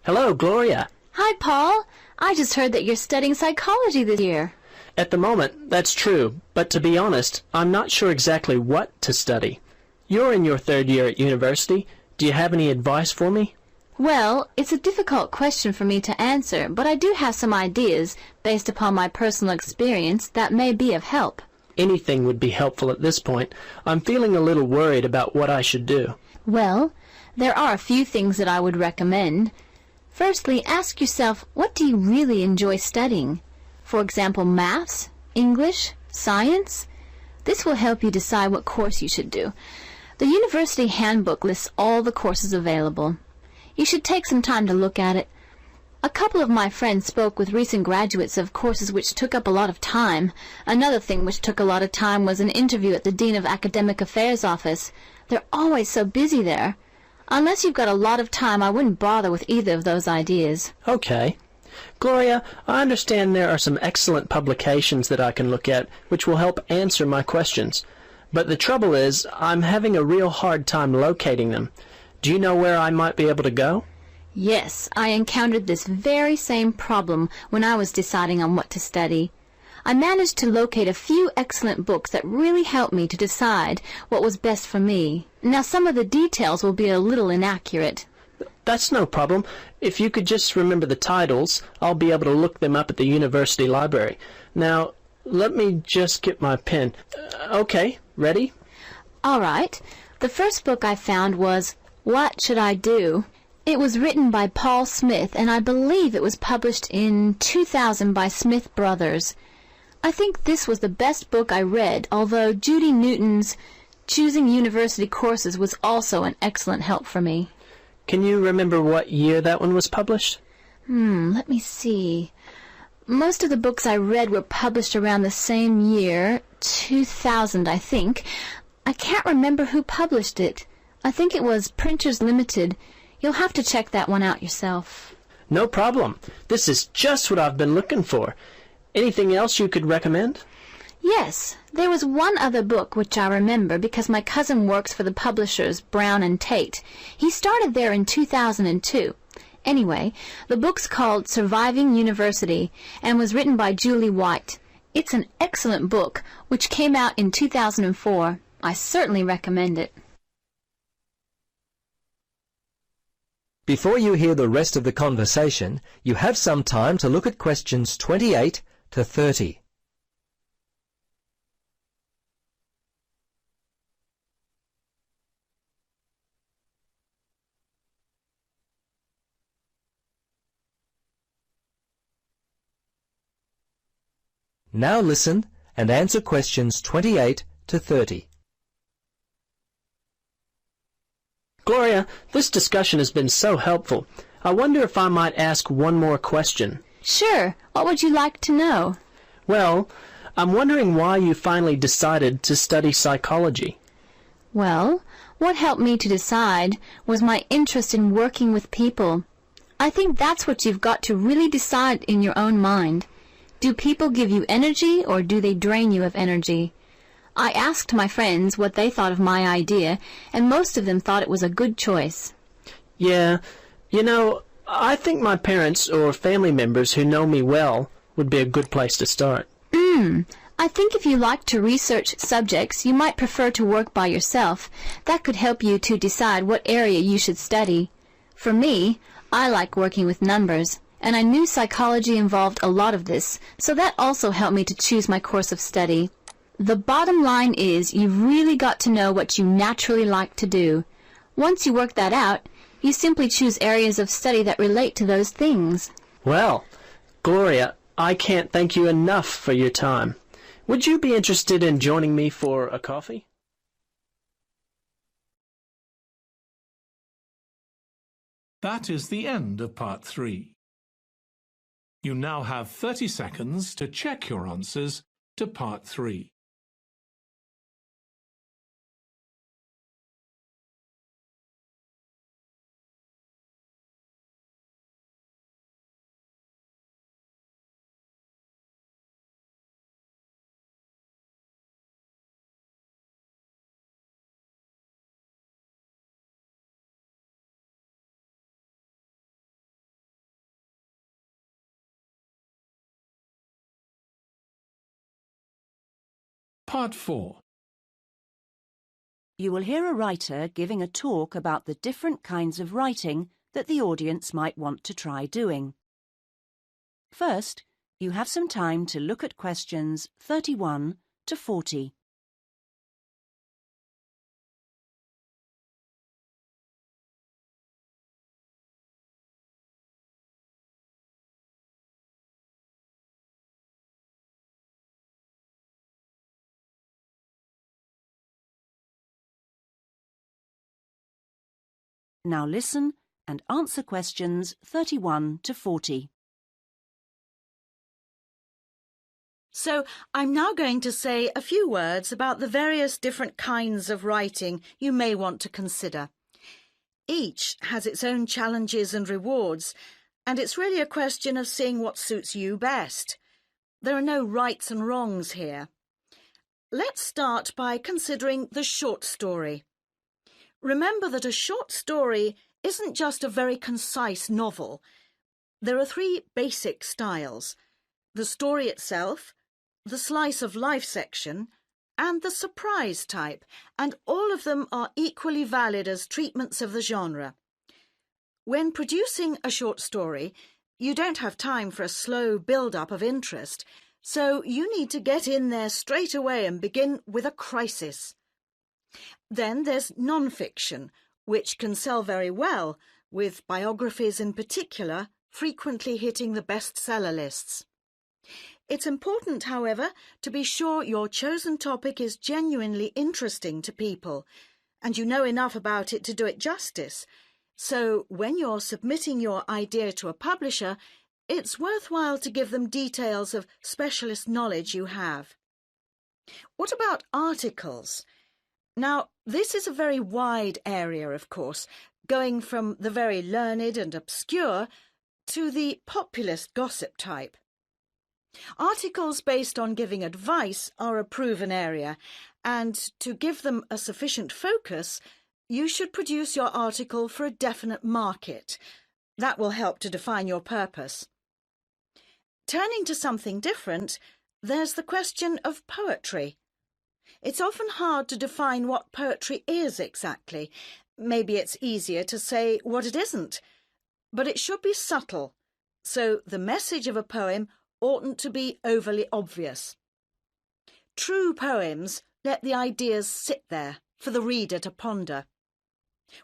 Hello, Gloria. Hi, Paul. I just heard that you're studying psychology this year. At the moment, that's true, but to be honest, I'm not sure exactly what to study. You're in your 3rd year at university. Do you have any advice for me? Well, it's a difficult question for me to answer, but I do have some ideas, based upon my personal experience, that may be of help. Anything would be helpful at this point. I'm feeling a little worried about what I should do. Well, there are a few things that I would recommend. Firstly, ask yourself, what do you really enjoy studying? For example, maths, English, science? This will help you decide what course you should do. The university handbook lists all the courses available. You should take some time to look at it. A couple of my friends spoke with recent graduates of courses which took up a lot of time. Another thing which took a lot of time was an interview at the Dean of Academic Affairs office. They're always so busy there. Unless you've got a lot of time, I wouldn't bother with either of those ideas. Okay. Gloria, I understand there are some excellent publications that I can look at which will help answer my questions. But the trouble is, I'm having a real hard time locating them. Do you know where I might be able to go? Yes, I encountered this very same problem when I was deciding on what to study. I managed to locate a few excellent books that really helped me to decide what was best for me. Now, some of the details will be a little inaccurate. That's no problem. If you could just remember the titles, I'll be able to look them up at the university library. Now, let me just get my pen. Okay, ready? All right. The first book I found was What Should I Do? It was written by Paul Smith, and I believe it was published in 2000 by Smith Brothers. I think this was the best book I read, although Judy Newton's Choosing University Courses was also an excellent help for me. Can you remember what year that one was published? Let me see. Most of the books I read were published around the same year, 2000, I think. I can't remember who published it. I think it was Printers Limited. You'll have to check that one out yourself. No problem. This is just what I've been looking for. Anything else you could recommend? Yes, there was one other book which I remember because my cousin works for the publishers Brown and Tate. He started there in 2002. Anyway, the book's called Surviving University and was written by Julie White. It's an excellent book which came out in 2004. I certainly recommend it. Before you hear the rest of the conversation, you have some time to look at questions 28 to 30. Now listen and answer questions 28 to 30. Gloria, this discussion has been so helpful. I wonder if I might ask one more question. Sure. What would you like to know? Well, I'm wondering why you finally decided to study psychology. Well, what helped me to decide was my interest in working with people. I think that's what you've got to really decide in your own mind. Do people give you energy or do they drain you of energy? I asked my friends what they thought of my idea, and most of them thought it was a good choice. Yeah, you know, I think my parents or family members who know me well would be a good place to start. I think if you like to research subjects, you might prefer to work by yourself. That could help you to decide what area you should study. For me, I like working with numbers, and I knew psychology involved a lot of this, so that also helped me to choose my course of study. The bottom line is you've really got to know what you naturally like to do. Once you work that out, you simply choose areas of study that relate to those things. Well, Gloria, I can't thank you enough for your time. Would you be interested in joining me for a coffee? That is the end of part 3. You now have 30 seconds to check your answers to part 3. Part 4. You will hear a writer giving a talk about the different kinds of writing that the audience might want to try doing. First, you have some time to look at questions 31 to 40. Now listen and answer questions 31 to 40. So, I'm now going to say a few words about the various different kinds of writing you may want to consider. Each has its own challenges and rewards, and it's really a question of seeing what suits you best. There are no rights and wrongs here. Let's start by considering the short story. Remember that a short story isn't just a very concise novel. There are 3 basic styles: the story itself, the slice of life section, and the surprise type, and all of them are equally valid as treatments of the genre. When producing a short story, you don't have time for a slow build-up of interest, so you need to get in there straight away and begin with a crisis. Then there's non-fiction, which can sell very well, with biographies in particular frequently hitting the bestseller lists. It's important, however, to be sure your chosen topic is genuinely interesting to people, and you know enough about it to do it justice. So when you're submitting your idea to a publisher, it's worthwhile to give them details of specialist knowledge you have. What about articles? Now, this is a very wide area, of course, going from the very learned and obscure to the populist gossip type. Articles based on giving advice are a proven area, and to give them a sufficient focus, you should produce your article for a definite market. That will help to define your purpose. Turning to something different, there's the question of poetry. It's often hard to define what poetry is exactly. Maybe it's easier to say what it isn't. But it should be subtle, so the message of a poem oughtn't to be overly obvious. True poems let the ideas sit there for the reader to ponder.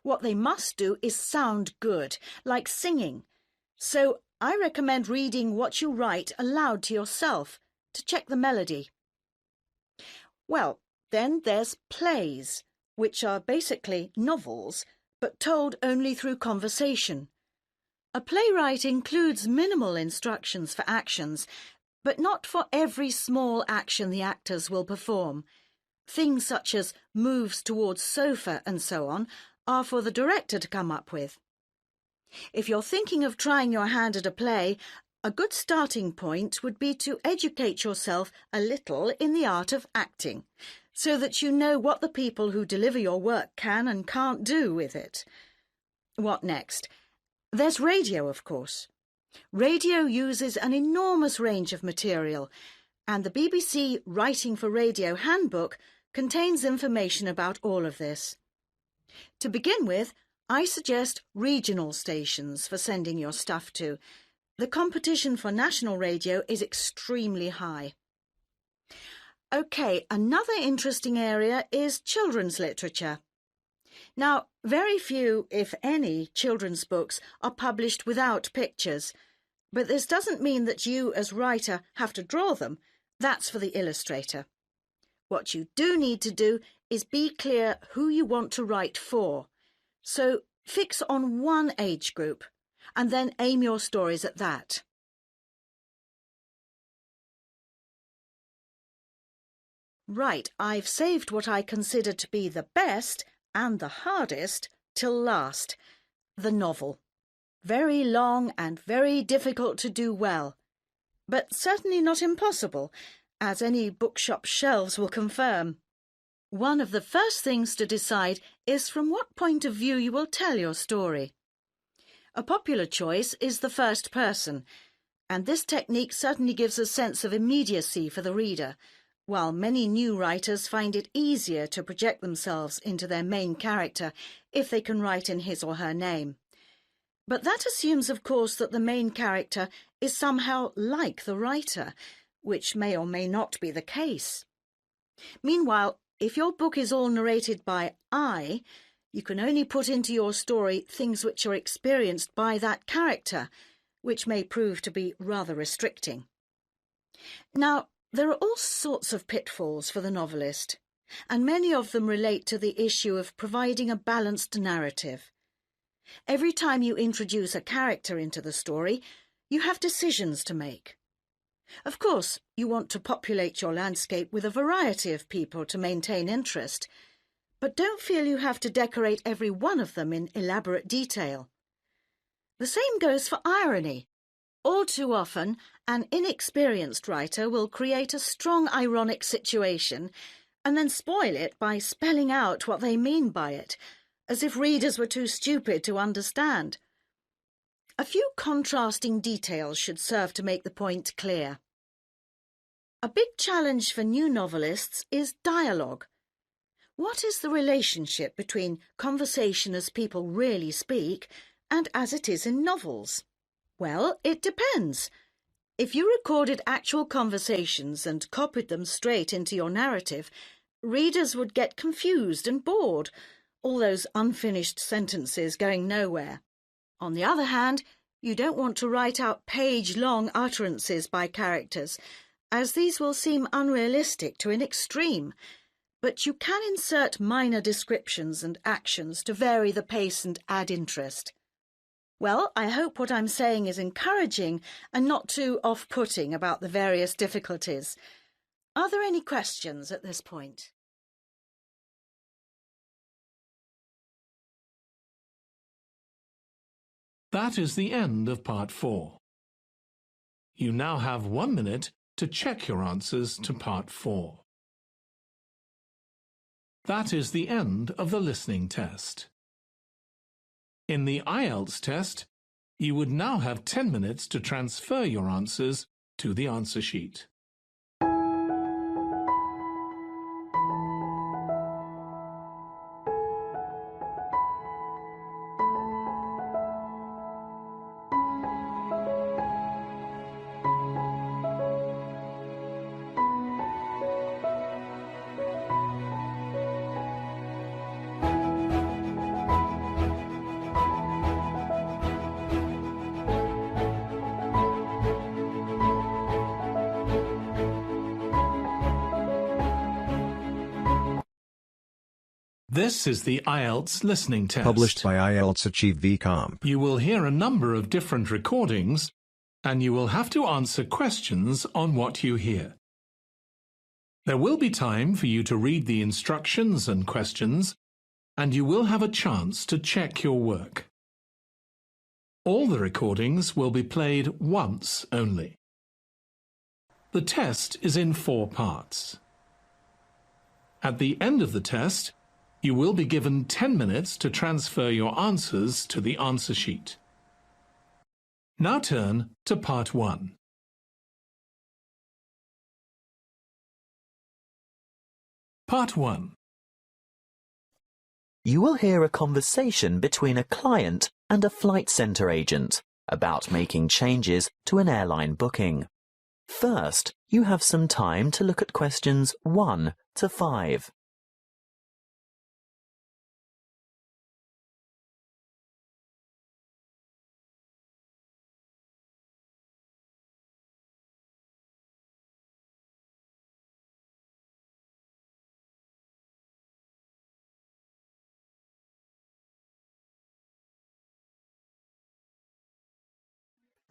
What they must do is sound good, like singing. So I recommend reading what you write aloud to yourself, to check the melody. Well, then there's plays, which are basically novels, but told only through conversation. A playwright includes minimal instructions for actions, but not for every small action the actors will perform. Things such as moves towards sofa and so on are for the director to come up with. If you're thinking of trying your hand at a play, a good starting point would be to educate yourself a little in the art of acting, so that you know what the people who deliver your work can and can't do with it. What next? There's radio, of course. Radio uses an enormous range of material, and the BBC Writing for Radio Handbook contains information about all of this. To begin with, I suggest regional stations for sending your stuff to. The competition for national radio is extremely high. OK, another interesting area is children's literature. Now, very few, if any, children's books are published without pictures, but this doesn't mean that you, as writer, have to draw them. That's for the illustrator. What you do need to do is be clear who you want to write for. So fix on one age group, and then aim your stories at that. Right, I've saved what I consider to be the best and the hardest till last, the novel. Very long and very difficult to do well, but certainly not impossible, as any bookshop shelves will confirm. One of the first things to decide is from what point of view you will tell your story. A popular choice is the first person, and this technique certainly gives a sense of immediacy for the reader, while many new writers find it easier to project themselves into their main character if they can write in his or her name. But that assumes, of course, that the main character is somehow like the writer, which may or may not be the case. Meanwhile, if your book is all narrated by I, you can only put into your story things which are experienced by that character, which may prove to be rather restricting. Now, there are all sorts of pitfalls for the novelist, and many of them relate to the issue of providing a balanced narrative. Every time you introduce a character into the story, you have decisions to make. Of course, you want to populate your landscape with a variety of people to maintain interest, but don't feel you have to decorate every one of them in elaborate detail. The same goes for irony. All too often, an inexperienced writer will create a strong ironic situation and then spoil it by spelling out what they mean by it, as if readers were too stupid to understand. A few contrasting details should serve to make the point clear. A big challenge for new novelists is dialogue. What is the relationship between conversation as people really speak and as it is in novels? Well, it depends. If you recorded actual conversations and copied them straight into your narrative, readers would get confused and bored, all those unfinished sentences going nowhere. On the other hand, you don't want to write out page-long utterances by characters, as these will seem unrealistic to an extreme, but you can insert minor descriptions and actions to vary the pace and add interest. Well, I hope what I'm saying is encouraging and not too off-putting about the various difficulties. Are there any questions at this point? That is the end of part 4. You now have 1 minute to check your answers to part 4. That is the end of the listening test. In the IELTS test, you would now have 10 minutes to transfer your answers to the answer sheet. This is the IELTS listening test. Published by IELTS Achieve VComp. You will hear a number of different recordings, and you will have to answer questions on what you hear. There will be time for you to read the instructions and questions, and you will have a chance to check your work. All the recordings will be played once only. The test is in 4 parts. At the end of the test, you will be given 10 minutes to transfer your answers to the answer sheet. Now turn to Part 1. Part 1. You will hear a conversation between a client and a flight centre agent about making changes to an airline booking. First, you have some time to look at questions 1 to 5.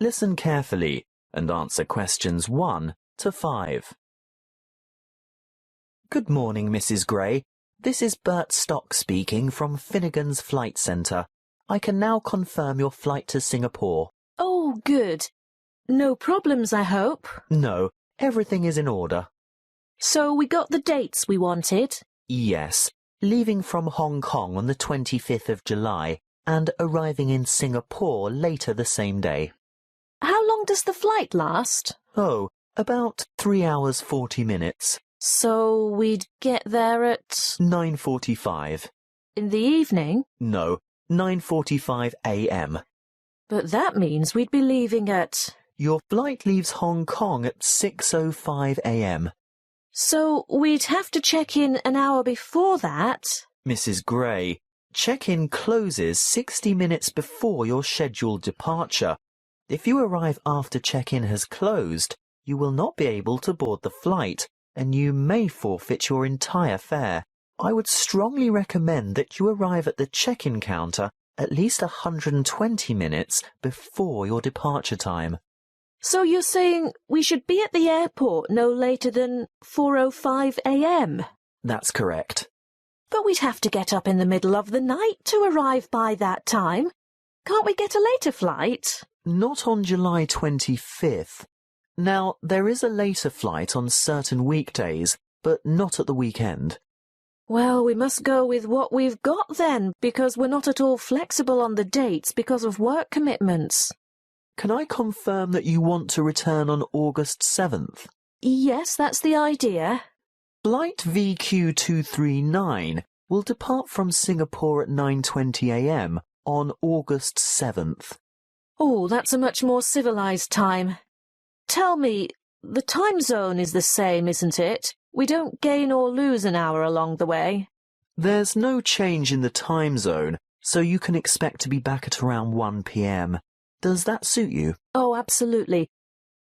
Listen carefully and answer questions 1 to 5. Good morning, Mrs. Gray. This is Bert Stock speaking from Finnegan's Flight Centre. I can now confirm your flight to Singapore. Oh, good. No problems, I hope. No, everything is in order. So we got the dates we wanted? Yes, leaving from Hong Kong on the 25th of July and arriving in Singapore later the same day. How long does the flight last? Oh, about 3 hours 40 minutes. So we'd get there at 9:45. In the evening? No, 9:45 a.m. But that means we'd be leaving at... Your flight leaves Hong Kong at 6:05 a.m. So we'd have to check in an hour before that? Mrs. Gray, check-in closes 60 minutes before your scheduled departure. If you arrive after check-in has closed, you will not be able to board the flight, and you may forfeit your entire fare. I would strongly recommend that you arrive at the check-in counter at least 120 minutes before your departure time. So you're saying we should be at the airport no later than 4:05 a.m.? That's correct. But we'd have to get up in the middle of the night to arrive by that time. Can't we get a later flight? Not on July 25th. Now, there is a later flight on certain weekdays, but not at the weekend. Well, we must go with what we've got then, because we're not at all flexible on the dates because of work commitments. Can I confirm that you want to return on August 7th? Yes, that's the idea. Flight VQ239 will depart from Singapore at 9:20 a.m. on August 7th. Oh, that's a much more civilized time. Tell me, the time zone is the same, isn't it? We don't gain or lose an hour along the way. There's no change in the time zone, so you can expect to be back at around 1 p.m. Does that suit you? Oh, absolutely.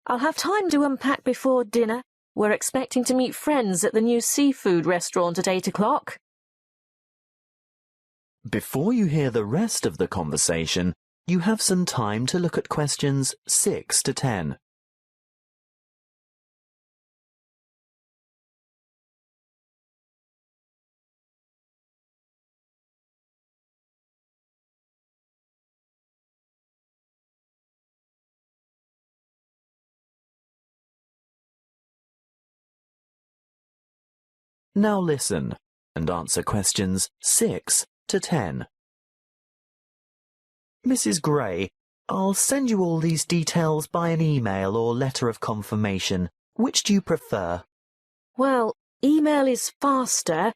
I'll have time to unpack before dinner. We're expecting to meet friends at the new seafood restaurant at 8 o'clock. Before you hear the rest of the conversation, you have some time to look at questions 6 to 10. Now listen and answer questions 6 to 10. Mrs. Gray, I'll send you all these details by an email or letter of confirmation. Which do you prefer? Well, email is faster,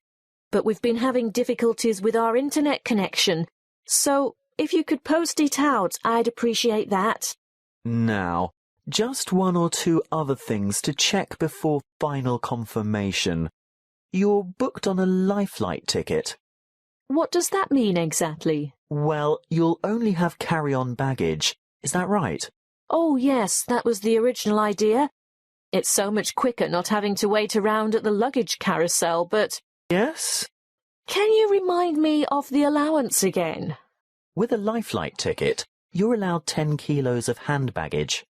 but we've been having difficulties with our internet connection. So, if you could post it out, I'd appreciate that. Now, just 1 or 2 other things to check before final confirmation. You're booked on a Lifelight ticket. What does that mean exactly? Well, you'll only have carry-on baggage. Is that right? Oh, yes, that was the original idea. It's so much quicker not having to wait around at the luggage carousel, but... Yes? Can you remind me of the allowance again? With a Lifelight ticket, you're allowed 10 kilos of hand baggage.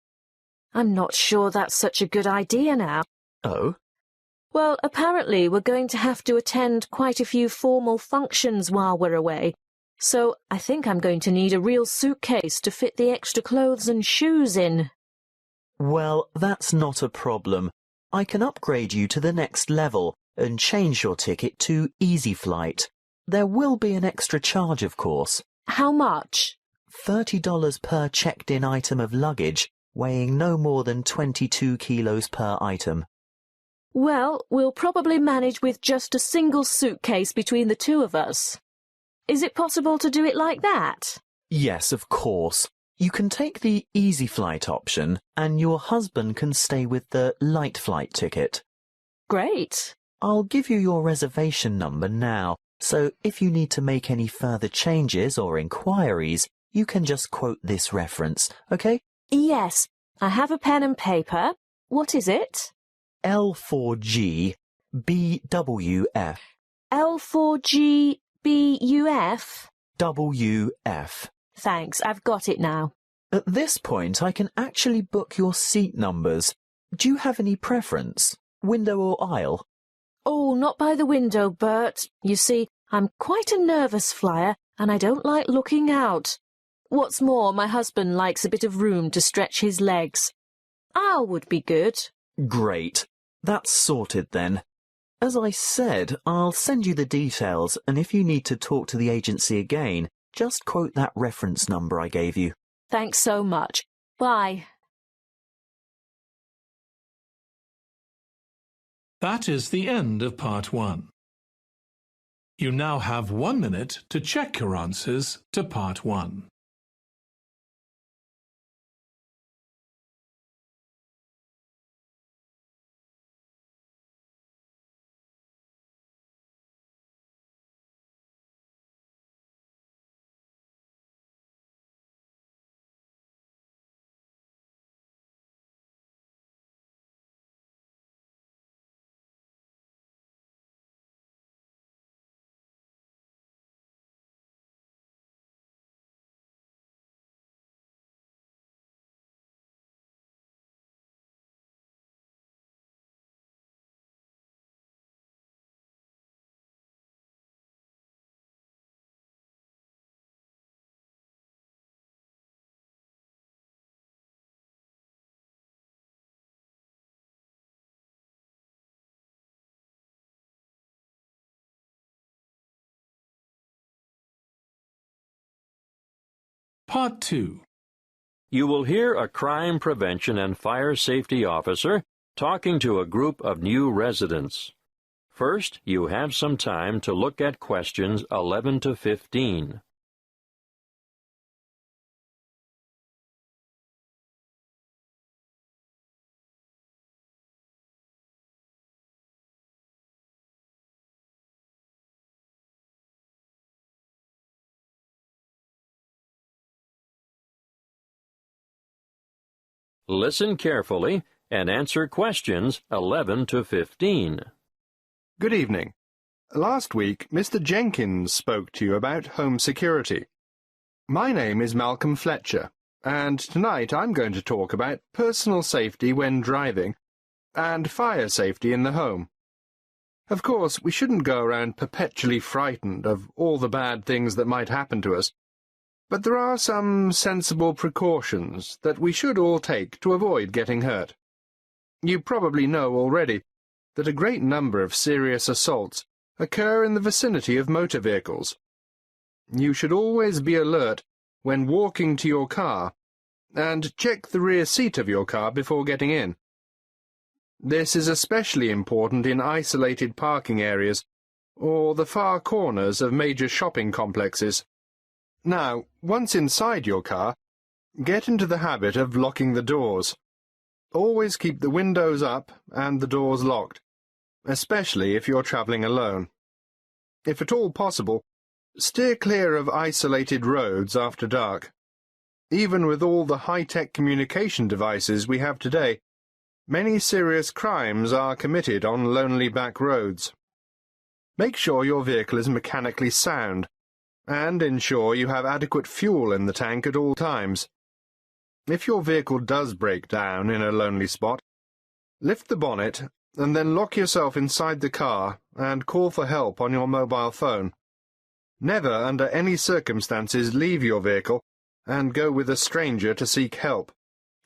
I'm not sure that's such a good idea now. Oh? Well, apparently we're going to have to attend quite a few formal functions while we're away, so I think I'm going to need a real suitcase to fit the extra clothes and shoes in. Well, that's not a problem. I can upgrade you to the next level and change your ticket to Easy Flight. There will be an extra charge, of course. How much? $30 per checked-in item of luggage, weighing no more than 22 kilos per item. Well, we'll probably manage with just a single suitcase between the two of us. Is it possible to do it like that? Yes, of course. You can take the Easy Flight option, and your husband can stay with the Light Flight ticket. Great. I'll give you your reservation number now, so if you need to make any further changes or inquiries, you can just quote this reference, okay? Yes, I have a pen and paper. What is it? L4G BWF. L4G BUF? WF. Thanks, I've got it now. At this point, I can actually book your seat numbers. Do you have any preference? Window or aisle? Oh, not by the window, Bert. You see, I'm quite a nervous flyer, and I don't like looking out. What's more, my husband likes a bit of room to stretch his legs. Aisle would be good. Great. That's sorted then. As I said, I'll send you the details, and if you need to talk to the agency again, just quote that reference number I gave you. Thanks so much. Bye. That is the end of part 1. You now have 1 minute to check your answers to part 1. Part 2. You will hear a crime prevention and fire safety officer talking to a group of new residents. First, you have some time to look at questions 11 to 15. Listen carefully and answer questions 11 to 15. Good evening. Last week, Mr. Jenkins spoke to you about home security. My name is Malcolm Fletcher, and tonight I'm going to talk about personal safety when driving and fire safety in the home. Of course, we shouldn't go around perpetually frightened of all the bad things that might happen to us. But there are some sensible precautions that we should all take to avoid getting hurt. You probably know already that a great number of serious assaults occur in the vicinity of motor vehicles. You should always be alert when walking to your car and check the rear seat of your car before getting in. This is especially important in isolated parking areas or the far corners of major shopping complexes. Now, once inside your car, get into the habit of locking the doors. Always keep the windows up and the doors locked, especially if you're travelling alone. If at all possible, steer clear of isolated roads after dark. Even with all the high-tech communication devices we have today, many serious crimes are committed on lonely back roads. Make sure your vehicle is mechanically sound, and ensure you have adequate fuel in the tank at all times. If your vehicle does break down in a lonely spot, lift the bonnet and then lock yourself inside the car and call for help on your mobile phone. Never, under any circumstances, leave your vehicle and go with a stranger to seek help.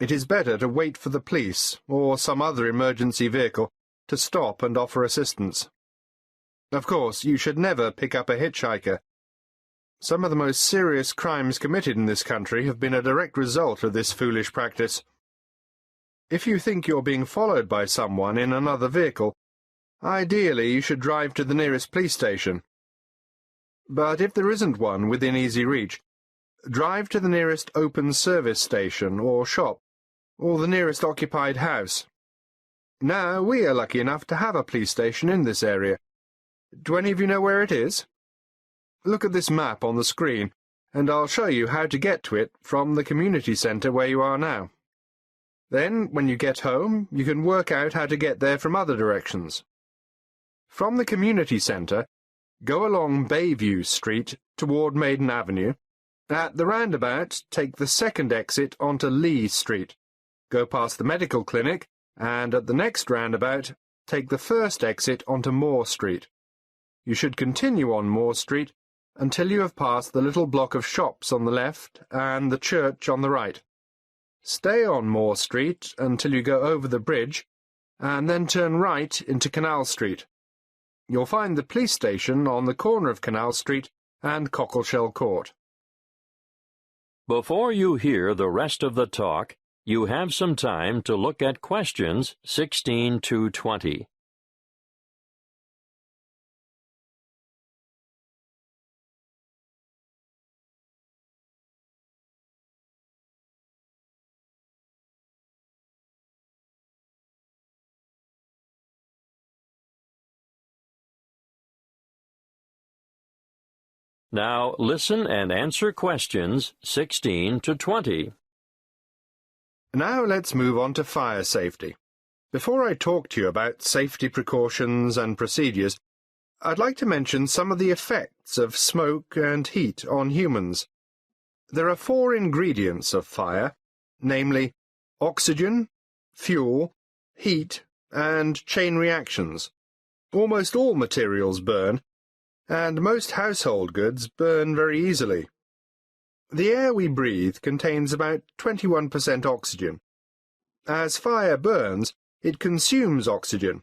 It is better to wait for the police or some other emergency vehicle to stop and offer assistance. Of course, you should never pick up a hitchhiker. Some of the most serious crimes committed in this country have been a direct result of this foolish practice. If you think you're being followed by someone in another vehicle, ideally you should drive to the nearest police station. But if there isn't one within easy reach, drive to the nearest open service station or shop, or the nearest occupied house. Now, we are lucky enough to have a police station in this area. Do any of you know where it is? Look at this map on the screen, and I'll show you how to get to it from the community centre where you are now. Then, when you get home, you can work out how to get there from other directions. From the community centre, go along Bayview Street toward Maiden Avenue. At the roundabout, take the second exit onto Lee Street. Go past the medical clinic, and at the next roundabout, take the first exit onto Moore Street. You should continue on Moore Street until you have passed the little block of shops on the left and the church on the right. Stay on Moore Street until you go over the bridge, and then turn right into Canal Street. You'll find the police station on the corner of Canal Street and Cockleshell Court. Before you hear the rest of the talk, you have some time to look at questions 16 to 20. Now listen and answer questions 16 to 20. Now let's move on to fire safety. Before I talk to you about safety precautions and procedures, I'd like to mention some of the effects of smoke and heat on humans. There are 4 ingredients of fire, namely oxygen, fuel, heat, and chain reactions. Almost all materials burn, and most household goods burn very easily. The air we breathe contains about 21% oxygen. As fire burns, it consumes oxygen,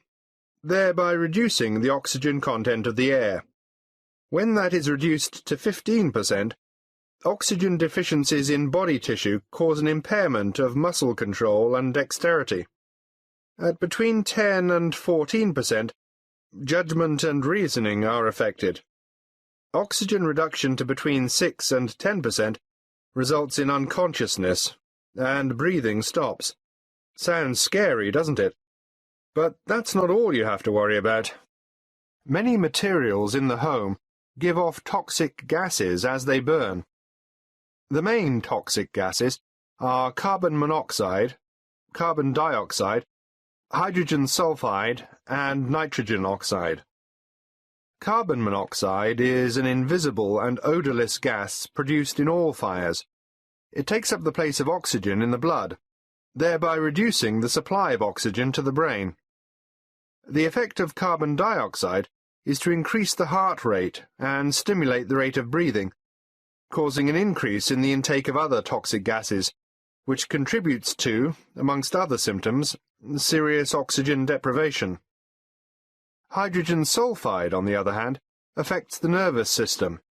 thereby reducing the oxygen content of the air. When that is reduced to 15%, oxygen deficiencies in body tissue cause an impairment of muscle control and dexterity. At between 10 and 14%, judgment and reasoning are affected. Oxygen reduction to between 6 and 10% results in unconsciousness, and breathing stops. Sounds scary, doesn't it? But that's not all you have to worry about. Many materials in the home give off toxic gases as they burn. The main toxic gases are carbon monoxide, carbon dioxide, hydrogen sulfide, and nitrogen oxide. Carbon monoxide is an invisible and odorless gas produced in all fires. It takes up the place of oxygen in the blood, thereby reducing the supply of oxygen to the brain. The effect of carbon dioxide is to increase the heart rate and stimulate the rate of breathing, causing an increase in the intake of other toxic gases, which contributes to, amongst other symptoms, serious oxygen deprivation. Hydrogen sulfide, on the other hand, affects the nervous system,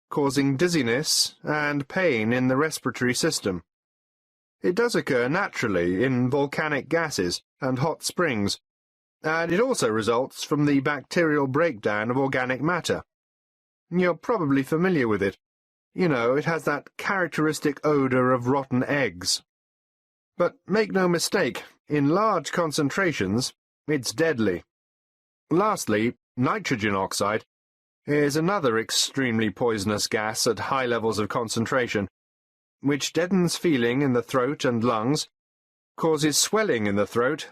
causing dizziness and pain in the respiratory system. It does occur naturally in volcanic gases and hot springs, and it also results from the bacterial breakdown of organic matter. You're probably familiar with it. You know, it has that characteristic odour of rotten eggs. But make no mistake, in large concentrations, it's deadly. Lastly, nitrogen oxide is another extremely poisonous gas at high levels of concentration, which deadens feeling in the throat and lungs, causes swelling in the throat,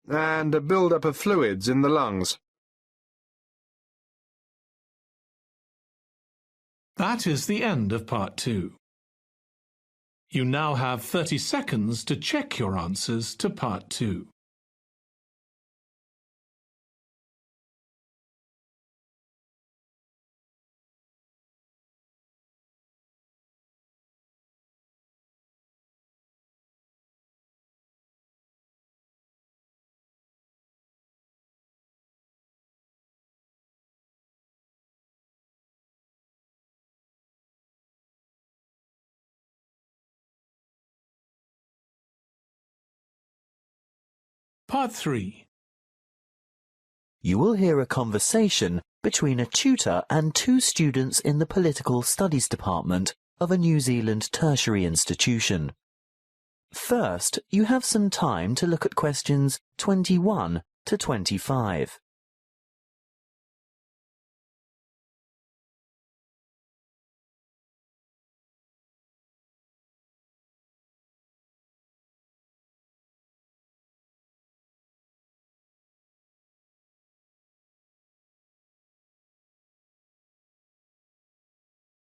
and a build-up of fluids in the lungs. That is the end of part 2. You now have 30 seconds to check your answers to part 2. Part 3. You will hear a conversation between a tutor and 2 students in the Political Studies Department of a New Zealand tertiary institution. First, you have some time to look at questions 21 to 25.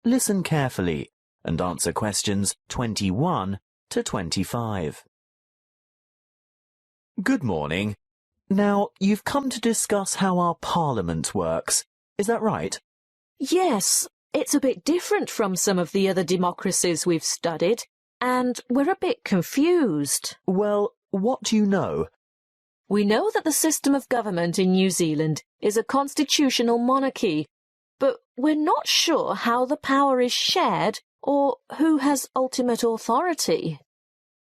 Listen carefully and answer questions 21 to 25. Good morning. Now, you've come to discuss how our Parliament works. Is that right? Yes, it's a bit different from some of the other democracies we've studied, and we're a bit confused. Well, what do you know? We know that the system of government in New Zealand is a constitutional monarchy, but we're not sure how the power is shared or who has ultimate authority.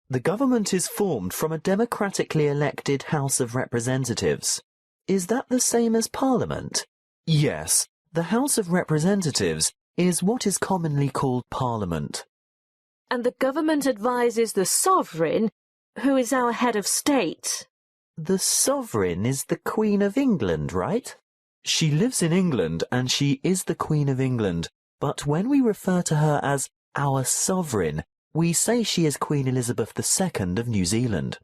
The government is formed from a democratically elected House of Representatives. Is that the same as Parliament? Yes, the House of Representatives is what is commonly called Parliament. And the government advises the sovereign, who is our head of state. The sovereign is the Queen of England, right? She lives in England and she is the Queen of England, but when we refer to her as our sovereign, we say she is Queen Elizabeth II of New Zealand.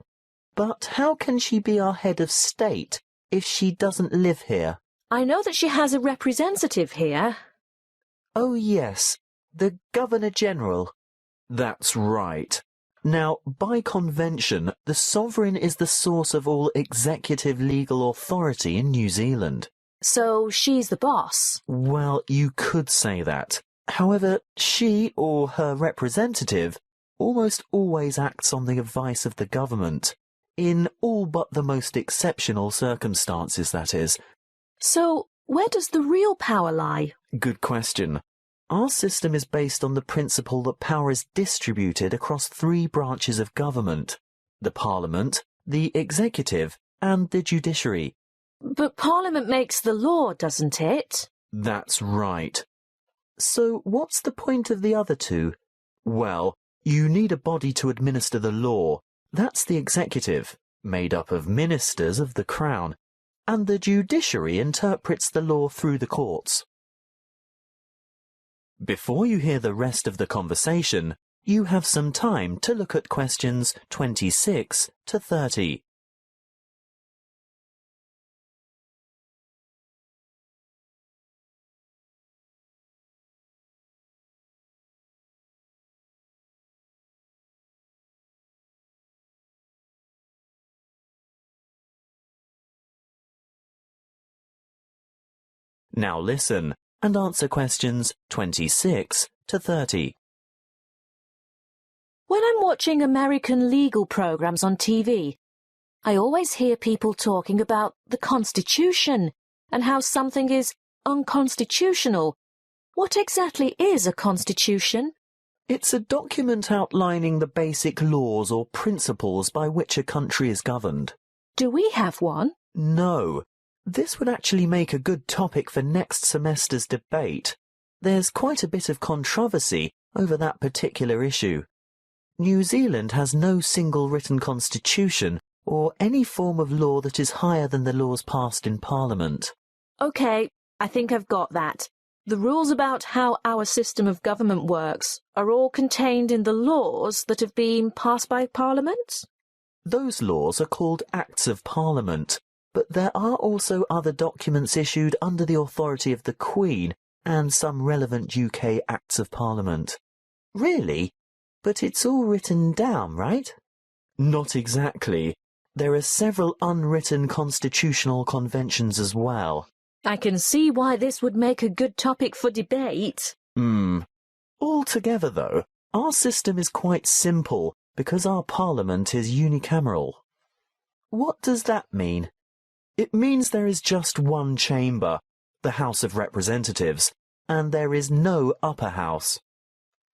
But how can she be our head of state if she doesn't live here? I know that she has a representative here. Oh yes, the Governor-General. That's right. Now, by convention, the sovereign is the source of all executive legal authority in New Zealand. So she's the boss. Well, you could say that. However, she or her representative almost always acts on the advice of the government, in all but the most exceptional circumstances, that is. So, where does the real power lie? Good question. Our system is based on the principle that power is distributed across 3 branches of government: the Parliament, the Executive, and the Judiciary. But Parliament makes the law, doesn't it? That's right. So what's the point of the other 2? Well, you need a body to administer the law. That's the Executive, made up of ministers of the Crown, and the Judiciary interprets the law through the courts. Before you hear the rest of the conversation, you have some time to look at questions 26 to 30. Now listen and answer questions 26 to 30. When I'm watching American legal programs on TV, I always hear people talking about the Constitution and how something is unconstitutional. What exactly is a constitution? It's a document outlining the basic laws or principles by which a country is governed. Do we have one? No. This would actually make a good topic for next semester's debate. There's quite a bit of controversy over that particular issue. New Zealand has no single written constitution or any form of law that is higher than the laws passed in Parliament. OK, I think I've got that. The rules about how our system of government works are all contained in the laws that have been passed by Parliament? Those laws are called Acts of Parliament, but there are also other documents issued under the authority of the Queen, and some relevant UK Acts of Parliament. Really? But it's all written down, right? Not exactly. There are several unwritten constitutional conventions as well. I can see why this would make a good topic for debate. Altogether, though, our system is quite simple because our Parliament is unicameral. What does that mean? It means there is just one chamber, the House of Representatives, and there is no upper house.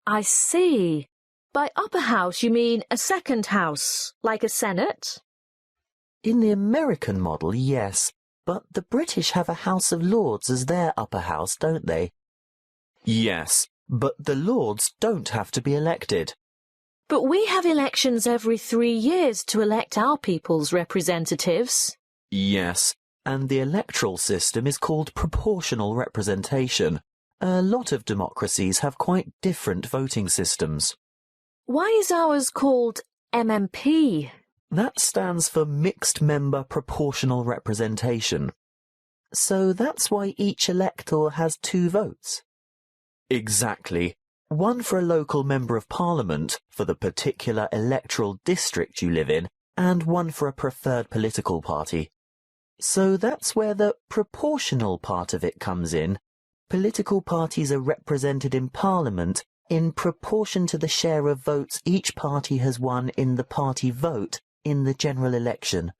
I see. By upper house you mean a second house, like a Senate? In the American model, yes, but the British have a House of Lords as their upper house, don't they? Yes, but the Lords don't have to be elected. But we have elections every 3 years to elect our people's representatives. Yes, and the electoral system is called proportional representation. A lot of democracies have quite different voting systems. Why is ours called MMP? That stands for Mixed Member Proportional Representation. So that's why each elector has 2 votes. Exactly. One for a local Member of Parliament for the particular electoral district you live in, and one for a preferred political party. So that's where the proportional part of it comes in. Political parties are represented in Parliament in proportion to the share of votes each party has won in the party vote in the general election.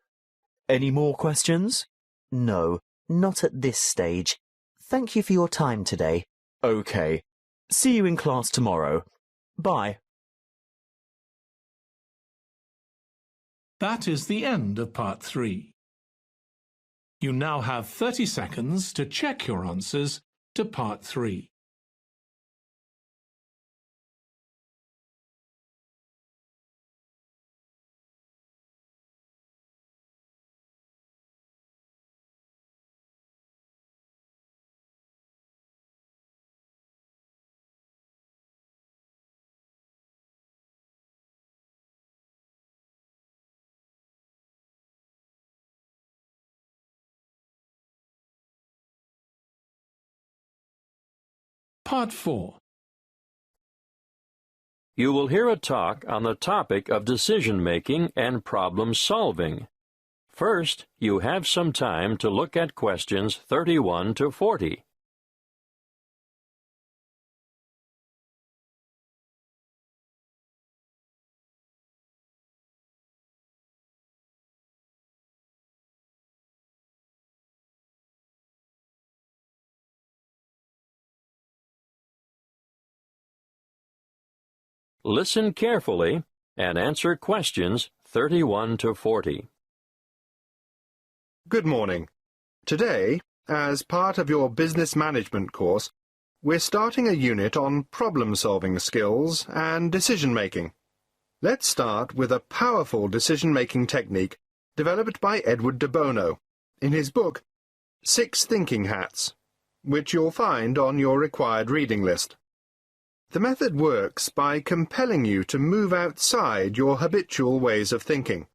Any more questions? No, not at this stage. Thank you for your time today. OK. See you in class tomorrow. Bye. That is the end of part 3. You now have 30 seconds to check your answers to part 3. Part 4. You will hear a talk on the topic of decision-making and problem-solving. First, you have some time to look at questions 31 to 40. Listen carefully and answer questions 31 to 40. Good morning. Today, as part of your business management course, we're starting a unit on problem-solving skills and decision-making. Let's start with a powerful decision-making technique developed by Edward de Bono in his book 6 Thinking Hats, which you'll find on your required reading list. The method works by compelling you to move outside your habitual ways of thinking.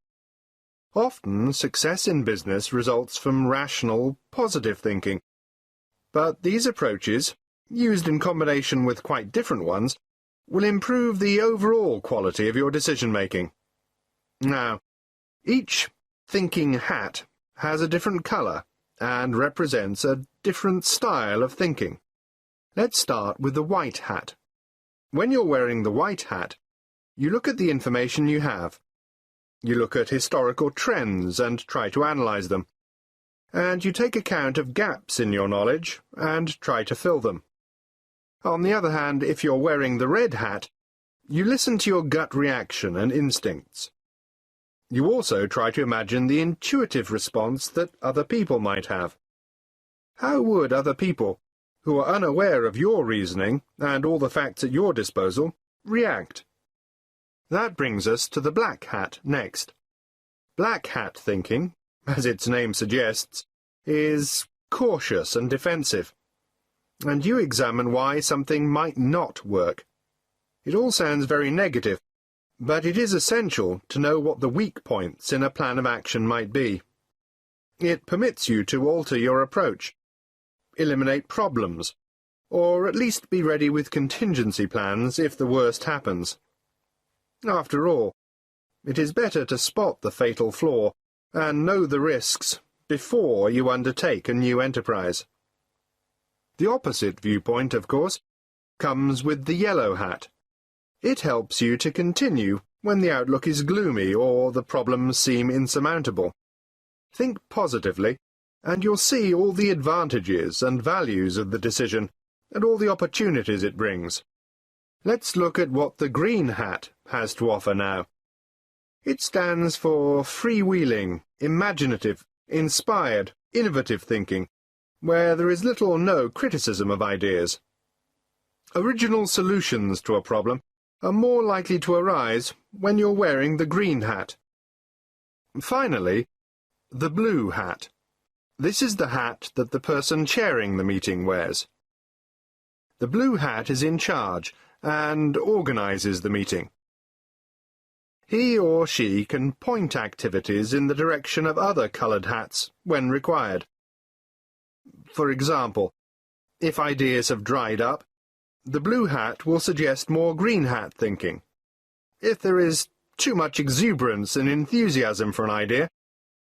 Often, success in business results from rational, positive thinking. But these approaches, used in combination with quite different ones, will improve the overall quality of your decision-making. Now, each thinking hat has a different colour and represents a different style of thinking. Let's start with the white hat. When you're wearing the white hat, you look at the information you have. You look at historical trends and try to analyse them. And you take account of gaps in your knowledge and try to fill them. On the other hand, if you're wearing the red hat, you listen to your gut reaction and instincts. You also try to imagine the intuitive response that other people might have. How would other people, who are unaware of your reasoning and all the facts at your disposal, react? That brings us to the black hat next. Black hat thinking, as its name suggests, is cautious and defensive. And you examine why something might not work. It all sounds very negative, but it is essential to know what the weak points in a plan of action might be. It permits you to alter your approach, eliminate problems, or at least be ready with contingency plans if the worst happens. After all, it is better to spot the fatal flaw and know the risks before you undertake a new enterprise. The opposite viewpoint, of course, comes with the yellow hat. It helps you to continue when the outlook is gloomy or the problems seem insurmountable. Think positively, and you'll see all the advantages and values of the decision and all the opportunities it brings. Let's look at what the green hat has to offer now. It stands for freewheeling, imaginative, inspired, innovative thinking, where there is little or no criticism of ideas. Original solutions to a problem are more likely to arise when you're wearing the green hat. Finally, the blue hat. This is the hat that the person chairing the meeting wears. The blue hat is in charge and organizes the meeting. He or she can point activities in the direction of other colored hats when required. For example, if ideas have dried up, the blue hat will suggest more green hat thinking. If there is too much exuberance and enthusiasm for an idea,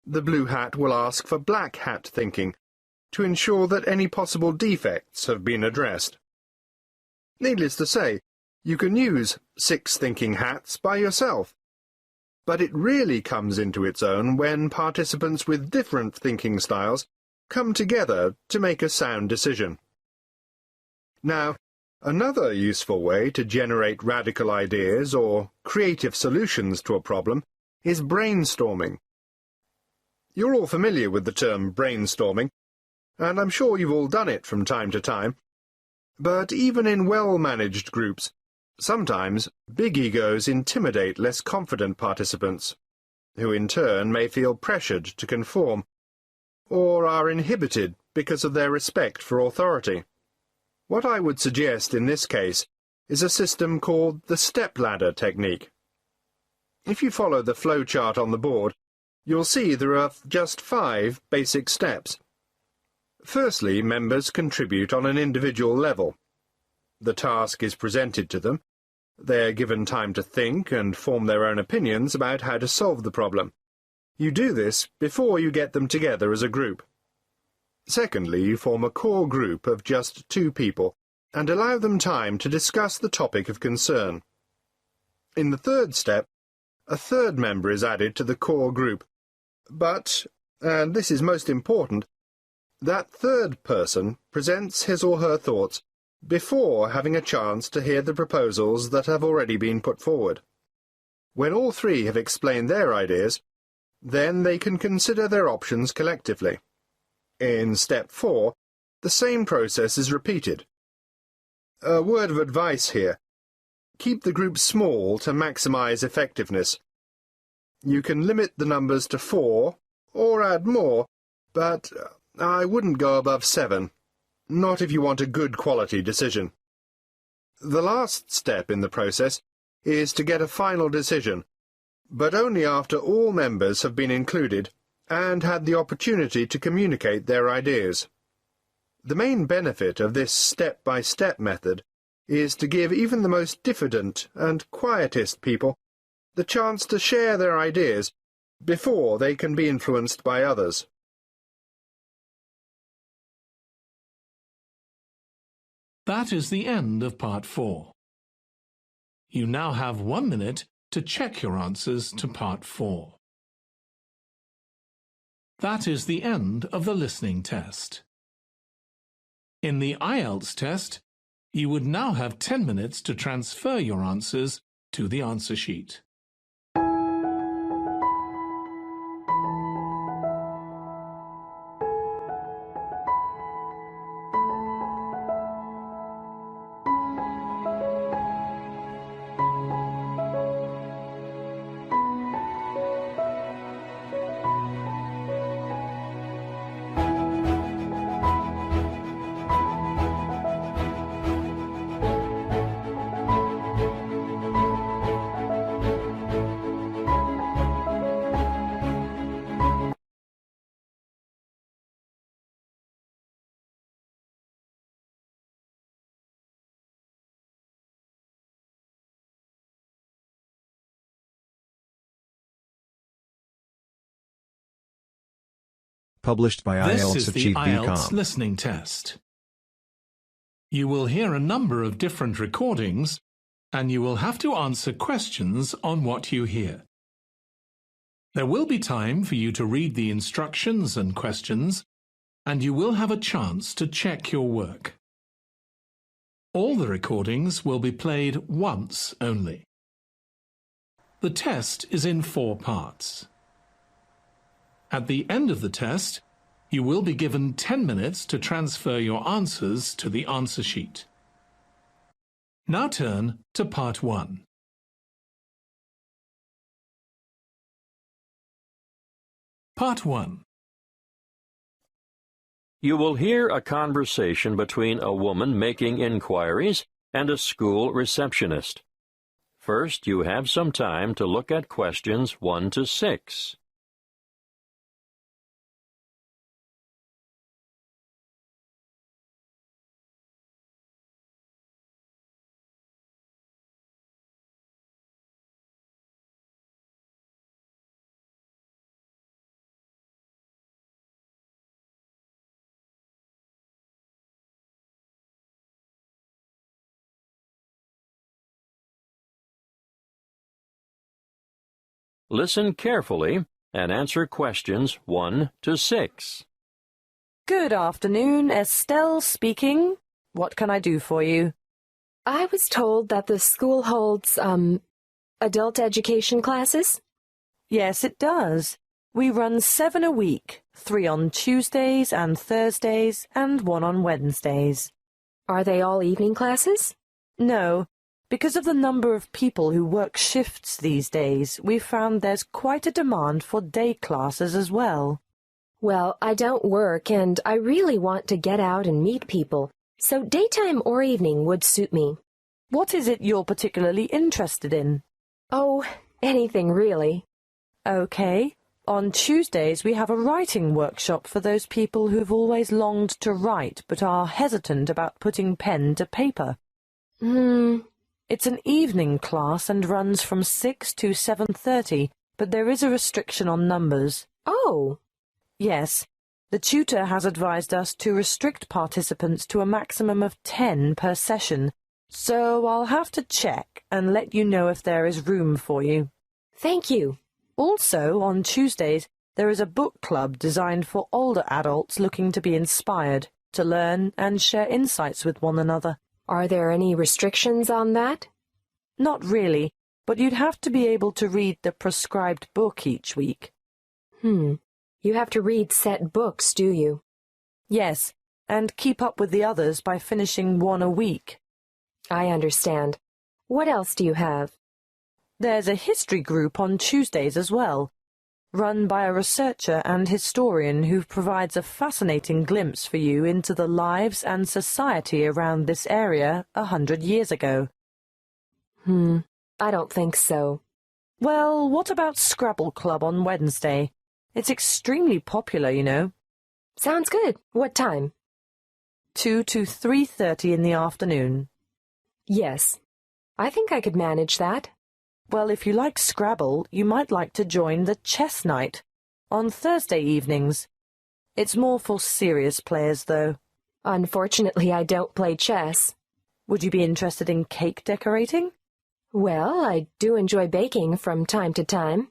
the blue hat will ask for black hat thinking to ensure that any possible defects have been addressed. Needless to say, you can use 6 thinking hats by yourself, but it really comes into its own when participants with different thinking styles come together to make a sound decision. Now, another useful way to generate radical ideas or creative solutions to a problem is brainstorming. You're all familiar with the term brainstorming, and I'm sure you've all done it from time to time. But even in well-managed groups, sometimes big egos intimidate less confident participants, who in turn may feel pressured to conform, or are inhibited because of their respect for authority. What I would suggest in this case is a system called the step-ladder technique. If you follow the flowchart on the board, you'll see there are just 5 basic steps. Firstly, members contribute on an individual level. The task is presented to them. They are given time to think and form their own opinions about how to solve the problem. You do this before you get them together as a group. Secondly, you form a core group of just 2 people and allow them time to discuss the topic of concern. In the third step, a third member is added to the core group, but, and this is most important, that third person presents his or her thoughts before having a chance to hear the proposals that have already been put forward. When all 3 have explained their ideas, then they can consider their options collectively. In step 4, the same process is repeated. A word of advice here. Keep the group small to maximize effectiveness. You can limit the numbers to 4, or add more, but I wouldn't go above 7. Not if you want a good quality decision. The last step in the process is to get a final decision, but only after all members have been included and had the opportunity to communicate their ideas. The main benefit of this step-by-step method is to give even the most diffident and quietest people the chance to share their ideas before they can be influenced by others. That is the end of part 4. You now have 1 minute to check your answers to part 4. That is the end of the listening test. In the IELTS test, you would now have 10 minutes to transfer your answers to the answer sheet. Published by This IELTS is the Achieve IELTS BComp. listening test. You will hear a number of different recordings, and you will have to answer questions on what you hear. There will be time for you to read the instructions and questions, and you will have a chance to check your work. All the recordings will be played once only. The test is in 4 parts. At the end of the test, you will be given 10 minutes to transfer your answers to the answer sheet. Now turn to Part 1. Part 1. You will hear a conversation between a woman making inquiries and a school receptionist. First, you have some time to look at questions 1 to 6. Listen carefully and answer questions 1 to 6. Good afternoon, Estelle speaking. What can I do for you? I was told that the school holds, adult education classes? Yes, it does. We run 7 a week, 3 on Tuesdays and Thursdays, and 1 on Wednesdays. Are they all evening classes? No. Because of the number of people who work shifts these days, we've found there's quite a demand for day classes as well. Well, I don't work, and I really want to get out and meet people, so daytime or evening would suit me. What is it you're particularly interested in? Oh, anything really. Okay. On Tuesdays we have a writing workshop for those people who've always longed to write but are hesitant about putting pen to paper. It's an evening class and runs from 6 to 7:30, but there is a restriction on numbers. Oh! Yes. The tutor has advised us to restrict participants to a maximum of 10 per session, so I'll have to check and let you know if there is room for you. Thank you. Also, on Tuesdays, there is a book club designed for older adults looking to be inspired, to learn and share insights with one another. Are there any restrictions on that? Not really, but you'd have to be able to read the prescribed book each week. You have to read set books, do you? Yes, and keep up with the others by finishing 1 a week. I understand. What else do you have? There's a history group on Tuesdays as well, run by a researcher and historian who provides a fascinating glimpse for you into the lives and society around this area 100 years ago. I don't think so. Well, what about Scrabble Club on Wednesday? It's extremely popular, you know. Sounds good. What time? 2 to 3:30 in the afternoon. Yes. I think I could manage that. Well, if you like Scrabble, you might like to join the chess night on Thursday evenings. It's more for serious players, though. Unfortunately, I don't play chess. Would you be interested in cake decorating? Well, I do enjoy baking from time to time.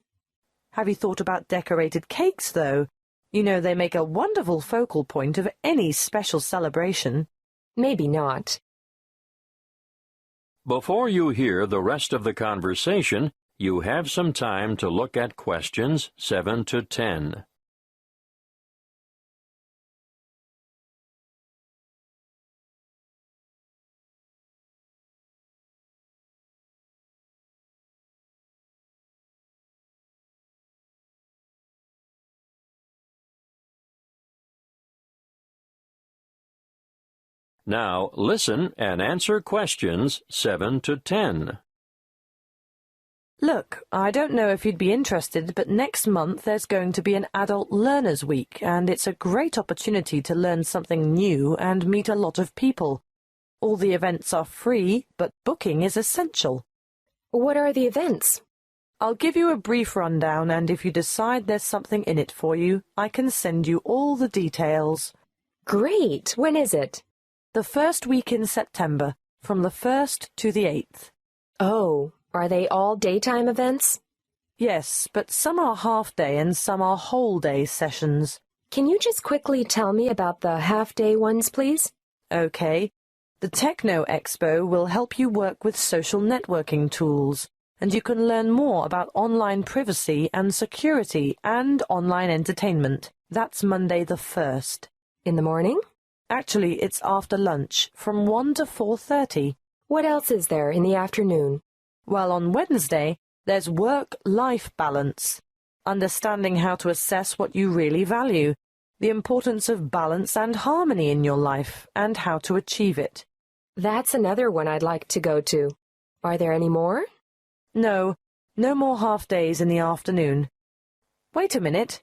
Have you thought about decorated cakes, though? You know, they make a wonderful focal point of any special celebration. Maybe not. Before you hear the rest of the conversation, you have some time to look at questions 7 to 10. Now listen and answer questions 7 to 10. Look, I don't know if you'd be interested, but next month there's going to be an Adult Learners Week, and it's a great opportunity to learn something new and meet a lot of people. All the events are free, but booking is essential. What are the events? I'll give you a brief rundown, and if you decide there's something in it for you, I can send you all the details. Great! When is it? The first week in September, from the 1st to the 8th. Oh, are they all daytime events? Yes, but some are half-day and some are whole-day sessions. Can you just quickly tell me about the half-day ones, please? Okay. The Techno Expo will help you work with social networking tools, and you can learn more about online privacy and security and online entertainment. That's Monday the 1st. In the morning? Actually, it's after lunch, from 1 to 4:30. What else is there in the afternoon? Well, on Wednesday, there's work-life balance, understanding how to assess what you really value, the importance of balance and harmony in your life, and how to achieve it. That's another one I'd like to go to. Are there any more? No, no more half-days in the afternoon. Wait a minute.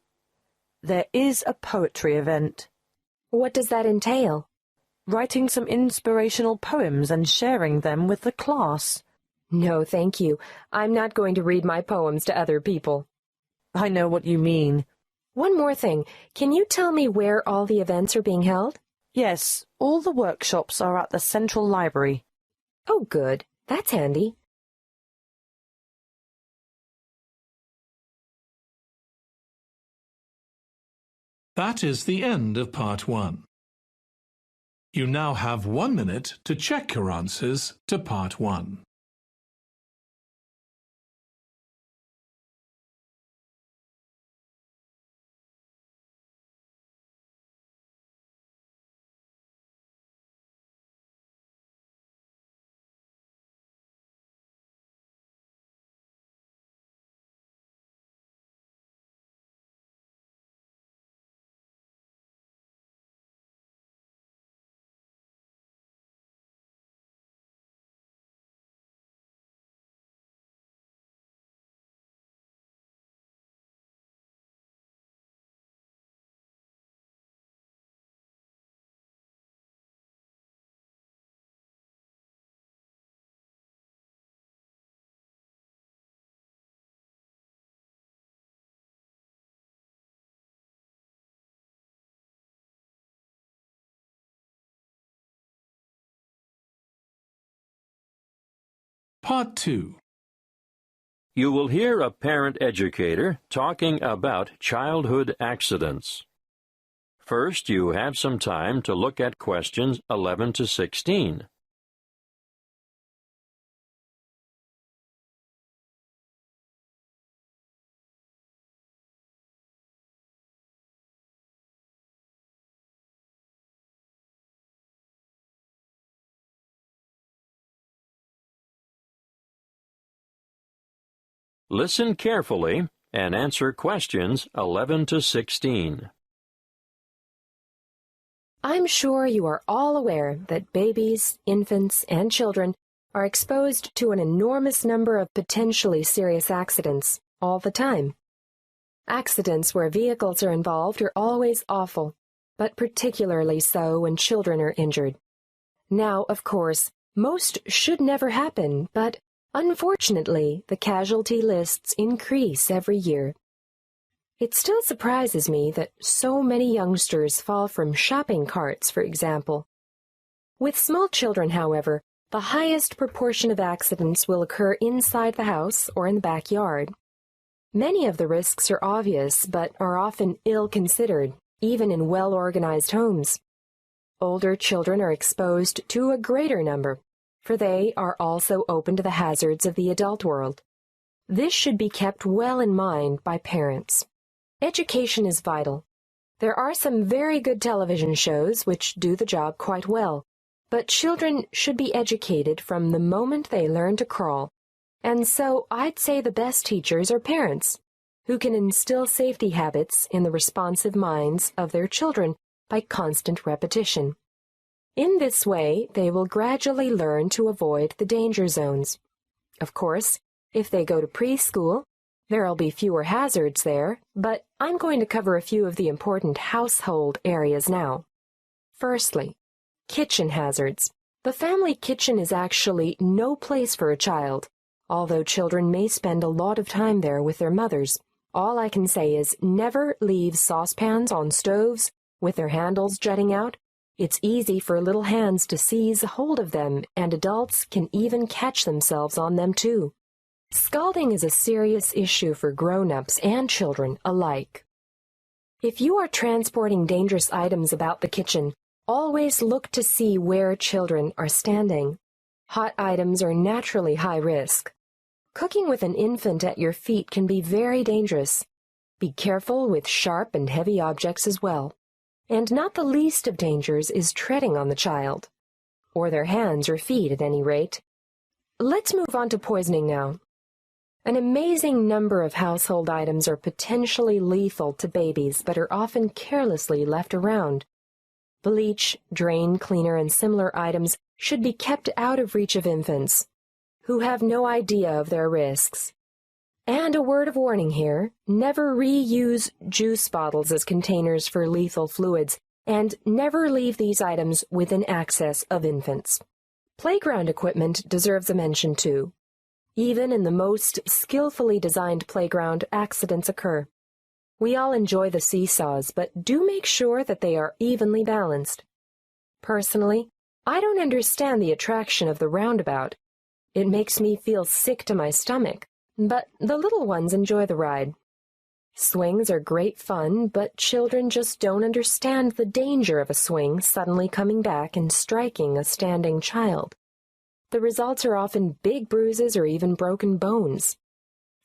There is a poetry event. What does that entail? Writing some inspirational poems and sharing them with the class. No, thank you. I'm not going to read my poems to other people. I know what you mean. One more thing. Can you tell me where all the events are being held? Yes, all the workshops are at the Central Library. Oh, good. That's handy. That is the end of part 1. You now have 1 minute to check your answers to part 1. Part 2. You will hear a parent educator talking about childhood accidents. First, you have some time to look at questions 11 to 16. Listen carefully and answer questions 11 to 16. I'm sure you are all aware that babies, infants, and children are exposed to an enormous number of potentially serious accidents all the time. Accidents where vehicles are involved are always awful, but particularly so when children are injured. Now, of course, most should never happen, but unfortunately, the casualty lists increase every year. It still surprises me that so many youngsters fall from shopping carts, for example. With small children, however, the highest proportion of accidents will occur inside the house or in the backyard. Many of the risks are obvious, but are often ill-considered, even in well-organized homes. Older children are exposed to a greater number, for they are also open to the hazards of the adult world. This should be kept well in mind by parents. Education is vital. There are some very good television shows which do the job quite well, but children should be educated from the moment they learn to crawl. And so I'd say the best teachers are parents, who can instill safety habits in the responsive minds of their children by constant repetition. In this way, they will gradually learn to avoid the danger zones. Of course, if they go to preschool, there'll be fewer hazards there, but I'm going to cover a few of the important household areas now. Firstly, kitchen hazards. The family kitchen is actually no place for a child, although children may spend a lot of time there with their mothers. All I can say is never leave saucepans on stoves with their handles jutting out. It's easy for little hands to seize hold of them, and adults can even catch themselves on them too. Scalding is a serious issue for grown-ups and children alike. If you are transporting dangerous items about the kitchen, always look to see where children are standing. Hot items are naturally high risk. Cooking with an infant at your feet can be very dangerous. Be careful with sharp and heavy objects as well. And not the least of dangers is treading on the child, or their hands or feet at any rate. Let's move on to poisoning now. An amazing number of household items are potentially lethal to babies but are often carelessly left around. Bleach, drain cleaner, and similar items should be kept out of reach of infants, who have no idea of their risks. And a word of warning here, never reuse juice bottles as containers for lethal fluids, and never leave these items within access of infants. Playground equipment deserves a mention too. Even in the most skillfully designed playground, accidents occur. We all enjoy the seesaws, but do make sure that they are evenly balanced. Personally, I don't understand the attraction of the roundabout. It makes me feel sick to my stomach, but the little ones enjoy the ride. Swings are great fun, but children just don't understand the danger of a swing suddenly coming back and striking a standing child. The results are often big bruises or even broken bones.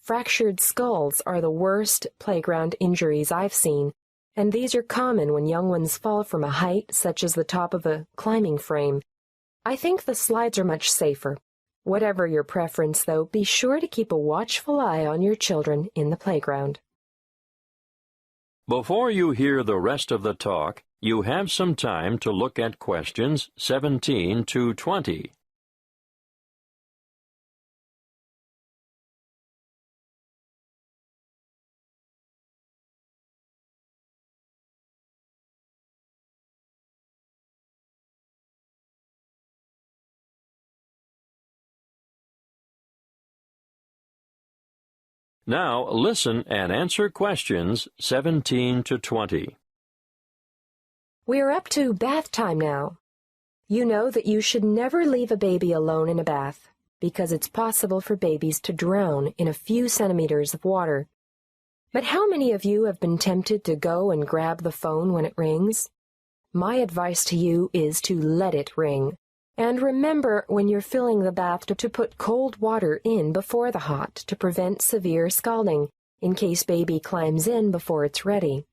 Fractured skulls are the worst playground injuries I've seen, and these are common when young ones fall from a height such as the top of a climbing frame. I think the slides are much safer. Whatever your preference, though, be sure to keep a watchful eye on your children in the playground. Before you hear the rest of the talk, you have some time to look at questions 17 to 20. Now listen and answer questions 17 to 20. We're up to bath time now. You know that you should never leave a baby alone in a bath, because it's possible for babies to drown in a few centimeters of water. But how many of you have been tempted to go and grab the phone when it rings? My advice to you is to let it ring. And remember when you're filling the bath to put cold water in before the hot to prevent severe scalding, in case baby climbs in before it's ready.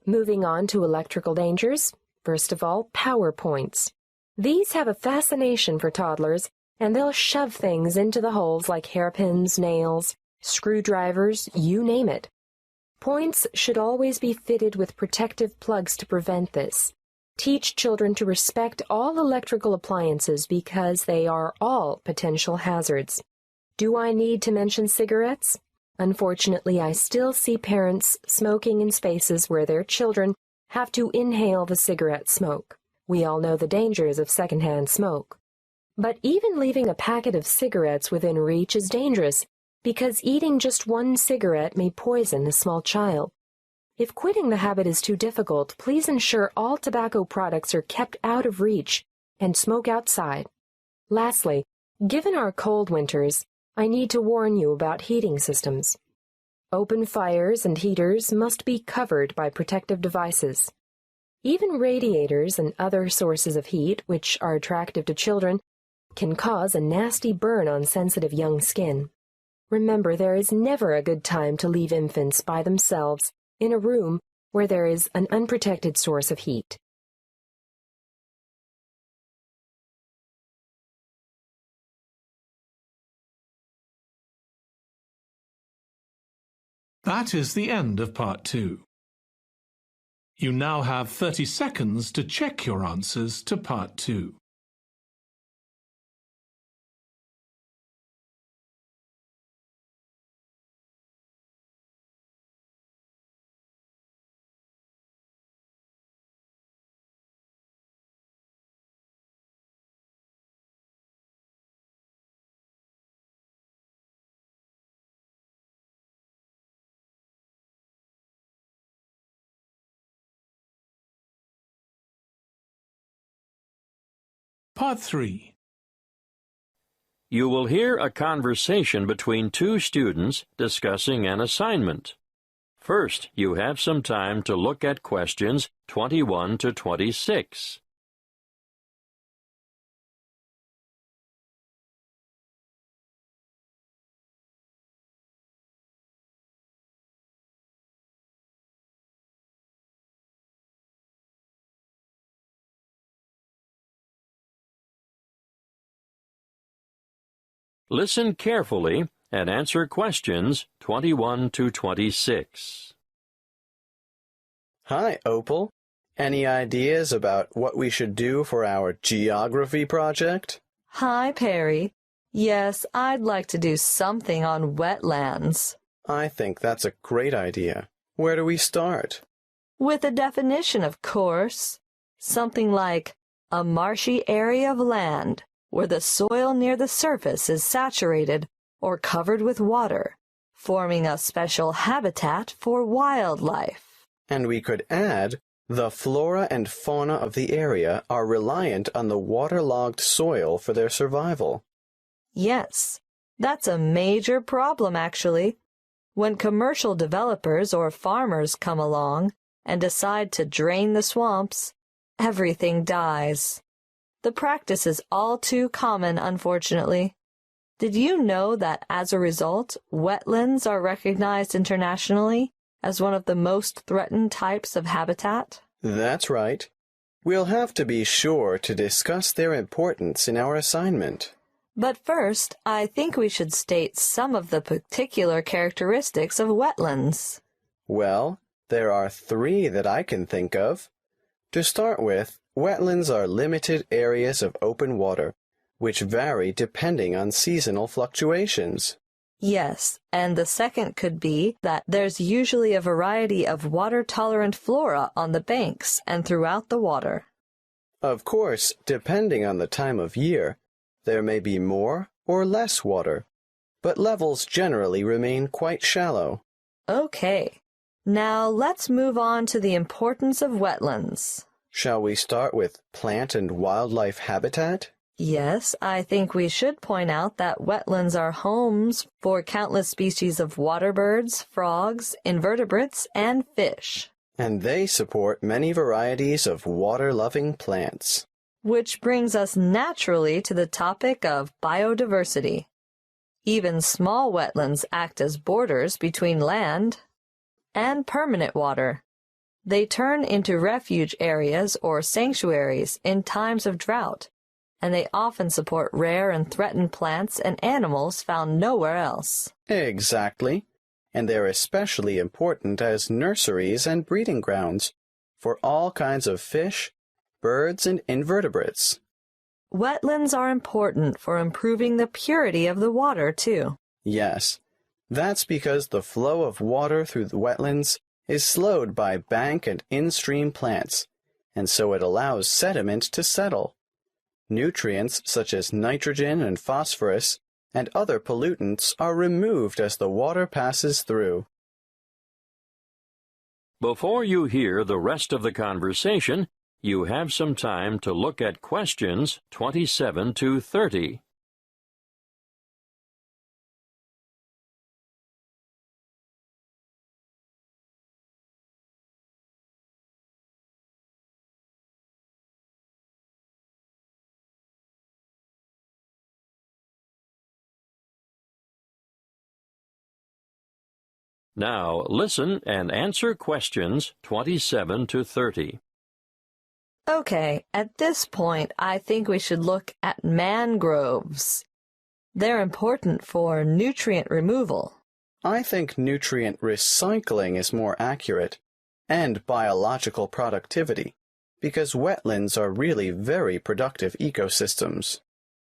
Moving on to electrical dangers, first of all, power points. These have a fascination for toddlers, and they'll shove things into the holes like hairpins, nails, screwdrivers, you name it. Points should always be fitted with protective plugs to prevent this. Teach children to respect all electrical appliances because they are all potential hazards. Do I need to mention cigarettes? Unfortunately, I still see parents smoking in spaces where their children have to inhale the cigarette smoke. We all know the dangers of secondhand smoke. But even leaving a packet of cigarettes within reach is dangerous because eating just one cigarette may poison a small child. If quitting the habit is too difficult, please ensure all tobacco products are kept out of reach and smoke outside. Lastly, given our cold winters, I need to warn you about heating systems. Open fires and heaters must be covered by protective devices. Even radiators and other sources of heat, which are attractive to children, can cause a nasty burn on sensitive young skin. Remember, there is never a good time to leave infants by themselves in a room where there is an unprotected source of heat. That is the end of part 2. You now have 30 seconds to check your answers to part 2. Part 3. You will hear a conversation between two students discussing an assignment. First, you have some time to look at questions 21 to 26. Listen carefully and answer questions 21 to 26. Hi, Opal. Any ideas about what we should do for our geography project? Hi, Perry. Yes, I'd like to do something on wetlands. I think that's a great idea. Where do we start? With a definition, of course. Something like a marshy area of land where the soil near the surface is saturated or covered with water, forming a special habitat for wildlife. And we could add, the flora and fauna of the area are reliant on the waterlogged soil for their survival. Yes, that's a major problem, actually. When commercial developers or farmers come along and decide to drain the swamps, everything dies. The practice is all too common, unfortunately. Did you know that as a result, wetlands are recognized internationally as one of the most threatened types of habitat? That's right. We'll have to be sure to discuss their importance in our assignment. But first, I think we should state some of the particular characteristics of wetlands. Well, there are 3 that I can think of. To start with, wetlands are limited areas of open water, which vary depending on seasonal fluctuations. Yes, and the second could be that there's usually a variety of water-tolerant flora on the banks and throughout the water. Of course, depending on the time of year, there may be more or less water, but levels generally remain quite shallow. Okay, now let's move on to the importance of wetlands. Shall we start with plant and wildlife habitat? Yes, I think we should point out that wetlands are homes for countless species of water birds, frogs, invertebrates, and fish. And they support many varieties of water-loving plants. Which brings us naturally to the topic of biodiversity. Even small wetlands act as borders between land and permanent water. They turn into refuge areas or sanctuaries in times of drought, and they often support rare and threatened plants and animals found nowhere else. Exactly. And they're especially important as nurseries and breeding grounds for all kinds of fish, birds, and invertebrates. Wetlands are important for improving the purity of the water, too. Yes, that's because the flow of water through the wetlands is slowed by bank and in-stream plants, and so it allows sediment to settle. Nutrients such as nitrogen and phosphorus and other pollutants are removed as the water passes through. Before you hear the rest of the conversation, you have some time to look at questions 27 to 30. Now listen and answer questions 27 to 30. Okay, at this point, I think we should look at mangroves. They're important for nutrient removal. I think nutrient recycling is more accurate, and biological productivity, because wetlands are really very productive ecosystems.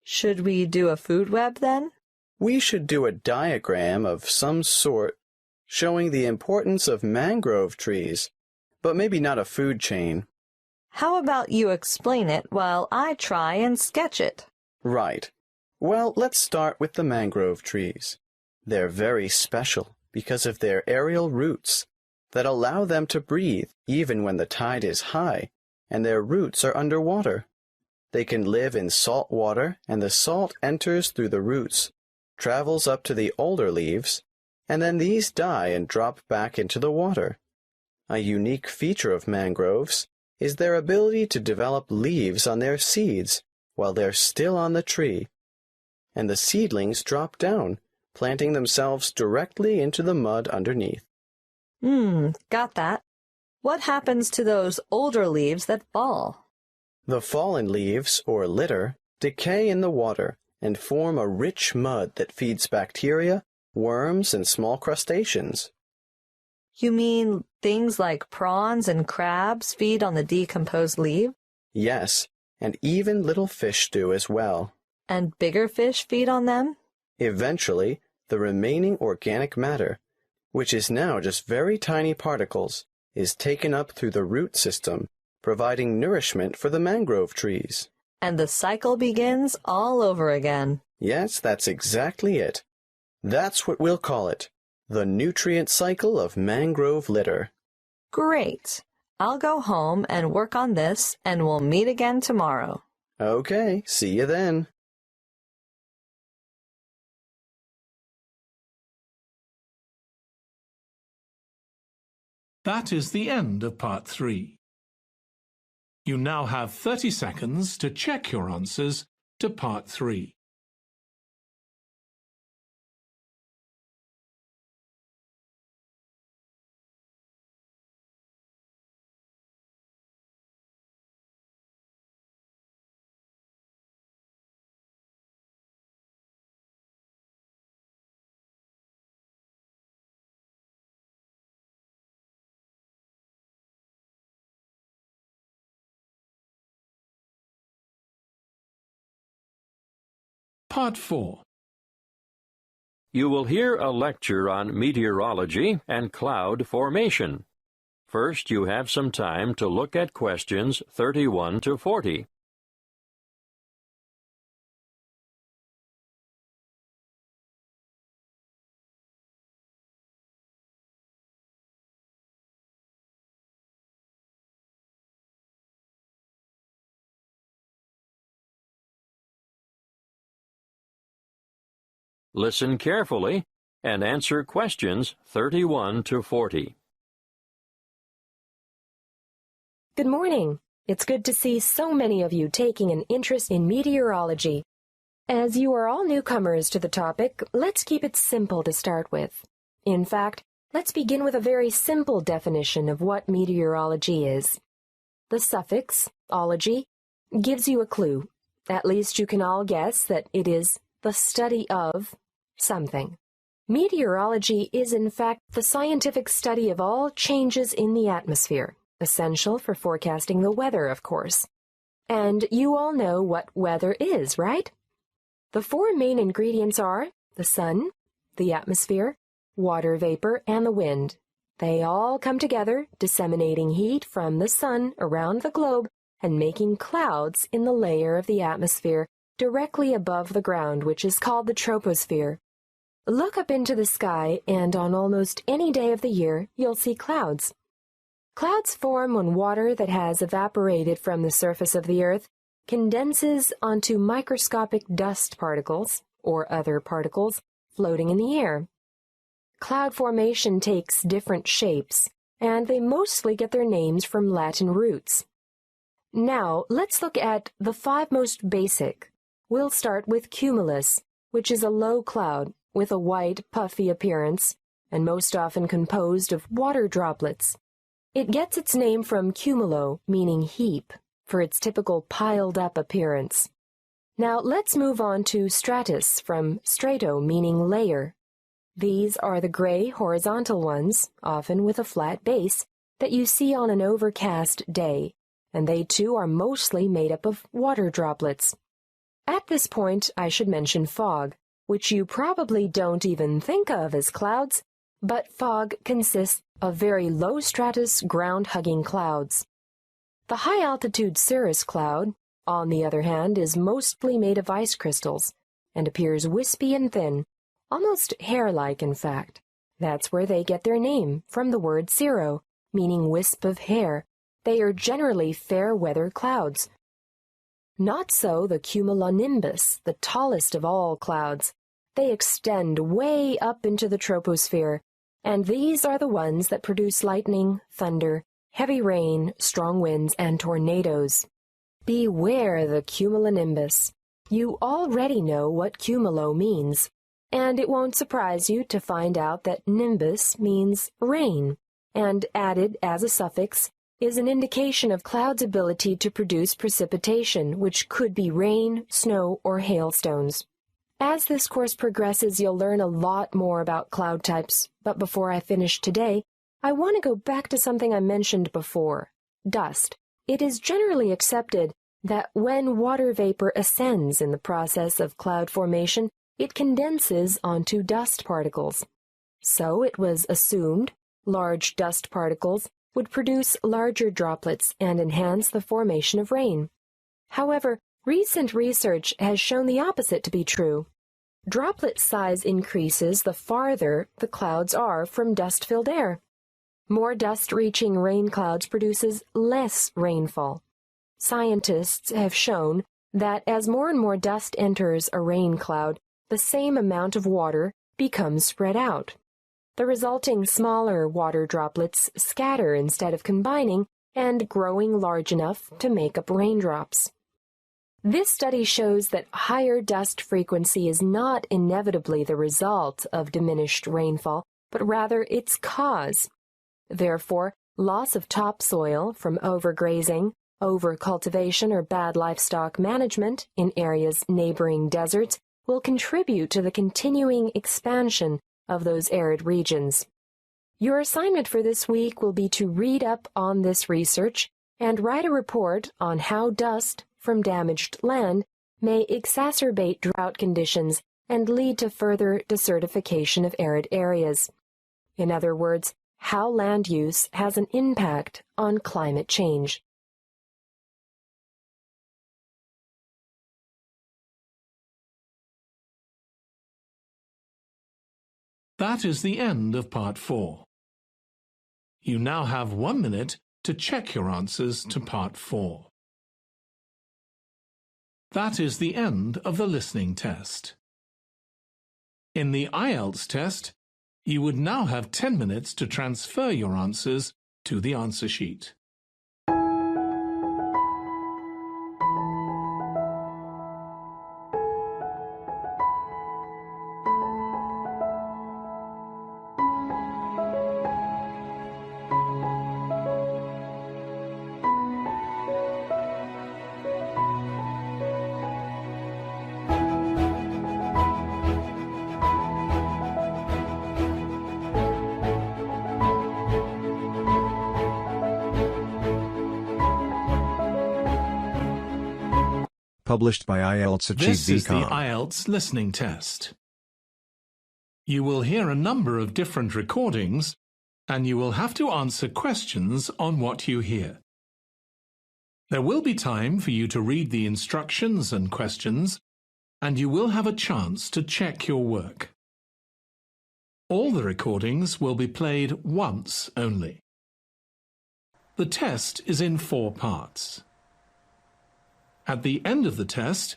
Should we do a food web then? We should do a diagram of some sort showing the importance of mangrove trees, but maybe not a food chain. How about you explain it while I try and sketch it? Right. Well, let's start with the mangrove trees. They're very special because of their aerial roots that allow them to breathe even when the tide is high and their roots are underwater. They can live in salt water, and the salt enters through the roots, travels up to the older leaves, and then these die and drop back into the water. A unique feature of mangroves is their ability to develop leaves on their seeds while they're still on the tree, and the seedlings drop down, planting themselves directly into the mud underneath. Got that. What happens to those older leaves that fall? The fallen leaves, or litter, decay in the water and form a rich mud that feeds bacteria, worms, and small crustaceans. You mean things like prawns and crabs feed on the decomposed leaf? Yes, and even little fish do as well. And bigger fish feed on them? Eventually, the remaining organic matter, which is now just very tiny particles, is taken up through the root system, providing nourishment for the mangrove trees. And the cycle begins all over again. Yes, that's exactly it. That's what we'll call it, the nutrient cycle of mangrove litter. Great. I'll go home and work on this, and we'll meet again tomorrow. Okay, see you then. That is the end of Part 3. You now have 30 seconds to check your answers to Part 3. Part 4. You will hear a lecture on meteorology and cloud formation. First, you have some time to look at questions 31 to 40. Listen carefully and answer questions 31 to 40. Good morning. It's good to see so many of you taking an interest in meteorology. As you are all newcomers to the topic, let's keep it simple to start with. In fact, let's begin with a very simple definition of what meteorology is. The suffix, ology, gives you a clue. At least you can all guess that it is the study of something. Meteorology is in fact the scientific study of all changes in the atmosphere, essential for forecasting the weather, of course. And you all know what weather is, right? The four main ingredients are the sun, the atmosphere, water vapor, and the wind. They all come together, disseminating heat from the sun around the globe and making clouds in the layer of the atmosphere directly above the ground, which is called the troposphere. Look up into the sky, and on almost any day of the year, you'll see clouds. Clouds form when water that has evaporated from the surface of the earth condenses onto microscopic dust particles, or other particles, floating in the air. Cloud formation takes different shapes, and they mostly get their names from Latin roots. Now, let's look at the five most basic. We'll start with cumulus, which is a low cloud with a white, puffy appearance, and most often composed of water droplets. It gets its name from cumulo, meaning heap, for its typical piled-up appearance. Now let's move on to stratus, from strato, meaning layer. These are the gray, horizontal ones, often with a flat base, that you see on an overcast day, and they too are mostly made up of water droplets. At this point, I should mention fog, which you probably don't even think of as clouds, but fog consists of very low-stratus, ground-hugging clouds. The high-altitude cirrus cloud, on the other hand, is mostly made of ice crystals and appears wispy and thin, almost hair-like, in fact. That's where they get their name, from the word cirro, meaning wisp of hair. They are generally fair-weather clouds. Not so the cumulonimbus, the tallest of all clouds. They extend way up into the troposphere, and these are the ones that produce lightning, thunder, heavy rain, strong winds, and tornadoes. Beware the cumulonimbus. You already know what cumulo means, and it won't surprise you to find out that nimbus means rain, and added as a suffix is an indication of cloud's ability to produce precipitation, which could be rain, snow, or hailstones. As this course progresses, you'll learn a lot more about cloud types, but before I finish today, I want to go back to something I mentioned before, dust. It is generally accepted that when water vapor ascends in the process of cloud formation, it condenses onto dust particles. So it was assumed large dust particles would produce larger droplets and enhance the formation of rain. However, recent research has shown the opposite to be true. Droplet size increases the farther the clouds are from dust-filled air. More dust reaching rain clouds produces less rainfall. Scientists have shown that as more and more dust enters a rain cloud, the same amount of water becomes spread out. The resulting smaller water droplets scatter instead of combining and growing large enough to make up raindrops. This study shows that higher dust frequency is not inevitably the result of diminished rainfall, but rather its cause. Therefore, loss of topsoil from overgrazing, overcultivation, or bad livestock management in areas neighboring deserts will contribute to the continuing expansion of those arid regions. Your assignment for this week will be to read up on this research and write a report on how dust from damaged land may exacerbate drought conditions and lead to further desertification of arid areas. In other words, how land use has an impact on climate change. That is the end of Part 4. You now have 1 minute to check your answers to Part 4. That is the end of the listening test. In the IELTS test, you would now have 10 minutes to transfer your answers to the answer sheet. Published by IELTS Achieve This is the VCOM. IELTS listening test. You will hear a number of different recordings, and you will have to answer questions on what you hear. There will be time for you to read the instructions and questions, and you will have a chance to check your work. All the recordings will be played once only. The test is in 4 parts. At the end of the test,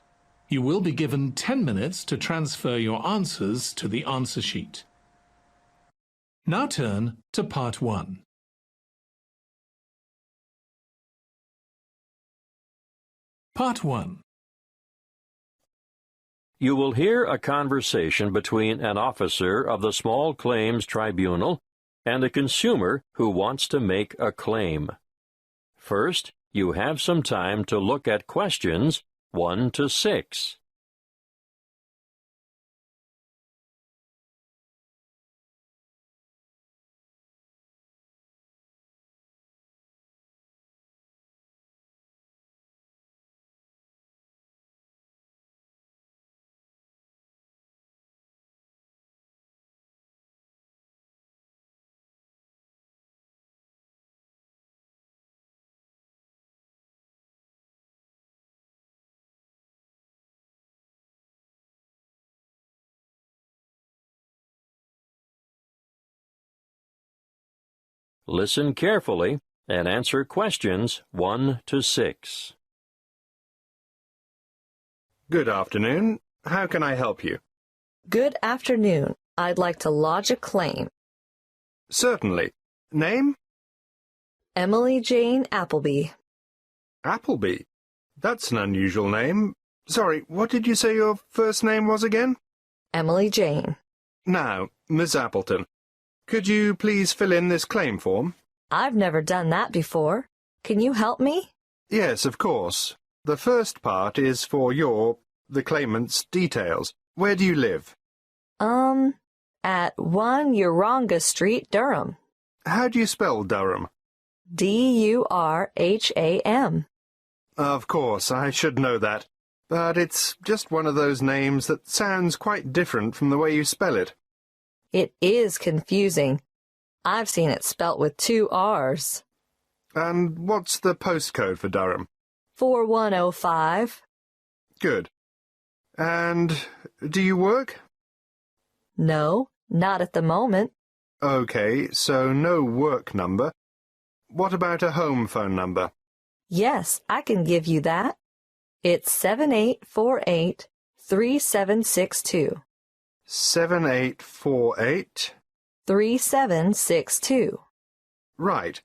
you will be given 10 minutes to transfer your answers to the answer sheet. Now turn to Part 1. Part 1. You will hear a conversation between an officer of the Small Claims Tribunal and a consumer who wants to make a claim. First, you have some time to look at questions 1 to 6. Listen carefully and answer questions 1 to 6. Good afternoon. How can I help you? Good afternoon. I'd like to lodge a claim. Certainly. Name? Emily Jane Appleby. Appleby. That's an unusual name. Sorry, what did you say your first name was again? Emily Jane. Now, Miss Appleton, could you please fill in this claim form? I've never done that before. Can you help me? Yes, of course. The first part is for the claimant's details. Where do you live? At 1 Uranga Street, Durham. How do you spell Durham? Durham. Of course, I should know that. But it's just one of those names that sounds quite different from the way you spell it. It is confusing. I've seen it spelt with 2 R's. And what's the postcode for Durham? 4105. Good. And do you work? No, not at the moment. Okay, so no work number. What about a home phone number? Yes, I can give you that. It's 7848-3762. 7848? 3762. Right.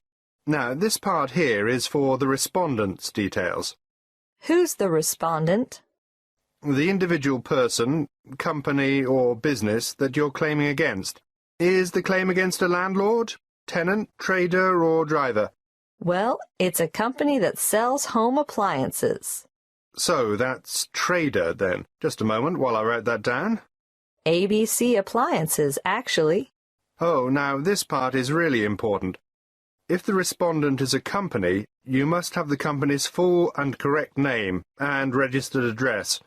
Now, this part here is for the respondent's details. Who's the respondent? The individual person, company or business that you're claiming against. Is the claim against a landlord, tenant, trader or driver? Well, it's a company that sells home appliances. So that's trader then. Just a moment while I write that down. ABC Appliances, actually. Oh, now this part is really important. If the respondent is a company, you must have the company's full and correct name and registered address.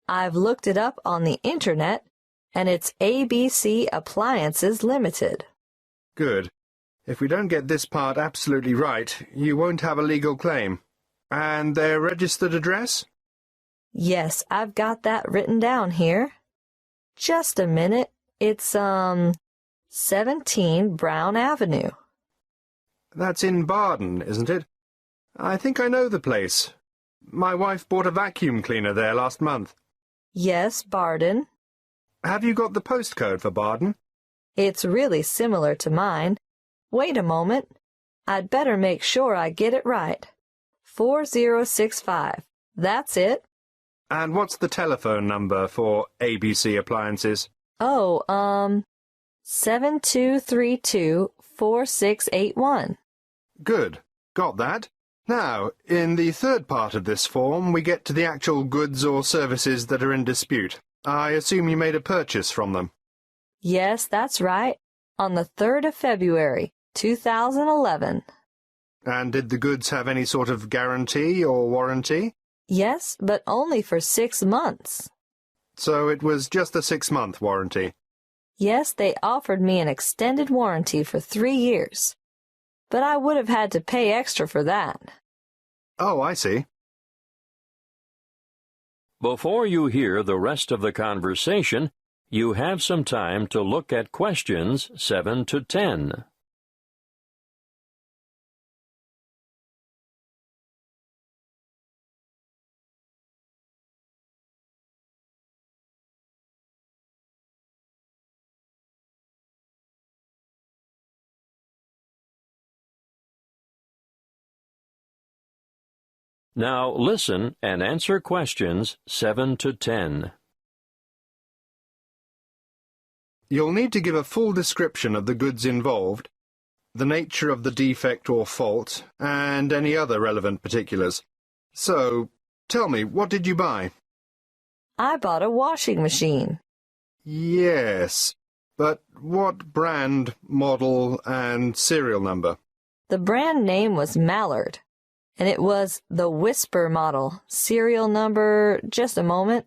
I've looked it up on the internet, and it's ABC Appliances Limited. Good. If we don't get this part absolutely right, you won't have a legal claim. And their registered address? Yes, I've got that written down here. Just a minute. It's, 17 Brown Avenue. That's in Barden, isn't it? I think I know the place. My wife bought a vacuum cleaner there last month. Yes, Barden. Have you got the postcode for Barden? It's really similar to mine. Wait a moment. I'd better make sure I get it right. 4065. That's it. And what's the telephone number for ABC Appliances? Oh, 7232-4681. Good. Got that. Now, in the third part of this form, we get to the actual goods or services that are in dispute. I assume you made a purchase from them. Yes, that's right. On the 3rd of February, 2011. And did the goods have any sort of guarantee or warranty? Yes, but only for 6 months. So it was just a 6-month warranty? Yes, they offered me an extended warranty for 3 years. But I would have had to pay extra for that. Oh, I see. Before you hear the rest of the conversation, you have some time to look at questions 7 to 10. Now listen and answer questions 7 to 10. You'll need to give a full description of the goods involved, the nature of the defect or fault, and any other relevant particulars. So, tell me, what did you buy? I bought a washing machine. Yes, but what brand, model, and serial number? The brand name was Mallard, and it was the Whisper model. Serial number, just a moment.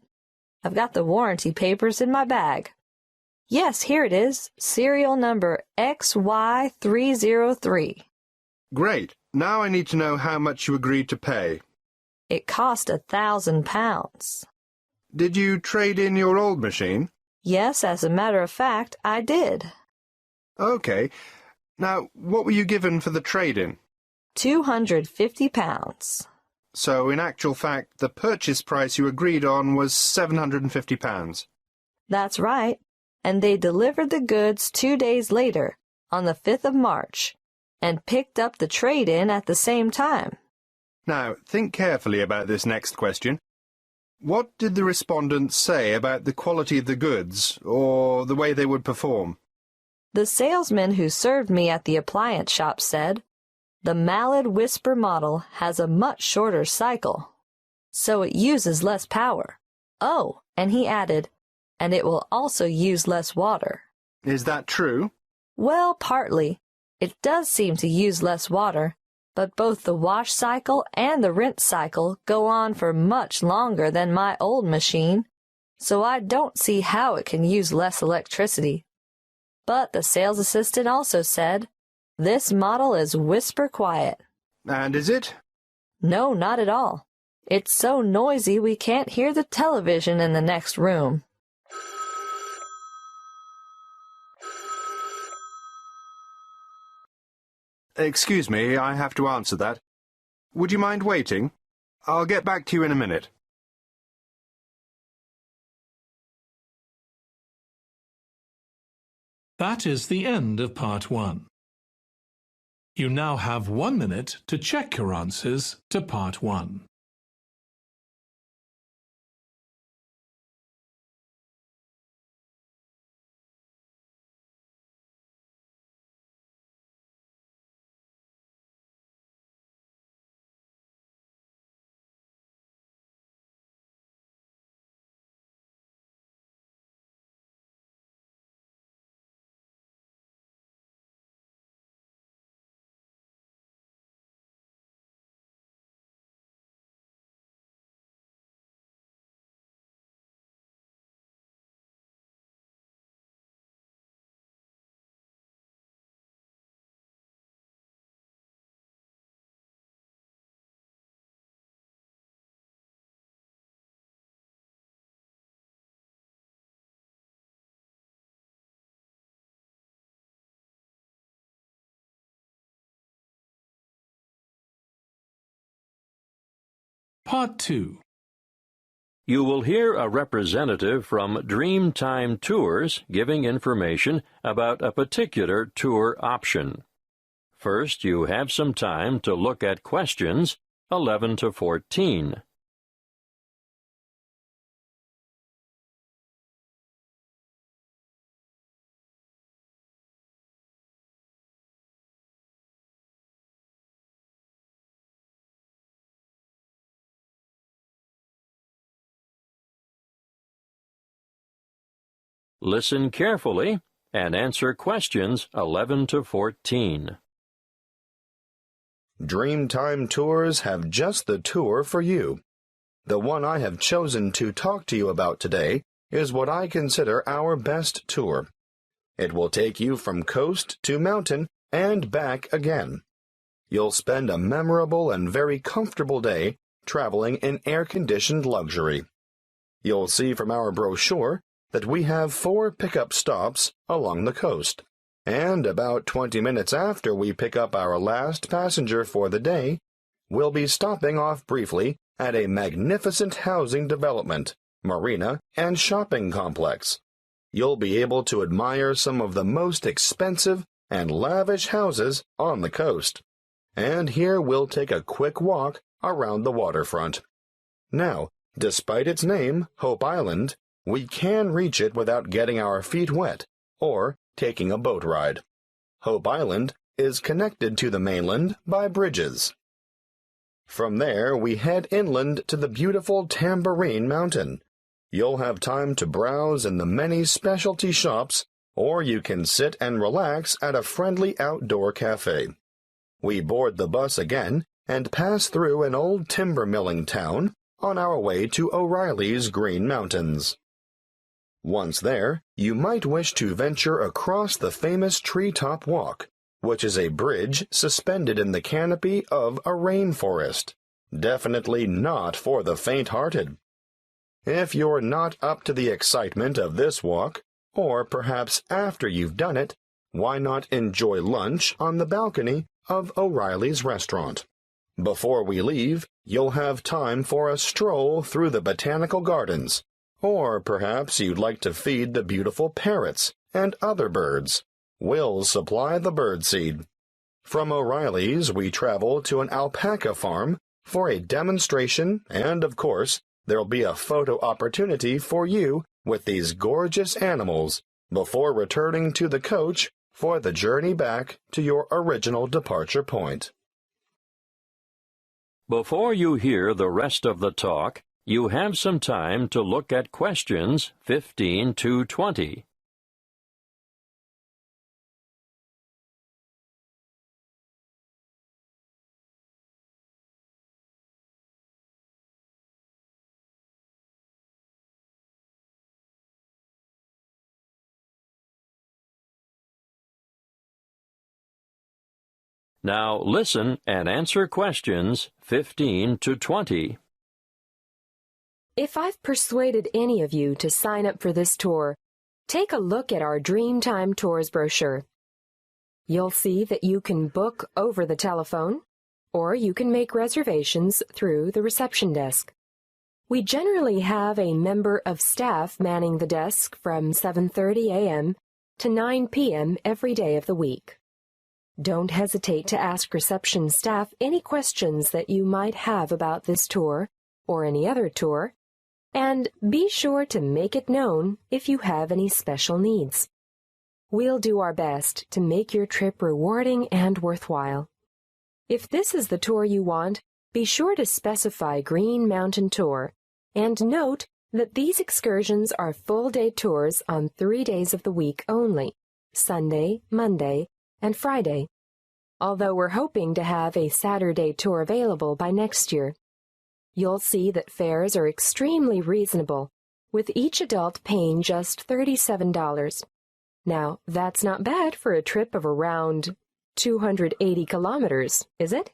I've got the warranty papers in my bag. Yes, here it is. Serial number XY303. Great. Now I need to know how much you agreed to pay. It cost £1,000. Did you trade in your old machine? Yes, as a matter of fact, I did. Okay. Now, what were you given for the trade-in? £250. So, in actual fact, the purchase price you agreed on was £750. That's right, and they delivered the goods 2 days later, on the 5th of March, and picked up the trade-in at the same time. Now, think carefully about this next question. What did the respondents say about the quality of the goods, or the way they would perform? The salesman who served me at the appliance shop said, "The Mallard Whisper model has a much shorter cycle, so it uses less power. Oh, and he added, and it will also use less water." Is that true? Well, partly. It does seem to use less water, but both the wash cycle and the rinse cycle go on for much longer than my old machine, so I don't see how it can use less electricity. But the sales assistant also said, "This model is whisper quiet." And is it? No, not at all. It's so noisy we can't hear the television in the next room. Excuse me, I have to answer that. Would you mind waiting? I'll get back to you in a minute. That is the end of part 1. You now have 1 minute to check your answers to part 1. Part 2. You will hear a representative from Dreamtime Tours giving information about a particular tour option. First, you have some time to look at questions 11 to 14. Listen carefully and answer questions 11 to 14. Dreamtime Tours have just the tour for you. The one I have chosen to talk to you about today is what I consider our best tour. It will take you from coast to mountain and back again. You'll spend a memorable and very comfortable day traveling in air-conditioned luxury. You'll see from our brochure that we have 4 pickup stops along the coast, and about 20 minutes after we pick up our last passenger for the day, we'll be stopping off briefly at a magnificent housing development, marina, and shopping complex. You'll be able to admire some of the most expensive and lavish houses on the coast. And here we'll take a quick walk around the waterfront. Now, despite its name, Hope Island, we can reach it without getting our feet wet or taking a boat ride. Hope Island is connected to the mainland by bridges. From there, we head inland to the beautiful Tambourine Mountain. You'll have time to browse in the many specialty shops, or you can sit and relax at a friendly outdoor cafe. We board the bus again and pass through an old timber milling town on our way to O'Reilly's Green Mountains. Once there, you might wish to venture across the famous Treetop Walk, which is a bridge suspended in the canopy of a rainforest. Definitely not for the faint-hearted. If you're not up to the excitement of this walk, or perhaps after you've done it, why not enjoy lunch on the balcony of O'Reilly's restaurant? Before we leave, you'll have time for a stroll through the botanical gardens, or perhaps you'd like to feed the beautiful parrots and other birds. We'll supply the birdseed. From O'Reilly's, we travel to an alpaca farm for a demonstration, and of course, there'll be a photo opportunity for you with these gorgeous animals before returning to the coach for the journey back to your original departure point. Before you hear the rest of the talk, you have some time to look at questions 15 to 20. Now listen and answer questions 15 to 20. If I've persuaded any of you to sign up for this tour, take a look at our Dreamtime Tours brochure. You'll see that you can book over the telephone, or you can make reservations through the reception desk. We generally have a member of staff manning the desk from 7:30 a.m. to 9 p.m. every day of the week. Don't hesitate to ask reception staff any questions that you might have about this tour or any other tour, and be sure to make it known if you have any special needs. We'll do our best to make your trip rewarding and worthwhile. If this is the tour you want, be sure to specify Green Mountain Tour, and note that these excursions are full-day tours on 3 days of the week only, Sunday, Monday, and Friday, although we're hoping to have a Saturday tour available by next year. You'll see that fares are extremely reasonable, with each adult paying just $37. Now, that's not bad for a trip of around 280 kilometers, is it?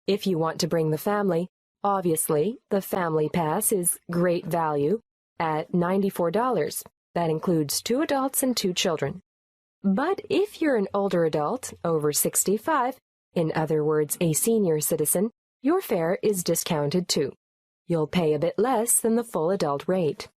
If you want to bring the family, obviously, the Family Pass is great value at $94. That includes 2 adults and 2 children. But if you're an older adult, over 65, in other words, a senior citizen, your fare is discounted too. You'll pay a bit less than the full adult rate.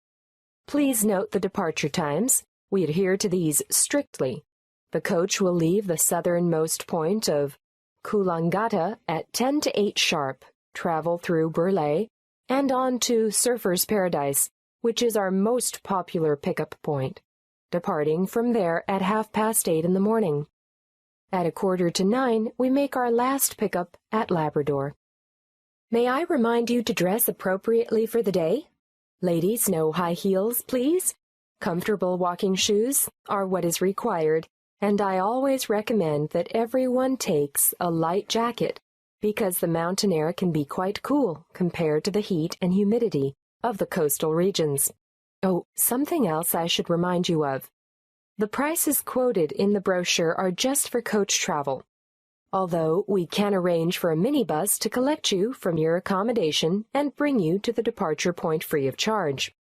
Please note the departure times. We adhere to these strictly. The coach will leave the southernmost point of Coolangatta at 10 to 8 sharp, travel through Burleigh, and on to Surfer's Paradise, which is our most popular pickup point, departing from there at 8:30 in the morning. At 8:45, we make our last pickup at Labrador. May I remind you to dress appropriately for the day? Ladies, no high heels, please. Comfortable walking shoes are what is required, and I always recommend that everyone takes a light jacket, because the mountain air can be quite cool compared to the heat and humidity of the coastal regions. Oh, something else I should remind you of. The prices quoted in the brochure are just for coach travel, although we can arrange for a minibus to collect you from your accommodation and bring you to the departure point free of charge.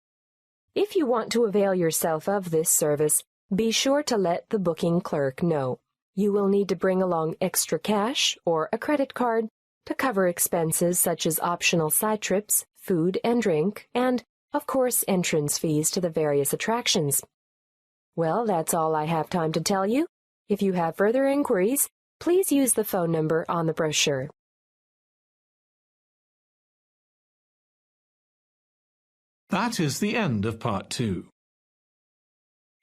If you want to avail yourself of this service, be sure to let the booking clerk know. You will need to bring along extra cash or a credit card to cover expenses such as optional side trips, food and drink, and, of course, entrance fees to the various attractions. Well, that's all I have time to tell you. If you have further inquiries, please use the phone number on the brochure. That is the end of Part 2.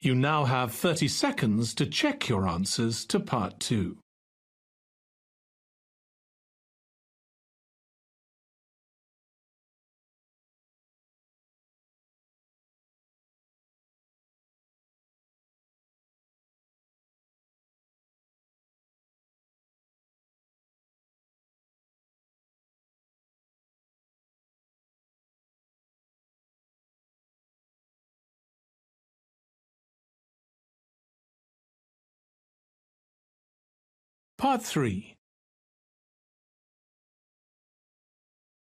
You now have 30 seconds to check your answers to Part 2. Part 3.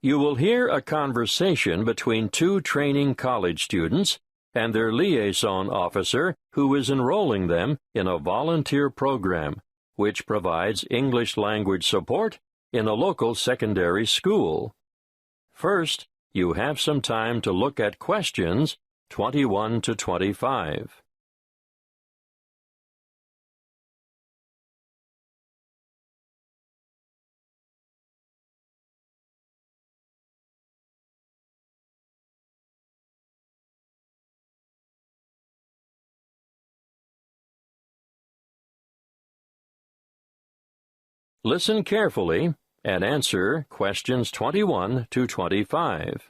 You will hear a conversation between 2 training college students and their liaison officer who is enrolling them in a volunteer program which provides English language support in a local secondary school. First, you have some time to look at questions 21 to 25. Listen carefully and answer questions 21 to 25.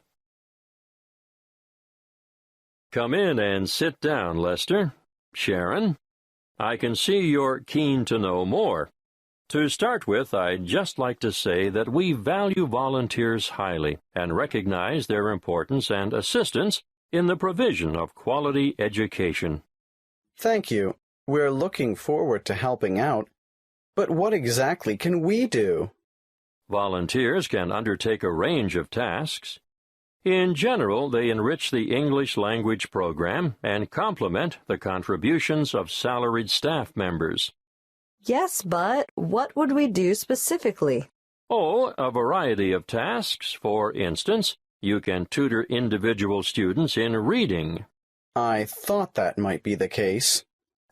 Come in and sit down, Lester. Sharon, I can see you're keen to know more. To start with, I'd just like to say that we value volunteers highly and recognize their importance and assistance in the provision of quality education. Thank you. We're looking forward to helping out. But what exactly can we do? Volunteers can undertake a range of tasks. In general, they enrich the English language program and complement the contributions of salaried staff members. Yes, but what would we do specifically? Oh, a variety of tasks. For instance, you can tutor individual students in reading. I thought that might be the case.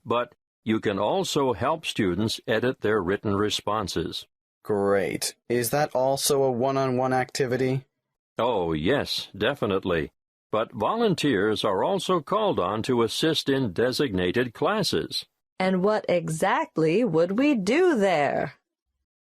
But you can also help students edit their written responses. Great. Is that also a one-on-one activity? Oh, yes, definitely. But volunteers are also called on to assist in designated classes. And what exactly would we do there?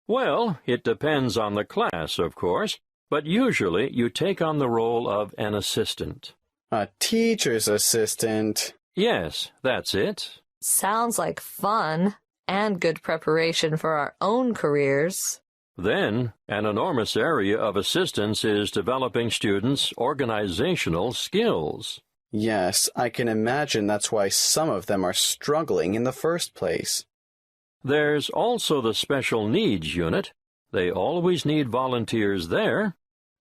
Well, it depends on the class, of course, but usually you take on the role of an assistant. A teacher's assistant? Yes, that's it. Sounds like fun and good preparation for our own careers. Then, an enormous area of assistance is developing students' organizational skills. Yes, I can imagine that's why some of them are struggling in the first place. There's also the special needs unit. They always need volunteers there.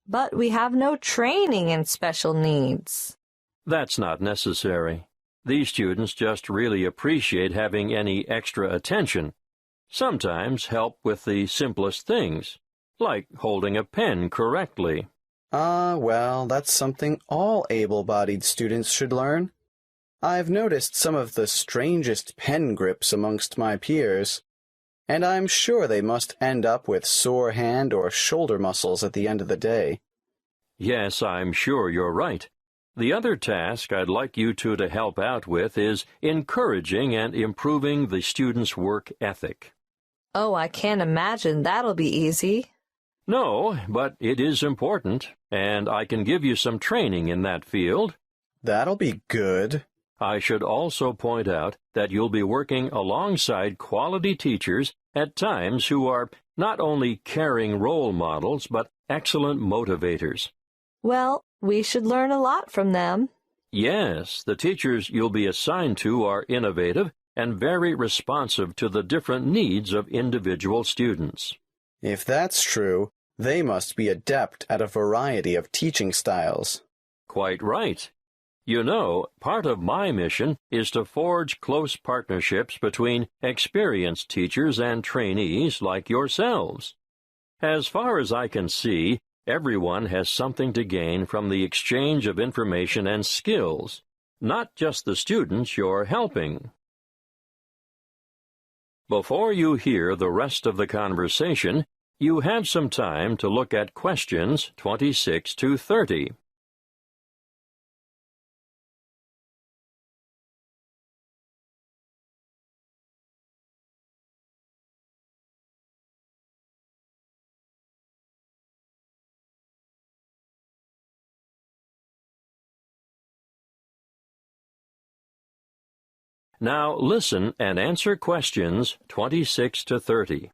But we have no training in special needs. That's not necessary. These students just really appreciate having any extra attention. Sometimes help with the simplest things, like holding a pen correctly. Well, that's something all able-bodied students should learn. I've noticed some of the strangest pen grips amongst my peers, and I'm sure they must end up with sore hand or shoulder muscles at the end of the day. Yes, I'm sure you're right. The other task I'd like you two to help out with is encouraging and improving the students' work ethic. Oh, I can't imagine that'll be easy. No, but it is important, and I can give you some training in that field. That'll be good. I should also point out that you'll be working alongside quality teachers at times who are not only caring role models, but excellent motivators. Well, we should learn a lot from them. Yes, the teachers you'll be assigned to are innovative and very responsive to the different needs of individual students. If that's true, they must be adept at a variety of teaching styles. Quite right. You know, part of my mission is to forge close partnerships between experienced teachers and trainees like yourselves. As far as I can see, everyone has something to gain from the exchange of information and skills, not just the students you're helping. Before you hear the rest of the conversation, you have some time to look at questions 26 to 30. Now listen and answer questions 26 to 30.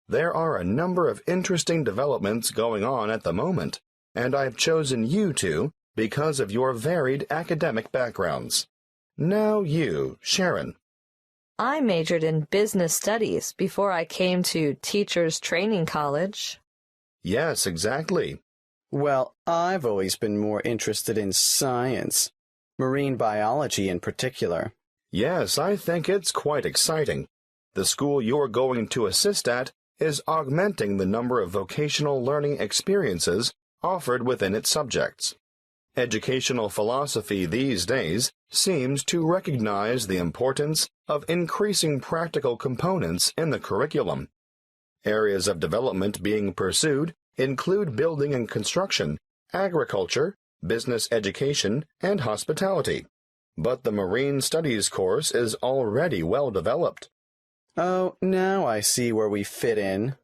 There are a number of interesting developments going on at the moment, and I've chosen you two because of your varied academic backgrounds. Now you, Sharon. I majored in business studies before I came to Teachers Training College. Yes, exactly. Well, I've always been more interested in science. Marine biology in particular. Yes, I think it's quite exciting. The school you're going to assist at is augmenting the number of vocational learning experiences offered within its subjects. Educational philosophy these days seems to recognize the importance of increasing practical components in the curriculum. Areas of development being pursued include building and construction, agriculture, business education, and hospitality. But the Marine Studies course is already well developed. Oh, now I see where we fit in.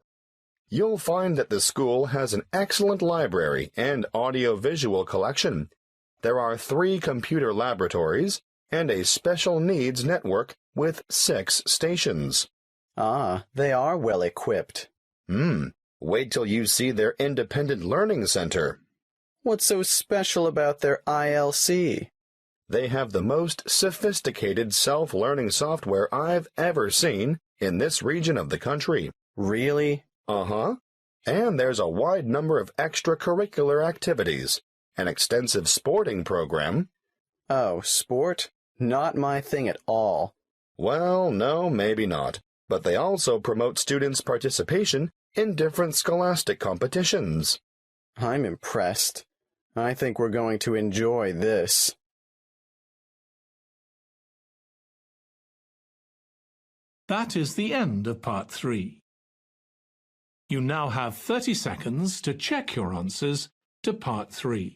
You'll find that the school has an excellent library and audio-visual collection. There are 3 computer laboratories and a special needs network with 6 stations. Ah, they are well equipped. Wait till you see their independent learning center. What's so special about their ILC? They have the most sophisticated self-learning software I've ever seen in this region of the country. Really? Uh-huh. And there's a wide number of extracurricular activities, an extensive sporting program. Oh, sport? Not my thing at all. Well, no, maybe not. But they also promote students' participation in different scholastic competitions. I'm impressed. I think we're going to enjoy this. That is the end of Part 3. You now have 30 seconds to check your answers to Part 3.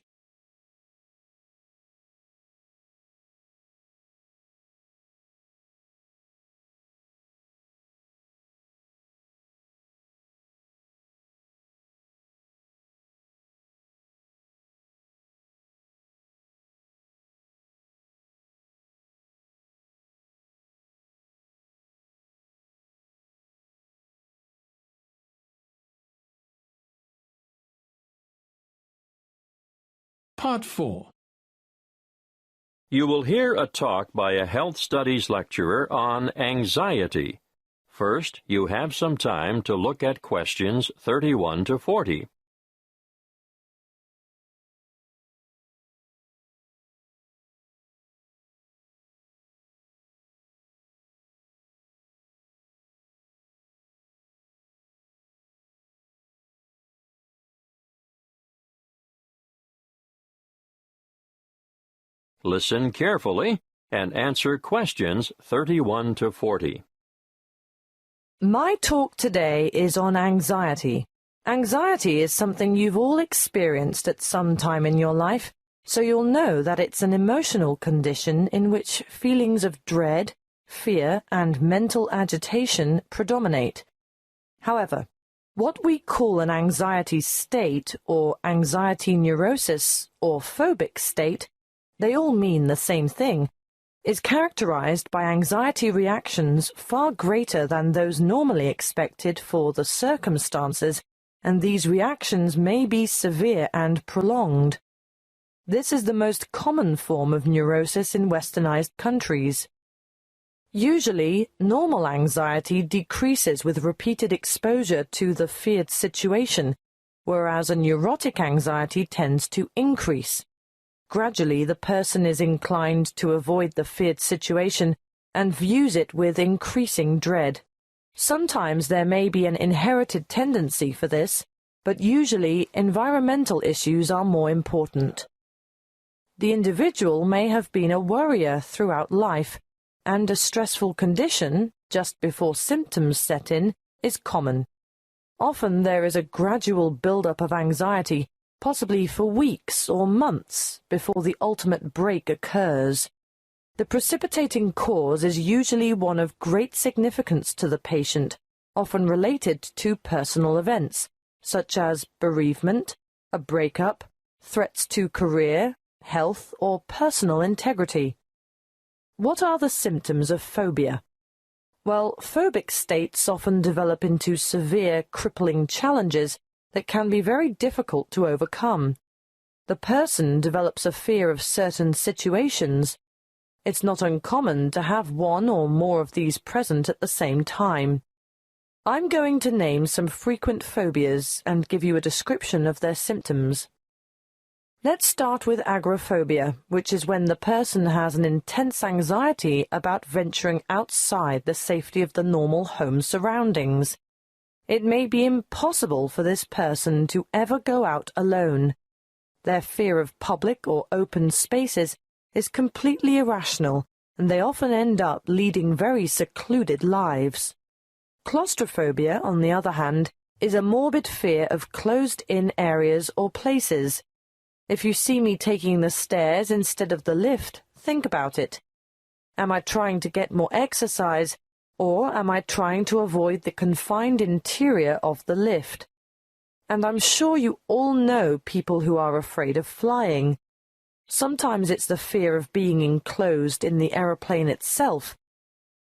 Part 4. You will hear a talk by a health studies lecturer on anxiety. First, you have some time to look at questions 31 to 40. Listen carefully and answer questions 31 to 40. My talk today is on anxiety. Anxiety is something you've all experienced at some time in your life, so you'll know that it's an emotional condition in which feelings of dread, fear, and mental agitation predominate. However, what we call an anxiety state, or anxiety neurosis, or phobic state, they all mean the same thing, is characterized by anxiety reactions far greater than those normally expected for the circumstances, and these reactions may be severe and prolonged. This is the most common form of neurosis in westernized countries. Usually, normal anxiety decreases with repeated exposure to the feared situation, whereas a neurotic anxiety tends to increase. Gradually, the person is inclined to avoid the feared situation and views it with increasing dread. Sometimes there may be an inherited tendency for this, but usually environmental issues are more important. The individual may have been a worrier throughout life, and a stressful condition, just before symptoms set in, is common. Often there is a gradual build-up of anxiety, possibly for weeks or months, before the ultimate break occurs. The precipitating cause is usually one of great significance to the patient, often related to personal events, such as bereavement, a breakup, threats to career, health, or personal integrity. What are the symptoms of phobia? Well, phobic states often develop into severe, crippling challenges that can be very difficult to overcome. The person develops a fear of certain situations. It's not uncommon to have one or more of these present at the same time. I'm going to name some frequent phobias and give you a description of their symptoms. Let's start with agoraphobia, which is when the person has an intense anxiety about venturing outside the safety of the normal home surroundings. It may be impossible for this person to ever go out alone. Their fear of public or open spaces is completely irrational, and they often end up leading very secluded lives. Claustrophobia, on the other hand, is a morbid fear of closed-in areas or places. If you see me taking the stairs instead of the lift, think about it. Am I trying to get more exercise, or am I trying to avoid the confined interior of the lift? And I'm sure you all know people who are afraid of flying. Sometimes it's the fear of being enclosed in the aeroplane itself,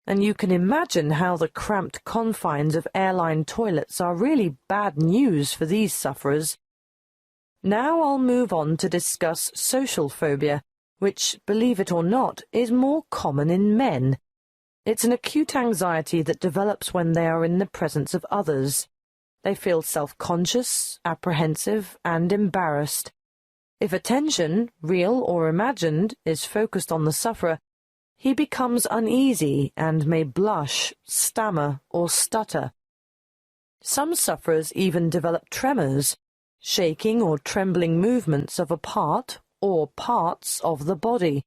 and you can imagine how the cramped confines of airline toilets are really bad news for these sufferers. Now I'll move on to discuss social phobia, which, believe it or not, is more common in men. It's an acute anxiety that develops when they are in the presence of others. They feel self-conscious, apprehensive, and embarrassed. If attention, real or imagined, is focused on the sufferer, he becomes uneasy and may blush, stammer, or stutter. Some sufferers even develop tremors, shaking or trembling movements of a part or parts of the body.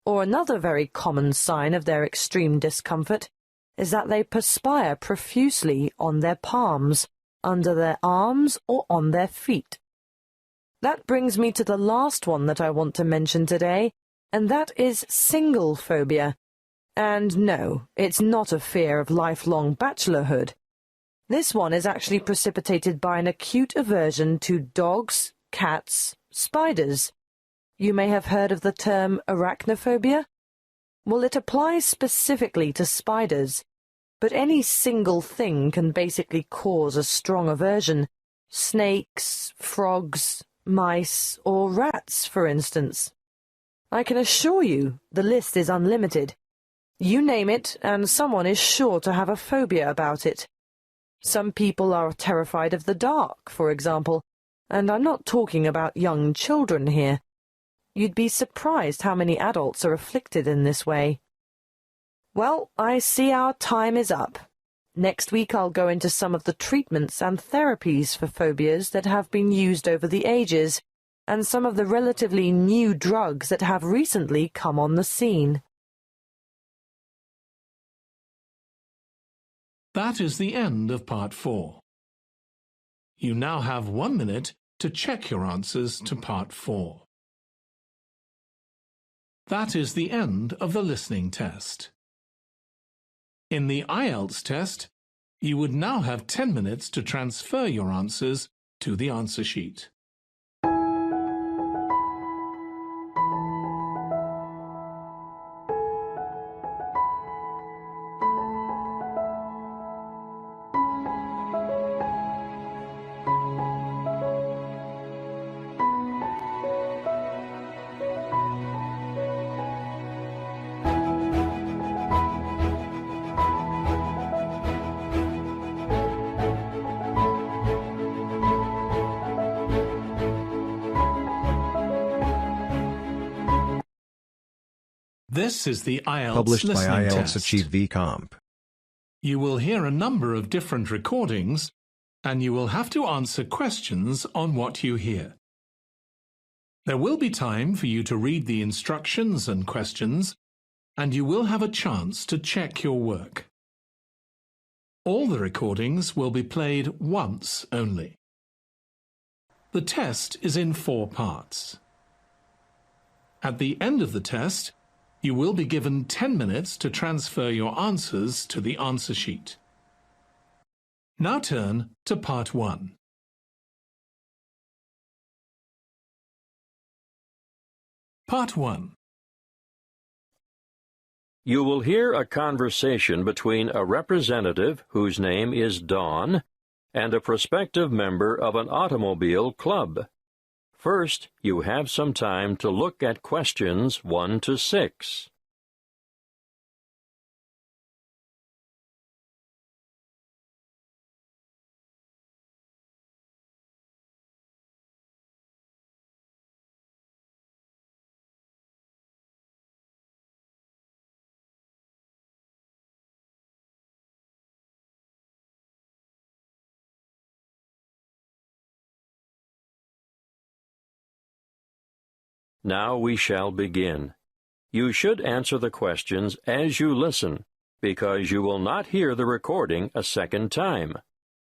Or another very common sign of their extreme discomfort is that they perspire profusely on their palms, under their arms, or on their feet. That brings me to the last one that I want to mention today, and that is single phobia. And no, it's not a fear of lifelong bachelorhood. This one is actually precipitated by an acute aversion to dogs, cats, spiders. You may have heard of the term arachnophobia. Well, it applies specifically to spiders, but any single thing can basically cause a strong aversion. Snakes, frogs, mice, or rats, for instance. I can assure you the list is unlimited. You name it, and someone is sure to have a phobia about it. Some people are terrified of the dark, for example, and I'm not talking about young children here. You'd be surprised how many adults are afflicted in this way. Well, I see our time is up. Next week I'll go into some of the treatments and therapies for phobias that have been used over the ages, and some of the relatively new drugs that have recently come on the scene. That is the end of Part 4. You now have 1 minute to check your answers to Part 4. That is the end of the listening test. In the IELTS test, you would now have 10 minutes to transfer your answers to the answer sheet. This is the IELTS Published by listening IELTS test. Achieve VComp. You will hear a number of different recordings, and you will have to answer questions on what you hear. There will be time for you to read the instructions and questions, and you will have a chance to check your work. All the recordings will be played once only. The test is in 4 parts. At the end of the test, you will be given 10 minutes to transfer your answers to the answer sheet. Now turn to Part 1. Part 1. You will hear a conversation between a representative whose name is Dawn and a prospective member of an automobile club. First, you have some time to look at questions 1 to 6. Now we shall begin. You should answer the questions as you listen, because you will not hear the recording a second time.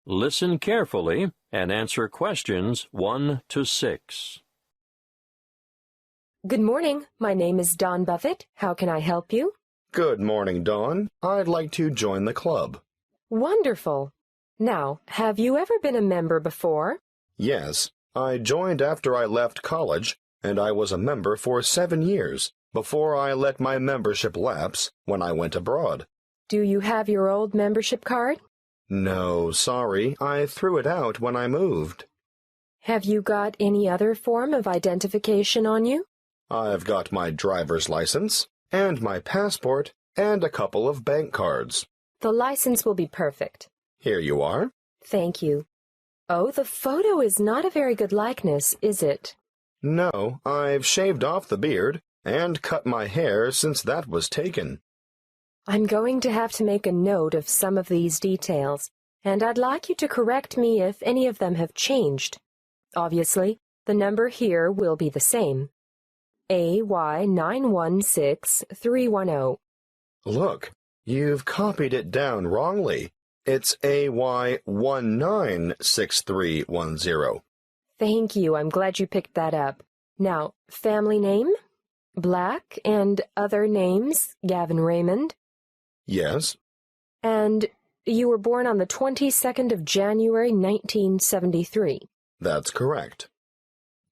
Listen carefully and answer questions 1 to 6. Good morning. My name is Dawn Buffett. How can I help you? Good morning, Dawn. I'd like to join the club. Wonderful. Now, have you ever been a member before? Yes, I joined after I left college, and I was a member for 7 years before I let my membership lapse when I went abroad. Do you have your old membership card? No, sorry. I threw it out when I moved. Have you got any other form of identification on you? I've got my driver's license, and my passport, and a couple of bank cards. The license will be perfect. Here you are. Thank you. Oh, the photo is not a very good likeness, is it? No, I've shaved off the beard and cut my hair since that was taken. I'm going to have to make a note of some of these details, and I'd like you to correct me if any of them have changed. Obviously, the number here will be the same. AY916310. Look, you've copied it down wrongly. It's AY196310. Thank you. I'm glad you picked that up. Now, family name? Black, and other names? Gavin Raymond? Yes. And you were born on the 22nd of January, 1973. That's correct.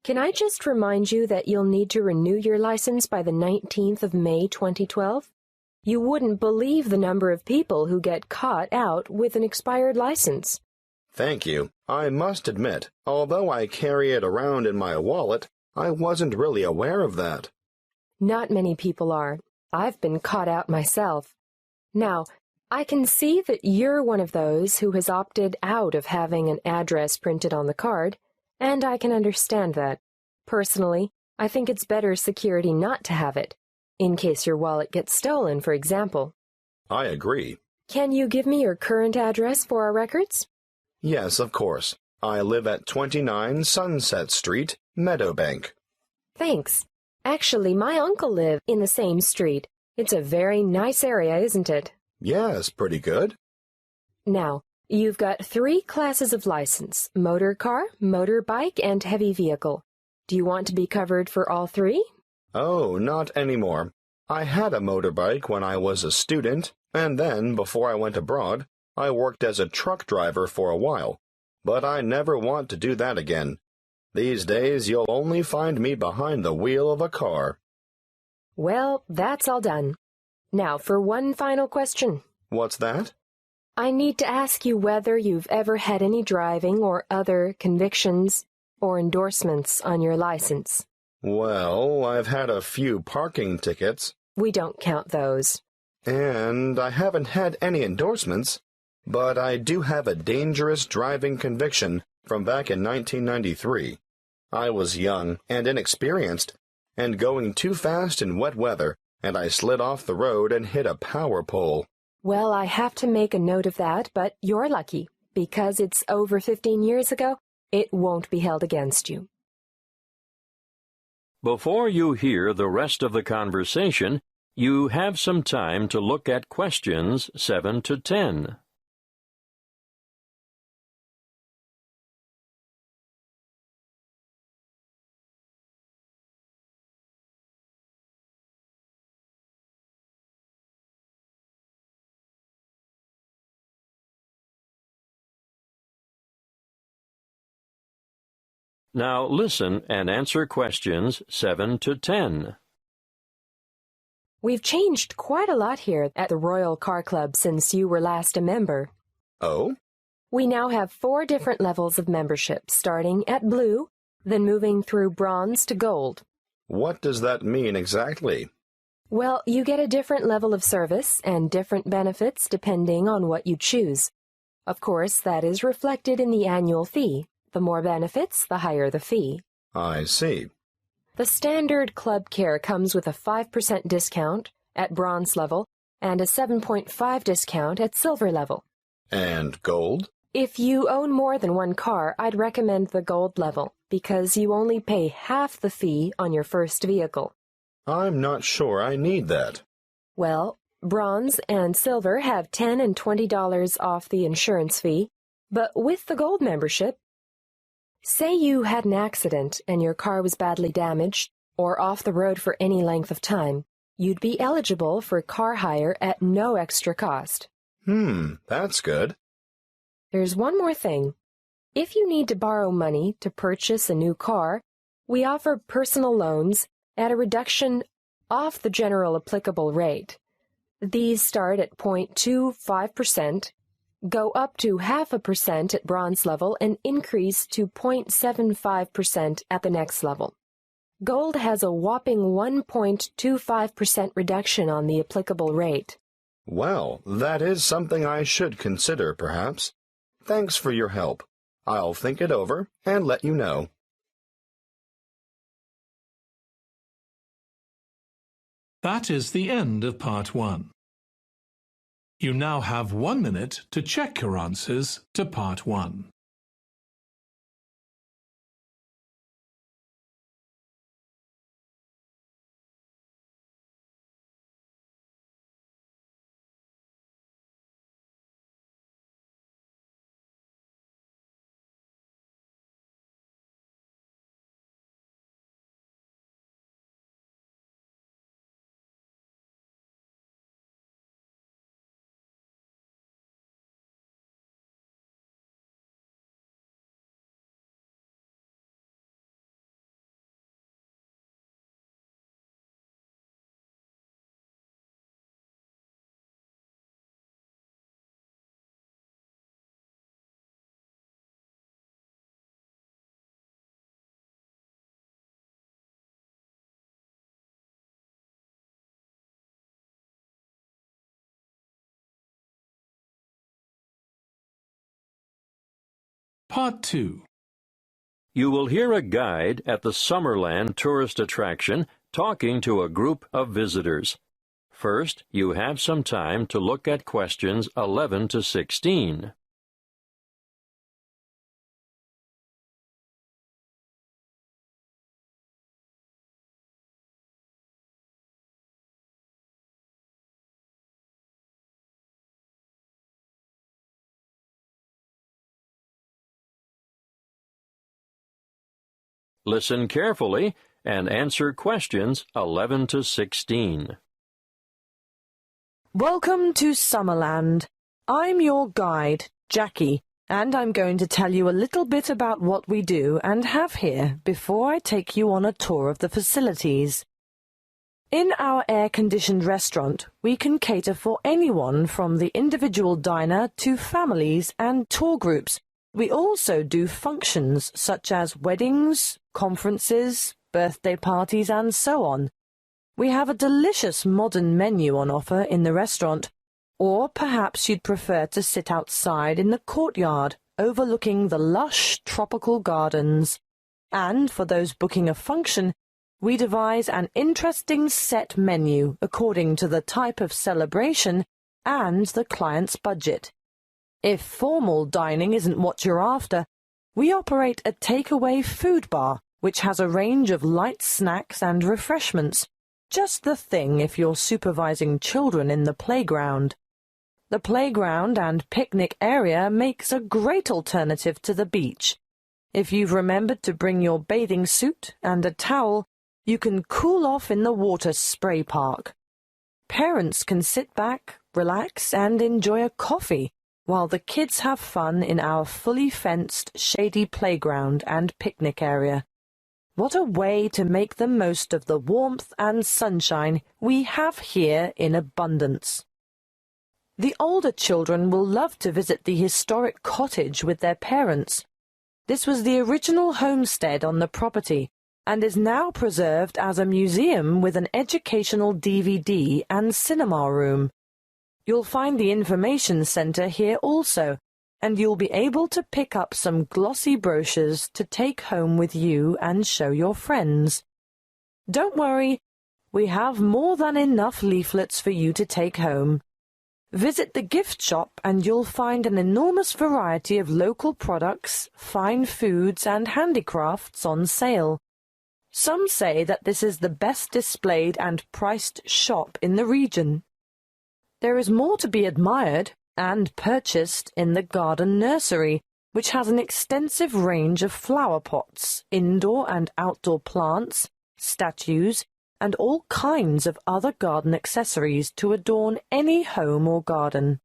Can I just remind you that you'll need to renew your license by the 19th of May, 2012? You wouldn't believe the number of people who get caught out with an expired license. Thank you. I must admit, although I carry it around in my wallet, I wasn't really aware of that. Not many people are. I've been caught out myself. Now, I can see that you're one of those who has opted out of having an address printed on the card, and I can understand that. Personally, I think it's better security not to have it, in case your wallet gets stolen, for example. I agree. Can you give me your current address for our records? Yes, of course. I live at 29 Sunset Street, Meadowbank. Thanks. Actually, my uncle lives in the same street. It's a very nice area, isn't it? Yes, pretty good. Now, you've got 3 classes of license: motor car, motorbike, and heavy vehicle. Do you want to be covered for all 3? Oh, not anymore. I had a motorbike when I was a student, and then, before I went abroad, I worked as a truck driver for a while. But I never want to do that again. These days, you'll only find me behind the wheel of a car. Well, that's all done. Now for one final question. What's that? I need to ask you whether you've ever had any driving or other convictions or endorsements on your license. Well, I've had a few parking tickets. We don't count those. And I haven't had any endorsements, but I do have a dangerous driving conviction from back in 1993. I was young and inexperienced, and going too fast in wet weather, and I slid off the road and hit a power pole. Well, I have to make a note of that, but you're lucky. Because it's over 15 years ago, it won't be held against you. Before you hear the rest of the conversation, you have some time to look at questions 7 to 10. Now listen and answer questions 7 to 10. We've changed quite a lot here at the Royal Car Club since you were last a member. Oh? We now have 4 different levels of membership, starting at blue, then moving through bronze to gold. What does that mean exactly? Well, you get a different level of service and different benefits depending on what you choose. Of course, that is reflected in the annual fee. The more benefits, the higher the fee. I see. The standard club care comes with a 5% discount at bronze level and a 7.5% discount at silver level. And gold? If you own more than one car, I'd recommend the gold level. because you only pay half the fee on your first vehicle. I'm not sure I need that. Well, bronze and silver have $10 and $20 off the insurance fee, but with the gold membership, say you had an accident and your car was badly damaged or off the road for any length of time, you'd be eligible for car hire at no extra cost. That's good. There's one more thing. If you need to borrow money to purchase a new car, we offer personal loans at a reduction off the general applicable rate. These start at 0.25%, go up to 0.5% at bronze level, and increase to 0.75% at the next level. Gold has a whopping 1.25% reduction on the applicable rate. Well, that is something I should consider, perhaps. Thanks for your help. I'll think it over and let you know. That is the end of Part 1. You now have 1 minute to check your answers to Part 1. Part 2. You will hear a guide at the Summerland tourist attraction talking to a group of visitors. First, you have some time to look at questions 11 to 16. Listen carefully and answer questions 11 to 16. Welcome to Summerland. I'm your guide, Jackie, and I'm going to tell you a little bit about what we do and have here before I take you on a tour of the facilities. In our air-conditioned restaurant, we can cater for anyone from the individual diner to families and tour groups. We also do functions such as weddings, conferences, birthday parties, and so on. We have a delicious modern menu on offer in the restaurant, or perhaps you'd prefer to sit outside in the courtyard overlooking the lush tropical gardens. And for those booking a function, we devise an interesting set menu according to the type of celebration and the client's budget. If formal dining isn't what you're after, we operate a takeaway food bar, which has a range of light snacks and refreshments, just the thing if you're supervising children in the playground. The playground and picnic area makes a great alternative to the beach. If you've remembered to bring your bathing suit and a towel, you can cool off in the water spray park. Parents can sit back, relax, and enjoy a coffee, while the kids have fun in our fully fenced, shady playground and picnic area. What a way to make the most of the warmth and sunshine we have here in abundance. The older children will love to visit the historic cottage with their parents. This was the original homestead on the property and is now preserved as a museum with an educational DVD and cinema room. You'll find the information centre here also, and you'll be able to pick up some glossy brochures to take home with you and show your friends. Don't worry, we have more than enough leaflets for you to take home. Visit the gift shop and you'll find an enormous variety of local products, fine foods and handicrafts on sale. Some say that this is the best displayed and priced shop in the region. There is more to be admired and purchased in the garden nursery, which has an extensive range of flower pots, indoor and outdoor plants, statues, and all kinds of other garden accessories to adorn any home or garden.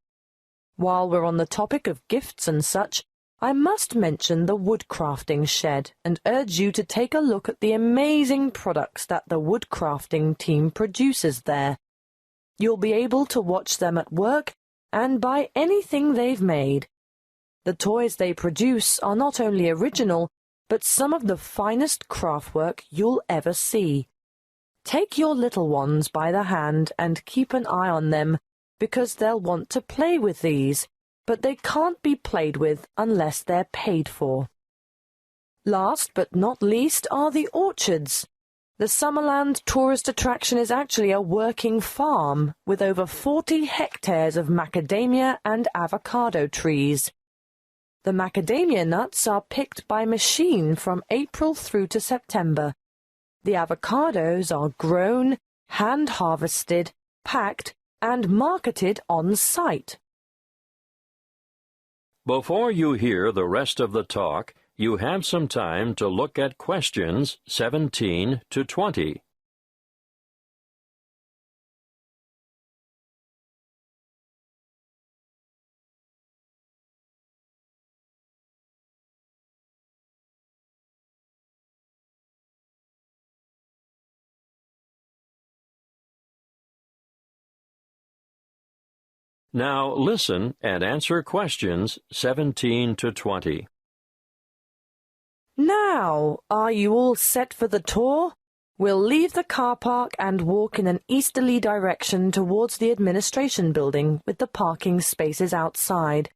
While we're on the topic of gifts and such, I must mention the woodcrafting shed and urge you to take a look at the amazing products that the woodcrafting team produces there. You'll be able to watch them at work and buy anything they've made. The toys they produce are not only original, but some of the finest craftwork you'll ever see. Take your little ones by the hand and keep an eye on them, because they'll want to play with these, but they can't be played with unless they're paid for. Last but not least are the orchards. The Summerland tourist attraction is actually a working farm with over 40 hectares of macadamia and avocado trees. The macadamia nuts are picked by machine from April through to September. The avocados are grown, hand-harvested, packed, and marketed on site. Before you hear the rest of the talk, you have some time to look at questions 17 to 20. Now listen and answer questions 17 to 20. Now, are you all set for the tour? We'll leave the car park and walk in an easterly direction towards the administration building with the parking spaces outside.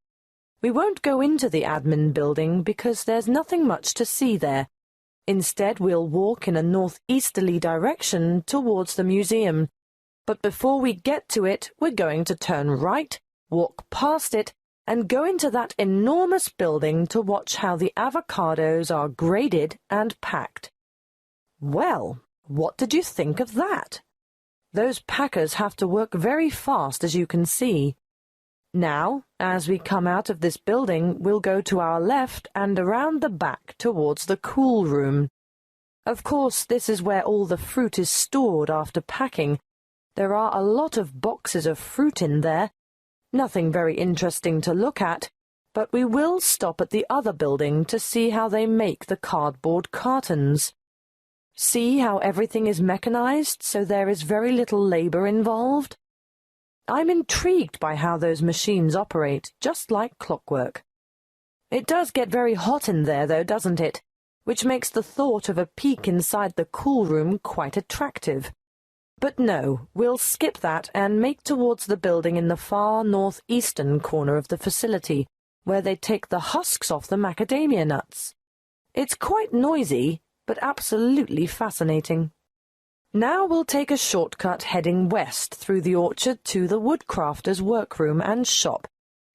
We won't go into the admin building because there's nothing much to see there. Instead, we'll walk in a northeasterly direction towards the museum. But before we get to it, we're going to turn right, walk past it, and go into that enormous building to watch how the avocados are graded and packed. Well, what did you think of that? Those packers have to work very fast, as you can see. Now, as we come out of this building, we'll go to our left and around the back towards the cool room. Of course, this is where all the fruit is stored after packing. There are a lot of boxes of fruit in there. Nothing very interesting to look at, but we will stop at the other building to see how they make the cardboard cartons. See how everything is mechanized, so there is very little labor involved? I'm intrigued by how those machines operate, just like clockwork. It does get very hot in there, though, doesn't it? Which makes the thought of a peek inside the cool room quite attractive. But no, we'll skip that and make towards the building in the far northeastern corner of the facility, where they take the husks off the macadamia nuts. It's quite noisy, but absolutely fascinating. Now we'll take a shortcut heading west through the orchard to the woodcrafter's workroom and shop,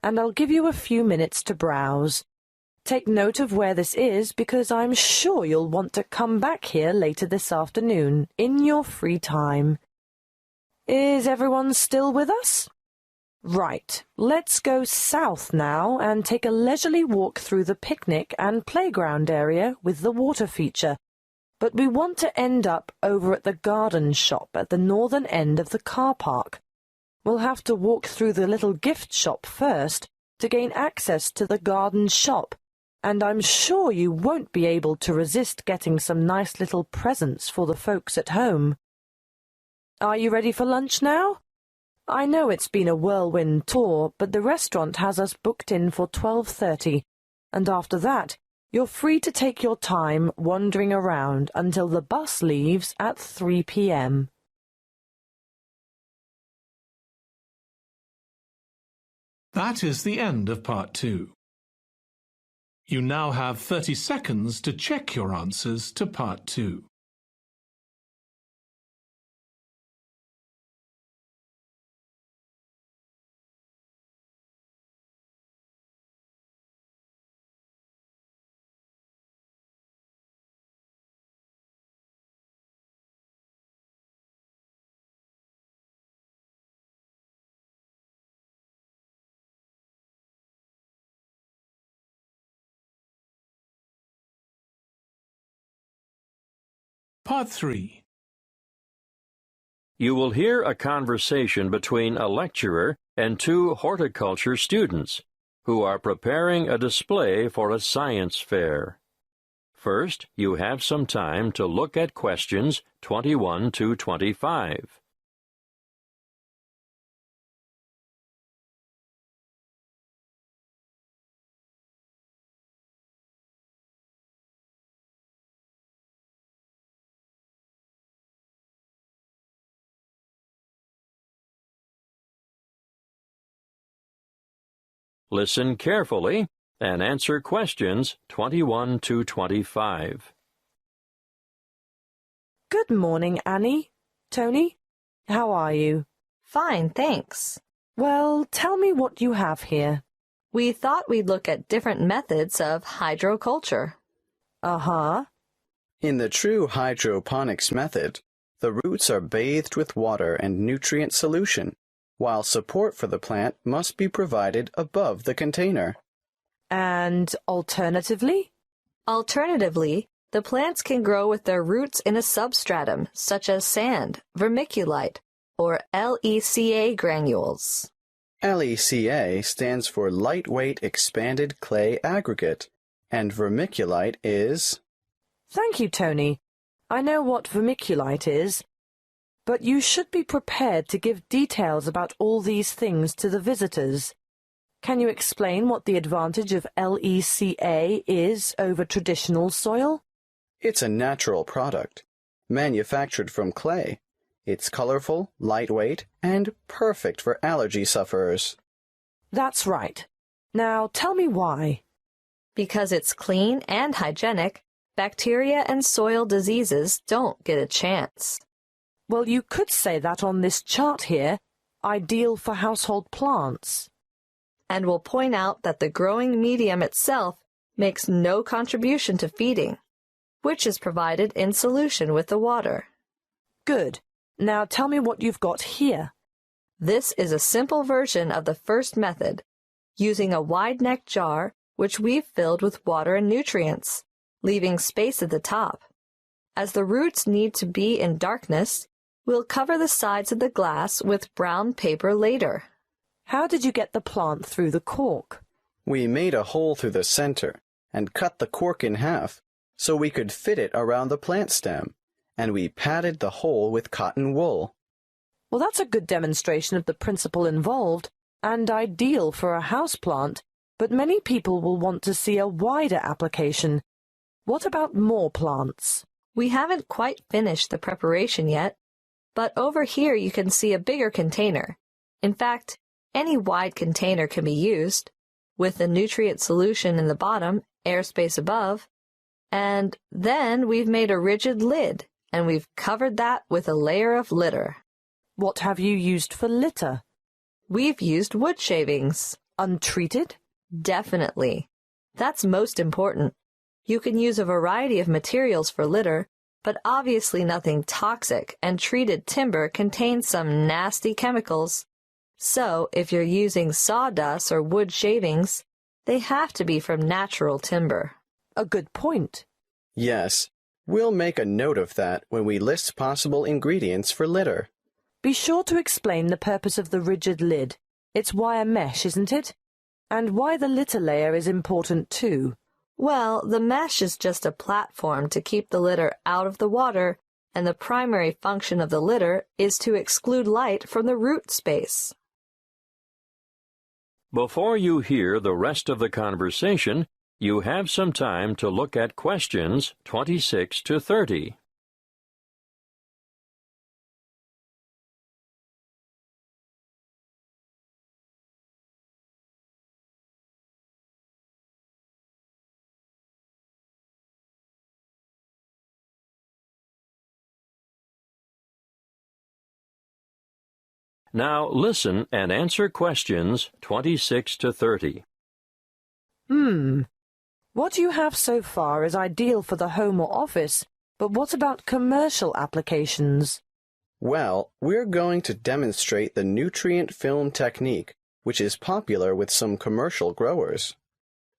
and I'll give you a few minutes to browse. Take note of where this is because I'm sure you'll want to come back here later this afternoon, in your free time. Is everyone still with us? Right, let's go south now and take a leisurely walk through the picnic and playground area with the water feature. But we want to end up over at the garden shop at the northern end of the car park. We'll have to walk through the little gift shop first to gain access to the garden shop, and I'm sure you won't be able to resist getting some nice little presents for the folks at home. Are you ready for lunch now? I know it's been a whirlwind tour, but the restaurant has us booked in for 12:30, and after that, you're free to take your time wandering around until the bus leaves at 3 p.m. That is the end of part 2. You now have 30 seconds to check your answers to part 2. Part 3. You will hear a conversation between a lecturer and two horticulture students who are preparing a display for a science fair. First, you have some time to look at questions 21 to 25. Listen carefully and answer questions 21 to 25. Good morning, Annie. Tony, how are you? Fine, thanks. Well, tell me what you have here. We thought we'd look at different methods of hydroculture. Uh-huh. In the true hydroponics method, the roots are bathed with water and nutrient solution, while support for the plant must be provided above the container. And alternatively? Alternatively, the plants can grow with their roots in a substratum, such as sand, vermiculite, or LECA granules. LECA stands for Lightweight Expanded Clay Aggregate, and vermiculite is... Thank you, Tony. I know what vermiculite is, but you should be prepared to give details about all these things to the visitors. Can you explain what the advantage of LECA is over traditional soil? It's a natural product, manufactured from clay. It's colorful, lightweight, and perfect for allergy sufferers. That's right. Now tell me why. Because it's clean and hygienic, bacteria and soil diseases don't get a chance. Well, you could say that on this chart here, ideal for household plants. And we'll point out that the growing medium itself makes no contribution to feeding, which is provided in solution with the water. Good. Now tell me what you've got here. This is a simple version of the first method, using a wide-necked jar which we've filled with water and nutrients, leaving space at the top. As the roots need to be in darkness, we'll cover the sides of the glass with brown paper later. How did you get the plant through the cork? We made a hole through the center and cut the cork in half so we could fit it around the plant stem, and we padded the hole with cotton wool. Well, that's a good demonstration of the principle involved, and ideal for a houseplant, but many people will want to see a wider application. What about more plants? We haven't quite finished the preparation yet, but over here you can see a bigger container. In fact, any wide container can be used, with the nutrient solution in the bottom, airspace above, and then we've made a rigid lid, and we've covered that with a layer of litter. What have you used for litter? We've used wood shavings. Untreated? Definitely. That's most important. You can use a variety of materials for litter, but obviously nothing toxic, and treated timber contains some nasty chemicals. So, if you're using sawdust or wood shavings, they have to be from natural timber. A good point. Yes, we'll make a note of that when we list possible ingredients for litter. Be sure to explain the purpose of the rigid lid. It's wire mesh, isn't it? And why the litter layer is important too. Well, the mesh is just a platform to keep the litter out of the water, and the primary function of the litter is to exclude light from the root space. Before you hear the rest of the conversation, you have some time to look at questions 26 to 30. Now listen and answer questions 26 to 30. What you have so far is ideal for the home or office, but what about commercial applications? Well, we're going to demonstrate the nutrient film technique, which is popular with some commercial growers,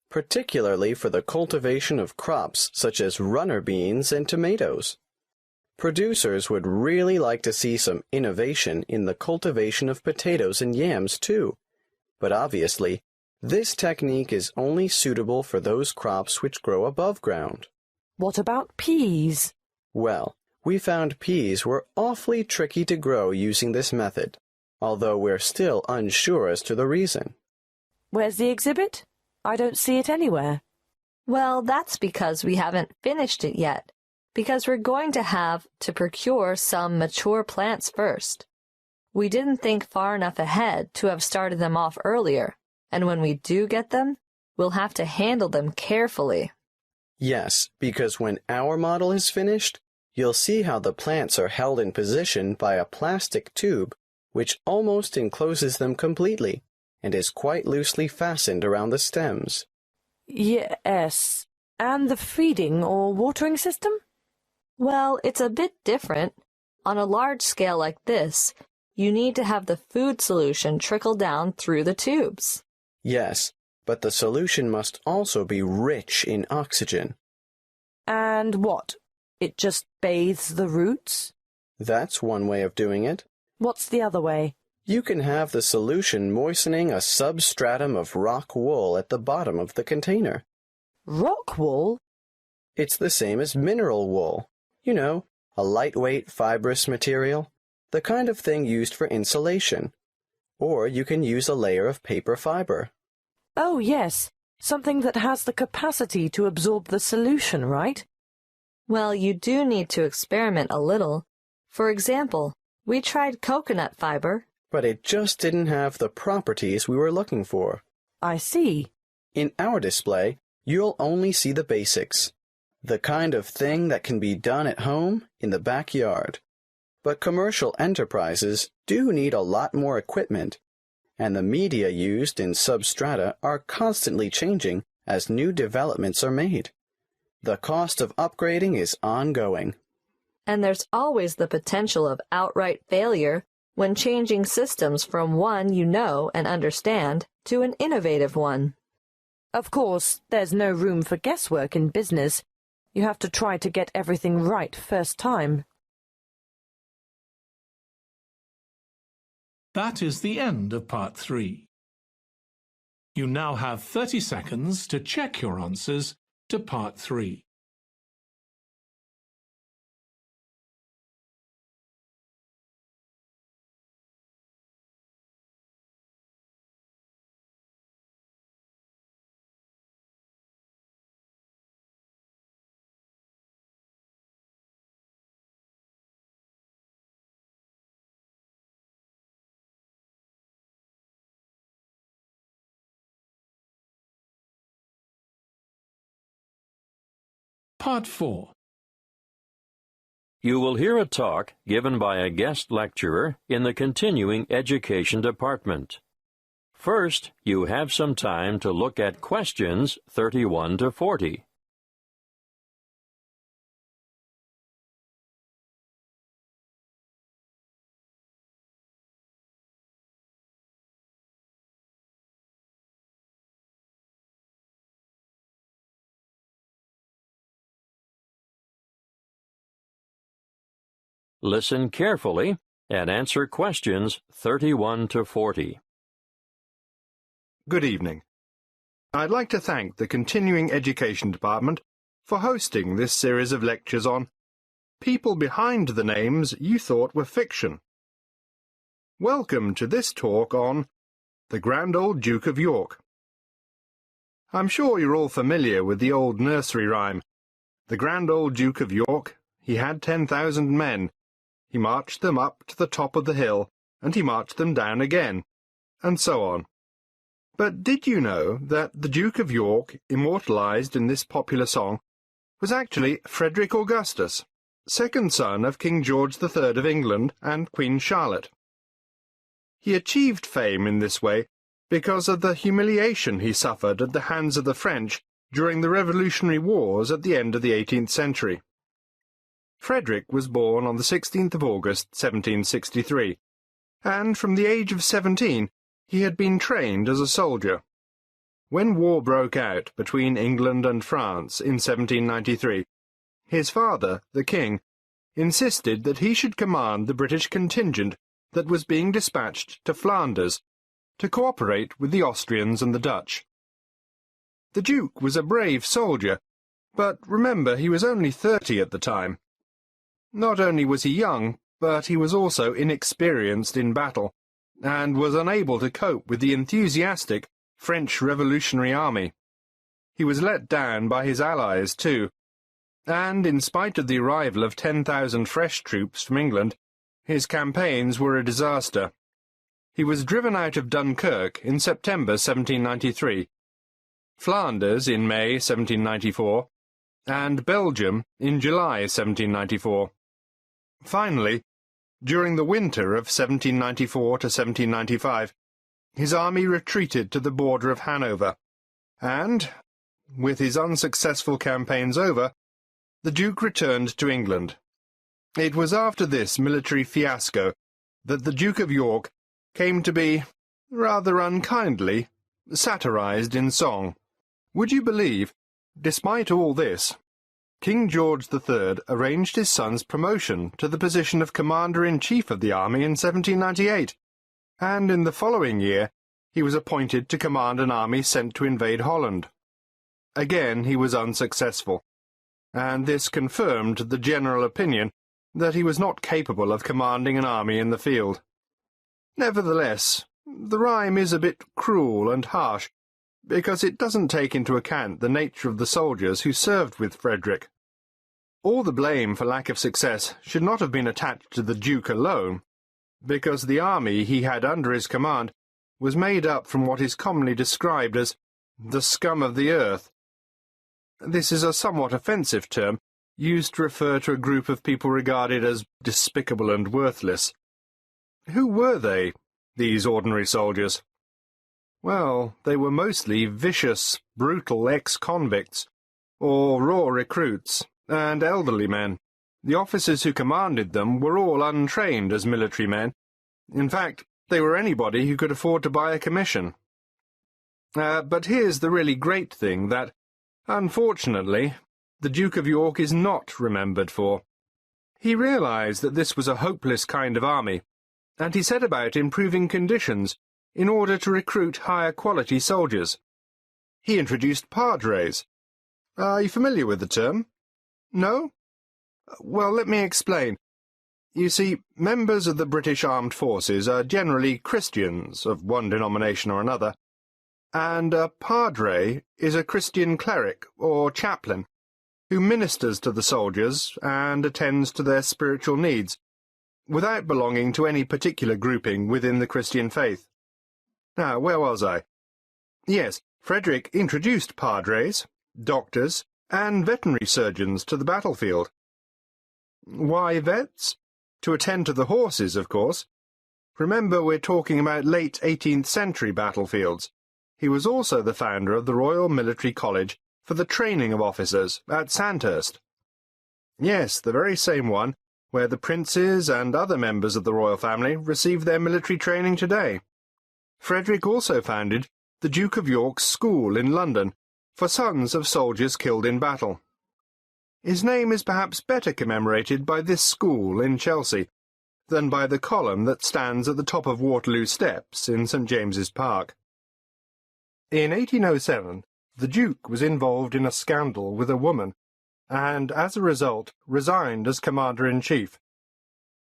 particularly for the cultivation of crops such as runner beans and tomatoes. Producers would really like to see some innovation in the cultivation of potatoes and yams, too. But obviously, this technique is only suitable for those crops which grow above ground. What about peas? Well, we found peas were awfully tricky to grow using this method, although we're still unsure as to the reason. Where's the exhibit? I don't see it anywhere. Well, that's because we haven't finished it yet, because we're going to have to procure some mature plants first. We didn't think far enough ahead to have started them off earlier, and when we do get them, we'll have to handle them carefully. Yes, because when our model is finished, you'll see how the plants are held in position by a plastic tube which almost encloses them completely and is quite loosely fastened around the stems. Yes. And the feeding or watering system? Well, it's a bit different. On a large scale like this, you need to have the food solution trickle down through the tubes. Yes, but the solution must also be rich in oxygen. And what? It just bathes the roots? That's one way of doing it. What's the other way? You can have the solution moistening a substratum of rock wool at the bottom of the container. Rock wool? It's the same as mineral wool. You know, a lightweight fibrous material, the kind of thing used for insulation. Or you can use a layer of paper fiber. Oh, yes. Something that has the capacity to absorb the solution, right? Well, you do need to experiment a little. For example, we tried coconut fiber. But it just didn't have the properties we were looking for. I see. In our display, you'll only see the basics. The kind of thing that can be done at home in the backyard. But commercial enterprises do need a lot more equipment, and the media used in substrata are constantly changing as new developments are made. The cost of upgrading is ongoing. And there's always the potential of outright failure when changing systems from one you know and understand to an innovative one. Of course, there's no room for guesswork in business. You have to try to get everything right first time. That is the end of part 3. You now have 30 seconds to check your answers to part 3. Part 4. You will hear a talk given by a guest lecturer in the Continuing Education Department. First, you have some time to look at questions 31 to 40. Listen carefully and answer questions 31 to 40. Good evening. I'd like to thank the Continuing Education Department for hosting this series of lectures on people behind the names you thought were fiction. Welcome to this talk on the Grand Old Duke of York. I'm sure you're all familiar with the old nursery rhyme. The Grand Old Duke of York, he had 10,000 men. He marched them up to the top of the hill, and he marched them down again, and so on. But did you know that the Duke of York, immortalized in this popular song, was actually Frederick Augustus, second son of King George III of England and Queen Charlotte? He achieved fame in this way because of the humiliation he suffered at the hands of the French during the Revolutionary Wars at the end of the 18th century. Frederick was born on the 16th of August, 1763, and from the age of 17 he had been trained as a soldier. When war broke out between England and France in 1793, his father, the king, insisted that he should command the British contingent that was being dispatched to Flanders to cooperate with the Austrians and the Dutch. The Duke was a brave soldier, but remember he was only 30 at the time. Not only was he young, but he was also inexperienced in battle, and was unable to cope with the enthusiastic French Revolutionary Army. He was let down by his allies too, and in spite of the arrival of 10,000 fresh troops from England, his campaigns were a disaster. He was driven out of Dunkirk in September 1793, Flanders in May 1794, and Belgium in July 1794. Finally, during the winter of 1794 to 1795, his army retreated to the border of Hanover, and, with his unsuccessful campaigns over, the Duke returned to England. It was after this military fiasco that the Duke of York came to be, rather unkindly, satirized in song. Would you believe, despite all this, King George III arranged his son's promotion to the position of Commander-in-Chief of the army in 1798, and in the following year he was appointed to command an army sent to invade Holland. Again he was unsuccessful, and this confirmed the general opinion that he was not capable of commanding an army in the field. Nevertheless, the rhyme is a bit cruel and harsh, because it doesn't take into account the nature of the soldiers who served with Frederick. All the blame for lack of success should not have been attached to the Duke alone, because the army he had under his command was made up from what is commonly described as the scum of the earth. This is a somewhat offensive term, used to refer to a group of people regarded as despicable and worthless. Who were they, these ordinary soldiers? Well, they were mostly vicious, brutal ex-convicts, or raw recruits, and elderly men. The officers who commanded them were all untrained as military men. In fact, they were anybody who could afford to buy a commission. But here's the really great thing that, unfortunately, the Duke of York is not remembered for. He realized that this was a hopeless kind of army, and he set about improving conditions in order to recruit higher-quality soldiers. He introduced padres. Are you familiar with the term? No? Well, let me explain. You see, members of the British Armed Forces are generally Christians of one denomination or another, and a padre is a Christian cleric or chaplain who ministers to the soldiers and attends to their spiritual needs, without belonging to any particular grouping within the Christian faith. Now, where was I? Yes, Frederick introduced padres, doctors, and veterinary surgeons to the battlefield. Why vets? To attend to the horses, of course. Remember, we're talking about late 18th century battlefields. He was also the founder of the Royal Military College for the training of officers at Sandhurst. Yes, the very same one where the princes and other members of the royal family receive their military training today. Frederick also founded the Duke of York's School in London for sons of soldiers killed in battle. His name is perhaps better commemorated by this school in Chelsea than by the column that stands at the top of Waterloo Steps in St. James's Park. In 1807, the Duke was involved in a scandal with a woman, and as a result resigned as Commander-in-Chief.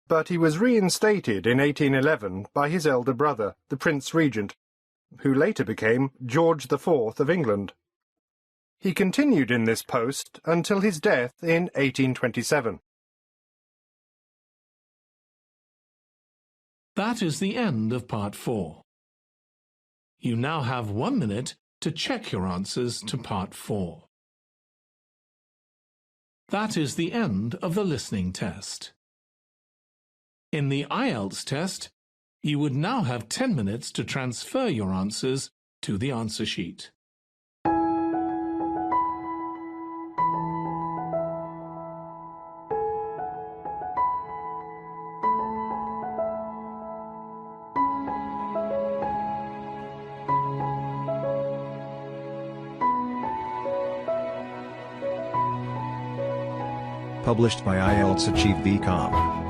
But he was reinstated in 1811 by his elder brother, the Prince Regent, who later became George IV of England. He continued in this post until his death in 1827. That is the end of Part 4. You now have 1 minute to check your answers to Part 4. That is the end of the listening test. In the IELTS test, you would now have 10 minutes to transfer your answers to the answer sheet. Published by IELTS Achieve VCom.